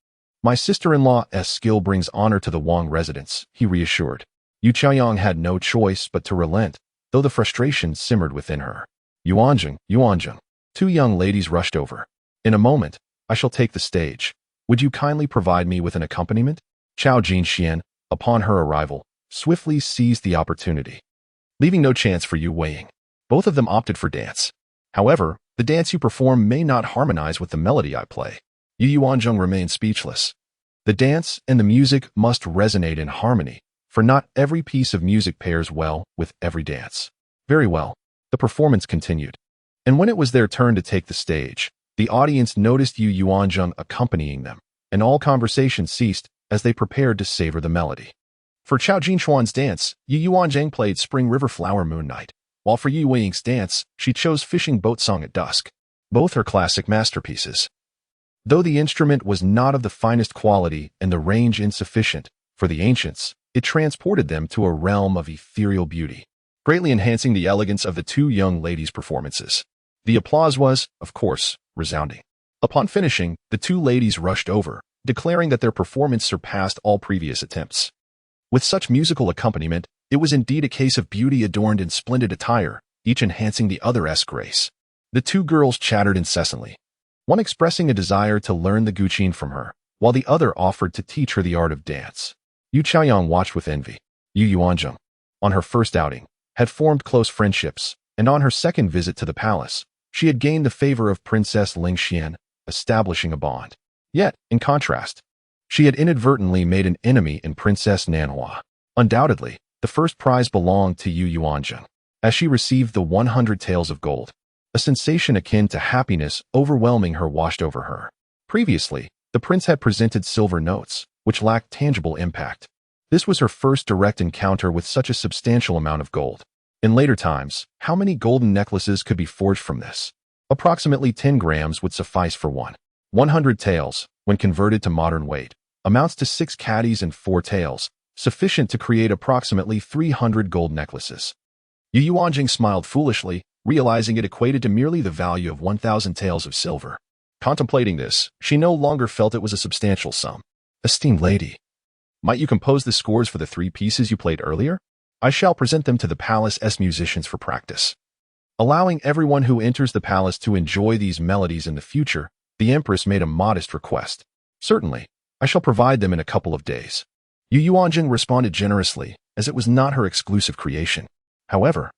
My sister-in-law's skill brings honor to the Wang residence," he reassured. Yu Chaoyang had no choice but to relent, though the frustration simmered within her. Yuanzheng. Two young ladies rushed over. "In a moment, I shall take the stage. Would you kindly provide me with an accompaniment?" Chao Jinxian, upon her arrival, swiftly seized the opportunity, leaving no chance for Yu Weiing. Both of them opted for dance. "However, the dance you perform may not harmonize with the melody I play." Yu Yuanzheng remained speechless. The dance and the music must resonate in harmony, for not every piece of music pairs well with every dance. Very well. The performance continued. And when it was their turn to take the stage, the audience noticed Yu Yuanzheng accompanying them, and all conversation ceased as they prepared to savor the melody. For Chao Jinxuan's dance, Yu Yuanzheng played Spring River Flower Moon Night, while for Yu Weiing's dance, she chose Fishing Boat Song at Dusk. Both are classic masterpieces. Though the instrument was not of the finest quality and the range insufficient, for the ancients, it transported them to a realm of ethereal beauty, greatly enhancing the elegance of the two young ladies' performances. The applause was, of course, resounding. Upon finishing, the two ladies rushed over, declaring that their performance surpassed all previous attempts. With such musical accompaniment, it was indeed a case of beauty adorned in splendid attire, each enhancing the other's grace. The two girls chattered incessantly, one expressing a desire to learn the guqin from her, while the other offered to teach her the art of dance. Yu Chaoyang watched with envy. Yu Yuanzheng, on her first outing, had formed close friendships, and on her second visit to the palace, she had gained the favor of Princess Lingxian, establishing a bond. Yet, in contrast, she had inadvertently made an enemy in Princess Nanhua. Undoubtedly, the first prize belonged to Yu Yuanzheng, as she received the 100 taels of gold. A sensation akin to happiness overwhelming her washed over her. Previously, the prince had presented silver notes, which lacked tangible impact. This was her first direct encounter with such a substantial amount of gold. In later times, how many golden necklaces could be forged from this? Approximately 10 grams would suffice for one. 100 taels, when converted to modern weight, amounts to 6 caddies and 4 taels, sufficient to create approximately 300 gold necklaces. Yu Yuanjing smiled foolishly, realizing it equated to merely the value of 1,000 taels of silver. Contemplating this, she no longer felt it was a substantial sum. Esteemed lady, might you compose the scores for the 3 pieces you played earlier? I shall present them to the palace's musicians for practice. Allowing everyone who enters the palace to enjoy these melodies in the future, the empress made a modest request. Certainly, I shall provide them in a couple of days. Yu Yuanzheng responded generously, as it was not her exclusive creation. However,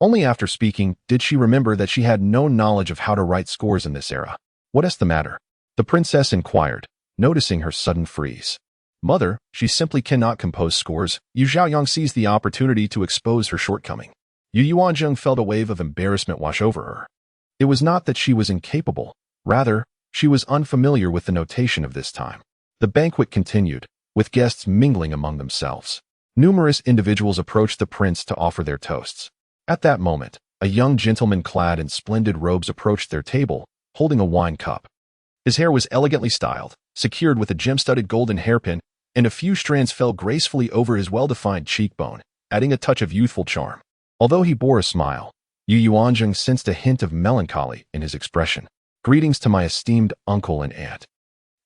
only after speaking did she remember that she had no knowledge of how to write scores in this era. What is the matter? The princess inquired, noticing her sudden freeze. Mother, she simply cannot compose scores. Yu Zhaoyang seized the opportunity to expose her shortcoming. Yu Yuanzheng felt a wave of embarrassment wash over her. It was not that she was incapable, rather, she was unfamiliar with the notation of this time. The banquet continued, with guests mingling among themselves. Numerous individuals approached the prince to offer their toasts. At that moment, a young gentleman clad in splendid robes approached their table, holding a wine cup. His hair was elegantly styled, secured with a gem-studded golden hairpin, and a few strands fell gracefully over his well-defined cheekbone, adding a touch of youthful charm. Although he bore a smile, Yu Yuanzheng sensed a hint of melancholy in his expression. Greetings to my esteemed uncle and aunt,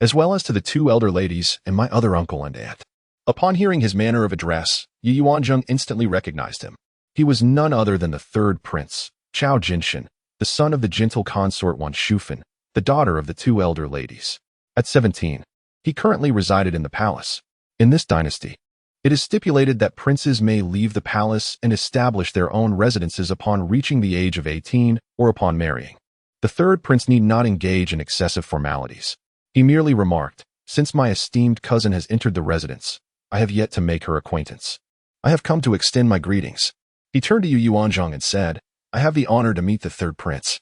as well as to the 2 elder ladies and my other uncle and aunt. Upon hearing his manner of address, Yu Yuanzheng instantly recognized him. He was none other than the 3rd prince, Chao Jinshan, the son of the gentle consort Wan Shufan, the daughter of the 2 elder ladies. At 17, he currently resided in the palace. In this dynasty, it is stipulated that princes may leave the palace and establish their own residences upon reaching the age of 18 or upon marrying. The 3rd prince need not engage in excessive formalities. He merely remarked, "Since my esteemed cousin has entered the residence, I have yet to make her acquaintance. I have come to extend my greetings." He turned to Yu Yuanzheng and said, "I have the honor to meet the 3rd prince."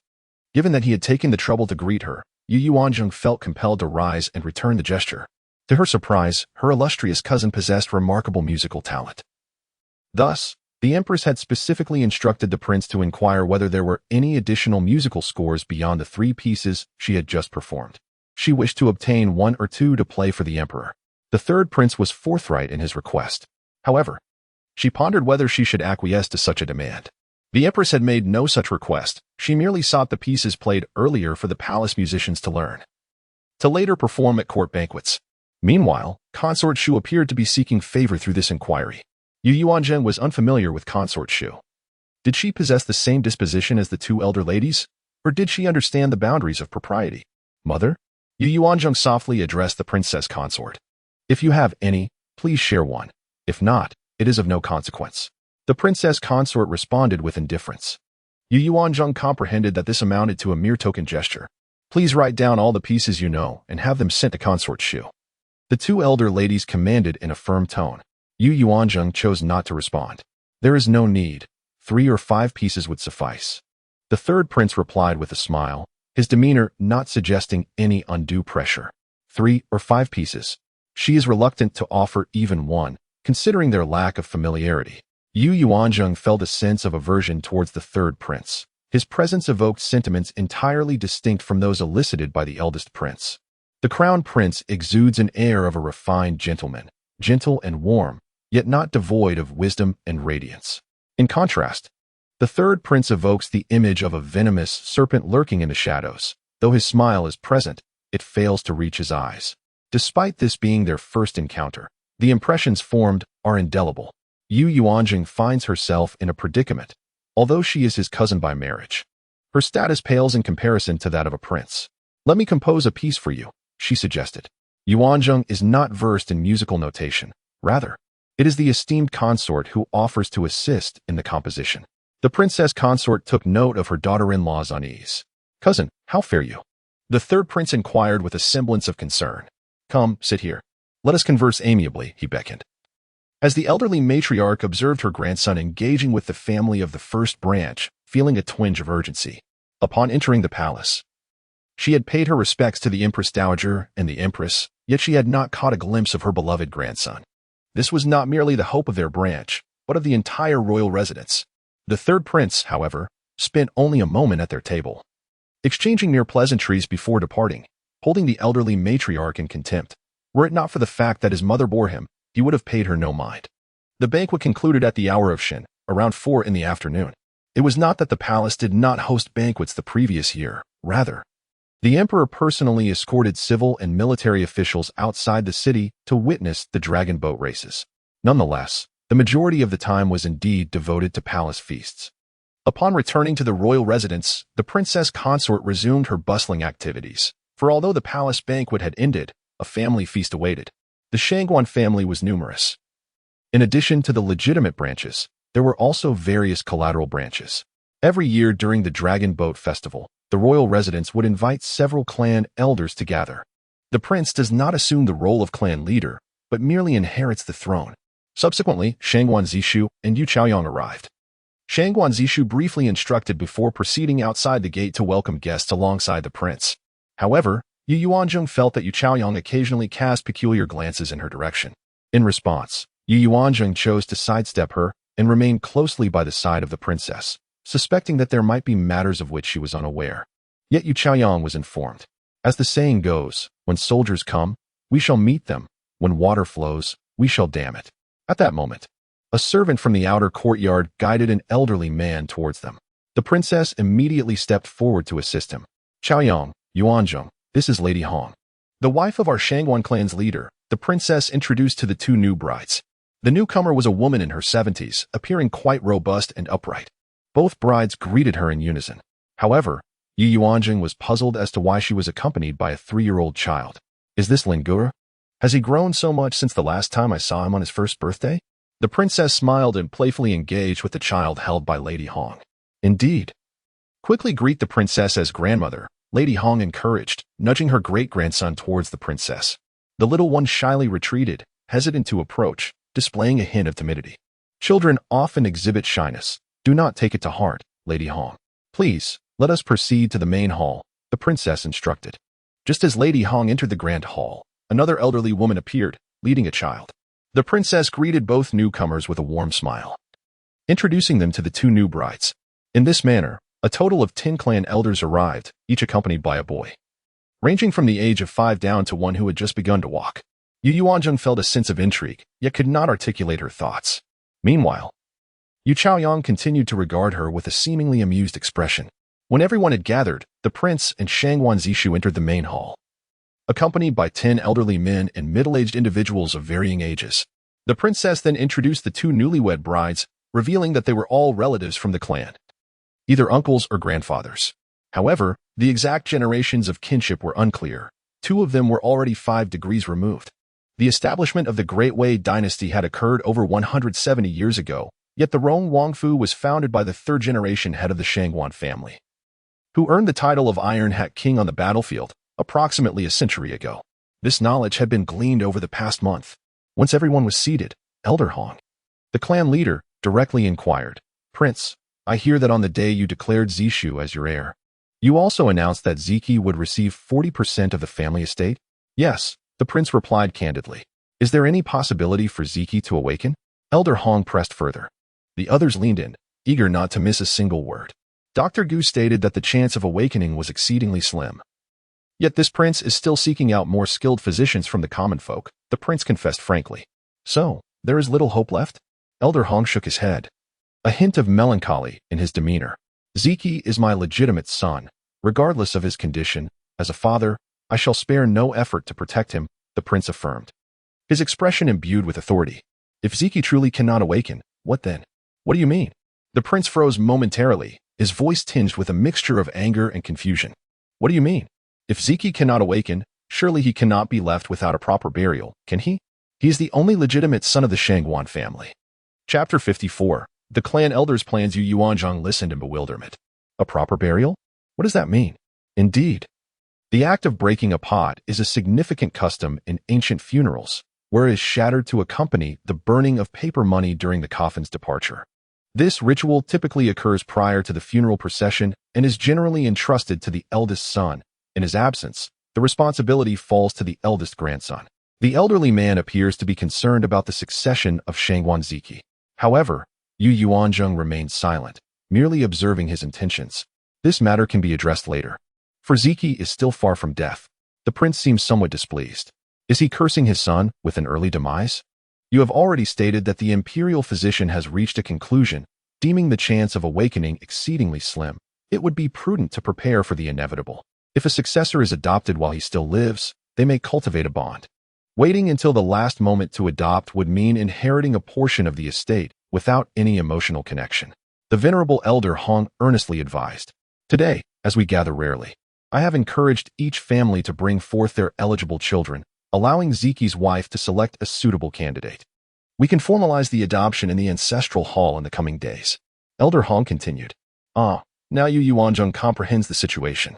Given that he had taken the trouble to greet her, Yu Yuanzheng felt compelled to rise and return the gesture. To her surprise, her illustrious cousin possessed remarkable musical talent. Thus, the empress had specifically instructed the prince to inquire whether there were any additional musical scores beyond the 3 pieces she had just performed. She wished to obtain 1 or 2 to play for the emperor. The 3rd prince was forthright in his request. However, she pondered whether she should acquiesce to such a demand. The empress had made no such request. She merely sought the pieces played earlier for the palace musicians to learn, to later perform at court banquets. Meanwhile, Consort Shu appeared to be seeking favor through this inquiry. Yu Yuanzheng was unfamiliar with Consort Shu. Did she possess the same disposition as the 2 elder ladies, or did she understand the boundaries of propriety? Mother? Yu Yuanzheng softly addressed the princess consort. If you have any, please share one. If not, it is of no consequence. The princess consort responded with indifference. Yu Yuanzheng comprehended that this amounted to a mere token gesture. Please write down all the pieces you know and have them sent to Consort Shu. The 2 elder ladies commanded in a firm tone. Yu Yuanzheng chose not to respond. There is no need. 3 or 5 pieces would suffice. The 3rd prince replied with a smile, his demeanor not suggesting any undue pressure. 3 or 5 pieces. She is reluctant to offer even 1, considering their lack of familiarity. Yu Yuanzheng felt a sense of aversion towards the 3rd prince. His presence evoked sentiments entirely distinct from those elicited by the eldest prince. The crown prince exudes an air of a refined gentleman, gentle and warm, yet not devoid of wisdom and radiance. In contrast, the 3rd prince evokes the image of a venomous serpent lurking in the shadows. Though his smile is present, it fails to reach his eyes. Despite this being their first encounter, the impressions formed are indelible. Yu Yuanzheng finds herself in a predicament, although she is his cousin by marriage. Her status pales in comparison to that of a prince. "Let me compose a piece for you," she suggested. Yuanzheng is not versed in musical notation. Rather, it is the esteemed consort who offers to assist in the composition. The princess consort took note of her daughter-in-law's unease. "Cousin, how fare you?" The 3rd prince inquired with a semblance of concern. "Come, sit here. Let us converse amiably," he beckoned. As the elderly matriarch observed her grandson engaging with the family of the 1st branch, feeling a twinge of urgency. Upon entering the palace, she had paid her respects to the Empress Dowager and the Empress, yet she had not caught a glimpse of her beloved grandson. This was not merely the hope of their branch, but of the entire royal residence. The 3rd prince, however, spent only a moment at their table, exchanging mere pleasantries before departing, holding the elderly matriarch in contempt. Were it not for the fact that his mother bore him, he would have paid her no mind. The banquet concluded at the hour of Shin, around 4 in the afternoon. It was not that the palace did not host banquets the previous year. Rather, the emperor personally escorted civil and military officials outside the city to witness the dragon boat races. Nonetheless, the majority of the time was indeed devoted to palace feasts. Upon returning to the royal residence, the princess consort resumed her bustling activities, for although the palace banquet had ended, a family feast awaited. The Shangguan family was numerous. In addition to the legitimate branches, there were also various collateral branches. Every year during the Dragon Boat Festival, the royal residence would invite several clan elders to gather. The prince does not assume the role of clan leader, but merely inherits the throne. Subsequently, Shangguan Ziqi and Yu Yuanzheng arrived. Shangguan Ziqi briefly instructed before proceeding outside the gate to welcome guests alongside the prince. However, Yu Yuanzheng felt that Yu Yuanzheng occasionally cast peculiar glances in her direction. In response, Yu Yuanzheng chose to sidestep her and remain closely by the side of the princess, suspecting that there might be matters of which she was unaware. Yet Yu Yuanzheng was informed. As the saying goes, when soldiers come, we shall meet them. When water flows, we shall dam it. At that moment, a servant from the outer courtyard guided an elderly man towards them. The princess immediately stepped forward to assist him. Yu Yuanzheng, this is Lady Hong, the wife of our Shangguan clan's leader, the princess introduced to the two new brides. The newcomer was a woman in her 70s, appearing quite robust and upright. Both brides greeted her in unison. However, Yu Yuanzheng was puzzled as to why she was accompanied by a 3-year-old child. Is this Lingura? Has he grown so much since the last time I saw him on his first birthday? The princess smiled and playfully engaged with the child held by Lady Hong. Indeed. Quickly greet the princess as grandmother, Lady Hong encouraged, nudging her great-grandson towards the princess. The little one shyly retreated, hesitant to approach, displaying a hint of timidity. Children often exhibit shyness. Do not take it to heart, Lady Hong. Please, let us proceed to the main hall, the princess instructed. Just as Lady Hong entered the grand hall, another elderly woman appeared, leading a child. The princess greeted both newcomers with a warm smile, introducing them to the two new brides. In this manner, a total of 10 clan elders arrived, each accompanied by a boy, ranging from the age of 5 down to one who had just begun to walk. Yu Yuanzheng felt a sense of intrigue, yet could not articulate her thoughts. Meanwhile, Yu Yuanzheng continued to regard her with a seemingly amused expression. When everyone had gathered, the prince and Shangguan Ziqi entered the main hall, accompanied by 10 elderly men and middle-aged individuals of varying ages. The princess then introduced the two newlywed brides, revealing that they were all relatives from the clan, either uncles or grandfathers. However, the exact generations of kinship were unclear. 2 of them were already 5 degrees removed. The establishment of the Great Wei dynasty had occurred over 170 years ago, yet the Rong Wangfu was founded by the 3rd-generation head of the Shangguan family, who earned the title of Iron Hat King on the battlefield approximately a century ago. This knowledge had been gleaned over the past month. Once everyone was seated, Elder Hong, the clan leader, directly inquired, Prince, I hear that on the day you declared Ziqi as your heir, you also announced that Ziqi would receive 40% of the family estate? Yes, the prince replied candidly. Is there any possibility for Ziqi to awaken? Elder Hong pressed further. The others leaned in, eager not to miss a single word. Dr. Gu stated that the chance of awakening was exceedingly slim. Yet this prince is still seeking out more skilled physicians from the common folk, the prince confessed frankly. So, there is little hope left? Elder Hong shook his head, a hint of melancholy in his demeanor. Ziqi is my legitimate son. Regardless of his condition, as a father, I shall spare no effort to protect him, the prince affirmed, his expression imbued with authority. If Ziqi truly cannot awaken, what then? What do you mean? The prince froze momentarily, his voice tinged with a mixture of anger and confusion. What do you mean? If Ziqi cannot awaken, surely he cannot be left without a proper burial, can he? He is the only legitimate son of the Shangguan family. Chapter 54. The clan elders' plans. Yu Yuanzheng listened in bewilderment. A proper burial? What does that mean? Indeed, the act of breaking a pot is a significant custom in ancient funerals, where it is shattered to accompany the burning of paper money during the coffin's departure. This ritual typically occurs prior to the funeral procession and is generally entrusted to the eldest son. In his absence, the responsibility falls to the eldest grandson. The elderly man appears to be concerned about the succession of Shangguan Ziqi. However, Yu Yuanzheng remains silent, merely observing his intentions. This matter can be addressed later. For Ziqi is still far from death. The prince seems somewhat displeased. Is he cursing his son with an early demise? You have already stated that the imperial physician has reached a conclusion, Deeming the chance of awakening exceedingly slim, it would be prudent to prepare for the inevitable. If a successor is adopted while he still lives, they may cultivate a bond. Waiting until the last moment to adopt would mean inheriting a portion of the estate without any emotional connection. The venerable elder Hong earnestly advised. Today, as we gather rarely, I have encouraged each family to bring forth their eligible children, allowing Ziqi's wife to select a suitable candidate. We can formalize the adoption in the ancestral hall in the coming days. Elder Hong continued. Now Yu Yuanzheng comprehends the situation.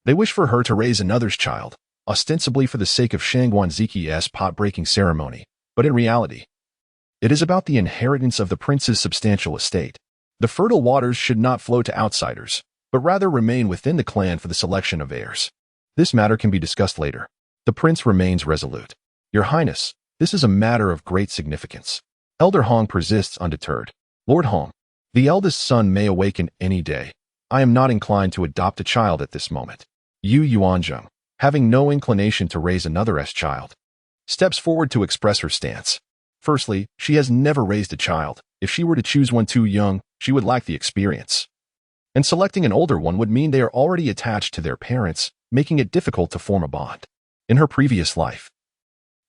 They wish for her to raise another's child, ostensibly for the sake of Shangguan Ziqi's pot-breaking ceremony, but in reality, it is about the inheritance of the prince's substantial estate. The fertile waters should not flow to outsiders, but rather remain within the clan for the selection of heirs. This matter can be discussed later. The prince remains resolute. Your Highness, this is a matter of great significance. Elder Hong persists undeterred. Lord Hong, the eldest son may awaken any day. I am not inclined to adopt a child at this moment. Yu Yuanzheng, having no inclination to raise another's child, steps forward to express her stance. Firstly, she has never raised a child. If she were to choose one too young, she would lack the experience. And selecting an older one would mean they are already attached to their parents, making it difficult to form a bond. In her previous life,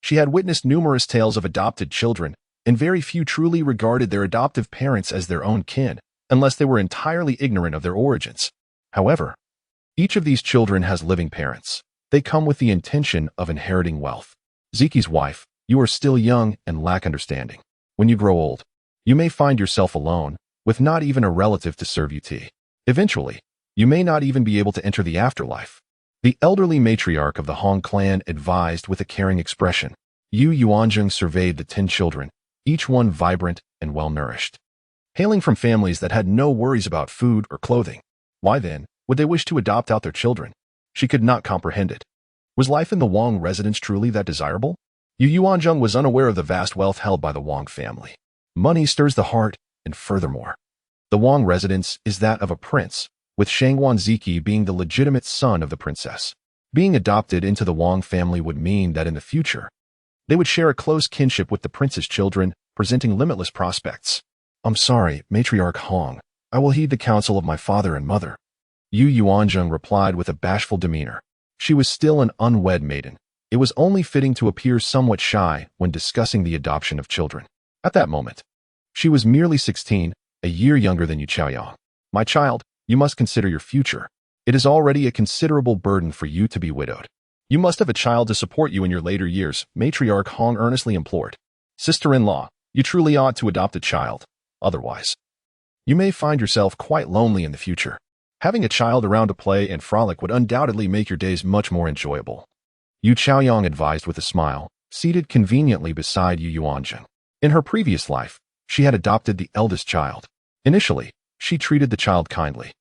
she had witnessed numerous tales of adopted children, and very few truly regarded their adoptive parents as their own kin, unless they were entirely ignorant of their origins. However, each of these children has living parents. They come with the intention of inheriting wealth. Ziqi's wife, you are still young and lack understanding. When you grow old, you may find yourself alone, with not even a relative to serve you tea. Eventually, you may not even be able to enter the afterlife. The elderly matriarch of the Hong clan advised with a caring expression. Yu Yuanzheng surveyed the 10 children, each one vibrant and well-nourished. Hailing from families that had no worries about food or clothing, why then would they wish to adopt out their children? She could not comprehend it. Was life in the Wang residence truly that desirable? Yu Yuanzheng was unaware of the vast wealth held by the Wang family. Money stirs the heart, and furthermore, the Wang residence is that of a prince, with Shangguan Ziqi being the legitimate son of the princess. Being adopted into the Wang family would mean that in the future, they would share a close kinship with the prince's children, presenting limitless prospects. I'm sorry, Matriarch Hong. I will heed the counsel of my father and mother. Yu Yuanzheng replied with a bashful demeanor. She was still an unwed maiden. It was only fitting to appear somewhat shy when discussing the adoption of children. At that moment, she was merely 16, a year younger than Yu Chaoyang. My child, you must consider your future. It is already a considerable burden for you to be widowed. You must have a child to support you in your later years, Matriarch Hong earnestly implored. Sister-in-law, you truly ought to adopt a child. Otherwise, you may find yourself quite lonely in the future. Having a child around to play and frolic would undoubtedly make your days much more enjoyable. Yu Chaoyang advised with a smile, seated conveniently beside Yu Yuanzheng. In her previous life, she had adopted the eldest child. Initially, she treated the child kindly,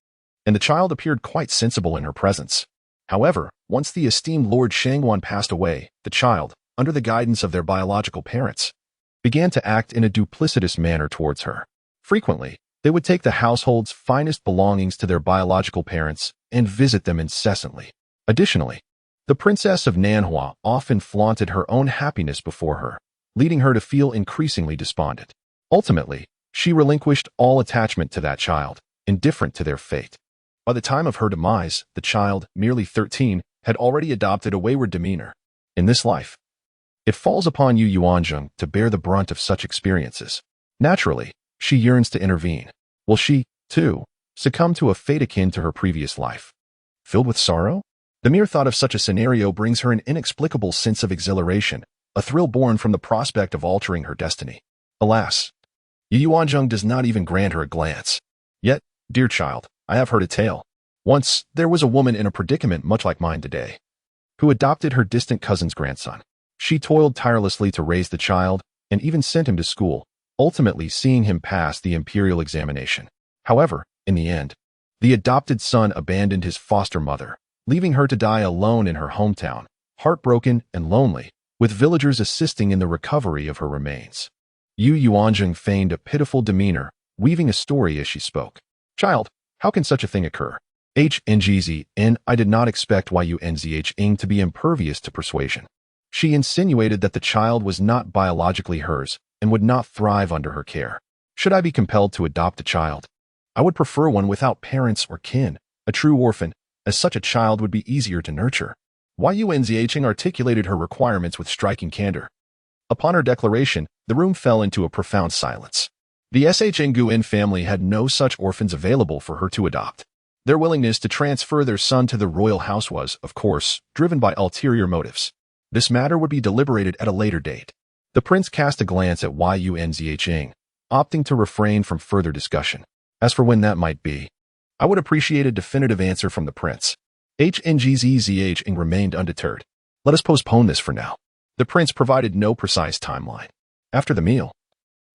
and the child appeared quite sensible in her presence. However, once the esteemed Lord Shangguan passed away, the child, under the guidance of their biological parents, began to act in a duplicitous manner towards her. Frequently, they would take the household's finest belongings to their biological parents and visit them incessantly. Additionally, the princess of Nanhua often flaunted her own happiness before her, leading her to feel increasingly despondent. Ultimately, she relinquished all attachment to that child, indifferent to their fate. By the time of her demise, the child, merely 13, had already adopted a wayward demeanor. In this life, it falls upon Yu Yuanzheng to bear the brunt of such experiences. Naturally, she yearns to intervene. Will she, too, succumb to a fate akin to her previous life? Filled with sorrow? The mere thought of such a scenario brings her an inexplicable sense of exhilaration, a thrill born from the prospect of altering her destiny. Alas, Yu Yuanzheng does not even grant her a glance. Yet, dear child, I have heard a tale. Once, there was a woman in a predicament much like mine today, who adopted her distant cousin's grandson. She toiled tirelessly to raise the child, and even sent him to school, ultimately seeing him pass the imperial examination. However, in the end, the adopted son abandoned his foster mother, leaving her to die alone in her hometown, heartbroken and lonely, with villagers assisting in the recovery of her remains. Yu Yuanzheng feigned a pitiful demeanor, weaving a story as she spoke. Child, how can such a thing occur? HNGZN, I did not expect YUNZHing to be impervious to persuasion. She insinuated that the child was not biologically hers and would not thrive under her care. Should I be compelled to adopt a child? I would prefer one without parents or kin, a true orphan, as such a child would be easier to nurture. Yu Yuanzheng articulated her requirements with striking candor. Upon her declaration, the room fell into a profound silence. The Shangguan family had no such orphans available for her to adopt. Their willingness to transfer their son to the royal house was, of course, driven by ulterior motives. This matter would be deliberated at a later date. The prince cast a glance at Yu Yuanzheng, opting to refrain from further discussion. As for when that might be, I would appreciate a definitive answer from the prince. Shangguan remained undeterred. Let us postpone this for now. The prince provided no precise timeline. After the meal,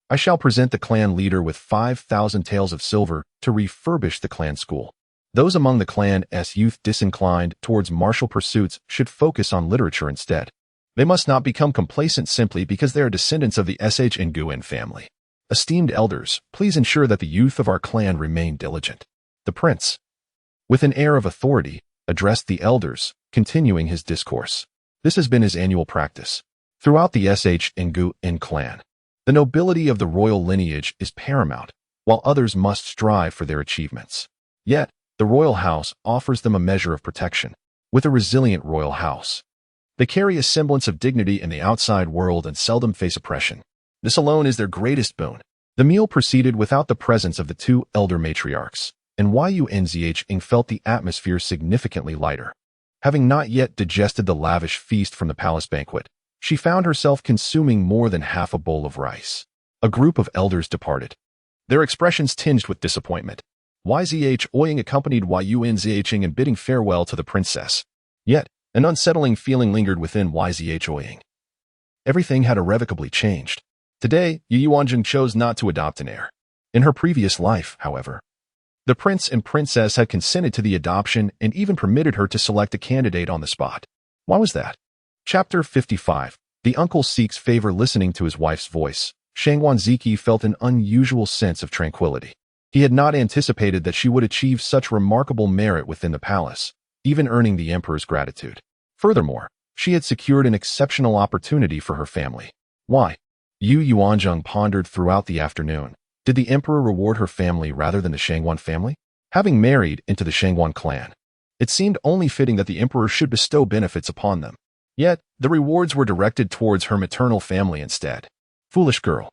I shall present the clan leader with 5,000 taels of silver to refurbish the clan school. Those among the clan's youth disinclined towards martial pursuits should focus on literature instead. They must not become complacent simply because they are descendants of the Shangguan family. Esteemed elders, please ensure that the youth of our clan remain diligent. The prince, with an air of authority, addressed the elders, continuing his discourse. This has been his annual practice. Throughout the Shangguan clan, the nobility of the royal lineage is paramount, while others must strive for their achievements. Yet, the royal house offers them a measure of protection. With a resilient royal house, they carry a semblance of dignity in the outside world and seldom face oppression. This alone is their greatest boon. The meal proceeded without the presence of the two elder matriarchs, and Yu Yuanzheng felt the atmosphere significantly lighter. Having not yet digested the lavish feast from the palace banquet, she found herself consuming more than half a bowl of rice. A group of elders departed, their expressions tinged with disappointment. Yuanzheng accompanied Yu Yuanzheng in bidding farewell to the princess. Yet, an unsettling feeling lingered within Yuanzheng. Everything had irrevocably changed. Today, Yu Yuanzheng chose not to adopt an heir. In her previous life, however, the prince and princess had consented to the adoption and even permitted her to select a candidate on the spot. Why was that? Chapter 55. The uncle seeks favor. Listening to his wife's voice, Shangguan Ziqi felt an unusual sense of tranquility. He had not anticipated that she would achieve such remarkable merit within the palace, even earning the emperor's gratitude. Furthermore, she had secured an exceptional opportunity for her family. Why? Yu Yuanzheng pondered throughout the afternoon. Did the emperor reward her family rather than the Shangguan family? Having married into the Shangguan clan, it seemed only fitting that the emperor should bestow benefits upon them. Yet, the rewards were directed towards her maternal family instead. Foolish girl.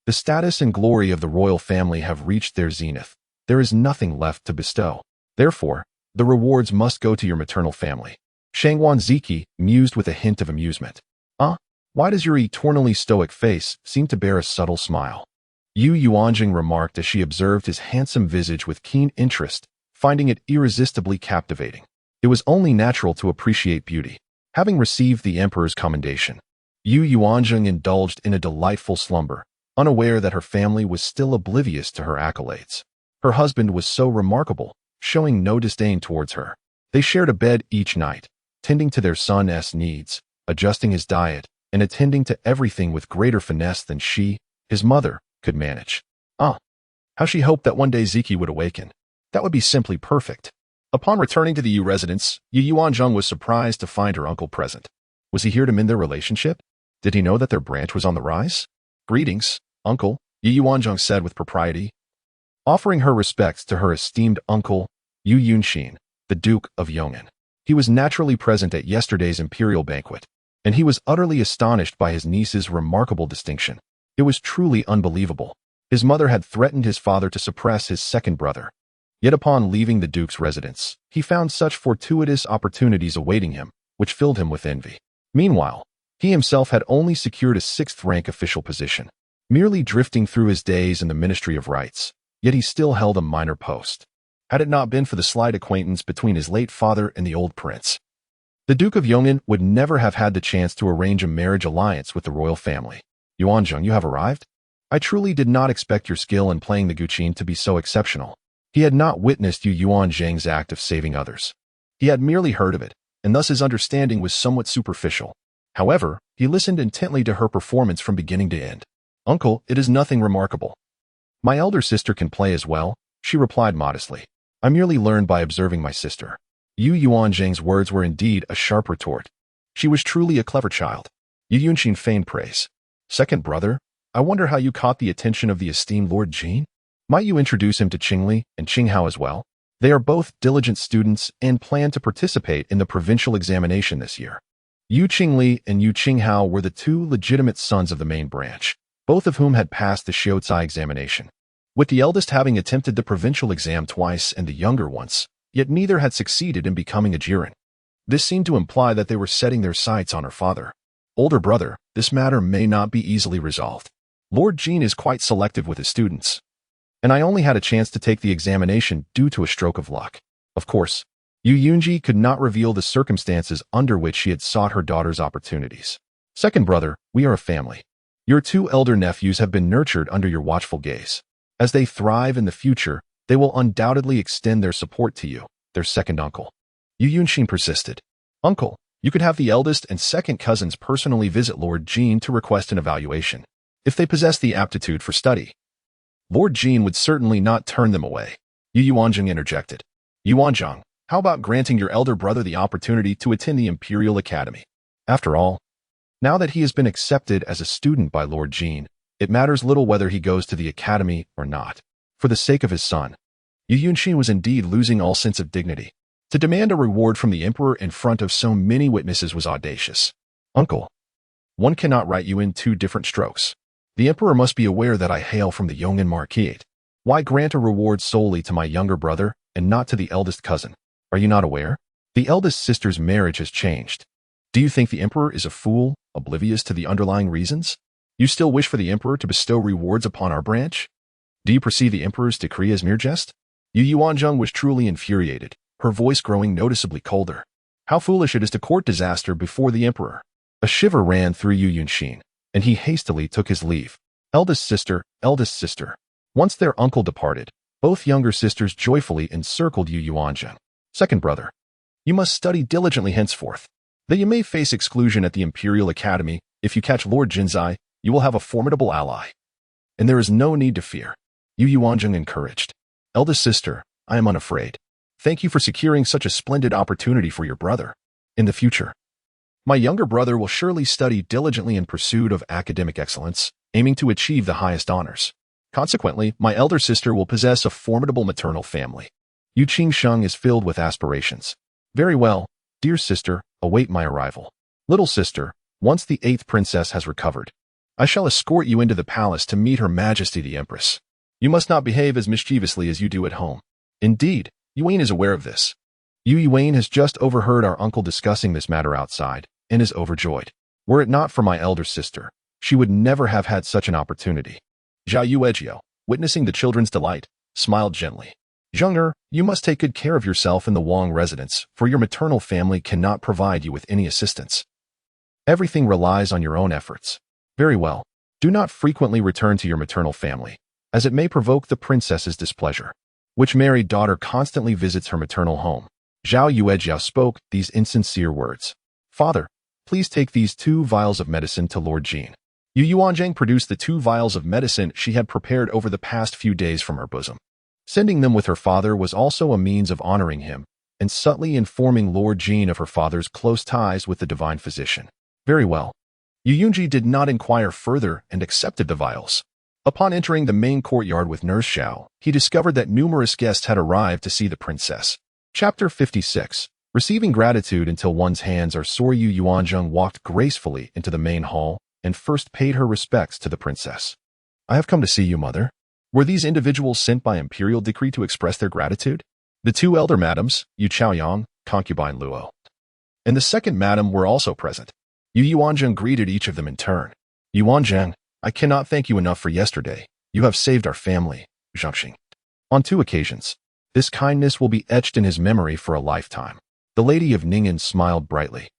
The status and glory of the royal family have reached their zenith. There is nothing left to bestow. Therefore, the rewards must go to your maternal family. Shangguan Ziqi mused with a hint of amusement. Why does your eternally stoic face seem to bear a subtle smile? Yu Yuanzheng remarked as she observed his handsome visage with keen interest, finding it irresistibly captivating. It was only natural to appreciate beauty. Having received the emperor's commendation, Yu Yuanzheng indulged in a delightful slumber, unaware that her family was still oblivious to her accolades. Her husband was so remarkable, showing no disdain towards her. They shared a bed each night, tending to their son's needs, adjusting his diet, and attending to everything with greater finesse than she, his mother, could manage. How she hoped that one day Ziqi would awaken. That would be simply perfect. Upon returning to the Yu residence, Yu Yuanzheng was surprised to find her uncle present. Was he here to mend their relationship? Did he know that their branch was on the rise? Greetings, uncle, Yu Yuanzheng said with propriety, offering her respects to her esteemed uncle, Yu Yuanzheng, the Duke of Yong'an. He was naturally present at yesterday's imperial banquet, and he was utterly astonished by his niece's remarkable distinction. It was truly unbelievable. His mother had threatened his father to suppress his second brother. Yet upon leaving the Duke's residence, he found such fortuitous opportunities awaiting him, which filled him with envy. Meanwhile, he himself had only secured a 6th-rank official position, merely drifting through his days in the Ministry of Rights, yet he still held a minor post. Had it not been for the slight acquaintance between his late father and the old prince, the Duke of Yong'an would never have had the chance to arrange a marriage alliance with the royal family. Yuanzheng, you have arrived? I truly did not expect your skill in playing the guqin to be so exceptional. He had not witnessed Yu Yuanzheng's act of saving others. He had merely heard of it, and thus his understanding was somewhat superficial. However, he listened intently to her performance from beginning to end. Uncle, it is nothing remarkable. My elder sister can play as well, she replied modestly. I merely learned by observing my sister. Yu Yuanzheng's words were indeed a sharp retort. She was truly a clever child. Yu Yuanzheng feigned praise. Second brother? I wonder how you caught the attention of the esteemed Lord Jin? Might you introduce him to Qingli and Qinghao as well? They are both diligent students and plan to participate in the provincial examination this year. Yu Qingli and Yu Qinghao were the two legitimate sons of the main branch, both of whom had passed the Xiaocai examination, with the eldest having attempted the provincial exam twice and the younger once, yet neither had succeeded in becoming a jiren. This seemed to imply that they were setting their sights on her father. Older brother, this matter may not be easily resolved. Lord Jin is quite selective with his students, and I only had a chance to take the examination due to a stroke of luck. Of course, Yu Yuanzheng could not reveal the circumstances under which she had sought her daughter's opportunities. Second brother, we are a family. Your two elder nephews have been nurtured under your watchful gaze. As they thrive in the future, they will undoubtedly extend their support to you, their second uncle. Yu Yuanzheng persisted. Uncle, you could have the eldest and second cousins personally visit Lord Jin to request an evaluation, if they possess the aptitude for study. Lord Jin would certainly not turn them away. Yu Yuanzheng interjected. Yuanzheng, how about granting your elder brother the opportunity to attend the Imperial Academy? After all, now that he has been accepted as a student by Lord Jin, it matters little whether he goes to the academy or not. For the sake of his son, Yu Yuanzheng was indeed losing all sense of dignity. To demand a reward from the emperor in front of so many witnesses was audacious. Uncle, one cannot write you in two different strokes. The emperor must be aware that I hail from the Yong'an Marquis. Why grant a reward solely to my younger brother and not to the eldest cousin? Are you not aware? The eldest sister's marriage has changed. Do you think the emperor is a fool, oblivious to the underlying reasons? You still wish for the emperor to bestow rewards upon our branch? Do you perceive the emperor's decree as mere jest? Yu Yuanzheng was truly infuriated, her voice growing noticeably colder. How foolish it is to court disaster before the emperor. A shiver ran through Yu Yuanzheng, and he hastily took his leave. Eldest sister, eldest sister. Once their uncle departed, both younger sisters joyfully encircled Yu Yuanzheng. Second brother, you must study diligently henceforth. Though you may face exclusion at the Imperial Academy, if you catch Lord Jin's eye, you will have a formidable ally. And there is no need to fear. Yu Yuanzheng encouraged. Eldest sister, I am unafraid. Thank you for securing such a splendid opportunity for your brother. In the future, my younger brother will surely study diligently in pursuit of academic excellence, aiming to achieve the highest honors. Consequently, my elder sister will possess a formidable maternal family. Yu Qingsheng is filled with aspirations. Very well, dear sister, await my arrival. Little sister, once the 8th princess has recovered, I shall escort you into the palace to meet Her Majesty the Empress. You must not behave as mischievously as you do at home. Indeed, Yuan is aware of this. Yu Yuan has just overheard our uncle discussing this matter outside, and is overjoyed. Were it not for my elder sister, she would never have had such an opportunity. Zhao Yuezhio, witnessing the children's delight, smiled gently. Zheng'er, you must take good care of yourself in the Wang residence, for your maternal family cannot provide you with any assistance. Everything relies on your own efforts. Very well. Do not frequently return to your maternal family, as it may provoke the princess's displeasure, which married daughter constantly visits her maternal home. Zhao Yuezhio spoke these insincere words. Father, please take these 2 vials of medicine to Lord Jin. Yu Yuanzheng produced the 2 vials of medicine she had prepared over the past few days from her bosom. Sending them with her father was also a means of honoring him, and subtly informing Lord Jin of her father's close ties with the divine physician. Very well. Yu Yuanzheng did not inquire further and accepted the vials. Upon entering the main courtyard with Nurse Xiao, he discovered that numerous guests had arrived to see the princess. Chapter 56. Receiving gratitude until one's hands are sore. Yu Yuanzheng walked gracefully into the main hall and first paid her respects to the princess. I have come to see you, mother. Were these individuals sent by imperial decree to express their gratitude? The 2 elder madams, Yu Chaoyang, concubine Luo, and the second madam were also present. Yu Yuanzheng greeted each of them in turn. Yuanzheng, I cannot thank you enough for yesterday. You have saved our family, Zhangxing. On 2 occasions, this kindness will be etched in his memory for a lifetime. The lady of Ning'an smiled brightly,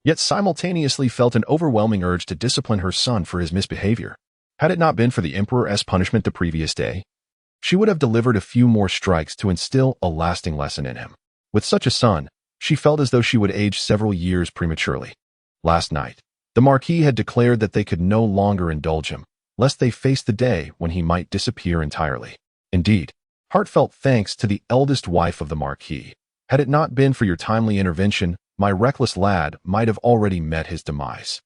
yet simultaneously felt an overwhelming urge to discipline her son for his misbehavior. Had it not been for the emperor's punishment the previous day, she would have delivered a few more strikes to instill a lasting lesson in him. With such a son, she felt as though she would age several years prematurely. Last night, the Marquis had declared that they could no longer indulge him, lest they face the day when he might disappear entirely. Indeed, heartfelt thanks to the eldest wife of the Marquis. Had it not been for your timely intervention, my reckless lad might have already met his demise.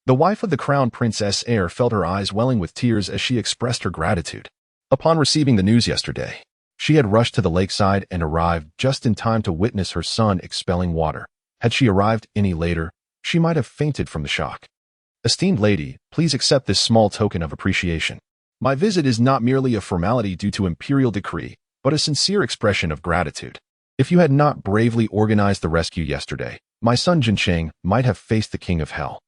The wife of the crown princess heir felt her eyes welling with tears as she expressed her gratitude. Upon receiving the news yesterday, she had rushed to the lakeside and arrived just in time to witness her son expelling water. Had she arrived any later, she might have fainted from the shock. Esteemed lady, please accept this small token of appreciation. My visit is not merely a formality due to imperial decree, but a sincere expression of gratitude. If you had not bravely organized the rescue yesterday, my son Jincheng might have faced the king of hell.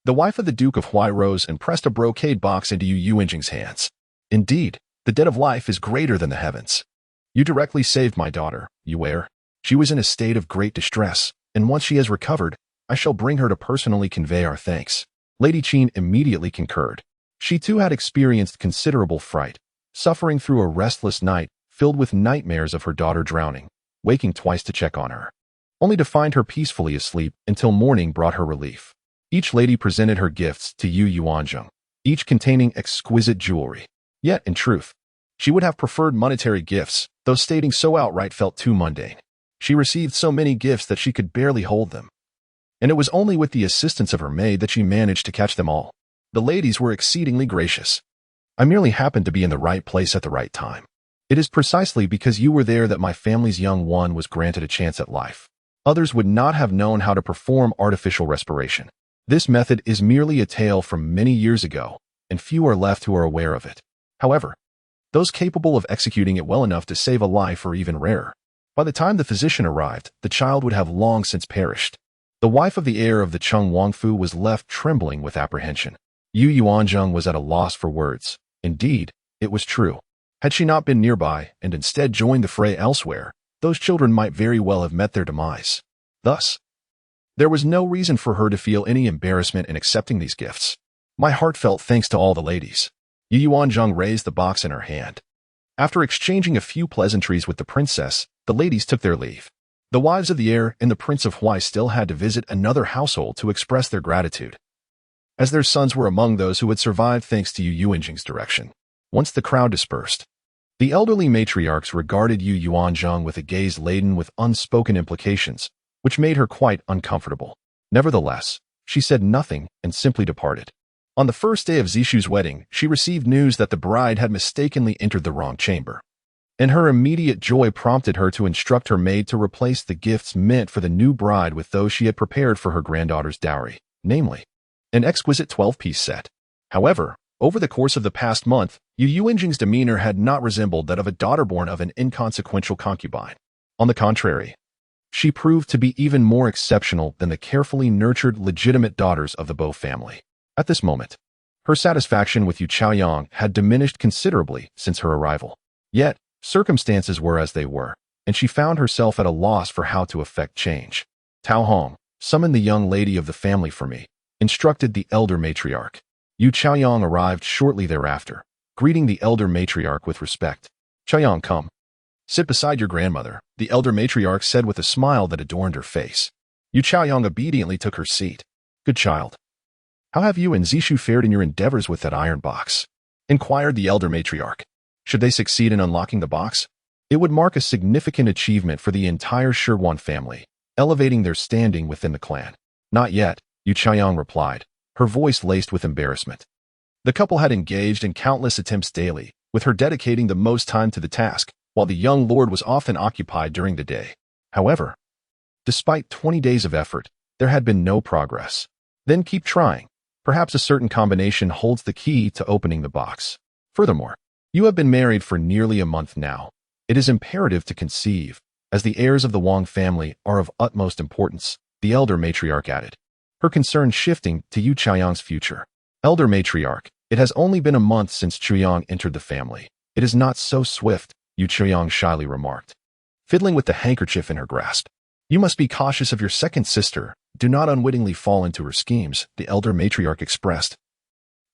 The wife of the Duke of Huai rose and pressed a brocade box into Yu Yuanzheng's hands. Indeed, the debt of life is greater than the heavens. You directly saved my daughter, Yu heir. She was in a state of great distress, and once she has recovered, I shall bring her to personally convey our thanks. Lady Qin immediately concurred. She too had experienced considerable fright, suffering through a restless night filled with nightmares of her daughter drowning, waking twice to check on her, only to find her peacefully asleep until morning brought her relief. Each lady presented her gifts to Yu Yuanzheng, each containing exquisite jewelry. Yet, in truth, she would have preferred monetary gifts, though stating so outright felt too mundane. She received so many gifts that she could barely hold them. And it was only with the assistance of her maid that she managed to catch them all. The ladies were exceedingly gracious. I merely happened to be in the right place at the right time. It is precisely because you were there that my family's young one was granted a chance at life. Others would not have known how to perform artificial respiration. This method is merely a tale from many years ago, and few are left who are aware of it. However, those capable of executing it well enough to save a life are even rarer. By the time the physician arrived, the child would have long since perished. The wife of the heir of the Cheng Wangfu was left trembling with apprehension. Yu Yuanzheng was at a loss for words. Indeed, it was true. Had she not been nearby and instead joined the fray elsewhere, those children might very well have met their demise. Thus, there was no reason for her to feel any embarrassment in accepting these gifts. My heartfelt thanks to all the ladies. Yu Yuanzheng raised the box in her hand. After exchanging a few pleasantries with the princess, the ladies took their leave. The wives of the heir and the Prince of Huai still had to visit another household to express their gratitude, as their sons were among those who had survived thanks to Yu Yuanzheng's direction. Once the crowd dispersed, the elderly matriarchs regarded Yu Yuanzheng with a gaze laden with unspoken implications, which made her quite uncomfortable. Nevertheless, she said nothing and simply departed. On the first day of Zishu's wedding, she received news that the bride had mistakenly entered the wrong chamber, and her immediate joy prompted her to instruct her maid to replace the gifts meant for the new bride with those she had prepared for her granddaughter's dowry, namely, an exquisite 12-piece set. However, over the course of the past month, Yu Yuanzheng's demeanor had not resembled that of a daughter born of an inconsequential concubine. On the contrary, she proved to be even more exceptional than the carefully nurtured legitimate daughters of the Bo family. At this moment, her satisfaction with Yu Chaoyang had diminished considerably since her arrival. Yet, circumstances were as they were, and she found herself at a loss for how to effect change. Tao Hong, summon the young lady of the family for me, instructed the elder matriarch. Yu Chaoyang arrived shortly thereafter, greeting the elder matriarch with respect. Chaoyang, come. Sit beside your grandmother, the elder matriarch said with a smile that adorned her face. Yu Chaoyang obediently took her seat. Good child. How have you and Zishu fared in your endeavors with that iron box? Inquired the elder matriarch. Should they succeed in unlocking the box, it would mark a significant achievement for the entire Shangguan family, elevating their standing within the clan. Not yet, Yu Chaoyang replied, her voice laced with embarrassment. The couple had engaged in countless attempts daily, with her dedicating the most time to the task, while the young lord was often occupied during the day. However, despite 20 days of effort, there had been no progress. Then keep trying. Perhaps a certain combination holds the key to opening the box. Furthermore, you have been married for nearly a month now. It is imperative to conceive, as the heirs of the Wang family are of utmost importance, the elder matriarch added, her concern shifting to Yu Chaoyang's future. Elder matriarch, it has only been a month since Chuyang entered the family. It is not so swift, Yu Chaoyang shyly remarked, fiddling with the handkerchief in her grasp. You must be cautious of your second sister. Do not unwittingly fall into her schemes, the elder matriarch expressed,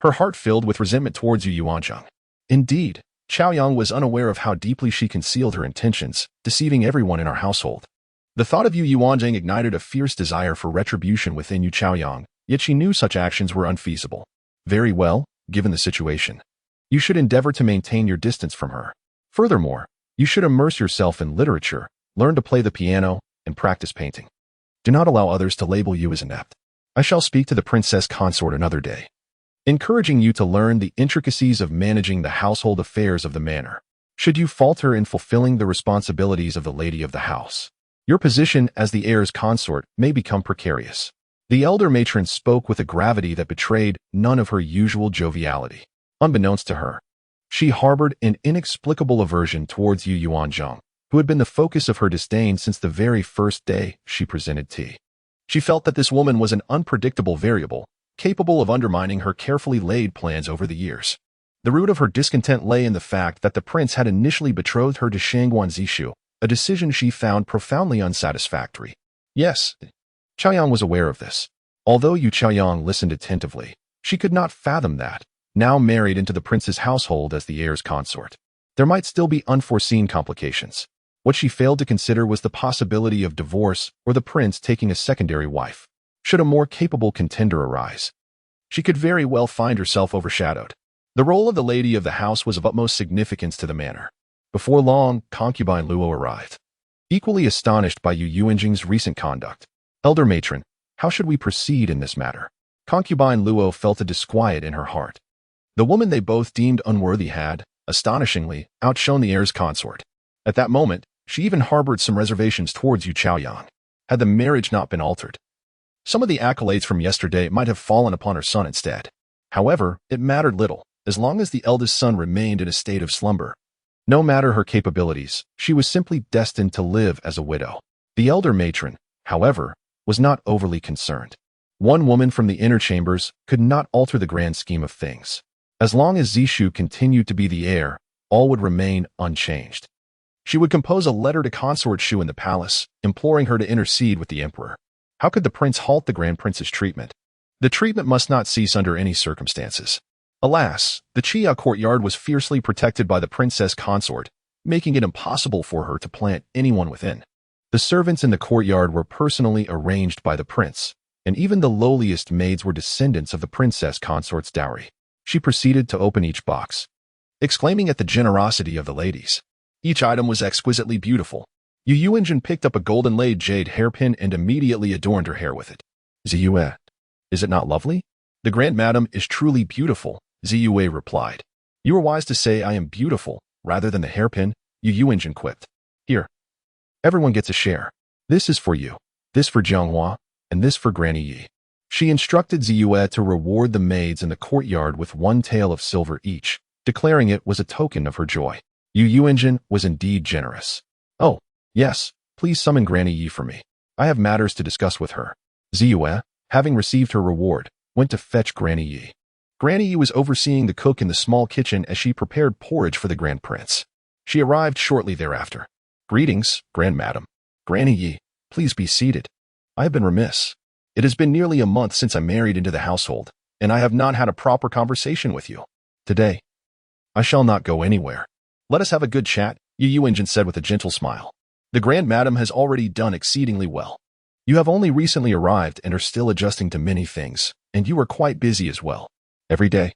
her heart filled with resentment towards Yu Yuanzheng. Indeed, Chaoyang was unaware of how deeply she concealed her intentions, deceiving everyone in our household. The thought of Yu Yuanzheng ignited a fierce desire for retribution within Yu Chaoyang, yet she knew such actions were unfeasible. Very well, given the situation, you should endeavor to maintain your distance from her. Furthermore, you should immerse yourself in literature, learn to play the piano, and practice painting. Do not allow others to label you as inept. I shall speak to the princess consort another day, encouraging you to learn the intricacies of managing the household affairs of the manor. Should you falter in fulfilling the responsibilities of the lady of the house, your position as the heir's consort may become precarious. The elder matron spoke with a gravity that betrayed none of her usual joviality. Unbeknownst to her, she harbored an inexplicable aversion towards Yu Yuanzheng, who had been the focus of her disdain since the very first day she presented tea. She felt that this woman was an unpredictable variable, capable of undermining her carefully laid plans over the years. The root of her discontent lay in the fact that the prince had initially betrothed her to Shangguan Ziqi, a decision she found profoundly unsatisfactory. Yes, Chaoyang was aware of this. Although Yu Chaoyang listened attentively, she could not fathom that, now married into the prince's household as the heir's consort, there might still be unforeseen complications. What she failed to consider was the possibility of divorce or the prince taking a secondary wife. Should a more capable contender arise, she could very well find herself overshadowed. The role of the lady of the house was of utmost significance to the manor. Before long, concubine Luo arrived, equally astonished by Yu Yuanzheng's recent conduct. Elder matron, how should we proceed in this matter? Concubine Luo felt a disquiet in her heart. The woman they both deemed unworthy had, astonishingly, outshone the heir's consort. At that moment, she even harbored some reservations towards Yu Chaoyang. Had the marriage not been altered, some of the accolades from yesterday might have fallen upon her son instead. However, it mattered little, as long as the eldest son remained in a state of slumber. No matter her capabilities, she was simply destined to live as a widow. The elder matron, however, was not overly concerned. One woman from the inner chambers could not alter the grand scheme of things. As long as Zishu continued to be the heir, all would remain unchanged. She would compose a letter to consort Shu in the palace, imploring her to intercede with the emperor. How could the prince halt the grand prince's treatment? The treatment must not cease under any circumstances. Alas, the Chia courtyard was fiercely protected by the princess consort, making it impossible for her to plant anyone within. The servants in the courtyard were personally arranged by the prince, and even the lowliest maids were descendants of the princess consort's dowry. She proceeded to open each box, exclaiming at the generosity of the ladies. Each item was exquisitely beautiful. Yu Yuanzheng picked up a golden-laid jade hairpin and immediately adorned her hair with it. Ziyue, is it not lovely? The grand madam is truly beautiful, Ziyue replied. You are wise to say I am beautiful, rather than the hairpin, Yu Yuanzheng quipped. Here, everyone gets a share. This is for you, this for Jianghua, and this for Granny Yi. She instructed Ziyue to reward the maids in the courtyard with 1 tael of silver each, declaring it was a token of her joy. Yu Yuanzheng was indeed generous. Oh, yes, please summon Granny Yi for me. I have matters to discuss with her. Ziyue, having received her reward, went to fetch Granny Yi. Granny Yi was overseeing the cook in the small kitchen as she prepared porridge for the Grand Prince. She arrived shortly thereafter. Greetings, Grand Madam. Granny Yi, please be seated. I have been remiss. It has been nearly a month since I married into the household, and I have not had a proper conversation with you. Today, I shall not go anywhere. Let us have a good chat, Yu Yuanzheng said with a gentle smile. The Grand Madam has already done exceedingly well. You have only recently arrived and are still adjusting to many things, and you are quite busy as well. Every day.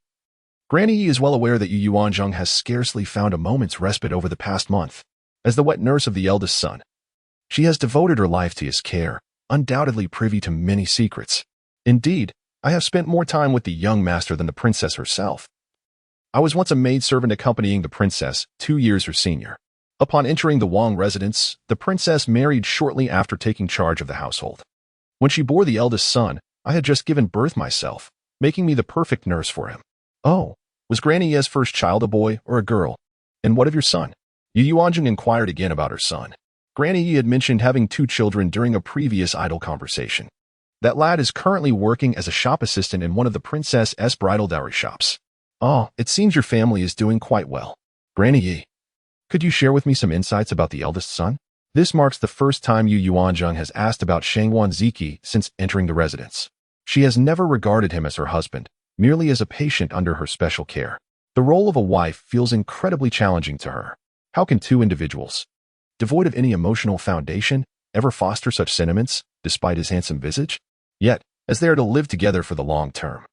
Granny Yi is well aware that Yu Yuanzheng has scarcely found a moment's respite over the past month. As the wet nurse of the eldest son, she has devoted her life to his care, undoubtedly privy to many secrets. Indeed, I have spent more time with the young master than the princess herself. I was once a maidservant accompanying the princess, 2 years her senior. Upon entering the Wang residence, the princess married shortly after taking charge of the household. When she bore the eldest son, I had just given birth myself, making me the perfect nurse for him. Oh, was Granny Ye's first child a boy or a girl? And what of your son? Yu Yuanzheng inquired again about her son. Granny Yi had mentioned having 2 children during a previous idle conversation. That lad is currently working as a shop assistant in one of the princess's bridal dowry shops. Oh, it seems your family is doing quite well. Granny Yi, could you share with me some insights about the eldest son? This marks the first time Yu Yuanzheng has asked about Shangguan Ziqi since entering the residence. She has never regarded him as her husband, merely as a patient under her special care. The role of a wife feels incredibly challenging to her. How can 2 individuals, devoid of any emotional foundation, ever foster such sentiments, despite his handsome visage? Yet, as they are to live together for the long term,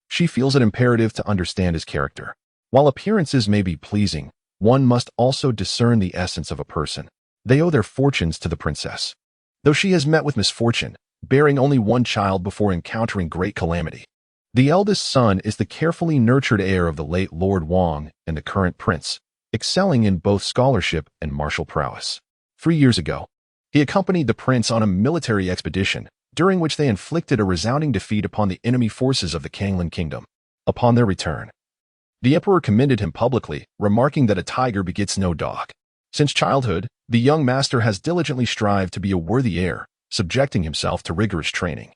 she feels it imperative to understand his character. While appearances may be pleasing, one must also discern the essence of a person. They owe their fortunes to the princess. Though she has met with misfortune, bearing only one child before encountering great calamity. The eldest son is the carefully nurtured heir of the late Lord Wang and the current prince, excelling in both scholarship and martial prowess. 3 years ago, he accompanied the prince on a military expedition, during which they inflicted a resounding defeat upon the enemy forces of the Kanglan kingdom. Upon their return, the emperor commended him publicly, remarking that a tiger begets no dog. Since childhood, the young master has diligently strived to be a worthy heir, subjecting himself to rigorous training.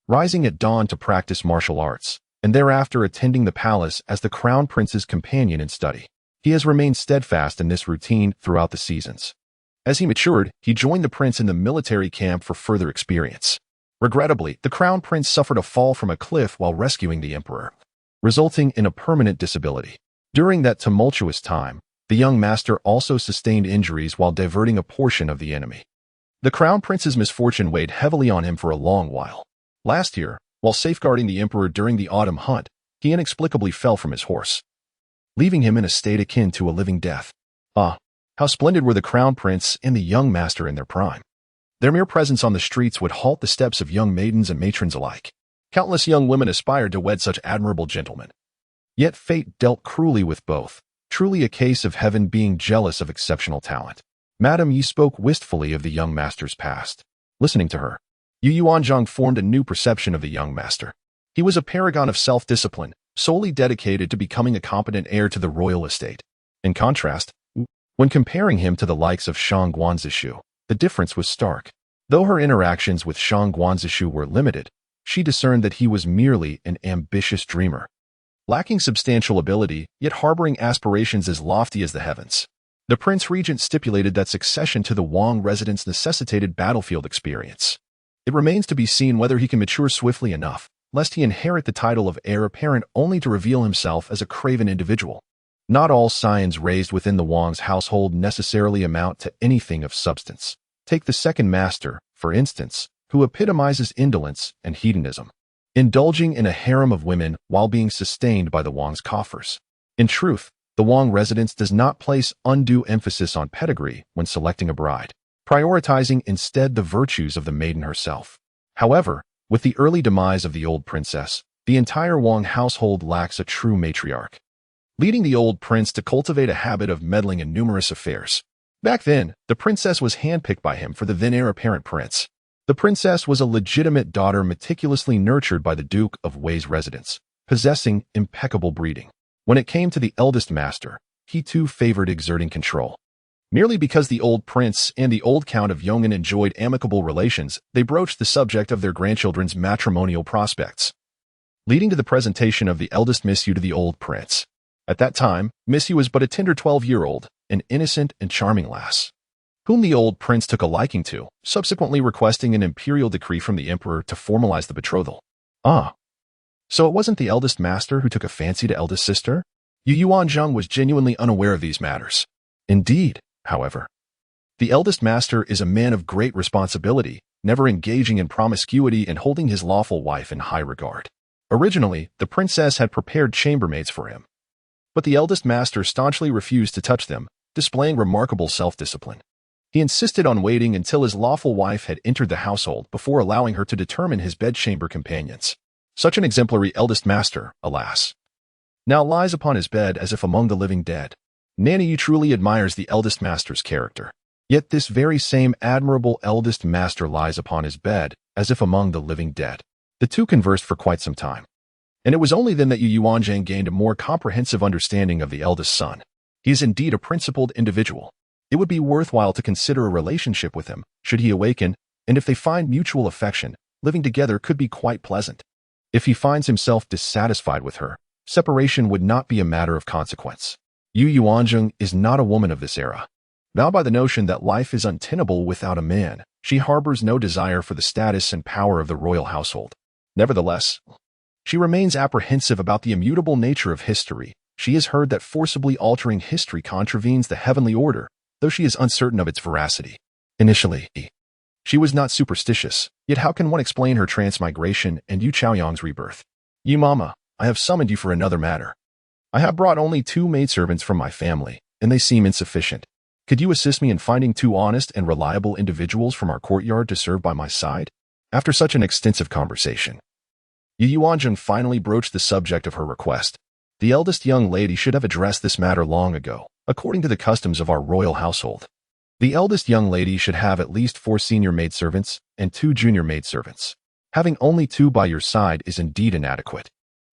Rising at dawn to practice martial arts, and thereafter attending the palace as the crown prince's companion in study. He has remained steadfast in this routine throughout the seasons. As he matured, he joined the prince in the military camp for further experience. Regrettably, the crown prince suffered a fall from a cliff while rescuing the emperor, resulting in a permanent disability. During that tumultuous time, the young master also sustained injuries while diverting a portion of the enemy. The crown prince's misfortune weighed heavily on him for a long while. Last year, while safeguarding the emperor during the autumn hunt, he inexplicably fell from his horse, leaving him in a state akin to a living death. Ah, how splendid were the crown prince and the young master in their prime. Their mere presence on the streets would halt the steps of young maidens and matrons alike. Countless young women aspired to wed such admirable gentlemen. Yet fate dealt cruelly with both, truly a case of heaven being jealous of exceptional talent. Madam Yi spoke wistfully of the young master's past. Listening to her, Yu Yuanzheng formed a new perception of the young master. He was a paragon of self-discipline, solely dedicated to becoming a competent heir to the royal estate. In contrast, when comparing him to the likes of Shangguan Ziqi, the difference was stark. Though her interactions with Shangguan Ziqi were limited, she discerned that he was merely an ambitious dreamer, lacking substantial ability, yet harboring aspirations as lofty as the heavens. The prince regent stipulated that succession to the Wang residence necessitated battlefield experience. It remains to be seen whether he can mature swiftly enough, lest he inherit the title of heir apparent only to reveal himself as a craven individual. Not all scions raised within the Wang's household necessarily amount to anything of substance. Take the second master, for instance, who epitomizes indolence and hedonism, indulging in a harem of women while being sustained by the Wang's coffers. In truth, the Wang residence does not place undue emphasis on pedigree when selecting a bride, prioritizing instead the virtues of the maiden herself. However, with the early demise of the old princess, the entire Wang household lacks a true matriarch, leading the old prince to cultivate a habit of meddling in numerous affairs. Back then, the princess was handpicked by him for the then heir apparent prince. The princess was a legitimate daughter meticulously nurtured by the Duke of Wei's residence, possessing impeccable breeding. When it came to the eldest master, he too favored exerting control. Merely because the old prince and the old Count of Yong'an enjoyed amicable relations, they broached the subject of their grandchildren's matrimonial prospects, leading to the presentation of the eldest Miss Yu to the old prince. At that time, Miss Yu was but a tender 12-year-old, an innocent and charming lass, whom the old prince took a liking to, subsequently requesting an imperial decree from the emperor to formalize the betrothal. Ah, so it wasn't the eldest master who took a fancy to eldest sister? Yu Yuanzheng was genuinely unaware of these matters. Indeed, however, the eldest master is a man of great responsibility, never engaging in promiscuity and holding his lawful wife in high regard. Originally, the princess had prepared chambermaids for him, but the eldest master staunchly refused to touch them, displaying remarkable self-discipline. He insisted on waiting until his lawful wife had entered the household before allowing her to determine his bedchamber companions. Such an exemplary eldest master, alas, now lies upon his bed as if among the living dead. Nanny Yu truly admires the eldest master's character. Yet this very same admirable eldest master lies upon his bed as if among the living dead. The two conversed for quite some time, and it was only then that Yu Yuanzheng gained a more comprehensive understanding of the eldest son. He is indeed a principled individual. It would be worthwhile to consider a relationship with him, should he awaken, and if they find mutual affection, living together could be quite pleasant. If he finds himself dissatisfied with her, separation would not be a matter of consequence. Yu Yuanzheng is not a woman of this era. Bound by the notion that life is untenable without a man, she harbors no desire for the status and power of the royal household. Nevertheless, she remains apprehensive about the immutable nature of history. She has heard that forcibly altering history contravenes the heavenly order, though she is uncertain of its veracity. Initially, she was not superstitious, yet how can one explain her transmigration and Yu Chaoyang's rebirth? Yu Mama, I have summoned you for another matter. I have brought only 2 maidservants from my family, and they seem insufficient. Could you assist me in finding 2 honest and reliable individuals from our courtyard to serve by my side? After such an extensive conversation, Yu Yuanzheng finally broached the subject of her request. The eldest young lady should have addressed this matter long ago, according to the customs of our royal household. The eldest young lady should have at least 4 senior maidservants and 2 junior maidservants. Having only 2 by your side is indeed inadequate.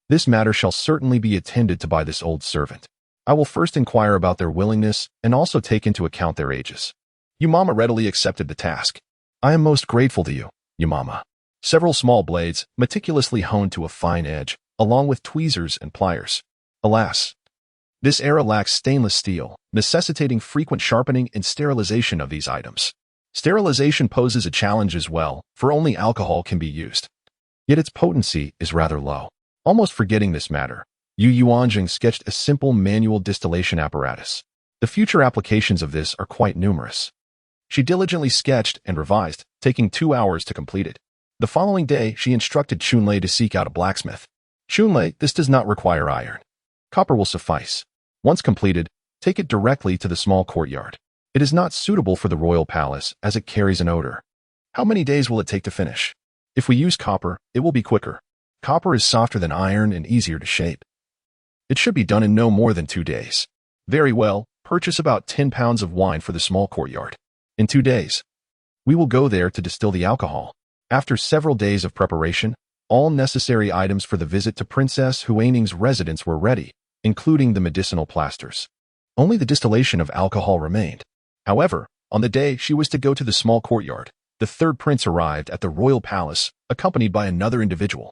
This matter shall certainly be attended to by this old servant. I will first inquire about their willingness and also take into account their ages. Yu Mama readily accepted the task. I am most grateful to you, Yu Mama. Several small blades, meticulously honed to a fine edge, along with tweezers and pliers. Alas, this era lacks stainless steel, necessitating frequent sharpening and sterilization of these items. Sterilization poses a challenge as well, for only alcohol can be used. Yet its potency is rather low. Almost forgetting this matter, Yu Yuanzheng sketched a simple manual distillation apparatus. The future applications of this are quite numerous. She diligently sketched and revised, taking 2 hours to complete it. The following day, she instructed Chunlei to seek out a blacksmith. Chunlei, this does not require iron. Copper will suffice. Once completed, take it directly to the small courtyard. It is not suitable for the royal palace as it carries an odor. How many days will it take to finish? If we use copper, it will be quicker. Copper is softer than iron and easier to shape. It should be done in no more than 2 days. Very well, purchase about 10 pounds of wine for the small courtyard. In 2 days, we will go there to distill the alcohol. After several days of preparation, all necessary items for the visit to Princess Huaning's residence were ready, including the medicinal plasters. Only the distillation of alcohol remained. However, on the day she was to go to the small courtyard, the 3rd prince arrived at the royal palace, accompanied by another individual.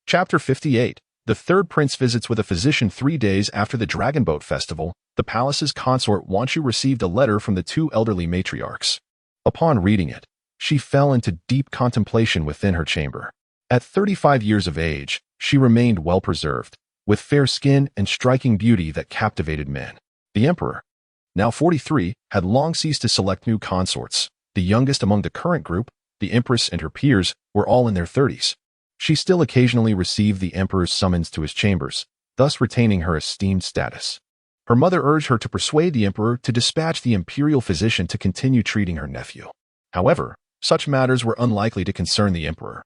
Chapter 58. The 3rd prince visits with a physician 3 days after the Dragon Boat Festival. The palace's consort Wanshu received a letter from the 2 elderly matriarchs. Upon reading it, she fell into deep contemplation within her chamber. At 35 years of age, she remained well preserved, with fair skin and striking beauty that captivated men. The emperor, now 43, had long ceased to select new consorts. The youngest among the current group, the empress and her peers, were all in their 30s. She still occasionally received the emperor's summons to his chambers, thus retaining her esteemed status. Her mother urged her to persuade the emperor to dispatch the imperial physician to continue treating her nephew. However, such matters were unlikely to concern the emperor,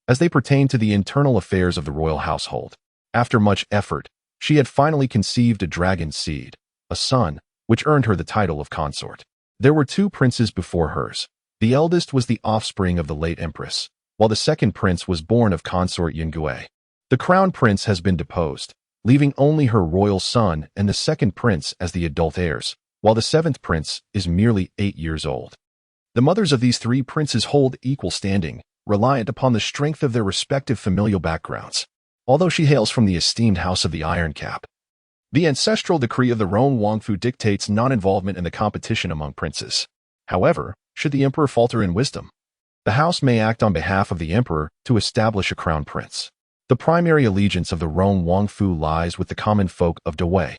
as they pertained to the internal affairs of the royal household. After much effort, she had finally conceived a dragon seed, a son, which earned her the title of consort. There were 2 princes before hers. The eldest was the offspring of the late empress, while the 2nd prince was born of consort Yingui. The crown prince has been deposed, leaving only her royal son and the 2nd prince as the adult heirs, while the 7th prince is merely 8 years old. The mothers of these 3 princes hold equal standing, reliant upon the strength of their respective familial backgrounds. Although she hails from the esteemed house of the Iron Cap, the ancestral decree of the Rong Wangfu dictates non-involvement in the competition among princes. However, should the emperor falter in wisdom, the house may act on behalf of the emperor to establish a crown prince. The primary allegiance of the Rong Wangfu lies with the common folk of Dawei,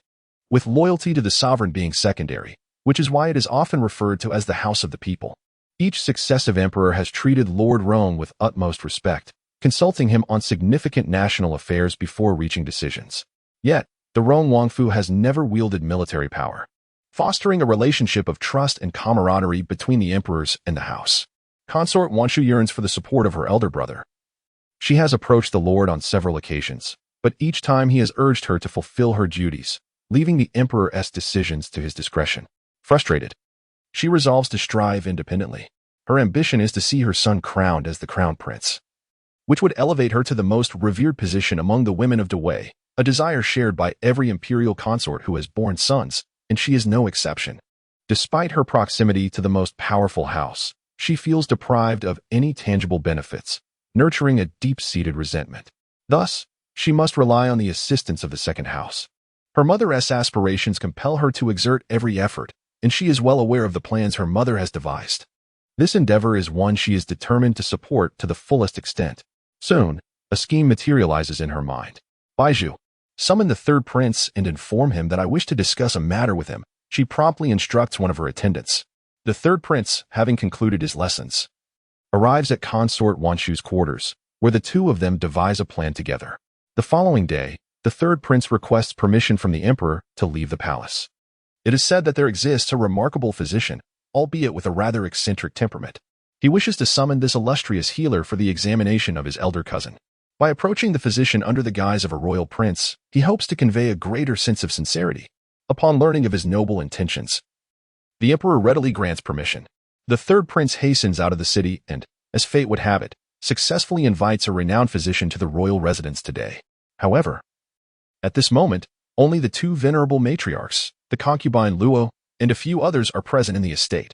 with loyalty to the sovereign being secondary, which is why it is often referred to as the House of the People. Each successive emperor has treated Lord Rong with utmost respect, consulting him on significant national affairs before reaching decisions. Yet, the Rong Wangfu has never wielded military power, fostering a relationship of trust and camaraderie between the emperors and the house. Consort Wanshu yearns for the support of her elder brother. She has approached the Lord on several occasions, but each time he has urged her to fulfill her duties, leaving the emperor's decisions to his discretion. Frustrated, she resolves to strive independently. Her ambition is to see her son crowned as the crown prince, which would elevate her to the most revered position among the women of Dawei, a desire shared by every imperial consort who has borne sons, and she is no exception. Despite her proximity to the most powerful house, she feels deprived of any tangible benefits, nurturing a deep-seated resentment. Thus, she must rely on the assistance of the 2nd house. Her mother's aspirations compel her to exert every effort, and she is well aware of the plans her mother has devised. This endeavor is one she is determined to support to the fullest extent. Soon, a scheme materializes in her mind. Baizhu, summon the 3rd prince and inform him that I wish to discuss a matter with him. She promptly instructs one of her attendants. The 3rd prince, having concluded his lessons, arrives at consort Wanshu's quarters, where the 2 of them devise a plan together. The following day, the 3rd prince requests permission from the emperor to leave the palace. It is said that there exists a remarkable physician, albeit with a rather eccentric temperament. He wishes to summon this illustrious healer for the examination of his elder cousin. By approaching the physician under the guise of a royal prince, he hopes to convey a greater sense of sincerity. Upon learning of his noble intentions, the emperor readily grants permission. The third prince hastens out of the city and, as fate would have it, successfully invites a renowned physician to the royal residence today. However, at this moment, only the two venerable matriarchs, the concubine Luo, and a few others are present in the estate.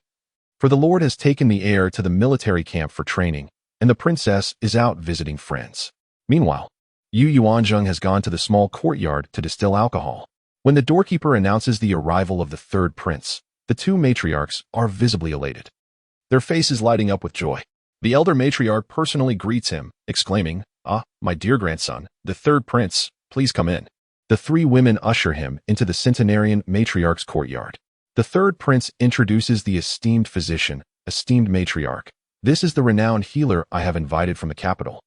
For the lord has taken the heir to the military camp for training, and the princess is out visiting friends. Meanwhile, Yu Yuanzheng has gone to the small courtyard to distill alcohol. When the doorkeeper announces the arrival of the third prince, the two matriarchs are visibly elated. Their faces lighting up with joy. The elder matriarch personally greets him, exclaiming, "Ah, my dear grandson, the third prince, please come in." The three women usher him into the centenarian matriarch's courtyard. The third prince introduces the esteemed physician, esteemed matriarch. This is the renowned healer I have invited from the capital,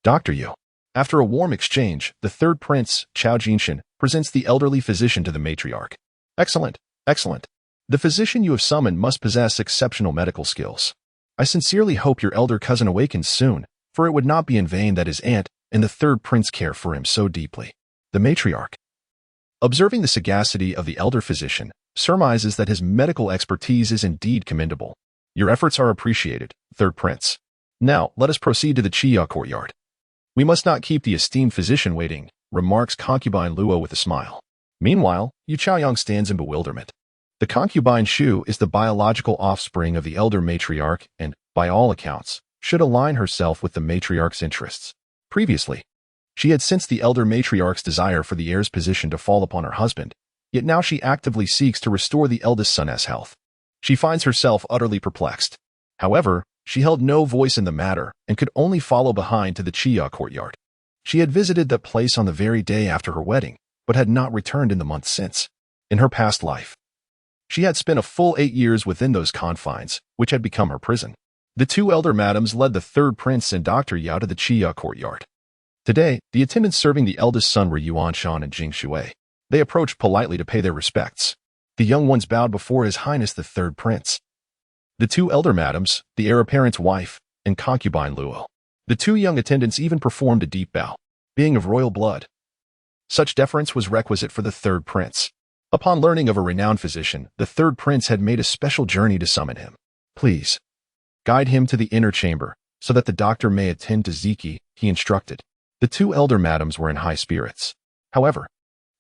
Dr. Yu. After a warm exchange, the third prince, Chao Jinshan, presents the elderly physician to the matriarch. Excellent, excellent. The physician you have summoned must possess exceptional medical skills. I sincerely hope your elder cousin awakens soon, for it would not be in vain that his aunt and the third prince care for him so deeply. The matriarch, observing the sagacity of the elder physician, surmises that his medical expertise is indeed commendable. Your efforts are appreciated, third prince. Now, let us proceed to the Chia courtyard. We must not keep the esteemed physician waiting, remarks concubine Luo with a smile. Meanwhile, Yu Chaoyang stands in bewilderment. The concubine Shu is the biological offspring of the elder matriarch and, by all accounts, should align herself with the matriarch's interests. Previously, she had sensed the elder matriarch's desire for the heir's position to fall upon her husband, yet now she actively seeks to restore the eldest son's health. She finds herself utterly perplexed. However, she held no voice in the matter and could only follow behind to the Chia courtyard. She had visited that place on the very day after her wedding, but had not returned in the months since. In her past life, she had spent a full 8 years within those confines, which had become her prison. The two elder madams led the third prince and Dr. Yao to the Chia courtyard. Today, the attendants serving the eldest son were Yuan Shan and Jing Shui. They approached politely to pay their respects. The young ones bowed before His Highness the third prince. The two elder madams, the heir apparent's wife, and concubine Luo. The two young attendants even performed a deep bow, being of royal blood. Such deference was requisite for the third prince. Upon learning of a renowned physician, the third prince had made a special journey to summon him. Please, guide him to the inner chamber, so that the doctor may attend to Ziqi, he instructed. The two elder madams were in high spirits. However,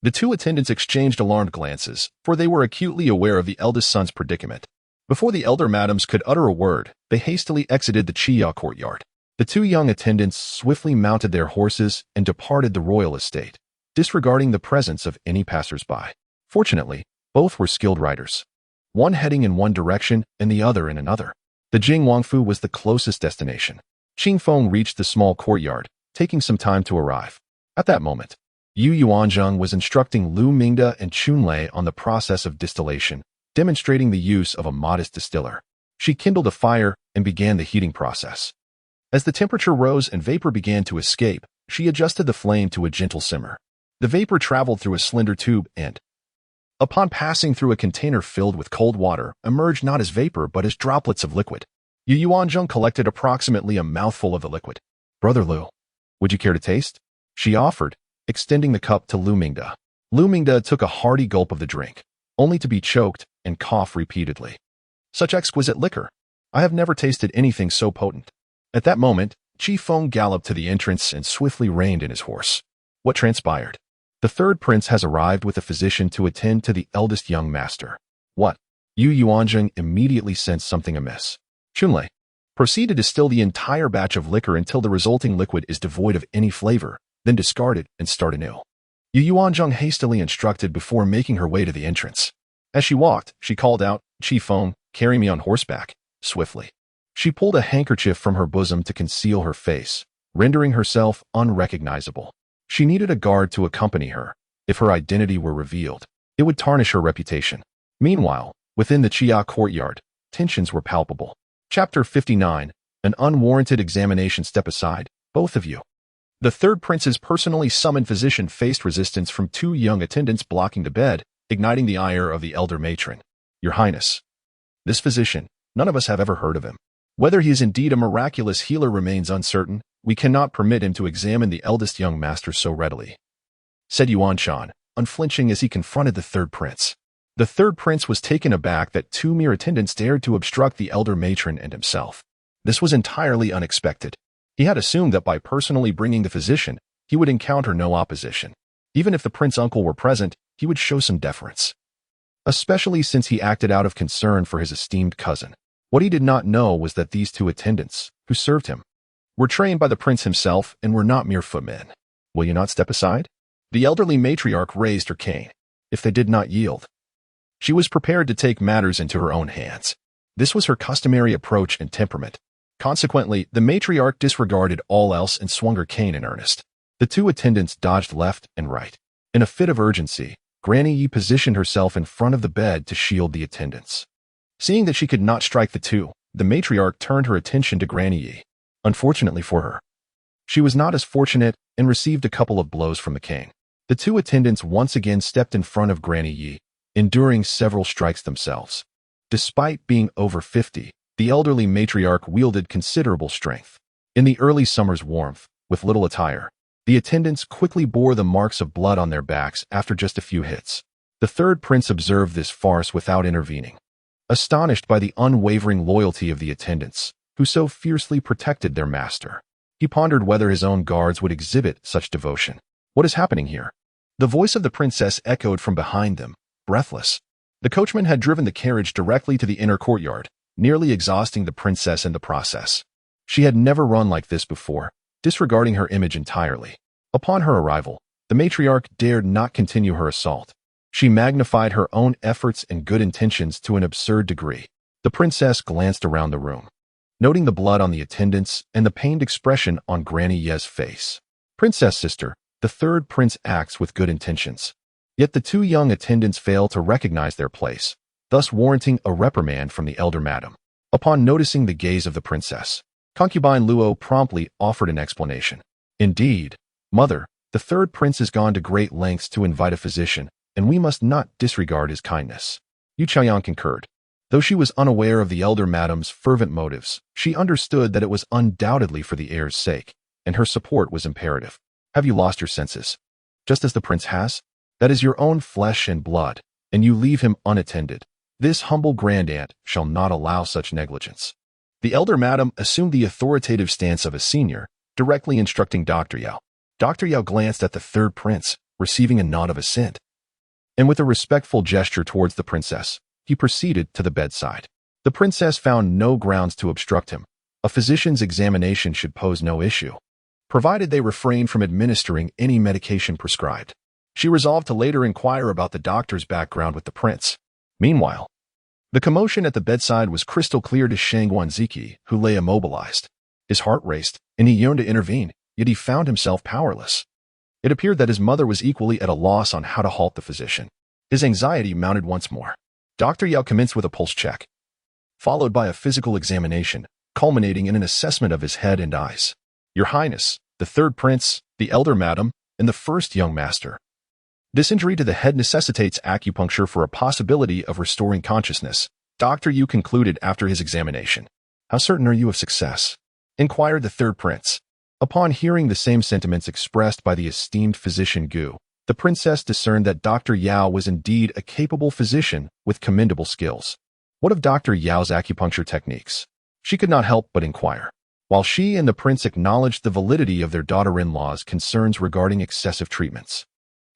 the two attendants exchanged alarmed glances, for they were acutely aware of the eldest son's predicament. Before the elder madams could utter a word, they hastily exited the Chia courtyard. The two young attendants swiftly mounted their horses and departed the royal estate, disregarding the presence of any passers-by. Fortunately, both were skilled riders, one heading in one direction and the other in another. The Jing Wangfu was the closest destination. Qing Feng reached the small courtyard, taking some time to arrive. At that moment, Yu Yuanzheng was instructing Lu Mingda and Chunlei on the process of distillation, demonstrating the use of a modest distiller. She kindled a fire and began the heating process. As the temperature rose and vapor began to escape, she adjusted the flame to a gentle simmer. The vapor traveled through a slender tube and, upon passing through a container filled with cold water, emerged not as vapor but as droplets of liquid. Yu Yuanzheng collected approximately a mouthful of the liquid. "Brother Lu, would you care to taste?" she offered, extending the cup to Lu Mingda. Lu Mingda took a hearty gulp of the drink, only to be choked and cough repeatedly. "Such exquisite liquor! I have never tasted anything so potent." At that moment, Qi Feng galloped to the entrance and swiftly reined in his horse. What transpired? The third prince has arrived with a physician to attend to the eldest young master. What? Yu Yuanzheng immediately sensed something amiss. Chunlei, proceed to distill the entire batch of liquor until the resulting liquid is devoid of any flavor, then discard it and start anew. Yu Yuanzheng hastily instructed before making her way to the entrance. As she walked, she called out, "Qi Feng, carry me on horseback," swiftly. She pulled a handkerchief from her bosom to conceal her face, rendering herself unrecognizable. She needed a guard to accompany her. If her identity were revealed, it would tarnish her reputation. Meanwhile, within the Chia courtyard, tensions were palpable. Chapter 59, An Unwarranted Examination. Step aside, both of you. The third prince's personally summoned physician faced resistance from two young attendants blocking the bed, igniting the ire of the elder matron. "Your Highness, this physician, none of us have ever heard of him. Whether he is indeed a miraculous healer remains uncertain. We cannot permit him to examine the eldest young master so readily," said Yuanzheng, unflinching as he confronted the third prince. The third prince was taken aback that two mere attendants dared to obstruct the elder matron and himself. This was entirely unexpected. He had assumed that by personally bringing the physician, he would encounter no opposition. Even if the prince-uncle were present, he would show some deference, especially since he acted out of concern for his esteemed cousin. What he did not know was that these two attendants, who served him, were trained by the prince himself and were not mere footmen. "Will you not step aside?" The elderly matriarch raised her cane. If they did not yield, she was prepared to take matters into her own hands. This was her customary approach and temperament. Consequently, the matriarch disregarded all else and swung her cane in earnest. The two attendants dodged left and right. In a fit of urgency, Granny Yi positioned herself in front of the bed to shield the attendants. Seeing that she could not strike the two, the matriarch turned her attention to Granny Yi. Unfortunately for her, she was not as fortunate and received a couple of blows from the cane. The two attendants once again stepped in front of Granny Yi, enduring several strikes themselves. Despite being over 50, the elderly matriarch wielded considerable strength. In the early summer's warmth, with little attire, the attendants quickly bore the marks of blood on their backs after just a few hits. The third prince observed this farce without intervening, astonished by the unwavering loyalty of the attendants, who so fiercely protected their master. He pondered whether his own guards would exhibit such devotion. "What is happening here?" The voice of the princess echoed from behind them, breathless. The coachman had driven the carriage directly to the inner courtyard, nearly exhausting the princess in the process. She had never run like this before, disregarding her image entirely. Upon her arrival, the matriarch dared not continue her assault. She magnified her own efforts and good intentions to an absurd degree. The princess glanced around the room, noting the blood on the attendants and the pained expression on Granny Ye's face. "Princess sister," the third prince acts with good intentions. Yet the two young attendants fail to recognize their place, thus warranting a reprimand from the elder madam. Upon noticing the gaze of the princess, concubine Luo promptly offered an explanation. "Indeed, mother, the third prince has gone to great lengths to invite a physician, and we must not disregard his kindness." Yu Chaoyan concurred. Though she was unaware of the elder madam's fervent motives, she understood that it was undoubtedly for the heir's sake, and her support was imperative. "Have you lost your senses? Just as the prince has? That is your own flesh and blood, and you leave him unattended. This humble grandaunt shall not allow such negligence." The elder madam assumed the authoritative stance of a senior, directly instructing Dr. Yao. Dr. Yao glanced at the third prince, receiving a nod of assent. And with a respectful gesture towards the princess, he proceeded to the bedside. The princess found no grounds to obstruct him. A physician's examination should pose no issue, provided they refrain from administering any medication prescribed. She resolved to later inquire about the doctor's background with the prince. Meanwhile, the commotion at the bedside was crystal clear to Shangguan Ziqi, who lay immobilized. His heart raced, and he yearned to intervene, yet he found himself powerless. It appeared that his mother was equally at a loss on how to halt the physician. His anxiety mounted once more. Dr. Yao commenced with a pulse check, followed by a physical examination, culminating in an assessment of his head and eyes. "Your Highness, the third prince, the elder madam, and the first young master. This injury to the head necessitates acupuncture for a possibility of restoring consciousness," Dr. Yu concluded after his examination. "How certain are you of success?" inquired the third prince. Upon hearing the same sentiments expressed by the esteemed physician Gu, the princess discerned that Dr. Yao was indeed a capable physician with commendable skills. What of Dr. Yao's acupuncture techniques? She could not help but inquire, while she and the prince acknowledged the validity of their daughter-in-law's concerns regarding excessive treatments.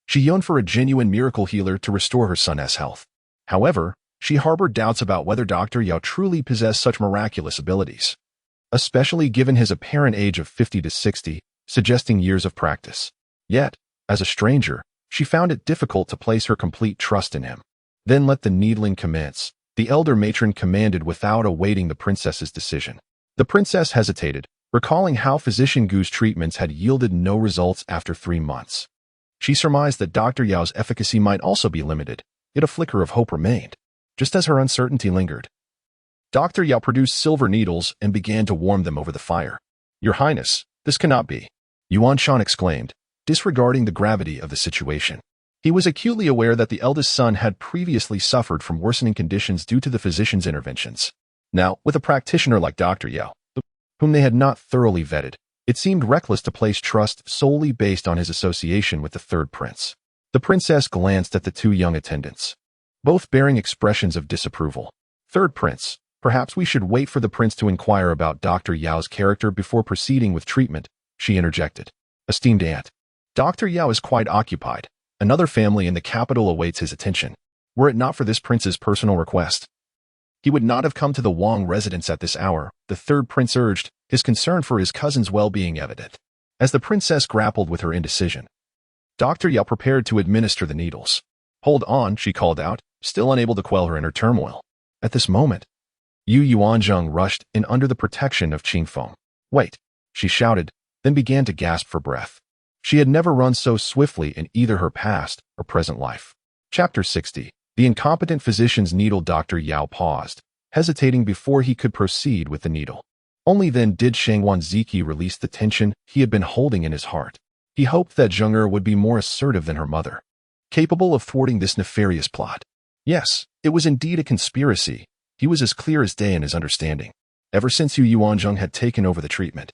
She yearned for a genuine miracle healer to restore her son's health. However, she harbored doubts about whether Dr. Yao truly possessed such miraculous abilities, especially given his apparent age of 50 to 60, suggesting years of practice. Yet, as a stranger, she found it difficult to place her complete trust in him. "Then let the needling commence," the elder matron commanded without awaiting the princess's decision. The princess hesitated, recalling how physician Gu's treatments had yielded no results after 3 months. She surmised that Dr. Yao's efficacy might also be limited, yet a flicker of hope remained. Just as her uncertainty lingered, Dr. Yao produced silver needles and began to warm them over the fire. "Your Highness, this cannot be," Yuanzheng exclaimed, disregarding the gravity of the situation. He was acutely aware that the eldest son had previously suffered from worsening conditions due to the physician's interventions. Now, with a practitioner like Dr. Yao, whom they had not thoroughly vetted, it seemed reckless to place trust solely based on his association with the third prince. The princess glanced at the two young attendants, both bearing expressions of disapproval. Third prince, perhaps we should wait for the prince to inquire about Dr. Yao's character before proceeding with treatment, she interjected. Esteemed aunt, Dr. Yao is quite occupied. Another family in the capital awaits his attention. Were it not for this prince's personal request, he would not have come to the Wang residence at this hour, the third prince urged, his concern for his cousin's well-being evident. As the princess grappled with her indecision, Dr. Yao prepared to administer the needles. Hold on, she called out, still unable to quell her inner turmoil. At this moment, Yu Yuanzheng rushed in under the protection of Qingfeng. Wait, she shouted, then began to gasp for breath. She had never run so swiftly in either her past or present life. Chapter 60. The incompetent physician's needle. Dr. Yao paused, hesitating before he could proceed with the needle. Only then did Shangguan Ziqi release the tension he had been holding in his heart. He hoped that Zheng would be more assertive than her mother, capable of thwarting this nefarious plot. Yes, it was indeed a conspiracy. He was as clear as day in his understanding, ever since Yu Yuanzheng had taken over the treatment.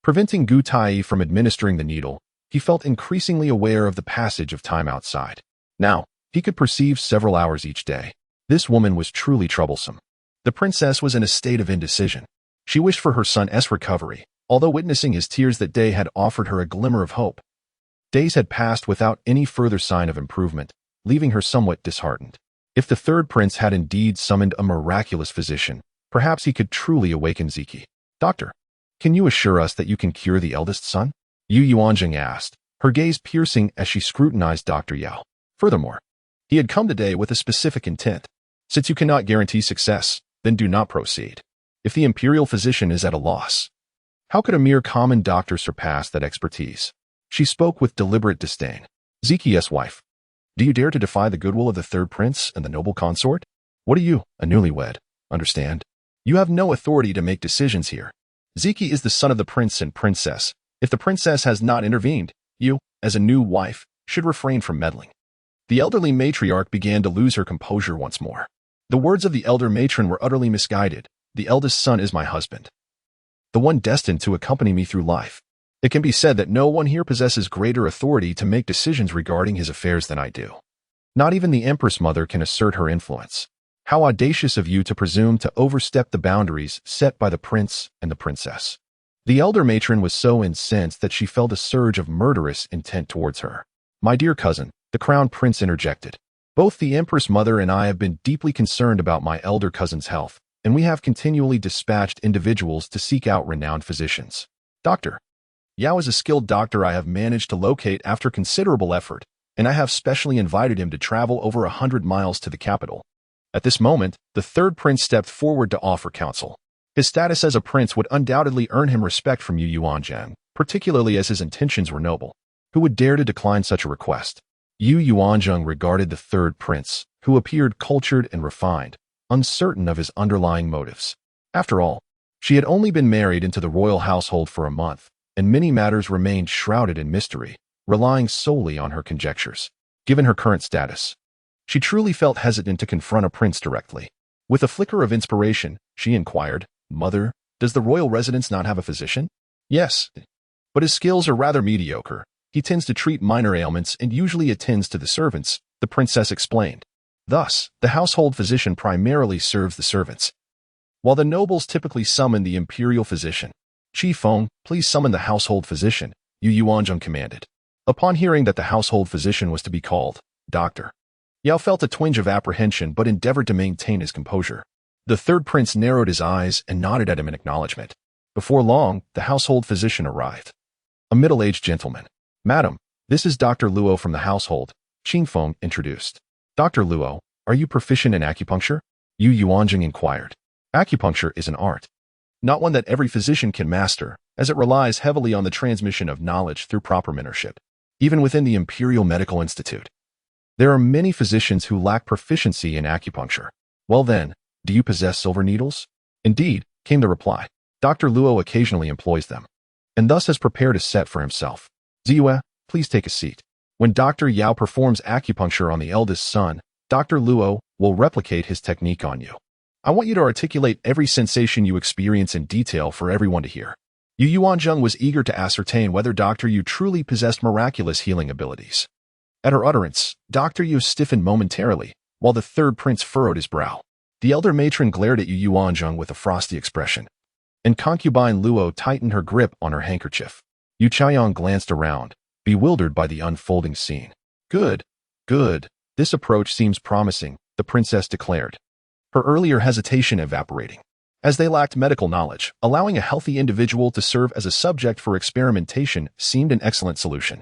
Preventing Gu Tai from administering the needle, he felt increasingly aware of the passage of time outside. Now, he could perceive several hours each day. This woman was truly troublesome. The princess was in a state of indecision. She wished for her son's recovery, although witnessing his tears that day had offered her a glimmer of hope. Days had passed without any further sign of improvement, leaving her somewhat disheartened. If the third prince had indeed summoned a miraculous physician, perhaps he could truly awaken Ziqi. Doctor, can you assure us that you can cure the eldest son? Yu Yuanzheng asked, her gaze piercing as she scrutinized Dr. Yao. Furthermore, he had come today with a specific intent. Since you cannot guarantee success, then do not proceed. If the imperial physician is at a loss, how could a mere common doctor surpass that expertise? She spoke with deliberate disdain. Ziqi's wife, do you dare to defy the goodwill of the third prince and the noble consort? What are you, a newlywed, understand? You have no authority to make decisions here. Ziqi is the son of the prince and princess. If the princess has not intervened, you, as a new wife, should refrain from meddling. The elderly matriarch began to lose her composure once more. The words of the elder matron were utterly misguided. The eldest son is my husband, the one destined to accompany me through life. It can be said that no one here possesses greater authority to make decisions regarding his affairs than I do. Not even the Empress Mother can assert her influence. How audacious of you to presume to overstep the boundaries set by the prince and the princess. The elder matron was so incensed that she felt a surge of murderous intent towards her. My dear cousin, the crown prince interjected. Both the Empress Mother and I have been deeply concerned about my elder cousin's health, and we have continually dispatched individuals to seek out renowned physicians. Dr. Yao is a skilled doctor I have managed to locate after considerable effort, and I have specially invited him to travel over 100 miles to the capital. At this moment, the third prince stepped forward to offer counsel. His status as a prince would undoubtedly earn him respect from Yu Yuanzheng, particularly as his intentions were noble. Who would dare to decline such a request? Yu Yuanzheng regarded the third prince, who appeared cultured and refined, uncertain of his underlying motives. After all, she had only been married into the royal household for a month, and many matters remained shrouded in mystery, relying solely on her conjectures. Given her current status, she truly felt hesitant to confront a prince directly. With a flicker of inspiration, she inquired, Mother, does the royal residence not have a physician? Yes, but his skills are rather mediocre. He tends to treat minor ailments and usually attends to the servants, the princess explained. Thus, the household physician primarily serves the servants, while the nobles typically summon the imperial physician. Qi Feng, please summon the household physician, Yu Yuanzheng commanded. Upon hearing that the household physician was to be called, Dr. Yao felt a twinge of apprehension but endeavored to maintain his composure. The third prince narrowed his eyes and nodded at him in acknowledgement. Before long, the household physician arrived. A middle-aged gentleman. Madam, this is Dr. Luo from the household, Qingfeng introduced. Dr. Luo, are you proficient in acupuncture? Yu Yuanzheng inquired. Acupuncture is an art, not one that every physician can master, as it relies heavily on the transmission of knowledge through proper mentorship. Even within the Imperial Medical Institute, there are many physicians who lack proficiency in acupuncture. Well then, do you possess silver needles? Indeed, came the reply. Dr. Luo occasionally employs them, and thus has prepared a set for himself. Ziyue, please take a seat. When Dr. Yao performs acupuncture on the eldest son, Dr. Luo will replicate his technique on you. I want you to articulate every sensation you experience in detail for everyone to hear. Yu Yuanzheng was eager to ascertain whether Dr. Yu truly possessed miraculous healing abilities. At her utterance, Dr. Yu stiffened momentarily, while the third prince furrowed his brow. The elder matron glared at Yu Yuanzheng with a frosty expression, and concubine Luo tightened her grip on her handkerchief. Yu Chaiyang glanced around, bewildered by the unfolding scene. Good, good. This approach seems promising, the princess declared, her earlier hesitation evaporating. As they lacked medical knowledge, allowing a healthy individual to serve as a subject for experimentation seemed an excellent solution.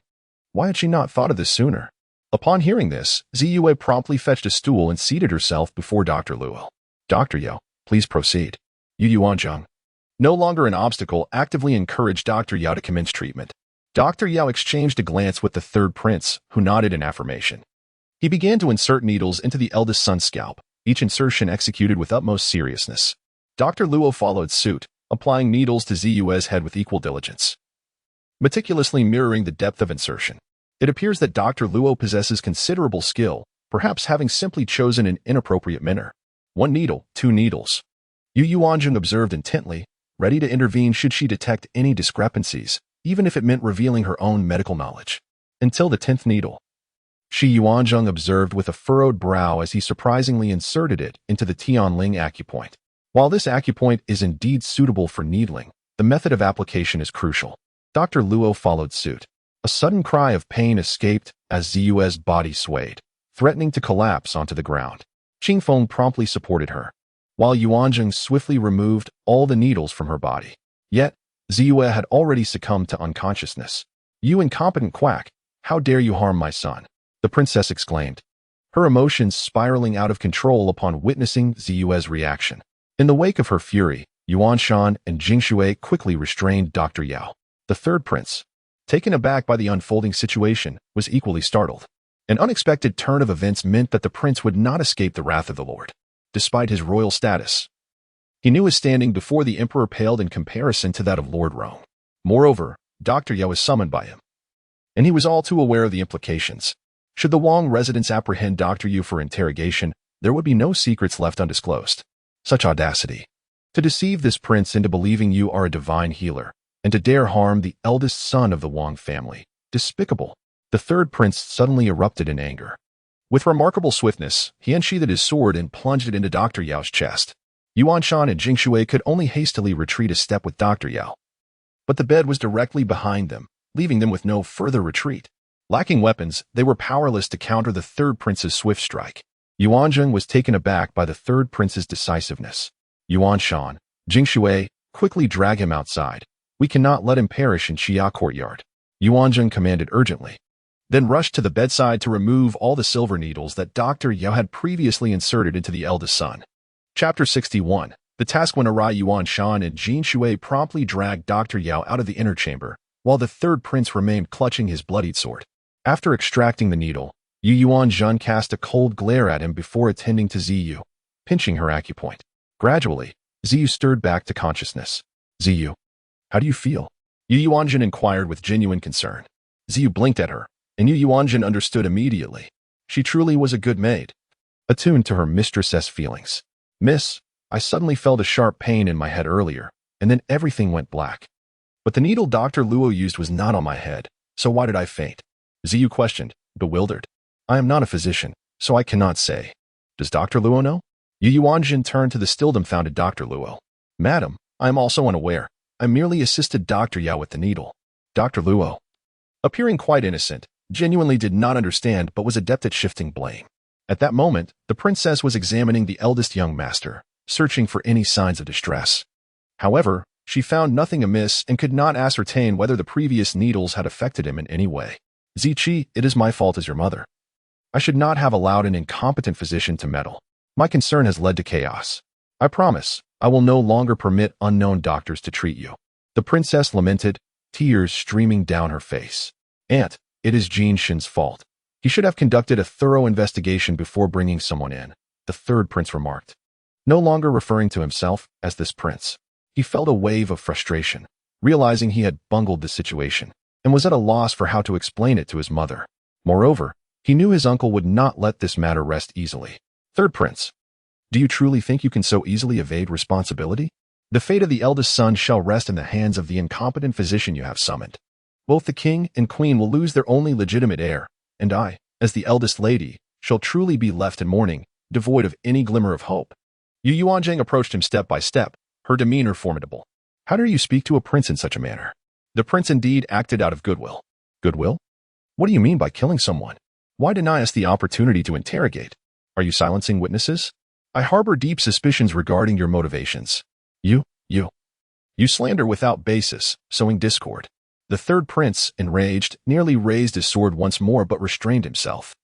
Why had she not thought of this sooner? Upon hearing this, Ziyue promptly fetched a stool and seated herself before Dr. Luo. Dr. Yao, please proceed. Yu Yuanzheng, no longer an obstacle, actively encouraged Dr. Yao to commence treatment. Dr. Yao exchanged a glance with the third prince, who nodded in affirmation. He began to insert needles into the eldest son's scalp, each insertion executed with utmost seriousness. Dr. Luo followed suit, applying needles to Ziyue's head with equal diligence, meticulously mirroring the depth of insertion. It appears that Dr. Luo possesses considerable skill, perhaps having simply chosen an inappropriate manner. 1 needle, 2 needles. Yu Yuanzheng observed intently, ready to intervene should she detect any discrepancies, even if it meant revealing her own medical knowledge. Until the 10th needle. Shi Yuanzheng observed with a furrowed brow as he surprisingly inserted it into the Tianling acupoint. While this acupoint is indeed suitable for needling, the method of application is crucial. Dr. Luo followed suit. A sudden cry of pain escaped as Ziyue's body swayed, threatening to collapse onto the ground. Qingfeng promptly supported her, while Yuanzheng swiftly removed all the needles from her body. Yet, Ziyue had already succumbed to unconsciousness. You incompetent quack, how dare you harm my son? The princess exclaimed, her emotions spiraling out of control upon witnessing Ziyue's reaction. In the wake of her fury, Yuan Shan and Jingshui quickly restrained Dr. Yao. The third prince, taken aback by the unfolding situation, was equally startled. An unexpected turn of events meant that the prince would not escape the wrath of the Lord, despite his royal status. He knew his standing before the emperor paled in comparison to that of Lord Rome. Moreover, Dr. Yao was summoned by him, and he was all too aware of the implications. Should the Wang residents apprehend Dr. Yu for interrogation, there would be no secrets left undisclosed. Such audacity. To deceive this prince into believing you are a divine healer, and to dare harm the eldest son of the Wang family. Despicable. The third prince suddenly erupted in anger. With remarkable swiftness, he unsheathed his sword and plunged it into Dr. Yao's chest. Yuan Shan and Jingshui could only hastily retreat a step with Dr. Yao. But the bed was directly behind them, leaving them with no further retreat. Lacking weapons, they were powerless to counter the third prince's swift strike. Yuanzheng was taken aback by the third prince's decisiveness. Yuan Shan, Jingshui, quickly drag him outside. We cannot let him perish in Xia courtyard. Yuanzheng commanded urgently, then rushed to the bedside to remove all the silver needles that Dr. Yao had previously inserted into the eldest son. Chapter 61. The task went awry. Yuan Shan and Jingshui promptly dragged Dr. Yao out of the inner chamber, while the third prince remained clutching his bloodied sword. After extracting the needle, Yu Yuanzheng cast a cold glare at him before attending to Ziyu, pinching her acupoint. Gradually, Ziyu stirred back to consciousness. Ziyu, how do you feel? Yu Yuanzheng inquired with genuine concern. Ziyu blinked at her, and Yu Yuanzheng understood immediately. She truly was a good maid, attuned to her mistress's feelings. Miss, I suddenly felt a sharp pain in my head earlier, and then everything went black. But the needle Dr. Luo used was not on my head, so why did I faint? Ziyu questioned, bewildered. I am not a physician, so I cannot say. Does Dr. Luo know? Yu Yuanzheng turned to the still dumbfounded Dr. Luo. Madam, I am also unaware. I merely assisted Dr. Yao with the needle. Dr. Luo, appearing quite innocent, genuinely did not understand but was adept at shifting blame. At that moment, the princess was examining the eldest young master, searching for any signs of distress. However, she found nothing amiss and could not ascertain whether the previous needles had affected him in any way. Ziqi, it is my fault as your mother. I should not have allowed an incompetent physician to meddle. My concern has led to chaos. I promise, I will no longer permit unknown doctors to treat you. The princess lamented, tears streaming down her face. Aunt, it is Jin Shin's fault. He should have conducted a thorough investigation before bringing someone in, the third prince remarked. No longer referring to himself as this prince, he felt a wave of frustration, realizing he had bungled the situation, and was at a loss for how to explain it to his mother. Moreover, he knew his uncle would not let this matter rest easily. Third prince, Do you truly think you can so easily evade responsibility? The fate of the eldest son shall rest in the hands of the incompetent physician you have summoned. Both the king and queen will lose their only legitimate heir, and I, as the eldest lady, shall truly be left in mourning, devoid of any glimmer of hope. Yu Yuanzheng approached him step by step, her demeanor formidable. How dare you speak to a prince in such a manner? The prince indeed acted out of goodwill. Goodwill? What do you mean by killing someone? Why deny us the opportunity to interrogate? Are you silencing witnesses? I harbor deep suspicions regarding your motivations. You slander without basis, sowing discord. The third prince, enraged, nearly raised his sword once more but restrained himself.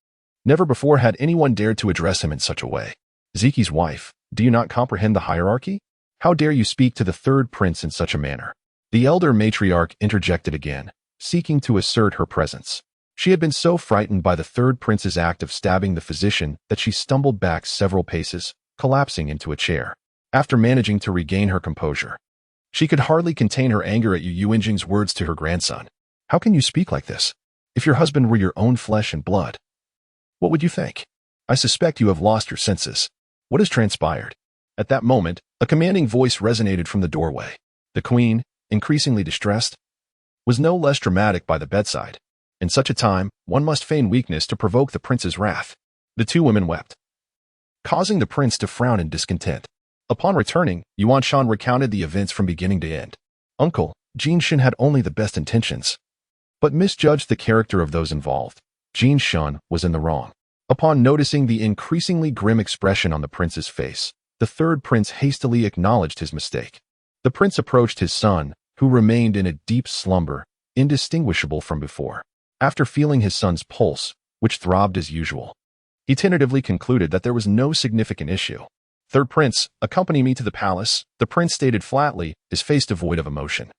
Never before had anyone dared to address him in such a way. Ziqi's wife, do you not comprehend the hierarchy? How dare you speak to the third prince in such a manner? The elder matriarch interjected again, seeking to assert her presence. She had been so frightened by the third prince's act of stabbing the physician that she stumbled back several paces, collapsing into a chair. After managing to regain her composure, she could hardly contain her anger at Yu Yuanzheng's words to her grandson. How can you speak like this? If your husband were your own flesh and blood, what would you think? I suspect you have lost your senses. What has transpired? At that moment, a commanding voice resonated from the doorway. The queen, increasingly distressed, was no less dramatic by the bedside. In such a time, one must feign weakness to provoke the prince's wrath. The two women wept, causing the prince to frown in discontent. Upon returning, Yuanshan recounted the events from beginning to end. Uncle, Jin Shen had only the best intentions, but misjudged the character of those involved. Jin Shen was in the wrong. Upon noticing the increasingly grim expression on the prince's face, the third prince hastily acknowledged his mistake. The prince approached his son, who remained in a deep slumber, indistinguishable from before. After feeling his son's pulse, which throbbed as usual, he tentatively concluded that there was no significant issue. Third prince, accompany me to the palace, the prince stated flatly, his face devoid of emotion.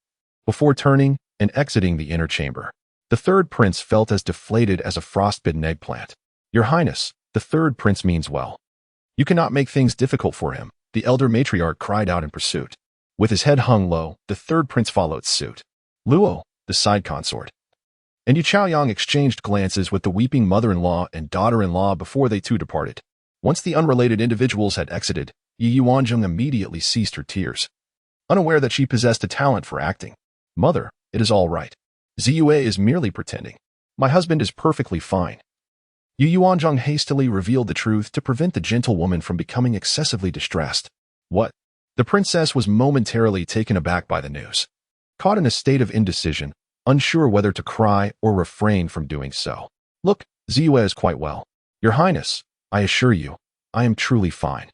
Before turning and exiting the inner chamber, the third prince felt as deflated as a frostbitten eggplant. Your Highness, the third prince means well. You cannot make things difficult for him, the elder matriarch cried out in pursuit. With his head hung low, the third prince followed suit. Luo, the side consort, and Yu Chaoyang exchanged glances with the weeping mother-in-law and daughter-in-law before they too departed. Once the unrelated individuals had exited, Yu Yuanzheng immediately ceased her tears, unaware that she possessed a talent for acting. Mother, it is all right. Ziyue is merely pretending. My husband is perfectly fine. Yu Yuanzheng hastily revealed the truth to prevent the gentlewoman from becoming excessively distressed. What? The princess was momentarily taken aback by the news. Caught in a state of indecision, unsure whether to cry or refrain from doing so. Look, Ziyue is quite well. Your Highness, I assure you, I am truly fine.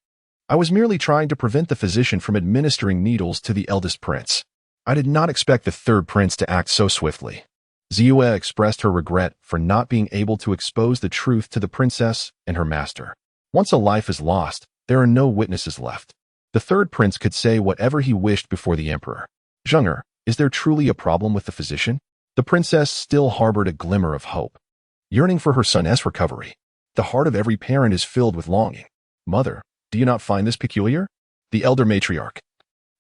I was merely trying to prevent the physician from administering needles to the eldest prince. I did not expect the third prince to act so swiftly. Ziyue expressed her regret for not being able to expose the truth to the princess and her master. Once a life is lost, there are no witnesses left. The third prince could say whatever he wished before the emperor. Zheng'er, is there truly a problem with the physician? The princess still harbored a glimmer of hope, yearning for her son's recovery. The heart of every parent is filled with longing. Mother, do you not find this peculiar? The elder matriarch,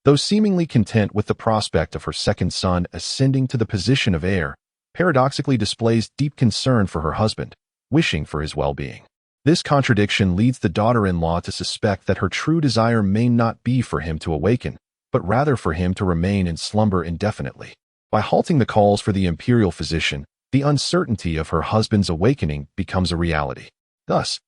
though seemingly content with the prospect of her second son ascending to the position of heir, paradoxically displays deep concern for her husband, wishing for his well-being. This contradiction leads the daughter-in-law to suspect that her true desire may not be for him to awaken, but rather for him to remain in slumber indefinitely. By halting the calls for the imperial physician, the uncertainty of her husband's awakening becomes a reality. Thus,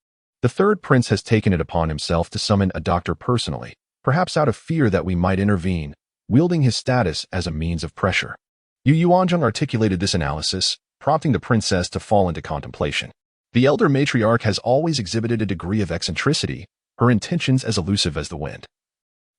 the third prince has taken it upon himself to summon a doctor personally, perhaps out of fear that we might intervene, wielding his status as a means of pressure. Yu Yuanzheng articulated this analysis, prompting the princess to fall into contemplation. The elder matriarch has always exhibited a degree of eccentricity, her intentions as elusive as the wind,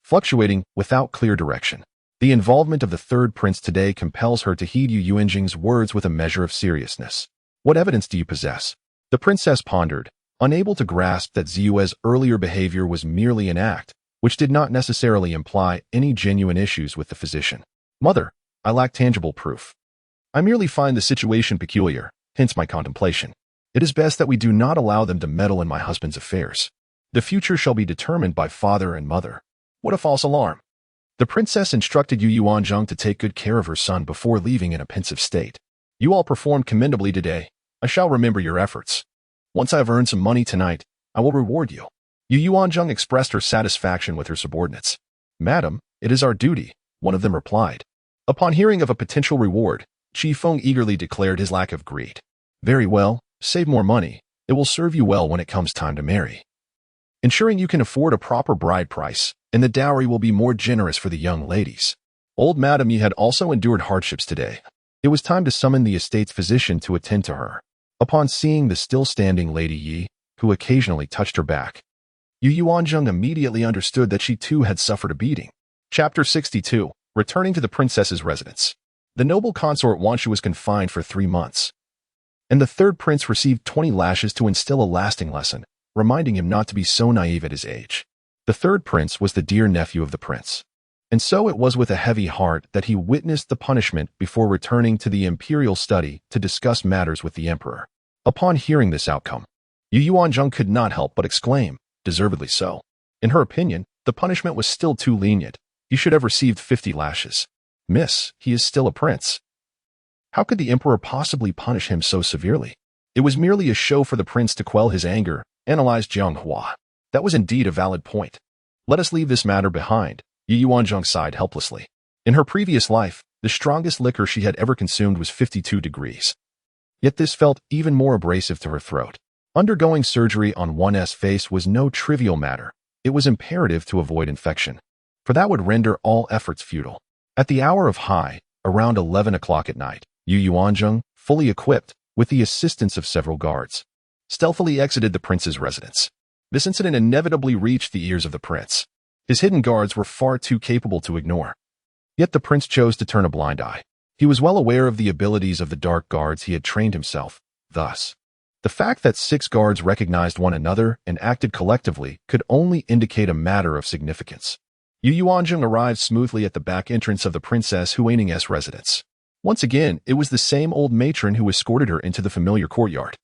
fluctuating without clear direction. The involvement of the third prince today compels her to heed Yu Yuanzheng's words with a measure of seriousness. What evidence do you possess? The princess pondered, unable to grasp that Ziyue's earlier behavior was merely an act, which did not necessarily imply any genuine issues with the physician. Mother, I lack tangible proof. I merely find the situation peculiar, hence my contemplation. It is best that we do not allow them to meddle in my husband's affairs. The future shall be determined by father and mother. What a false alarm. The princess instructed Yu Yuanzheng to take good care of her son before leaving in a pensive state. You all performed commendably today. I shall remember your efforts. Once I have earned some money tonight, I will reward you. Yu Yuanzheng expressed her satisfaction with her subordinates. "Madam, it is our duty," one of them replied. Upon hearing of a potential reward, Qi Feng eagerly declared his lack of greed. "Very well, save more money. It will serve you well when it comes time to marry. Ensuring you can afford a proper bride price, and the dowry will be more generous for the young ladies." Old Madam Yi had also endured hardships today. It was time to summon the estate's physician to attend to her. Upon seeing the still-standing Lady Yi, who occasionally touched her back, Yu Yuanzheng immediately understood that she too had suffered a beating. Chapter 62. Returning to the princess's residence. The noble consort Wanshu was confined for 3 months, and the third prince received 20 lashes to instill a lasting lesson, reminding him not to be so naive at his age. The third prince was the dear nephew of the prince, and so it was with a heavy heart that he witnessed the punishment before returning to the imperial study to discuss matters with the emperor. Upon hearing this outcome, Yu Yuanzheng could not help but exclaim, deservedly so. In her opinion, the punishment was still too lenient. He should have received 50 lashes. "Miss, he is still a prince. How could the emperor possibly punish him so severely?" "It was merely a show for the prince to quell his anger," analyzed Jiang Hua. "That was indeed a valid point. Let us leave this matter behind." Yu Yuanzheng sighed helplessly. In her previous life, the strongest liquor she had ever consumed was 52 degrees. Yet this felt even more abrasive to her throat. Undergoing surgery on one's face was no trivial matter. It was imperative to avoid infection, for that would render all efforts futile. At the hour of high, around 11 o'clock at night, Yu Yuanzheng, fully equipped, with the assistance of several guards, stealthily exited the prince's residence. This incident inevitably reached the ears of the prince. His hidden guards were far too capable to ignore. Yet the prince chose to turn a blind eye. He was well aware of the abilities of the dark guards he had trained himself. Thus, the fact that 6 guards recognized one another and acted collectively could only indicate a matter of significance. Yu Yuanzheng arrived smoothly at the back entrance of the Princess Huaning's residence. Once again, it was the same old matron who escorted her into the familiar courtyard.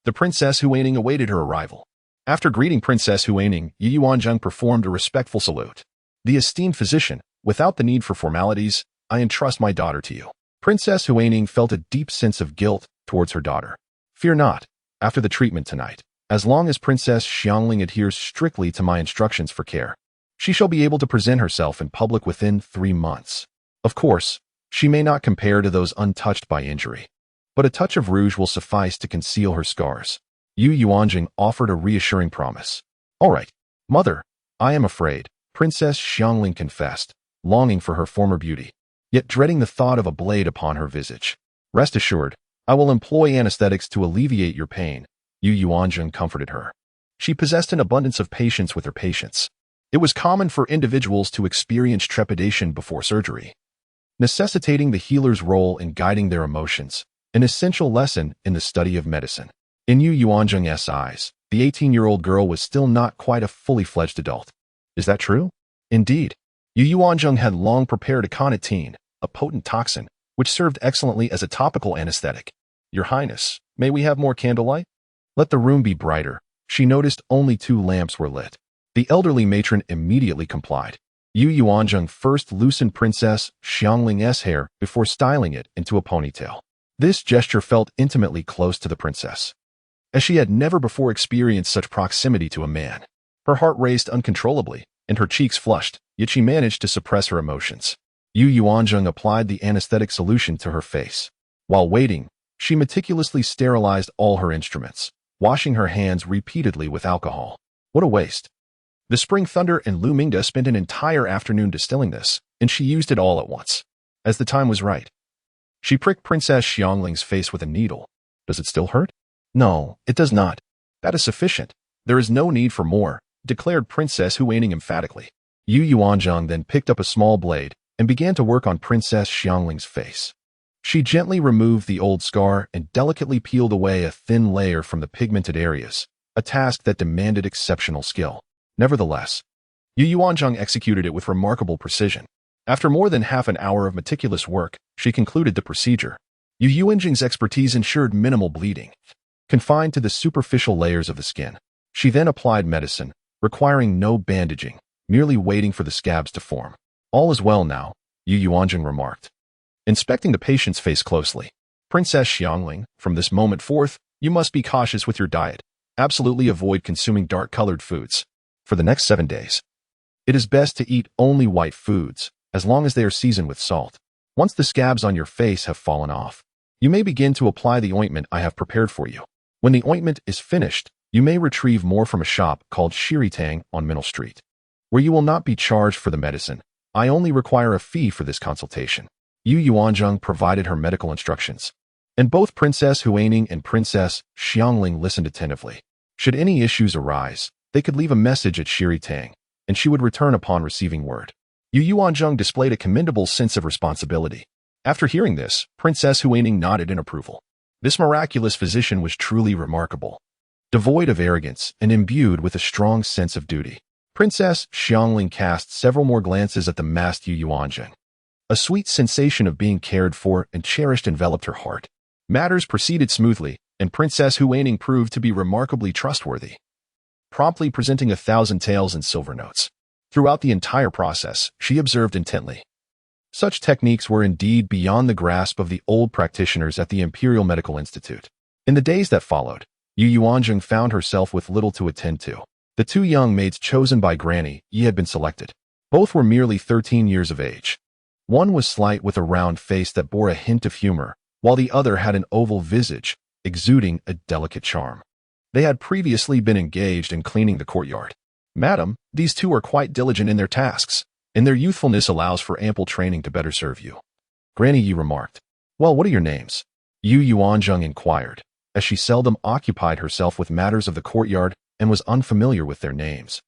The Princess Huaning awaited her arrival. After greeting Princess Huaning, Yu Yuanzheng performed a respectful salute. "The esteemed physician, without the need for formalities, I entrust my daughter to you." Princess Huaning felt a deep sense of guilt towards her daughter. "Fear not, after the treatment tonight, as long as Princess Xiangling adheres strictly to my instructions for care, she shall be able to present herself in public within 3 months. Of course, she may not compare to those untouched by injury, but a touch of rouge will suffice to conceal her scars." Yu Yuanzheng offered a reassuring promise. "All right, mother, I am afraid," Princess Xiangling confessed, longing for her former beauty, yet dreading the thought of a blade upon her visage. "Rest assured, I will employ anesthetics to alleviate your pain," Yu Yuanzheng comforted her. She possessed an abundance of patience with her patients. It was common for individuals to experience trepidation before surgery, necessitating the healer's role in guiding their emotions, an essential lesson in the study of medicine. In Yu Yuanzheng's eyes, the 18-year-old girl was still not quite a fully fledged adult. Is that true? Indeed. Yu Yuanzheng had long prepared aconitine, a potent toxin, which served excellently as a topical anesthetic. "Your Highness, may we have more candlelight?" "Let the room be brighter." She noticed only 2 lamps were lit. The elderly matron immediately complied. Yu Yuanzheng first loosened Princess Xiangling's hair before styling it into a ponytail. This gesture felt intimately close to the princess, as she had never before experienced such proximity to a man. Her heart raced uncontrollably, and her cheeks flushed, yet she managed to suppress her emotions. Yu Yuanzheng applied the anesthetic solution to her face. While waiting, she meticulously sterilized all her instruments, washing her hands repeatedly with alcohol. What a waste. The Spring Thunder and Lu Mingda spent an entire afternoon distilling this, and she used it all at once. As the time was right, she pricked Princess Xiangling's face with a needle. "Does it still hurt?" "No, it does not. That is sufficient. There is no need for more," declared Princess Huaning emphatically. Yu Yuanzheng then picked up a small blade and began to work on Princess Xiangling's face. She gently removed the old scar and delicately peeled away a thin layer from the pigmented areas, a task that demanded exceptional skill. Nevertheless, Yu Yuanzheng executed it with remarkable precision. After more than half an hour of meticulous work, she concluded the procedure. Yu Yuanzheng's expertise ensured minimal bleeding, confined to the superficial layers of the skin. She then applied medicine, requiring no bandaging, merely waiting for the scabs to form. "All is well now," Yu Yuanzheng remarked, inspecting the patient's face closely. "Princess Xiangling, from this moment forth, you must be cautious with your diet. Absolutely avoid consuming dark-colored foods. for the next 7 days. It is best to eat only white foods, as long as they are seasoned with salt. Once the scabs on your face have fallen off, you may begin to apply the ointment I have prepared for you. When the ointment is finished, you may retrieve more from a shop called Shiritang on Middle Street, where you will not be charged for the medicine. I only require a fee for this consultation. Yu Yuanzheng provided her medical instructions, and both Princess Huaining and Princess Xiangling listened attentively. Should any issues arise, they could leave a message at Shiritang, and she would return upon receiving word. Yu Yuanzheng displayed a commendable sense of responsibility. After hearing this, Princess Huaining nodded in approval. This miraculous physician was truly remarkable, devoid of arrogance and imbued with a strong sense of duty. Princess Xiangling cast several more glances at the masked Yu Yuanzheng. A sweet sensation of being cared for and cherished enveloped her heart. Matters proceeded smoothly, and Princess Huaining proved to be remarkably trustworthy, promptly presenting 1,000 taels in silver notes. Throughout the entire process, she observed intently. Such techniques were indeed beyond the grasp of the old practitioners at the Imperial Medical Institute. In the days that followed, Yu Yuanzheng found herself with little to attend to. The 2 young maids chosen by Granny Yi had been selected. Both were merely 13 years of age. One was slight with a round face that bore a hint of humor, while the other had an oval visage, exuding a delicate charm. They had previously been engaged in cleaning the courtyard. Madam, these 2 are quite diligent in their tasks, and their youthfulness allows for ample training to better serve you. Granny Yi remarked. Well, what are your names? Yu Yuanzheng inquired, as she seldom occupied herself with matters of the courtyard and was unfamiliar with their names,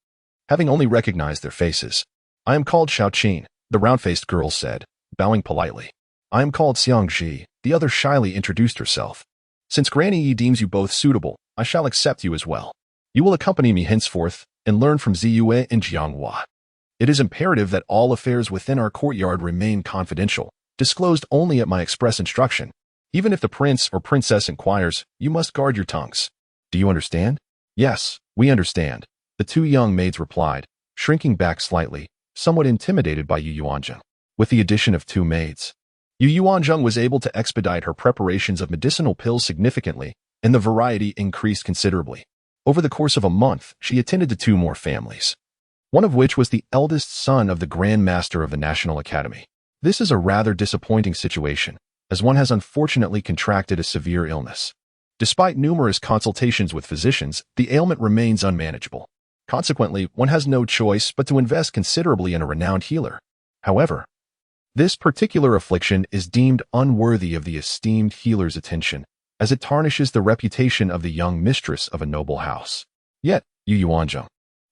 having only recognized their faces. I am called Xiaoqin, the round-faced girl said, bowing politely. I am called Xiangji, the other shyly introduced herself. Since Granny Yi deems you both suitable, I shall accept you as well. You will accompany me henceforth and learn from Ziyue and Jianghua. It is imperative that all affairs within our courtyard remain confidential, disclosed only at my express instruction. Even if the prince or princess inquires, you must guard your tongues. Do you understand? Yes, we understand, the 2 young maids replied, shrinking back slightly, somewhat intimidated by Yu Yuanzheng. With the addition of 2 maids, Yu Yuanzheng was able to expedite her preparations of medicinal pills significantly, and the variety increased considerably. Over the course of a month, she attended to 2 more families, one of which was the eldest son of the Grand Master of the National Academy. This is a rather disappointing situation, as one has unfortunately contracted a severe illness. Despite numerous consultations with physicians, the ailment remains unmanageable. Consequently, one has no choice but to invest considerably in a renowned healer. However, this particular affliction is deemed unworthy of the esteemed healer's attention, as it tarnishes the reputation of the young mistress of a noble house. Yet, Yu Yuanzheng,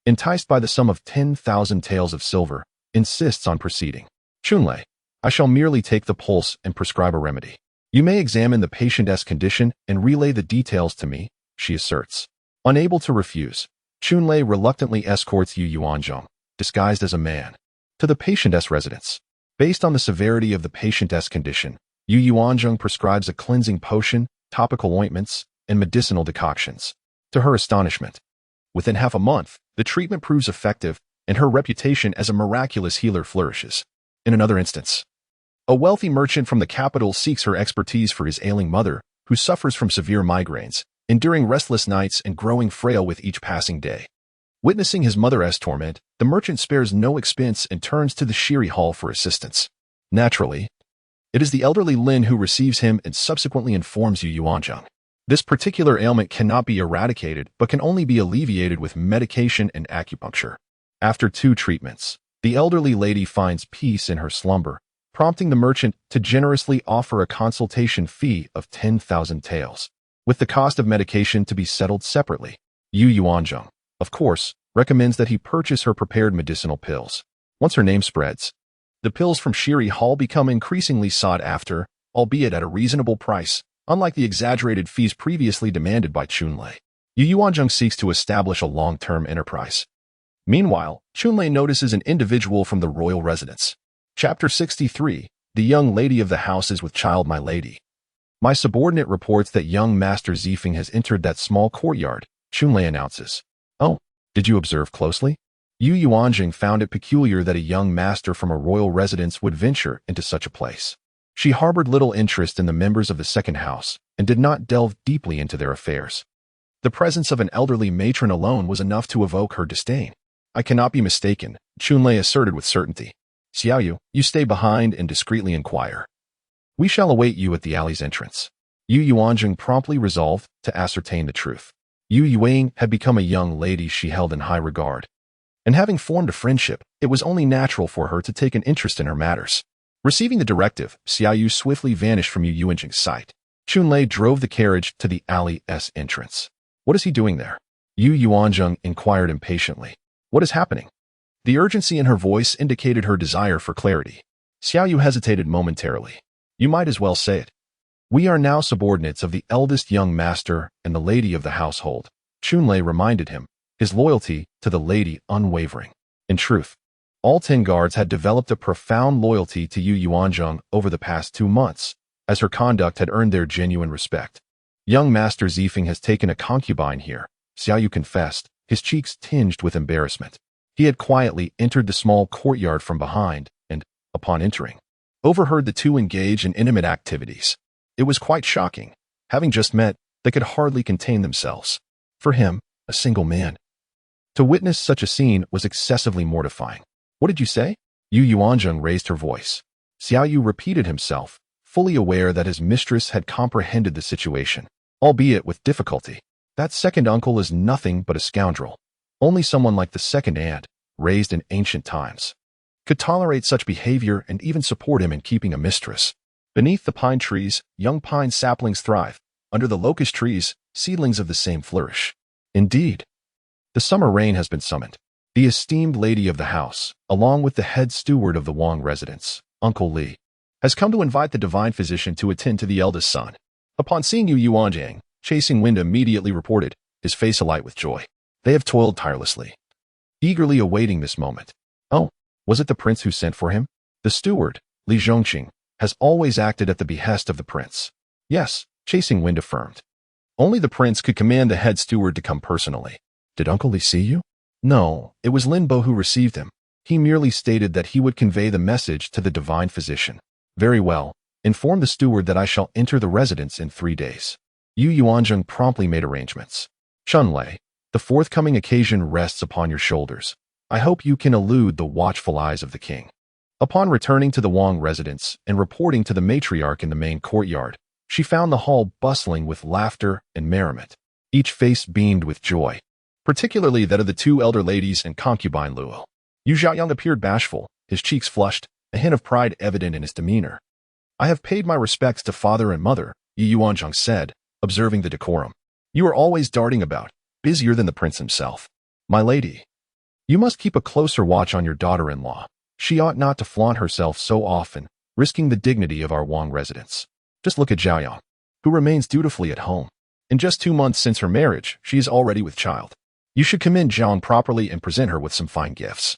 enticed by the sum of 10,000 taels of silver, insists on proceeding. Chunlei, I shall merely take the pulse and prescribe a remedy. You may examine the patient's condition and relay the details to me, she asserts. Unable to refuse, Chunlei reluctantly escorts Yu Yuanzheng, disguised as a man, to the patient's residence. Based on the severity of the patient's condition, Yu Yuanzheng prescribes a cleansing potion, topical ointments, and medicinal decoctions. To her astonishment, within half a month, the treatment proves effective, and her reputation as a miraculous healer flourishes. In another instance, a wealthy merchant from the capital seeks her expertise for his ailing mother, who suffers from severe migraines, enduring restless nights and growing frail with each passing day. Witnessing his mother's torment, the merchant spares no expense and turns to the Shiri Hall for assistance. Naturally, it is the elderly Lin who receives him and subsequently informs Yu Yuanzheng. This particular ailment cannot be eradicated but can only be alleviated with medication and acupuncture. After 2 treatments, the elderly lady finds peace in her slumber, prompting the merchant to generously offer a consultation fee of 10,000 taels, with the cost of medication to be settled separately. Yu Yuanzheng, of course, recommends that he purchase her prepared medicinal pills. Once her name spreads, the pills from Shiri Hall become increasingly sought after, albeit at a reasonable price, unlike the exaggerated fees previously demanded by Chunlei. Yu Yuanzheng seeks to establish a long-term enterprise. Meanwhile, Chunlei notices an individual from the royal residence. Chapter 63, The Young Lady of the House is with Child My Lady. My subordinate reports that young Master Zifeng has entered that small courtyard, Chunlei announces. Oh, did you observe closely? Yu Yuanzheng found it peculiar that a young master from a royal residence would venture into such a place. She harbored little interest in the members of the second house and did not delve deeply into their affairs. The presence of an elderly matron alone was enough to evoke her disdain. I cannot be mistaken, Chunlei asserted with certainty. Xiaoyu, you stay behind and discreetly inquire. We shall await you at the alley's entrance. Yu Yuanzheng promptly resolved to ascertain the truth. Yu Yuanzheng had become a young lady she held in high regard, and having formed a friendship, it was only natural for her to take an interest in her matters. Receiving the directive, Xiaoyu swiftly vanished from Yu Yuanzheng's sight. Chunlei drove the carriage to the alley's entrance. What is he doing there? Yu Yuanzheng inquired impatiently. What is happening? The urgency in her voice indicated her desire for clarity. Xiaoyu hesitated momentarily. You might as well say it. We are now subordinates of the eldest young master and the lady of the household. Chunlei reminded him, his loyalty to the lady unwavering. In truth, all 10 guards had developed a profound loyalty to Yu Yuanzheng over the past 2 months, as her conduct had earned their genuine respect. Young Master Zifeng has taken a concubine here, Xiaoyu confessed, his cheeks tinged with embarrassment. He had quietly entered the small courtyard from behind and, upon entering, overheard the two engage in intimate activities. It was quite shocking. Having just met, they could hardly contain themselves. For him, a single man, to witness such a scene was excessively mortifying. What did you say? Yu Yuanzheng raised her voice. Xiaoyu repeated himself, fully aware that his mistress had comprehended the situation, albeit with difficulty. That second uncle is nothing but a scoundrel. Only someone like the second aunt, raised in ancient times, could tolerate such behavior and even support him in keeping a mistress. Beneath the pine trees, young pine saplings thrive. Under the locust trees, seedlings of the same flourish. Indeed, the summer rain has been summoned. The esteemed lady of the house, along with the head steward of the Wang residence, Uncle Li, has come to invite the divine physician to attend to the eldest son. Upon seeing Yu Yuanzheng, Chasing Wind immediately reported, his face alight with joy. They have toiled tirelessly, eagerly awaiting this moment. Oh, was it the prince who sent for him? The steward, Li Zhongqing, has always acted at the behest of the prince. Yes, Chasing Wind affirmed. Only the prince could command the head steward to come personally. Did Uncle Li see you? No, it was Lin Bo who received him. He merely stated that he would convey the message to the divine physician. Very well. Inform the steward that I shall enter the residence in 3 days. Yu Yuanzheng promptly made arrangements. Chunlei, the forthcoming occasion rests upon your shoulders. I hope you can elude the watchful eyes of the king. Upon returning to the Wang residence and reporting to the matriarch in the main courtyard, she found the hall bustling with laughter and merriment. Each face beamed with joy, particularly that of the 2 elder ladies and concubine Luo. Yu Xiaoyang appeared bashful, his cheeks flushed, a hint of pride evident in his demeanor. I have paid my respects to father and mother, Yu Yuanzheng said, observing the decorum. You are always darting about, busier than the prince himself. My lady, you must keep a closer watch on your daughter-in-law. She ought not to flaunt herself so often, risking the dignity of our Wang residence. Just look at Zhaoyang, who remains dutifully at home. In just 2 months since her marriage, she is already with child. You should commend Zhaoyang properly and present her with some fine gifts.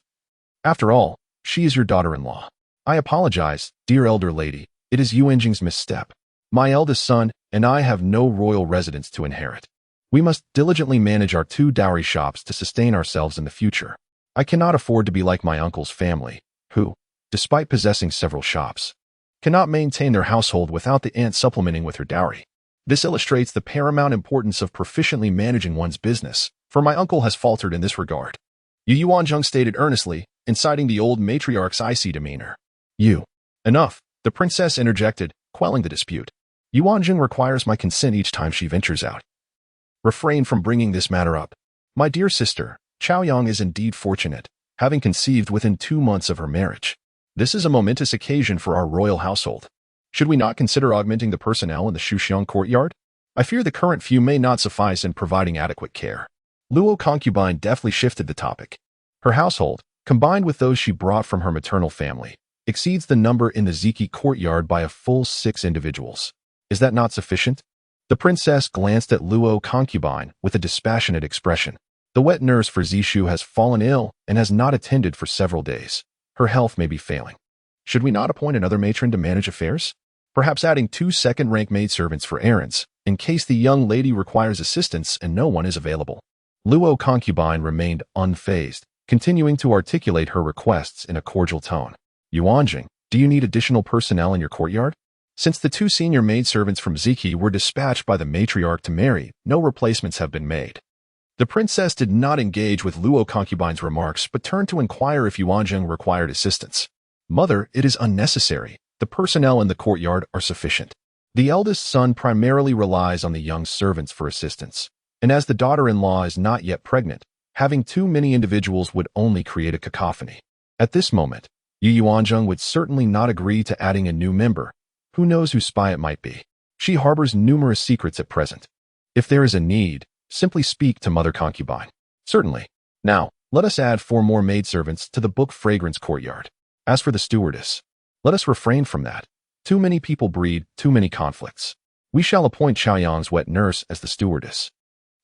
After all, she is your daughter-in-law. I apologize, dear elder lady, it is Yu Yuanzheng's misstep. My eldest son and I have no royal residence to inherit. We must diligently manage our 2 dowry shops to sustain ourselves in the future. I cannot afford to be like my uncle's family, who, despite possessing several shops, cannot maintain their household without the aunt supplementing with her dowry. This illustrates the paramount importance of proficiently managing one's business, for my uncle has faltered in this regard. Yu Yuanzheng stated earnestly, inciting the old matriarch's icy demeanor. Enough, the princess interjected, quelling the dispute. Yuanzheng requires my consent each time she ventures out. Refrain from bringing this matter up. My dear sister, Chaoyang is indeed fortunate, having conceived within 2 months of her marriage. This is a momentous occasion for our royal household. Should we not consider augmenting the personnel in the Shuxiang courtyard? I fear the current few may not suffice in providing adequate care. Luo concubine deftly shifted the topic. Her household, combined with those she brought from her maternal family, exceeds the number in the Ziqi courtyard by a full 6 individuals. Is that not sufficient? The princess glanced at Luo concubine with a dispassionate expression. The wet nurse for Zishu has fallen ill and has not attended for several days. Her health may be failing. Should we not appoint another matron to manage affairs? Perhaps adding 2 second-rank maidservants for errands, in case the young lady requires assistance and no one is available. Luo concubine remained unfazed, continuing to articulate her requests in a cordial tone. Yuanzheng, do you need additional personnel in your courtyard? Since the 2 senior maidservants from Ziqi were dispatched by the matriarch to marry, no replacements have been made. The princess did not engage with Luo concubine's remarks, but turned to inquire if Yuanzheng required assistance. Mother, it is unnecessary. The personnel in the courtyard are sufficient. The eldest son primarily relies on the young servants for assistance, and as the daughter-in-law is not yet pregnant, having too many individuals would only create a cacophony. At this moment, Yu Yuanzheng would certainly not agree to adding a new member. Who knows whose spy it might be? She harbors numerous secrets at present. If there is a need, simply speak to Mother Concubine. Certainly. Now, let us add 4 more maidservants to the book fragrance courtyard. As for the stewardess, let us refrain from that. Too many people breed too many conflicts. We shall appoint Chaoyang's wet nurse as the stewardess,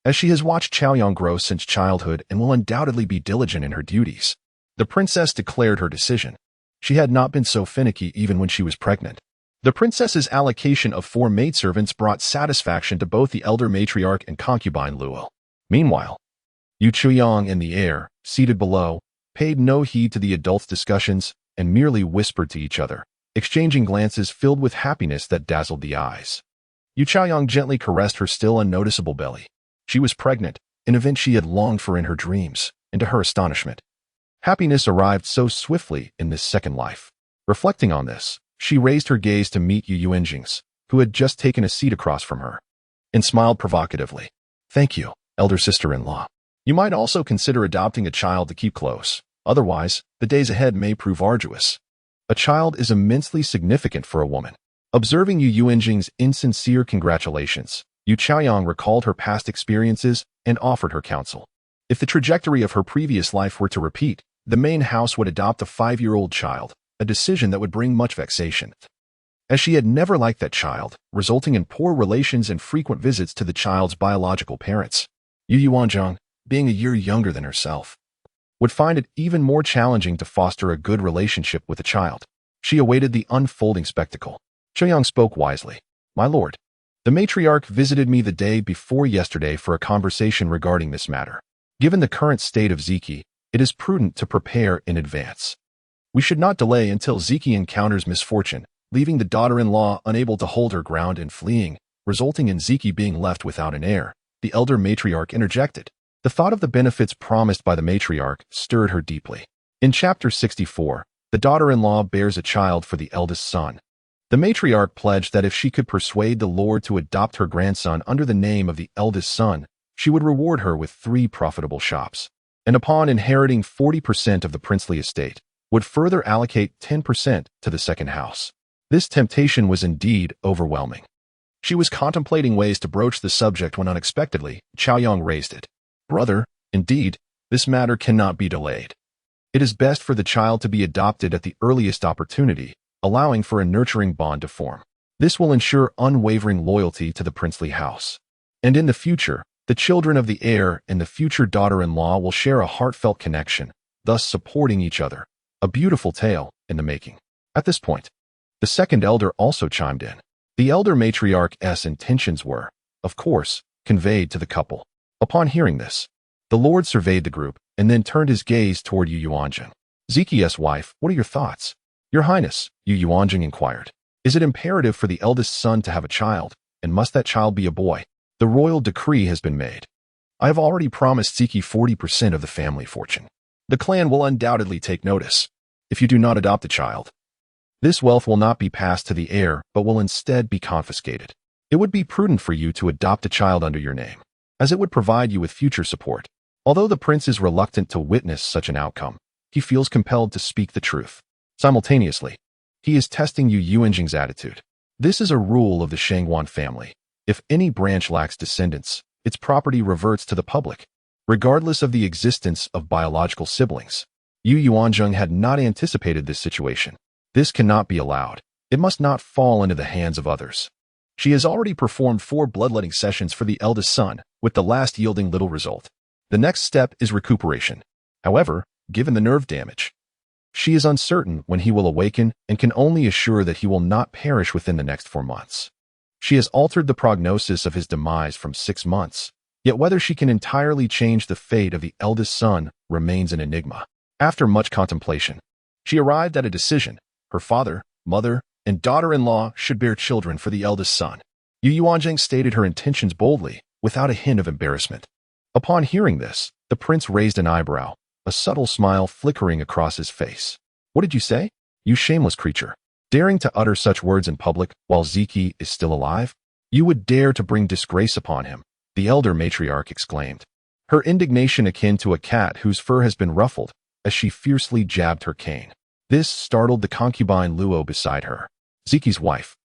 as she has watched Chaoyang grow since childhood and will undoubtedly be diligent in her duties. The princess declared her decision. She had not been so finicky even when she was pregnant. The princess's allocation of 4 maidservants brought satisfaction to both the elder matriarch and concubine Luo. Meanwhile, Yu Chuyang and the heir, seated below, paid no heed to the adults' discussions and merely whispered to each other, exchanging glances filled with happiness that dazzled the eyes. Yu Chaoyang gently caressed her still unnoticeable belly. She was pregnant, an event she had longed for in her dreams, and to her astonishment, happiness arrived so swiftly in this second life. Reflecting on this, she raised her gaze to meet Yu Yuanzheng's, who had just taken a seat across from her, and smiled provocatively. Thank you, elder sister-in-law. You might also consider adopting a child to keep close. Otherwise, the days ahead may prove arduous. A child is immensely significant for a woman. Observing Yu Yuanzheng's insincere congratulations, Yu Chaoyang recalled her past experiences and offered her counsel. If the trajectory of her previous life were to repeat, the main house would adopt a 5-year-old child, a decision that would bring much vexation, as she had never liked that child, resulting in poor relations and frequent visits to the child's biological parents. Yu Yuanzheng, being a year younger than herself, would find it even more challenging to foster a good relationship with a child. She awaited the unfolding spectacle. Chaoyang spoke wisely. My lord, the matriarch visited me the day before yesterday for a conversation regarding this matter. Given the current state of Ziqi, it is prudent to prepare in advance. We should not delay until Ziqi encounters misfortune, leaving the daughter-in-law unable to hold her ground and fleeing, resulting in Ziqi being left without an heir. The elder matriarch interjected. The thought of the benefits promised by the matriarch stirred her deeply. In chapter 64, the daughter-in-law bears a child for the eldest son. The matriarch pledged that if she could persuade the lord to adopt her grandson under the name of the eldest son, she would reward her with 3 profitable shops, and upon inheriting 40% of the princely estate, would further allocate 10% to the second house. This temptation was indeed overwhelming. She was contemplating ways to broach the subject when unexpectedly, Chaoyang raised it. Brother, indeed, this matter cannot be delayed. It is best for the child to be adopted at the earliest opportunity, allowing for a nurturing bond to form. This will ensure unwavering loyalty to the princely house. And in the future, the children of the heir and the future daughter-in-law will share a heartfelt connection, thus supporting each other. A beautiful tale in the making. At this point, the second elder also chimed in. The elder matriarch's intentions were, of course, conveyed to the couple. Upon hearing this, the lord surveyed the group and then turned his gaze toward Yu Yuanzheng. Ziqi's wife, what are your thoughts? Your Highness, Yu Yuanzheng inquired. Is it imperative for the eldest son to have a child, and must that child be a boy? The royal decree has been made. I have already promised Ziqi 40% of the family fortune. The clan will undoubtedly take notice. If you do not adopt a child, this wealth will not be passed to the heir, but will instead be confiscated. It would be prudent for you to adopt a child under your name, as it would provide you with future support. Although the prince is reluctant to witness such an outcome, he feels compelled to speak the truth. Simultaneously, he is testing Yu Yuanzheng's attitude. This is a rule of the Shangguan family. If any branch lacks descendants, its property reverts to the public, regardless of the existence of biological siblings. Yu Yuanzheng had not anticipated this situation. This cannot be allowed. It must not fall into the hands of others. She has already performed 4 bloodletting sessions for the eldest son, with the last yielding little result. The next step is recuperation. However, given the nerve damage, she is uncertain when he will awaken and can only assure that he will not perish within the next 4 months. She has altered the prognosis of his demise from 6 months, yet whether she can entirely change the fate of the eldest son remains an enigma. After much contemplation, she arrived at a decision. Her father, mother, and daughter-in-law should bear children for the eldest son. Yu Yuanzheng stated her intentions boldly, without a hint of embarrassment. Upon hearing this, the prince raised an eyebrow, a subtle smile flickering across his face. What did you say? You shameless creature. Daring to utter such words in public while Ziqi is still alive? You would dare to bring disgrace upon him, the elder matriarch exclaimed, her indignation akin to a cat whose fur has been ruffled, as she fiercely jabbed her cane. This startled the concubine Luo beside her, Ziqi's wife.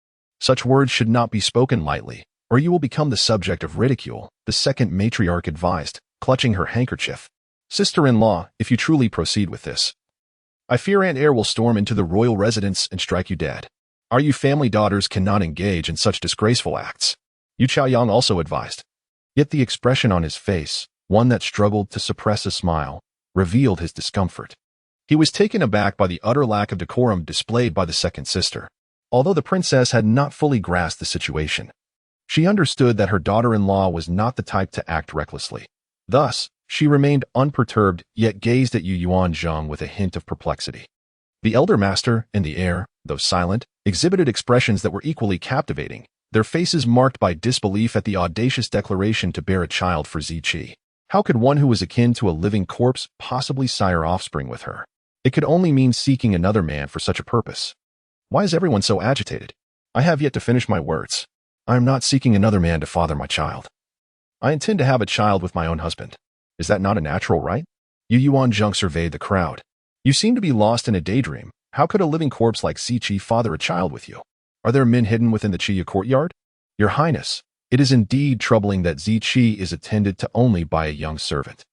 Such words should not be spoken lightly, or you will become the subject of ridicule, the second matriarch advised, clutching her handkerchief. Sister-in-law, if you truly proceed with this, I fear Aunt Heir will storm into the royal residence and strike you dead. Our you family daughters cannot engage in such disgraceful acts. Yu Chaoyang also advised. Yet the expression on his face, one that struggled to suppress a smile, revealed his discomfort. He was taken aback by the utter lack of decorum displayed by the second sister. Although the princess had not fully grasped the situation, she understood that her daughter-in-law was not the type to act recklessly. Thus, she remained unperturbed yet gazed at Yu Yuanzheng with a hint of perplexity. The elder master and the heir, though silent, exhibited expressions that were equally captivating, their faces marked by disbelief at the audacious declaration to bear a child for Ziqi. How could one who was akin to a living corpse possibly sire offspring with her? It could only mean seeking another man for such a purpose. Why is everyone so agitated? I have yet to finish my words. I am not seeking another man to father my child. I intend to have a child with my own husband. Is that not a natural right? Yu Yuanzheng surveyed the crowd. You seem to be lost in a daydream. How could a living corpse like Ziqi father a child with you? Are there men hidden within the Chiya courtyard? Your Highness, it is indeed troubling that Ziqi is attended to only by a young servant.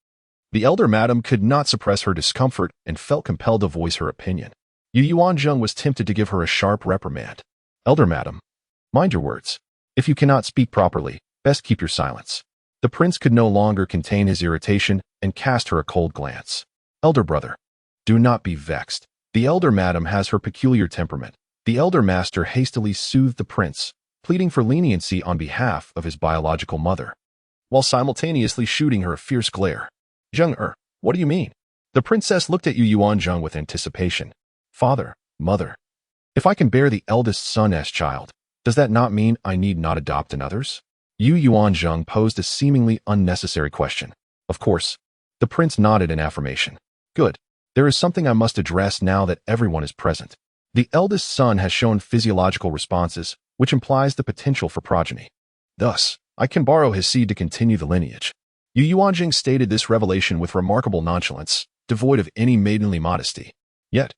The elder madam could not suppress her discomfort and felt compelled to voice her opinion. Yu Yuanzheng was tempted to give her a sharp reprimand. Elder madam, mind your words. If you cannot speak properly, best keep your silence. The prince could no longer contain his irritation and cast her a cold glance. Elder brother, do not be vexed. The elder madam has her peculiar temperament. The elder master hastily soothed the prince, pleading for leniency on behalf of his biological mother, while simultaneously shooting her a fierce glare. Zheng what do you mean? The princess looked at Yu Yuanzheng with anticipation. Father, mother, if I can bear the eldest son as child, does that not mean I need not adopt another's? Yu Yuanzheng posed a seemingly unnecessary question. Of course. The prince nodded in affirmation. Good. There is something I must address now that everyone is present. The eldest son has shown physiological responses, which implies the potential for progeny. Thus, I can borrow his seed to continue the lineage. Yu Yuanzheng stated this revelation with remarkable nonchalance, devoid of any maidenly modesty. Yet,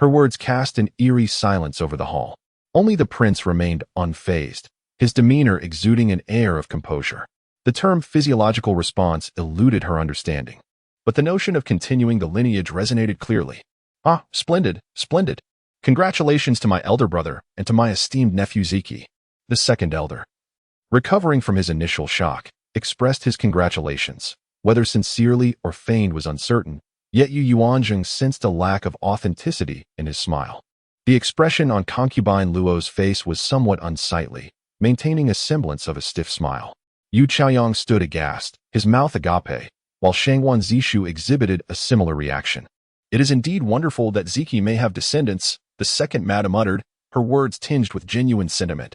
her words cast an eerie silence over the hall. Only the prince remained unfazed, his demeanor exuding an air of composure. The term physiological response eluded her understanding, but the notion of continuing the lineage resonated clearly. Ah, splendid, splendid. Congratulations to my elder brother and to my esteemed nephew Ziqi. The second elder, recovering from his initial shock, expressed his congratulations. Whether sincerely or feigned was uncertain, yet Yu Yuanzheng sensed a lack of authenticity in his smile. The expression on concubine Luo's face was somewhat unsightly, maintaining a semblance of a stiff smile. Yu Chaoyang stood aghast, his mouth agape, while Shangguan Ziqi exhibited a similar reaction. It is indeed wonderful that Ziqi may have descendants, the second madam uttered, her words tinged with genuine sentiment.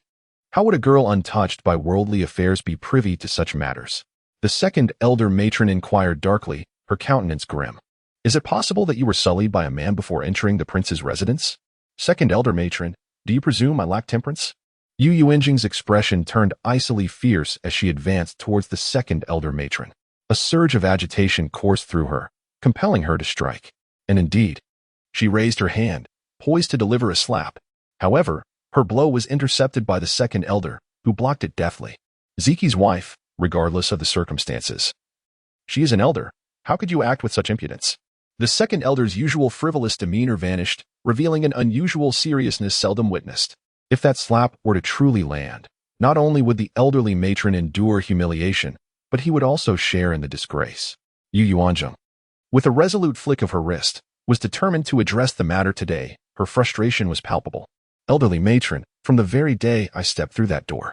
How would a girl untouched by worldly affairs be privy to such matters? The second elder matron inquired darkly, her countenance grim. Is it possible that you were sullied by a man before entering the prince's residence? Second elder matron, do you presume I lack temperance? Yu Yuanzheng's expression turned icily fierce as she advanced towards the second elder matron. A surge of agitation coursed through her, compelling her to strike. And indeed, she raised her hand, poised to deliver a slap. However, her blow was intercepted by the second elder, who blocked it deftly. Ziqi's wife, regardless of the circumstances. She is an elder. How could you act with such impudence? The second elder's usual frivolous demeanor vanished, revealing an unusual seriousness seldom witnessed. If that slap were to truly land, not only would the elderly matron endure humiliation, but he would also share in the disgrace. Yu Yuanzheng, with a resolute flick of her wrist, was determined to address the matter today. Her frustration was palpable. Elderly matron, from the very day I stepped through that door,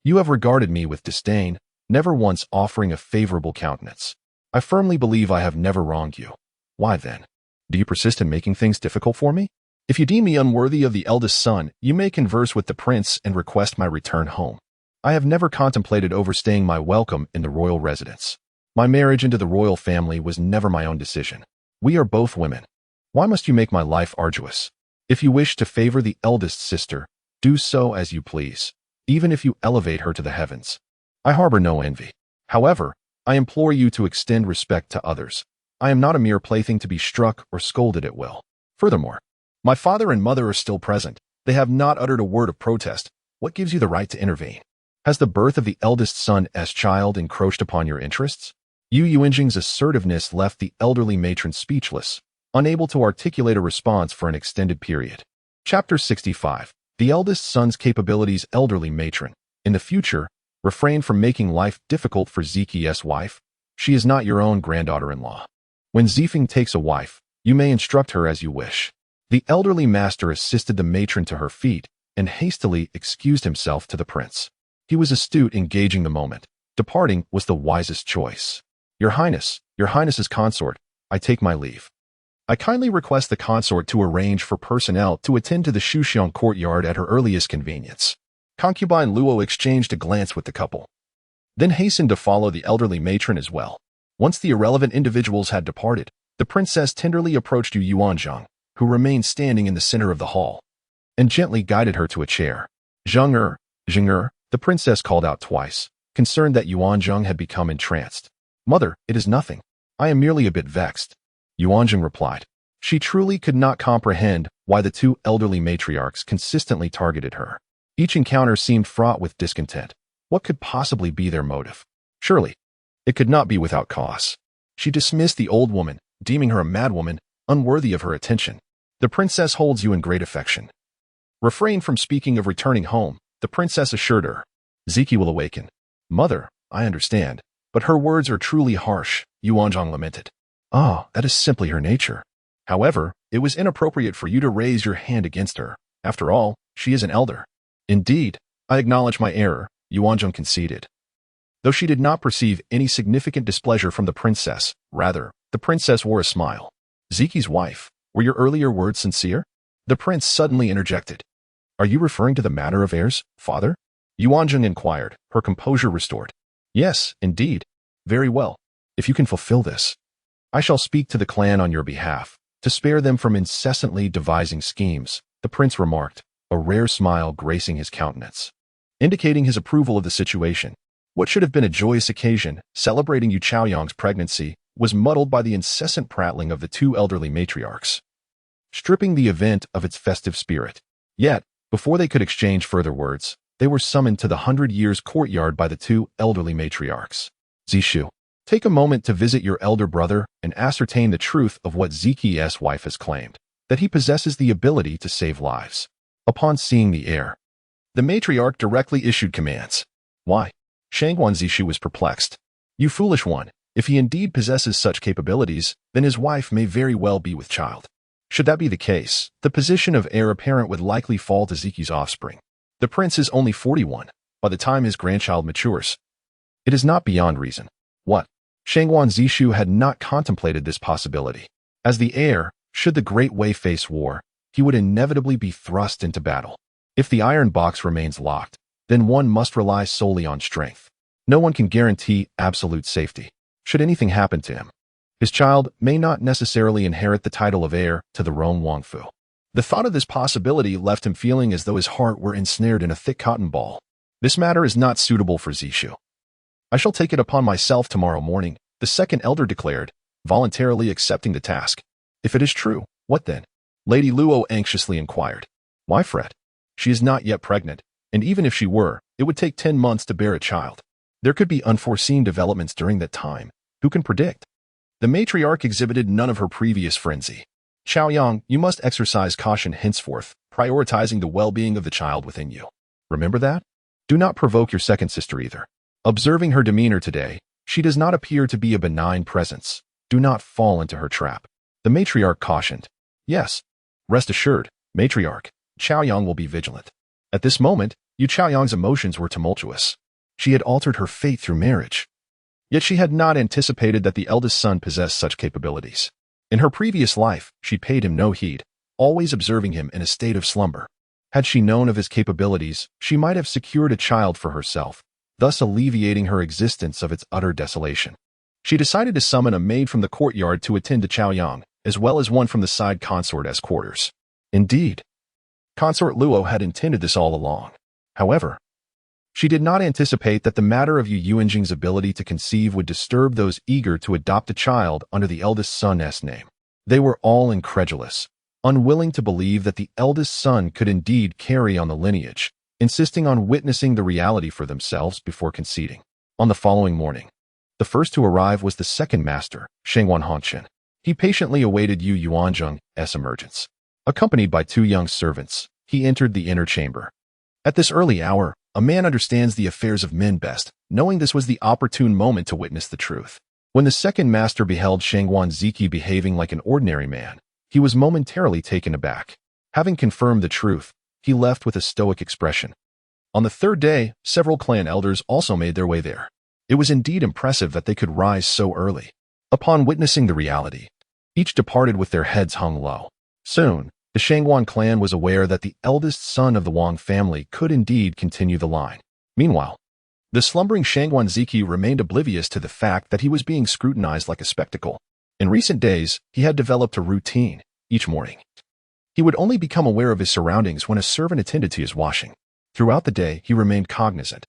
you have regarded me with disdain, never once offering a favorable countenance. I firmly believe I have never wronged you. Why then? Do you persist in making things difficult for me? If you deem me unworthy of the eldest son, you may converse with the prince and request my return home. I have never contemplated overstaying my welcome in the royal residence. My marriage into the royal family was never my own decision. We are both women. Why must you make my life arduous? If you wish to favor the eldest sister, do so as you please, even if you elevate her to the heavens. I harbor no envy. However, I implore you to extend respect to others. I am not a mere plaything to be struck or scolded at will. Furthermore, my father and mother are still present. They have not uttered a word of protest. What gives you the right to intervene? Has the birth of the eldest son's child encroached upon your interests? Yu Yuanzheng's assertiveness left the elderly matron speechless, unable to articulate a response for an extended period. Chapter 65. The eldest son's capabilities. Elderly matron. In the future, refrain from making life difficult for Ziqi's wife. She is not your own granddaughter-in-law. When Zifeng takes a wife, you may instruct her as you wish. The elderly master assisted the matron to her feet and hastily excused himself to the prince. He was astute in gauging the moment. Departing was the wisest choice. Your Highness's consort, I take my leave. I kindly request the consort to arrange for personnel to attend to the Shuxiang courtyard at her earliest convenience. Concubine Luo exchanged a glance with the couple, then hastened to follow the elderly matron as well. Once the irrelevant individuals had departed, the princess tenderly approached Yu Yuanzheng, who remained standing in the center of the hall, and gently guided her to a chair. Zheng Er, the princess called out twice, concerned that Yuanzheng had become entranced. Mother, it is nothing. I am merely a bit vexed. Yuanzheng replied. She truly could not comprehend why the two elderly matriarchs consistently targeted her. Each encounter seemed fraught with discontent. What could possibly be their motive? Surely, it could not be without cause. She dismissed the old woman, deeming her a madwoman, unworthy of her attention. The princess holds you in great affection. Refrain from speaking of returning home, the princess assured her. Ziqi will awaken. Mother, I understand, but her words are truly harsh, Yuanzheng lamented. Ah, that is simply her nature. However, it was inappropriate for you to raise your hand against her. After all, she is an elder. Indeed, I acknowledge my error, Yuanzheng conceded. Though she did not perceive any significant displeasure from the princess, rather, the princess wore a smile. Ziqi's wife, were your earlier words sincere? The prince suddenly interjected. Are you referring to the matter of heirs, father? Yuanzheng inquired, her composure restored. Yes, indeed. Very well. If you can fulfill this, I shall speak to the clan on your behalf, to spare them from incessantly devising schemes, the prince remarked, a rare smile gracing his countenance, indicating his approval of the situation. What should have been a joyous occasion, celebrating Yu Chaoyang's pregnancy, was muddled by the incessant prattling of the two elderly matriarchs, stripping the event of its festive spirit. Yet, before they could exchange further words, they were summoned to the 100 Years courtyard by the two elderly matriarchs. Zishu, take a moment to visit your elder brother and ascertain the truth of what Ziqi's wife has claimed, that he possesses the ability to save lives. Upon seeing the heir, the matriarch directly issued commands. Why? Shangguan Ziqi was perplexed. You foolish one, if he indeed possesses such capabilities, then his wife may very well be with child. Should that be the case, the position of heir apparent would likely fall to Ziqi's offspring. The prince is only 41, by the time his grandchild matures. It is not beyond reason. What? Shangguan Ziqi had not contemplated this possibility. As the heir, should the Great Wei face war, he would inevitably be thrust into battle. If the iron box remains locked, then one must rely solely on strength. No one can guarantee absolute safety. Should anything happen to him, his child may not necessarily inherit the title of heir to the Rome Wangfu. The thought of this possibility left him feeling as though his heart were ensnared in a thick cotton ball. This matter is not suitable for Zishu. I shall take it upon myself tomorrow morning, the second elder declared, voluntarily accepting the task. If it is true, what then? Lady Luo anxiously inquired. Why fret? She is not yet pregnant, and even if she were, it would take 10 months to bear a child. There could be unforeseen developments during that time. Who can predict? The matriarch exhibited none of her previous frenzy. Chaoyang, you must exercise caution henceforth, prioritizing the well-being of the child within you. Remember that? Do not provoke your second sister either. Observing her demeanor today, she does not appear to be a benign presence. Do not fall into her trap. The matriarch cautioned. Yes. Rest assured, matriarch, Chaoyang will be vigilant. At this moment, Yu Chaoyang's emotions were tumultuous. She had altered her fate through marriage. Yet she had not anticipated that the eldest son possessed such capabilities. In her previous life, she paid him no heed, always observing him in a state of slumber. Had she known of his capabilities, she might have secured a child for herself, thus alleviating her existence of its utter desolation. She decided to summon a maid from the courtyard to attend to Chaoyang, as well as one from the side consort as quarters. Indeed, consort Luo had intended this all along. However, she did not anticipate that the matter of Yu Yuanzheng's ability to conceive would disturb those eager to adopt a child under the eldest son's name. They were all incredulous, unwilling to believe that the eldest son could indeed carry on the lineage, insisting on witnessing the reality for themselves before conceding. On the following morning, the first to arrive was the second master, Shangguan Ziqi. He patiently awaited Yu Yuanzheng's emergence. Accompanied by 2 young servants, he entered the inner chamber. At this early hour, a man understands the affairs of men best, knowing this was the opportune moment to witness the truth. When the second master beheld Shangguan Ziqi behaving like an ordinary man, he was momentarily taken aback. Having confirmed the truth, he left with a stoic expression. On the third day, several clan elders also made their way there. It was indeed impressive that they could rise so early. Upon witnessing the reality, each departed with their heads hung low. Soon, the Shangguan clan was aware that the eldest son of the Wang family could indeed continue the line. Meanwhile, the slumbering Shangguan Ziqi remained oblivious to the fact that he was being scrutinized like a spectacle. In recent days, he had developed a routine. Each morning, he would only become aware of his surroundings when a servant attended to his washing. Throughout the day, he remained cognizant.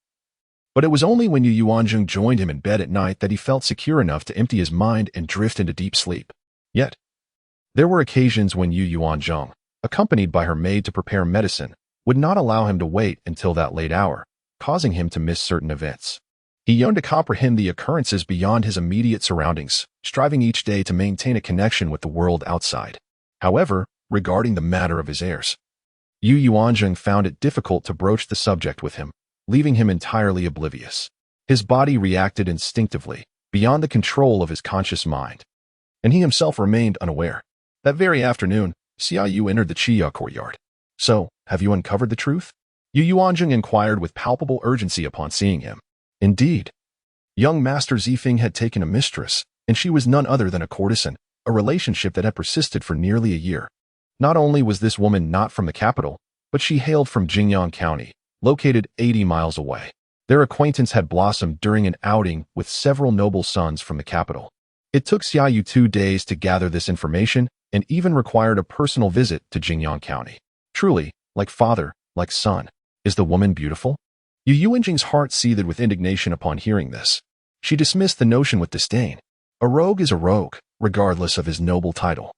But it was only when Yu Yuanzheng joined him in bed at night that he felt secure enough to empty his mind and drift into deep sleep. Yet, there were occasions when Yu Yuanzheng, accompanied by her maid to prepare medicine, would not allow him to wait until that late hour, causing him to miss certain events. He yearned to comprehend the occurrences beyond his immediate surroundings, striving each day to maintain a connection with the world outside. However, regarding the matter of his heirs, Yu Yuanzheng found it difficult to broach the subject with him, leaving him entirely oblivious. His body reacted instinctively, beyond the control of his conscious mind, and he himself remained unaware. That very afternoon, Xia Yu entered the Chiya courtyard. "So, have you uncovered the truth?" Yu Yuanzheng inquired with palpable urgency upon seeing him. Indeed, young Master Zifeng had taken a mistress, and she was none other than a courtesan, a relationship that had persisted for nearly a year. Not only was this woman not from the capital, but she hailed from Jingyang County, located 80 miles away. Their acquaintance had blossomed during an outing with several noble sons from the capital. It took Xia Yu 2 days to gather this information and even required a personal visit to Jingyang County. Truly, like father, like son. Is the woman beautiful? Yu Yuanzheng's heart seethed with indignation upon hearing this. She dismissed the notion with disdain. A rogue is a rogue, regardless of his noble title.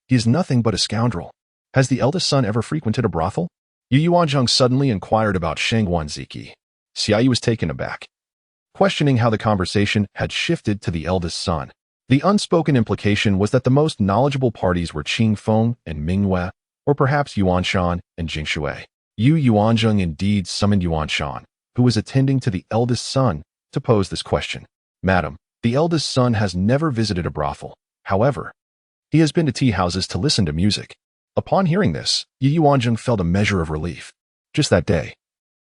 He is nothing but a scoundrel. Has the eldest son ever frequented a brothel? Yu Yuanzheng suddenly inquired about Shangguan Ziqi. Xia Yu was taken aback, questioning how the conversation had shifted to the eldest son. The unspoken implication was that the most knowledgeable parties were Qing Feng and Mingyue, or perhaps Yuan Shan and Jing Shui. Yu Yuanzheng indeed summoned Yuan Shan, who was attending to the eldest son, to pose this question. "Madam, the eldest son has never visited a brothel. However, he has been to tea houses to listen to music." Upon hearing this, Yu Yuanzheng felt a measure of relief. Just that day,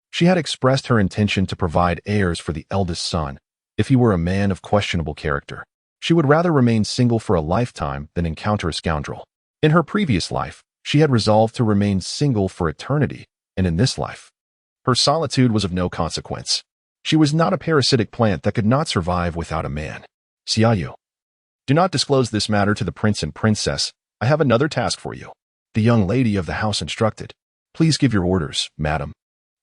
she had expressed her intention to provide heirs for the eldest son, if he were a man of questionable character. She would rather remain single for a lifetime than encounter a scoundrel. In her previous life, she had resolved to remain single for eternity, and in this life, her solitude was of no consequence. She was not a parasitic plant that could not survive without a man. "Xia Yu, do not disclose this matter to the prince and princess. I have another task for you," the young lady of the house instructed. "Please give your orders, madam."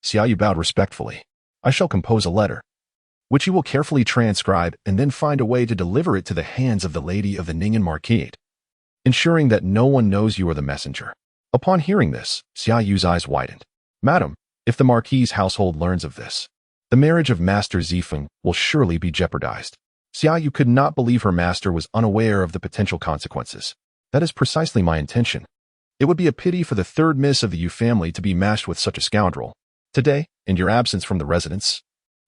Xia Yu bowed respectfully. "I shall compose a letter, which you will carefully transcribe and then find a way to deliver it to the hands of the lady of the Ningyan Marquise, ensuring that no one knows you are the messenger." Upon hearing this, Xia Yu's eyes widened. "Madam, if the Marquise household learns of this, the marriage of Master Zifeng will surely be jeopardized." Xia Yu could not believe her master was unaware of the potential consequences. "That is precisely my intention. It would be a pity for the third miss of the Yu family to be matched with such a scoundrel. Today, in your absence from the residence,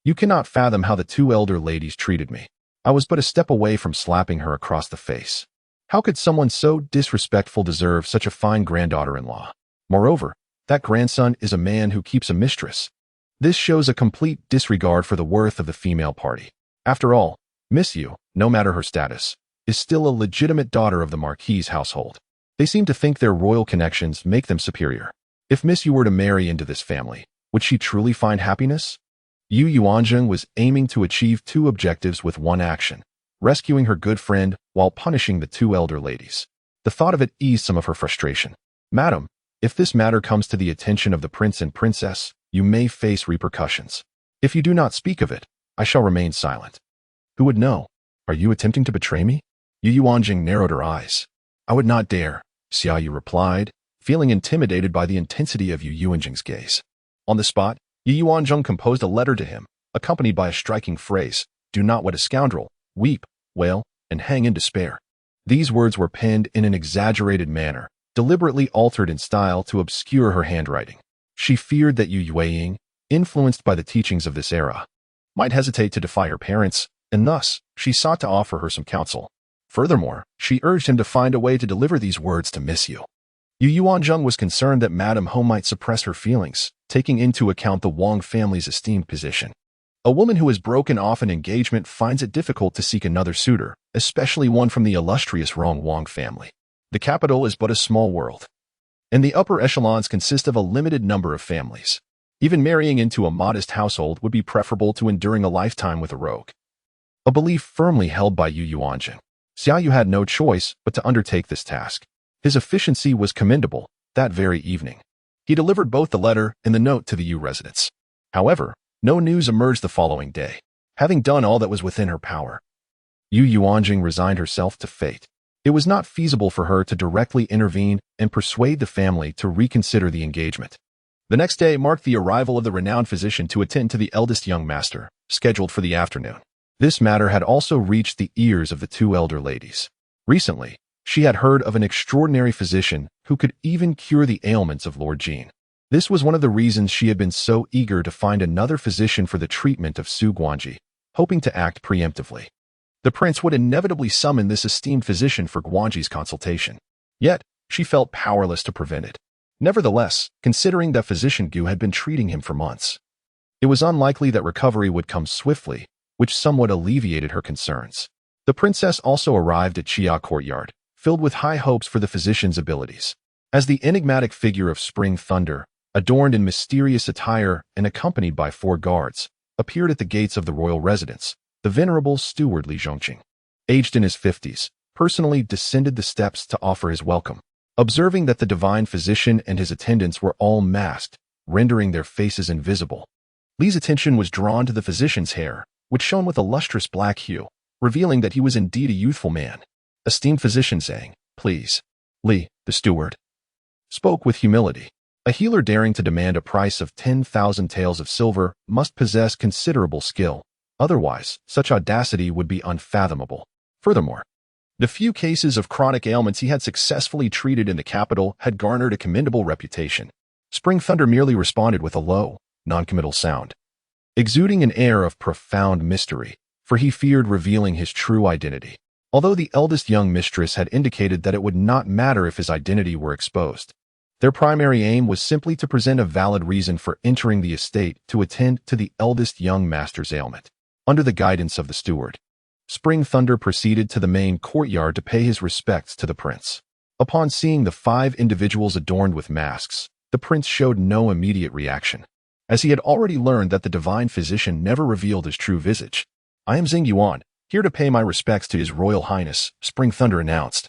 you cannot fathom how the 2 elder ladies treated me. I was but a step away from slapping her across the face. How could someone so disrespectful deserve such a fine granddaughter-in-law? Moreover, that grandson is a man who keeps a mistress. This shows a complete disregard for the worth of the female party. After all, Miss Yu, no matter her status, is still a legitimate daughter of the Marquise household. They seem to think their royal connections make them superior. If Miss Yu were to marry into this family, would she truly find happiness?" Yu Yuanzheng was aiming to achieve 2 objectives with one action, rescuing her good friend while punishing the two elder ladies. The thought of it eased some of her frustration. "Madam, if this matter comes to the attention of the prince and princess, you may face repercussions. If you do not speak of it, I shall remain silent." "Who would know? Are you attempting to betray me?" Yu Yuanzheng narrowed her eyes. "I would not dare," Xiaoyu replied, feeling intimidated by the intensity of Yu Yuanzheng's gaze. On the spot, Yu Yuanzheng composed a letter to him, accompanied by a striking phrase: "Do not wed a scoundrel, weep, wail, and hang in despair." These words were penned in an exaggerated manner, deliberately altered in style to obscure her handwriting. She feared that Yu Yuanzheng, influenced by the teachings of this era, might hesitate to defy her parents, and thus she sought to offer her some counsel. Furthermore, she urged him to find a way to deliver these words to Miss Yu. Yu Yuanzheng was concerned that Madame Ho might suppress her feelings, taking into account the Wang family's esteemed position. A woman who has broken off an engagement finds it difficult to seek another suitor, especially one from the illustrious Wang family. The capital is but a small world, and the upper echelons consist of a limited number of families. Even marrying into a modest household would be preferable to enduring a lifetime with a rogue. A belief firmly held by Yu Yuanzheng. Xiaoyu had no choice but to undertake this task. His efficiency was commendable. That very evening, he delivered both the letter and the note to the Yu residents. However, no news emerged the following day. Having done all that was within her power, Yu Yuanzheng resigned herself to fate. It was not feasible for her to directly intervene and persuade the family to reconsider the engagement. The next day marked the arrival of the renowned physician to attend to the eldest young master, scheduled for the afternoon. This matter had also reached the ears of the two elder ladies. Recently, she had heard of an extraordinary physician who could even cure the ailments of Lord Jin. This was one of the reasons she had been so eager to find another physician for the treatment of Su Guanji, hoping to act preemptively. The prince would inevitably summon this esteemed physician for Guanji's consultation. Yet, she felt powerless to prevent it. Nevertheless, considering that physician Gu had been treating him for months, it was unlikely that recovery would come swiftly, which somewhat alleviated her concerns. The princess also arrived at Chia courtyard, filled with high hopes for the physician's abilities. As the enigmatic figure of Spring Thunder, adorned in mysterious attire and accompanied by 4 guards, appeared at the gates of the royal residence, the venerable steward Li Zhongqing, aged in his 50s, personally descended the steps to offer his welcome. Observing that the divine physician and his attendants were all masked, rendering their faces invisible, Li's attention was drawn to the physician's hair, which shone with a lustrous black hue, revealing that he was indeed a youthful man. Esteemed physician Zhang, please. Li, the steward, spoke with humility. A healer daring to demand a price of 10,000 taels of silver must possess considerable skill. Otherwise, such audacity would be unfathomable. Furthermore, the few cases of chronic ailments he had successfully treated in the capital had garnered a commendable reputation. Spring Thunder merely responded with a low, noncommittal sound, exuding an air of profound mystery, for he feared revealing his true identity. Although the eldest young mistress had indicated that it would not matter if his identity were exposed, their primary aim was simply to present a valid reason for entering the estate to attend to the eldest young master's ailment. Under the guidance of the steward, Spring Thunder proceeded to the main courtyard to pay his respects to the prince. Upon seeing the 5 individuals adorned with masks, the prince showed no immediate reaction, as he had already learned that the divine physician never revealed his true visage. "I am Zheng Yuan, here to pay my respects to His Royal Highness," Spring Thunder announced,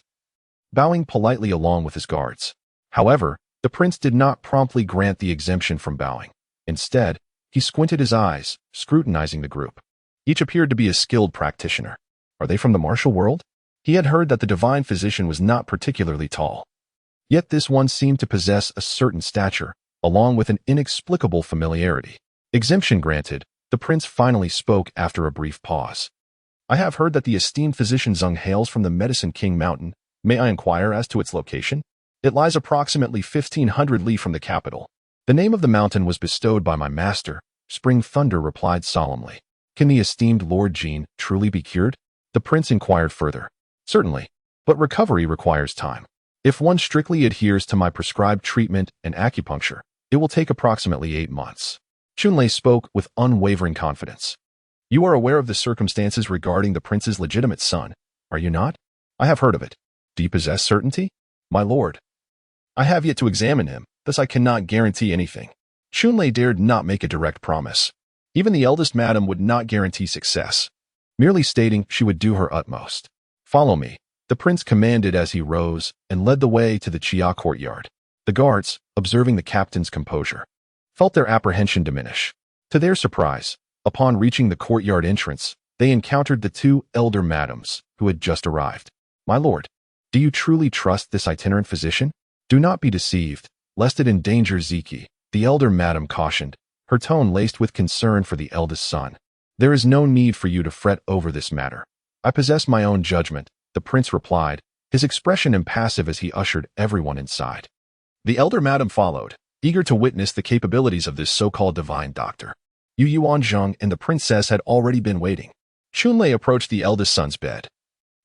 bowing politely along with his guards. However, the prince did not promptly grant the exemption from bowing. Instead, he squinted his eyes, scrutinizing the group. Each appeared to be a skilled practitioner. Are they from the martial world? He had heard that the divine physician was not particularly tall. Yet this one seemed to possess a certain stature, along with an inexplicable familiarity. Exemption granted, the prince finally spoke after a brief pause. "I have heard that the esteemed physician Zheng hails from the Medicine King Mountain. May I inquire as to its location?" "It lies approximately 1,500 li from the capital. The name of the mountain was bestowed by my master," Spring Thunder replied solemnly. "Can the esteemed Lord Jin truly be cured?" The prince inquired further. "Certainly, but recovery requires time. If one strictly adheres to my prescribed treatment and acupuncture, it will take approximately 8 months. Chunlei spoke with unwavering confidence. "You are aware of the circumstances regarding the prince's legitimate son, are you not?" "I have heard of it. Do you possess certainty?" "My lord, I have yet to examine him, thus I cannot guarantee anything." Chunlei dared not make a direct promise. Even the eldest madam would not guarantee success. merely stating she would do her utmost. "Follow me," the prince commanded as he rose and led the way to the Chia courtyard. The guards, observing the captain's composure, felt their apprehension diminish. To their surprise, upon reaching the courtyard entrance, they encountered the two elder madams who had just arrived. "My lord, do you truly trust this itinerant physician? Do not be deceived, lest it endanger Ziqi," the elder madam cautioned, her tone laced with concern for the eldest son. "There is no need for you to fret over this matter. I possess my own judgment," the prince replied, his expression impassive as he ushered everyone inside. The elder madam followed, eager to witness the capabilities of this so-called divine doctor. Yu Yuanzheng and the princess had already been waiting. Chunlei approached the eldest son's bed,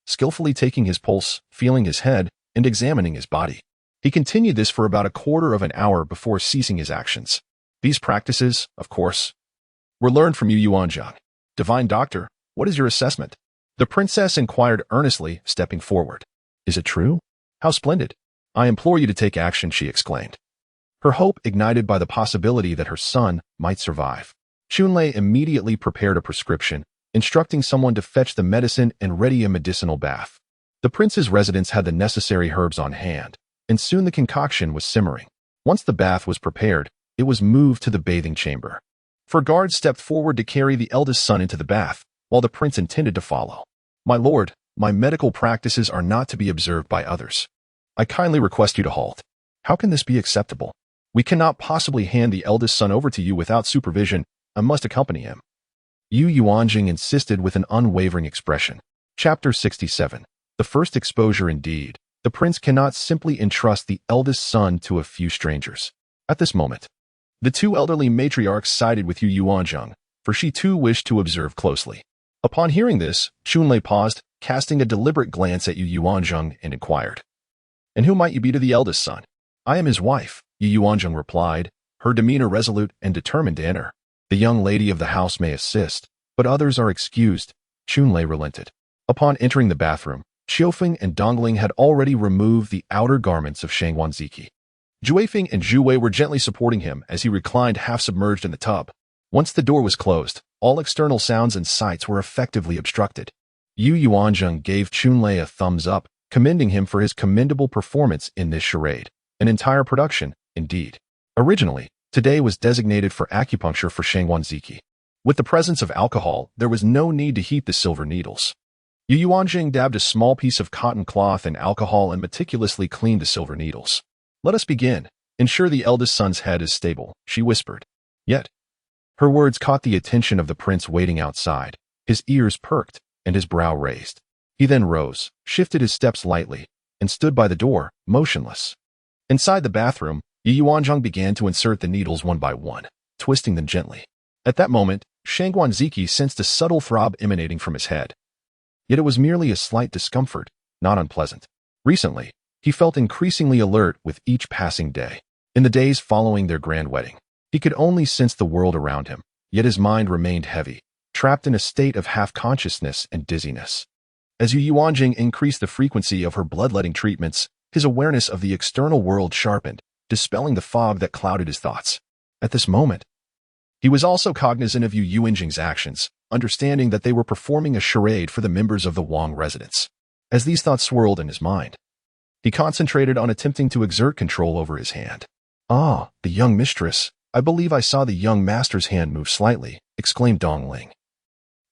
skillfully taking his pulse, feeling his head, and examining his body. He continued this for about a quarter of an hour before ceasing his actions. These practices, of course, were learned from Yu Yuanzheng. "Divine doctor, what is your assessment?" the princess inquired earnestly, stepping forward. "Is it true? How splendid! I implore you to take action," she exclaimed, her hope ignited by the possibility that her son might survive. Chunlei immediately prepared a prescription, instructing someone to fetch the medicine and ready a medicinal bath. The prince's residence had the necessary herbs on hand, and soon the concoction was simmering. Once the bath was prepared, it was moved to the bathing chamber. Four guards stepped forward to carry the eldest son into the bath, while the prince intended to follow. "My lord, my medical practices are not to be observed by others. I kindly request you to halt." "How can this be acceptable? We cannot possibly hand the eldest son over to you without supervision. I must accompany him," Yu Yuanzheng insisted with an unwavering expression. Chapter 67. The first exposure indeed. The prince cannot simply entrust the eldest son to a few strangers. At this moment, the two elderly matriarchs sided with Yu Yuanzheng, for she too wished to observe closely. Upon hearing this, Chunlei paused, casting a deliberate glance at Yu Yuanzheng, and inquired, "And who might you be to the eldest son?" "I am his wife," Yu Yuanzheng replied, her demeanor resolute and determined to enter. "The young lady of the house may assist, but others are excused," Chunlei relented. Upon entering the bathroom, Xiaofeng and Dongling had already removed the outer garments of Shangguan Ziqi. Juefeng and Zhuwei were gently supporting him as he reclined half-submerged in the tub. Once the door was closed, all external sounds and sights were effectively obstructed. Yu Yuanzheng gave Chunlei a thumbs up, commending him for his commendable performance in this charade. An entire production, indeed. Originally, today was designated for acupuncture for Shangguan Ziqi. With the presence of alcohol, there was no need to heat the silver needles. Yu Yuanzheng dabbed a small piece of cotton cloth in alcohol and meticulously cleaned the silver needles. "Let us begin. Ensure the eldest son's head is stable," she whispered. Yet, her words caught the attention of the prince waiting outside. His ears perked and his brow raised. He then rose, shifted his steps lightly, and stood by the door, motionless. Inside the bathroom, Yu Yuanzheng began to insert the needles one by one, twisting them gently. At that moment, Shangguan Ziqi sensed a subtle throb emanating from his head. Yet it was merely a slight discomfort, not unpleasant. Recently, he felt increasingly alert with each passing day. In the days following their grand wedding, he could only sense the world around him, yet his mind remained heavy, trapped in a state of half-consciousness and dizziness. As Yu Yuanzheng increased the frequency of her bloodletting treatments, his awareness of the external world sharpened, dispelling the fog that clouded his thoughts. At this moment, he was also cognizant of Yu Yuanzheng's actions, understanding that they were performing a charade for the members of the Wang residence. As these thoughts swirled in his mind, he concentrated on attempting to exert control over his hand. "Ah, the young mistress. I believe I saw the young master's hand move slightly," exclaimed Dongling.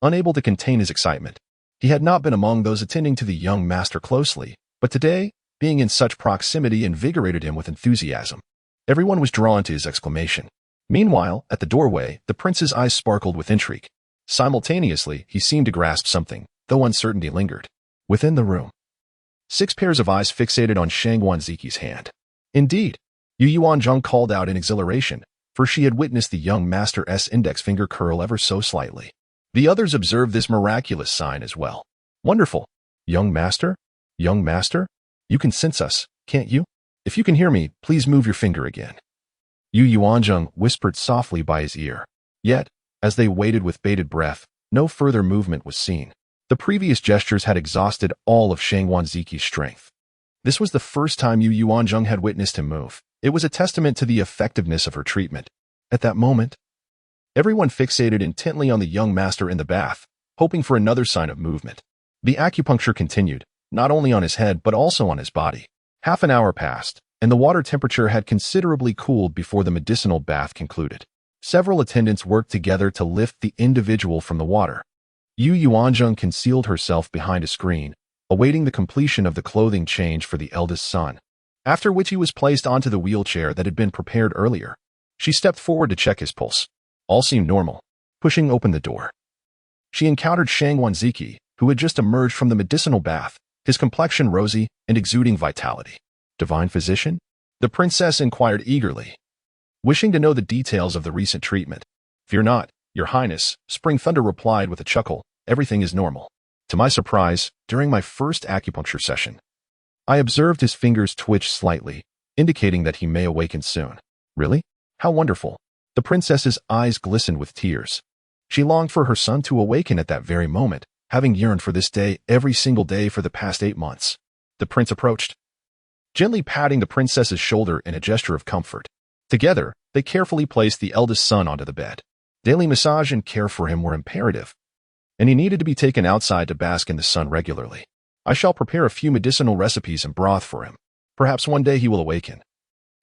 Unable to contain his excitement, he had not been among those attending to the young master closely, but today, being in such proximity invigorated him with enthusiasm. Everyone was drawn to his exclamation. Meanwhile, at the doorway, the prince's eyes sparkled with intrigue. Simultaneously, he seemed to grasp something, though uncertainty lingered. Within the room, 6 pairs of eyes fixated on Shangguan Ziqi's hand. Indeed, Yu Yuanzheng called out in exhilaration, for she had witnessed the young master's index finger curl ever so slightly. The others observed this miraculous sign as well. "Wonderful! Young master? Young master? You can sense us, can't you? If you can hear me, please move your finger again," Yu Yuanzheng whispered softly by his ear. Yet, as they waited with bated breath, no further movement was seen. The previous gestures had exhausted all of Shangguan Ziqi's strength. This was the first time Yu Yuanzheng had witnessed him move. It was a testament to the effectiveness of her treatment. At that moment, everyone fixated intently on the young master in the bath, hoping for another sign of movement. The acupuncture continued, not only on his head but also on his body. Half an hour passed, and the water temperature had considerably cooled before the medicinal bath concluded. Several attendants worked together to lift the individual from the water. Yu Yuanzheng concealed herself behind a screen, awaiting the completion of the clothing change for the eldest son, after which he was placed onto the wheelchair that had been prepared earlier. She stepped forward to check his pulse. All seemed normal. Pushing open the door, she encountered Shangguan Ziqi, who had just emerged from the medicinal bath, his complexion rosy and exuding vitality. "Divine physician?" the princess inquired eagerly, wishing to know the details of the recent treatment. "Fear not, Your Highness," Spring Thunder replied with a chuckle. "Everything is normal." To my surprise, during my first acupuncture session, I observed his fingers twitch slightly, indicating that he may awaken soon. Really? How wonderful. The princess's eyes glistened with tears. She longed for her son to awaken at that very moment, having yearned for this day every single day for the past 8 months. The prince approached, gently patting the princess's shoulder in a gesture of comfort. Together, they carefully placed the eldest son onto the bed. Daily massage and care for him were imperative, and he needed to be taken outside to bask in the sun regularly. "I shall prepare a few medicinal recipes and broth for him. Perhaps one day he will awaken,"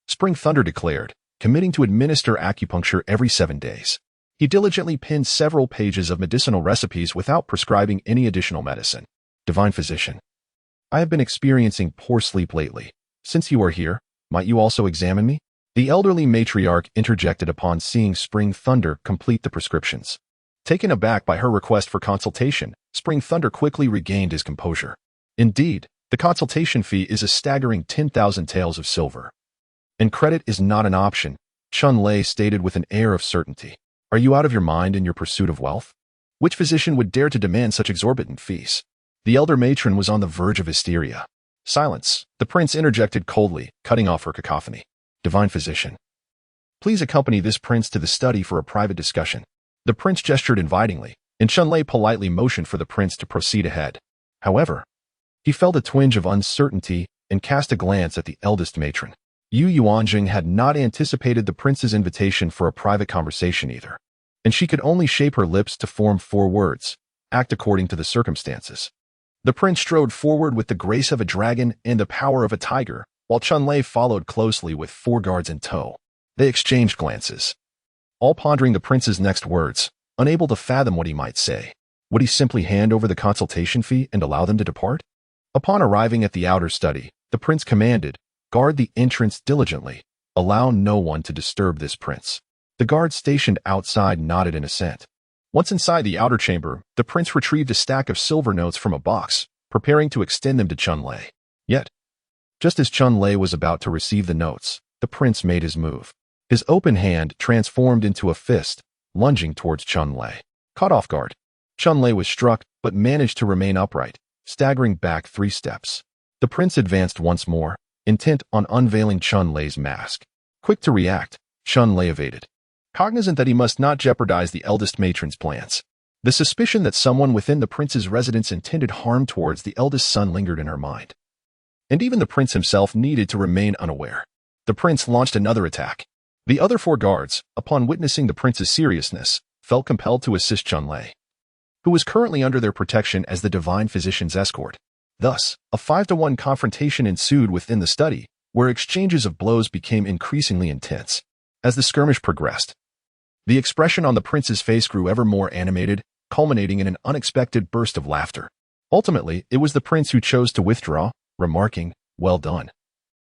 Spring Thunder declared, committing to administer acupuncture every 7 days. He diligently penned several pages of medicinal recipes without prescribing any additional medicine. "Divine physician, I have been experiencing poor sleep lately. Since you are here, might you also examine me?" The elderly matriarch interjected upon seeing Spring Thunder complete the prescriptions. Taken aback by her request for consultation, Spring Thunder quickly regained his composure. "Indeed, the consultation fee is a staggering 10,000 taels of silver. And credit is not an option," Chun Lei stated with an air of certainty. "Are you out of your mind in your pursuit of wealth? Which physician would dare to demand such exorbitant fees?" The elder matron was on the verge of hysteria. "Silence," the prince interjected coldly, cutting off her cacophony. "Divine physician, please accompany this prince to the study for a private discussion." The prince gestured invitingly, and Chun Lei politely motioned for the prince to proceed ahead. However, he felt a twinge of uncertainty and cast a glance at the eldest matron. Yu Yuanzheng had not anticipated the prince's invitation for a private conversation either, and she could only shape her lips to form 4 words: "Act according to the circumstances." The prince strode forward with the grace of a dragon and the power of a tiger, while Chun Lei followed closely with 4 guards in tow. They exchanged glances, all pondering the prince's next words, unable to fathom what he might say. Would he simply hand over the consultation fee and allow them to depart? Upon arriving at the outer study, the prince commanded, "Guard the entrance diligently. Allow no one to disturb this prince." The guards stationed outside nodded in assent. Once inside the outer chamber, the prince retrieved a stack of silver notes from a box, preparing to extend them to Chun Lei. Yet, just as Chun Lei was about to receive the notes, the prince made his move. His open hand transformed into a fist, lunging towards Chun Lei. Caught off guard, Chun Lei was struck but managed to remain upright, staggering back 3 steps. The prince advanced once more, intent on unveiling Chun Lei's mask. Quick to react, Chun Lei evaded, cognizant that he must not jeopardize the eldest matron's plans. The suspicion that someone within the prince's residence intended harm towards the eldest son lingered in her mind. And even the prince himself needed to remain unaware. The prince launched another attack. The other 4 guards, upon witnessing the prince's seriousness, felt compelled to assist Chun Lei, who was currently under their protection as the divine physician's escort. Thus, a 5-to-1 confrontation ensued within the study, where exchanges of blows became increasingly intense. As the skirmish progressed, the expression on the prince's face grew ever more animated, culminating in an unexpected burst of laughter. Ultimately, it was the prince who chose to withdraw, remarking, "Well done.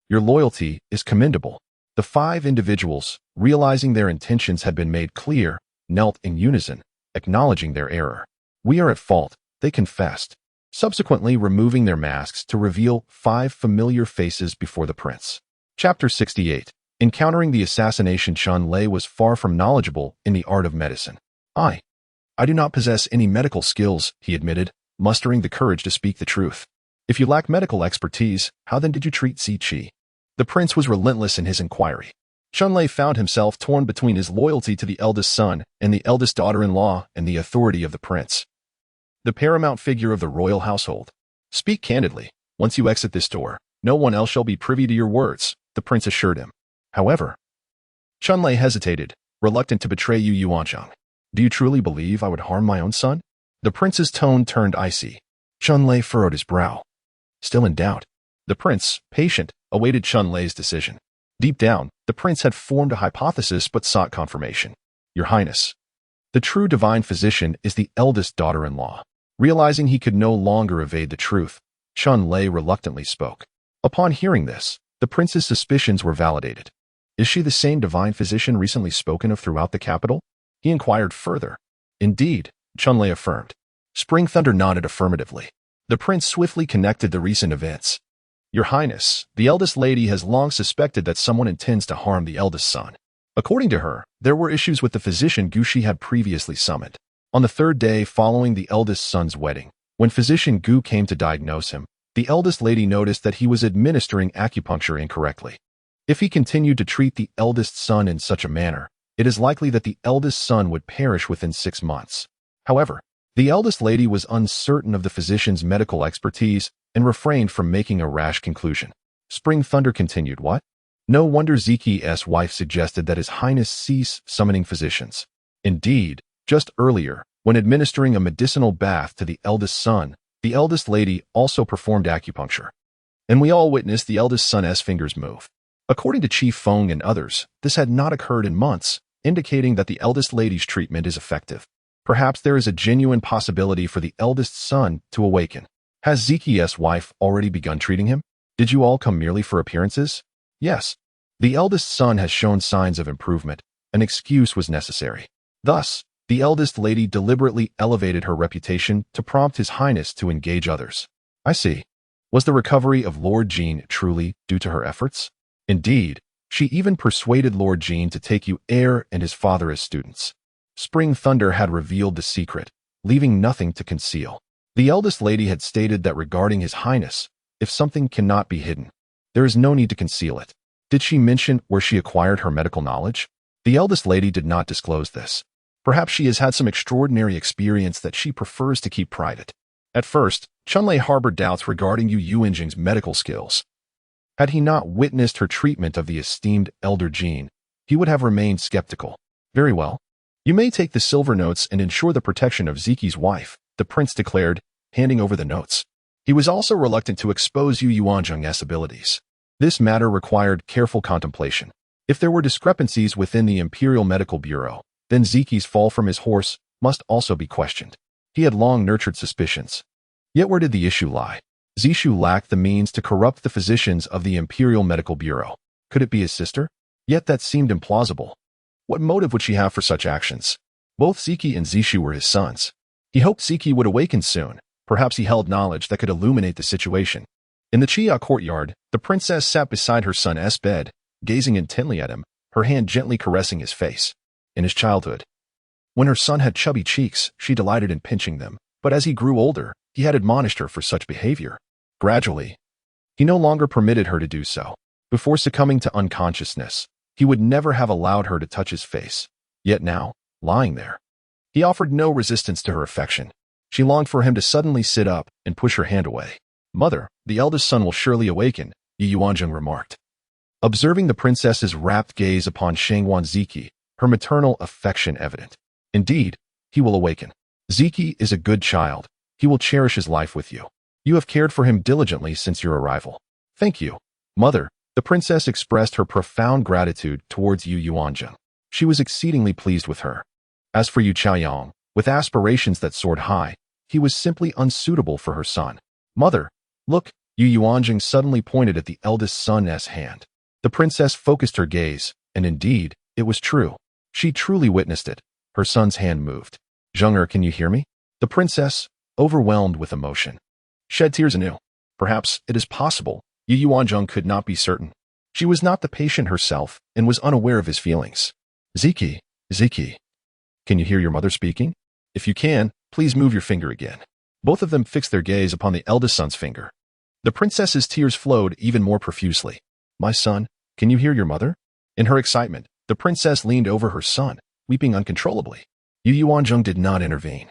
Your loyalty is commendable." The 5 individuals, realizing their intentions had been made clear, knelt in unison, acknowledging their error. "We are at fault," they confessed, subsequently removing their masks to reveal 5 familiar faces before the prince. Chapter 68. Encountering the assassination. Chun Lei was far from knowledgeable in the art of medicine. I do not possess any medical skills," he admitted, mustering the courage to speak the truth. "If you lack medical expertise, how then did you treat Ziqi?" The prince was relentless in his inquiry. Chun Lei found himself torn between his loyalty to the eldest son and the eldest daughter-in-law and the authority of the prince, the paramount figure of the royal household. "Speak candidly. Once you exit this door, no one else shall be privy to your words," the prince assured him. However, Chun Lei hesitated, reluctant to betray Yu Yuanzheng. "Do you truly believe I would harm my own son?" The prince's tone turned icy. Chunlei furrowed his brow. Still in doubt, the prince, patient, awaited Chunlei's decision. Deep down, the prince had formed a hypothesis but sought confirmation. Your Highness, the true divine physician is the eldest daughter-in-law. Realizing he could no longer evade the truth, Chunlei reluctantly spoke. Upon hearing this, the prince's suspicions were validated. Is she the same divine physician recently spoken of throughout the capital? He inquired further. Indeed, Chunlei affirmed. Spring Thunder nodded affirmatively. The prince swiftly connected the recent events. Your Highness, the eldest lady has long suspected that someone intends to harm the eldest son. According to her, there were issues with the physician Gu she had previously summoned. On the third day following the eldest son's wedding, when physician Gu came to diagnose him, the eldest lady noticed that he was administering acupuncture incorrectly. If he continued to treat the eldest son in such a manner, it is likely that the eldest son would perish within 6 months. However, the eldest lady was uncertain of the physician's medical expertise and refrained from making a rash conclusion. Spring Thunder continued, what? No wonder Ziqi's wife suggested that His Highness cease summoning physicians. Indeed, just earlier, when administering a medicinal bath to the eldest son, the eldest lady also performed acupuncture. And we all witnessed the eldest son's fingers move. According to Chief Feng and others, this had not occurred in months, indicating that the eldest lady's treatment is effective. Perhaps there is a genuine possibility for the eldest son to awaken. Has Ziqi's wife already begun treating him? Did you all come merely for appearances? Yes. The eldest son has shown signs of improvement. An excuse was necessary. Thus, the eldest lady deliberately elevated her reputation to prompt His Highness to engage others. I see. Was the recovery of Lord Jean truly due to her efforts? Indeed, she even persuaded Lord Jean to take Yu and his father as students. Spring Thunder had revealed the secret, leaving nothing to conceal. The eldest lady had stated that regarding His Highness, if something cannot be hidden, there is no need to conceal it. Did she mention where she acquired her medical knowledge? The eldest lady did not disclose this. Perhaps she has had some extraordinary experience that she prefers to keep private. At first, Chunlei harbored doubts regarding Yu Yuanzheng's medical skills. Had he not witnessed her treatment of the esteemed elder Jean, he would have remained skeptical. Very well. You may take the silver notes and ensure the protection of Ziqi's wife, the prince declared, handing over the notes. He was also reluctant to expose Yu Yuanzheng's abilities. This matter required careful contemplation. If there were discrepancies within the Imperial Medical Bureau, then Ziqi's fall from his horse must also be questioned. He had long nurtured suspicions. Yet where did the issue lie? Zishu lacked the means to corrupt the physicians of the Imperial Medical Bureau. Could it be his sister? Yet that seemed implausible. What motive would she have for such actions? Both Ziqi and Zishu were his sons. He hoped Ziqi would awaken soon. Perhaps he held knowledge that could illuminate the situation. In the Chia courtyard, the princess sat beside her son's bed, gazing intently at him, her hand gently caressing his face. In his childhood, when her son had chubby cheeks, she delighted in pinching them, but as he grew older, he had admonished her for such behavior. Gradually, he no longer permitted her to do so. Before succumbing to unconsciousness, he would never have allowed her to touch his face. Yet now, lying there, he offered no resistance to her affection. She longed for him to suddenly sit up and push her hand away. Mother, the eldest son will surely awaken, Yu Yuanzheng remarked. Observing the princess's rapt gaze upon Shangguan Ziqi, her maternal affection evident. Indeed, he will awaken. Ziqi is a good child. He will cherish his life with you. You have cared for him diligently since your arrival. Thank you, Mother. The princess expressed her profound gratitude towards Yu Yuanzheng. She was exceedingly pleased with her. As for Yu Chaoyang, with aspirations that soared high, he was simply unsuitable for her son. Mother, look, Yu Yuanzheng suddenly pointed at the eldest son's hand. The princess focused her gaze, and indeed, it was true. She truly witnessed it. Her son's hand moved. Zheng'er, can you hear me? The princess, overwhelmed with emotion, shed tears anew. Perhaps it is possible. Yu Yuanzheng could not be certain. She was not the patient herself and was unaware of his feelings. Ziqi, can you hear your mother speaking? If you can, please move your finger again. Both of them fixed their gaze upon the eldest son's finger. The princess's tears flowed even more profusely. My son, can you hear your mother? In her excitement, the princess leaned over her son, weeping uncontrollably. Yu Yuanzheng did not intervene.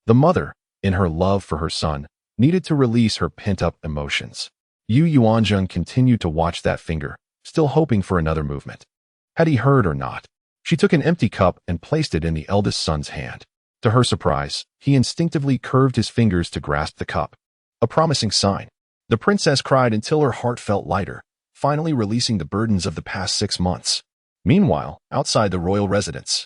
The mother, in her love for her son, needed to release her pent-up emotions. Yu Yuanzheng continued to watch that finger, still hoping for another movement. Had he heard or not? She took an empty cup and placed it in the eldest son's hand. To her surprise, he instinctively curved his fingers to grasp the cup, a promising sign. The princess cried until her heart felt lighter, finally releasing the burdens of the past 6 months. Meanwhile, outside the royal residence,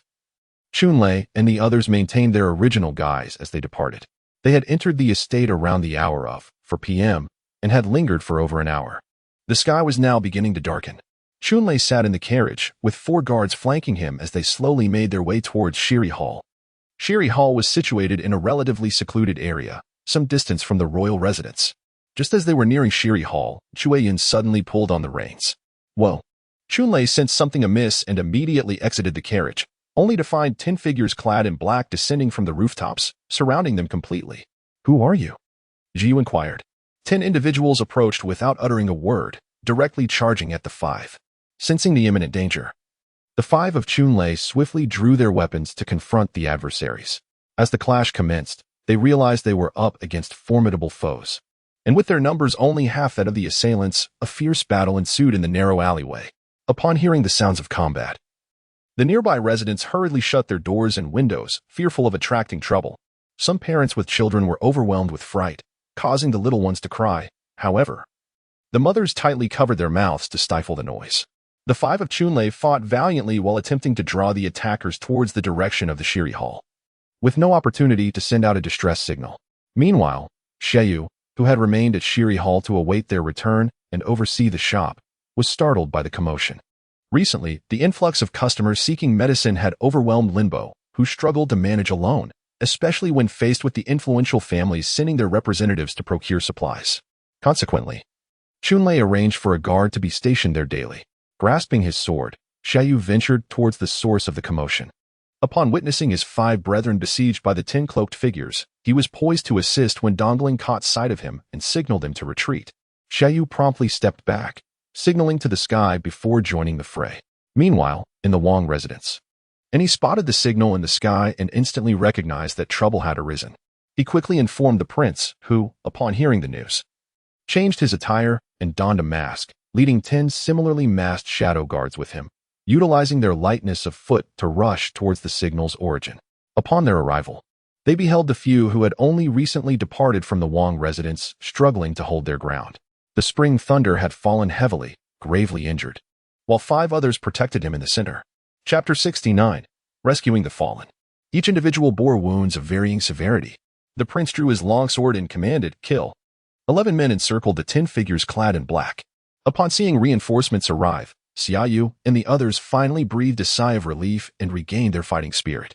Chunlei and the others maintained their original guise as they departed. They had entered the estate around the hour of 4 p.m. and had lingered for over an hour. The sky was now beginning to darken. Chunlei sat in the carriage, with 4 guards flanking him as they slowly made their way towards Shiri Hall. Shiri Hall was situated in a relatively secluded area, some distance from the royal residence. Just as they were nearing Shiri Hall, Chueyin suddenly pulled on the reins. Whoa! Chunlei sensed something amiss and immediately exited the carriage, only to find 10 figures clad in black descending from the rooftops, surrounding them completely. Who are you? Jiu inquired. 10 individuals approached without uttering a word, directly charging at the 5. Sensing the imminent danger, the 5 of Chunlei swiftly drew their weapons to confront the adversaries. As the clash commenced, they realized they were up against formidable foes. And with their numbers only half that of the assailants, a fierce battle ensued in the narrow alleyway. Upon hearing the sounds of combat, the nearby residents hurriedly shut their doors and windows, fearful of attracting trouble. Some parents with children were overwhelmed with fright, causing the little ones to cry. However, the mothers tightly covered their mouths to stifle the noise. The 5 of Chunlei fought valiantly while attempting to draw the attackers towards the direction of the Shiri Hall, with no opportunity to send out a distress signal. Meanwhile, Sheyu, who had remained at Shiri Hall to await their return and oversee the shop, was startled by the commotion. Recently, the influx of customers seeking medicine had overwhelmed Linbo, who struggled to manage alone, especially when faced with the influential families sending their representatives to procure supplies. Consequently, Chunlei arranged for a guard to be stationed there daily. Grasping his sword, Sheyu ventured towards the source of the commotion. Upon witnessing his 5 brethren besieged by the 10 cloaked figures, he was poised to assist when Dongling caught sight of him and signaled him to retreat. Sheyu promptly stepped back, signaling to the sky before joining the fray. Meanwhile, in the Wang residence, he spotted the signal in the sky and instantly recognized that trouble had arisen. He quickly informed the prince, who, upon hearing the news, changed his attire and donned a mask, leading 10 similarly masked shadow guards with him, utilizing their lightness of foot to rush towards the signal's origin. Upon their arrival, they beheld the few who had only recently departed from the Wang residence struggling to hold their ground. The spring thunder had fallen heavily, gravely injured, while 5 others protected him in the center. Chapter 69. Rescuing the Fallen. Each individual bore wounds of varying severity. The prince drew his longsword and commanded, "Kill." 11 men encircled the 10 figures clad in black. Upon seeing reinforcements arrive, Xiaoyu and the others finally breathed a sigh of relief and regained their fighting spirit.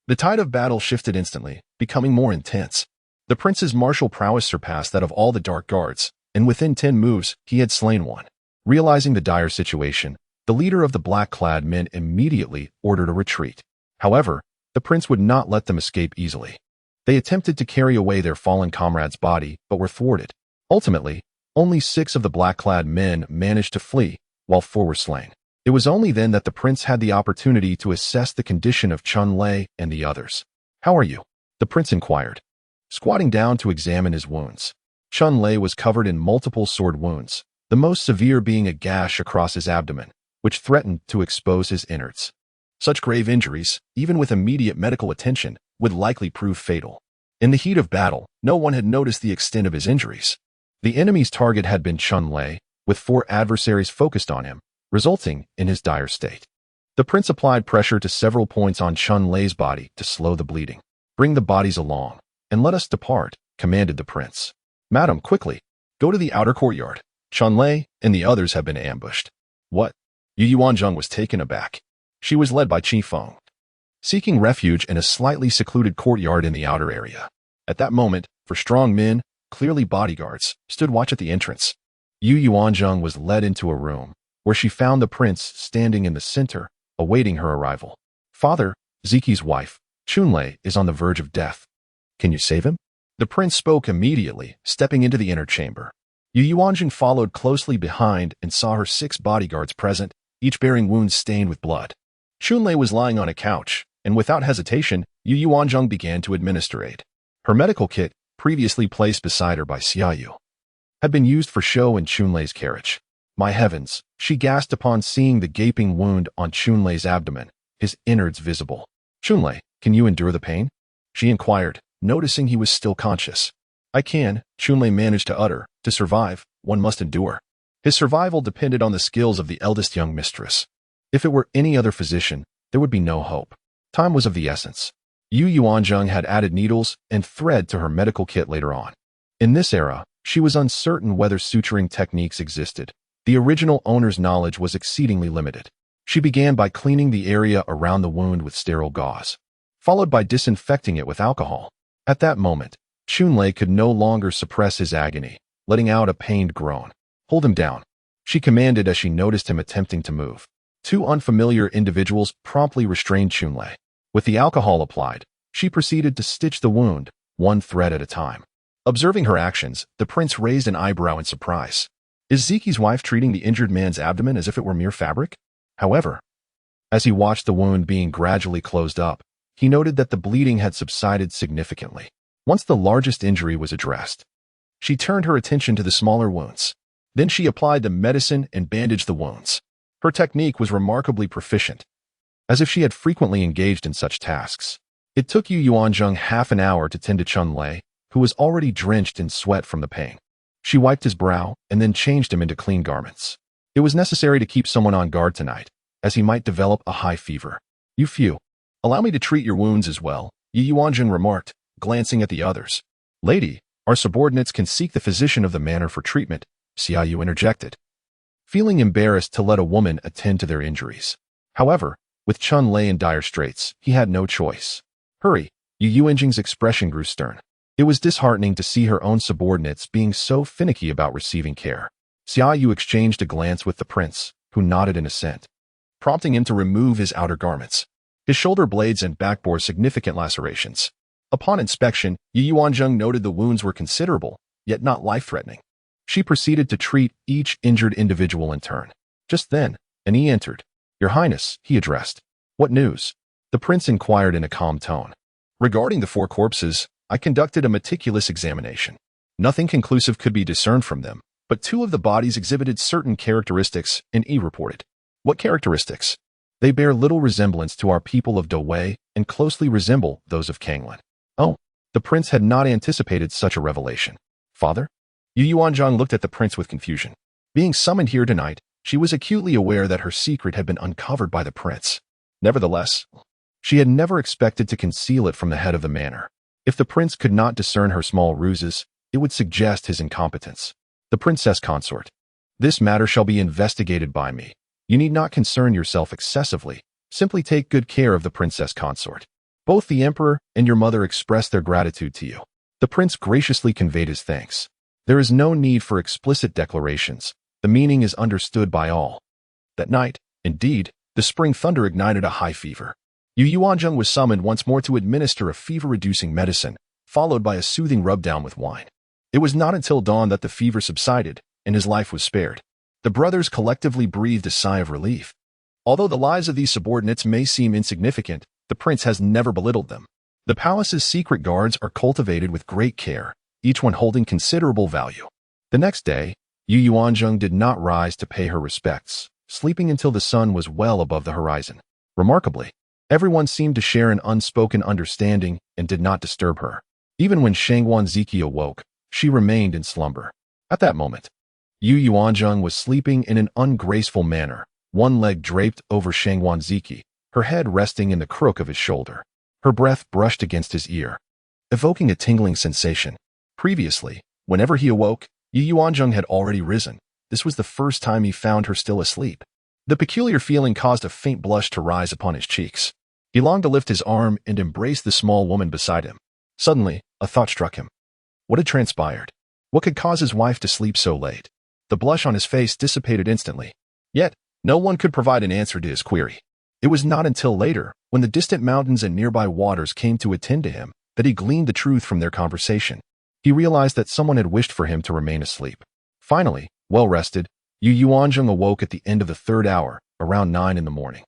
The tide of battle shifted instantly, becoming more intense. The prince's martial prowess surpassed that of all the dark guards, and within 10 moves, he had slain one. Realizing the dire situation, the leader of the black-clad men immediately ordered a retreat. However, the prince would not let them escape easily. They attempted to carry away their fallen comrade's body, but were thwarted. Ultimately, only 6 of the black-clad men managed to flee, while 4 were slain. It was only then that the prince had the opportunity to assess the condition of Chunlei and the others. "How are you?" the prince inquired, squatting down to examine his wounds. Chunlei was covered in multiple sword wounds, the most severe being a gash across his abdomen, which threatened to expose his innards. Such grave injuries, even with immediate medical attention, would likely prove fatal. In the heat of battle, no one had noticed the extent of his injuries. The enemy's target had been Chunlei, with 4 adversaries focused on him, resulting in his dire state. The prince applied pressure to several points on Chunlei's body to slow the bleeding. "Bring the bodies along, and let us depart," commanded the prince. "Madam, quickly, go to the outer courtyard. Chunlei and the others have been ambushed." "What?" Yu Yuanzheng was taken aback. She was led by Qi Feng, seeking refuge in a slightly secluded courtyard in the outer area. At that moment, 4 strong men, clearly bodyguards, stood watch at the entrance. Yu Yuanzheng was led into a room, where she found the prince standing in the center, awaiting her arrival. "Father, Ziqi's wife, Chunlei, is on the verge of death. Can you save him?" The prince spoke immediately, stepping into the inner chamber. Yu Yuanzheng followed closely behind and saw her 6 bodyguards present, each bearing wounds stained with blood. Chunlei was lying on a couch, and without hesitation, Yu Yuanzheng began to administer aid. Her medical kit, previously placed beside her by Xiaoyu, had been used for show in Chunlei's carriage. "My heavens," she gasped upon seeing the gaping wound on Chunlei's abdomen, his innards visible. "Chunlei, can you endure the pain?" she inquired, noticing he was still conscious. I can, Chunlei managed to utter. To survive, one must endure. His survival depended on the skills of the eldest young mistress. If it were any other physician, there would be no hope. Time was of the essence. Yu Yuanzheng had added needles and thread to her medical kit later on. In this era, she was uncertain whether suturing techniques existed. The original owner's knowledge was exceedingly limited. She began by cleaning the area around the wound with sterile gauze, followed by disinfecting it with alcohol. At that moment, Chunlei could no longer suppress his agony, letting out a pained groan. Hold him down, she commanded as she noticed him attempting to move. Two unfamiliar individuals promptly restrained Chunlei. With the alcohol applied, she proceeded to stitch the wound, one thread at a time. Observing her actions, the prince raised an eyebrow in surprise. Is Ziqi's wife treating the injured man's abdomen as if it were mere fabric? However, as he watched the wound being gradually closed up, he noted that the bleeding had subsided significantly. Once the largest injury was addressed, she turned her attention to the smaller wounds. Then she applied the medicine and bandaged the wounds. Her technique was remarkably proficient, as if she had frequently engaged in such tasks. It took Yu Yuanzheng half an hour to tend to Chunlei, who was already drenched in sweat from the pain. She wiped his brow and then changed him into clean garments. It was necessary to keep someone on guard tonight, as he might develop a high fever. You few, allow me to treat your wounds as well, Yu Yuanzheng remarked, glancing at the others. Lady, our subordinates can seek the physician of the manor for treatment, Xiaoyu interjected, feeling embarrassed to let a woman attend to their injuries. However, with Chunlei in dire straits, he had no choice. Hurry, Yu Yuanzheng's expression grew stern. It was disheartening to see her own subordinates being so finicky about receiving care. Xiaoyu exchanged a glance with the prince, who nodded in assent, prompting him to remove his outer garments. His shoulder blades and back bore significant lacerations. Upon inspection, Yu Yuanzheng noted the wounds were considerable, yet not life-threatening. She proceeded to treat each injured individual in turn. Just then, an he entered. Your Highness, he addressed. What news? The prince inquired in a calm tone. Regarding the 4 corpses, I conducted a meticulous examination. Nothing conclusive could be discerned from them, but 2 of the bodies exhibited certain characteristics, and he reported. What characteristics? They bear little resemblance to our people of Dowei and closely resemble those of Kanglan. Oh, the prince had not anticipated such a revelation. Father? Yu Yuanzheng looked at the prince with confusion. Being summoned here tonight, she was acutely aware that her secret had been uncovered by the prince. Nevertheless, she had never expected to conceal it from the head of the manor. If the prince could not discern her small ruses, it would suggest his incompetence. The princess consort. This matter shall be investigated by me. You need not concern yourself excessively. Simply take good care of the princess consort. Both the emperor and your mother express their gratitude to you. The prince graciously conveyed his thanks. There is no need for explicit declarations. The meaning is understood by all. That night, indeed, the spring thunder ignited a high fever. Yu Yuanzheng was summoned once more to administer a fever-reducing medicine, followed by a soothing rub-down with wine. It was not until dawn that the fever subsided, and his life was spared. The brothers collectively breathed a sigh of relief. Although the lives of these subordinates may seem insignificant, the prince has never belittled them. The palace's secret guards are cultivated with great care, each one holding considerable value. The next day, Yu Yuanzheng did not rise to pay her respects, sleeping until the sun was well above the horizon. Remarkably, everyone seemed to share an unspoken understanding and did not disturb her. Even when Shangguan Ziqi awoke, she remained in slumber. At that moment, Yu Yuanzheng was sleeping in an ungraceful manner, one leg draped over Shangguan Ziqi, her head resting in the crook of his shoulder. Her breath brushed against his ear, evoking a tingling sensation. Previously, whenever he awoke, Yu Yuanzheng had already risen. This was the first time he found her still asleep. The peculiar feeling caused a faint blush to rise upon his cheeks. He longed to lift his arm and embrace the small woman beside him. Suddenly, a thought struck him. What had transpired? What could cause his wife to sleep so late? The blush on his face dissipated instantly. Yet, no one could provide an answer to his query. It was not until later, when the distant mountains and nearby waters came to attend to him, that he gleaned the truth from their conversation. He realized that someone had wished for him to remain asleep. Finally, well-rested, Yu Yuanzheng awoke at the end of the 3rd hour, around 9 in the morning.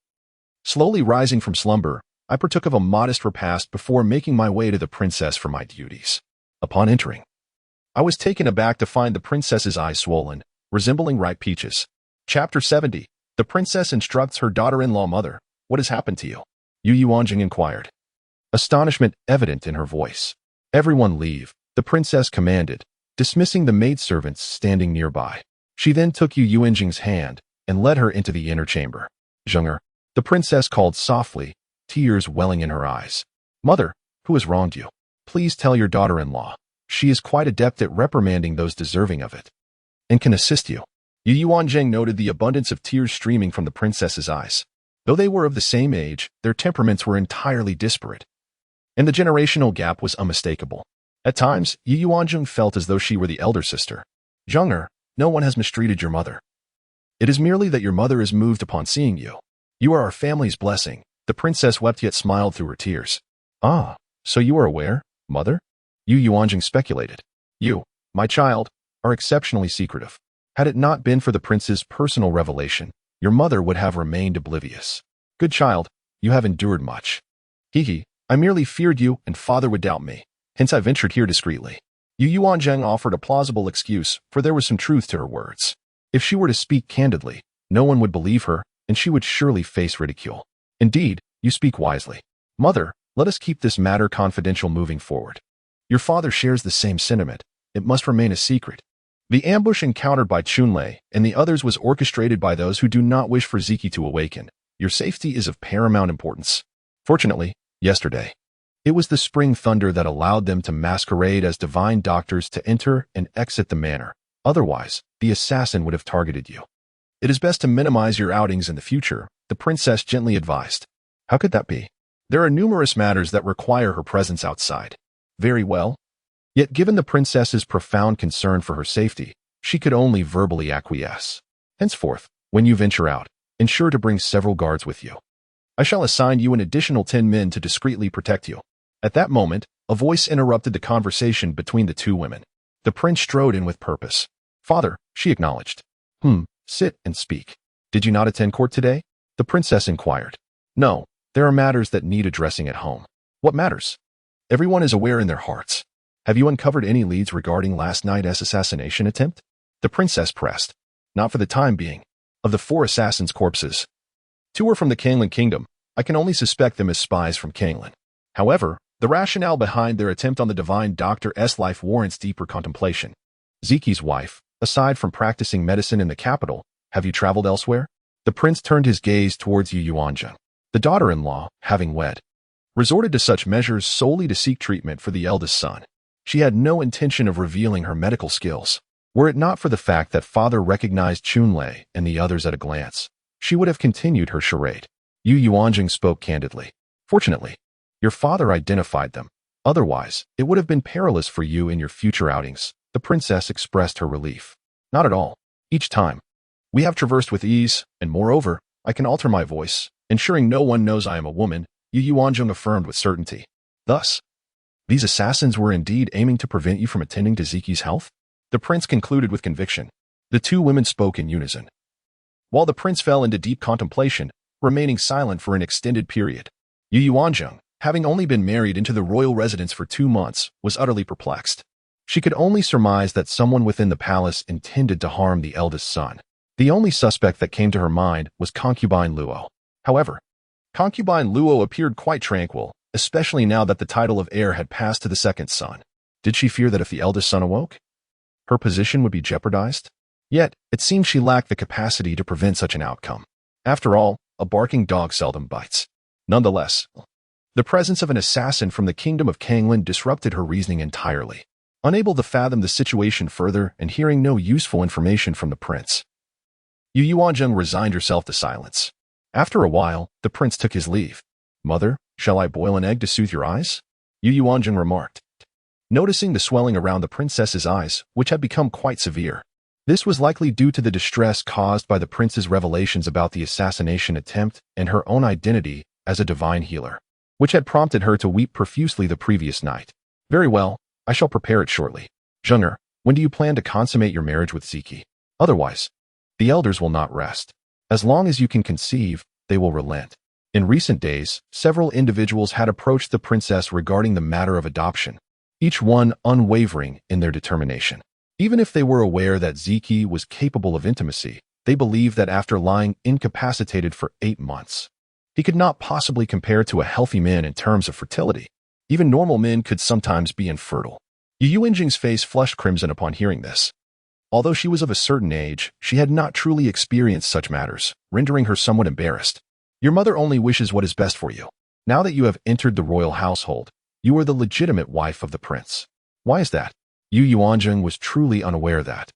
Slowly rising from slumber, I partook of a modest repast before making my way to the princess for my duties. Upon entering, I was taken aback to find the princess's eyes swollen, resembling ripe peaches. Chapter 70. The princess instructs her daughter-in-law mother. What has happened to you? Yu Yuanzheng inquired. astonishment evident in her voice. "Everyone leave," the princess commanded, dismissing the maidservants standing nearby. She then took Yu Yuanzheng's hand and led her into the inner chamber. "Zheng'er," the princess called softly, tears welling in her eyes. "Mother, who has wronged you? Please tell your daughter-in-law. She is quite adept at reprimanding those deserving of it, and can assist you." Yu Yuanzheng noted the abundance of tears streaming from the princess's eyes. Though they were of the same age, their temperaments were entirely disparate, and the generational gap was unmistakable. At times, Yu Yuanzheng felt as though she were the elder sister. "Zheng'er, no one has mistreated your mother. It is merely that your mother is moved upon seeing you. You are our family's blessing." The princess wept yet smiled through her tears. "Ah, so you are aware, mother?" Yu Yuanzheng speculated. "You, my child, are exceptionally secretive. Had it not been for the prince's personal revelation, your mother would have remained oblivious. Good child, you have endured much. He, I merely feared you and father would doubt me. Hence I ventured here discreetly." Yu Yuanzheng offered a plausible excuse, for there was some truth to her words. If she were to speak candidly, no one would believe her, and she would surely face ridicule. "Indeed, you speak wisely. Mother, let us keep this matter confidential moving forward. Your father shares the same sentiment. It must remain a secret." The ambush encountered by Chunlei and the others was orchestrated by those who do not wish for Ziqi to awaken. Your safety is of paramount importance. Fortunately, yesterday, it was the spring thunder that allowed them to masquerade as divine doctors to enter and exit the manor. Otherwise, the assassin would have targeted you. "It is best to minimize your outings in the future," the princess gently advised. "How could that be?" "There are numerous matters that require her presence outside." "Very well." Yet given the princess's profound concern for her safety, she could only verbally acquiesce. "Henceforth, when you venture out, ensure to bring several guards with you. I shall assign you an additional 10 men to discreetly protect you." At that moment, a voice interrupted the conversation between the two women. The prince strode in with purpose. "Father," she acknowledged. Sit and speak. Did you not attend court today?" the princess inquired. "No, there are matters that need addressing at home." "What matters?" "Everyone is aware in their hearts. Have you uncovered any leads regarding last night's assassination attempt?" the princess pressed. "Not for the time being. Of the 4 assassins' corpses, 2 are from the Kanglan kingdom. I can only suspect them as spies from Kanglan. However, the rationale behind their attempt on the divine doctor's life warrants deeper contemplation. Ziqi's wife, aside from practicing medicine in the capital, have you traveled elsewhere?" The prince turned his gaze towards Yu Yuanzheng. The daughter-in-law, having wed, resorted to such measures solely to seek treatment for the eldest son. She had no intention of revealing her medical skills. Were it not for the fact that father recognized Chunlei and the others at a glance, she would have continued her charade. Yu Yuanzheng spoke candidly. "Fortunately, your father identified them. Otherwise, it would have been perilous for you in your future outings." The princess expressed her relief. "Not at all. Each time, we have traversed with ease, and moreover, I can alter my voice, ensuring no one knows I am a woman," Yu Yuanzheng affirmed with certainty. "Thus, these assassins were indeed aiming to prevent you from attending to Ziqi's health?" the prince concluded with conviction. The two women spoke in unison, while the prince fell into deep contemplation, remaining silent for an extended period. Yu Yuanzheng, having only been married into the royal residence for 2 months, was utterly perplexed. She could only surmise that someone within the palace intended to harm the eldest son. The only suspect that came to her mind was concubine Luo. However, concubine Luo appeared quite tranquil, especially now that the title of heir had passed to the second son. Did she fear that if the eldest son awoke, her position would be jeopardized? Yet, it seemed she lacked the capacity to prevent such an outcome. After all, a barking dog seldom bites. Nonetheless, the presence of an assassin from the kingdom of Kanglan disrupted her reasoning entirely. Unable to fathom the situation further and hearing no useful information from the prince, Yu Yuanzheng resigned herself to silence. After a while, the prince took his leave. "Mother, shall I boil an egg to soothe your eyes?" Yu Yuanzheng remarked, noticing the swelling around the princess's eyes, which had become quite severe. This was likely due to the distress caused by the prince's revelations about the assassination attempt and her own identity as a divine healer, which had prompted her to weep profusely the previous night. "Very well, I shall prepare it shortly. Zheng'er, when do you plan to consummate your marriage with Ziqi? Otherwise, the elders will not rest. As long as you can conceive, they will relent." In recent days, several individuals had approached the princess regarding the matter of adoption, each one unwavering in their determination. Even if they were aware that Ziqi was capable of intimacy, they believed that after lying incapacitated for 8 months, He could not possibly compare to a healthy man in terms of fertility. Even normal men could sometimes be infertile. Yu Yuanzheng's face flushed crimson upon hearing this. Although she was of a certain age, she had not truly experienced such matters, rendering her somewhat embarrassed. Your mother only wishes what is best for you. Now that you have entered the royal household, you are the legitimate wife of the prince. Why is that? Yu Yuanzheng was truly unaware that,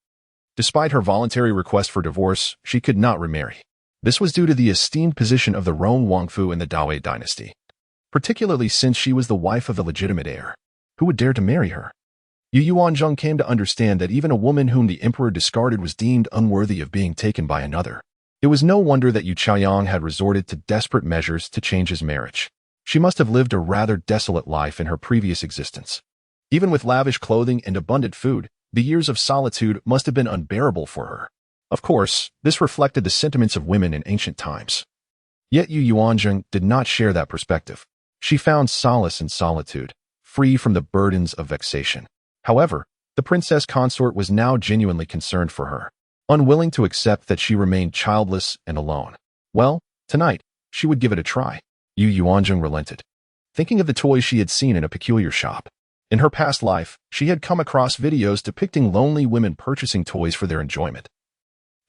despite her voluntary request for divorce, she could not remarry. This was due to the esteemed position of the Rong Wangfu in the Dawei dynasty, particularly since she was the wife of the legitimate heir. Who would dare to marry her? Yu Yuanzheng came to understand that even a woman whom the emperor discarded was deemed unworthy of being taken by another. It was no wonder that Yu Chaoyang had resorted to desperate measures to change his marriage. She must have lived a rather desolate life in her previous existence. Even with lavish clothing and abundant food, the years of solitude must have been unbearable for her. Of course, this reflected the sentiments of women in ancient times. Yet Yu Yuanzheng did not share that perspective. She found solace in solitude, free from the burdens of vexation. However, the princess consort was now genuinely concerned for her, unwilling to accept that she remained childless and alone. Well, tonight, she would give it a try. Yu Yuanzheng relented, thinking of the toys she had seen in a peculiar shop. In her past life, she had come across videos depicting lonely women purchasing toys for their enjoyment,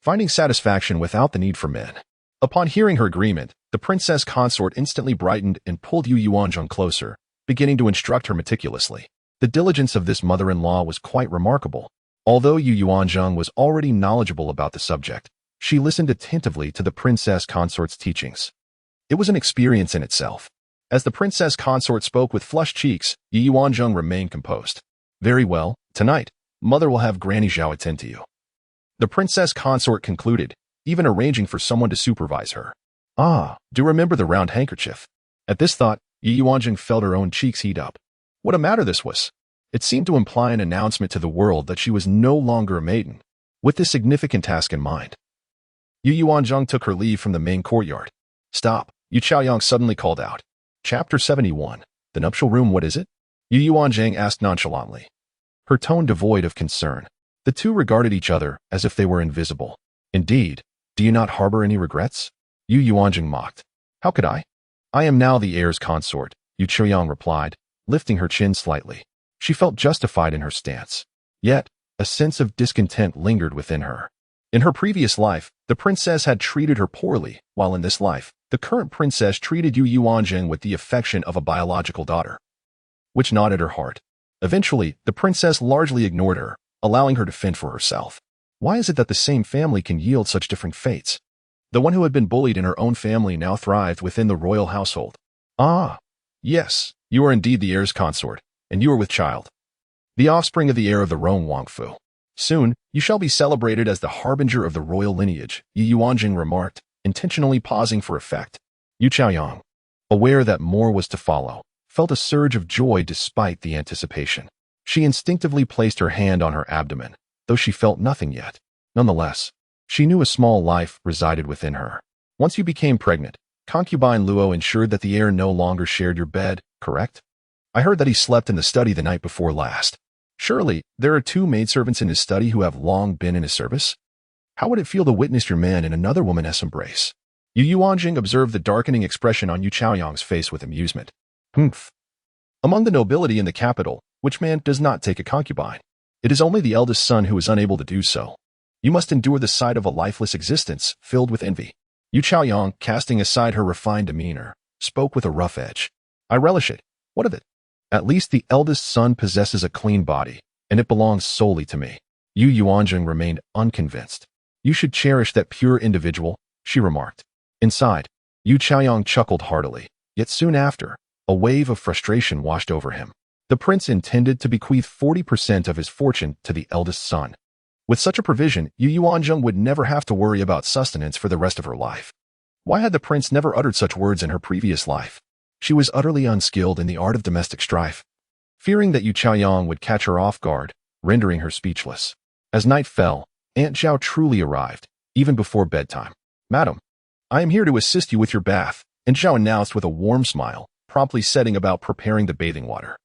finding satisfaction without the need for men. Upon hearing her agreement, the princess consort instantly brightened and pulled Yu Yuanzheng closer, beginning to instruct her meticulously. The diligence of this mother-in-law was quite remarkable. Although Yu Yuanzheng was already knowledgeable about the subject, she listened attentively to the princess consort's teachings. It was an experience in itself. As the princess consort spoke with flushed cheeks, Yu Yuanzheng remained composed. Very well, tonight, mother will have Granny Zhao attend to you. The princess consort concluded, even arranging for someone to supervise her. Ah, do remember the round handkerchief. At this thought, Yu Yuanzheng felt her own cheeks heat up. What a matter this was. It seemed to imply an announcement to the world that she was no longer a maiden. With this significant task in mind, Yu Yuanzheng took her leave from the main courtyard. Stop, Yu Chaoyang suddenly called out. Chapter 71. The nuptial room, what is it? Yu Yuanzheng asked nonchalantly, her tone devoid of concern. The two regarded each other as if they were invisible. Indeed, do you not harbor any regrets? Yu Yuanzheng mocked. How could I? I am now the heir's consort, Yu Chaoyang replied, lifting her chin slightly. She felt justified in her stance. Yet, a sense of discontent lingered within her. In her previous life, the princess had treated her poorly, while in this life, the current princess treated Yu Yuanzheng with the affection of a biological daughter, which gnawed at her heart. Eventually, the princess largely ignored her, allowing her to fend for herself. Why is it that the same family can yield such different fates? The one who had been bullied in her own family now thrived within the royal household. Ah, yes, you are indeed the heir's consort, and you are with child, the offspring of the heir of the Rong Wangfu. Soon, you shall be celebrated as the harbinger of the royal lineage, Yu Yuanzheng remarked, intentionally pausing for effect. Yu Chaoyang, aware that more was to follow, felt a surge of joy despite the anticipation. She instinctively placed her hand on her abdomen, though she felt nothing yet. Nonetheless, she knew a small life resided within her. Once you became pregnant, concubine Luo ensured that the heir no longer shared your bed, correct? I heard that he slept in the study the night before last. Surely, there are 2 maidservants in his study who have long been in his service? How would it feel to witness your man in another woman's embrace? Yu Yuanzheng observed the darkening expression on Yu Chaoyang's face with amusement. Humph. Among the nobility in the capital, which man does not take a concubine? It is only the eldest son who is unable to do so. You must endure the sight of a lifeless existence filled with envy. Yu Chaoyang, casting aside her refined demeanor, spoke with a rough edge. I relish it. What of it? At least the eldest son possesses a clean body, and it belongs solely to me. Yu Yuanzheng remained unconvinced. You should cherish that pure individual, she remarked. Inside, Yu Chaoyang chuckled heartily, yet soon after, a wave of frustration washed over him. The prince intended to bequeath 40% of his fortune to the eldest son. With such a provision, Yu Yuanzheng would never have to worry about sustenance for the rest of her life. Why had the prince never uttered such words in her previous life? She was utterly unskilled in the art of domestic strife. Fearing that Yu Chaoyang would catch her off guard, rendering her speechless. As night fell, Aunt Zhao truly arrived, even before bedtime. Madam, I am here to assist you with your bath, Aunt Zhao announced with a warm smile, promptly setting about preparing the bathing water.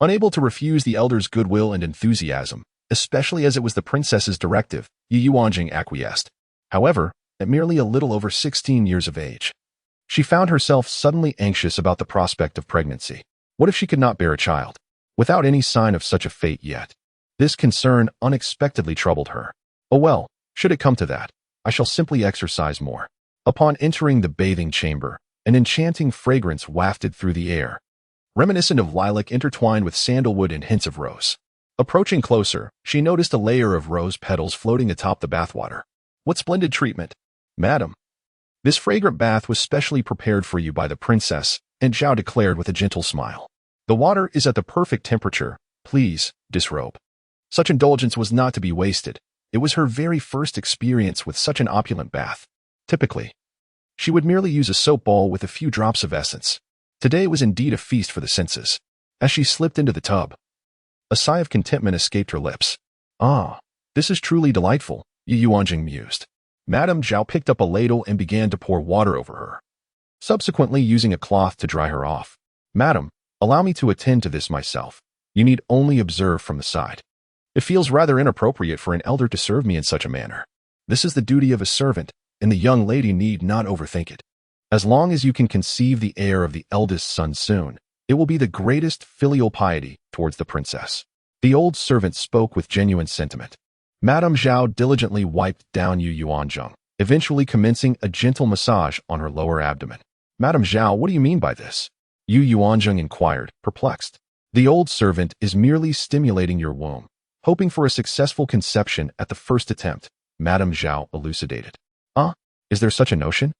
Unable to refuse the elder's goodwill and enthusiasm, especially as it was the princess's directive, Yu Yuanzheng acquiesced. However, at merely a little over 16 years of age, She found herself suddenly anxious about the prospect of pregnancy. What if she could not bear a child? Without any sign of such a fate yet. This concern unexpectedly troubled her. Oh well, should it come to that, I shall simply exercise more. Upon entering the bathing chamber, an enchanting fragrance wafted through the air, reminiscent of lilac intertwined with sandalwood and hints of rose. Approaching closer, she noticed a layer of rose petals floating atop the bathwater. What splendid treatment, madam! This fragrant bath was specially prepared for you by the princess, and Zhao declared with a gentle smile. The water is at the perfect temperature. Please, disrobe. Such indulgence was not to be wasted. It was her very first experience with such an opulent bath. Typically, she would merely use a soap ball with a few drops of essence. Today was indeed a feast for the senses. As she slipped into the tub, a sigh of contentment escaped her lips. Ah, this is truly delightful, Yu Yuanzheng mused. Madame Zhao picked up a ladle and began to pour water over her, subsequently using a cloth to dry her off. Madam, allow me to attend to this myself. You need only observe from the side. It feels rather inappropriate for an elder to serve me in such a manner. This is the duty of a servant, and the young lady need not overthink it. As long as you can conceive the heir of the eldest son soon, it will be the greatest filial piety towards the princess. The old servant spoke with genuine sentiment. Madame Zhao diligently wiped down Yu Yuanzheng, eventually commencing a gentle massage on her lower abdomen. Madame Zhao, what do you mean by this? Yu Yuanzheng inquired, perplexed. The old servant is merely stimulating your womb, hoping for a successful conception at the first attempt, Madame Zhao elucidated. Is there such a notion?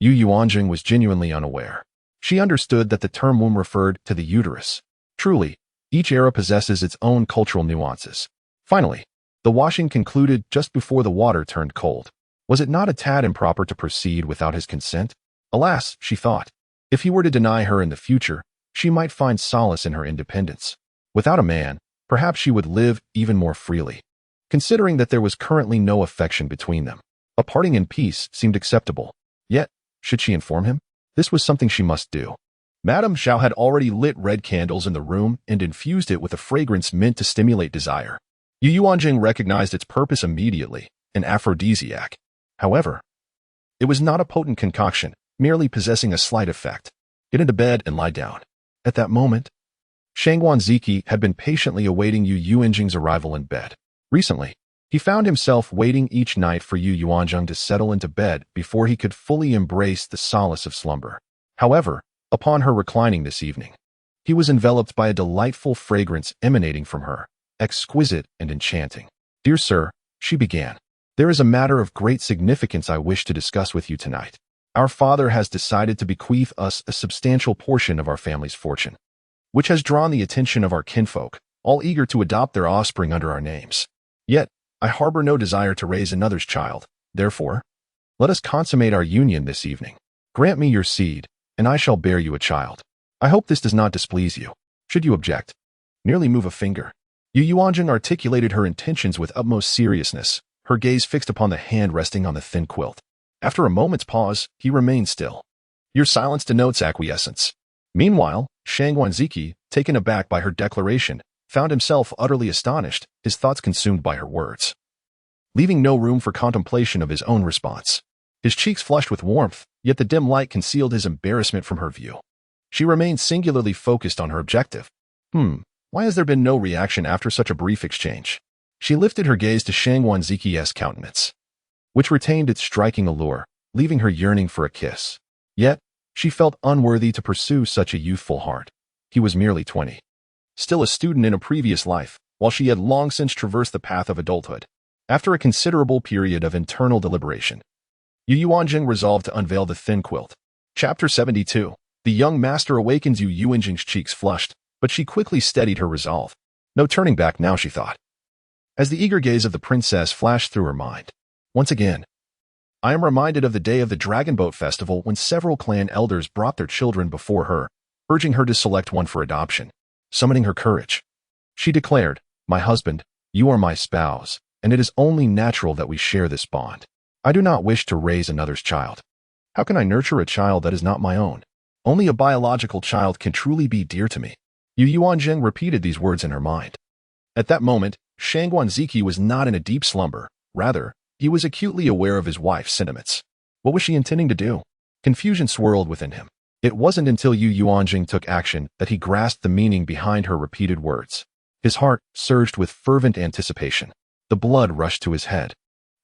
Yu Yuanzheng was genuinely unaware. She understood that the term womb referred to the uterus. Truly, each era possesses its own cultural nuances. Finally, the washing concluded just before the water turned cold. Was it not a tad improper to proceed without his consent? Alas, she thought, if he were to deny her in the future, she might find solace in her independence. Without a man, perhaps she would live even more freely. Considering that there was currently no affection between them, a parting in peace seemed acceptable. Yet, should she inform him? This was something she must do. Madame Zhao had already lit red candles in the room and infused it with a fragrance meant to stimulate desire. Yu Yuanzheng recognized its purpose immediately, an aphrodisiac. However, it was not a potent concoction, merely possessing a slight effect. Get into bed and lie down. At that moment, Shangguan Ziqi had been patiently awaiting Yu Yuanzheng's arrival in bed. Recently, he found himself waiting each night for Yu Yuanzheng to settle into bed before he could fully embrace the solace of slumber. However, upon her reclining this evening, he was enveloped by a delightful fragrance emanating from her, exquisite and enchanting. Dear sir, she began, there is a matter of great significance I wish to discuss with you tonight. Our father has decided to bequeath us a substantial portion of our family's fortune, which has drawn the attention of our kinfolk, all eager to adopt their offspring under our names. Yet, I harbor no desire to raise another's child. Therefore, let us consummate our union this evening. Grant me your seed, and I shall bear you a child. I hope this does not displease you. Should you object, merely move a finger. Yu Yuanzheng articulated her intentions with utmost seriousness, her gaze fixed upon the hand resting on the thin quilt. After a moment's pause, he remained still. Your silence denotes acquiescence. Meanwhile, Shangguan Ziqi, taken aback by her declaration, found himself utterly astonished, his thoughts consumed by her words, leaving no room for contemplation of his own response. His cheeks flushed with warmth, yet the dim light concealed his embarrassment from her view. She remained singularly focused on her objective. Why has there been no reaction after such a brief exchange? She lifted her gaze to Shangguan Ziqi's countenance, which retained its striking allure, leaving her yearning for a kiss. Yet, she felt unworthy to pursue such a youthful heart. He was merely 20. Still a student in a previous life, while she had long since traversed the path of adulthood. After a considerable period of internal deliberation, Yu Yuanzheng resolved to unveil the thin quilt. Chapter 72. The young master awakens. Yu Yuanzheng's cheeks flushed, but she quickly steadied her resolve. No turning back now, she thought, as the eager gaze of the princess flashed through her mind. Once again, I am reminded of the day of the Dragon Boat Festival when several clan elders brought their children before her, urging her to select one for adoption. Summoning her courage, she declared, my husband, you are my spouse, and it is only natural that we share this bond. I do not wish to raise another's child. How can I nurture a child that is not my own? Only a biological child can truly be dear to me. Yu Yuanzheng repeated these words in her mind. At that moment, Shangguan Ziqi was not in a deep slumber. Rather, he was acutely aware of his wife's sentiments. What was she intending to do? Confusion swirled within him. It wasn't until Yu Yuanzheng took action that he grasped the meaning behind her repeated words. His heart surged with fervent anticipation. The blood rushed to his head,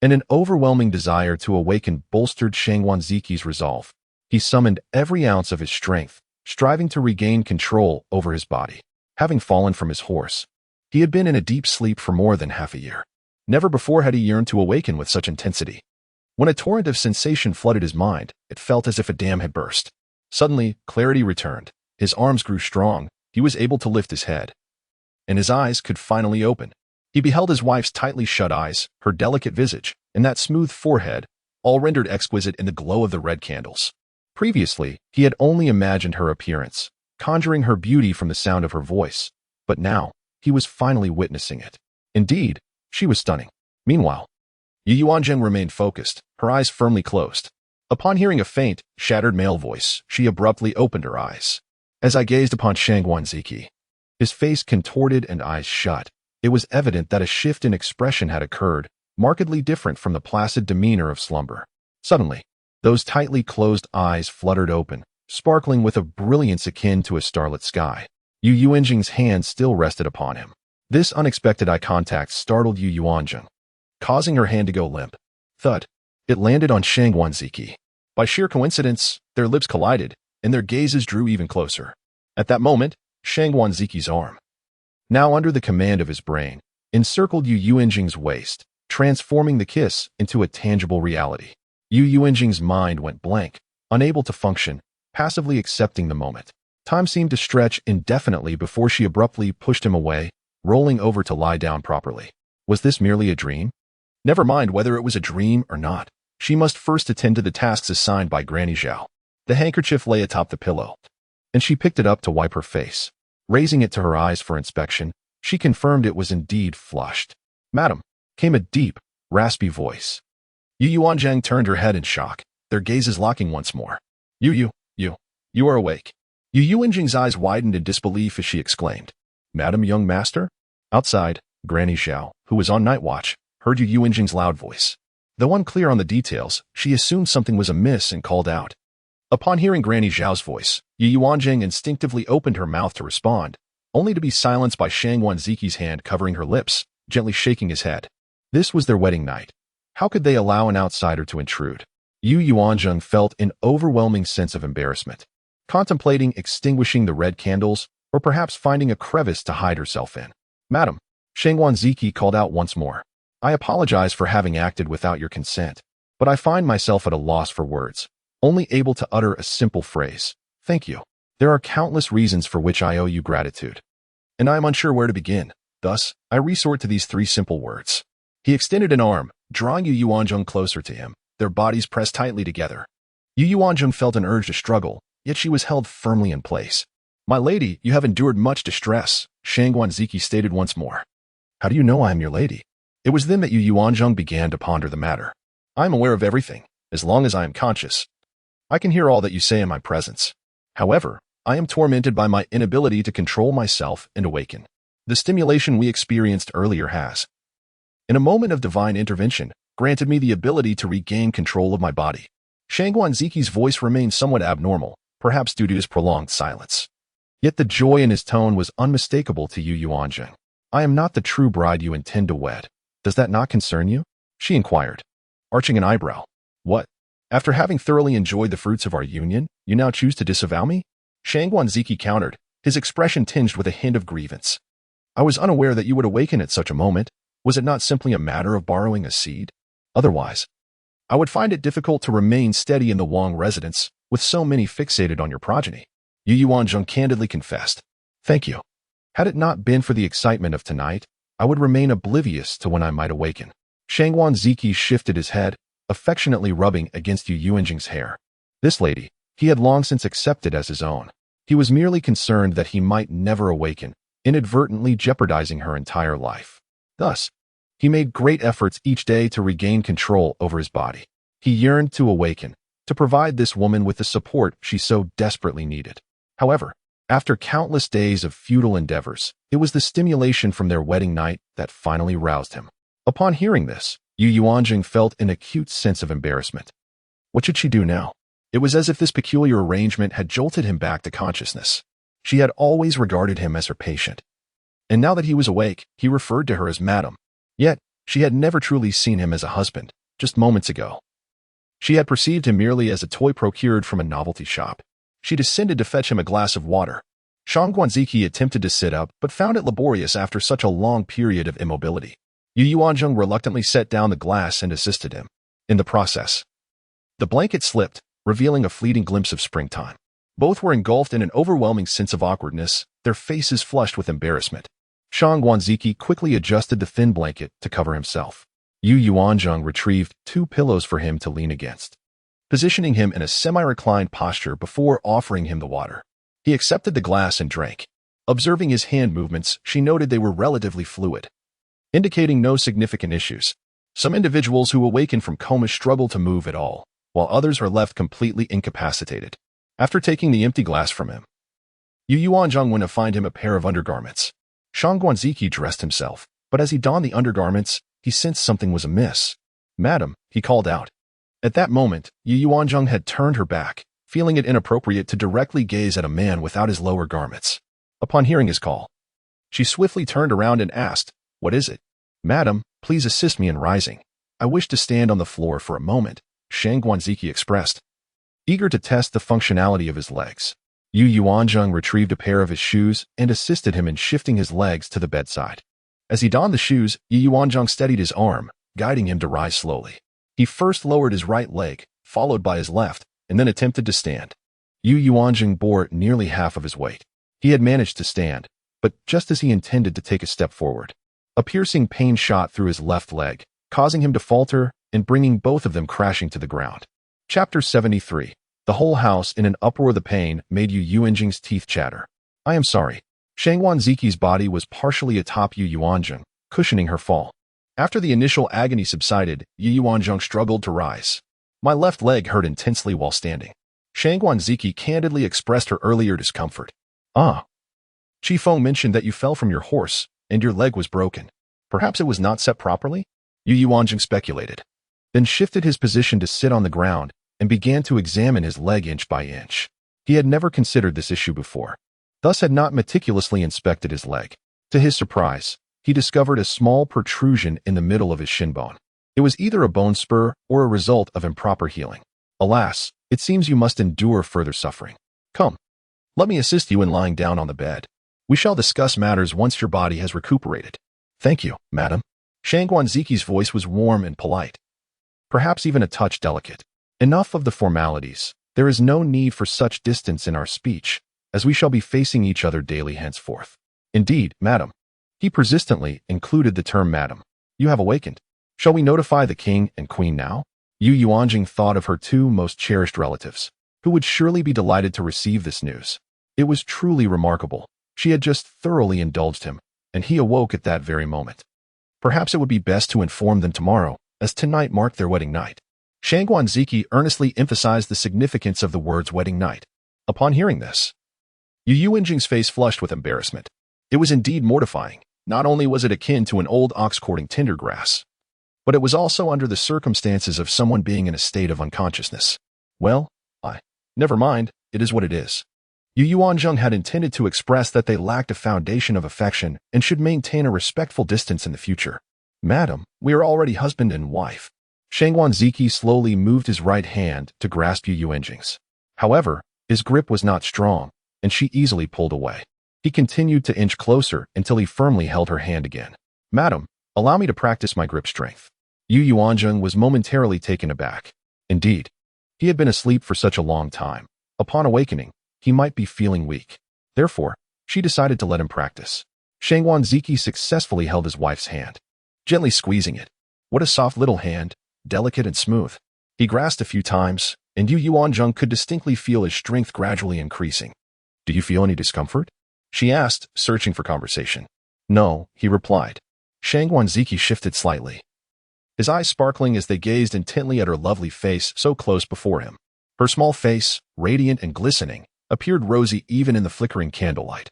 and an overwhelming desire to awaken bolstered Shangguan Ziqi's resolve. He summoned every ounce of his strength, striving to regain control over his body. Having fallen from his horse, he had been in a deep sleep for more than half a year. Never before had he yearned to awaken with such intensity. When a torrent of sensation flooded his mind, it felt as if a dam had burst. Suddenly, clarity returned. His arms grew strong. He was able to lift his head, and his eyes could finally open. He beheld his wife's tightly shut eyes, her delicate visage, and that smooth forehead, all rendered exquisite in the glow of the red candles. Previously, he had only imagined her appearance, conjuring her beauty from the sound of her voice, but now, he was finally witnessing it. Indeed, she was stunning. Meanwhile, Yu Yuanzheng remained focused, her eyes firmly closed. Upon hearing a faint, shattered male voice, she abruptly opened her eyes. As I gazed upon Shangguan Ziqi, his face contorted and eyes shut, it was evident that a shift in expression had occurred, markedly different from the placid demeanor of slumber. Suddenly, those tightly closed eyes fluttered open, sparkling with a brilliance akin to a starlit sky. Yu Yuanzheng's hand still rested upon him. This unexpected eye contact startled Yu Yuanzheng, causing her hand to go limp. Thud. It landed on Shangguan Ziqi. By sheer coincidence, their lips collided, and their gazes drew even closer. At that moment, Shangguan Ziqi's arm, now under the command of his brain, encircled Yu Yuanzheng's waist, transforming the kiss into a tangible reality. Yu Yuanzheng's mind went blank, unable to function, passively accepting the moment. Time seemed to stretch indefinitely before she abruptly pushed him away, rolling over to lie down properly. Was this merely a dream? Never mind whether it was a dream or not. She must first attend to the tasks assigned by Granny Zhao. The handkerchief lay atop the pillow, and she picked it up to wipe her face. Raising it to her eyes for inspection, she confirmed it was indeed flushed. "Madam," came a deep, raspy voice. Yu Yuanzheng turned her head in shock, their gazes locking once more. You are awake." Yu Yuanzheng's eyes widened in disbelief as she exclaimed, "Madam, young master?" Outside, Granny Zhao, who was on night watch, heard Yu Yuanzheng's loud voice. Though unclear on the details, she assumed something was amiss and called out. Upon hearing Granny Zhao's voice, Yu Yuanzheng instinctively opened her mouth to respond, only to be silenced by Shangguan Ziqi's hand covering her lips, gently shaking his head. This was their wedding night. How could they allow an outsider to intrude? Yu Yuanzheng felt an overwhelming sense of embarrassment, contemplating extinguishing the red candles or perhaps finding a crevice to hide herself in. "Madam," Shangguan Ziqi called out once more. "I apologize for having acted without your consent, but I find myself at a loss for words, only able to utter a simple phrase. Thank you. There are countless reasons for which I owe you gratitude, and I am unsure where to begin. Thus, I resort to these three simple words." He extended an arm, drawing Yu Yuanzheng closer to him, their bodies pressed tightly together. Yu Yuanzheng felt an urge to struggle, yet she was held firmly in place. "My lady, you have endured much distress," Shangguan Ziqi stated once more. "How do you know I am your lady?" It was then that Yu Yuanzheng began to ponder the matter. "I am aware of everything, as long as I am conscious. I can hear all that you say in my presence. However, I am tormented by my inability to control myself and awaken. The stimulation we experienced earlier has, in a moment of divine intervention, granted me the ability to regain control of my body." Shangguan Ziqi's voice remained somewhat abnormal, perhaps due to his prolonged silence. Yet the joy in his tone was unmistakable to Yu Yuanzheng. "I am not the true bride you intend to wed. Does that not concern you?" she inquired, arching an eyebrow. "What? After having thoroughly enjoyed the fruits of our union, you now choose to disavow me?" Shangguan Ziqi countered, his expression tinged with a hint of grievance. "I was unaware that you would awaken at such a moment. Was it not simply a matter of borrowing a seed? Otherwise, I would find it difficult to remain steady in the Wang residence, with so many fixated on your progeny." Yu Yuanzheng candidly confessed. "Thank you. Had it not been for the excitement of tonight, I would remain oblivious to when I might awaken." Shangguan Ziqi shifted his head, affectionately rubbing against Yu Yuanzheng's hair. This lady, he had long since accepted as his own. He was merely concerned that he might never awaken, inadvertently jeopardizing her entire life. Thus, he made great efforts each day to regain control over his body. He yearned to awaken, to provide this woman with the support she so desperately needed. However, after countless days of futile endeavors, it was the stimulation from their wedding night that finally roused him. Upon hearing this, Yu Yuanzheng felt an acute sense of embarrassment. What should she do now? It was as if this peculiar arrangement had jolted him back to consciousness. She had always regarded him as her patient. And now that he was awake, he referred to her as Madam. Yet, she had never truly seen him as a husband, just moments ago. She had perceived him merely as a toy procured from a novelty shop. She descended to fetch him a glass of water. Shangguan Ziqi attempted to sit up, but found it laborious after such a long period of immobility. Yu Yuanzheng reluctantly set down the glass and assisted him. In the process, the blanket slipped, revealing a fleeting glimpse of springtime. Both were engulfed in an overwhelming sense of awkwardness, their faces flushed with embarrassment. Shangguan Ziqi quickly adjusted the thin blanket to cover himself. Yu Yuanzheng retrieved 2 pillows for him to lean against, positioning him in a semi-reclined posture before offering him the water. He accepted the glass and drank. Observing his hand movements, she noted they were relatively fluid, indicating no significant issues. Some individuals who awaken from coma struggle to move at all, while others are left completely incapacitated. After taking the empty glass from him, Yu Yuanzheng went to find him a pair of undergarments. Shangguan Ziqi dressed himself, but as he donned the undergarments, he sensed something was amiss. Madam, he called out. At that moment, Yu Yuanzheng had turned her back, feeling it inappropriate to directly gaze at a man without his lower garments. Upon hearing his call, she swiftly turned around and asked, "What is it?" "Madam, please assist me in rising. I wish to stand on the floor for a moment," Shangguan Ziqi expressed, eager to test the functionality of his legs. Yu Yuanzheng retrieved a pair of his shoes and assisted him in shifting his legs to the bedside. As he donned the shoes, Yu Yuanzheng steadied his arm, guiding him to rise slowly. He first lowered his right leg, followed by his left, and then attempted to stand. Yu Yuanzheng bore nearly half of his weight. He had managed to stand, but just as he intended to take a step forward, a piercing pain shot through his left leg, causing him to falter and bringing both of them crashing to the ground. Chapter 73. The whole house in an uproar. The pain made Yu Yuanzheng's teeth chatter. "I am sorry." Shangguan Ziqi's body was partially atop Yu Yuanzheng, cushioning her fall. After the initial agony subsided, Yu Yuanzheng struggled to rise. "My left leg hurt intensely while standing." Shangguan Ziqi candidly expressed her earlier discomfort. "Ah. Qifeng mentioned that you fell from your horse, and your leg was broken. Perhaps it was not set properly?" Yu Yuanzheng speculated, then shifted his position to sit on the ground and began to examine his leg inch by inch. He had never considered this issue before, thus had not meticulously inspected his leg. To his surprise, he discovered a small protrusion in the middle of his shin bone. It was either a bone spur or a result of improper healing. "Alas, it seems you must endure further suffering. Come, let me assist you in lying down on the bed. We shall discuss matters once your body has recuperated." "Thank you, madam." Shangguan Ziqi's voice was warm and polite, perhaps even a touch delicate. "Enough of the formalities. There is no need for such distance in our speech, as we shall be facing each other daily henceforth." "Indeed, madam." He persistently included the term madam. "You have awakened. Shall we notify the king and queen now?" Yu Yuanzheng thought of her 2 most cherished relatives, who would surely be delighted to receive this news. It was truly remarkable. She had just thoroughly indulged him, and he awoke at that very moment. Perhaps it would be best to inform them tomorrow, as tonight marked their wedding night. Shangguan Ziqi earnestly emphasized the significance of the words wedding night. Upon hearing this, Yu Yuanzheng's face flushed with embarrassment. It was indeed mortifying. Not only was it akin to an old ox courting tender grass, but it was also under the circumstances of someone being in a state of unconsciousness. "Well, never mind, it is what it is." Yu Yuanzheng had intended to express that they lacked a foundation of affection and should maintain a respectful distance in the future. "Madam, we are already husband and wife." Shangguan Ziqi slowly moved his right hand to grasp Yu Yuanzheng's. However, his grip was not strong, and she easily pulled away. He continued to inch closer until he firmly held her hand again. "Madam, allow me to practice my grip strength." Yu Yuanzheng was momentarily taken aback. Indeed, he had been asleep for such a long time. Upon awakening, he might be feeling weak. Therefore, she decided to let him practice. Shangguan Ziqi successfully held his wife's hand, gently squeezing it. What a soft little hand, delicate and smooth. He grasped a few times, and Yu Yuanzheng could distinctly feel his strength gradually increasing. "Do you feel any discomfort?" she asked, searching for conversation. "No," he replied. Shangguan Ziqi shifted slightly, his eyes sparkling as they gazed intently at her lovely face so close before him. Her small face, radiant and glistening, appeared rosy even in the flickering candlelight,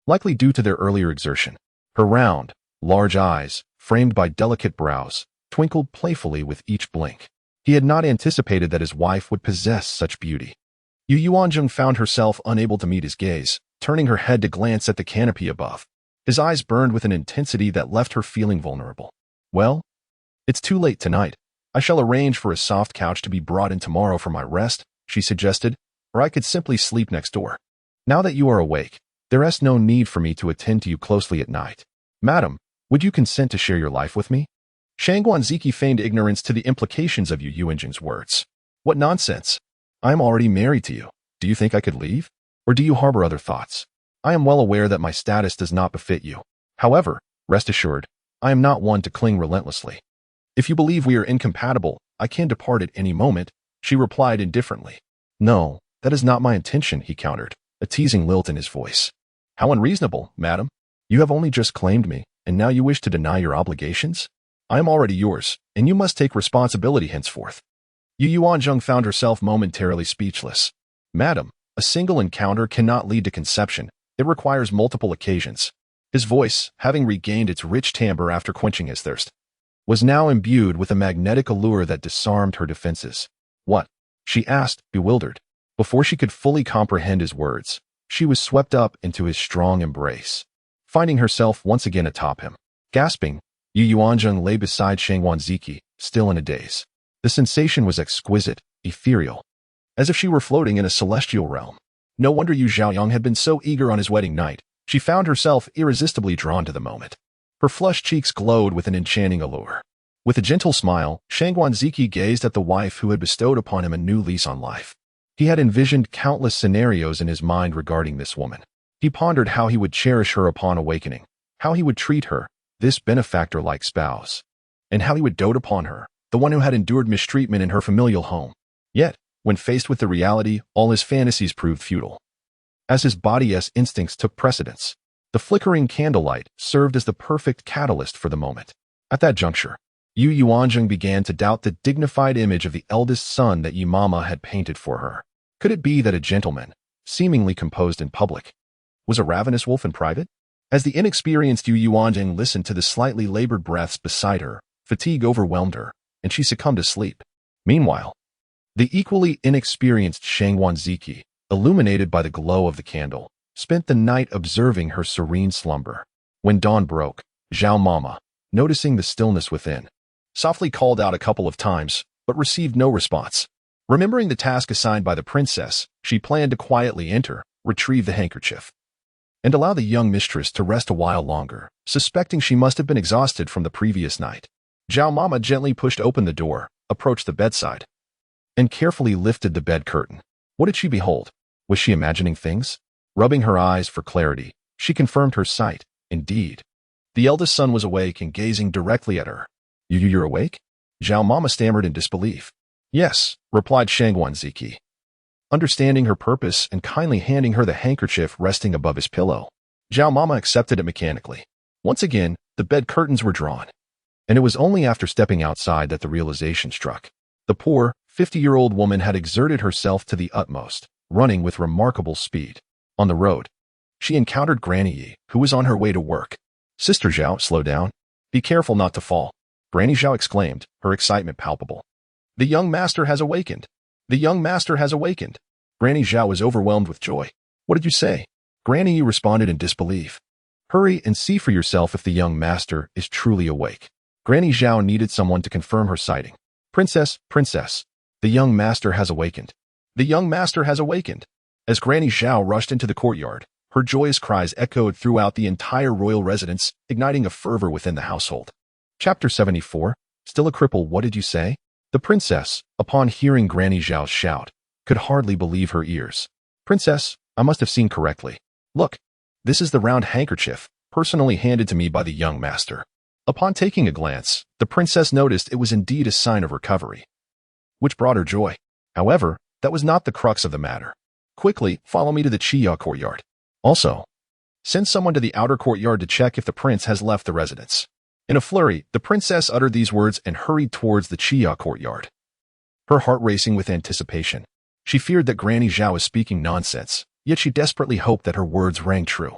likely due to their earlier exertion. Her round, large eyes, framed by delicate brows, twinkled playfully with each blink. He had not anticipated that his wife would possess such beauty. Yu Yuanzheng found herself unable to meet his gaze, turning her head to glance at the canopy above. His eyes burned with an intensity that left her feeling vulnerable. Well, it's too late tonight. I shall arrange for a soft couch to be brought in tomorrow for my rest, she suggested, or I could simply sleep next door. Now that you are awake, there is no need for me to attend to you closely at night. Madam, would you consent to share your life with me? Shangguan Ziqi feigned ignorance to the implications of Yu Yuanzheng's words. What nonsense! I am already married to you. Do you think I could leave? Or do you harbor other thoughts? I am well aware that my status does not befit you. However, rest assured, I am not one to cling relentlessly. If you believe we are incompatible, I can depart at any moment, she replied indifferently. No, that is not my intention, he countered, a teasing lilt in his voice. How unreasonable, madam. You have only just claimed me, and now you wish to deny your obligations? I am already yours, and you must take responsibility henceforth. Yu Yuanzheng found herself momentarily speechless. Madam, a single encounter cannot lead to conception. It requires multiple occasions. His voice, having regained its rich timbre after quenching his thirst, was now imbued with a magnetic allure that disarmed her defenses. What? She asked, bewildered. Before she could fully comprehend his words, she was swept up into his strong embrace, finding herself once again atop him. Gasping, Yu Yuanzheng lay beside Shangguan Ziqi, still in a daze. The sensation was exquisite, ethereal, as if she were floating in a celestial realm. No wonder Yu Zhaoyang had been so eager on his wedding night. She found herself irresistibly drawn to the moment. Her flushed cheeks glowed with an enchanting allure. With a gentle smile, Shangguan Ziqi gazed at the wife who had bestowed upon him a new lease on life. He had envisioned countless scenarios in his mind regarding this woman. He pondered how he would cherish her upon awakening, how he would treat her, this benefactor-like spouse, and how he would dote upon her, the one who had endured mistreatment in her familial home. Yet, when faced with the reality, all his fantasies proved futile. As his body's instincts took precedence, the flickering candlelight served as the perfect catalyst for the moment. At that juncture, Yu Yuanzheng began to doubt the dignified image of the eldest son that Yi Mama had painted for her. Could it be that a gentleman, seemingly composed in public, was a ravenous wolf in private? As the inexperienced Yu Yuanzheng listened to the slightly labored breaths beside her, fatigue overwhelmed her, and she succumbed to sleep. Meanwhile, the equally inexperienced Shangguan Ziqi, illuminated by the glow of the candle, spent the night observing her serene slumber. When dawn broke, Zhao Mama, noticing the stillness within, softly called out a couple of times, but received no response. Remembering the task assigned by the princess, she planned to quietly enter, retrieve the handkerchief, and allow the young mistress to rest a while longer, suspecting she must have been exhausted from the previous night. Zhao Mama gently pushed open the door, approached the bedside, and carefully lifted the bed curtain. What did she behold? Was she imagining things? Rubbing her eyes for clarity, she confirmed her sight. Indeed, the eldest son was awake and gazing directly at her. You're awake? Zhao Mama stammered in disbelief. Yes, replied Shangguan Ziqi, understanding her purpose and kindly handing her the handkerchief resting above his pillow. Zhao Mama accepted it mechanically. Once again, the bed curtains were drawn, and it was only after stepping outside that the realization struck. The poor, 50-year-old woman had exerted herself to the utmost, running with remarkable speed. On the road, she encountered Granny Yi, who was on her way to work. Sister Zhao, slow down. Be careful not to fall, Granny Zhao exclaimed, her excitement palpable. The young master has awakened. The young master has awakened. Granny Zhao was overwhelmed with joy. What did you say? Granny Yi responded in disbelief. Hurry and see for yourself if the young master is truly awake. Granny Zhao needed someone to confirm her sighting. Princess, the young master has awakened. The young master has awakened. As Granny Zhao rushed into the courtyard, her joyous cries echoed throughout the entire royal residence, igniting a fervor within the household. Chapter 74, Still a cripple, what did you say? The princess, upon hearing Granny Zhao's shout, could hardly believe her ears. Princess, I must have seen correctly. Look, this is the round handkerchief, personally handed to me by the young master. Upon taking a glance, the princess noticed it was indeed a sign of recovery, which brought her joy. However, that was not the crux of the matter. Quickly, follow me to the Chiya courtyard. Also, send someone to the outer courtyard to check if the prince has left the residence. In a flurry, the princess uttered these words and hurried towards the Chiya courtyard, her heart racing with anticipation. She feared that Granny Zhao was speaking nonsense, yet she desperately hoped that her words rang true.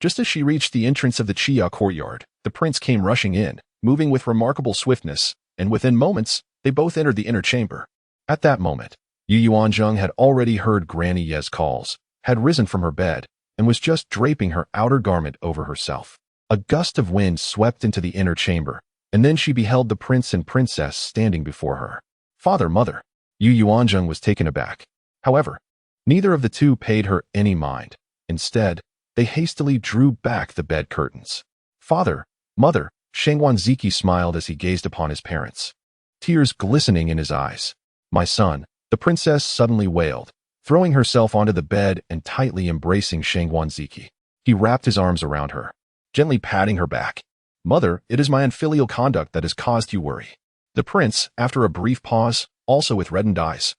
Just as she reached the entrance of the Chiya courtyard, the prince came rushing in, moving with remarkable swiftness, and within moments, They both entered the inner chamber. At that moment, Yu Yuanzheng had already heard Granny Ye's calls, had risen from her bed, and was just draping her outer garment over herself. A gust of wind swept into the inner chamber, and then she beheld the prince and princess standing before her. Father, mother. Yu Yuanzheng was taken aback. However, neither of the two paid her any mind. Instead, they hastily drew back the bed curtains. Father, mother, Shangguan Ziqi smiled as he gazed upon his parents, tears glistening in his eyes. My son, the princess suddenly wailed, throwing herself onto the bed and tightly embracing Shangguan Ziqi. He wrapped his arms around her, gently patting her back. Mother, it is my unfilial conduct that has caused you worry. The prince, after a brief pause, also with reddened eyes,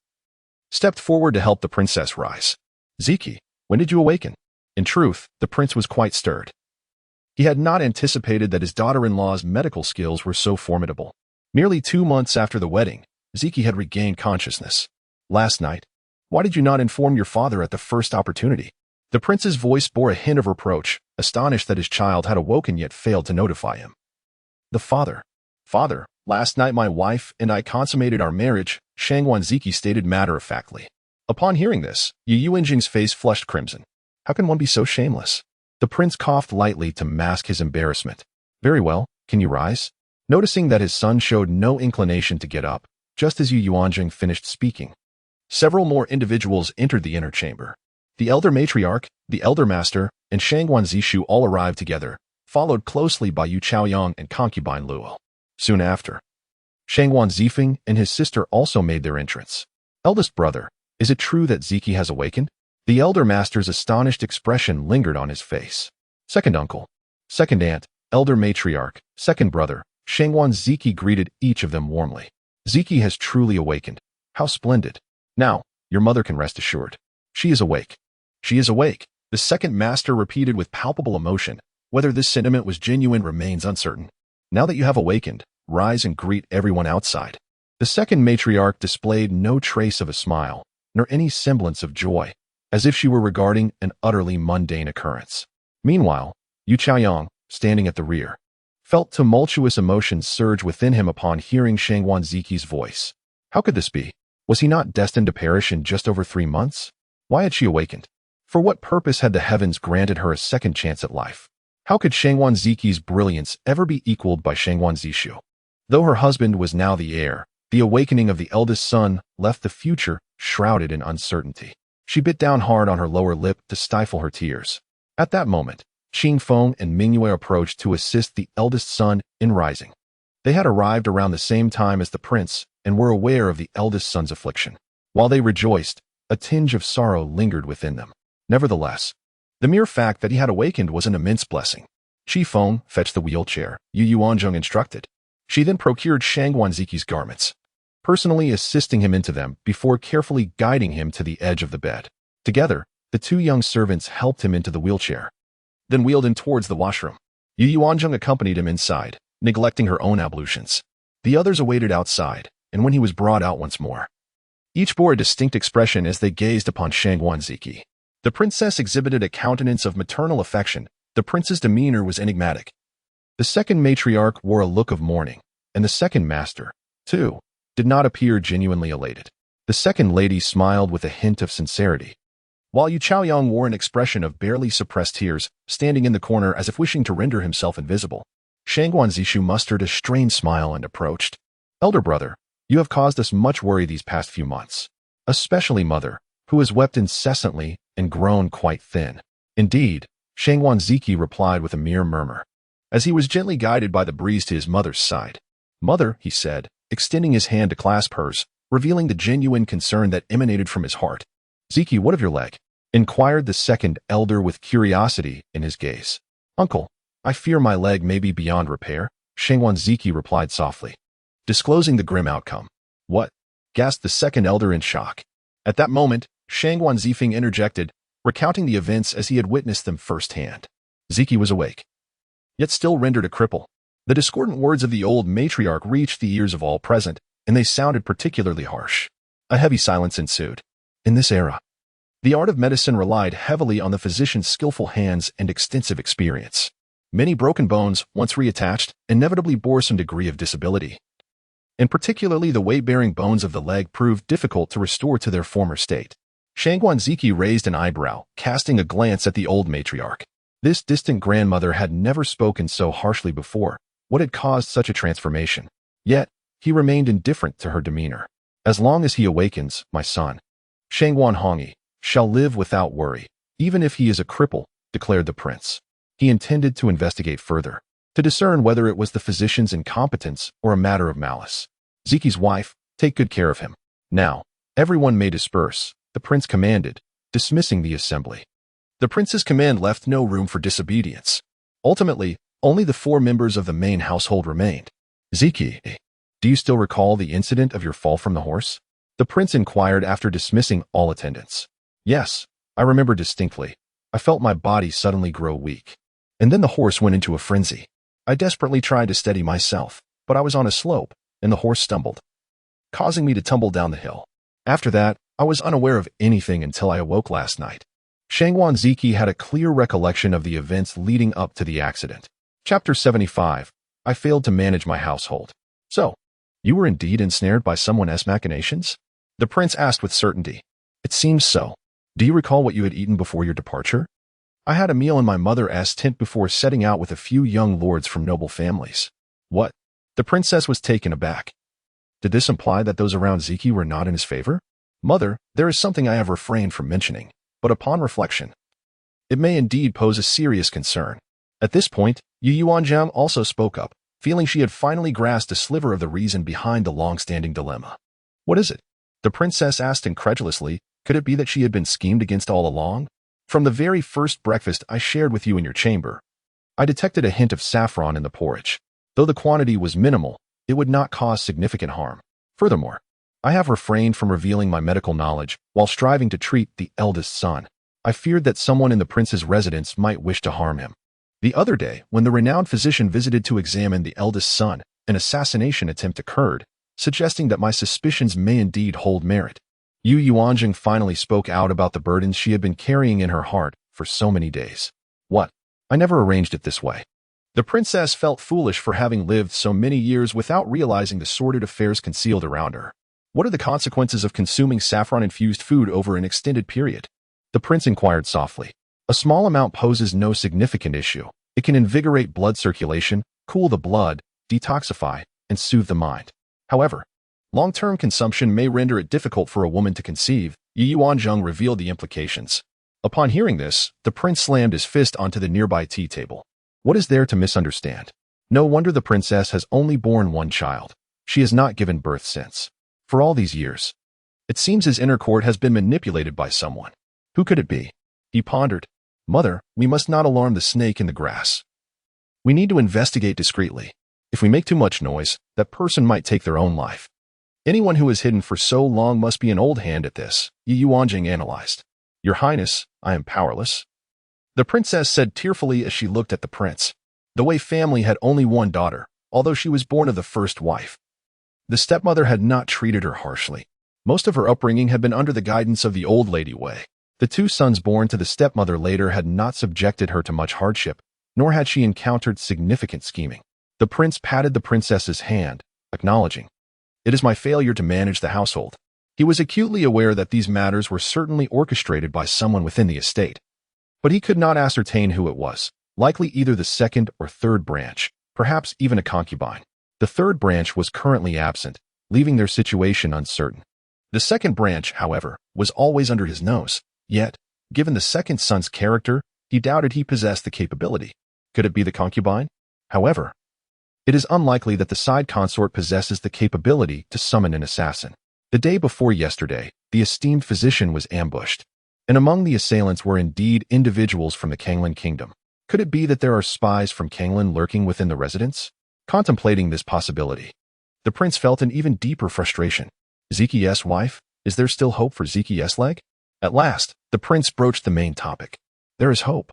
stepped forward to help the princess rise. Ziqi, when did you awaken? In truth, the prince was quite stirred. He had not anticipated that his daughter-in-law's medical skills were so formidable. Nearly 2 months after the wedding, Ziqi had regained consciousness. Last night, why did you not inform your father at the first opportunity? The prince's voice bore a hint of reproach, astonished that his child had awoken yet failed to notify him. The father. Father, last night my wife and I consummated our marriage, Shangguan Ziqi stated matter-of-factly. Upon hearing this, Yu Yuanzheng's face flushed crimson. How can one be so shameless? The prince coughed lightly to mask his embarrassment. Very well, can you rise? Noticing that his son showed no inclination to get up, just as Yu Yuanzheng finished speaking, several more individuals entered the inner chamber. The elder matriarch, the elder master, and Shangguan Zishu all arrived together, followed closely by Yu Chaoyang and concubine Luo. Soon after, Shangguan Zifeng and his sister also made their entrance. Eldest brother, is it true that Ziqi has awakened? The elder master's astonished expression lingered on his face. Second uncle, second aunt, elder matriarch, second brother, Shangguan Ziqi greeted each of them warmly. Ziqi has truly awakened. How splendid. Now, your mother can rest assured. She is awake. She is awake, the second master repeated with palpable emotion. Whether this sentiment was genuine remains uncertain. Now that you have awakened, rise and greet everyone outside. The second matriarch displayed no trace of a smile, nor any semblance of joy, as if she were regarding an utterly mundane occurrence. Meanwhile, Yu Chaoyang, standing at the rear, felt tumultuous emotions surge within him upon hearing Shangguan Ziqi's voice. How could this be? Was he not destined to perish in just over 3 months? Why had she awakened? For what purpose had the heavens granted her a second chance at life? How could Shangguan Ziqi's brilliance ever be equaled by Shangguan Zishu? Though her husband was now the heir, the awakening of the eldest son left the future shrouded in uncertainty. She bit down hard on her lower lip to stifle her tears. At that moment, Qing Feng and Mingyue approached to assist the eldest son in rising. They had arrived around the same time as the prince and were aware of the eldest son's affliction. While they rejoiced, a tinge of sorrow lingered within them. Nevertheless, the mere fact that he had awakened was an immense blessing. Qi Feng fetched the wheelchair, Yu Yuanzheng instructed. She then procured Shangguan Ziqi's garments, personally assisting him into them before carefully guiding him to the edge of the bed. Together, the 2 young servants helped him into the wheelchair, then wheeled him towards the washroom. Yu Yuanzheng accompanied him inside, neglecting her own ablutions. The others awaited outside, and when he was brought out once more, each bore a distinct expression as they gazed upon Shangguan Ziqi. The princess exhibited a countenance of maternal affection. The prince's demeanor was enigmatic. The second matriarch wore a look of mourning, and the second master, too, did not appear genuinely elated. The second lady smiled with a hint of sincerity, while Yu Chaoyang wore an expression of barely suppressed tears, standing in the corner as if wishing to render himself invisible. Shangguan Zishu mustered a strained smile and approached. Elder brother, you have caused us much worry these past few months, especially mother, who has wept incessantly and grown quite thin. Indeed, Shangguan Ziqi replied with a mere murmur, as he was gently guided by the breeze to his mother's side. Mother, he said, extending his hand to clasp hers, revealing the genuine concern that emanated from his heart. Ziqi, what of your leg? Inquired the second elder with curiosity in his gaze. Uncle, I fear my leg may be beyond repair, Shangguan Ziqi replied softly, disclosing the grim outcome. What? Gasped the second elder in shock. At that moment, Shangguan Zifeng interjected, recounting the events as he had witnessed them firsthand. Ziqi was awake, yet still rendered a cripple. The discordant words of the old matriarch reached the ears of all present, and they sounded particularly harsh. A heavy silence ensued. In this era, the art of medicine relied heavily on the physician's skillful hands and extensive experience. Many broken bones, once reattached, inevitably bore some degree of disability. and particularly the weight-bearing bones of the leg proved difficult to restore to their former state. Shangguan Ziqi raised an eyebrow, casting a glance at the old matriarch. This distant grandmother had never spoken so harshly before. What had caused such a transformation? Yet, he remained indifferent to her demeanor. As long as he awakens, my son, Shangguan Hongi, shall live without worry, even if he is a cripple, declared the prince. He intended to investigate further, to discern whether it was the physician's incompetence or a matter of malice. Ziqi's wife, take good care of him. Now, everyone may disperse, the prince commanded, dismissing the assembly. The prince's command left no room for disobedience. Ultimately, only the 4 members of the main household remained. Ziqi, do you still recall the incident of your fall from the horse? The prince inquired after dismissing all attendants. Yes, I remember distinctly. I felt my body suddenly grow weak. And then the horse went into a frenzy. I desperately tried to steady myself, but I was on a slope, and the horse stumbled, causing me to tumble down the hill. After that, I was unaware of anything until I awoke last night. Shangguan Ziqi had a clear recollection of the events leading up to the accident. Chapter 75. I failed to manage my household. So, you were indeed ensnared by someone else's machinations? The prince asked with certainty. It seems so. Do you recall what you had eaten before your departure? I had a meal in my mother's tent before setting out with a few young lords from noble families. What? The princess was taken aback. Did this imply that those around Ziqi were not in his favor? Mother, there is something I have refrained from mentioning, but upon reflection, it may indeed pose a serious concern. At this point, Yu Yuanzheng also spoke up, feeling she had finally grasped a sliver of the reason behind the long-standing dilemma. What is it? The princess asked incredulously. Could it be that she had been schemed against all along? From the very first breakfast I shared with you in your chamber, I detected a hint of saffron in the porridge. Though the quantity was minimal, it would not cause significant harm. Furthermore, I have refrained from revealing my medical knowledge while striving to treat the eldest son. I feared that someone in the prince's residence might wish to harm him. The other day, when the renowned physician visited to examine the eldest son, an assassination attempt occurred, suggesting that my suspicions may indeed hold merit. Yu Yuanzheng finally spoke out about the burdens she had been carrying in her heart for so many days. What? I never arranged it this way. The princess felt foolish for having lived so many years without realizing the sordid affairs concealed around her. What are the consequences of consuming saffron-infused food over an extended period? The prince inquired softly. A small amount poses no significant issue. It can invigorate blood circulation, cool the blood, detoxify, and soothe the mind. However, long-term consumption may render it difficult for a woman to conceive. Yu Yuanzheng revealed the implications. Upon hearing this, the prince slammed his fist onto the nearby tea table. What is there to misunderstand? No wonder the princess has only borne one child. She has not given birth since. For all these years, it seems his inner court has been manipulated by someone. Who could it be? He pondered. Mother, we must not alarm the snake in the grass. We need to investigate discreetly. If we make too much noise, that person might take their own life. Anyone who is hidden for so long must be an old hand at this, Yu Yuanzheng analyzed. Your Highness, I am powerless. The princess said tearfully as she looked at the prince. The Wei family had only one daughter, although she was born of the first wife. The stepmother had not treated her harshly. Most of her upbringing had been under the guidance of the old lady Wei. The 2 sons born to the stepmother later had not subjected her to much hardship, nor had she encountered significant scheming. The prince patted the princess's hand, acknowledging, "It is my failure to manage the household." He was acutely aware that these matters were certainly orchestrated by someone within the estate, but he could not ascertain who it was, likely either the second or third branch, perhaps even a concubine. The third branch was currently absent, leaving their situation uncertain. The second branch, however, was always under his nose, yet, given the second son's character, he doubted he possessed the capability. Could it be the concubine? However, it is unlikely that the side consort possesses the capability to summon an assassin. The day before yesterday, the esteemed physician was ambushed, and among the assailants were indeed individuals from the Kanglan kingdom. Could it be that there are spies from Kanglan lurking within the residence? Contemplating this possibility, the prince felt an even deeper frustration. Ziqi's wife? Is there still hope for Ziqi's leg? At last, the prince broached the main topic. There is hope.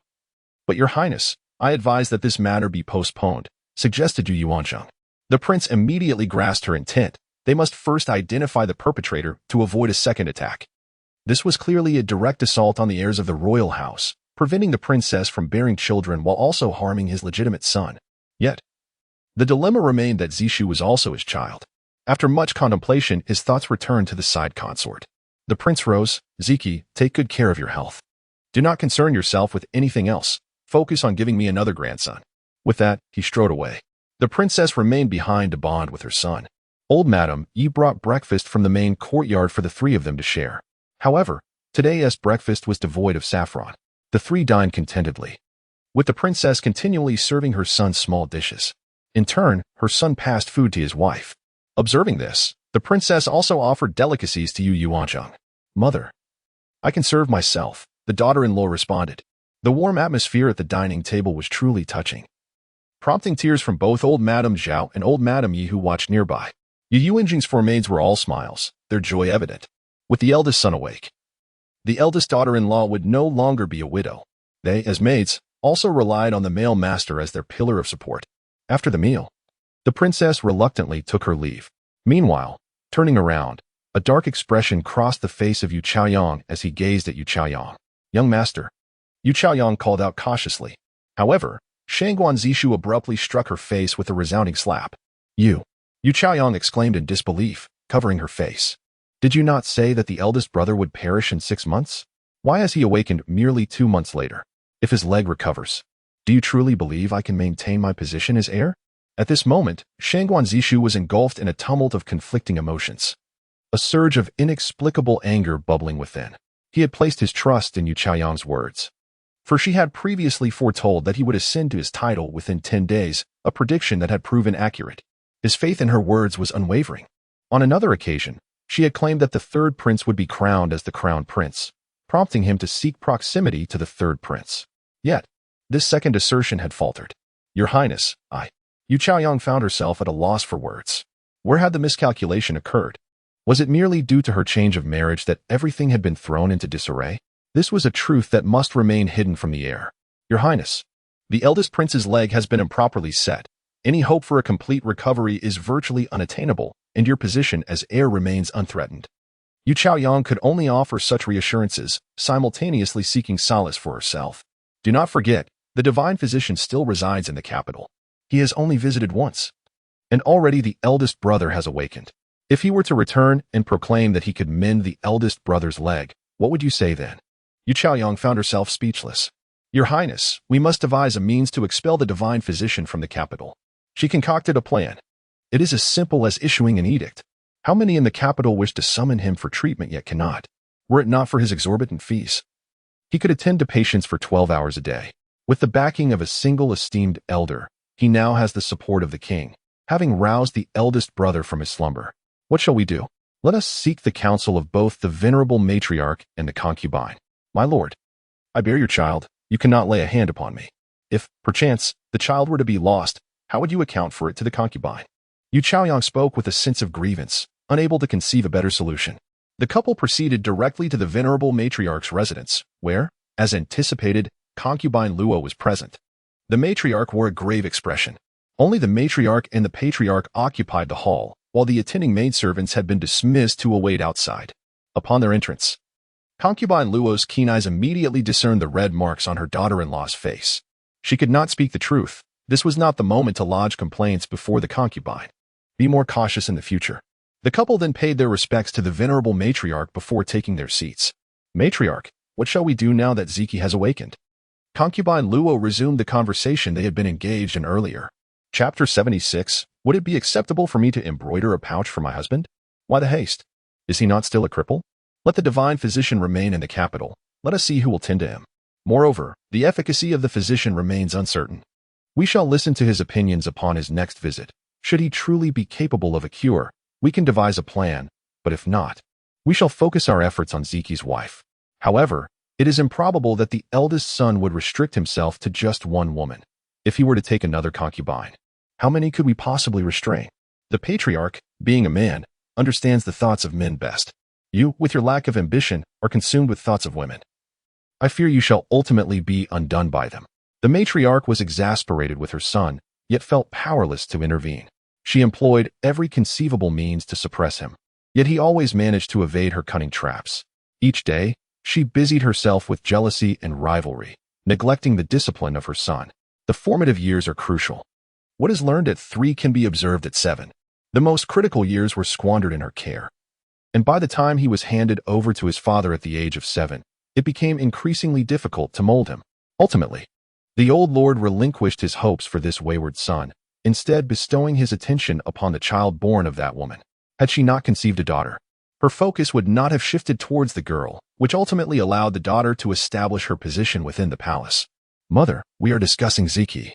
But your highness, I advise that this matter be postponed, suggested Yu Yuanzheng. The prince immediately grasped her intent. They must first identify the perpetrator to avoid a second attack. This was clearly a direct assault on the heirs of the royal house, preventing the princess from bearing children while also harming his legitimate son. Yet, the dilemma remained that Zishu was also his child. After much contemplation, his thoughts returned to the side consort. The prince rose. Ziqi, take good care of your health. Do not concern yourself with anything else. Focus on giving me another grandson. With that, he strode away. The princess remained behind to bond with her son. Old Madam Yi brought breakfast from the main courtyard for the three of them to share. However, today's breakfast was devoid of saffron. The three dined contentedly, with the princess continually serving her son small dishes. In turn, her son passed food to his wife. Observing this, the princess also offered delicacies to Yu Yuanzheng. Mother, I can serve myself, the daughter-in-law responded. The warm atmosphere at the dining table was truly touching, prompting tears from both old Madame Zhao and old Madame Yi who watched nearby. Yu Yuanzheng's four maids were all smiles, their joy evident. With the eldest son awake, the eldest daughter-in-law would no longer be a widow. They, as maids, also relied on the male master as their pillar of support. After the meal, the princess reluctantly took her leave. Meanwhile, turning around, a dark expression crossed the face of Yu Chaoyang as he gazed at Yu Chaoyang. Young master, Yu Chaoyang called out cautiously. However, Shangguan Ziqi abruptly struck her face with a resounding slap. Yu Chaoyang exclaimed in disbelief, covering her face. Did you not say that the eldest brother would perish in 6 months? Why has he awakened merely 2 months later? If his leg recovers, do you truly believe I can maintain my position as heir? At this moment, Shangguan Ziqi was engulfed in a tumult of conflicting emotions. A surge of inexplicable anger bubbling within. He had placed his trust in Yu Chaoyang's words, for she had previously foretold that he would ascend to his title within 10 days, a prediction that had proven accurate. His faith in her words was unwavering. On another occasion, she had claimed that the third prince would be crowned as the crown prince, prompting him to seek proximity to the third prince. Yet, this second assertion had faltered. Your Highness, Yu Chaoyang found herself at a loss for words. Where had the miscalculation occurred? Was it merely due to her change of marriage that everything had been thrown into disarray? This was a truth that must remain hidden from the heir. Your Highness, the eldest prince's leg has been improperly set. Any hope for a complete recovery is virtually unattainable, and your position as heir remains unthreatened. Yu Chaoyang could only offer such reassurances, simultaneously seeking solace for herself. Do not forget, the divine physician still resides in the capital. He has only visited once, and already the eldest brother has awakened. If he were to return and proclaim that he could mend the eldest brother's leg, what would you say then? Yu Chaoyang found herself speechless. Your Highness, we must devise a means to expel the divine physician from the capital. She concocted a plan. It is as simple as issuing an edict. How many in the capital wish to summon him for treatment yet cannot? Were it not for his exorbitant fees, he could attend to patients for 12 hours a day. With the backing of a single esteemed elder, he now has the support of the king, having roused the eldest brother from his slumber. What shall we do? Let us seek the counsel of both the venerable matriarch and the concubine. My lord, I bear your child. You cannot lay a hand upon me. If, perchance, the child were to be lost, how would you account for it to the concubine? Yu Chaoyang spoke with a sense of grievance, unable to conceive a better solution. The couple proceeded directly to the venerable matriarch's residence, where, as anticipated, concubine Luo was present. The matriarch wore a grave expression. Only the matriarch and the patriarch occupied the hall, while the attending maidservants had been dismissed to await outside. Upon their entrance, concubine Luo's keen eyes immediately discerned the red marks on her daughter-in-law's face. She could not speak the truth. This was not the moment to lodge complaints before the concubine. Be more cautious in the future. The couple then paid their respects to the venerable matriarch before taking their seats. Matriarch, what shall we do now that Ziqi has awakened? Concubine Luo resumed the conversation they had been engaged in earlier. Chapter 76. Would it be acceptable for me to embroider a pouch for my husband? Why the haste? Is he not still a cripple? Let the divine physician remain in the capital. Let us see who will tend to him. Moreover, the efficacy of the physician remains uncertain. We shall listen to his opinions upon his next visit. Should he truly be capable of a cure, we can devise a plan, but if not, we shall focus our efforts on Ziqi's wife. However, it is improbable that the eldest son would restrict himself to just one woman. If he were to take another concubine, how many could we possibly restrain? The patriarch, being a man, understands the thoughts of men best. You, with your lack of ambition, are consumed with thoughts of women. I fear you shall ultimately be undone by them. The matriarch was exasperated with her son, yet felt powerless to intervene. She employed every conceivable means to suppress him, yet he always managed to evade her cunning traps. Each day, she busied herself with jealousy and rivalry, neglecting the discipline of her son. The formative years are crucial. What is learned at 3 can be observed at 7. The most critical years were squandered in her care. And by the time he was handed over to his father at the age of 7, it became increasingly difficult to mold him. Ultimately, the old lord relinquished his hopes for this wayward son, instead bestowing his attention upon the child born of that woman. Had she not conceived a daughter, her focus would not have shifted towards the girl, which ultimately allowed the daughter to establish her position within the palace. Mother, we are discussing Ziqi.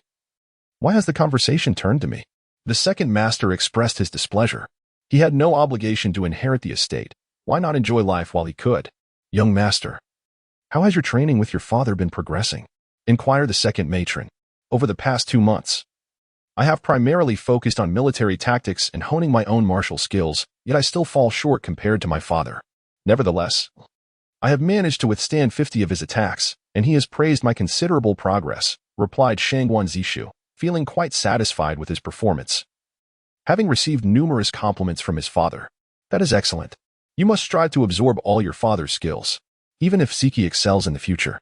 Why has the conversation turned to me? The second master expressed his displeasure. He had no obligation to inherit the estate. Why not enjoy life while he could? Young master, how has your training with your father been progressing? Inquired the second matron. Over the past 2 months, I have primarily focused on military tactics and honing my own martial skills, yet I still fall short compared to my father. Nevertheless, I have managed to withstand 50 of his attacks, and he has praised my considerable progress, replied Shangguan Ziqi, feeling quite satisfied with his performance. Having received numerous compliments from his father, that is excellent. You must strive to absorb all your father's skills, even if Ziqi excels in the future.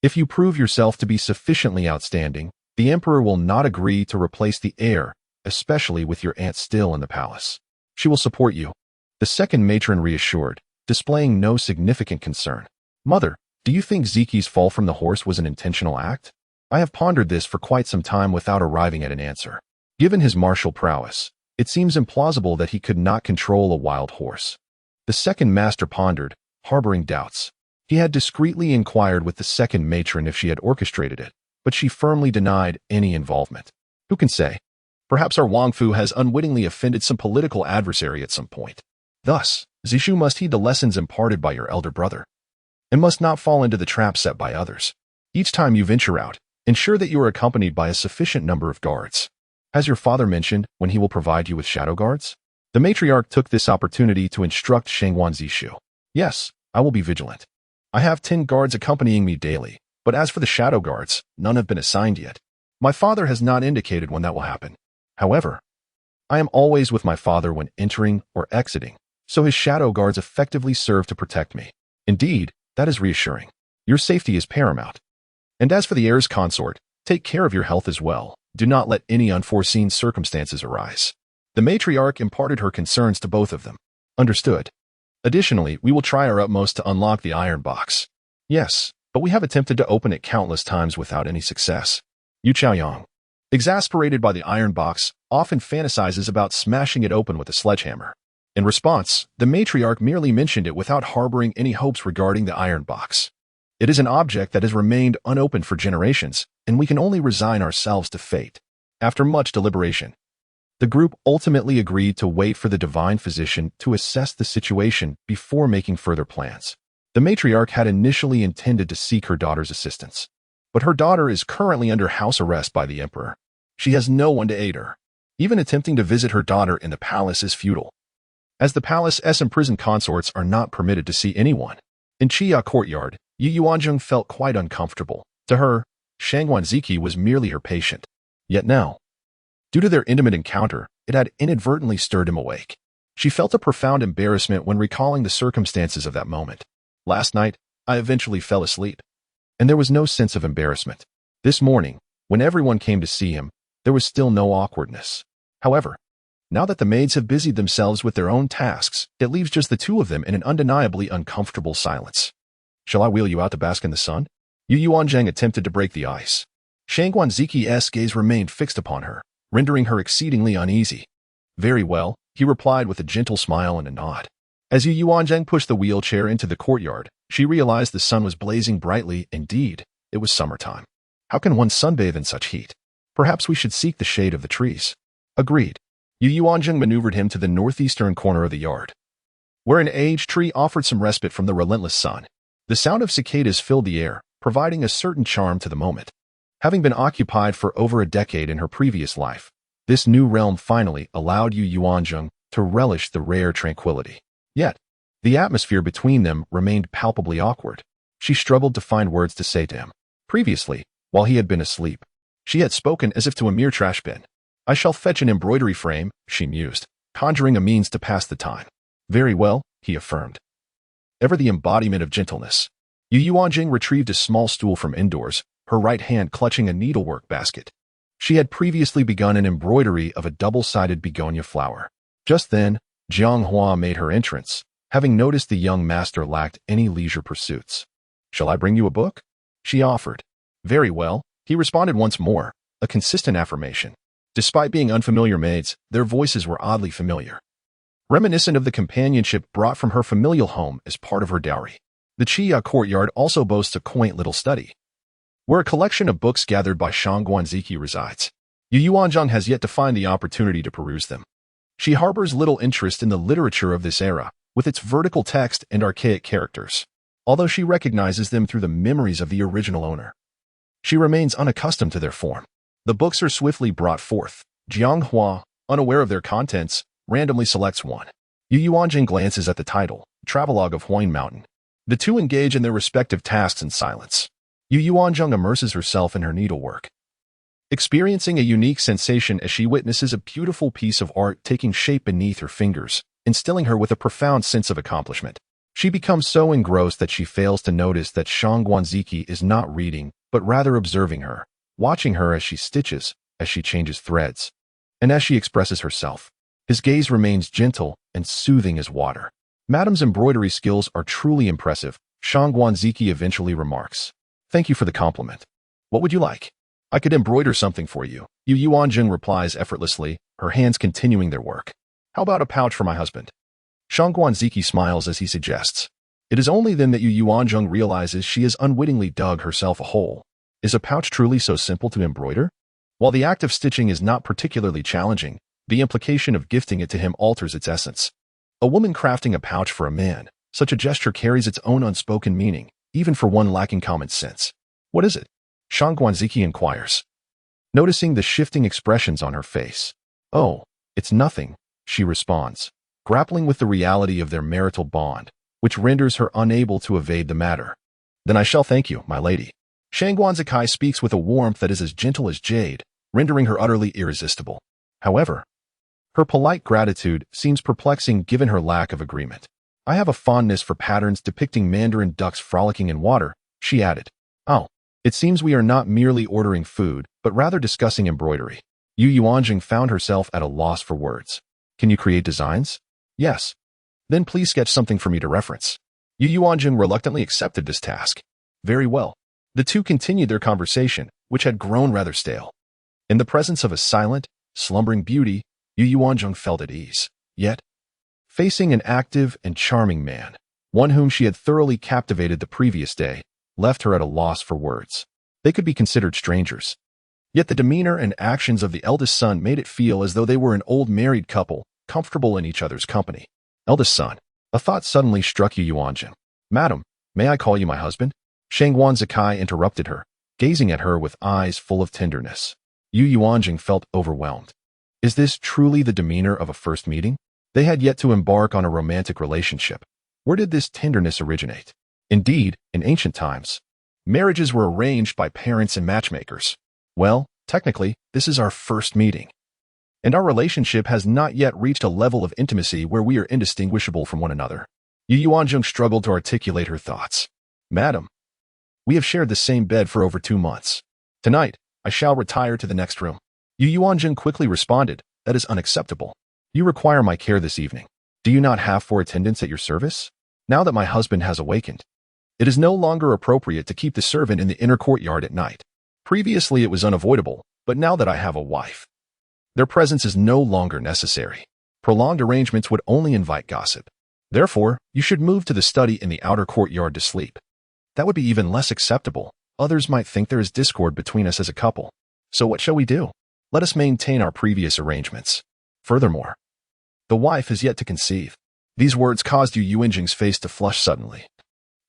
If you prove yourself to be sufficiently outstanding, the emperor will not agree to replace the heir, especially with your aunt still in the palace. She will support you. The second matron reassured, displaying no significant concern. Mother, do you think Ziqi's fall from the horse was an intentional act? I have pondered this for quite some time without arriving at an answer. Given his martial prowess, it seems implausible that he could not control a wild horse. The second master pondered, harboring doubts. He had discreetly inquired with the second matron if she had orchestrated it, but she firmly denied any involvement. Who can say? Perhaps our Wangfu has unwittingly offended some political adversary at some point. Thus, Zishu must heed the lessons imparted by your elder brother, and must not fall into the trap set by others. Each time you venture out, ensure that you are accompanied by a sufficient number of guards. Has your father mentioned when he will provide you with shadow guards? The matriarch took this opportunity to instruct Shangguan Ziqi. Yes, I will be vigilant. I have 10 guards accompanying me daily, but as for the shadow guards, none have been assigned yet. My father has not indicated when that will happen. However, I am always with my father when entering or exiting, so his shadow guards effectively serve to protect me. Indeed, that is reassuring. Your safety is paramount. And as for the heir's consort, take care of your health as well. Do not let any unforeseen circumstances arise. The matriarch imparted her concerns to both of them. Understood. Additionally, we will try our utmost to unlock the iron box. Yes, but we have attempted to open it countless times without any success. Yu Chaoyang, exasperated by the iron box, often fantasizes about smashing it open with a sledgehammer. In response, the matriarch merely mentioned it without harboring any hopes regarding the iron box. It is an object that has remained unopened for generations, and we can only resign ourselves to fate. After much deliberation, the group ultimately agreed to wait for the divine physician to assess the situation before making further plans. The matriarch had initially intended to seek her daughter's assistance, but her daughter is currently under house arrest by the emperor. She has no one to aid her. Even attempting to visit her daughter in the palace is futile, as the palace's imprisoned consorts are not permitted to see anyone. In Chia courtyard, Yu Yuanzheng felt quite uncomfortable. To her, Shangguan Ziqi was merely her patient. Yet now, due to their intimate encounter, it had inadvertently stirred him awake. She felt a profound embarrassment when recalling the circumstances of that moment. Last night, I eventually fell asleep, and there was no sense of embarrassment. This morning, when everyone came to see him, there was still no awkwardness. However, now that the maids have busied themselves with their own tasks, it leaves just the two of them in an undeniably uncomfortable silence. Shall I wheel you out to bask in the sun? Yu Yuanzheng attempted to break the ice. Shangguan Ziqi's gaze remained fixed upon her, rendering her exceedingly uneasy. Very well, he replied with a gentle smile and a nod. As Yu Yuanzheng pushed the wheelchair into the courtyard, she realized the sun was blazing brightly. Indeed, it was summertime. How can one sunbathe in such heat? Perhaps we should seek the shade of the trees. Agreed. Yu Yuanzheng maneuvered him to the northeastern corner of the yard, where an aged tree offered some respite from the relentless sun. The sound of cicadas filled the air, providing a certain charm to the moment. Having been occupied for over a decade in her previous life, this new realm finally allowed Yu Yuanzheng to relish the rare tranquility. Yet, the atmosphere between them remained palpably awkward. She struggled to find words to say to him. Previously, while he had been asleep, she had spoken as if to a mere trash bin. I shall fetch an embroidery frame, she mused, conjuring a means to pass the time. Very well, he affirmed. Ever the embodiment of gentleness. Yu Yuanjing retrieved a small stool from indoors, her right hand clutching a needlework basket. She had previously begun an embroidery of a double-sided begonia flower. Just then, Jiang Hua made her entrance, having noticed the young master lacked any leisure pursuits. "Shall I bring you a book?" she offered. "Very well," he responded once more, a consistent affirmation. Despite being unfamiliar maids, their voices were oddly familiar, reminiscent of the companionship brought from her familial home as part of her dowry. The Qia courtyard also boasts a quaint little study, where a collection of books gathered by Shangguan Ziqi resides. Yu Yuanzheng has yet to find the opportunity to peruse them. She harbors little interest in the literature of this era, with its vertical text and archaic characters, although she recognizes them through the memories of the original owner. She remains unaccustomed to their form. The books are swiftly brought forth. Jiang Hua, unaware of their contents, randomly selects one. Yu Yuanzheng glances at the title, Travelogue of Huayin Mountain. The two engage in their respective tasks in silence. Yu Yuanzheng immerses herself in her needlework, experiencing a unique sensation as she witnesses a beautiful piece of art taking shape beneath her fingers, instilling her with a profound sense of accomplishment. She becomes so engrossed that she fails to notice that Shangguan Ziqi is not reading, but rather observing her, watching her as she stitches, as she changes threads, and as she expresses herself. His gaze remains gentle and soothing as water. "Madam's embroidery skills are truly impressive," Shangguan Ziqi eventually remarks. "Thank you for the compliment. What would you like?" "I could embroider something for you," Yu Yuanzheng replies effortlessly, her hands continuing their work. "How about a pouch for my husband?" Shangguan Ziqi smiles as he suggests. It is only then that Yu Yuanzheng realizes she has unwittingly dug herself a hole. Is a pouch truly so simple to embroider? While the act of stitching is not particularly challenging, the implication of gifting it to him alters its essence. A woman crafting a pouch for a man, such a gesture carries its own unspoken meaning, even for one lacking common sense. "What is it?" Shangguan Ziqi inquires, noticing the shifting expressions on her face. "Oh, it's nothing," she responds, grappling with the reality of their marital bond, which renders her unable to evade the matter. "Then I shall thank you, my lady." Shangguan Ziqi speaks with a warmth that is as gentle as jade, rendering her utterly irresistible. However, her polite gratitude seems perplexing given her lack of agreement. "I have a fondness for patterns depicting mandarin ducks frolicking in water," she added. "Oh, it seems we are not merely ordering food, but rather discussing embroidery." Yu Yuanzheng found herself at a loss for words. "Can you create designs?" "Yes." "Then please sketch something for me to reference." Yu Yuanzheng reluctantly accepted this task. "Very well." The two continued their conversation, which had grown rather stale. In the presence of a silent, slumbering beauty, Yu Yuanzheng felt at ease. Yet, facing an active and charming man, one whom she had thoroughly captivated the previous day, left her at a loss for words. They could be considered strangers. Yet the demeanor and actions of the eldest son made it feel as though they were an old married couple, comfortable in each other's company. "Eldest son." A thought suddenly struck Yu Yuanzheng. "Madam, may I call you my husband?" Shangguan Ziqi interrupted her, gazing at her with eyes full of tenderness. Yu Yuanzheng felt overwhelmed. Is this truly the demeanor of a first meeting? They had yet to embark on a romantic relationship. Where did this tenderness originate? Indeed, in ancient times, marriages were arranged by parents and matchmakers. Well, technically, this is our first meeting. And our relationship has not yet reached a level of intimacy where we are indistinguishable from one another. Yu Yuanzheng struggled to articulate her thoughts. "Madam, we have shared the same bed for over 2 months. Tonight, I shall retire to the next room." Yu Yuanzheng quickly responded, "That is unacceptable. You require my care this evening. Do you not have 4 attendants at your service? Now that my husband has awakened, it is no longer appropriate to keep the servant in the inner courtyard at night. Previously it was unavoidable, but now that I have a wife, their presence is no longer necessary. Prolonged arrangements would only invite gossip. Therefore, you should move to the study in the outer courtyard to sleep. That would be even less acceptable. Others might think there is discord between us as a couple. So what shall we do? Let us maintain our previous arrangements. Furthermore, the wife has yet to conceive." These words caused Yu Yuanzheng's face to flush suddenly,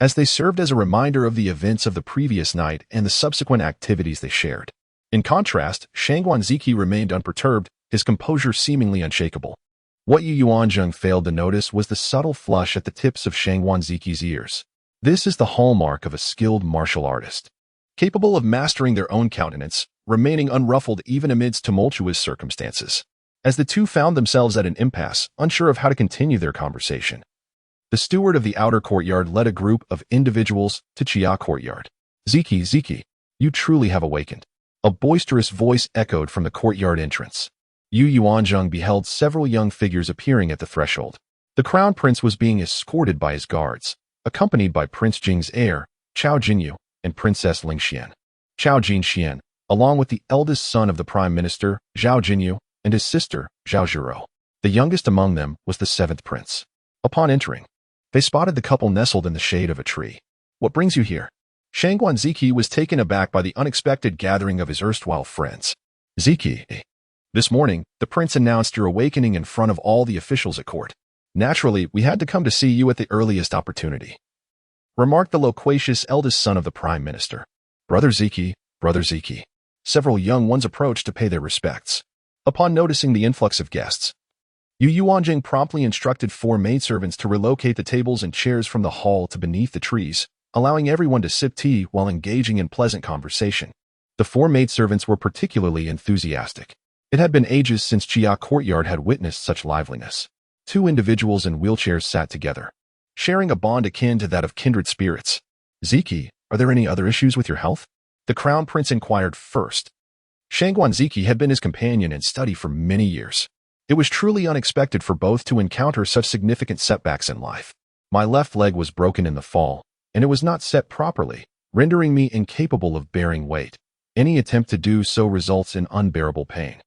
as they served as a reminder of the events of the previous night and the subsequent activities they shared. In contrast, Shangguan Ziqi remained unperturbed, his composure seemingly unshakable. What Yu Yuanzheng failed to notice was the subtle flush at the tips of Shangguan Ziqi's ears. This is the hallmark of a skilled martial artist, capable of mastering their own countenance, remaining unruffled even amidst tumultuous circumstances. As the two found themselves at an impasse, unsure of how to continue their conversation, the steward of the outer courtyard led a group of individuals to Qia courtyard. Ziqi, you truly have awakened." A boisterous voice echoed from the courtyard entrance. Yu Yuanzheng beheld several young figures appearing at the threshold. The crown prince was being escorted by his guards, accompanied by Prince Jing's heir, Chao Jinyu, and Princess Lingxian. Chao Jinxian, along with the eldest son of the prime minister, Zhao Jinyu, and his sister, Zhao Zhiro. The youngest among them was the seventh prince. Upon entering, they spotted the couple nestled in the shade of a tree. "What brings you here?" Shangguan Ziqi was taken aback by the unexpected gathering of his erstwhile friends. "Ziqi, this morning, the prince announced your awakening in front of all the officials at court. Naturally, we had to come to see you at the earliest opportunity," remarked the loquacious eldest son of the prime minister. Brother Ziqi. Several young ones approached to pay their respects. Upon noticing the influx of guests, Yu Yuanzheng promptly instructed 4 maidservants to relocate the tables and chairs from the hall to beneath the trees, allowing everyone to sip tea while engaging in pleasant conversation. The 4 maidservants were particularly enthusiastic. It had been ages since Jia Courtyard had witnessed such liveliness. 2 individuals in wheelchairs sat together, sharing a bond akin to that of kindred spirits. "Ziqi, are there any other issues with your health?" the crown prince inquired first. Shangguan Ziqi had been his companion in study for many years. It was truly unexpected for both to encounter such significant setbacks in life. "My left leg was broken in the fall, and it was not set properly, rendering me incapable of bearing weight. Any attempt to do so results in unbearable pain."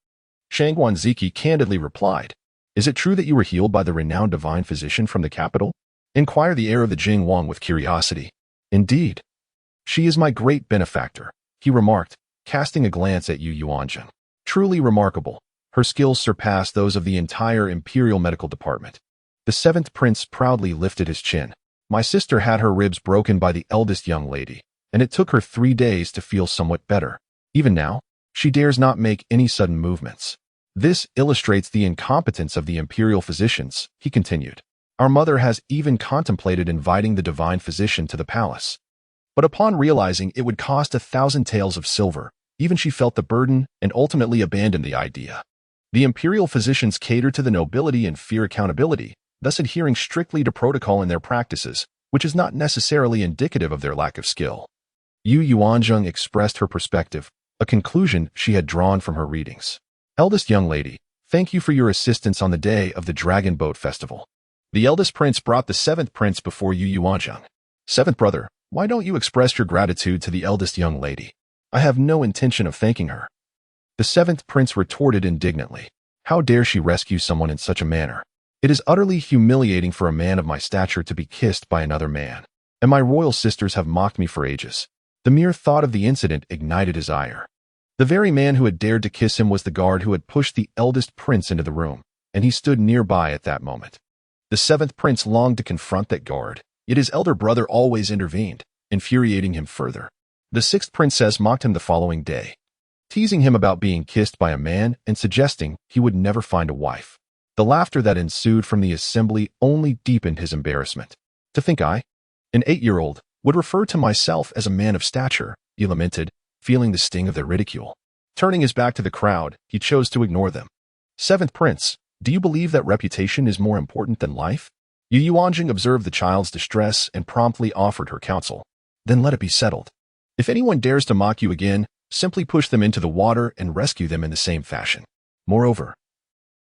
Shangguan Ziqi candidly replied, "Is it true that you were healed by the renowned divine physician from the capital?" inquired the heir of the Jing Wang with curiosity. "Indeed. She is my great benefactor," he remarked, casting a glance at Yu Yuanzheng. "Truly remarkable. Her skills surpass those of the entire imperial medical department." The seventh prince proudly lifted his chin. "My sister had her ribs broken by the eldest young lady, and it took her 3 days to feel somewhat better. Even now, she dares not make any sudden movements. This illustrates the incompetence of the imperial physicians," he continued. "Our mother has even contemplated inviting the divine physician to the palace. But upon realizing it would cost 1,000 taels of silver, even she felt the burden and ultimately abandoned the idea. The imperial physicians cater to the nobility and fear accountability, thus adhering strictly to protocol in their practices, which is not necessarily indicative of their lack of skill." Yu Yuanzheng expressed her perspective, a conclusion she had drawn from her readings. "Eldest young lady, thank you for your assistance on the day of the Dragon Boat Festival." The eldest prince brought the seventh prince before Yu Yuanzheng. "Seventh brother, why don't you express your gratitude to the eldest young lady?" "I have no intention of thanking her," the seventh prince retorted indignantly. "How dare she rescue someone in such a manner? It is utterly humiliating for a man of my stature to be kissed by another man, and my royal sisters have mocked me for ages." The mere thought of the incident ignited his ire. The very man who had dared to kiss him was the guard who had pushed the eldest prince into the room, and he stood nearby at that moment. The seventh prince longed to confront that guard, yet his elder brother always intervened, infuriating him further. The sixth princess mocked him the following day, teasing him about being kissed by a man and suggesting he would never find a wife. The laughter that ensued from the assembly only deepened his embarrassment. "To think I, an 8-year-old, would refer to myself as a man of stature," he lamented, feeling the sting of their ridicule. Turning his back to the crowd, he chose to ignore them. "Seventh prince, do you believe that reputation is more important than life?" Yu Yuanzheng observed the child's distress and promptly offered her counsel. "Then let it be settled. If anyone dares to mock you again, simply push them into the water and rescue them in the same fashion. Moreover,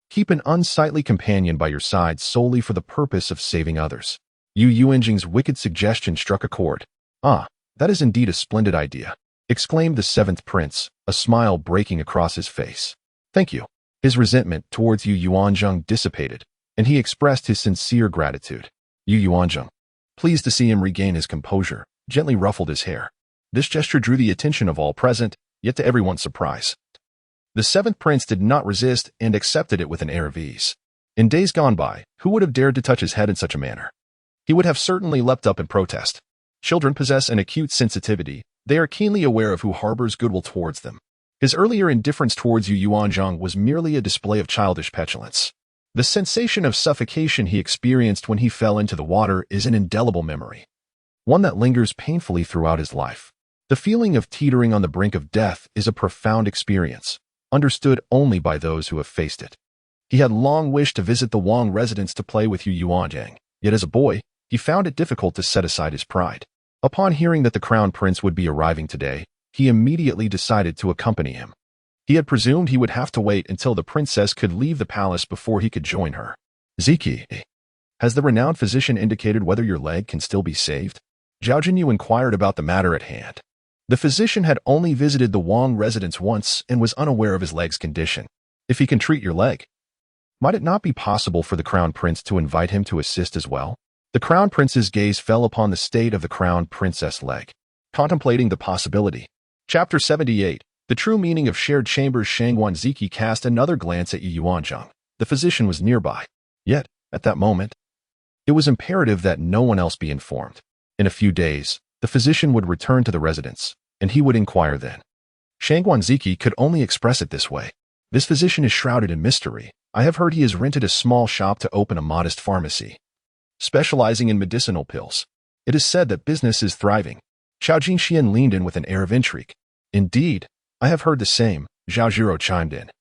keep an unsightly companion by your side solely for the purpose of saving others." Yu Yuanzheng's wicked suggestion struck a chord. "Ah, that is indeed a splendid idea," exclaimed the seventh prince, a smile breaking across his face. "Thank you." His resentment towards Yu Yuanzheng dissipated, and he expressed his sincere gratitude. Yu Yuanzheng, pleased to see him regain his composure, gently ruffled his hair. This gesture drew the attention of all present, yet to everyone's surprise, the seventh prince did not resist and accepted it with an air of ease. In days gone by, who would have dared to touch his head in such a manner? He would have certainly leapt up in protest. Children possess an acute sensitivity. They are keenly aware of who harbors goodwill towards them. His earlier indifference towards Yu Yuanzheng was merely a display of childish petulance. The sensation of suffocation he experienced when he fell into the water is an indelible memory, one that lingers painfully throughout his life. The feeling of teetering on the brink of death is a profound experience, understood only by those who have faced it. He had long wished to visit the Wang residence to play with Yu Yuanzheng, yet as a boy, he found it difficult to set aside his pride. Upon hearing that the crown prince would be arriving today, he immediately decided to accompany him. He had presumed he would have to wait until the princess could leave the palace before he could join her. Ziqi, has the renowned physician indicated whether your leg can still be saved? Zhao Jinyu inquired about the matter at hand. The physician had only visited the Wang residence once and was unaware of his leg's condition. If he can treat your leg, might it not be possible for the crown prince to invite him to assist as well? The crown prince's gaze fell upon the state of the crown princess' leg, contemplating the possibility. Chapter 78. The true meaning of shared chambers. Shangguan Ziqi cast another glance at Yu Yuanzheng. The physician was nearby. Yet, at that moment, it was imperative that no one else be informed. In a few days, the physician would return to the residence, and he would inquire then. Shangguan Ziqi could only express it this way. This physician is shrouded in mystery. I have heard he has rented a small shop to open a modest pharmacy, specializing in medicinal pills. It is said that business is thriving. Xiao Jinxian leaned in with an air of intrigue. Indeed, I have heard the same, Zhao Zhiro chimed in,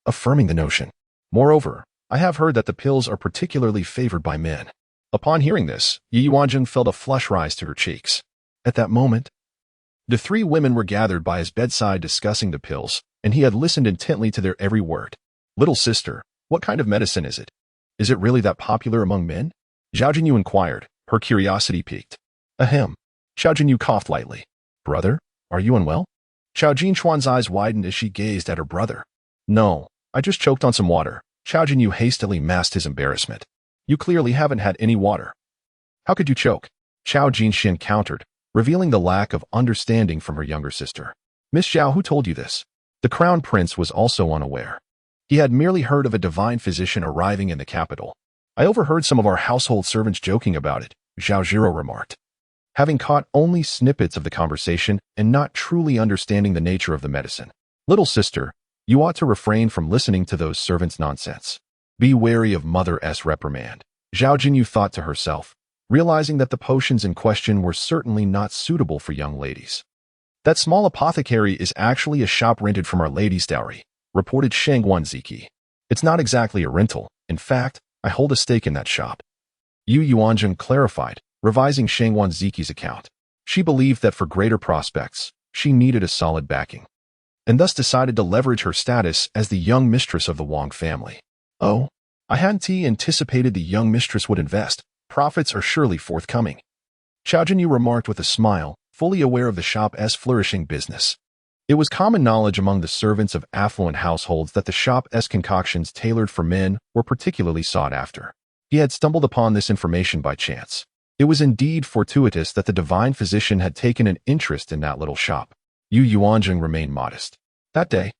affirming the notion. Moreover, I have heard that the pills are particularly favored by men. Upon hearing this, Yu Yuanzheng felt a flush rise to her cheeks. At that moment, the three women were gathered by his bedside discussing the pills, and he had listened intently to their every word. Little sister, what kind of medicine is it? Is it really that popular among men? Zhao Jinyu inquired, her curiosity piqued. Ahem. Zhao Jinyu coughed lightly. Brother, are you unwell? Xiao Jinchuan's eyes widened as she gazed at her brother. No, I just choked on some water. Xiao Jinyu hastily masked his embarrassment. You clearly haven't had any water. How could you choke? Xiao Jinxian countered, revealing the lack of understanding from her younger sister. Miss Xiao, who told you this? The crown prince was also unaware. He had merely heard of a divine physician arriving in the capital. I overheard some of our household servants joking about it, Zhao Zhiro remarked. Having caught only snippets of the conversation and not truly understanding the nature of the medicine. Little sister, you ought to refrain from listening to those servants' nonsense. Be wary of Mother's reprimand. Zhao Jinyu thought to herself, realizing that the potions in question were certainly not suitable for young ladies. That small apothecary is actually a shop rented from Our Lady's dowry, reported Shangguan Ziqi. It's not exactly a rental. In fact, I hold a stake in that shop. Yu Yuanzheng clarified, revising Shangguan Ziqi's account. She believed that for greater prospects, she needed a solid backing, and thus decided to leverage her status as the young mistress of the Wang family. Oh, I hadn't anticipated the young mistress would invest. Profits are surely forthcoming. Xiao Jinyu remarked with a smile, fully aware of the shop's flourishing business. It was common knowledge among the servants of affluent households that the shop's concoctions tailored for men were particularly sought after. He had stumbled upon this information by chance. It was indeed fortuitous that the divine physician had taken an interest in that little shop. Yu Yuanzheng remained modest. That day,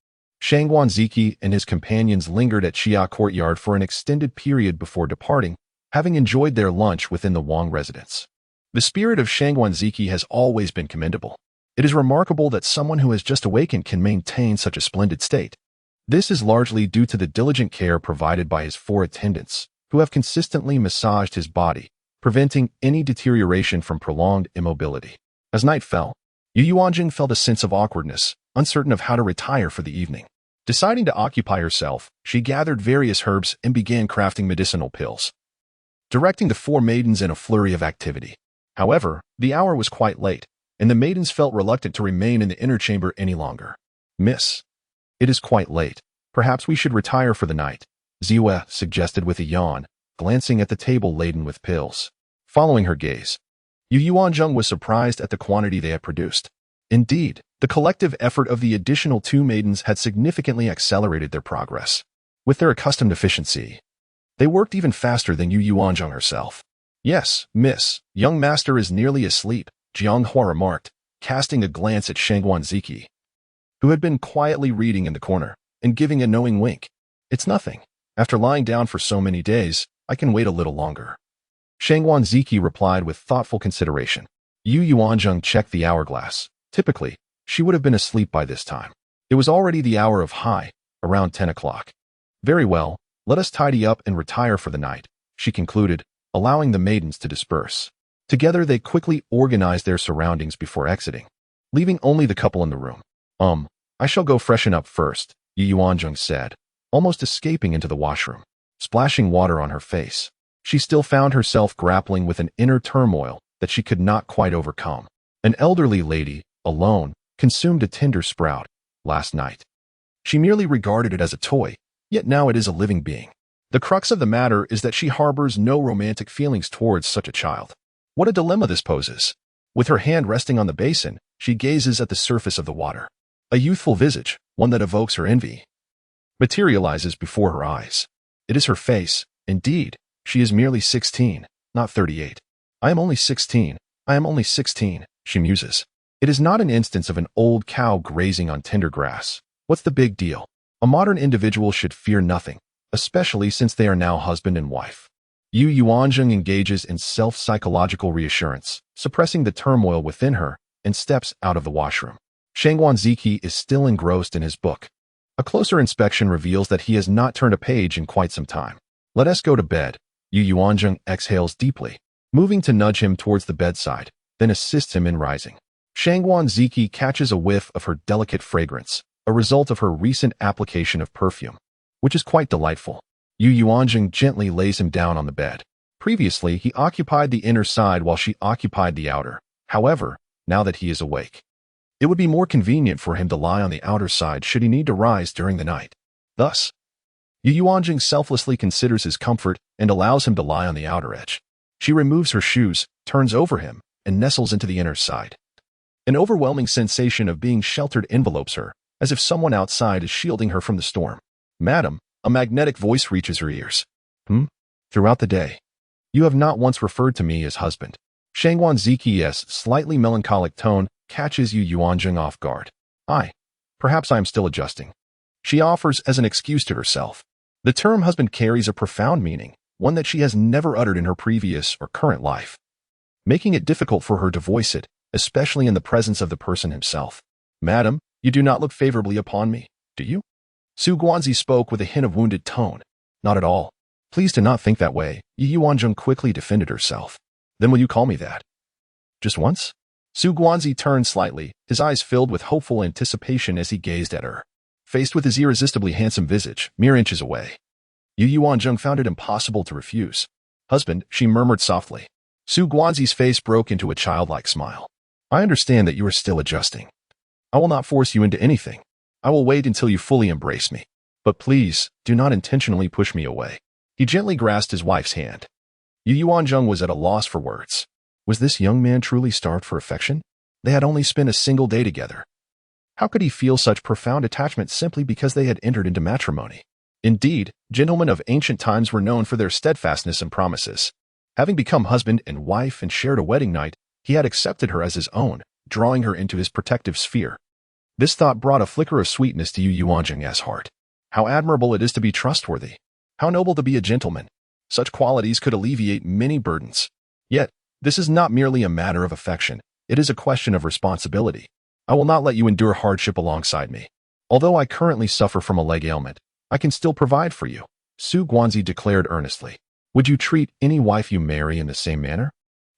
Shangguan Ziqi and his companions lingered at Xia Courtyard for an extended period before departing, having enjoyed their lunch within the Wang residence. The spirit of Shangguan Ziqi has always been commendable. It is remarkable that someone who has just awakened can maintain such a splendid state. This is largely due to the diligent care provided by his 4 attendants, who have consistently massaged his body, preventing any deterioration from prolonged immobility. As night fell, Yu Yuanzheng felt a sense of awkwardness, uncertain of how to retire for the evening. Deciding to occupy herself, she gathered various herbs and began crafting medicinal pills, directing the 4 maidens in a flurry of activity. However, the hour was quite late, and the maidens felt reluctant to remain in the inner chamber any longer. Miss, it is quite late. Perhaps we should retire for the night, Ziwe suggested with a yawn, glancing at the table laden with pills. Following her gaze, Yu Yuanzheng was surprised at the quantity they had produced. Indeed, the collective effort of the additional 2 maidens had significantly accelerated their progress. With their accustomed efficiency, they worked even faster than Yu Yuanzheng herself. Yes, miss, young master is nearly asleep, Jiang Hua remarked, casting a glance at Shangguan Ziqi, who had been quietly reading in the corner, and giving a knowing wink. It's nothing. After lying down for so many days, I can wait a little longer. Shangguan Ziqi replied with thoughtful consideration. Yu Yuanzheng checked the hourglass. Typically, she would have been asleep by this time. It was already the hour of high, around 10 o'clock. Very well, let us tidy up and retire for the night, she concluded, allowing the maidens to disperse. Together they quickly organized their surroundings before exiting, leaving only the couple in the room. I shall go freshen up first, Yu Yuanzheng said, almost escaping into the washroom, splashing water on her face. She still found herself grappling with an inner turmoil that she could not quite overcome. An elderly lady, alone, consumed a tender sprout last night. She merely regarded it as a toy, yet now it is a living being. The crux of the matter is that she harbors no romantic feelings towards such a child. What a dilemma this poses. With her hand resting on the basin, she gazes at the surface of the water. A youthful visage, one that evokes her envy, materializes before her eyes. It is her face. Indeed, she is merely 16, not 38. I am only 16. I am only 16, she muses. It is not an instance of an old cow grazing on tender grass. What's the big deal? A modern individual should fear nothing, especially since they are now husband and wife. Yu Yuanzheng engages in self-psychological reassurance, suppressing the turmoil within her, and steps out of the washroom. Shangguan Ziqi is still engrossed in his book. A closer inspection reveals that he has not turned a page in quite some time. Let us go to bed. Yu Yuanzheng exhales deeply, moving to nudge him towards the bedside, then assists him in rising. Shangguan Ziqi catches a whiff of her delicate fragrance, a result of her recent application of perfume, which is quite delightful. Yu Yuanzheng gently lays him down on the bed. Previously, he occupied the inner side while she occupied the outer. However, now that he is awake, it would be more convenient for him to lie on the outer side should he need to rise during the night. Thus, Yu Yuanzheng selflessly considers his comfort and allows him to lie on the outer edge. She removes her shoes, turns over him, and nestles into the inner side. An overwhelming sensation of being sheltered envelopes her, as if someone outside is shielding her from the storm. Madam, a magnetic voice reaches her ears. Throughout the day, you have not once referred to me as husband. Shangguan Ziqi's slightly melancholic tone catches Yu Yuanzheng off guard. Perhaps I am still adjusting. She offers as an excuse to herself. The term husband carries a profound meaning, one that she has never uttered in her previous or current life, making it difficult for her to voice it, especially in the presence of the person himself. Madam, you do not look favorably upon me, do you? Su Guanzi spoke with a hint of wounded tone. Not at all. Please do not think that way. Yu Yuanzheng quickly defended herself. Then will you call me that? Just once? Su Guanzi turned slightly, his eyes filled with hopeful anticipation as he gazed at her, faced with his irresistibly handsome visage, mere inches away. Yu Yuanzheng found it impossible to refuse. Husband, she murmured softly. Su Guanzi's face broke into a childlike smile. I understand that you are still adjusting. I will not force you into anything. I will wait until you fully embrace me. But please, do not intentionally push me away. He gently grasped his wife's hand. Yu Yuanzheng was at a loss for words. Was this young man truly starved for affection? They had only spent a single day together. How could he feel such profound attachment simply because they had entered into matrimony? Indeed, gentlemen of ancient times were known for their steadfastness and promises. Having become husband and wife and shared a wedding night, he had accepted her as his own, drawing her into his protective sphere. This thought brought a flicker of sweetness to Yu Yuanzheng's heart. How admirable it is to be trustworthy. How noble to be a gentleman. Such qualities could alleviate many burdens. Yet, this is not merely a matter of affection. It is a question of responsibility. I will not let you endure hardship alongside me. Although I currently suffer from a leg ailment, I can still provide for you, Su Guanzi declared earnestly. Would you treat any wife you marry in the same manner?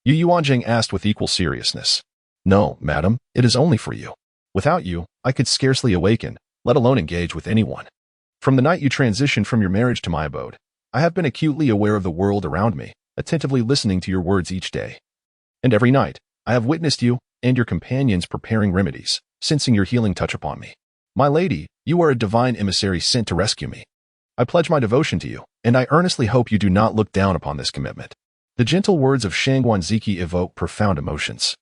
Yu Yuanzheng asked with equal seriousness. No, madam, it is only for you. Without you, I could scarcely awaken, let alone engage with anyone. From the night you transitioned from your marriage to my abode, I have been acutely aware of the world around me, attentively listening to your words each day. And every night, I have witnessed you and your companions preparing remedies, sensing your healing touch upon me. My lady, you are a divine emissary sent to rescue me. I pledge my devotion to you, and I earnestly hope you do not look down upon this commitment. The gentle words of Shangguan Ziqi evoke profound emotions,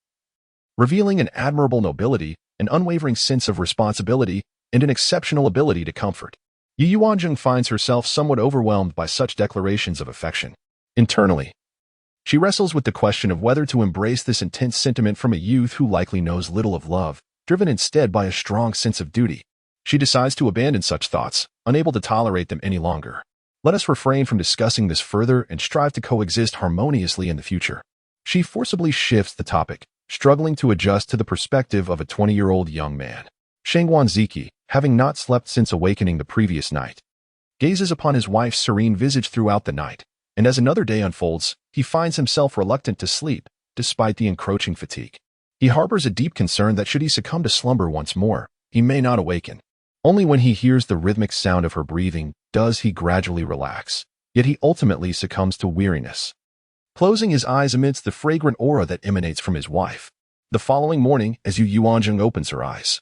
revealing an admirable nobility, an unwavering sense of responsibility, and an exceptional ability to comfort. Yu Yuanzheng finds herself somewhat overwhelmed by such declarations of affection. Internally, she wrestles with the question of whether to embrace this intense sentiment from a youth who likely knows little of love, driven instead by a strong sense of duty. She decides to abandon such thoughts, unable to tolerate them any longer. Let us refrain from discussing this further and strive to coexist harmoniously in the future. She forcibly shifts the topic, struggling to adjust to the perspective of a 20-year-old young man. Shangguan Ziqi, having not slept since awakening the previous night, gazes upon his wife's serene visage throughout the night, and as another day unfolds, he finds himself reluctant to sleep, despite the encroaching fatigue. He harbors a deep concern that should he succumb to slumber once more, he may not awaken. Only when he hears the rhythmic sound of her breathing does he gradually relax, yet he ultimately succumbs to weariness, closing his eyes amidst the fragrant aura that emanates from his wife. The following morning, as Yu Yuanzheng opens her eyes,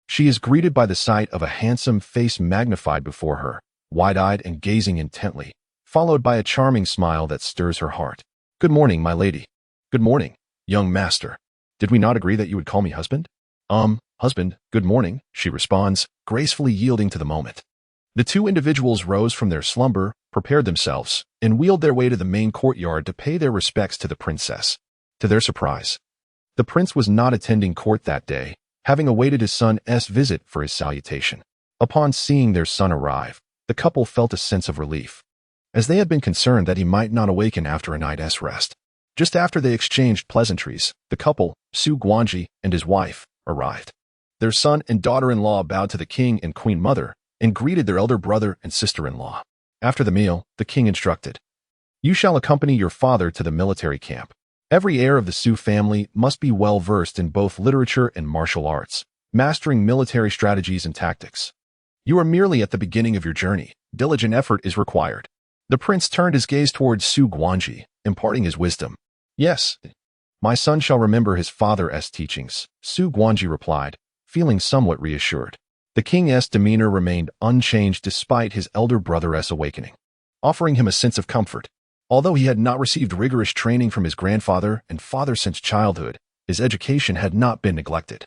She is greeted by the sight of a handsome face magnified before her, wide-eyed and gazing intently, followed by a charming smile that stirs her heart. "Good morning, my lady." "Good morning, young master. Did we not agree that you would call me husband?" Husband, good morning," she responds, gracefully yielding to the moment. The two individuals rose from their slumber, prepared themselves, and wheeled their way to the main courtyard to pay their respects to the princess. To their surprise, the prince was not attending court that day, having awaited his son's visit for his salutation. Upon seeing their son arrive, the couple felt a sense of relief, as they had been concerned that he might not awaken after a night's rest. Just after they exchanged pleasantries, the couple, Shangguan Ziqi and his wife, arrived. Their son and daughter-in-law bowed to the king and queen mother and greeted their elder brother and sister-in-law. After the meal, the king instructed, "You shall accompany your father to the military camp. Every heir of the Su family must be well-versed in both literature and martial arts, mastering military strategies and tactics. You are merely at the beginning of your journey. Diligent effort is required." The prince turned his gaze towards Shangguan Ziqi, imparting his wisdom. "Yes, my son shall remember his father's teachings," Shangguan Ziqi replied, feeling somewhat reassured. The king's demeanor remained unchanged despite his elder brother's awakening, offering him a sense of comfort. Although he had not received rigorous training from his grandfather and father since childhood, his education had not been neglected.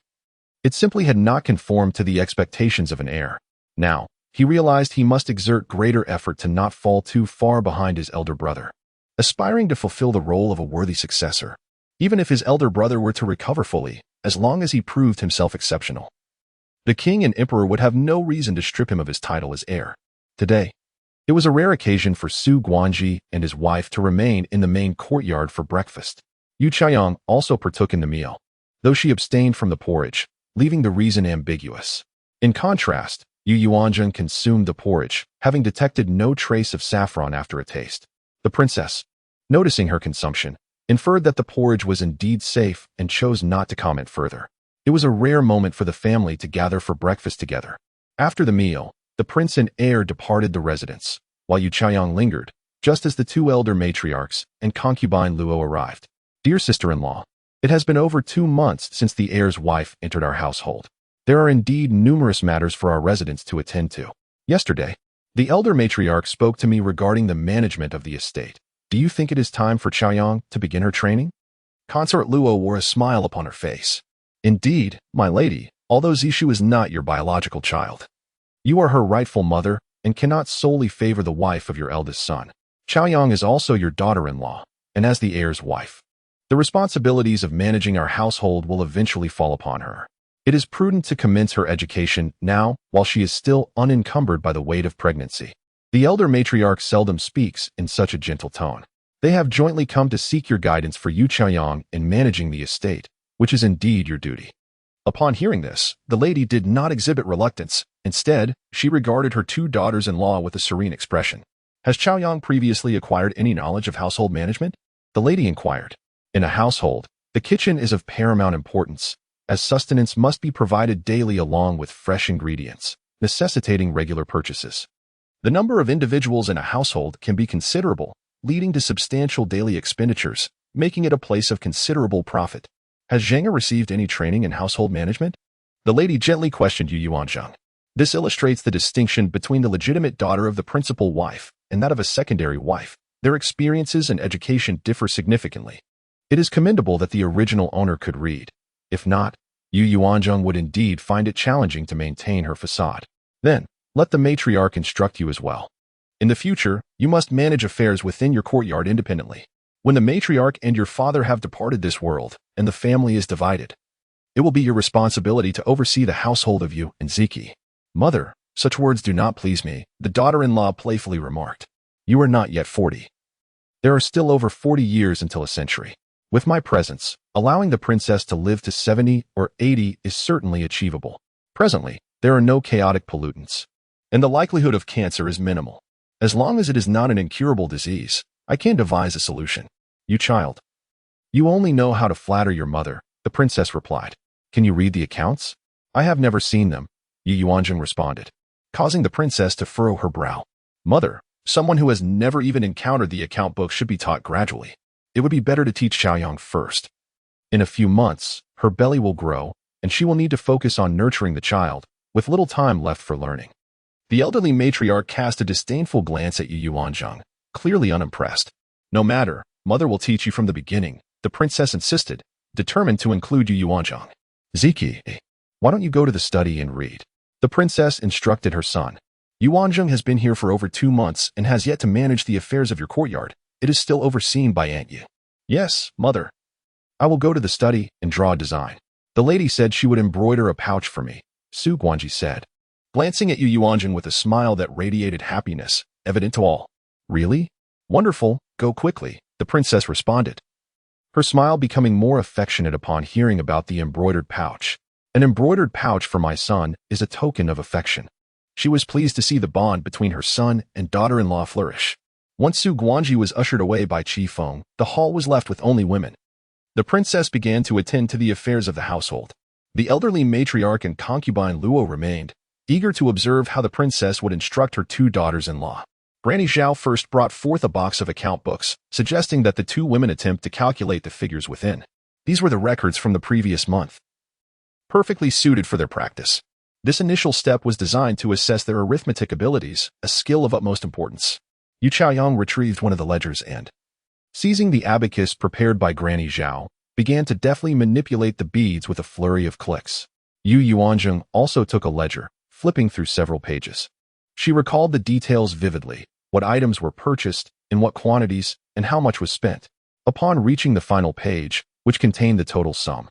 It simply had not conformed to the expectations of an heir. Now, he realized he must exert greater effort to not fall too far behind his elder brother, aspiring to fulfill the role of a worthy successor, even if his elder brother were to recover fully, as long as he proved himself exceptional. The king and emperor would have no reason to strip him of his title as heir. Today, it was a rare occasion for Shangguan Ziqi and his wife to remain in the main courtyard for breakfast. Yu Yuanzheng also partook in the meal, though she abstained from the porridge, leaving the reason ambiguous. In contrast, Yu Yuanzheng consumed the porridge, having detected no trace of saffron after a taste. The princess, noticing her consumption, inferred that the porridge was indeed safe and chose not to comment further. It was a rare moment for the family to gather for breakfast together. After the meal, the prince and heir departed the residence, while Yu Yuanzheng lingered, just as the two elder matriarchs and concubine Luo arrived. "Dear sister-in-law, it has been over 2 months since the heir's wife entered our household. There are indeed numerous matters for our residents to attend to. Yesterday, the elder matriarch spoke to me regarding the management of the estate. Do you think it is time for Chaoyang to begin her training?" Consort Luo wore a smile upon her face. "Indeed, my lady, although Zishu is not your biological child, you are her rightful mother and cannot solely favor the wife of your eldest son. Chaoyang is also your daughter-in-law, and as the heir's wife, the responsibilities of managing our household will eventually fall upon her. It is prudent to commence her education now while she is still unencumbered by the weight of pregnancy." The elder matriarch seldom speaks in such a gentle tone. "They have jointly come to seek your guidance for Yu Yuanzheng in managing the estate, which is indeed your duty." Upon hearing this, the lady did not exhibit reluctance. Instead, she regarded her two daughters-in-law with a serene expression. "Has Chaoyang previously acquired any knowledge of household management?" the lady inquired. In a household, the kitchen is of paramount importance, as sustenance must be provided daily along with fresh ingredients, necessitating regular purchases. The number of individuals in a household can be considerable, leading to substantial daily expenditures, making it a place of considerable profit. "Has Zheng received any training in household management?" the lady gently questioned Yu Yuanzheng. This illustrates the distinction between the legitimate daughter of the principal wife and that of a secondary wife. Their experiences and education differ significantly. It is commendable that the original owner could read. If not, Yu Yuanzheng would indeed find it challenging to maintain her facade. Then, let the matriarch instruct you as well. In the future, you must manage affairs within your courtyard independently. When the matriarch and your father have departed this world, and the family is divided, it will be your responsibility to oversee the household of Yu and Ziqi. "Mother, such words do not please me," the daughter-in-law playfully remarked. "You are not yet 40. There are still over 40 years until a century. With my presence, allowing the princess to live to 70 or 80 is certainly achievable. Presently, there are no chaotic pollutants, and the likelihood of cancer is minimal. As long as it is not an incurable disease, I can devise a solution." "You child, you only know how to flatter your mother," the princess replied. "Can you read the accounts?" "I have never seen them," Yu Yuanzheng responded, causing the princess to furrow her brow. "Mother, someone who has never even encountered the account book should be taught gradually. It would be better to teach Chaoyang first. In a few months, her belly will grow, and she will need to focus on nurturing the child, with little time left for learning. The elderly matriarch cast a disdainful glance at Yu Yuanzheng, clearly unimpressed. No matter, mother will teach you from the beginning, the princess insisted, determined to include Yu Yuanzheng. Ziqi, why don't you go to the study and read? The princess instructed her son. Yuanzheng has been here for over 2 months and has yet to manage the affairs of your courtyard. It is still overseen by Aunt Yu. Yes, mother. I will go to the study and draw a design. The lady said she would embroider a pouch for me, Shangguan Ziqi said, glancing at Yu Yuanzheng with a smile that radiated happiness, evident to all. Really? Wonderful, go quickly, the princess responded, her smile becoming more affectionate upon hearing about the embroidered pouch. An embroidered pouch for my son is a token of affection. She was pleased to see the bond between her son and daughter-in-law flourish. Once Shangguan Ziqi was ushered away by Qi Feng, the hall was left with only women. The princess began to attend to the affairs of the household. The elderly matriarch and concubine Luo remained, eager to observe how the princess would instruct her 2 daughters-in-law. Granny Zhao first brought forth a box of account books, suggesting that the 2 women attempt to calculate the figures within. These were the records from the previous month, perfectly suited for their practice. This initial step was designed to assess their arithmetic abilities, a skill of utmost importance. Yu Chaoyang retrieved one of the ledgers and, seizing the abacus prepared by Granny Zhao, began to deftly manipulate the beads with a flurry of clicks. Yu Yuanzheng also took a ledger, flipping through several pages. She recalled the details vividly, what items were purchased, in what quantities, and how much was spent. Upon reaching the final page, which contained the total sum,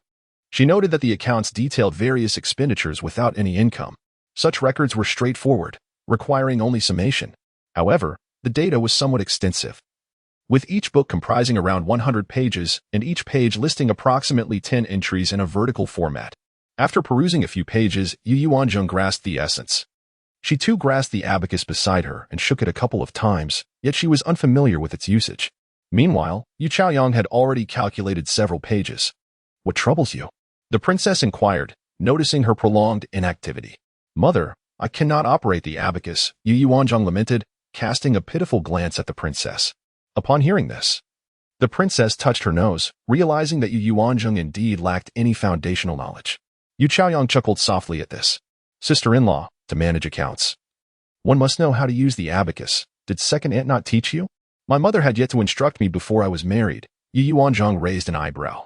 she noted that the accounts detailed various expenditures without any income. Such records were straightforward, requiring only summation. However, the data was somewhat extensive, with each book comprising around 100 pages and each page listing approximately 10 entries in a vertical format. After perusing a few pages, Yu Yuanzheng grasped the essence. She too grasped the abacus beside her and shook it a couple of times, yet she was unfamiliar with its usage. Meanwhile, Yu Chaoyang had already calculated several pages. What troubles you? The princess inquired, noticing her prolonged inactivity. Mother, I cannot operate the abacus, Yu Yuanzheng lamented, casting a pitiful glance at the princess. Upon hearing this, the princess touched her nose, realizing that Yu Yuanzheng indeed lacked any foundational knowledge. Yu Chaoyang chuckled softly at this. Sister-in-law, to manage accounts, one must know how to use the abacus. Did second aunt not teach you? My mother had yet to instruct me before I was married. Yu Yuanzheng raised an eyebrow,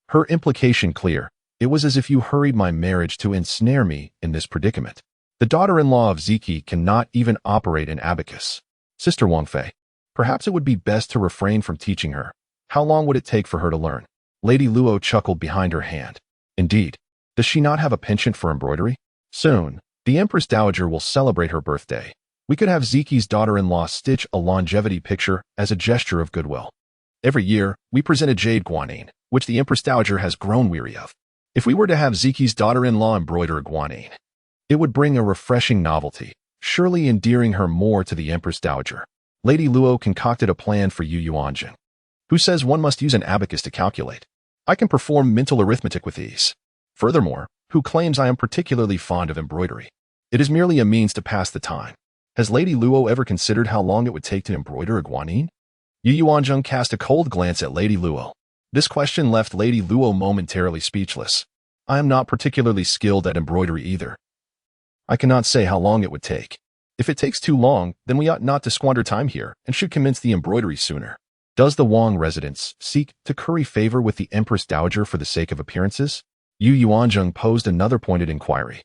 her implication clear. It was as if you hurried my marriage to ensnare me in this predicament. The daughter-in-law of Ziqi cannot even operate an abacus. Sister Wang Fei, perhaps it would be best to refrain from teaching her. How long would it take for her to learn? Lady Luo chuckled behind her hand. Indeed, does she not have a penchant for embroidery? Soon, the Empress Dowager will celebrate her birthday. We could have Ziqi's daughter-in-law stitch a longevity picture as a gesture of goodwill. Every year, we present a jade guanine, which the Empress Dowager has grown weary of. If we were to have Ziqi's daughter-in-law embroider a guanine, it would bring a refreshing novelty, surely endearing her more to the Empress Dowager. Lady Luo concocted a plan for Yu Yuanzheng, who says one must use an abacus to calculate. I can perform mental arithmetic with ease. Furthermore, who claims I am particularly fond of embroidery? It is merely a means to pass the time. Has Lady Luo ever considered how long it would take to embroider a guanine? Yu Yuanzheng cast a cold glance at Lady Luo. This question left Lady Luo momentarily speechless. I am not particularly skilled at embroidery either. I cannot say how long it would take. If it takes too long, then we ought not to squander time here and should commence the embroidery sooner. Does the Wang residence seek to curry favor with the Empress Dowager for the sake of appearances? Yu Yuanzheng posed another pointed inquiry.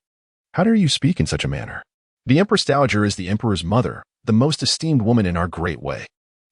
How dare you speak in such a manner? The Empress Dowager is the Emperor's mother, the most esteemed woman in our great way.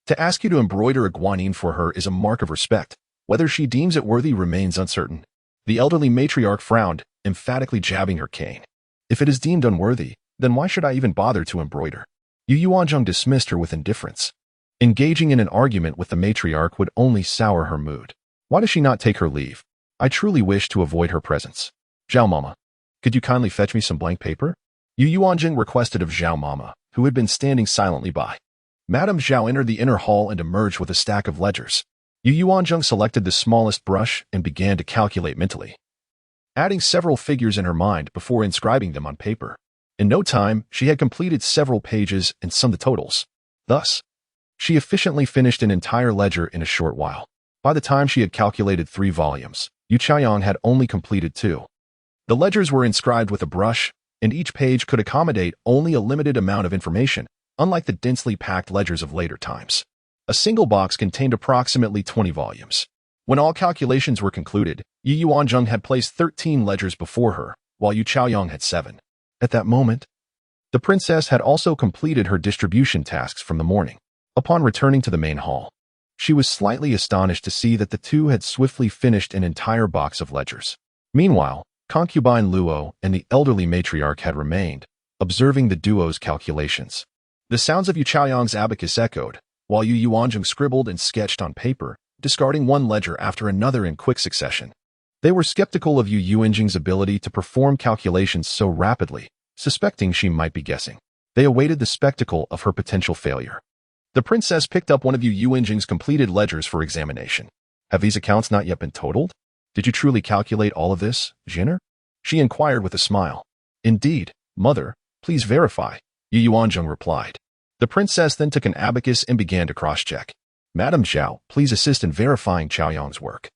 To ask you to embroider a guanine for her is a mark of respect. Whether she deems it worthy remains uncertain. The elderly matriarch frowned, emphatically jabbing her cane. If it is deemed unworthy, then why should I even bother to embroider? Yu Yuanzheng dismissed her with indifference. Engaging in an argument with the matriarch would only sour her mood. Why does she not take her leave? I truly wish to avoid her presence. Zhao Mama, could you kindly fetch me some blank paper? Yu Yuanzheng requested of Zhao Mama, who had been standing silently by. Madame Zhao entered the inner hall and emerged with a stack of ledgers. Yu Yuanzheng selected the smallest brush and began to calculate mentally, adding several figures in her mind before inscribing them on paper. In no time, she had completed several pages and summed the totals. Thus, she efficiently finished an entire ledger in a short while. By the time she had calculated 3 volumes, Yu Chaoyang had only completed 2. The ledgers were inscribed with a brush, and each page could accommodate only a limited amount of information, unlike the densely packed ledgers of later times. A single box contained approximately 20 volumes. When all calculations were concluded, Yu Yuanzheng had placed 13 ledgers before her, while Yu Chaoyang had 7. At that moment, the princess had also completed her distribution tasks from the morning. Upon returning to the main hall, she was slightly astonished to see that the two had swiftly finished an entire box of ledgers. Meanwhile, concubine Luo and the elderly matriarch had remained, observing the duo's calculations. The sounds of Yu Chaoyang's abacus echoed, while Yu Yuanzheng scribbled and sketched on paper, discarding one ledger after another in quick succession. They were skeptical of Yu Yuanzheng's ability to perform calculations so rapidly, suspecting she might be guessing. They awaited the spectacle of her potential failure. The princess picked up one of Yu Yuanzheng's completed ledgers for examination. Have these accounts not yet been totaled? Did you truly calculate all of this, Jinner? She inquired with a smile. Indeed, mother, please verify, Yu Yuanzheng replied. The princess then took an abacus and began to cross-check. Madam Zhao, please assist in verifying Chaoyang's work,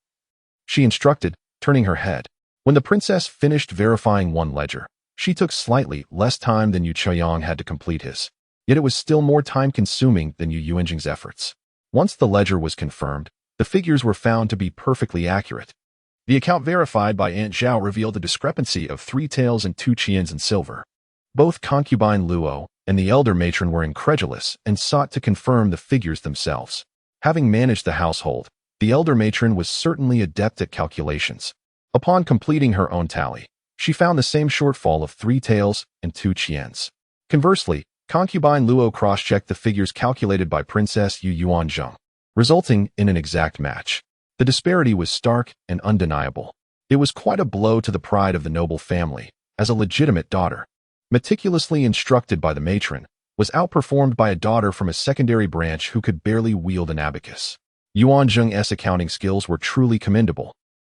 she instructed, turning her head. When the princess finished verifying one ledger, she took slightly less time than Yu Chaoyang had to complete his. Yet it was still more time-consuming than Yu Yuanzheng's efforts. Once the ledger was confirmed, the figures were found to be perfectly accurate. The account verified by Aunt Zhao revealed a discrepancy of 3 taels and 2 qians in silver. Both concubine Luo and the elder matron were incredulous and sought to confirm the figures themselves. Having managed the household, the elder matron was certainly adept at calculations. Upon completing her own tally, she found the same shortfall of 3 taels and 2 qians. Conversely, concubine Luo cross-checked the figures calculated by Princess Yu Yuanzheng, resulting in an exact match. The disparity was stark and undeniable. It was quite a blow to the pride of the noble family, as a legitimate daughter, meticulously instructed by the matron, was outperformed by a daughter from a secondary branch who could barely wield an abacus. Yuanzheng's accounting skills were truly commendable,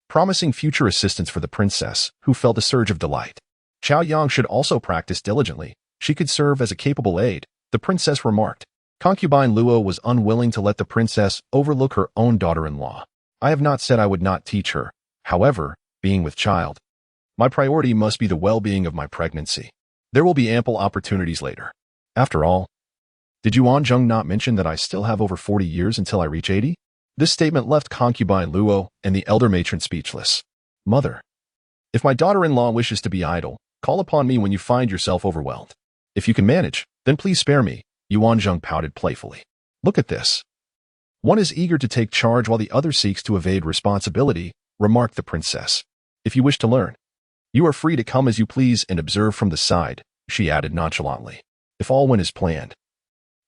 promising future assistance for the princess, who felt a surge of delight. Chaoyang should also practice diligently. She could serve as a capable aide, the princess remarked. Concubine Luo was unwilling to let the princess overlook her own daughter-in-law. I have not said I would not teach her. However, being with child, my priority must be the well-being of my pregnancy. There will be ample opportunities later. After all, did Yuanzheng not mention that I still have over 40 years until I reach 80? This statement left concubine Luo and the elder matron speechless. Mother, if my daughter-in-law wishes to be idle, call upon me when you find yourself overwhelmed. If you can manage, then please spare me, Yuanzheng pouted playfully. Look at this. One is eager to take charge while the other seeks to evade responsibility, remarked the princess. If you wish to learn, you are free to come as you please and observe from the side, she added nonchalantly. If all went as planned.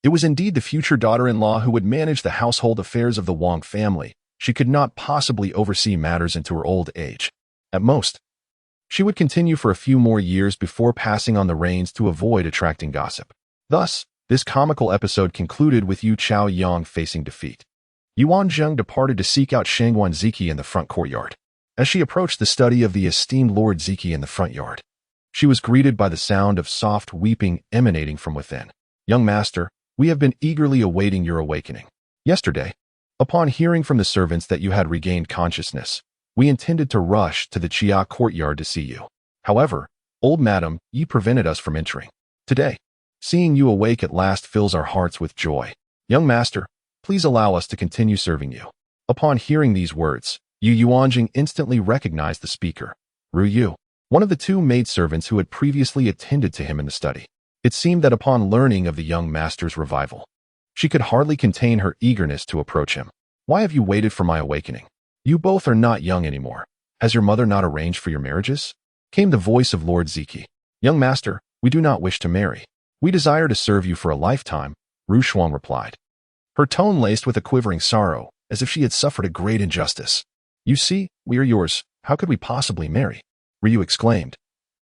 It was indeed the future daughter-in-law who would manage the household affairs of the Wang family. She could not possibly oversee matters into her old age. At most, she would continue for a few more years before passing on the reins to avoid attracting gossip. Thus, this comical episode concluded with Yu Chaoyang facing defeat. Yuanzheng departed to seek out Shangguan Ziqi in the front courtyard. As she approached the study of the esteemed Lord Ziqi in the front yard, she was greeted by the sound of soft weeping emanating from within. Young master, we have been eagerly awaiting your awakening. Yesterday, upon hearing from the servants that you had regained consciousness, we intended to rush to the Chia courtyard to see you. However, old madam, ye prevented us from entering. Today, seeing you awake at last fills our hearts with joy. Young master, please allow us to continue serving you. Upon hearing these words, Yu Yuanzheng instantly recognized the speaker, Ru Yu, one of the 2 maidservants who had previously attended to him in the study. It seemed that upon learning of the young master's revival, she could hardly contain her eagerness to approach him. Why have you waited for my awakening? You both are not young anymore. Has your mother not arranged for your marriages? Came the voice of Lord Ziqi. Young master, we do not wish to marry. We desire to serve you for a lifetime, Ru Shuang replied, her tone laced with a quivering sorrow, as if she had suffered a great injustice. You see, we are yours. How could we possibly marry? Ryu exclaimed,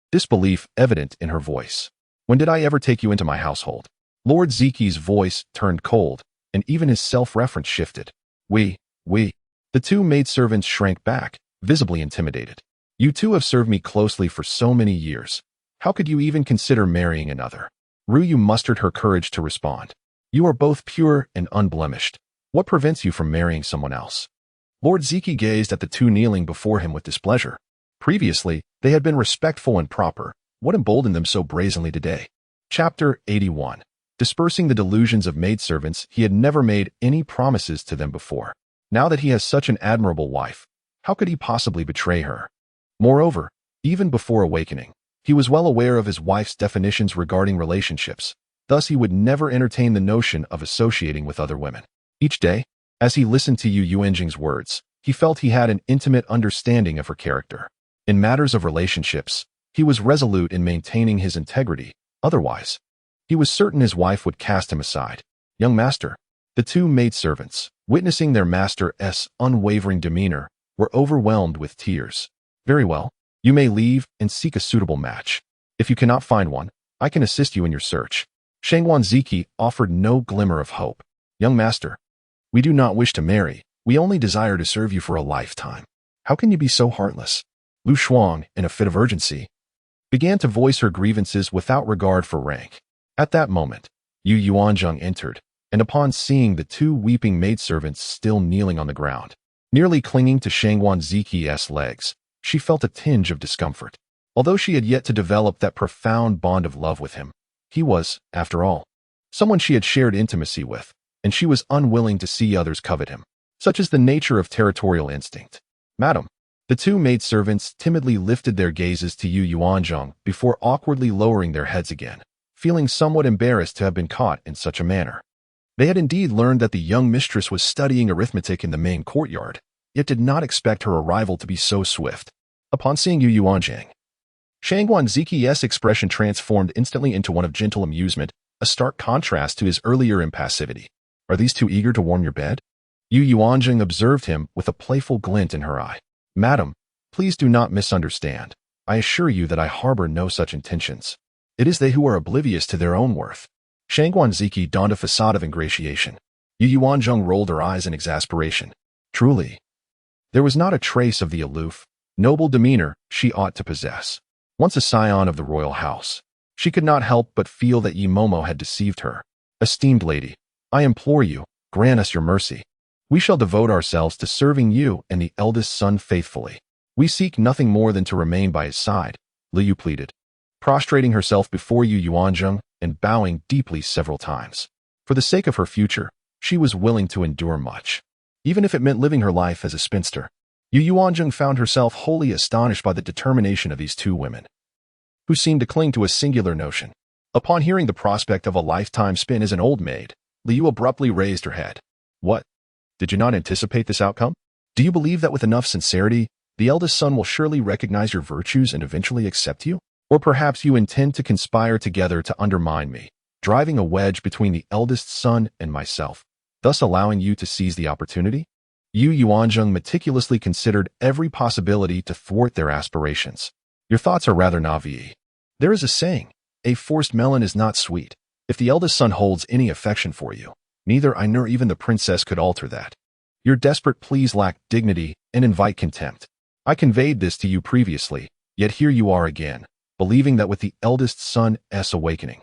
disbelief evident in her voice. When did I ever take you into my household? Lord Ziqi's voice turned cold, and even his self-reference shifted. We. The 2 maidservants shrank back, visibly intimidated. You 2 have served me closely for so many years. How could you even consider marrying another? Ryu mustered her courage to respond. You are both pure and unblemished. What prevents you from marrying someone else? Lord Ziqi gazed at the 2 kneeling before him with displeasure. Previously, they had been respectful and proper. What emboldened them so brazenly today? Chapter 81. Dispersing the delusions of maidservants, he had never made any promises to them before. Now that he has such an admirable wife, how could he possibly betray her? Moreover, even before awakening, he was well aware of his wife's definitions regarding relationships. Thus, he would never entertain the notion of associating with other women. Each day, as he listened to Yu Yuanzheng's words, he felt he had an intimate understanding of her character. In matters of relationships, he was resolute in maintaining his integrity. Otherwise, he was certain his wife would cast him aside. Young master. The two maidservants, witnessing their master's unwavering demeanor, were overwhelmed with tears. Very well, you may leave and seek a suitable match. If you cannot find one, I can assist you in your search. Shangguan Ziqi offered no glimmer of hope. Young master, we do not wish to marry. We only desire to serve you for a lifetime. How can you be so heartless? Lu Shuang, in a fit of urgency, began to voice her grievances without regard for rank. At that moment, Yu Yuanzheng entered, and upon seeing the two weeping maidservants still kneeling on the ground, nearly clinging to Shangguan Ziqi's legs, she felt a tinge of discomfort. Although she had yet to develop that profound bond of love with him, he was, after all, someone she had shared intimacy with, and she was unwilling to see others covet him. Such is the nature of territorial instinct. Madam. The two maidservants timidly lifted their gazes to Yu Yuanzheng before awkwardly lowering their heads again, feeling somewhat embarrassed to have been caught in such a manner. They had indeed learned that the young mistress was studying arithmetic in the main courtyard, yet did not expect her arrival to be so swift. Upon seeing Yu Yuanzheng, Shangguan Ziqi's expression transformed instantly into one of gentle amusement, a stark contrast to his earlier impassivity. Are these two eager to warm your bed? Yu Yuanzheng observed him with a playful glint in her eye. Madam, please do not misunderstand. I assure you that I harbor no such intentions. It is they who are oblivious to their own worth. Shangguan Ziqi donned a facade of ingratiation. Yu Yuanzheng rolled her eyes in exasperation. Truly, there was not a trace of the aloof, noble demeanor she ought to possess. Once a scion of the royal house, she could not help but feel that Yi Momo had deceived her. Esteemed lady, I implore you, grant us your mercy. We shall devote ourselves to serving you and the eldest son faithfully. We seek nothing more than to remain by his side, Liu pleaded, prostrating herself before Yu Yuanzheng and bowing deeply several times. For the sake of her future, she was willing to endure much, even if it meant living her life as a spinster. Yu Yuanzheng found herself wholly astonished by the determination of these two women, who seemed to cling to a singular notion. Upon hearing the prospect of a lifetime spin as an old maid, Liu abruptly raised her head. What? Did you not anticipate this outcome? Do you believe that with enough sincerity, the eldest son will surely recognize your virtues and eventually accept you? Or perhaps you intend to conspire together to undermine me, driving a wedge between the eldest son and myself, thus allowing you to seize the opportunity? Yu Yuanzheng meticulously considered every possibility to thwart their aspirations. Your thoughts are rather naive. There is a saying, a forced melon is not sweet. If the eldest son holds any affection for you, neither I nor even the princess could alter that. Your desperate pleas lack dignity and invite contempt. I conveyed this to you previously, yet here you are again, believing that with the eldest son's awakening,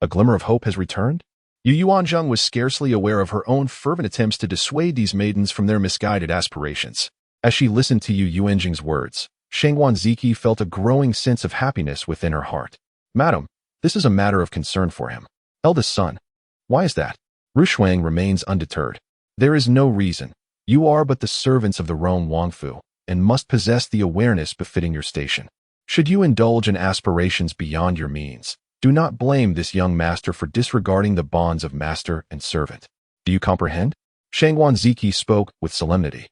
a glimmer of hope has returned? Yu Yuanzheng was scarcely aware of her own fervent attempts to dissuade these maidens from their misguided aspirations. As she listened to Yu Yuanzheng's words, Shangguan Ziqi felt a growing sense of happiness within her heart. Madam, this is a matter of concern for him. Eldest son. Why is that? Rushuang remains undeterred. There is no reason. You are but the servants of the Rome Wangfu, and must possess the awareness befitting your station. Should you indulge in aspirations beyond your means, do not blame this young master for disregarding the bonds of master and servant. Do you comprehend? Shangguan Ziqi spoke with solemnity,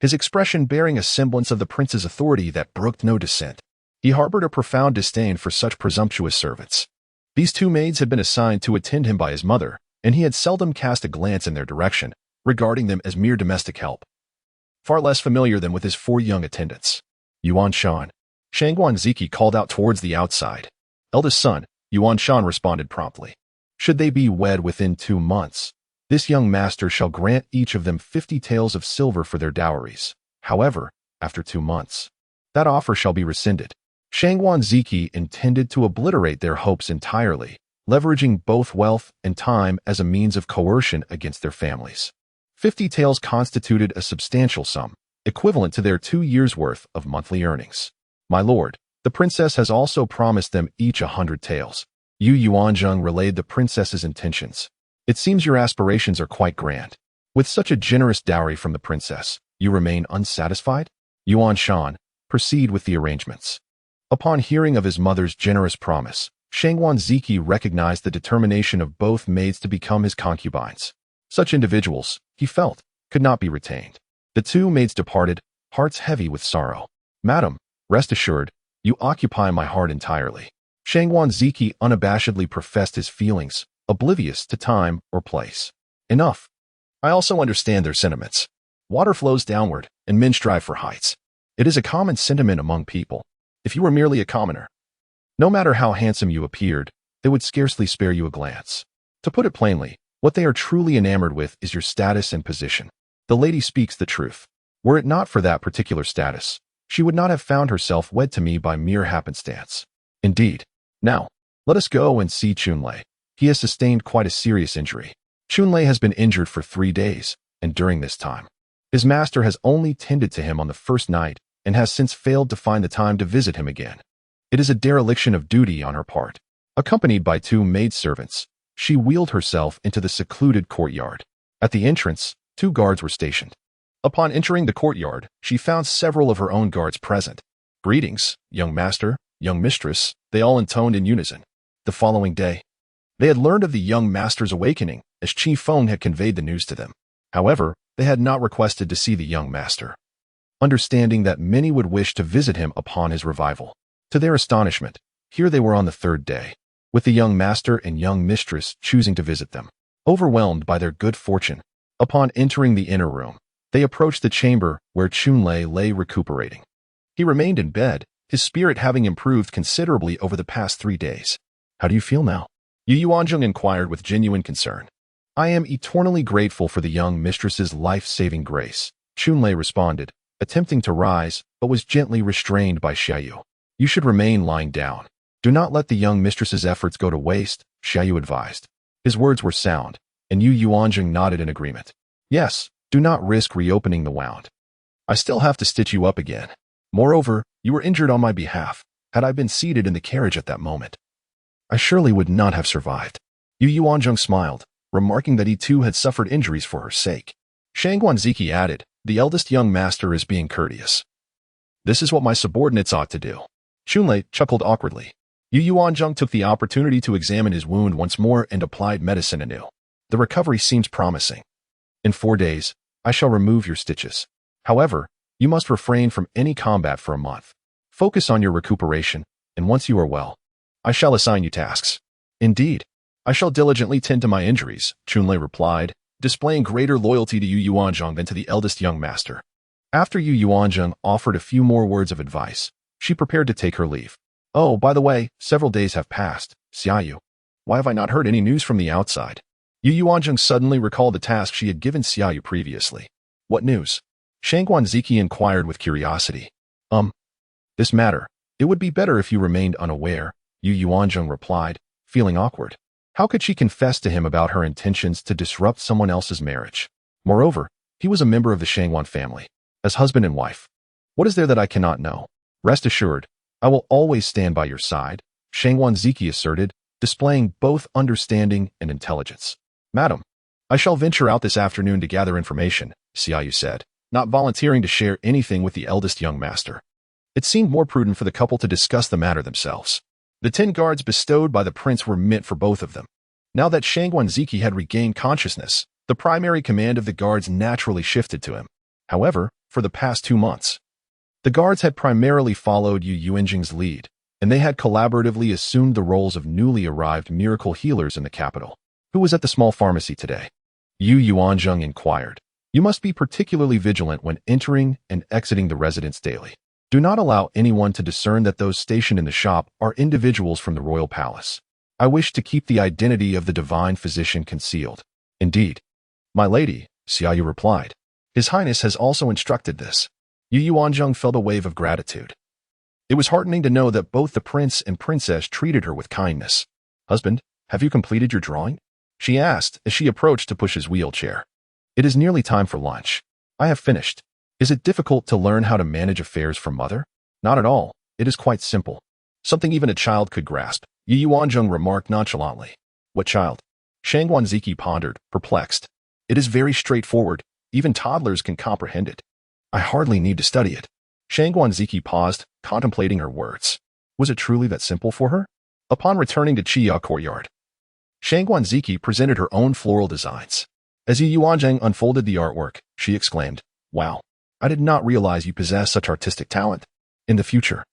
his expression bearing a semblance of the prince's authority that brooked no dissent. He harbored a profound disdain for such presumptuous servants. These two maids had been assigned to attend him by his mother, and he had seldom cast a glance in their direction, regarding them as mere domestic help, far less familiar than with his 4 young attendants. Yuanshan. Shangguan Ziqi called out towards the outside. Eldest son, Yuanshan responded promptly. Should they be wed within 2 months, this young master shall grant each of them 50 taels of silver for their dowries. However, after 2 months, that offer shall be rescinded. Shangguan Ziqi intended to obliterate their hopes entirely, leveraging both wealth and time as a means of coercion against their families. 50 taels constituted a substantial sum, equivalent to their 2 years' worth of monthly earnings. My lord, the princess has also promised them each 100 taels. Yu Yuanzheng relayed the princess's intentions. It seems your aspirations are quite grand. With such a generous dowry from the princess, you remain unsatisfied? Yuan Shan, proceed with the arrangements. Upon hearing of his mother's generous promise, Shangguan Ziqi recognized the determination of both maids to become his concubines. Such individuals, he felt, could not be retained. The two maids departed, hearts heavy with sorrow. Madam, rest assured, you occupy my heart entirely. Shangguan Ziqi unabashedly professed his feelings, oblivious to time or place. Enough. I also understand their sentiments. Water flows downward, and men strive for heights. It is a common sentiment among people. If you were merely a commoner, no matter how handsome you appeared, they would scarcely spare you a glance. To put it plainly, what they are truly enamored with is your status and position. The lady speaks the truth. Were it not for that particular status, she would not have found herself wed to me by mere happenstance. Indeed. Now, let us go and see Chunlei. He has sustained quite a serious injury. Chunlei has been injured for 3 days, and during this time, his master has only tended to him on the first night and has since failed to find the time to visit him again. It is a dereliction of duty on her part. Accompanied by 2 maidservants, she wheeled herself into the secluded courtyard. At the entrance, 2 guards were stationed. Upon entering the courtyard, she found several of her own guards present. Greetings, young master, young mistress, they all intoned in unison. The following day, they had learned of the young master's awakening, as Chi Feng had conveyed the news to them. However, they had not requested to see the young master, understanding that many would wish to visit him upon his revival. To their astonishment, here they were on the 3rd day, with the young master and young mistress choosing to visit them. Overwhelmed by their good fortune, upon entering the inner room, they approached the chamber where Chunlei lay recuperating. He remained in bed, his spirit having improved considerably over the past 3 days. How do you feel now? Yu Yuanzheng inquired with genuine concern. I am eternally grateful for the young mistress's life-saving grace, Chunlei responded, attempting to rise, but was gently restrained by Xiaoyu. You should remain lying down. Do not let the young mistress's efforts go to waste, Xiaoyu advised. His words were sound, and Yu Yuanzheng nodded in agreement. Yes, do not risk reopening the wound. I still have to stitch you up again. Moreover, you were injured on my behalf. Had I been seated in the carriage at that moment, I surely would not have survived. Yu Yuanzheng smiled, remarking that he too had suffered injuries for her sake. Shangguan Ziqi added, the eldest young master is being courteous. This is what my subordinates ought to do. Chunlei chuckled awkwardly. Yu Yuanzheng took the opportunity to examine his wound once more and applied medicine anew. The recovery seems promising. In 4 days, I shall remove your stitches. However, you must refrain from any combat for a month. Focus on your recuperation, and once you are well, I shall assign you tasks. Indeed, I shall diligently tend to my injuries, Chunlei replied, displaying greater loyalty to Yu Yuanzheng than to the eldest young master. After Yu Yuanzheng offered a few more words of advice, she prepared to take her leave. Oh, by the way, several days have passed, Xiaoyu. Why have I not heard any news from the outside? Yu Yuanzheng suddenly recalled the task she had given Xiaoyu previously. What news? Shangguan Ziqi inquired with curiosity. This matter. It would be better if you remained unaware, Yu Yuanzheng replied, feeling awkward. How could she confess to him about her intentions to disrupt someone else's marriage? Moreover, he was a member of the Shangguan family, as husband and wife. What is there that I cannot know? Rest assured, I will always stand by your side, Shangguan Ziqi asserted, displaying both understanding and intelligence. Madam, I shall venture out this afternoon to gather information, Xiaoyu said, not volunteering to share anything with the eldest young master. It seemed more prudent for the couple to discuss the matter themselves. The 10 guards bestowed by the prince were meant for both of them. Now that Shangguan Ziqi had regained consciousness, the primary command of the guards naturally shifted to him. However, for the past 2 months, the guards had primarily followed Yu Yuanzheng's lead, and they had collaboratively assumed the roles of newly arrived miracle healers in the capital. Who was at the small pharmacy today? Yu Yuanzheng inquired. You must be particularly vigilant when entering and exiting the residence daily. Do not allow anyone to discern that those stationed in the shop are individuals from the royal palace. I wish to keep the identity of the divine physician concealed. Indeed. My lady, Xiaoyu replied. His Highness has also instructed this. Yu Yuanzheng felt a wave of gratitude. It was heartening to know that both the prince and princess treated her with kindness. Husband, have you completed your drawing? She asked as she approached to push his wheelchair. It is nearly time for lunch. I have finished. Is it difficult to learn how to manage affairs for mother? Not at all, It is quite simple. Something even a child could grasp, Yu Yuanzheng remarked nonchalantly. What child? Shangguan Ziqi pondered, perplexed. It is very straightforward. Even toddlers can comprehend it. I hardly need to study it. Shangguan Ziqi paused, contemplating her words. Was it truly that simple for her? Upon returning to Chiya courtyard, Shangguan Ziqi presented her own floral designs. As Yu Yuanzheng unfolded the artwork, she exclaimed, Wow, I did not realize you possess such artistic talent. In the future,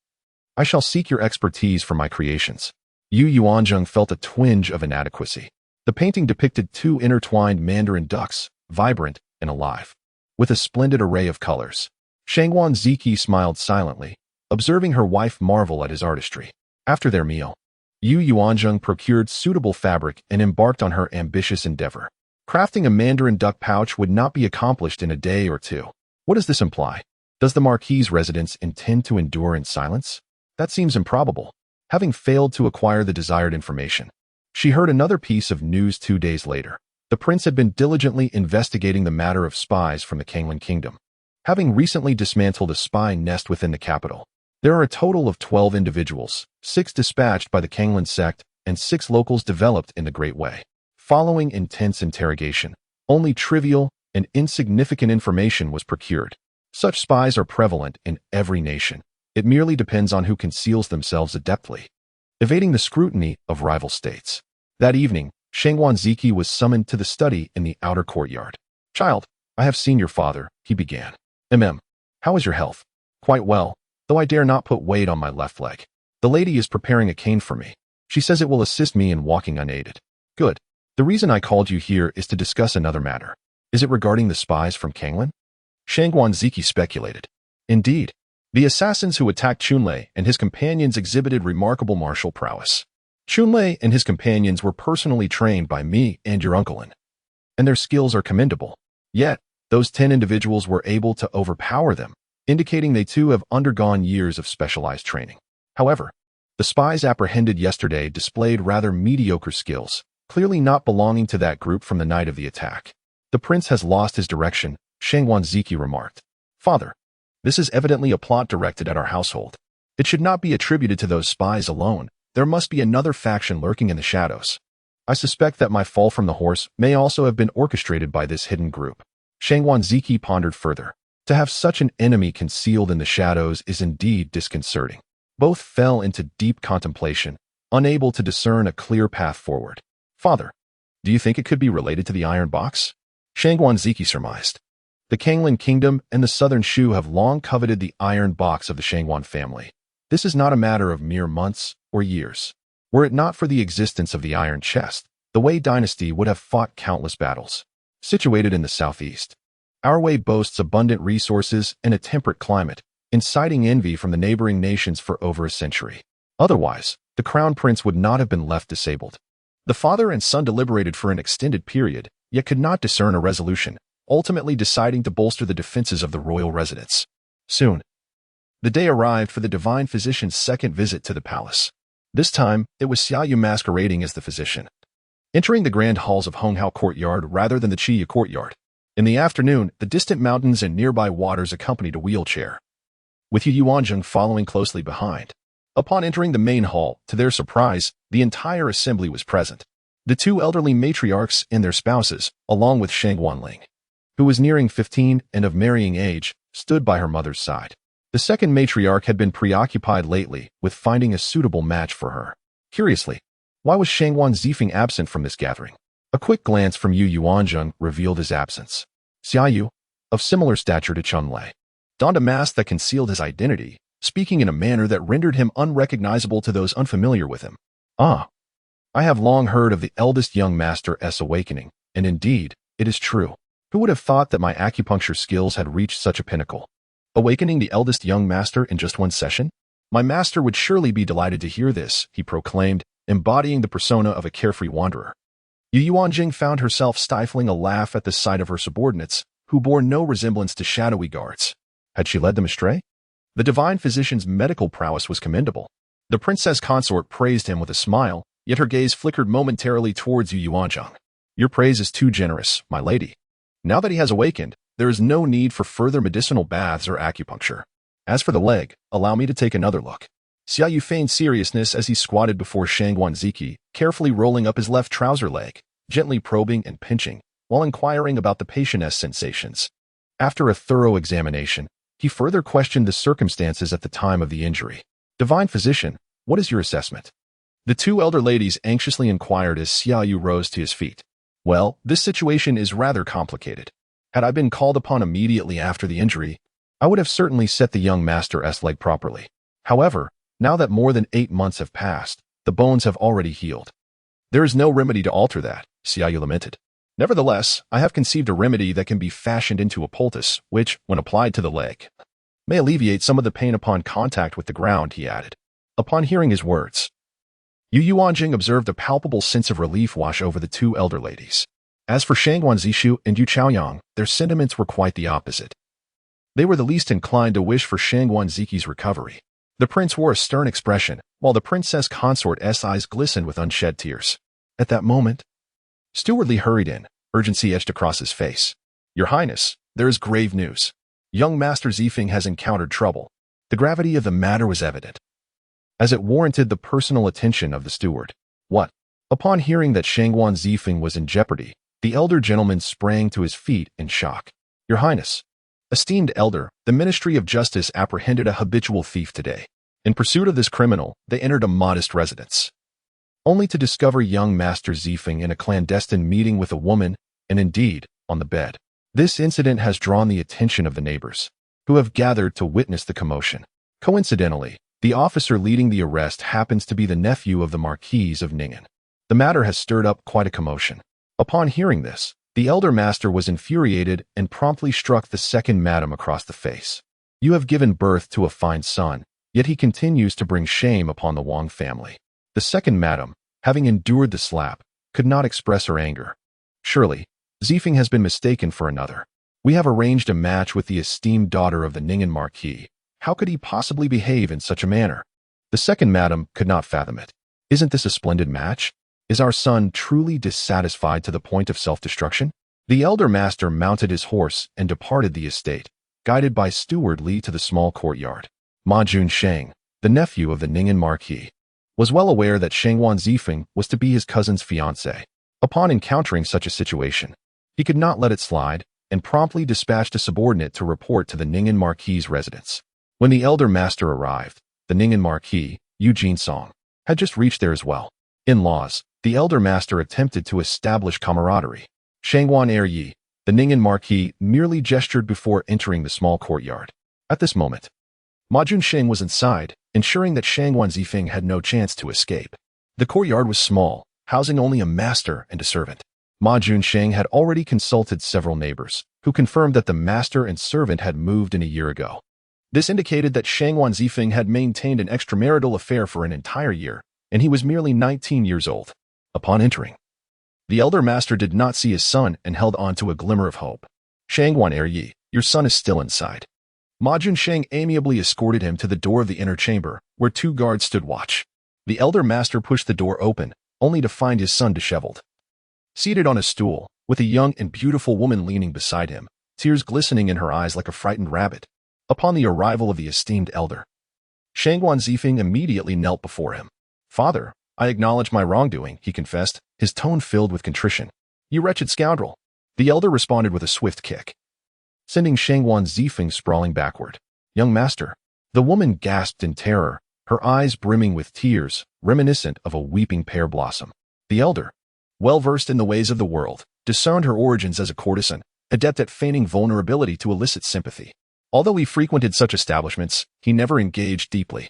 I shall seek your expertise for my creations. Yu Yuanzheng felt a twinge of inadequacy. The painting depicted two intertwined mandarin ducks, vibrant and alive, with a splendid array of colors. Shangguan Ziqi smiled silently, observing her wife marvel at his artistry. After their meal, Yu Yuanzheng procured suitable fabric and embarked on her ambitious endeavor. Crafting a mandarin duck pouch would not be accomplished in a day or two. What does this imply? Does the Marquis's residence intend to endure in silence? That seems improbable, having failed to acquire the desired information. She heard another piece of news 2 days later. The prince had been diligently investigating the matter of spies from the Kanglan kingdom, having recently dismantled a spy nest within the capital. There are a total of 12 individuals, 6 dispatched by the Kanglan sect and 6 locals developed in the Great Way. Following intense interrogation, only trivial and insignificant information was procured. Such spies are prevalent in every nation. It merely depends on who conceals themselves adeptly, evading the scrutiny of rival states. That evening, Shangguan Ziqi was summoned to the study in the outer courtyard. Child, I have seen your father, he began. How is your health? Quite well, though I dare not put weight on my left leg. The lady is preparing a cane for me. She says it will assist me in walking unaided. Good. The reason I called you here is to discuss another matter. Is it regarding the spies from Kanglan? Shangguan Ziqi speculated. Indeed. The assassins who attacked Chunlei and his companions exhibited remarkable martial prowess. Chunlei and his companions were personally trained by me and your uncle, and their skills are commendable. Yet, those 10 individuals were able to overpower them, indicating they too have undergone years of specialized training. However, the spies apprehended yesterday displayed rather mediocre skills, clearly not belonging to that group from the night of the attack. The prince has lost his direction, Shangguan Ziqi remarked. Father, this is evidently a plot directed at our household. It should not be attributed to those spies alone. There must be another faction lurking in the shadows. I suspect that my fall from the horse may also have been orchestrated by this hidden group. Shangguan Ziqi pondered further. To have such an enemy concealed in the shadows is indeed disconcerting. Both fell into deep contemplation, unable to discern a clear path forward. Father, do you think it could be related to the iron box? Shangguan Ziqi surmised. The Kanglan kingdom and the southern Shu have long coveted the iron box of the Shangguan family. This is not a matter of mere months or years. Were it not for the existence of the iron chest, the Wei dynasty would have fought countless battles. Situated in the southeast, our Wei boasts abundant resources and a temperate climate, inciting envy from the neighboring nations for over a century. Otherwise, the crown prince would not have been left disabled. The father and son deliberated for an extended period, yet could not discern a resolution, ultimately deciding to bolster the defenses of the royal residence. Soon, the day arrived for the divine physician's second visit to the palace. This time, it was Xiaoyu masquerading as the physician, entering the grand halls of Honghao courtyard rather than the Chiya courtyard. In the afternoon, the distant mountains and nearby waters accompanied a wheelchair, with Yu Yuanzheng following closely behind. Upon entering the main hall, to their surprise, the entire assembly was present. The 2 elderly matriarchs and their spouses, along with Shangguan Ling, who was nearing 15 and of marrying age, stood by her mother's side. The second matriarch had been preoccupied lately with finding a suitable match for her. Curiously, why was Shangguan Ziqi absent from this gathering? A quick glance from Yu Yuanzheng revealed his absence. Xiaoyu, of similar stature to Chunlei, donned a mask that concealed his identity, speaking in a manner that rendered him unrecognizable to those unfamiliar with him. I have long heard of the eldest young master's awakening, and indeed, it is true. Who would have thought that my acupuncture skills had reached such a pinnacle? Awakening the eldest young master in just one session? My master would surely be delighted to hear this, he proclaimed, embodying the persona of a carefree wanderer. Yu Yuanzheng found herself stifling a laugh at the sight of her subordinates, who bore no resemblance to shadowy guards. Had she led them astray? The divine physician's medical prowess was commendable. The princess consort praised him with a smile, yet her gaze flickered momentarily towards Yu Yuanzheng. Your praise is too generous, my lady. Now that he has awakened, there is no need for further medicinal baths or acupuncture. As for the leg, allow me to take another look. Xia Yu feigned seriousness as he squatted before Shangguan Ziqi, carefully rolling up his left trouser leg, gently probing and pinching, while inquiring about the patient's sensations. After a thorough examination, he further questioned the circumstances at the time of the injury. Divine physician, what is your assessment? The two elder ladies anxiously inquired as Xia Yu rose to his feet. Well, this situation is rather complicated. Had I been called upon immediately after the injury, I would have certainly set the young master's leg properly. However, now that more than 8 months have passed, the bones have already healed. There is no remedy to alter that, Xia Yu lamented. Nevertheless, I have conceived a remedy that can be fashioned into a poultice, which, when applied to the leg, may alleviate some of the pain upon contact with the ground, he added. Upon hearing his words, Yu Yuanzheng observed a palpable sense of relief wash over the two elder ladies. As for Shangguan Ziqi and Yu Chaoyang, their sentiments were quite the opposite. They were the least inclined to wish for Shangguan Ziqi's recovery. The prince wore a stern expression, while the princess consort's eyes glistened with unshed tears. At that moment, Steward Li hurried in, urgency etched across his face. Your Highness, there is grave news. Young Master Zifeng has encountered trouble. The gravity of the matter was evident, as it warranted the personal attention of the steward. What? Upon hearing that Shangguan Zifeng was in jeopardy, the elder gentleman sprang to his feet in shock. Your Highness, esteemed elder, the Ministry of Justice apprehended a habitual thief today. In pursuit of this criminal, they entered a modest residence, only to discover young Master Zifeng in a clandestine meeting with a woman, and indeed, on the bed. This incident has drawn the attention of the neighbors, who have gathered to witness the commotion. Coincidentally, the officer leading the arrest happens to be the nephew of the Marquis of Ning'an. The matter has stirred up quite a commotion. Upon hearing this, the elder master was infuriated and promptly struck the second madam across the face. You have given birth to a fine son, yet he continues to bring shame upon the Wang family. The second madam, having endured the slap, could not express her anger. Surely, Zifeng has been mistaken for another. We have arranged a match with the esteemed daughter of the Ning'an Marquis. How could he possibly behave in such a manner? The second madam could not fathom it. Isn't this a splendid match? Is our son truly dissatisfied to the point of self-destruction? The elder master mounted his horse and departed the estate, guided by Steward Li to the small courtyard. Ma Junsheng, the nephew of the Ning'an Marquis, was well aware that Shangguan Zifeng was to be his cousin's fiancé. Upon encountering such a situation, he could not let it slide and promptly dispatched a subordinate to report to the Ning'an Marquis' residence. When the elder master arrived, the Ning'an Marquis, Yu Yuanzheng, had just reached there as well. In-laws, the elder master attempted to establish camaraderie. Shangguan Yi, the Ning'an Marquis, merely gestured before entering the small courtyard. At this moment, Ma Junsheng was inside, ensuring that Shangguan Zifeng had no chance to escape. The courtyard was small, housing only a master and a servant. Ma Junsheng had already consulted several neighbors, who confirmed that the master and servant had moved in a year ago. This indicated that Shangguan Zifeng had maintained an extramarital affair for an entire year, and he was merely 19 years old. Upon entering, the elder master did not see his son and held on to a glimmer of hope. Shangguan Yi, your son is still inside. Ma Junsheng amiably escorted him to the door of the inner chamber, where 2 guards stood watch. The elder master pushed the door open, only to find his son disheveled, seated on a stool, with a young and beautiful woman leaning beside him, tears glistening in her eyes like a frightened rabbit. Upon the arrival of the esteemed elder, Shangguan Zifeng immediately knelt before him. Father, I acknowledge my wrongdoing, he confessed, his tone filled with contrition. You wretched scoundrel. The elder responded with a swift kick, sending Shangguan Zifeng sprawling backward. Young master. The woman gasped in terror, her eyes brimming with tears, reminiscent of a weeping pear blossom. The elder, well versed in the ways of the world, discerned her origins as a courtesan, adept at feigning vulnerability to elicit sympathy. Although he frequented such establishments, he never engaged deeply.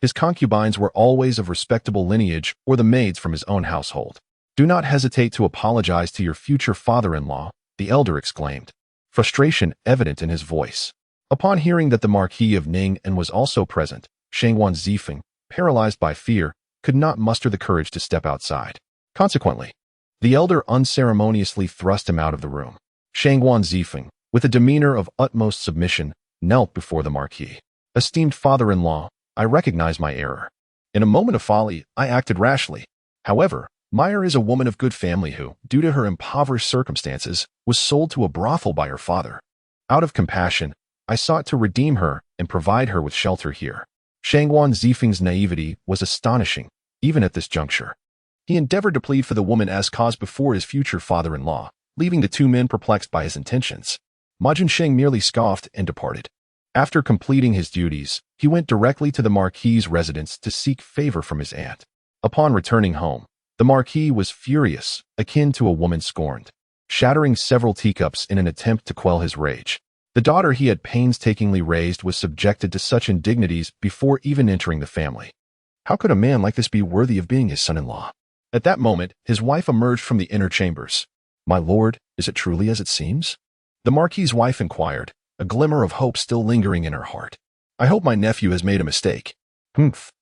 His concubines were always of respectable lineage or the maids from his own household. Do not hesitate to apologize to your future father-in-law, the elder exclaimed, frustration evident in his voice. Upon hearing that the Marquis of Ning'an was also present, Shangguan Zifeng, paralyzed by fear, could not muster the courage to step outside. Consequently, the elder unceremoniously thrust him out of the room. Shangguan Zifeng, with a demeanor of utmost submission, knelt before the Marquis. Esteemed father-in-law, I recognize my error. In a moment of folly, I acted rashly. However, Meyer is a woman of good family who, due to her impoverished circumstances, was sold to a brothel by her father. Out of compassion, I sought to redeem her and provide her with shelter here. Shangguan Zifeng's naivety was astonishing, even at this juncture. He endeavored to plead for the woman's cause before his future father-in-law, leaving the two men perplexed by his intentions. Ma Junsheng merely scoffed and departed. After completing his duties, he went directly to the Marquis's residence to seek favor from his aunt. Upon returning home, the Marquis was furious, akin to a woman scorned, shattering several teacups in an attempt to quell his rage. The daughter he had painstakingly raised was subjected to such indignities before even entering the family. How could a man like this be worthy of being his son-in-law? At that moment, his wife emerged from the inner chambers. "My lord, is it truly as it seems?" The Marquis's wife inquired, a glimmer of hope still lingering in her heart. "I hope my nephew has made a mistake." "Humph.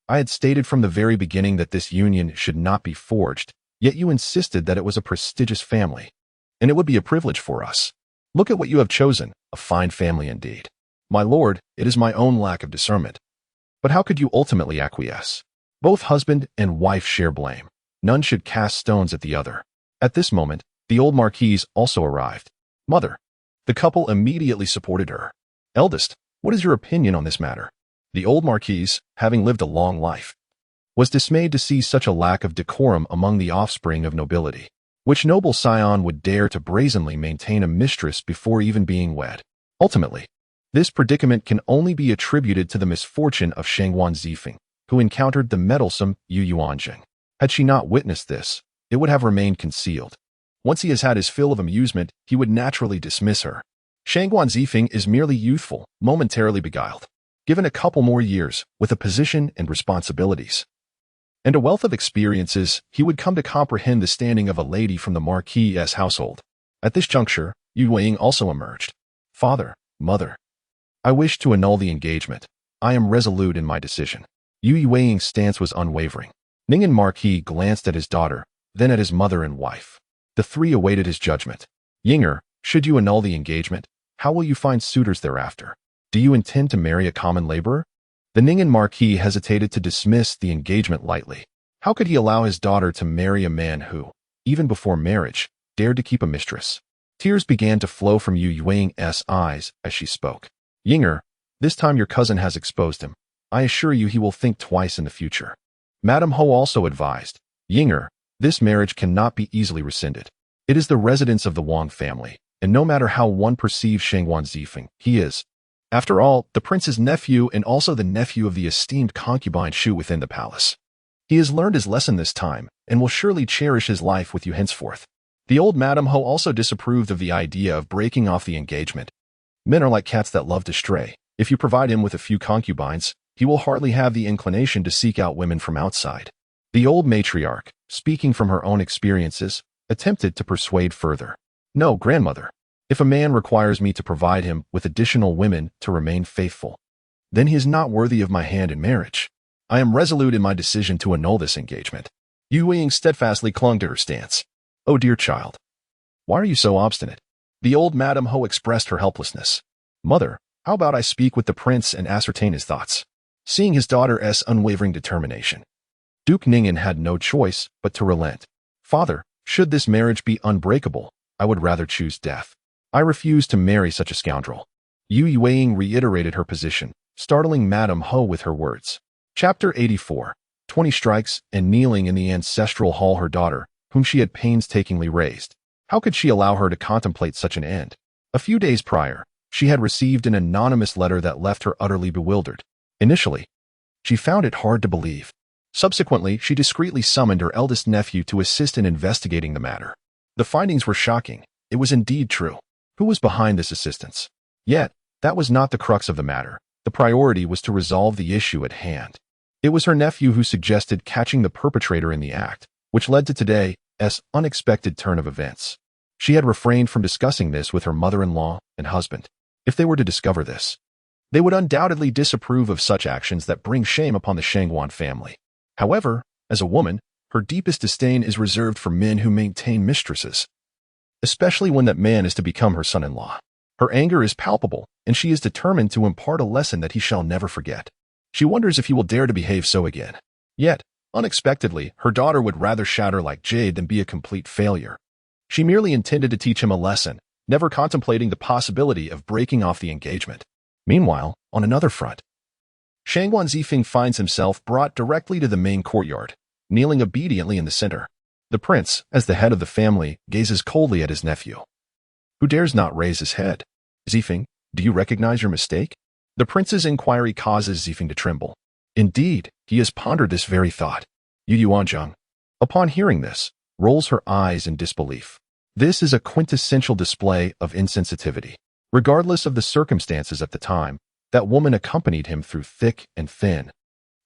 I had stated from the very beginning that this union should not be forged, yet you insisted that it was a prestigious family, and it would be a privilege for us. Look at what you have chosen, a fine family indeed." "My lord, it is my own lack of discernment." "But how could you ultimately acquiesce? Both husband and wife share blame. None should cast stones at the other." At this moment, the old Marquise also arrived. "Mother." The couple immediately supported her. "Eldest, what is your opinion on this matter?" The old Marquise, having lived a long life, was dismayed to see such a lack of decorum among the offspring of nobility. Which noble scion would dare to brazenly maintain a mistress before even being wed? Ultimately, this predicament can only be attributed to the misfortune of Shangguan Zifeng, who encountered the meddlesome Yu Yuanzheng. Had she not witnessed this, it would have remained concealed. Once he has had his fill of amusement, he would naturally dismiss her. Shangguan Zifeng is merely youthful, momentarily beguiled. Given a couple more years, with a position and responsibilities, and a wealth of experiences, he would come to comprehend the standing of a lady from the Marquis's household. At this juncture, Yu Yuanzheng also emerged. "Father, mother, I wish to annul the engagement. I am resolute in my decision." Yu Yuanzheng's stance was unwavering. Ning'an Marquis glanced at his daughter, then at his mother and wife. The three awaited his judgment. "Yinger, should you annul the engagement, how will you find suitors thereafter? Do you intend to marry a common laborer?" The Ning'an Marquis hesitated to dismiss the engagement lightly. How could he allow his daughter to marry a man who, even before marriage, dared to keep a mistress? Tears began to flow from Yu Yuanzheng's eyes as she spoke. "Yinger, this time your cousin has exposed him. I assure you he will think twice in the future." Madame Ho also advised, "Yinger, this marriage cannot be easily rescinded. It is the residence of the Wang family, and no matter how one perceives Shangguan Zifeng, he is, after all, the prince's nephew and also the nephew of the esteemed concubine Shu within the palace. He has learned his lesson this time, and will surely cherish his life with you henceforth." The old Madame Ho also disapproved of the idea of breaking off the engagement. "Men are like cats that love to stray. If you provide him with a few concubines, he will hardly have the inclination to seek out women from outside." The old matriarch, speaking from her own experiences, attempted to persuade further. "No, grandmother. If a man requires me to provide him with additional women to remain faithful, then he is not worthy of my hand in marriage. I am resolute in my decision to annul this engagement." Yu Yuanzheng steadfastly clung to her stance. "Oh dear child, why are you so obstinate?" The old Madame Ho expressed her helplessness. "Mother, how about I speak with the prince and ascertain his thoughts?" Seeing his daughter's unwavering determination, Duke Ning'an had no choice but to relent. "Father, should this marriage be unbreakable, I would rather choose death. I refuse to marry such a scoundrel." Yu Yuanzheng reiterated her position, startling Madame Ho with her words. Chapter 84. 20 strikes and kneeling in the ancestral hall her daughter, whom she had painstakingly raised. How could she allow her to contemplate such an end? A few days prior, she had received an anonymous letter that left her utterly bewildered. Initially, she found it hard to believe. Subsequently, she discreetly summoned her eldest nephew to assist in investigating the matter. The findings were shocking. It was indeed true. Who was behind this assistance? Yet, that was not the crux of the matter. The priority was to resolve the issue at hand. It was her nephew who suggested catching the perpetrator in the act, which led to today's unexpected turn of events. She had refrained from discussing this with her mother-in-law and husband. If they were to discover this, they would undoubtedly disapprove of such actions that bring shame upon the Shangguan family. However, as a woman, her deepest disdain is reserved for men who maintain mistresses, especially when that man is to become her son-in-law. Her anger is palpable, and she is determined to impart a lesson that he shall never forget. She wonders if he will dare to behave so again. Yet, unexpectedly, her daughter would rather shatter like jade than be a complete failure. She merely intended to teach him a lesson, never contemplating the possibility of breaking off the engagement. Meanwhile, on another front, Shangguan Ziqi finds himself brought directly to the main courtyard, kneeling obediently in the center. The prince, as the head of the family, gazes coldly at his nephew, who dares not raise his head. Ziqi, do you recognize your mistake? The prince's inquiry causes Ziqi to tremble. Indeed, he has pondered this very thought. Yu Yuanzheng, upon hearing this, rolls her eyes in disbelief. This is a quintessential display of insensitivity. Regardless of the circumstances at the time, that woman accompanied him through thick and thin,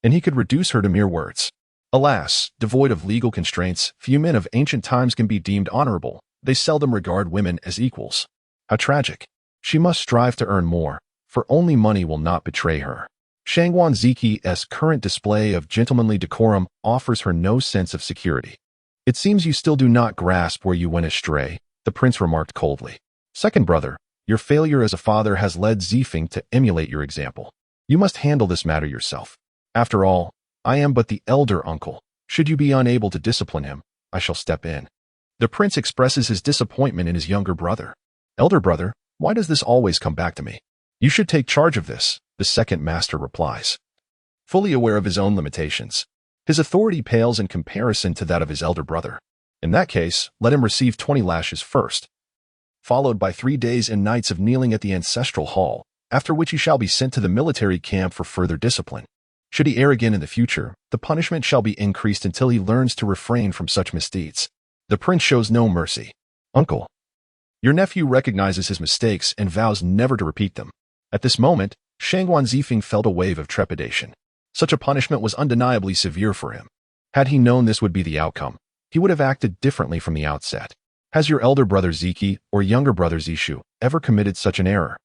and he could reduce her to mere words. Alas, devoid of legal constraints, few men of ancient times can be deemed honorable. They seldom regard women as equals. How tragic. She must strive to earn more, for only money will not betray her. Shangguan Ziqi's current display of gentlemanly decorum offers her no sense of security. It seems you still do not grasp where you went astray, the prince remarked coldly. Second brother, your failure as a father has led Ziqi to emulate your example. You must handle this matter yourself. After all, I am but the elder uncle. Should you be unable to discipline him, I shall step in. The prince expresses his disappointment in his younger brother. Elder brother, why does this always come back to me? You should take charge of this, the second master replies. Fully aware of his own limitations, his authority pales in comparison to that of his elder brother. In that case, let him receive 20 lashes first, followed by 3 days and nights of kneeling at the ancestral hall, after which he shall be sent to the military camp for further discipline. Should he err again in the future, the punishment shall be increased until he learns to refrain from such misdeeds. The prince shows no mercy. Uncle, your nephew recognizes his mistakes and vows never to repeat them. At this moment, Shangguan Ziqi felt a wave of trepidation. Such a punishment was undeniably severe for him. Had he known this would be the outcome, he would have acted differently from the outset. Has your elder brother Ziqi or younger brother Zishu ever committed such an error?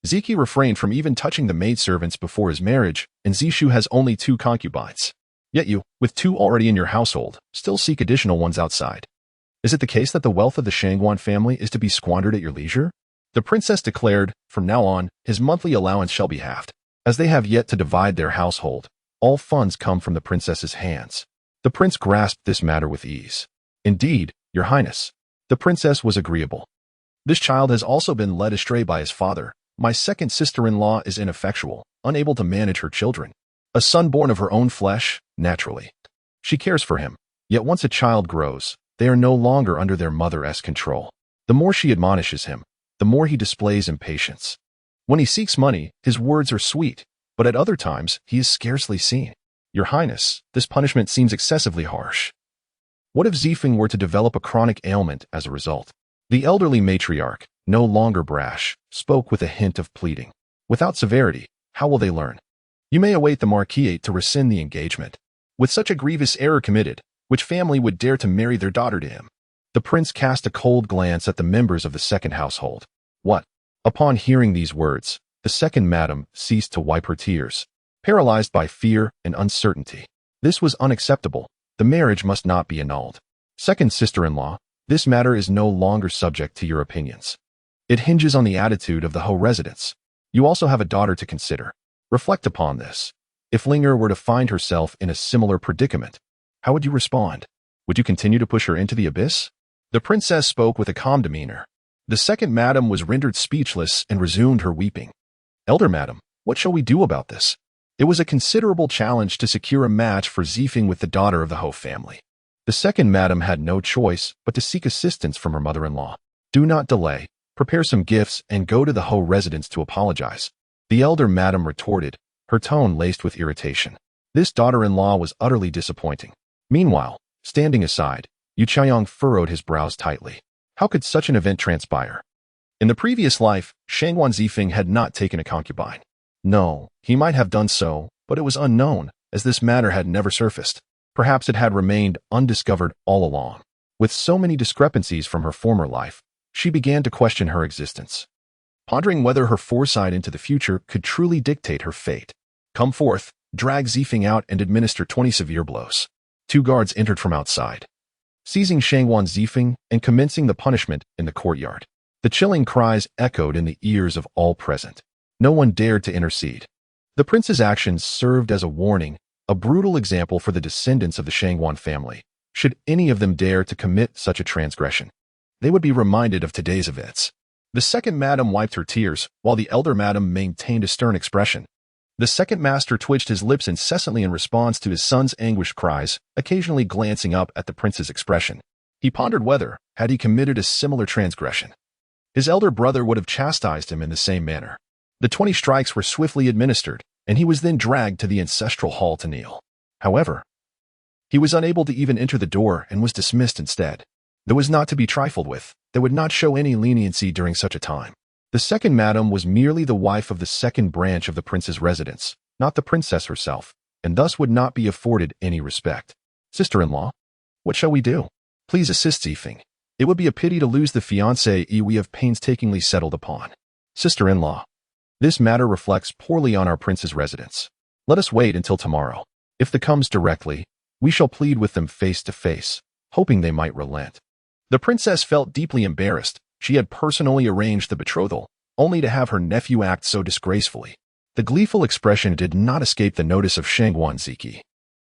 Ziqi refrained from even touching the maidservants before his marriage, and Zishu has only 2 concubines. Yet you, with 2 already in your household, still seek additional ones outside. Is it the case that the wealth of the Shangguan family is to be squandered at your leisure? The princess declared, from now on, his monthly allowance shall be halved. As they have yet to divide their household, all funds come from the princess's hands. The prince grasped this matter with ease. Indeed, your highness. The princess was agreeable. This child has also been led astray by his father. My second sister-in-law is ineffectual, unable to manage her children. A son born of her own flesh, naturally. She cares for him, yet once a child grows, they are no longer under their mother's control. The more she admonishes him, the more he displays impatience. When he seeks money, his words are sweet, but at other times, he is scarcely seen. Your highness, this punishment seems excessively harsh. What if Ziqi were to develop a chronic ailment as a result? The elderly matriarch, no longer brash, spoke with a hint of pleading. Without severity, how will they learn? You may await the marquisate to rescind the engagement. With such a grievous error committed, which family would dare to marry their daughter to him? The prince cast a cold glance at the members of the second household. What? Upon hearing these words, the second madam ceased to wipe her tears, paralyzed by fear and uncertainty. This was unacceptable. The marriage must not be annulled. Second sister-in-law, this matter is no longer subject to your opinions. It hinges on the attitude of the Ho residents. You also have a daughter to consider. Reflect upon this. If Linger were to find herself in a similar predicament, how would you respond? Would you continue to push her into the abyss? The princess spoke with a calm demeanor. The second madam was rendered speechless and resumed her weeping. Elder madam, what shall we do about this? It was a considerable challenge to secure a match for Ziqi with the daughter of the Ho family. The second madam had no choice but to seek assistance from her mother-in-law. Do not delay. Prepare some gifts and go to the Ho residence to apologize. The elder madam retorted, her tone laced with irritation. This daughter-in-law was utterly disappointing. Meanwhile, standing aside, Yu Chaiyang furrowed his brows tightly. How could such an event transpire? In the previous life, Shangguan Ziqi had not taken a concubine. No, he might have done so, but it was unknown, as this matter had never surfaced. Perhaps it had remained undiscovered all along. With so many discrepancies from her former life, she began to question her existence, pondering whether her foresight into the future could truly dictate her fate. Come forth, drag Ziqi out and administer 20 severe blows. 2 guards entered from outside, seizing Shangguan Ziqi and commencing the punishment in the courtyard. The chilling cries echoed in the ears of all present. No one dared to intercede. The prince's actions served as a warning, a brutal example for the descendants of the Shangguan family. Should any of them dare to commit such a transgression, they would be reminded of today's events. The second madam wiped her tears, while the elder madam maintained a stern expression. The second master twitched his lips incessantly in response to his son's anguished cries, occasionally glancing up at the prince's expression. He pondered whether, had he committed a similar transgression, his elder brother would have chastised him in the same manner. The 20 strikes were swiftly administered, and he was then dragged to the ancestral hall to kneel. However, he was unable to even enter the door and was dismissed instead. That was not to be trifled with. They would not show any leniency during such a time. The second madam was merely the wife of the second branch of the prince's residence, not the princess herself, and thus would not be afforded any respect. Sister-in-law, what shall we do? Please assist Zifeng. It would be a pity to lose the fiancé we have painstakingly settled upon. Sister-in-law, this matter reflects poorly on our prince's residence. Let us wait until tomorrow. If the comes directly, we shall plead with them face to face, hoping they might relent. The princess felt deeply embarrassed. She had personally arranged the betrothal, only to have her nephew act so disgracefully. The gleeful expression did not escape the notice of Shangguan Ziqi.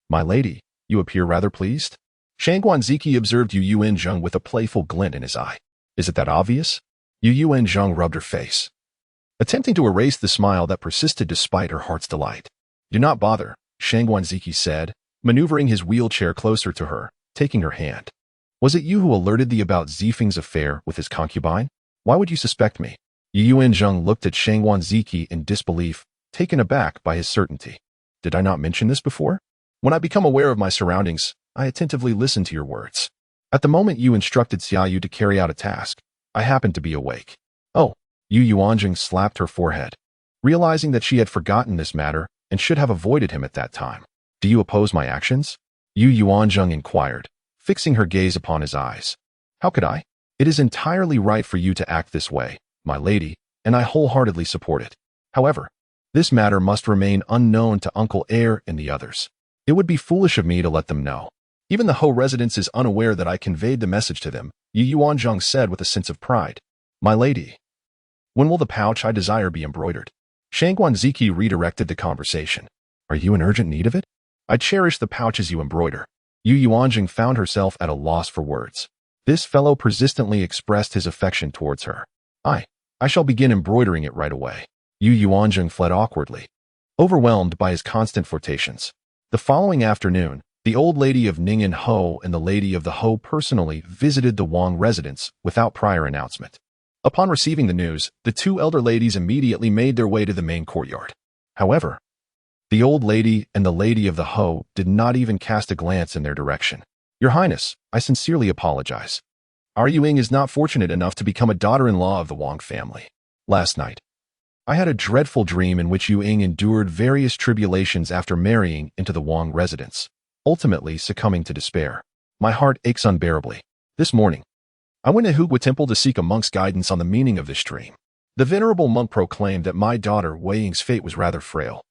My lady, you appear rather pleased? Shangguan Ziqi observed Yu Yuanzheng with a playful glint in his eye. Is it that obvious? Yu Yuanzheng rubbed her face, attempting to erase the smile that persisted despite her heart's delight. Do not bother, Shangguan Ziqi said, maneuvering his wheelchair closer to her, taking her hand. Was it you who alerted thee about Zifeng's affair with his concubine? Why would you suspect me? Yu Yuanzheng looked at Shangguan Ziqi in disbelief, taken aback by his certainty. Did I not mention this before? When I become aware of my surroundings, I attentively listen to your words. At the moment you instructed Xiaoyu to carry out a task, I happened to be awake. Oh, Yu Yuanzheng slapped her forehead, realizing that she had forgotten this matter and should have avoided him at that time. Do you oppose my actions? Yu Yuanzheng inquired, fixing her gaze upon his eyes. How could I? It is entirely right for you to act this way, my lady, and I wholeheartedly support it. However, this matter must remain unknown to Uncle Heir and the others. It would be foolish of me to let them know. Even the Ho residence is unaware that I conveyed the message to them, Yu Yuanzheng said with a sense of pride. My lady, when will the pouch I desire be embroidered? Shangguan Ziqi redirected the conversation. Are you in urgent need of it? I cherish the pouches you embroider. Yu Yuanzheng found herself at a loss for words. This fellow persistently expressed his affection towards her. I shall begin embroidering it right away. Yu Yuanzheng fled awkwardly, overwhelmed by his constant flirtations. The following afternoon, the old lady of Ning'an Ho and the lady of the Ho personally visited the Wang residence without prior announcement. Upon receiving the news, the two elder ladies immediately made their way to the main courtyard. However, the old lady and the lady of the Ho did not even cast a glance in their direction. Your Highness, I sincerely apologize. Our Yuing is not fortunate enough to become a daughter-in-law of the Wang family. Last night, I had a dreadful dream in which Yu Ying endured various tribulations after marrying into the Wang residence, ultimately succumbing to despair. My heart aches unbearably. This morning, I went to Hugua Temple to seek a monk's guidance on the meaning of this dream. The venerable monk proclaimed that my daughter Wei Ying's fate was rather frail,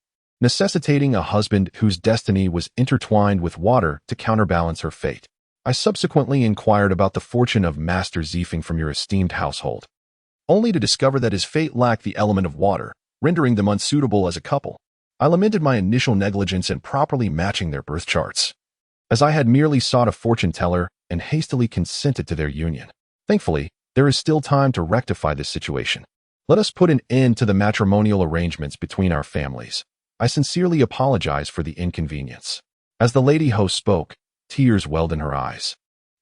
necessitating a husband whose destiny was intertwined with water to counterbalance her fate. I subsequently inquired about the fortune of Master Zifeng from your esteemed household, only to discover that his fate lacked the element of water, rendering them unsuitable as a couple. I lamented my initial negligence in properly matching their birth charts, as I had merely sought a fortune teller and hastily consented to their union. Thankfully, there is still time to rectify this situation. Let us put an end to the matrimonial arrangements between our families. I sincerely apologize for the inconvenience. As the lady host spoke, tears welled in her eyes.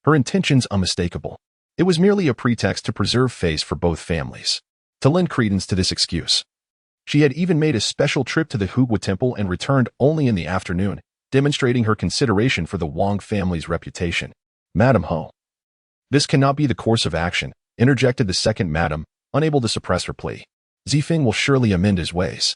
Her intentions unmistakable. It was merely a pretext to preserve face for both families. To lend credence to this excuse, she had even made a special trip to the Hugua Temple and returned only in the afternoon, demonstrating her consideration for the Wang family's reputation. Madam Ho, this cannot be the course of action, interjected the second madam, unable to suppress her plea. Zifeng will surely amend his ways.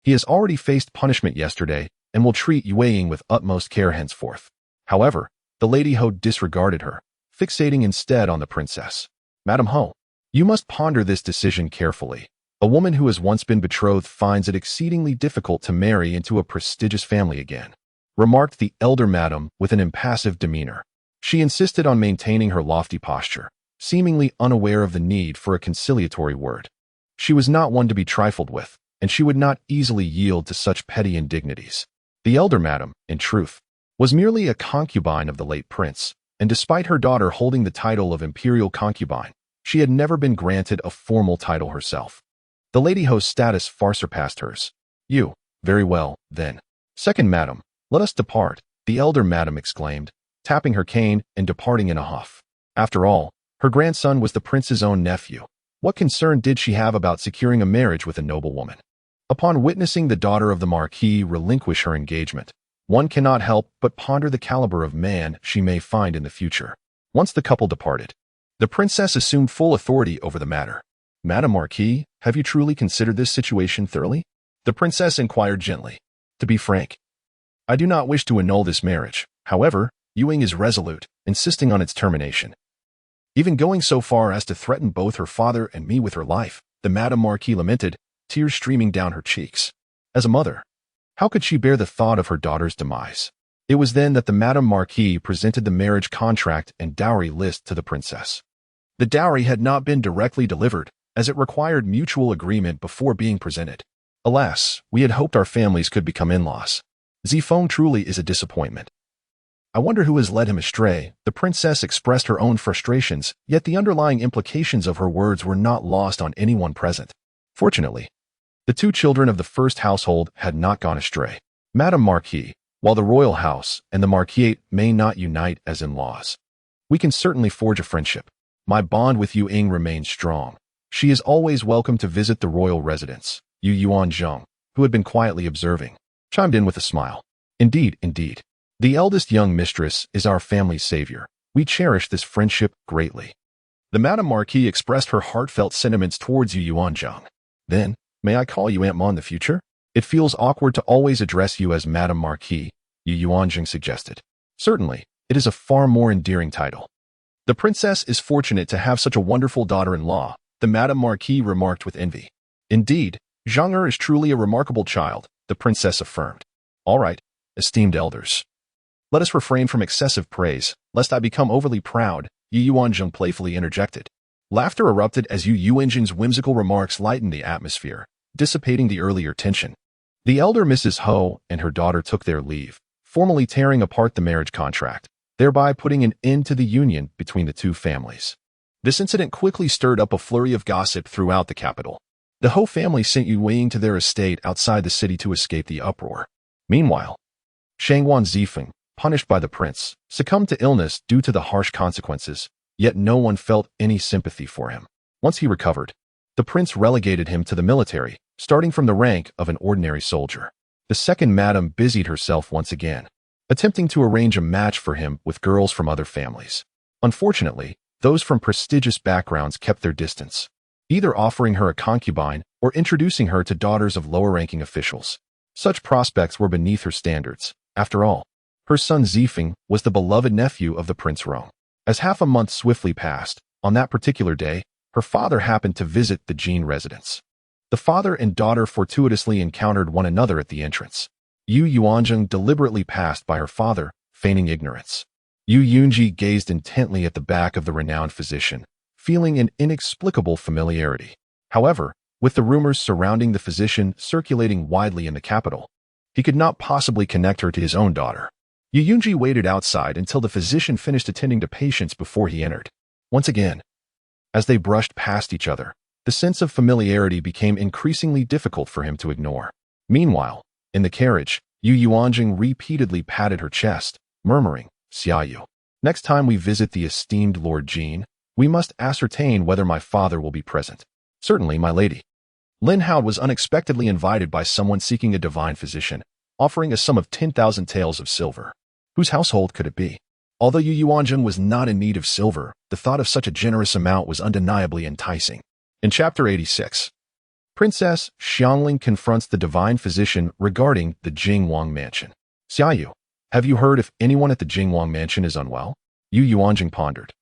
He has already faced punishment yesterday and will treat Yue Ying with utmost care henceforth. However, the Lady Ho disregarded her, fixating instead on the princess. Madam Ho, you must ponder this decision carefully. A woman who has once been betrothed finds it exceedingly difficult to marry into a prestigious family again, remarked the elder madam with an impassive demeanor. She insisted on maintaining her lofty posture, seemingly unaware of the need for a conciliatory word. She was not one to be trifled with, and she would not easily yield to such petty indignities. The elder madam, in truth, was merely a concubine of the late prince, and despite her daughter holding the title of imperial concubine, she had never been granted a formal title herself. The lady host's status far surpassed hers. You, Very well, then. Second madam, let us depart, the elder madam exclaimed, tapping her cane and departing in a huff. After all, her grandson was the prince's own nephew. What concern did she have about securing a marriage with a noblewoman? Upon witnessing the daughter of the Marquis relinquish her engagement, one cannot help but ponder the caliber of man she may find in the future. Once the couple departed, the princess assumed full authority over the matter. Madame Marquis, have you truly considered this situation thoroughly? The princess inquired gently. To be frank, I do not wish to annul this marriage. However, Yuing is resolute, insisting on its termination. Even going so far as to threaten both her father and me with her life, the Madame Marquis lamented, tears streaming down her cheeks. As a mother, how could she bear the thought of her daughter's demise? It was then that the Madame Marquis presented the marriage contract and dowry list to the princess. The dowry had not been directly delivered, as it required mutual agreement before being presented. Alas, we had hoped our families could become in-laws. Zifeng truly is a disappointment. I wonder who has led him astray. The princess expressed her own frustrations, yet the underlying implications of her words were not lost on anyone present. Fortunately, the two children of the first household had not gone astray. Madame Marquis, while the royal house and the marquisate may not unite as in-laws, we can certainly forge a friendship. My bond with Yu Ying remains strong. She is always welcome to visit the royal residence. Yu Yuanzheng, who had been quietly observing, chimed in with a smile. Indeed, indeed. The eldest young mistress is our family's savior. We cherish this friendship greatly. The Madame Marquis expressed her heartfelt sentiments towards Yu Yuanzheng. Then, may I call you Aunt Ma in the future? It feels awkward to always address you as Madame Marquis, Yu Yuanzheng suggested. Certainly, it is a far more endearing title. The princess is fortunate to have such a wonderful daughter-in-law, the Madame Marquis remarked with envy. Indeed, Zhang is truly a remarkable child, the princess affirmed. All right, esteemed elders. Let us refrain from excessive praise, lest I become overly proud, Yu Yuanzheng playfully interjected. Laughter erupted as Yu Yuanzheng's whimsical remarks lightened the atmosphere, dissipating the earlier tension. The elder Mrs. Ho and her daughter took their leave, formally tearing apart the marriage contract, thereby putting an end to the union between the two families. This incident quickly stirred up a flurry of gossip throughout the capital. The Ho family sent Yu Ying to their estate outside the city to escape the uproar. Meanwhile, Shangguan Ziqi, punished by the prince, succumbed to illness due to the harsh consequences, yet no one felt any sympathy for him. Once he recovered, the prince relegated him to the military, starting from the rank of an ordinary soldier. The second madam busied herself once again, attempting to arrange a match for him with girls from other families. Unfortunately, those from prestigious backgrounds kept their distance, either offering her a concubine or introducing her to daughters of lower-ranking officials. Such prospects were beneath her standards. After all, her son Zifeng was the beloved nephew of the Prince Rong. As half a month swiftly passed, on that particular day, her father happened to visit the Jin residence. The father and daughter fortuitously encountered one another at the entrance. Yu Yuanzheng deliberately passed by her father, feigning ignorance. Yu Yunji gazed intently at the back of the renowned physician, feeling an inexplicable familiarity. However, with the rumors surrounding the physician circulating widely in the capital, he could not possibly connect her to his own daughter. Yu Yunji waited outside until the physician finished attending to patients before he entered. Once again, as they brushed past each other, the sense of familiarity became increasingly difficult for him to ignore. Meanwhile, in the carriage, Yu Yuanzheng repeatedly patted her chest, murmuring, Xiaoyu, next time we visit the esteemed Lord Jin, we must ascertain whether my father will be present. Certainly, my lady. Lin Hao was unexpectedly invited by someone seeking a divine physician, offering a sum of 10,000 taels of silver. Whose household could it be? Although Yu Yuanzheng was not in need of silver, the thought of such a generous amount was undeniably enticing. In Chapter 86, Princess Xiangling confronts the divine physician regarding the Jingwang mansion. Xiaoyu, have you heard if anyone at the Jingwang mansion is unwell? Yu Yuanzheng pondered.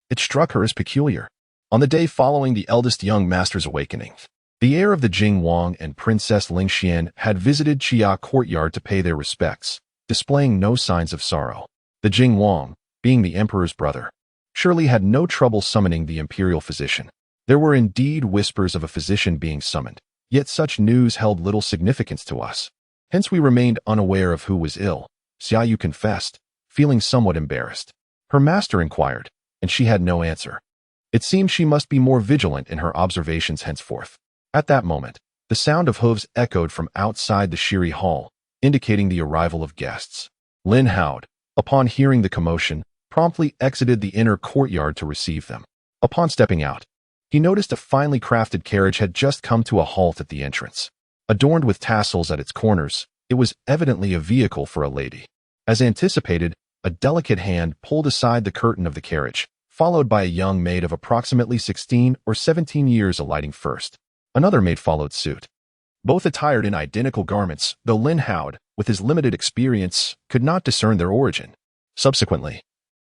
It struck her as peculiar. On the day following the eldest young master's awakening, the heir of the Jingwang and Princess Lingxian had visited Chia courtyard to pay their respects, displaying no signs of sorrow. The Jingwang, being the emperor's brother, surely had no trouble summoning the imperial physician. There were indeed whispers of a physician being summoned, yet such news held little significance to us. Hence we remained unaware of who was ill, Xiaoyu confessed, feeling somewhat embarrassed. Her master inquired, and she had no answer. It seemed she must be more vigilant in her observations henceforth. At that moment, The sound of hooves echoed from outside the Shiri hall, indicating the arrival of guests. Lin Howd, upon hearing the commotion, promptly exited the inner courtyard to receive them. Upon stepping out, he noticed a finely crafted carriage had just come to a halt at the entrance. Adorned with tassels at its corners, it was evidently a vehicle for a lady. As anticipated, a delicate hand pulled aside the curtain of the carriage, followed by a young maid of approximately 16 or 17 years alighting first. Another maid followed suit. Both attired in identical garments, though Lin Howd, with his limited experience, could not discern their origin. Subsequently,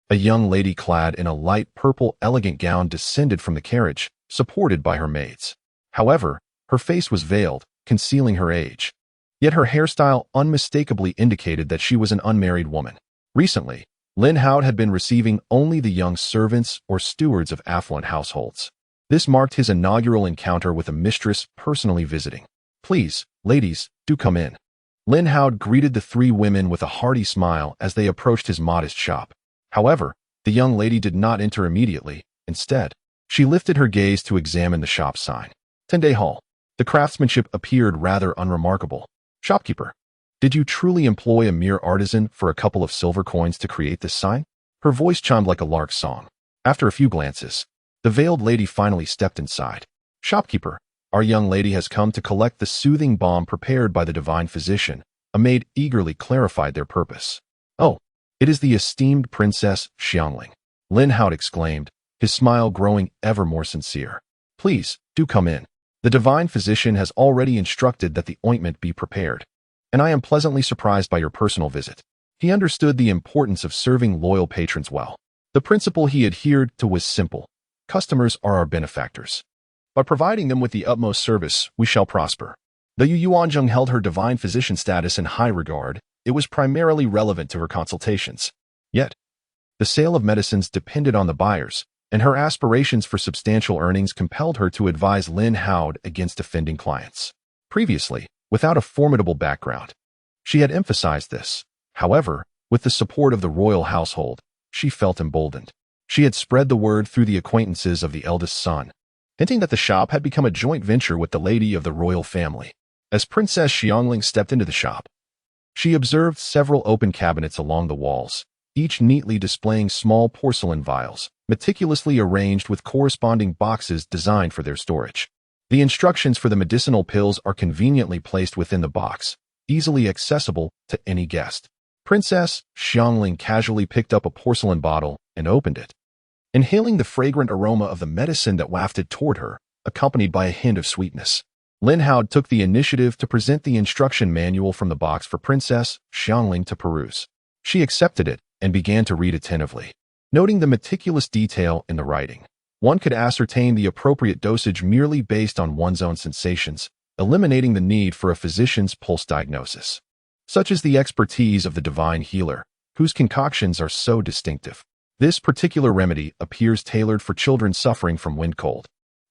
a young lady clad in a light purple elegant gown descended from the carriage, supported by her maids. However, her face was veiled, concealing her age. Yet her hairstyle unmistakably indicated that she was an unmarried woman. Recently, Lin Howd had been receiving only the young servants or stewards of affluent households. This marked his inaugural encounter with a mistress personally visiting. "Please, ladies, do come in." Lin Howd greeted the three women with a hearty smile as they approached his modest shop. However, the young lady did not enter immediately. Instead, she lifted her gaze to examine the shop sign. 10-day Hall. The craftsmanship appeared rather unremarkable. "Shopkeeper, did you truly employ a mere artisan for a couple of silver coins to create this sign?" Her voice chimed like a lark's song. After a few glances, the veiled lady finally stepped inside. "Shopkeeper, our young lady has come to collect the soothing balm prepared by the divine physician." A maid eagerly clarified their purpose. "Oh, it is the esteemed Princess Xiangling," Lin Howd exclaimed, his smile growing ever more sincere. "Please, do come in. The divine physician has already instructed that the ointment be prepared, and I am pleasantly surprised by your personal visit." He understood the importance of serving loyal patrons well. The principle he adhered to was simple. Customers are our benefactors. By providing them with the utmost service, we shall prosper. Though Yu Yuanzheng held her divine physician status in high regard, it was primarily relevant to her consultations. Yet, the sale of medicines depended on the buyers, and her aspirations for substantial earnings compelled her to advise Lin Howd against offending clients. Previously, without a formidable background, she had emphasized this. However, with the support of the royal household, she felt emboldened. She had spread the word through the acquaintances of the eldest son, hinting that the shop had become a joint venture with the lady of the royal family. As Princess Xiangling stepped into the shop, she observed several open cabinets along the walls, each neatly displaying small porcelain vials, meticulously arranged with corresponding boxes designed for their storage. The instructions for the medicinal pills are conveniently placed within the box, easily accessible to any guest. Princess Xiangling casually picked up a porcelain bottle and opened it, inhaling the fragrant aroma of the medicine that wafted toward her, accompanied by a hint of sweetness. Lin Howd took the initiative to present the instruction manual from the box for Princess Xiangling to peruse. She accepted it and began to read attentively. Noting the meticulous detail in the writing, one could ascertain the appropriate dosage merely based on one's own sensations, eliminating the need for a physician's pulse diagnosis. Such is the expertise of the divine healer, whose concoctions are so distinctive. This particular remedy appears tailored for children suffering from wind cold,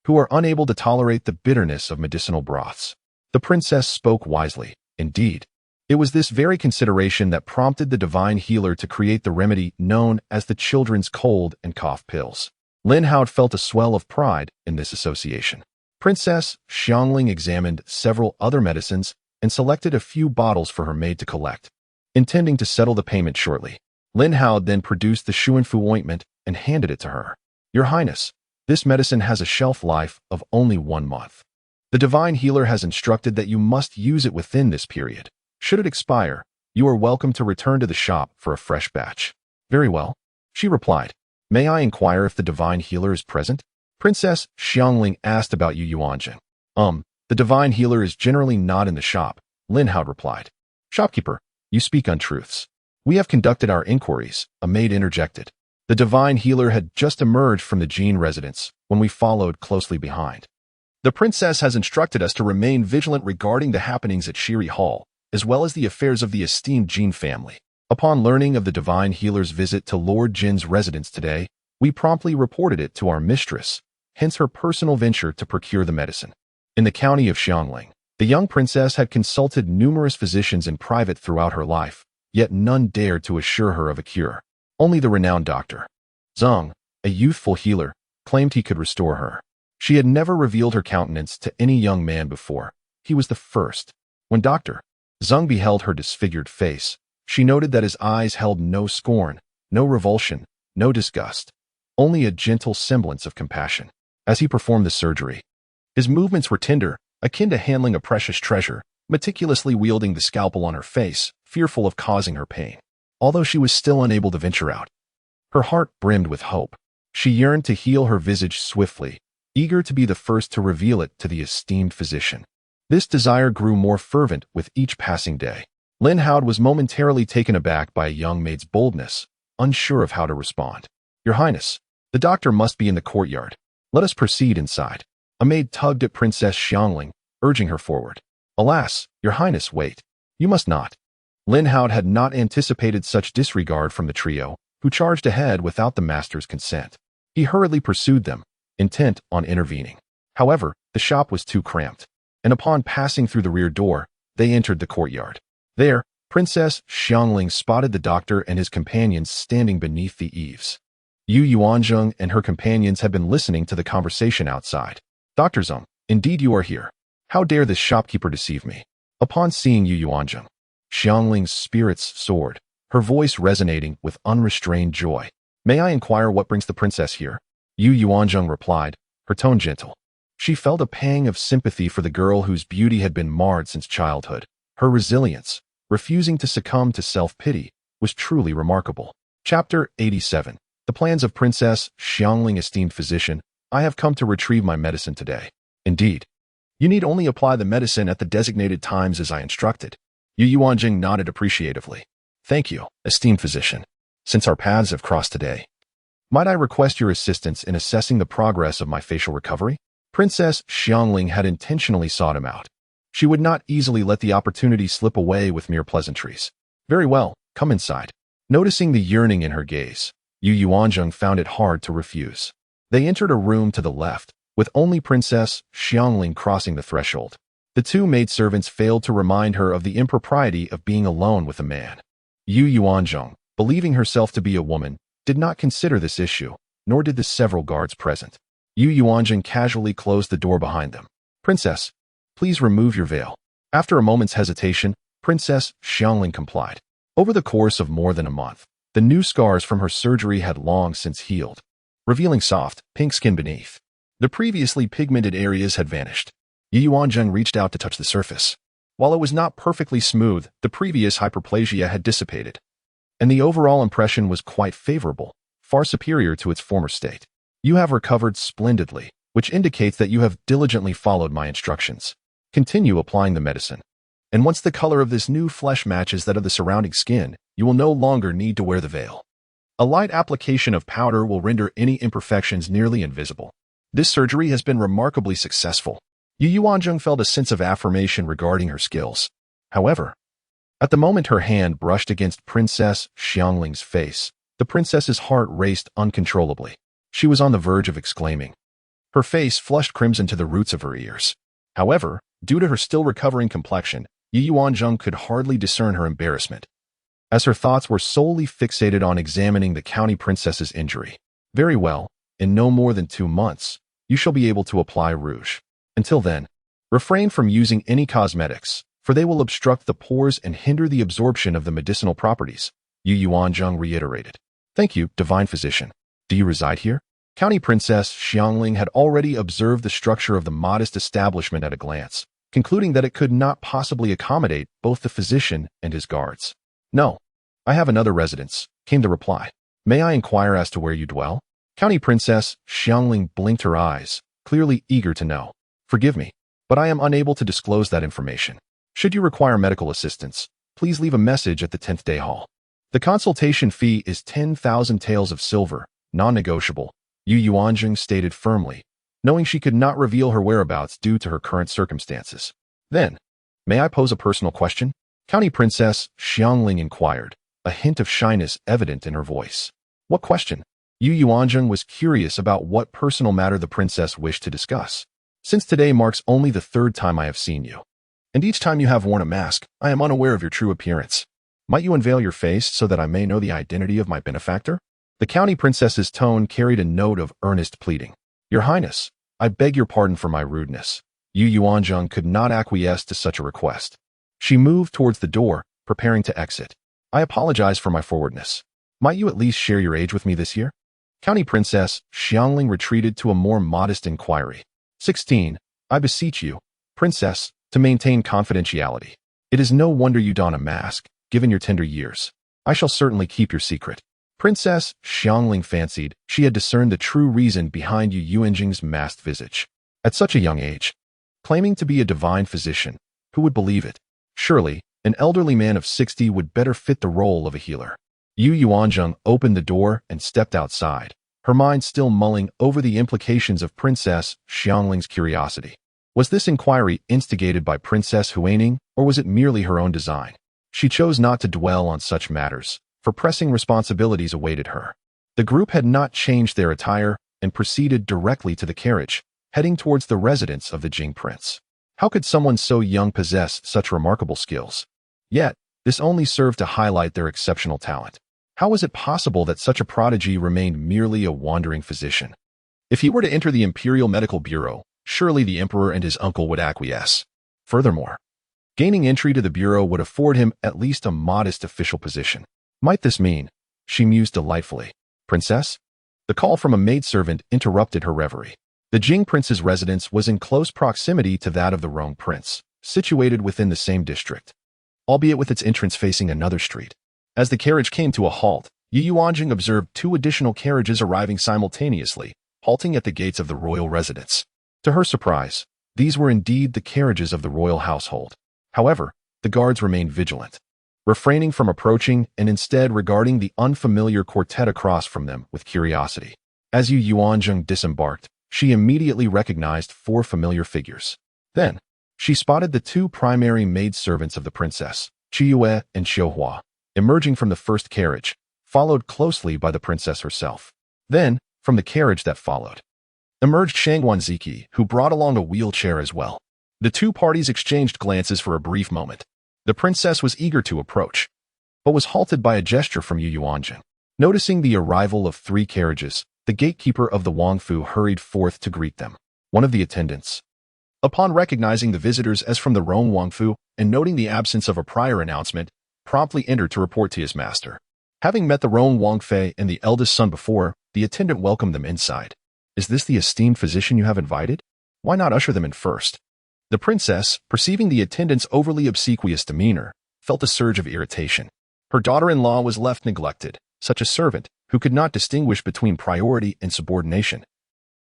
who are unable to tolerate the bitterness of medicinal broths. The princess spoke wisely. Indeed, it was this very consideration that prompted the divine healer to create the remedy known as the children's cold and cough pills. Lin Howd felt a swell of pride in this association. Princess Xiangling examined several other medicines and selected a few bottles for her maid to collect. Intending to settle the payment shortly, Lin Howd then produced the Shuanfu ointment and handed it to her. "Your Highness, this medicine has a shelf life of only 1 month. The divine healer has instructed that you must use it within this period. Should it expire, you are welcome to return to the shop for a fresh batch." "Very well," she replied. "May I inquire if the divine healer is present?" Princess Xiangling asked about Yu Yuanzheng. The divine healer is generally not in the shop," Lin Howd replied. "Shopkeeper, you speak untruths. We have conducted our inquiries," a maid interjected. The divine healer had just emerged from the Jin residence when we followed closely behind. "The princess has instructed us to remain vigilant regarding the happenings at Shiri Hall, as well as the affairs of the esteemed Jin family. Upon learning of the divine healer's visit to Lord Jin's residence today, we promptly reported it to our mistress, hence her personal venture to procure the medicine." In the county of Xiangling, the young princess had consulted numerous physicians in private throughout her life, yet none dared to assure her of a cure. Only the renowned Dr. Zheng, a youthful healer, claimed he could restore her. She had never revealed her countenance to any young man before, He was the first. When Dr. Zeng beheld her disfigured face, she noted that his eyes held no scorn, no revulsion, no disgust, only a gentle semblance of compassion. As he performed the surgery, his movements were tender, akin to handling a precious treasure, meticulously wielding the scalpel on her face, fearful of causing her pain. Although she was still unable to venture out, her heart brimmed with hope. She yearned to heal her visage swiftly, eager to be the first to reveal it to the esteemed physician. This desire grew more fervent with each passing day. Lin Hao was momentarily taken aback by a young maid's boldness, unsure of how to respond. "Your Highness, the doctor must be in the courtyard. Let us proceed inside." A maid tugged at Princess Xiangling, urging her forward. "Alas, Your Highness, wait. You must not." Lin Hao had not anticipated such disregard from the trio, who charged ahead without the master's consent. He hurriedly pursued them, intent on intervening. However, the shop was too cramped, and upon passing through the rear door, they entered the courtyard. There, Princess Xiangling spotted the doctor and his companions standing beneath the eaves. Yu Yuanzheng and her companions had been listening to the conversation outside. "Dr. Zeng, indeed you are here. How dare this shopkeeper deceive me?" Upon seeing Yu Yuanzheng, Xiangling's spirits soared, her voice resonating with unrestrained joy. "May I inquire what brings the princess here?" Yu Yuanzheng replied, her tone gentle. She felt a pang of sympathy for the girl whose beauty had been marred since childhood. Her resilience, refusing to succumb to self-pity, was truly remarkable. Chapter 87. The plans of Princess Xiangling. Esteemed physician, I have come to retrieve my medicine today. Indeed. You need only apply the medicine at the designated times as I instructed. Yu Yuanzheng nodded appreciatively. Thank you, esteemed physician. Since our paths have crossed today, might I request your assistance in assessing the progress of my facial recovery? Princess Xiangling had intentionally sought him out. She would not easily let the opportunity slip away with mere pleasantries. Very well, come inside. Noticing the yearning in her gaze, Yu Yuanzheng found it hard to refuse. They entered a room to the left, with only Princess Xiangling crossing the threshold. The two maidservants failed to remind her of the impropriety of being alone with a man. Yu Yuanzheng, believing herself to be a woman, did not consider this issue, nor did the several guards present. Yu Yuanzheng casually closed the door behind them. "Princess, please remove your veil." After a moment's hesitation, Princess Xiangling complied. Over the course of more than a month, the new scars from her surgery had long since healed, revealing soft, pink skin beneath. The previously pigmented areas had vanished. Yu Yuanzheng reached out to touch the surface. While it was not perfectly smooth, the previous hyperplasia had dissipated, and the overall impression was quite favorable, far superior to its former state. "You have recovered splendidly, which indicates that you have diligently followed my instructions. Continue applying the medicine, and once the color of this new flesh matches that of the surrounding skin, you will no longer need to wear the veil. A light application of powder will render any imperfections nearly invisible. This surgery has been remarkably successful." Yu Yuanzheng felt a sense of affirmation regarding her skills. However, at the moment her hand brushed against Princess Xiangling's face, the princess's heart raced uncontrollably. She was on the verge of exclaiming. Her face flushed crimson to the roots of her ears. However, due to her still recovering complexion, Yu Yuanzheng could hardly discern her embarrassment, as her thoughts were solely fixated on examining the county princess's injury. "Very well, in no more than 2 months, you shall be able to apply rouge. Until then, refrain from using any cosmetics, for they will obstruct the pores and hinder the absorption of the medicinal properties," Yu Yuanzheng reiterated. "Thank you, divine physician. Do you reside here?" County Princess Xiangling had already observed the structure of the modest establishment at a glance, concluding that it could not possibly accommodate both the physician and his guards. "No, I have another residence," came the reply. "May I inquire as to where you dwell?" County Princess Xiangling blinked her eyes, clearly eager to know. "Forgive me, but I am unable to disclose that information. Should you require medical assistance, please leave a message at the 10th Day Hall. The consultation fee is 10,000 taels of silver, non-negotiable," Yu Yuanzheng stated firmly, knowing she could not reveal her whereabouts due to her current circumstances. "Then, may I pose a personal question?" County Princess Xiangling inquired, a hint of shyness evident in her voice. "What question?" Yu Yuanzheng was curious about what personal matter the princess wished to discuss. "Since today marks only the 3rd time I have seen you, and each time you have worn a mask, I am unaware of your true appearance. Might you unveil your face so that I may know the identity of my benefactor?" The county princess's tone carried a note of earnest pleading. "Your Highness, I beg your pardon for my rudeness," Yu Yuanzheng could not acquiesce to such a request. She moved towards the door, preparing to exit. I apologize for my forwardness. Might you at least share your age with me this year? County Princess Xiangling retreated to a more modest inquiry. 16. I beseech you, Princess, to maintain confidentiality. It is no wonder you don a mask, given your tender years. I shall certainly keep your secret. Princess Xiangling fancied she had discerned the true reason behind Yu Yuanzheng's masked visage. At such a young age, claiming to be a divine physician, who would believe it? Surely, an elderly man of 60 would better fit the role of a healer. Yu Yuanzheng opened the door and stepped outside, her mind still mulling over the implications of Princess Xiangling's curiosity. Was this inquiry instigated by Princess Huaining, or was it merely her own design? She chose not to dwell on such matters, for pressing responsibilities awaited her. The group had not changed their attire and proceeded directly to the carriage, heading towards the residence of the Jing prince. How could someone so young possess such remarkable skills? Yet, this only served to highlight their exceptional talent. How was it possible that such a prodigy remained merely a wandering physician? If he were to enter the Imperial Medical Bureau, surely the emperor and his uncle would acquiesce. Furthermore, gaining entry to the bureau would afford him at least a modest official position. Might this mean? She mused delightfully. Princess? The call from a maidservant interrupted her reverie. The Jing prince's residence was in close proximity to that of the Rong prince, situated within the same district, albeit with its entrance facing another street. As the carriage came to a halt, Yu Yuanzheng observed 2 additional carriages arriving simultaneously, halting at the gates of the royal residence. To her surprise, these were indeed the carriages of the royal household. However, the guards remained vigilant, refraining from approaching and instead regarding the unfamiliar quartet across from them with curiosity. As Yu Yuanzheng disembarked, she immediately recognized 4 familiar figures. Then, she spotted the 2 primary maidservants of the princess, Qiyue and Xiuhua, emerging from the first carriage, followed closely by the princess herself. Then, from the carriage that followed, emerged Shangguan Ziqi, who brought along a wheelchair as well. The 2 parties exchanged glances for a brief moment. The princess was eager to approach, but was halted by a gesture from Yu Yuanzheng. Noticing the arrival of 3 carriages, the gatekeeper of the Wangfu hurried forth to greet them. One of the attendants, upon recognizing the visitors as from the Rong Wangfu and noting the absence of a prior announcement, promptly entered to report to his master. Having met the Rong Wangfei and the eldest son before, the attendant welcomed them inside. Is this the esteemed physician you have invited? Why not usher them in first? The princess, perceiving the attendant's overly obsequious demeanor, felt a surge of irritation. Her daughter-in-law was left neglected. Such a servant, who could not distinguish between priority and subordination,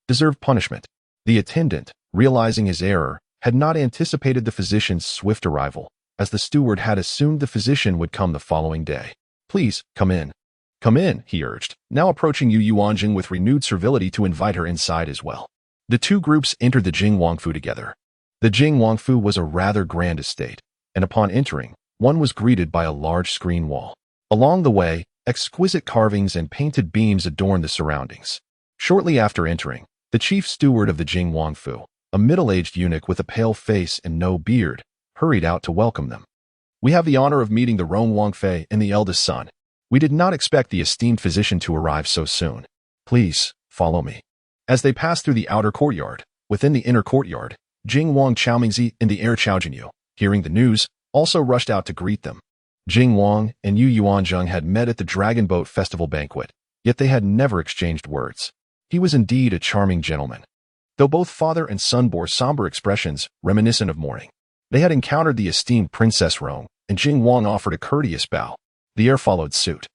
deserved punishment. The attendant, realizing his error, had not anticipated the physician's swift arrival, as the steward had assumed the physician would come the following day. Please, come in. Come in, he urged, now approaching Yu Yuanzheng with renewed servility to invite her inside as well. The 2 groups entered the Jing Wangfu together. The Jing Wangfu was a rather grand estate, and upon entering, one was greeted by a large screen wall. Along the way, exquisite carvings and painted beams adorned the surroundings. Shortly after entering, the chief steward of the Jing Wangfu, a middle-aged eunuch with a pale face and no beard, hurried out to welcome them. We have the honor of meeting the Rong Wangfei and the eldest son. We did not expect the esteemed physician to arrive so soon. Please, follow me. As they passed through the outer courtyard, within the inner courtyard, Jing Wang Chaomingzi and the heir Chaojinyu, hearing the news, also rushed out to greet them. Jing Wang and Yu Yuanzheng had met at the Dragon Boat Festival banquet, yet they had never exchanged words. He was indeed a charming gentleman. Though both father and son bore somber expressions reminiscent of mourning, they had encountered the esteemed Princess Rong, and Jing Wang offered a courteous bow. The heir followed suit,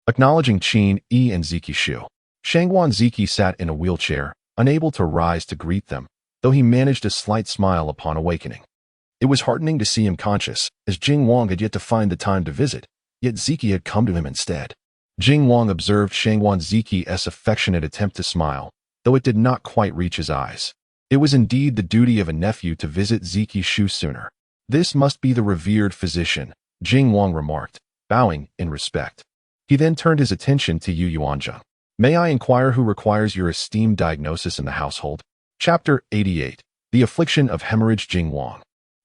acknowledging Qin Yi and Ziqi Shu. Shangguan Ziqi sat in a wheelchair, unable to rise to greet them, though he managed a slight smile upon awakening. It was heartening to see him conscious, as Jing Wang had yet to find the time to visit, yet Ziqi had come to him instead. Jing Wang observed Shangguan Ziqi's affectionate attempt to smile, though it did not quite reach his eyes. It was indeed the duty of a nephew to visit Ziqi Shu sooner. This must be the revered physician, Jing Wang remarked, bowing in respect. He then turned his attention to Yu Yuanzheng. May I inquire who requires your esteemed diagnosis in the household? Chapter 88. The Affliction of Hemorrhage. Jing Wang.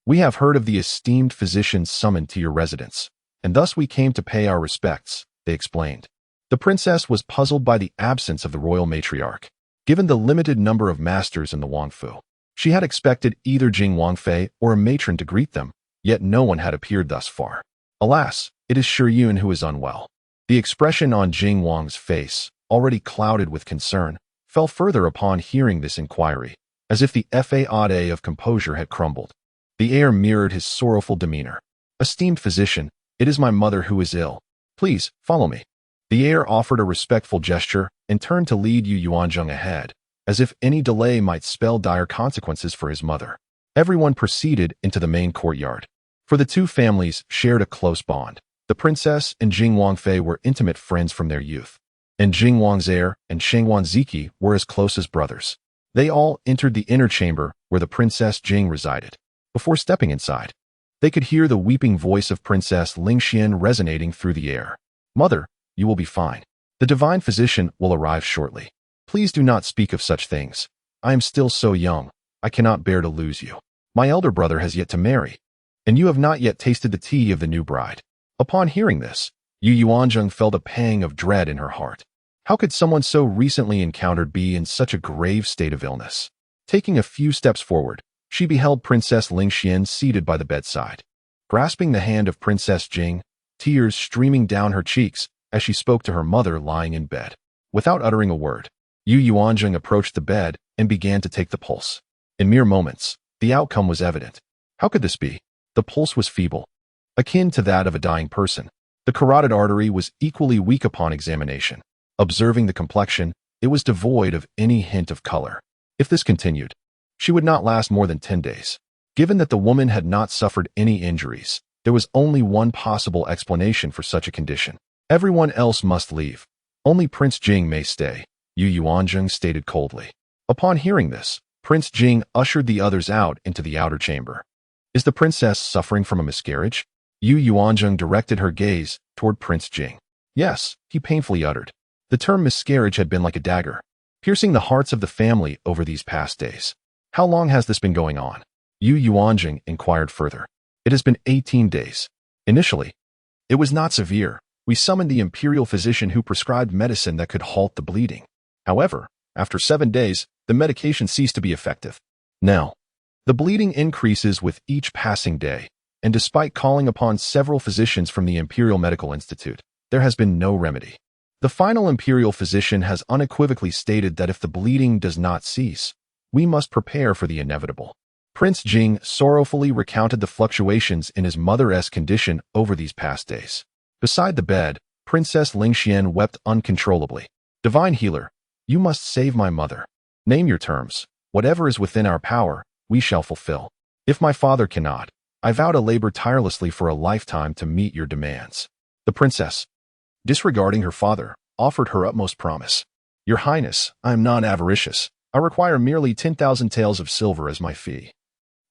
We have heard of the esteemed physician summoned to your residence, and thus we came to pay our respects, they explained. The princess was puzzled by the absence of the royal matriarch. Given the limited number of masters in the Wangfu, She had expected either Jing Wangfei or a matron to greet them, yet no one had appeared thus far. Alas, it is Shiyun who is unwell. The expression on Jing Wang's face, already clouded with concern, fell further upon hearing this inquiry, as if the facade of composure had crumbled. The air mirrored his sorrowful demeanor. "Esteemed physician, it is my mother who is ill. Please, follow me." The heir offered a respectful gesture and turned to lead Yu Yuanzheng ahead, as if any delay might spell dire consequences for his mother. Everyone proceeded into the main courtyard. For the two families shared a close bond. The princess and Jing Wangfei were intimate friends from their youth, and Jing Wang's heir and Shangguan Ziqi were as close as brothers. They all entered the inner chamber where the Princess Jing resided. Before stepping inside, they could hear the weeping voice of Princess Lingxian resonating through the air. "Mother, you will be fine. The divine physician will arrive shortly. Please do not speak of such things. I am still so young. I cannot bear to lose you. My elder brother has yet to marry, and you have not yet tasted the tea of the new bride." Upon hearing this, Yu Yuanzheng felt a pang of dread in her heart. How could someone so recently encountered be in such a grave state of illness? Taking a few steps forward, she beheld Princess Lingxian seated by the bedside. Grasping the hand of Princess Jing, tears streaming down her cheeks as she spoke to her mother lying in bed. Without uttering a word, Yu Yuanzheng approached the bed and began to take the pulse. In mere moments, the outcome was evident. How could this be? The pulse was feeble, akin to that of a dying person. The carotid artery was equally weak upon examination. Observing the complexion, it was devoid of any hint of color. If this continued, she would not last more than 10 days. Given that the woman had not suffered any injuries, there was only one possible explanation for such a condition. Everyone else must leave. Only Prince Jing may stay, Yu Yuanzheng stated coldly. Upon hearing this, Prince Jing ushered the others out into the outer chamber. "Is the princess suffering from a miscarriage?" Yu Yuanzheng directed her gaze toward Prince Jing. "Yes," he painfully uttered. The term miscarriage had been like a dagger, piercing the hearts of the family over these past days. "How long has this been going on?" Yu Yuanzheng inquired further. "It has been 18 days. Initially, it was not severe. We summoned the imperial physician who prescribed medicine that could halt the bleeding. However, after 7 days, the medication ceased to be effective. Now, the bleeding increases with each passing day, and despite calling upon several physicians from the Imperial Medical Institute, there has been no remedy. The final imperial physician has unequivocally stated that if the bleeding does not cease, we must prepare for the inevitable." Prince Jing sorrowfully recounted the fluctuations in his mother's condition over these past days. Beside the bed, Princess Lingxian wept uncontrollably. "Divine healer, you must save my mother. Name your terms. Whatever is within our power, we shall fulfill. If my father cannot, I vow to labor tirelessly for a lifetime to meet your demands." The princess, disregarding her father, offered her utmost promise. "Your Highness, I am not avaricious. I require merely 10,000 taels of silver as my fee."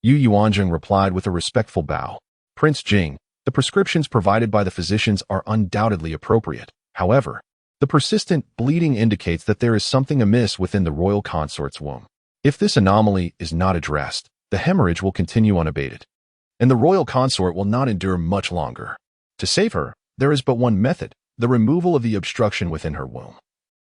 Yu Yuanzheng replied with a respectful bow. "Prince Jing, the prescriptions provided by the physicians are undoubtedly appropriate. However, the persistent bleeding indicates that there is something amiss within the royal consort's womb. If this anomaly is not addressed, the hemorrhage will continue unabated, and the royal consort will not endure much longer. To save her, there is but one method: the removal of the obstruction within her womb,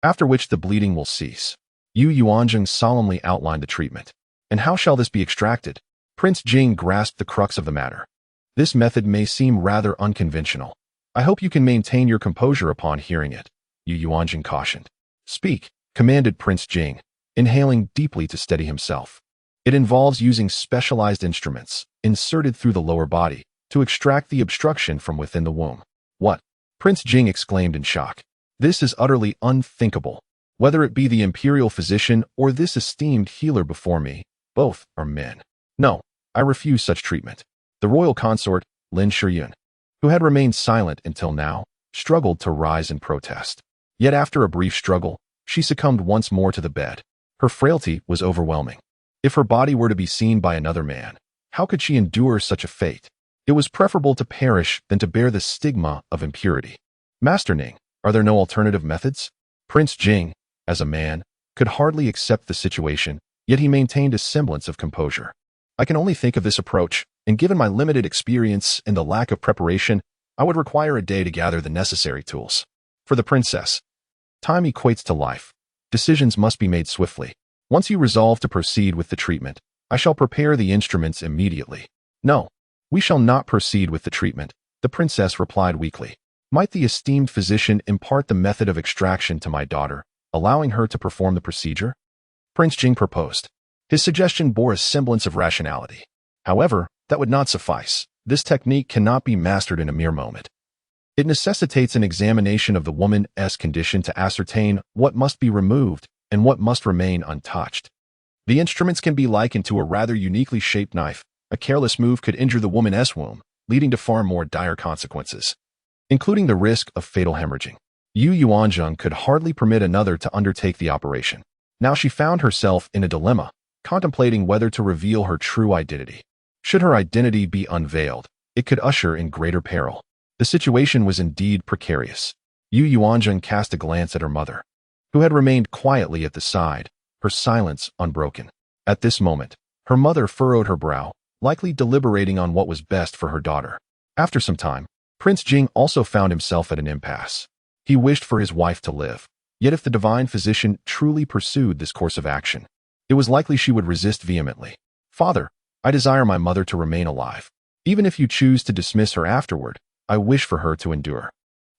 after which the bleeding will cease." Yu Yuanzheng solemnly outlined the treatment. "And how shall this be extracted?" Prince Jing grasped the crux of the matter. "This method may seem rather unconventional. I hope you can maintain your composure upon hearing it," Yu Yuanzheng cautioned. "Speak," commanded Prince Jing, inhaling deeply to steady himself. "It involves using specialized instruments, inserted through the lower body, to extract the obstruction from within the womb." "What?" Prince Jing exclaimed in shock. "This is utterly unthinkable. Whether it be the imperial physician or this esteemed healer before me, both are men. No, I refuse such treatment." The royal consort, Lin Shiyun, who had remained silent until now, struggled to rise in protest. Yet after a brief struggle, she succumbed once more to the bed. Her frailty was overwhelming. If her body were to be seen by another man, how could she endure such a fate? It was preferable to perish than to bear the stigma of impurity. "Master Ning, are there no alternative methods?" Prince Jing, as a man, could hardly accept the situation, yet he maintained a semblance of composure. "I can only think of this approach, and given my limited experience and the lack of preparation, I would require a day to gather the necessary tools. For the princess, time equates to life. Decisions must be made swiftly. Once you resolve to proceed with the treatment, I shall prepare the instruments immediately. No, we shall not proceed with the treatment, the princess replied weakly. Might the esteemed physician impart the method of extraction to my daughter, allowing her to perform the procedure? Prince Jing proposed. His suggestion bore a semblance of rationality. However, that would not suffice. This technique cannot be mastered in a mere moment. It necessitates an examination of the woman's condition to ascertain what must be removed and what must remain untouched. The instruments can be likened to a rather uniquely shaped knife. A careless move could injure the woman's womb, leading to far more dire consequences, including the risk of fatal hemorrhaging. Yu Yuanzheng could hardly permit another to undertake the operation. Now she found herself in a dilemma, contemplating whether to reveal her true identity. Should her identity be unveiled, it could usher in greater peril. The situation was indeed precarious. Yu Yuanzheng cast a glance at her mother, who had remained quietly at the side, her silence unbroken. At this moment, her mother furrowed her brow, likely deliberating on what was best for her daughter. After some time, Prince Jing also found himself at an impasse. He wished for his wife to live, yet if the divine physician truly pursued this course of action, it was likely she would resist vehemently. Father, I desire my mother to remain alive. Even if you choose to dismiss her afterward, I wish for her to endure.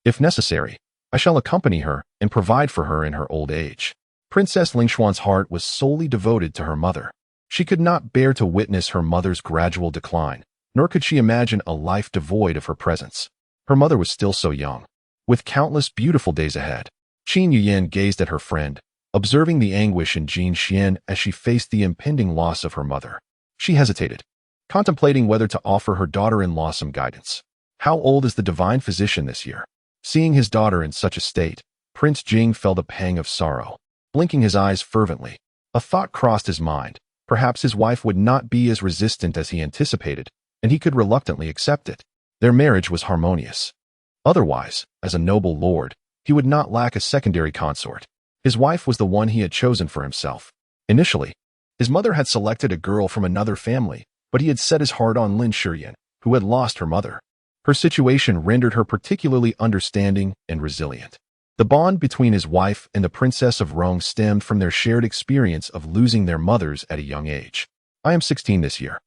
If necessary, I shall accompany her and provide for her in her old age. Princess Lingshuan's heart was solely devoted to her mother. She could not bear to witness her mother's gradual decline, nor could she imagine a life devoid of her presence. Her mother was still so young, with countless beautiful days ahead. Qin Yuyan gazed at her friend, observing the anguish in Jin Xian as she faced the impending loss of her mother. She hesitated, contemplating whether to offer her daughter-in-law some guidance. How old is the divine physician this year? Seeing his daughter in such a state, Prince Jing felt a pang of sorrow. Blinking his eyes fervently, a thought crossed his mind. Perhaps his wife would not be as resistant as he anticipated, and he could reluctantly accept it. Their marriage was harmonious. Otherwise, as a noble lord, he would not lack a secondary consort. His wife was the one he had chosen for himself. Initially, his mother had selected a girl from another family, but he had set his heart on Lin Shiyan, who had lost her mother. Her situation rendered her particularly understanding and resilient. The bond between his wife and the Princess of Rong stemmed from their shared experience of losing their mothers at a young age. I am 16 this year.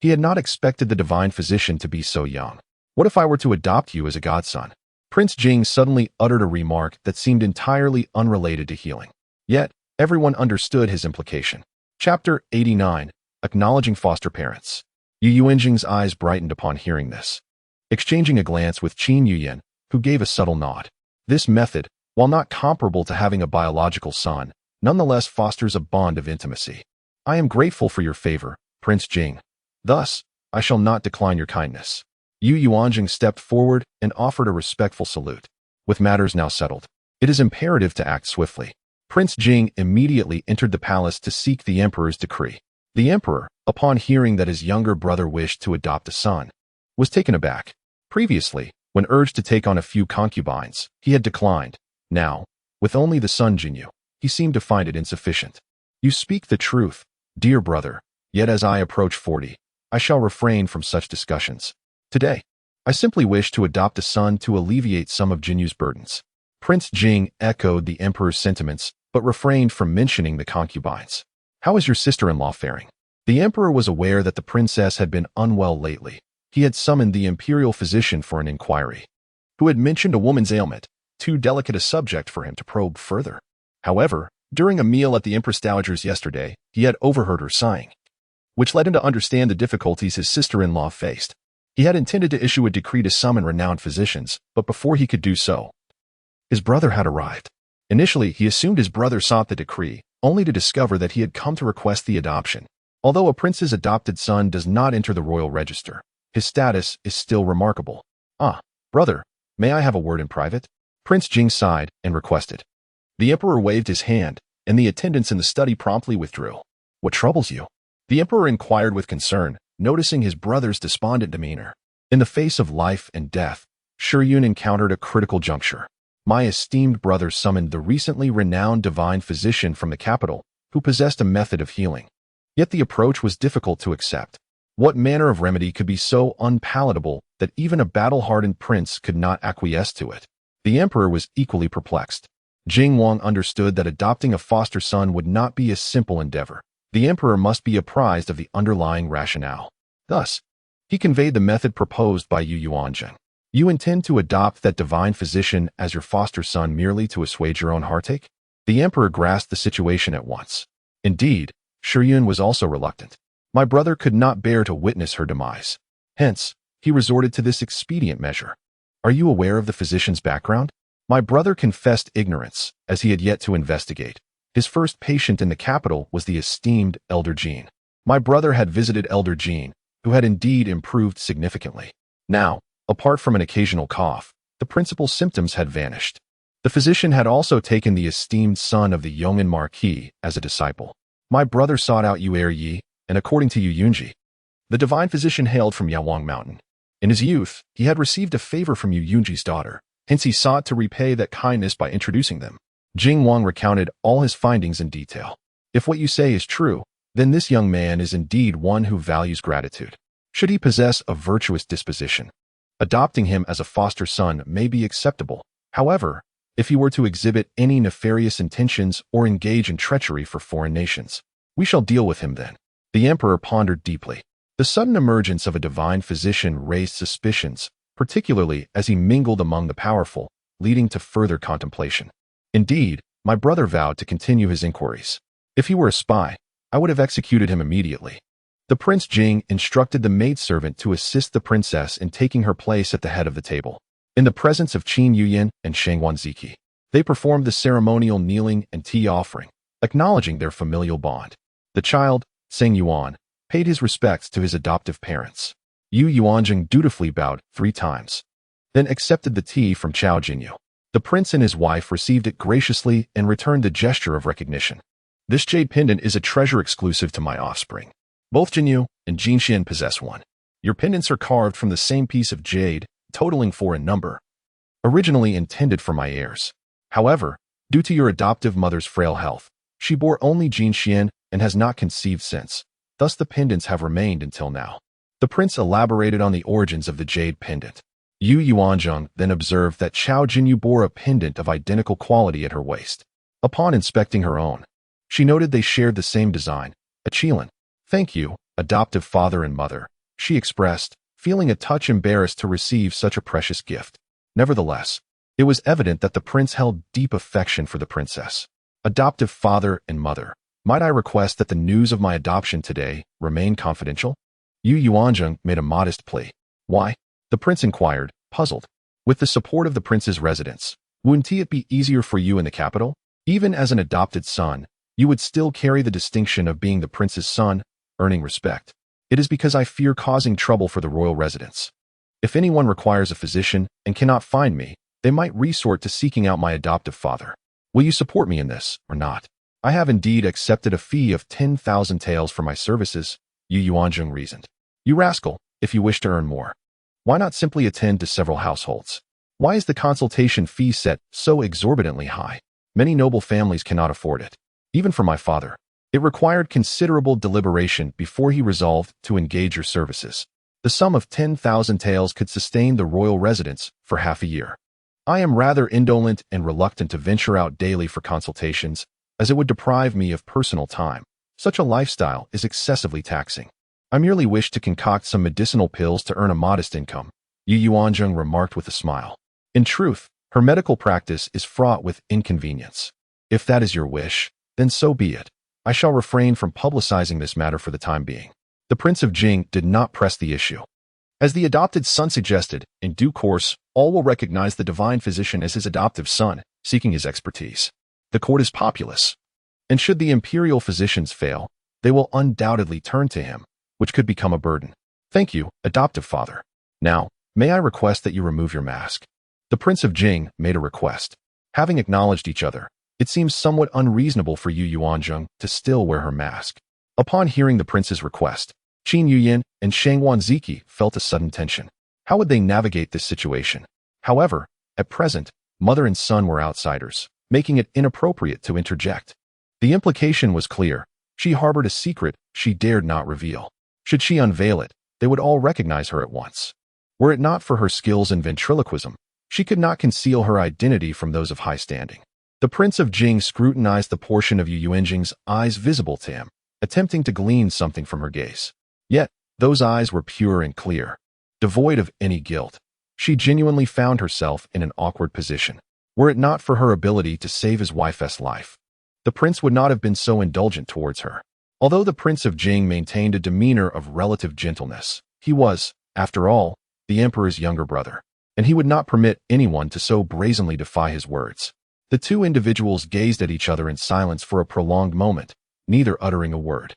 He had not expected the divine physician to be so young. What if I were to adopt you as a godson? Prince Jing suddenly uttered a remark that seemed entirely unrelated to healing. Yet, everyone understood his implication. Chapter 89, Acknowledging Foster Parents. Yu Yuanzheng's eyes brightened upon hearing this, exchanging a glance with Qin Yuyan, who gave a subtle nod. This method, while not comparable to having a biological son, nonetheless fosters a bond of intimacy. I am grateful for your favor, Prince Jing. Thus, I shall not decline your kindness. Yu Yuanzheng stepped forward and offered a respectful salute. With matters now settled, it is imperative to act swiftly. Prince Jing immediately entered the palace to seek the emperor's decree. The emperor, upon hearing that his younger brother wished to adopt a son, was taken aback. Previously, when urged to take on a few concubines, he had declined. Now, with only the son Jinyu, he seemed to find it insufficient. You speak the truth, dear brother, yet as I approach 40, I shall refrain from such discussions. Today, I simply wish to adopt a son to alleviate some of Jinyu's burdens. Prince Jing echoed the emperor's sentiments, but refrained from mentioning the concubines. How is your sister-in-law faring? The emperor was aware that the princess had been unwell lately. He had summoned the imperial physician for an inquiry, who had mentioned a woman's ailment, too delicate a subject for him to probe further. However, during a meal at the Empress Dowager's yesterday, he had overheard her sighing, which led him to understand the difficulties his sister-in-law faced. He had intended to issue a decree to summon renowned physicians, but before he could do so, his brother had arrived. Initially, he assumed his brother sought the decree, only to discover that he had come to request the adoption. Although a prince's adopted son does not enter the royal register, his status is still remarkable. Ah, brother, may I have a word in private? Prince Jing sighed and requested. The emperor waved his hand, and the attendants in the study promptly withdrew. What troubles you? The emperor inquired with concern, noticing his brother's despondent demeanor. In the face of life and death, Shiyun encountered a critical juncture. My esteemed brother summoned the recently renowned divine physician from the capital, who possessed a method of healing. Yet the approach was difficult to accept. What manner of remedy could be so unpalatable that even a battle-hardened prince could not acquiesce to it? The emperor was equally perplexed. Jing Wang understood that adopting a foster son would not be a simple endeavor. The emperor must be apprised of the underlying rationale. Thus, he conveyed the method proposed by Yu Yuanzheng. You intend to adopt that divine physician as your foster son merely to assuage your own heartache? The emperor grasped the situation at once. Indeed, Shuyun was also reluctant. My brother could not bear to witness her demise. Hence, he resorted to this expedient measure. Are you aware of the physician's background? My brother confessed ignorance, as he had yet to investigate. His first patient in the capital was the esteemed Elder Jean. My brother had visited Elder Jean, who had indeed improved significantly. Now, apart from an occasional cough, the principal symptoms had vanished. The physician had also taken the esteemed son of the Yong'an Marquis as a disciple. My brother sought out Yu Yi, and according to Yu Yunji, the divine physician hailed from Yawang Mountain. In his youth, he had received a favor from Yu Yunji's daughter, hence he sought to repay that kindness by introducing them. Jing Wang recounted all his findings in detail. If what you say is true, then this young man is indeed one who values gratitude. Should he possess a virtuous disposition, adopting him as a foster son may be acceptable. However, if he were to exhibit any nefarious intentions or engage in treachery for foreign nations, we shall deal with him then. The emperor pondered deeply. The sudden emergence of a divine physician raised suspicions, particularly as he mingled among the powerful, leading to further contemplation. Indeed, my brother vowed to continue his inquiries. If he were a spy, I would have executed him immediately. The Prince Jing instructed the maidservant to assist the princess in taking her place at the head of the table. In the presence of Qin Yuyan and Shangguan Ziqi, they performed the ceremonial kneeling and tea offering, acknowledging their familial bond. The child, Seng Yuan, paid his respects to his adoptive parents. Yu Yuanzheng dutifully bowed 3 times, then accepted the tea from Chao Jinyu. The prince and his wife received it graciously and returned the gesture of recognition. This jade pendant is a treasure exclusive to my offspring. Both Jinyu and Jinxian possess one. Your pendants are carved from the same piece of jade, totaling 4 in number, originally intended for my heirs. However, due to your adoptive mother's frail health, she bore only Jinxian and has not conceived since. Thus the pendants have remained until now. The prince elaborated on the origins of the jade pendant. Yu Yuanzheng then observed that Chao Jinyu bore a pendant of identical quality at her waist. Upon inspecting her own, she noted they shared the same design, a qilin. Thank you, adoptive father and mother, she expressed, feeling a touch embarrassed to receive such a precious gift. Nevertheless, it was evident that the prince held deep affection for the princess. Adoptive father and mother, might I request that the news of my adoption today remain confidential? Yu Yuanzheng made a modest plea. Why? The prince inquired, puzzled. With the support of the prince's residence, wouldn't it be easier for you in the capital? Even as an adopted son, you would still carry the distinction of being the prince's son, earning respect. It is because I fear causing trouble for the royal residence. If anyone requires a physician and cannot find me, they might resort to seeking out my adoptive father. Will you support me in this, or not? I have indeed accepted a fee of 10,000 taels for my services, Yu Yuanzheng reasoned. You rascal, if you wish to earn more, why not simply attend to several households? Why is the consultation fee set so exorbitantly high? Many noble families cannot afford it. Even for my father, it required considerable deliberation before he resolved to engage your services. The sum of 10,000 taels could sustain the royal residence for half a year. I am rather indolent and reluctant to venture out daily for consultations, as it would deprive me of personal time. Such a lifestyle is excessively taxing. I merely wish to concoct some medicinal pills to earn a modest income, Yu Yuanzheng remarked with a smile. In truth, her medical practice is fraught with inconvenience. If that is your wish, then so be it. I shall refrain from publicizing this matter for the time being. The Prince of Jing did not press the issue. As the adopted son suggested, in due course, all will recognize the divine physician as his adoptive son, seeking his expertise. The court is populous, and should the imperial physicians fail, they will undoubtedly turn to him, which could become a burden. Thank you, adoptive father. Now, may I request that you remove your mask? The Prince of Jing made a request. Having acknowledged each other, it seems somewhat unreasonable for Yu Yuanzheng to still wear her mask. Upon hearing the prince's request, Qin Yuyan and Shangguan Ziqi felt a sudden tension. How would they navigate this situation? However, at present, mother and son were outsiders, making it inappropriate to interject. The implication was clear. She harbored a secret she dared not reveal. Should she unveil it, they would all recognize her at once. Were it not for her skills in ventriloquism, she could not conceal her identity from those of high standing. The Prince of Jing scrutinized the portion of Yu Yuanzheng's eyes visible to him, attempting to glean something from her gaze. Yet, those eyes were pure and clear, devoid of any guilt. She genuinely found herself in an awkward position. Were it not for her ability to save his wife's life, the prince would not have been so indulgent towards her. Although the Prince of Jing maintained a demeanor of relative gentleness, he was, after all, the emperor's younger brother, and he would not permit anyone to so brazenly defy his words. The two individuals gazed at each other in silence for a prolonged moment, neither uttering a word.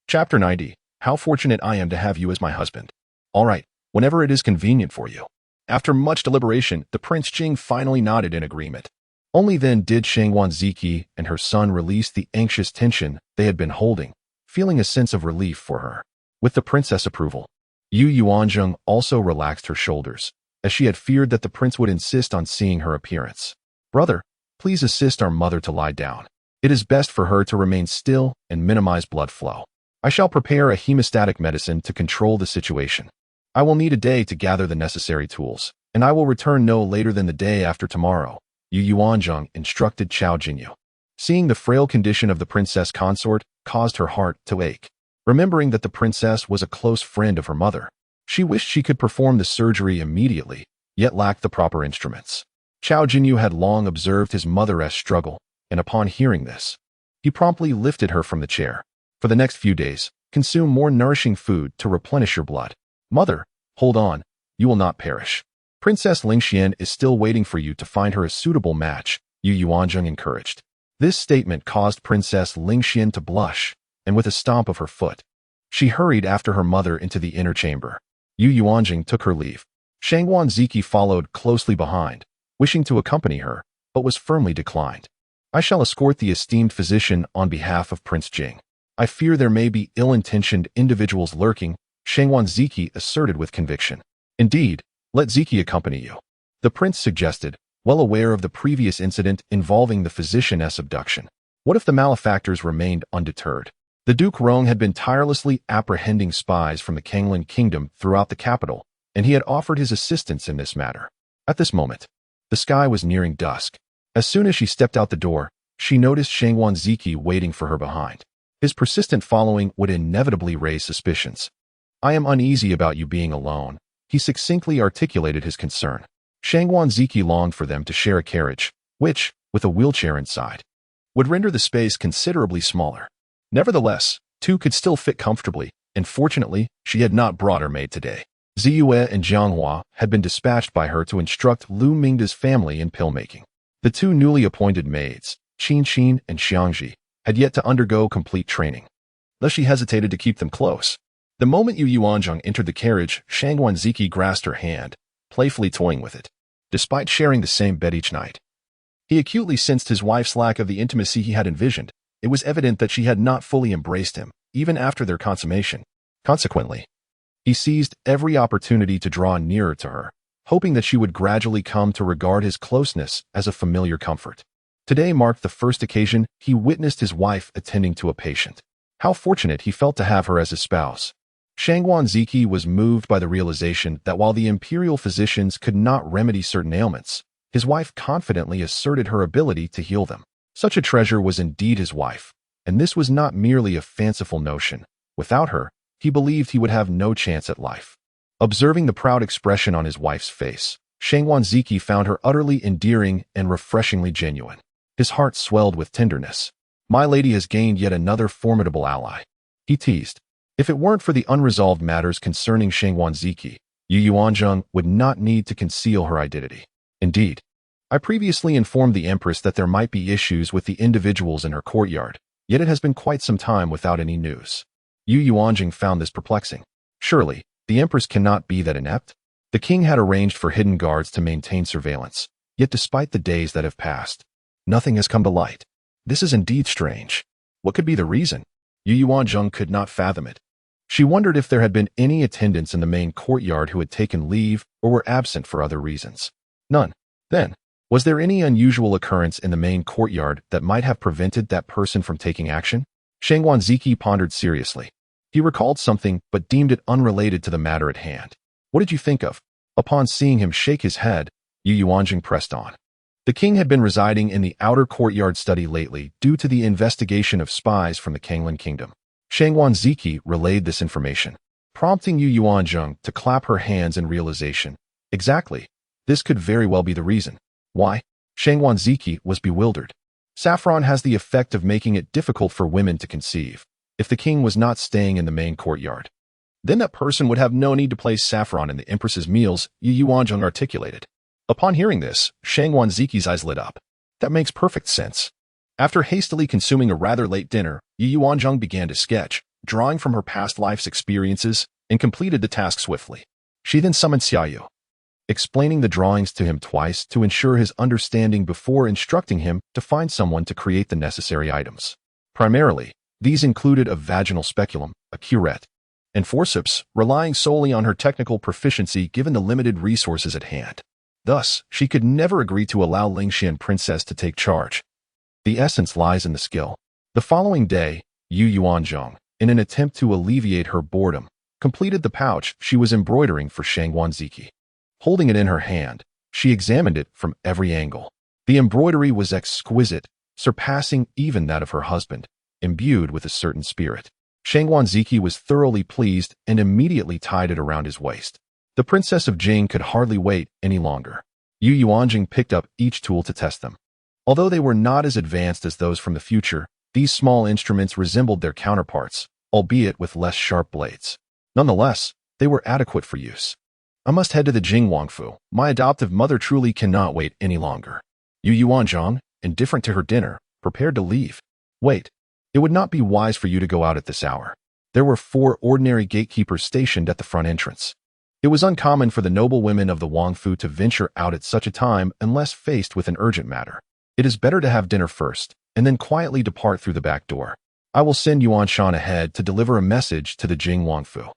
Chapter 90. How fortunate I am to have you as my husband. All right, whenever it is convenient for you. After much deliberation, the Prince Jing finally nodded in agreement. Only then did Shangguan Ziqi and her son release the anxious tension they had been holding, feeling a sense of relief for her. With the princess' approval, Yu Yuanzheng also relaxed her shoulders, as she had feared that the prince would insist on seeing her appearance. Brother, please assist our mother to lie down. It is best for her to remain still and minimize blood flow. I shall prepare a hemostatic medicine to control the situation. I will need a day to gather the necessary tools, and I will return no later than the day after tomorrow, Yu Yuanzheng instructed Chao Jinyu. Seeing the frail condition of the princess consort caused her heart to ache. Remembering that the princess was a close friend of her mother, she wished she could perform the surgery immediately, yet lacked the proper instruments. Chao Jinyu had long observed his mother's struggle, and upon hearing this, he promptly lifted her from the chair. For the next few days, consume more nourishing food to replenish your blood. Mother, hold on, you will not perish. Princess Lingxian is still waiting for you to find her a suitable match, Yu Yuanzheng encouraged. This statement caused Princess Lingxian to blush, and with a stomp of her foot, she hurried after her mother into the inner chamber. Yu Yuanzheng took her leave. Shangguan Ziqi followed closely behind, wishing to accompany her, but was firmly declined. I shall escort the esteemed physician on behalf of Prince Jing. I fear there may be ill-intentioned individuals lurking, Shangguan Ziqi asserted with conviction. Indeed, let Ziqi accompany you, the prince suggested, well aware of the previous incident involving the physician's abduction. What if the malefactors remained undeterred? The Duke Rong had been tirelessly apprehending spies from the Kanglan kingdom throughout the capital, and he had offered his assistance in this matter. At this moment, the sky was nearing dusk. As soon as she stepped out the door, she noticed Shangguan Ziqi waiting for her behind. His persistent following would inevitably raise suspicions. I am uneasy about you being alone, he succinctly articulated his concern. Shangguan Ziqi longed for them to share a carriage, which, with a wheelchair inside, would render the space considerably smaller. Nevertheless, two could still fit comfortably, and fortunately, she had not brought her maid today. Ziyue and Jianghua had been dispatched by her to instruct Lu Mingda's family in pill-making. The two newly appointed maids, Qin and Xiangji, had yet to undergo complete training. Thus she hesitated to keep them close. The moment Yu Yuanzheng entered the carriage, Shangguan Ziqi grasped her hand, playfully toying with it. Despite sharing the same bed each night, he acutely sensed his wife's lack of the intimacy he had envisioned. It was evident that she had not fully embraced him, even after their consummation. Consequently, he seized every opportunity to draw nearer to her, hoping that she would gradually come to regard his closeness as a familiar comfort. Today marked the first occasion he witnessed his wife attending to a patient. How fortunate he felt to have her as his spouse. Shangguan Ziqi was moved by the realization that while the imperial physicians could not remedy certain ailments, his wife confidently asserted her ability to heal them. Such a treasure was indeed his wife, and this was not merely a fanciful notion. Without her, he believed he would have no chance at life. Observing the proud expression on his wife's face, Shangguan Ziqi found her utterly endearing and refreshingly genuine. His heart swelled with tenderness. My lady has gained yet another formidable ally, he teased. If it weren't for the unresolved matters concerning Shangguan Ziqi, Yu Yuanzheng would not need to conceal her identity. Indeed, I previously informed the Empress that there might be issues with the individuals in her courtyard, yet it has been quite some time without any news. Yu Yuanzheng found this perplexing. Surely, the Empress cannot be that inept? The king had arranged for hidden guards to maintain surveillance, yet despite the days that have passed, nothing has come to light. This is indeed strange. What could be the reason? Yu Yuanzheng could not fathom it. She wondered if there had been any attendants in the main courtyard who had taken leave or were absent for other reasons. None. Then, was there any unusual occurrence in the main courtyard that might have prevented that person from taking action? Shangguan Ziqi pondered seriously. He recalled something but deemed it unrelated to the matter at hand. What did you think of? Upon seeing him shake his head, Yu Yuanzheng pressed on. The king had been residing in the outer courtyard study lately due to the investigation of spies from the Kanglan kingdom. Shangguan Ziqi relayed this information, prompting Yu Yuanzheng to clap her hands in realization. Exactly. This could very well be the reason. Why? Shangguan Ziqi was bewildered. Saffron has the effect of making it difficult for women to conceive. If the king was not staying in the main courtyard, then that person would have no need to place saffron in the empress's meals, Yu Yuanzheng articulated. Upon hearing this, Shangguan Ziqi's eyes lit up. That makes perfect sense. After hastily consuming a rather late dinner, Yu Yuanzheng began to sketch, drawing from her past life's experiences, and completed the task swiftly. She then summoned Xiaoyu, explaining the drawings to him twice to ensure his understanding before instructing him to find someone to create the necessary items. Primarily, these included a vaginal speculum, a curette, and forceps, relying solely on her technical proficiency given the limited resources at hand. Thus, she could never agree to allow Lingxian princess to take charge. The essence lies in the skill. The following day, Yu Yuanzheng, in an attempt to alleviate her boredom, completed the pouch she was embroidering for Shangguan Ziqi. Holding it in her hand, she examined it from every angle. The embroidery was exquisite, surpassing even that of her husband, imbued with a certain spirit. Shangguan Ziqi was thoroughly pleased and immediately tied it around his waist. The princess of Jing could hardly wait any longer. Yu Yuanzheng picked up each tool to test them. Although they were not as advanced as those from the future, these small instruments resembled their counterparts, albeit with less sharp blades. Nonetheless, they were adequate for use. I must head to the Jing Wangfu. My adoptive mother truly cannot wait any longer. Yu Yuanzheng, indifferent to her dinner, prepared to leave. Wait. It would not be wise for you to go out at this hour. There were 4 ordinary gatekeepers stationed at the front entrance. It was uncommon for the noble women of the Wangfu to venture out at such a time unless faced with an urgent matter. It is better to have dinner first, and then quietly depart through the back door. I will send Yuan Shan ahead to deliver a message to the Jing Wangfu.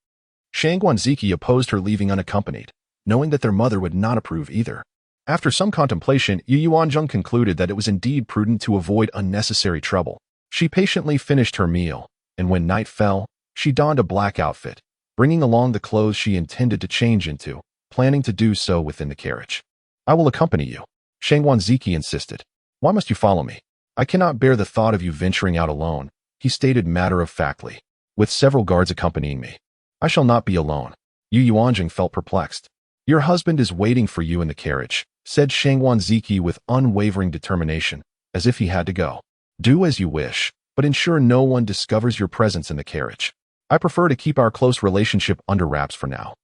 Shangguan Ziqi opposed her leaving unaccompanied, knowing that their mother would not approve either. After some contemplation, Yu Yuanzheng concluded that it was indeed prudent to avoid unnecessary trouble. She patiently finished her meal, and when night fell, she donned a black outfit, bringing along the clothes she intended to change into, planning to do so within the carriage. I will accompany you, Shangguan Ziqi insisted. Why must you follow me? I cannot bear the thought of you venturing out alone, he stated matter-of-factly. With several guards accompanying me, I shall not be alone. Yu Yuanzheng felt perplexed. Your husband is waiting for you in the carriage, said Shangguan Ziqi with unwavering determination, as if he had to go. Do as you wish, but ensure no one discovers your presence in the carriage. I prefer to keep our close relationship under wraps for now.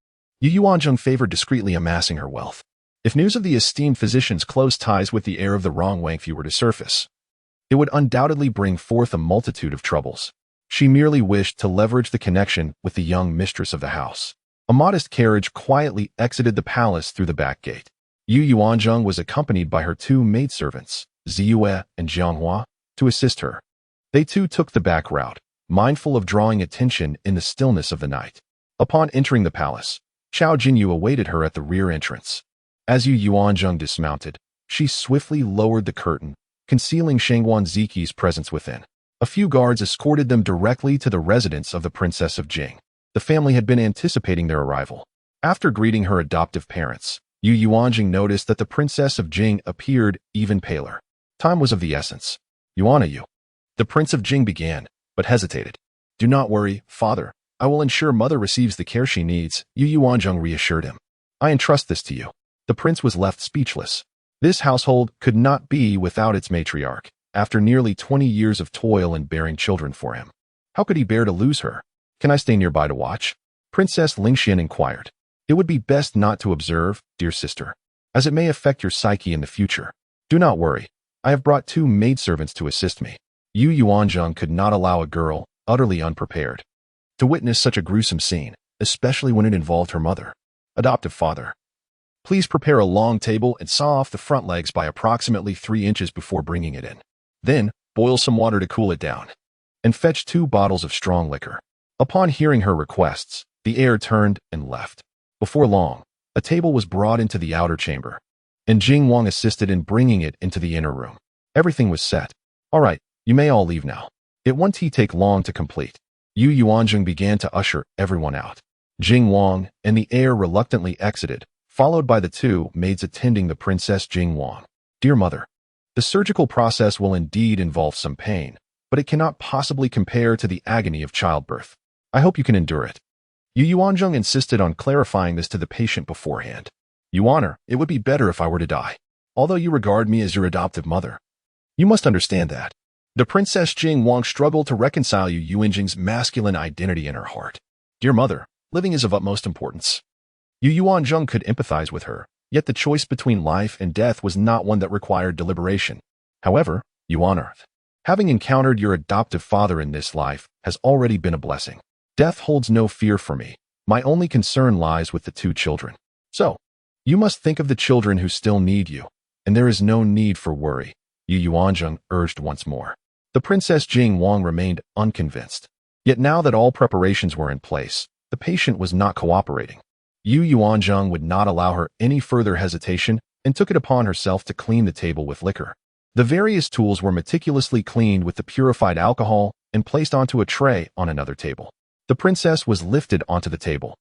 Yu Yuanzheng favored discreetly amassing her wealth. If news of the esteemed physician's close ties with the heir of the wrong Wangfu were to surface, it would undoubtedly bring forth a multitude of troubles. She merely wished to leverage the connection with the young mistress of the house. A modest carriage quietly exited the palace through the back gate. Yu Yuanzheng was accompanied by her 2 maidservants, Ziyue and Jianghua, to assist her. They too took the back route, mindful of drawing attention in the stillness of the night. Upon entering the palace, Chao Jinyu awaited her at the rear entrance. As Yu Yuanzheng dismounted, she swiftly lowered the curtain, concealing Shangguan Ziqi's presence within. A few guards escorted them directly to the residence of the Princess of Jing. The family had been anticipating their arrival. After greeting her adoptive parents, Yu Yuanzheng noticed that the Princess of Jing appeared even paler. Time was of the essence. Yuanayu. The Prince of Jing began, but hesitated. Do not worry, father. I will ensure mother receives the care she needs, Yu Yuanzheng reassured him. I entrust this to you. The prince was left speechless. This household could not be without its matriarch, after nearly 20 years of toil and bearing children for him. How could he bear to lose her? Can I stay nearby to watch? Princess Lingxian inquired. It would be best not to observe, dear sister, as it may affect your psyche in the future. Do not worry. I have brought 2 maidservants to assist me. Yu Yuanzheng could not allow a girl, utterly unprepared, to witness such a gruesome scene, especially when it involved her mother. Adoptive father. Please prepare a long table and saw off the front legs by approximately 3 inches before bringing it in. Then, boil some water to cool it down. And fetch 2 bottles of strong liquor. Upon hearing her requests, the heir turned and left. Before long, a table was brought into the outer chamber, and Jing Wang assisted in bringing it into the inner room. Everything was set. All right, you may all leave now. It won't take long to complete. Yu Yuanzheng began to usher everyone out. Jing Wang and the heir reluctantly exited, followed by the 2 maids attending the Princess Jing Wang. Dear mother, the surgical process will indeed involve some pain, but it cannot possibly compare to the agony of childbirth. I hope you can endure it. Yu Yuanzheng insisted on clarifying this to the patient beforehand. Your Honor, it would be better if I were to die. Although you regard me as your adoptive mother, you must understand that. The Princess Jing Wang struggled to reconcile Yu Yuanzheng's masculine identity in her heart. Dear mother, living is of utmost importance. Yu Yuanzheng could empathize with her, yet the choice between life and death was not one that required deliberation. However, Your Honor, having encountered your adoptive father in this life has already been a blessing. Death holds no fear for me. My only concern lies with the two children. So, you must think of the children who still need you, and there is no need for worry, Yu Yuanzheng urged once more. The Princess Jing Wang remained unconvinced. Yet now that all preparations were in place, the patient was not cooperating. Yu Yuanzheng would not allow her any further hesitation and took it upon herself to clean the table with liquor. The various tools were meticulously cleaned with the purified alcohol and placed onto a tray on another table. The princess was lifted onto the table.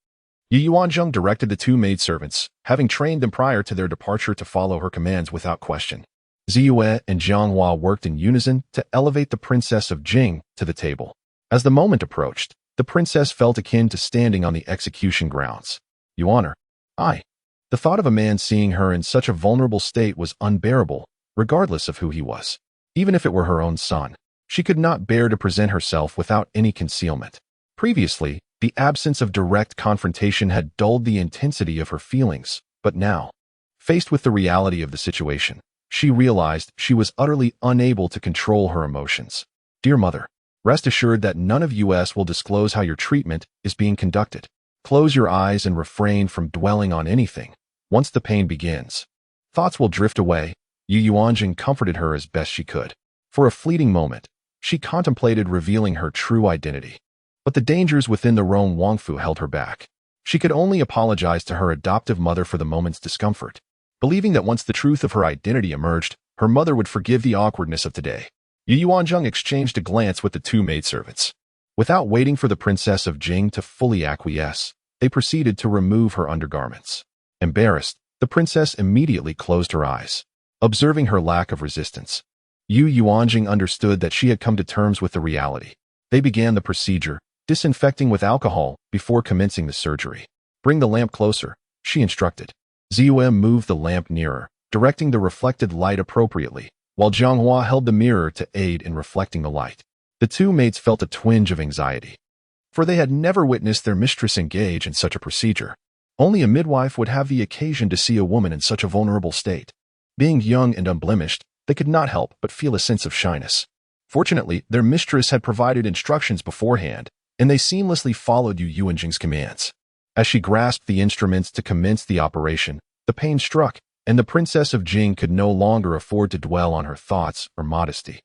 Yu Yuanzheng directed the two maidservants, having trained them prior to their departure, to follow her commands without question. Ziyue and Jianghua worked in unison to elevate the Princess of Jing to the table. As the moment approached, the princess felt akin to standing on the execution grounds. Your Honor, the thought of a man seeing her in such a vulnerable state was unbearable, regardless of who he was. Even if it were her own son, she could not bear to present herself without any concealment. Previously, the absence of direct confrontation had dulled the intensity of her feelings, but now, faced with the reality of the situation, she realized she was utterly unable to control her emotions. Dear mother, rest assured that none of us will disclose how your treatment is being conducted. Close your eyes and refrain from dwelling on anything. Once the pain begins, thoughts will drift away. Yu Yuanzheng comforted her as best she could. For a fleeting moment, she contemplated revealing her true identity. But the dangers within the Rome Wangfu held her back. She could only apologize to her adoptive mother for the moment's discomfort, believing that once the truth of her identity emerged, her mother would forgive the awkwardness of today. Yu Yuanzheng exchanged a glance with the two maidservants. Without waiting for the Princess of Jing to fully acquiesce, they proceeded to remove her undergarments. Embarrassed, the princess immediately closed her eyes. Observing her lack of resistance, Yu Yuanzheng understood that she had come to terms with the reality. They began the procedure, disinfecting with alcohol before commencing the surgery. Bring the lamp closer, she instructed. Ziyue moved the lamp nearer, directing the reflected light appropriately, while Jianghua held the mirror to aid in reflecting the light. The two maids felt a twinge of anxiety, for they had never witnessed their mistress engage in such a procedure. Only a midwife would have the occasion to see a woman in such a vulnerable state. Being young and unblemished, they could not help but feel a sense of shyness. Fortunately, their mistress had provided instructions beforehand, and they seamlessly followed Yu Yuanzheng's commands. As she grasped the instruments to commence the operation, the pain struck, and the Princess of Jing could no longer afford to dwell on her thoughts or modesty.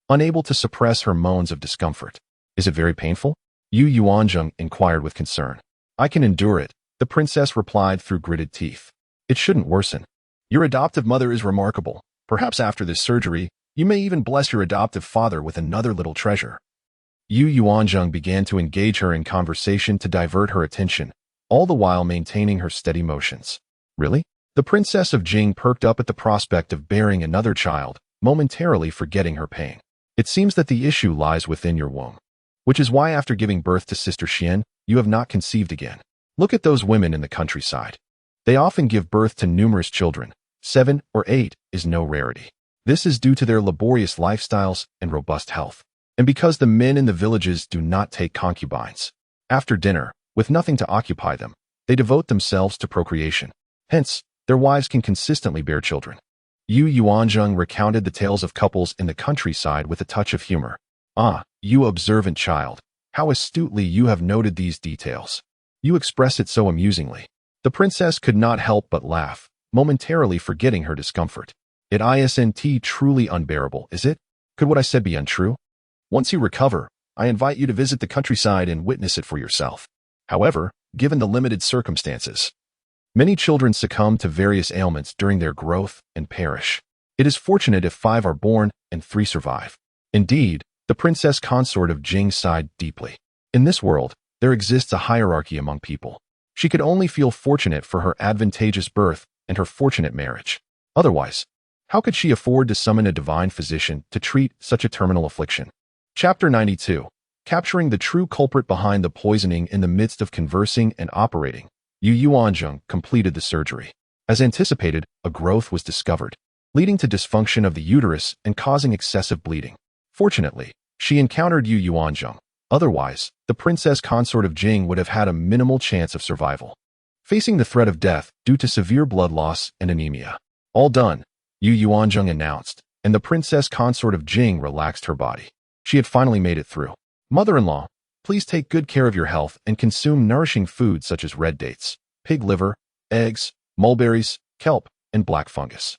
Unable to suppress her moans of discomfort. Is it very painful? Yu Yuanzheng inquired with concern. I can endure it, the princess replied through gritted teeth. It shouldn't worsen. Your adoptive mother is remarkable. Perhaps after this surgery, you may even bless your adoptive father with another little treasure. Yu Yuanzheng began to engage her in conversation to divert her attention, all the while maintaining her steady motions. Really? The Princess of Jing perked up at the prospect of bearing another child, momentarily forgetting her pain. It seems that the issue lies within your womb, which is why after giving birth to Sister Xian, you have not conceived again. Look at those women in the countryside. They often give birth to numerous children. 7 or 8 is no rarity. This is due to their laborious lifestyles and robust health, and because the men in the villages do not take concubines. After dinner, with nothing to occupy them, they devote themselves to procreation. Hence, their wives can consistently bear children. Yu Yuanzheng recounted the tales of couples in the countryside with a touch of humor. Ah, you observant child, how astutely you have noted these details. You express it so amusingly. The princess could not help but laugh, momentarily forgetting her discomfort. It isn't truly unbearable, is it? Could what I said be untrue? Once you recover, I invite you to visit the countryside and witness it for yourself. However, given the limited circumstances, many children succumb to various ailments during their growth and perish. It is fortunate if 5 are born and 3 survive. Indeed, the princess consort of Jing sighed deeply. In this world, there exists a hierarchy among people. She could only feel fortunate for her advantageous birth and her fortunate marriage. Otherwise, how could she afford to summon a divine physician to treat such a terminal affliction? Chapter 92. Capturing the true culprit behind the poisoning. In the midst of conversing and operating, Yu Yuanzheng completed the surgery. As anticipated, a growth was discovered, leading to dysfunction of the uterus and causing excessive bleeding. Fortunately, she encountered Yu Yuanzheng. Otherwise, the princess consort of Jing would have had a minimal chance of survival, facing the threat of death due to severe blood loss and anemia. All done, Yu Yuanzheng announced, and the princess consort of Jing relaxed her body. She had finally made it through. Mother-in-law, please take good care of your health and consume nourishing foods such as red dates, pig liver, eggs, mulberries, kelp, and black fungus.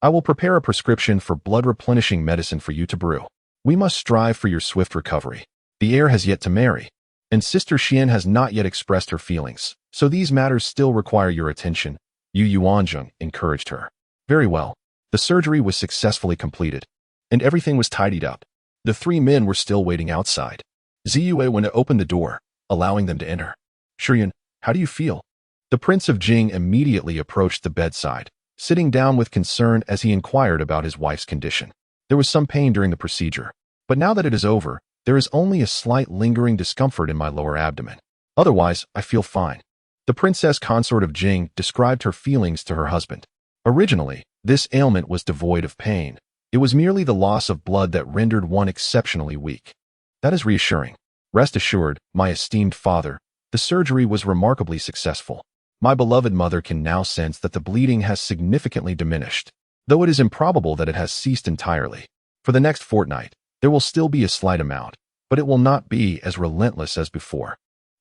I will prepare a prescription for blood-replenishing medicine for you to brew. We must strive for your swift recovery. The heir has yet to marry, and Sister Xian has not yet expressed her feelings, so these matters still require your attention, Yu Yuanzheng encouraged her. Very well. The surgery was successfully completed, and everything was tidied up. The three men were still waiting outside. Ziyue went to open the door, allowing them to enter. Shiyan, how do you feel? The Prince of Jing immediately approached the bedside, sitting down with concern as he inquired about his wife's condition. There was some pain during the procedure, but now that it is over, there is only a slight lingering discomfort in my lower abdomen. Otherwise, I feel fine. The princess consort of Jing described her feelings to her husband. Originally, this ailment was devoid of pain. It was merely the loss of blood that rendered one exceptionally weak. That is reassuring. Rest assured, my esteemed father, the surgery was remarkably successful. My beloved mother can now sense that the bleeding has significantly diminished, though it is improbable that it has ceased entirely. For the next fortnight, there will still be a slight amount, but it will not be as relentless as before.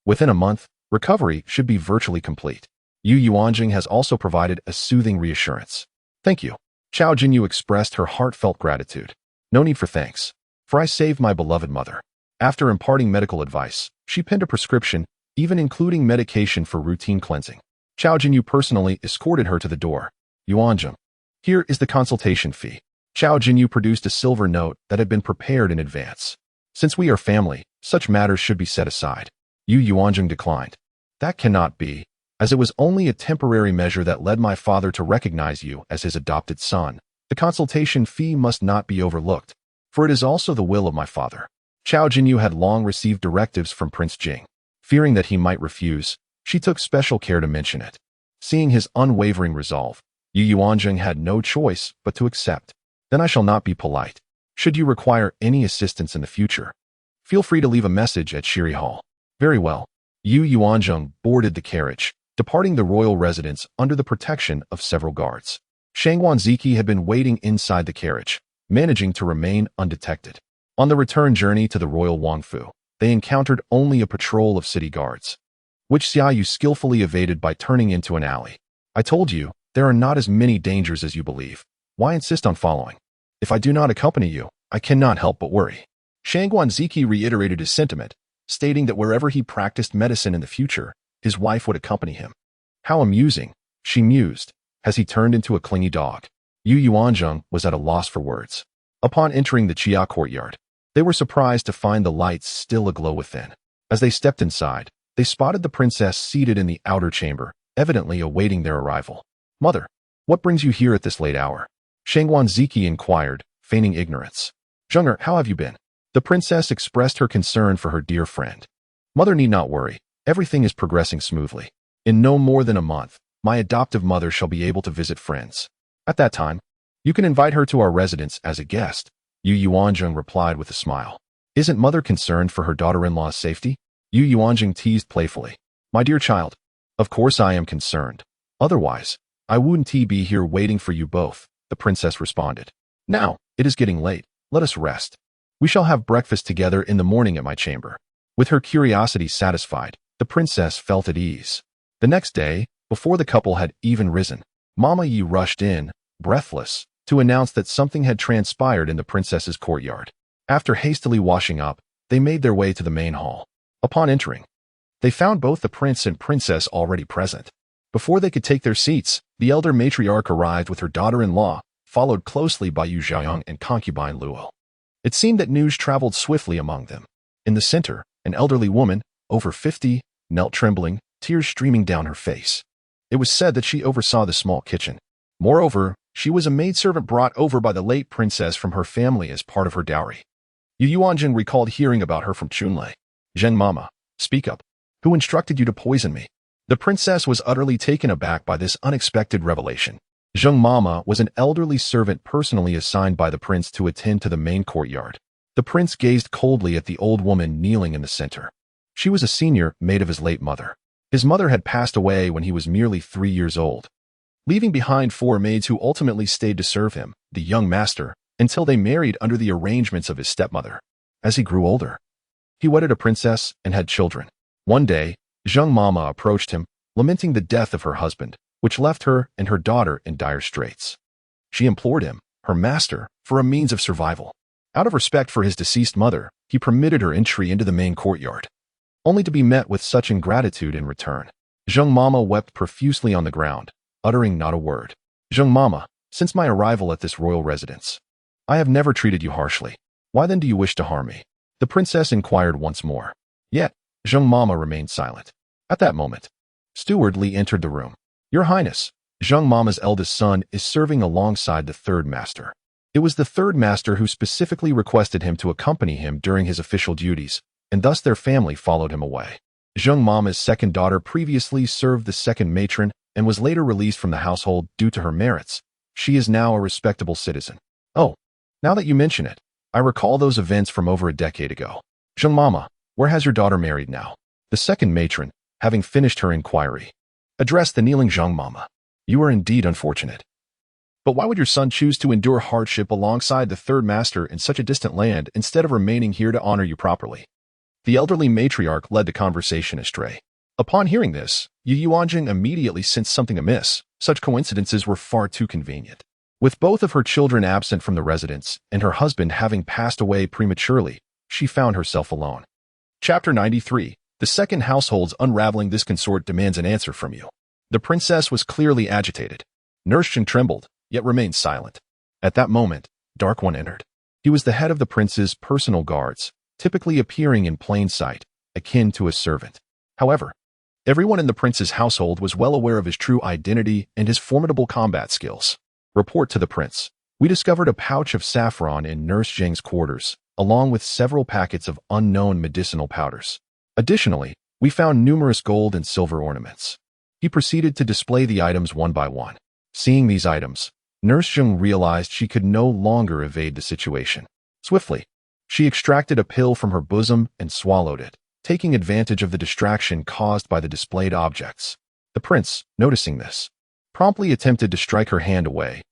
Within a month, recovery should be virtually complete. Yu Yuanzheng has also provided a soothing reassurance. Thank you. Xiao Jinyu expressed her heartfelt gratitude. No need for thanks, for I saved my beloved mother. After imparting medical advice, she penned a prescription, even including medication for routine cleansing. Xiao Jinyu personally escorted her to the door. Yuanzheng, here is the consultation fee. Xiao Jinyu produced a silver note that had been prepared in advance. Since we are family, such matters should be set aside. Yu Yuanzheng declined. That cannot be, as it was only a temporary measure that led my father to recognize you as his adopted son. The consultation fee must not be overlooked, for it is also the will of my father. Xiao Jinyu had long received directives from Prince Jing. Fearing that he might refuse, she took special care to mention it. Seeing his unwavering resolve, Yu Yuanzheng had no choice but to accept. Then I shall not be polite. Should you require any assistance in the future, feel free to leave a message at Shiri Hall. Very well. Yu Yuanzheng boarded the carriage, departing the royal residence under the protection of several guards. Shangguan Ziqi had been waiting inside the carriage, managing to remain undetected. On the return journey to the royal Wangfu, they encountered only a patrol of city guards, which Xiaoyu skillfully evaded by turning into an alley. I told you, there are not as many dangers as you believe. Why insist on following? If I do not accompany you, I cannot help but worry. Shangguan Ziqi reiterated his sentiment, stating that wherever he practiced medicine in the future, his wife would accompany him. How amusing, she mused, as he turned into a clingy dog. Yu Yuanzheng was at a loss for words. Upon entering the Chia courtyard, they were surprised to find the lights still aglow within. As they stepped inside, they spotted the princess seated in the outer chamber, evidently awaiting their arrival. Mother, what brings you here at this late hour? Shangguan Ziqi inquired, feigning ignorance. Zheng'er, how have you been? The princess expressed her concern for her dear friend. Mother need not worry. Everything is progressing smoothly. In no more than a month, my adoptive mother shall be able to visit friends. At that time, you can invite her to our residence as a guest. Yu Yuanzheng replied with a smile. Isn't mother concerned for her daughter-in-law's safety? Yu Yuanzheng teased playfully. My dear child, of course I am concerned. Otherwise, I wouldn't be here waiting for you both, the princess responded. Now, it is getting late. Let us rest. We shall have breakfast together in the morning at my chamber. With her curiosity satisfied, the princess felt at ease. The next day, before the couple had even risen, Mama Yi rushed in, breathless, to announce that something had transpired in the princess's courtyard. After hastily washing up, they made their way to the main hall. Upon entering, they found both the prince and princess already present. Before they could take their seats, the elder matriarch arrived with her daughter-in-law, followed closely by Yu Zhaoyang and concubine Luo. It seemed that news traveled swiftly among them. In the center, an elderly woman, over 50, knelt trembling, tears streaming down her face. It was said that she oversaw the small kitchen. Moreover, she was a maidservant brought over by the late princess from her family as part of her dowry. Yu Yuanzheng recalled hearing about her from Chunlei. Zheng Mama, speak up. Who instructed you to poison me? The princess was utterly taken aback by this unexpected revelation. Zheng Mama was an elderly servant personally assigned by the prince to attend to the main courtyard. The prince gazed coldly at the old woman kneeling in the center. She was a senior maid of his late mother. His mother had passed away when he was merely 3 years old, leaving behind 4 maids who ultimately stayed to serve him, the young master, until they married under the arrangements of his stepmother. As he grew older, he wedded a princess and had children. One day, Zheng Mama approached him, lamenting the death of her husband, which left her and her daughter in dire straits. She implored him, her master, for a means of survival. Out of respect for his deceased mother, he permitted her entry into the main courtyard, only to be met with such ingratitude in return. Zheng Mama wept profusely on the ground, uttering not a word. Zheng Mama, since my arrival at this royal residence, I have never treated you harshly. Why then do you wish to harm me? The princess inquired once more. Yet, Zheng Mama remained silent. At that moment, Steward Li entered the room. Your Highness, Zheng Mama's eldest son is serving alongside the third master. It was the third master who specifically requested him to accompany him during his official duties, and thus their family followed him away. Zheng Mama's second daughter previously served the second matron and was later released from the household due to her merits. She is now a respectable citizen. Oh, now that you mention it, I recall those events from over a decade ago. Zheng Mama, where has your daughter married now? The second matron, having finished her inquiry, addressed the kneeling Zheng Mama. You are indeed unfortunate. But why would your son choose to endure hardship alongside the third master in such a distant land instead of remaining here to honor you properly? The elderly matriarch led the conversation astray. Upon hearing this, Yu Yuanzheng immediately sensed something amiss. Such coincidences were far too convenient. With both of her children absent from the residence and her husband having passed away prematurely, she found herself alone. Chapter 93. The second household's unraveling. This consort demands an answer from you. The princess was clearly agitated. Nurse Zheng trembled, yet remained silent. At that moment, Dark One entered. He was the head of the prince's personal guards, typically appearing in plain sight, akin to a servant. However, everyone in the prince's household was well aware of his true identity and his formidable combat skills. Report to the prince. We discovered a pouch of saffron in Nurse Zheng's quarters, along with several packets of unknown medicinal powders. Additionally, we found numerous gold and silver ornaments. He proceeded to display the items one by one. Seeing these items, Nurse Zheng realized she could no longer evade the situation. Swiftly, she extracted a pill from her bosom and swallowed it, taking advantage of the distraction caused by the displayed objects. The prince, noticing this, promptly attempted to strike her hand away,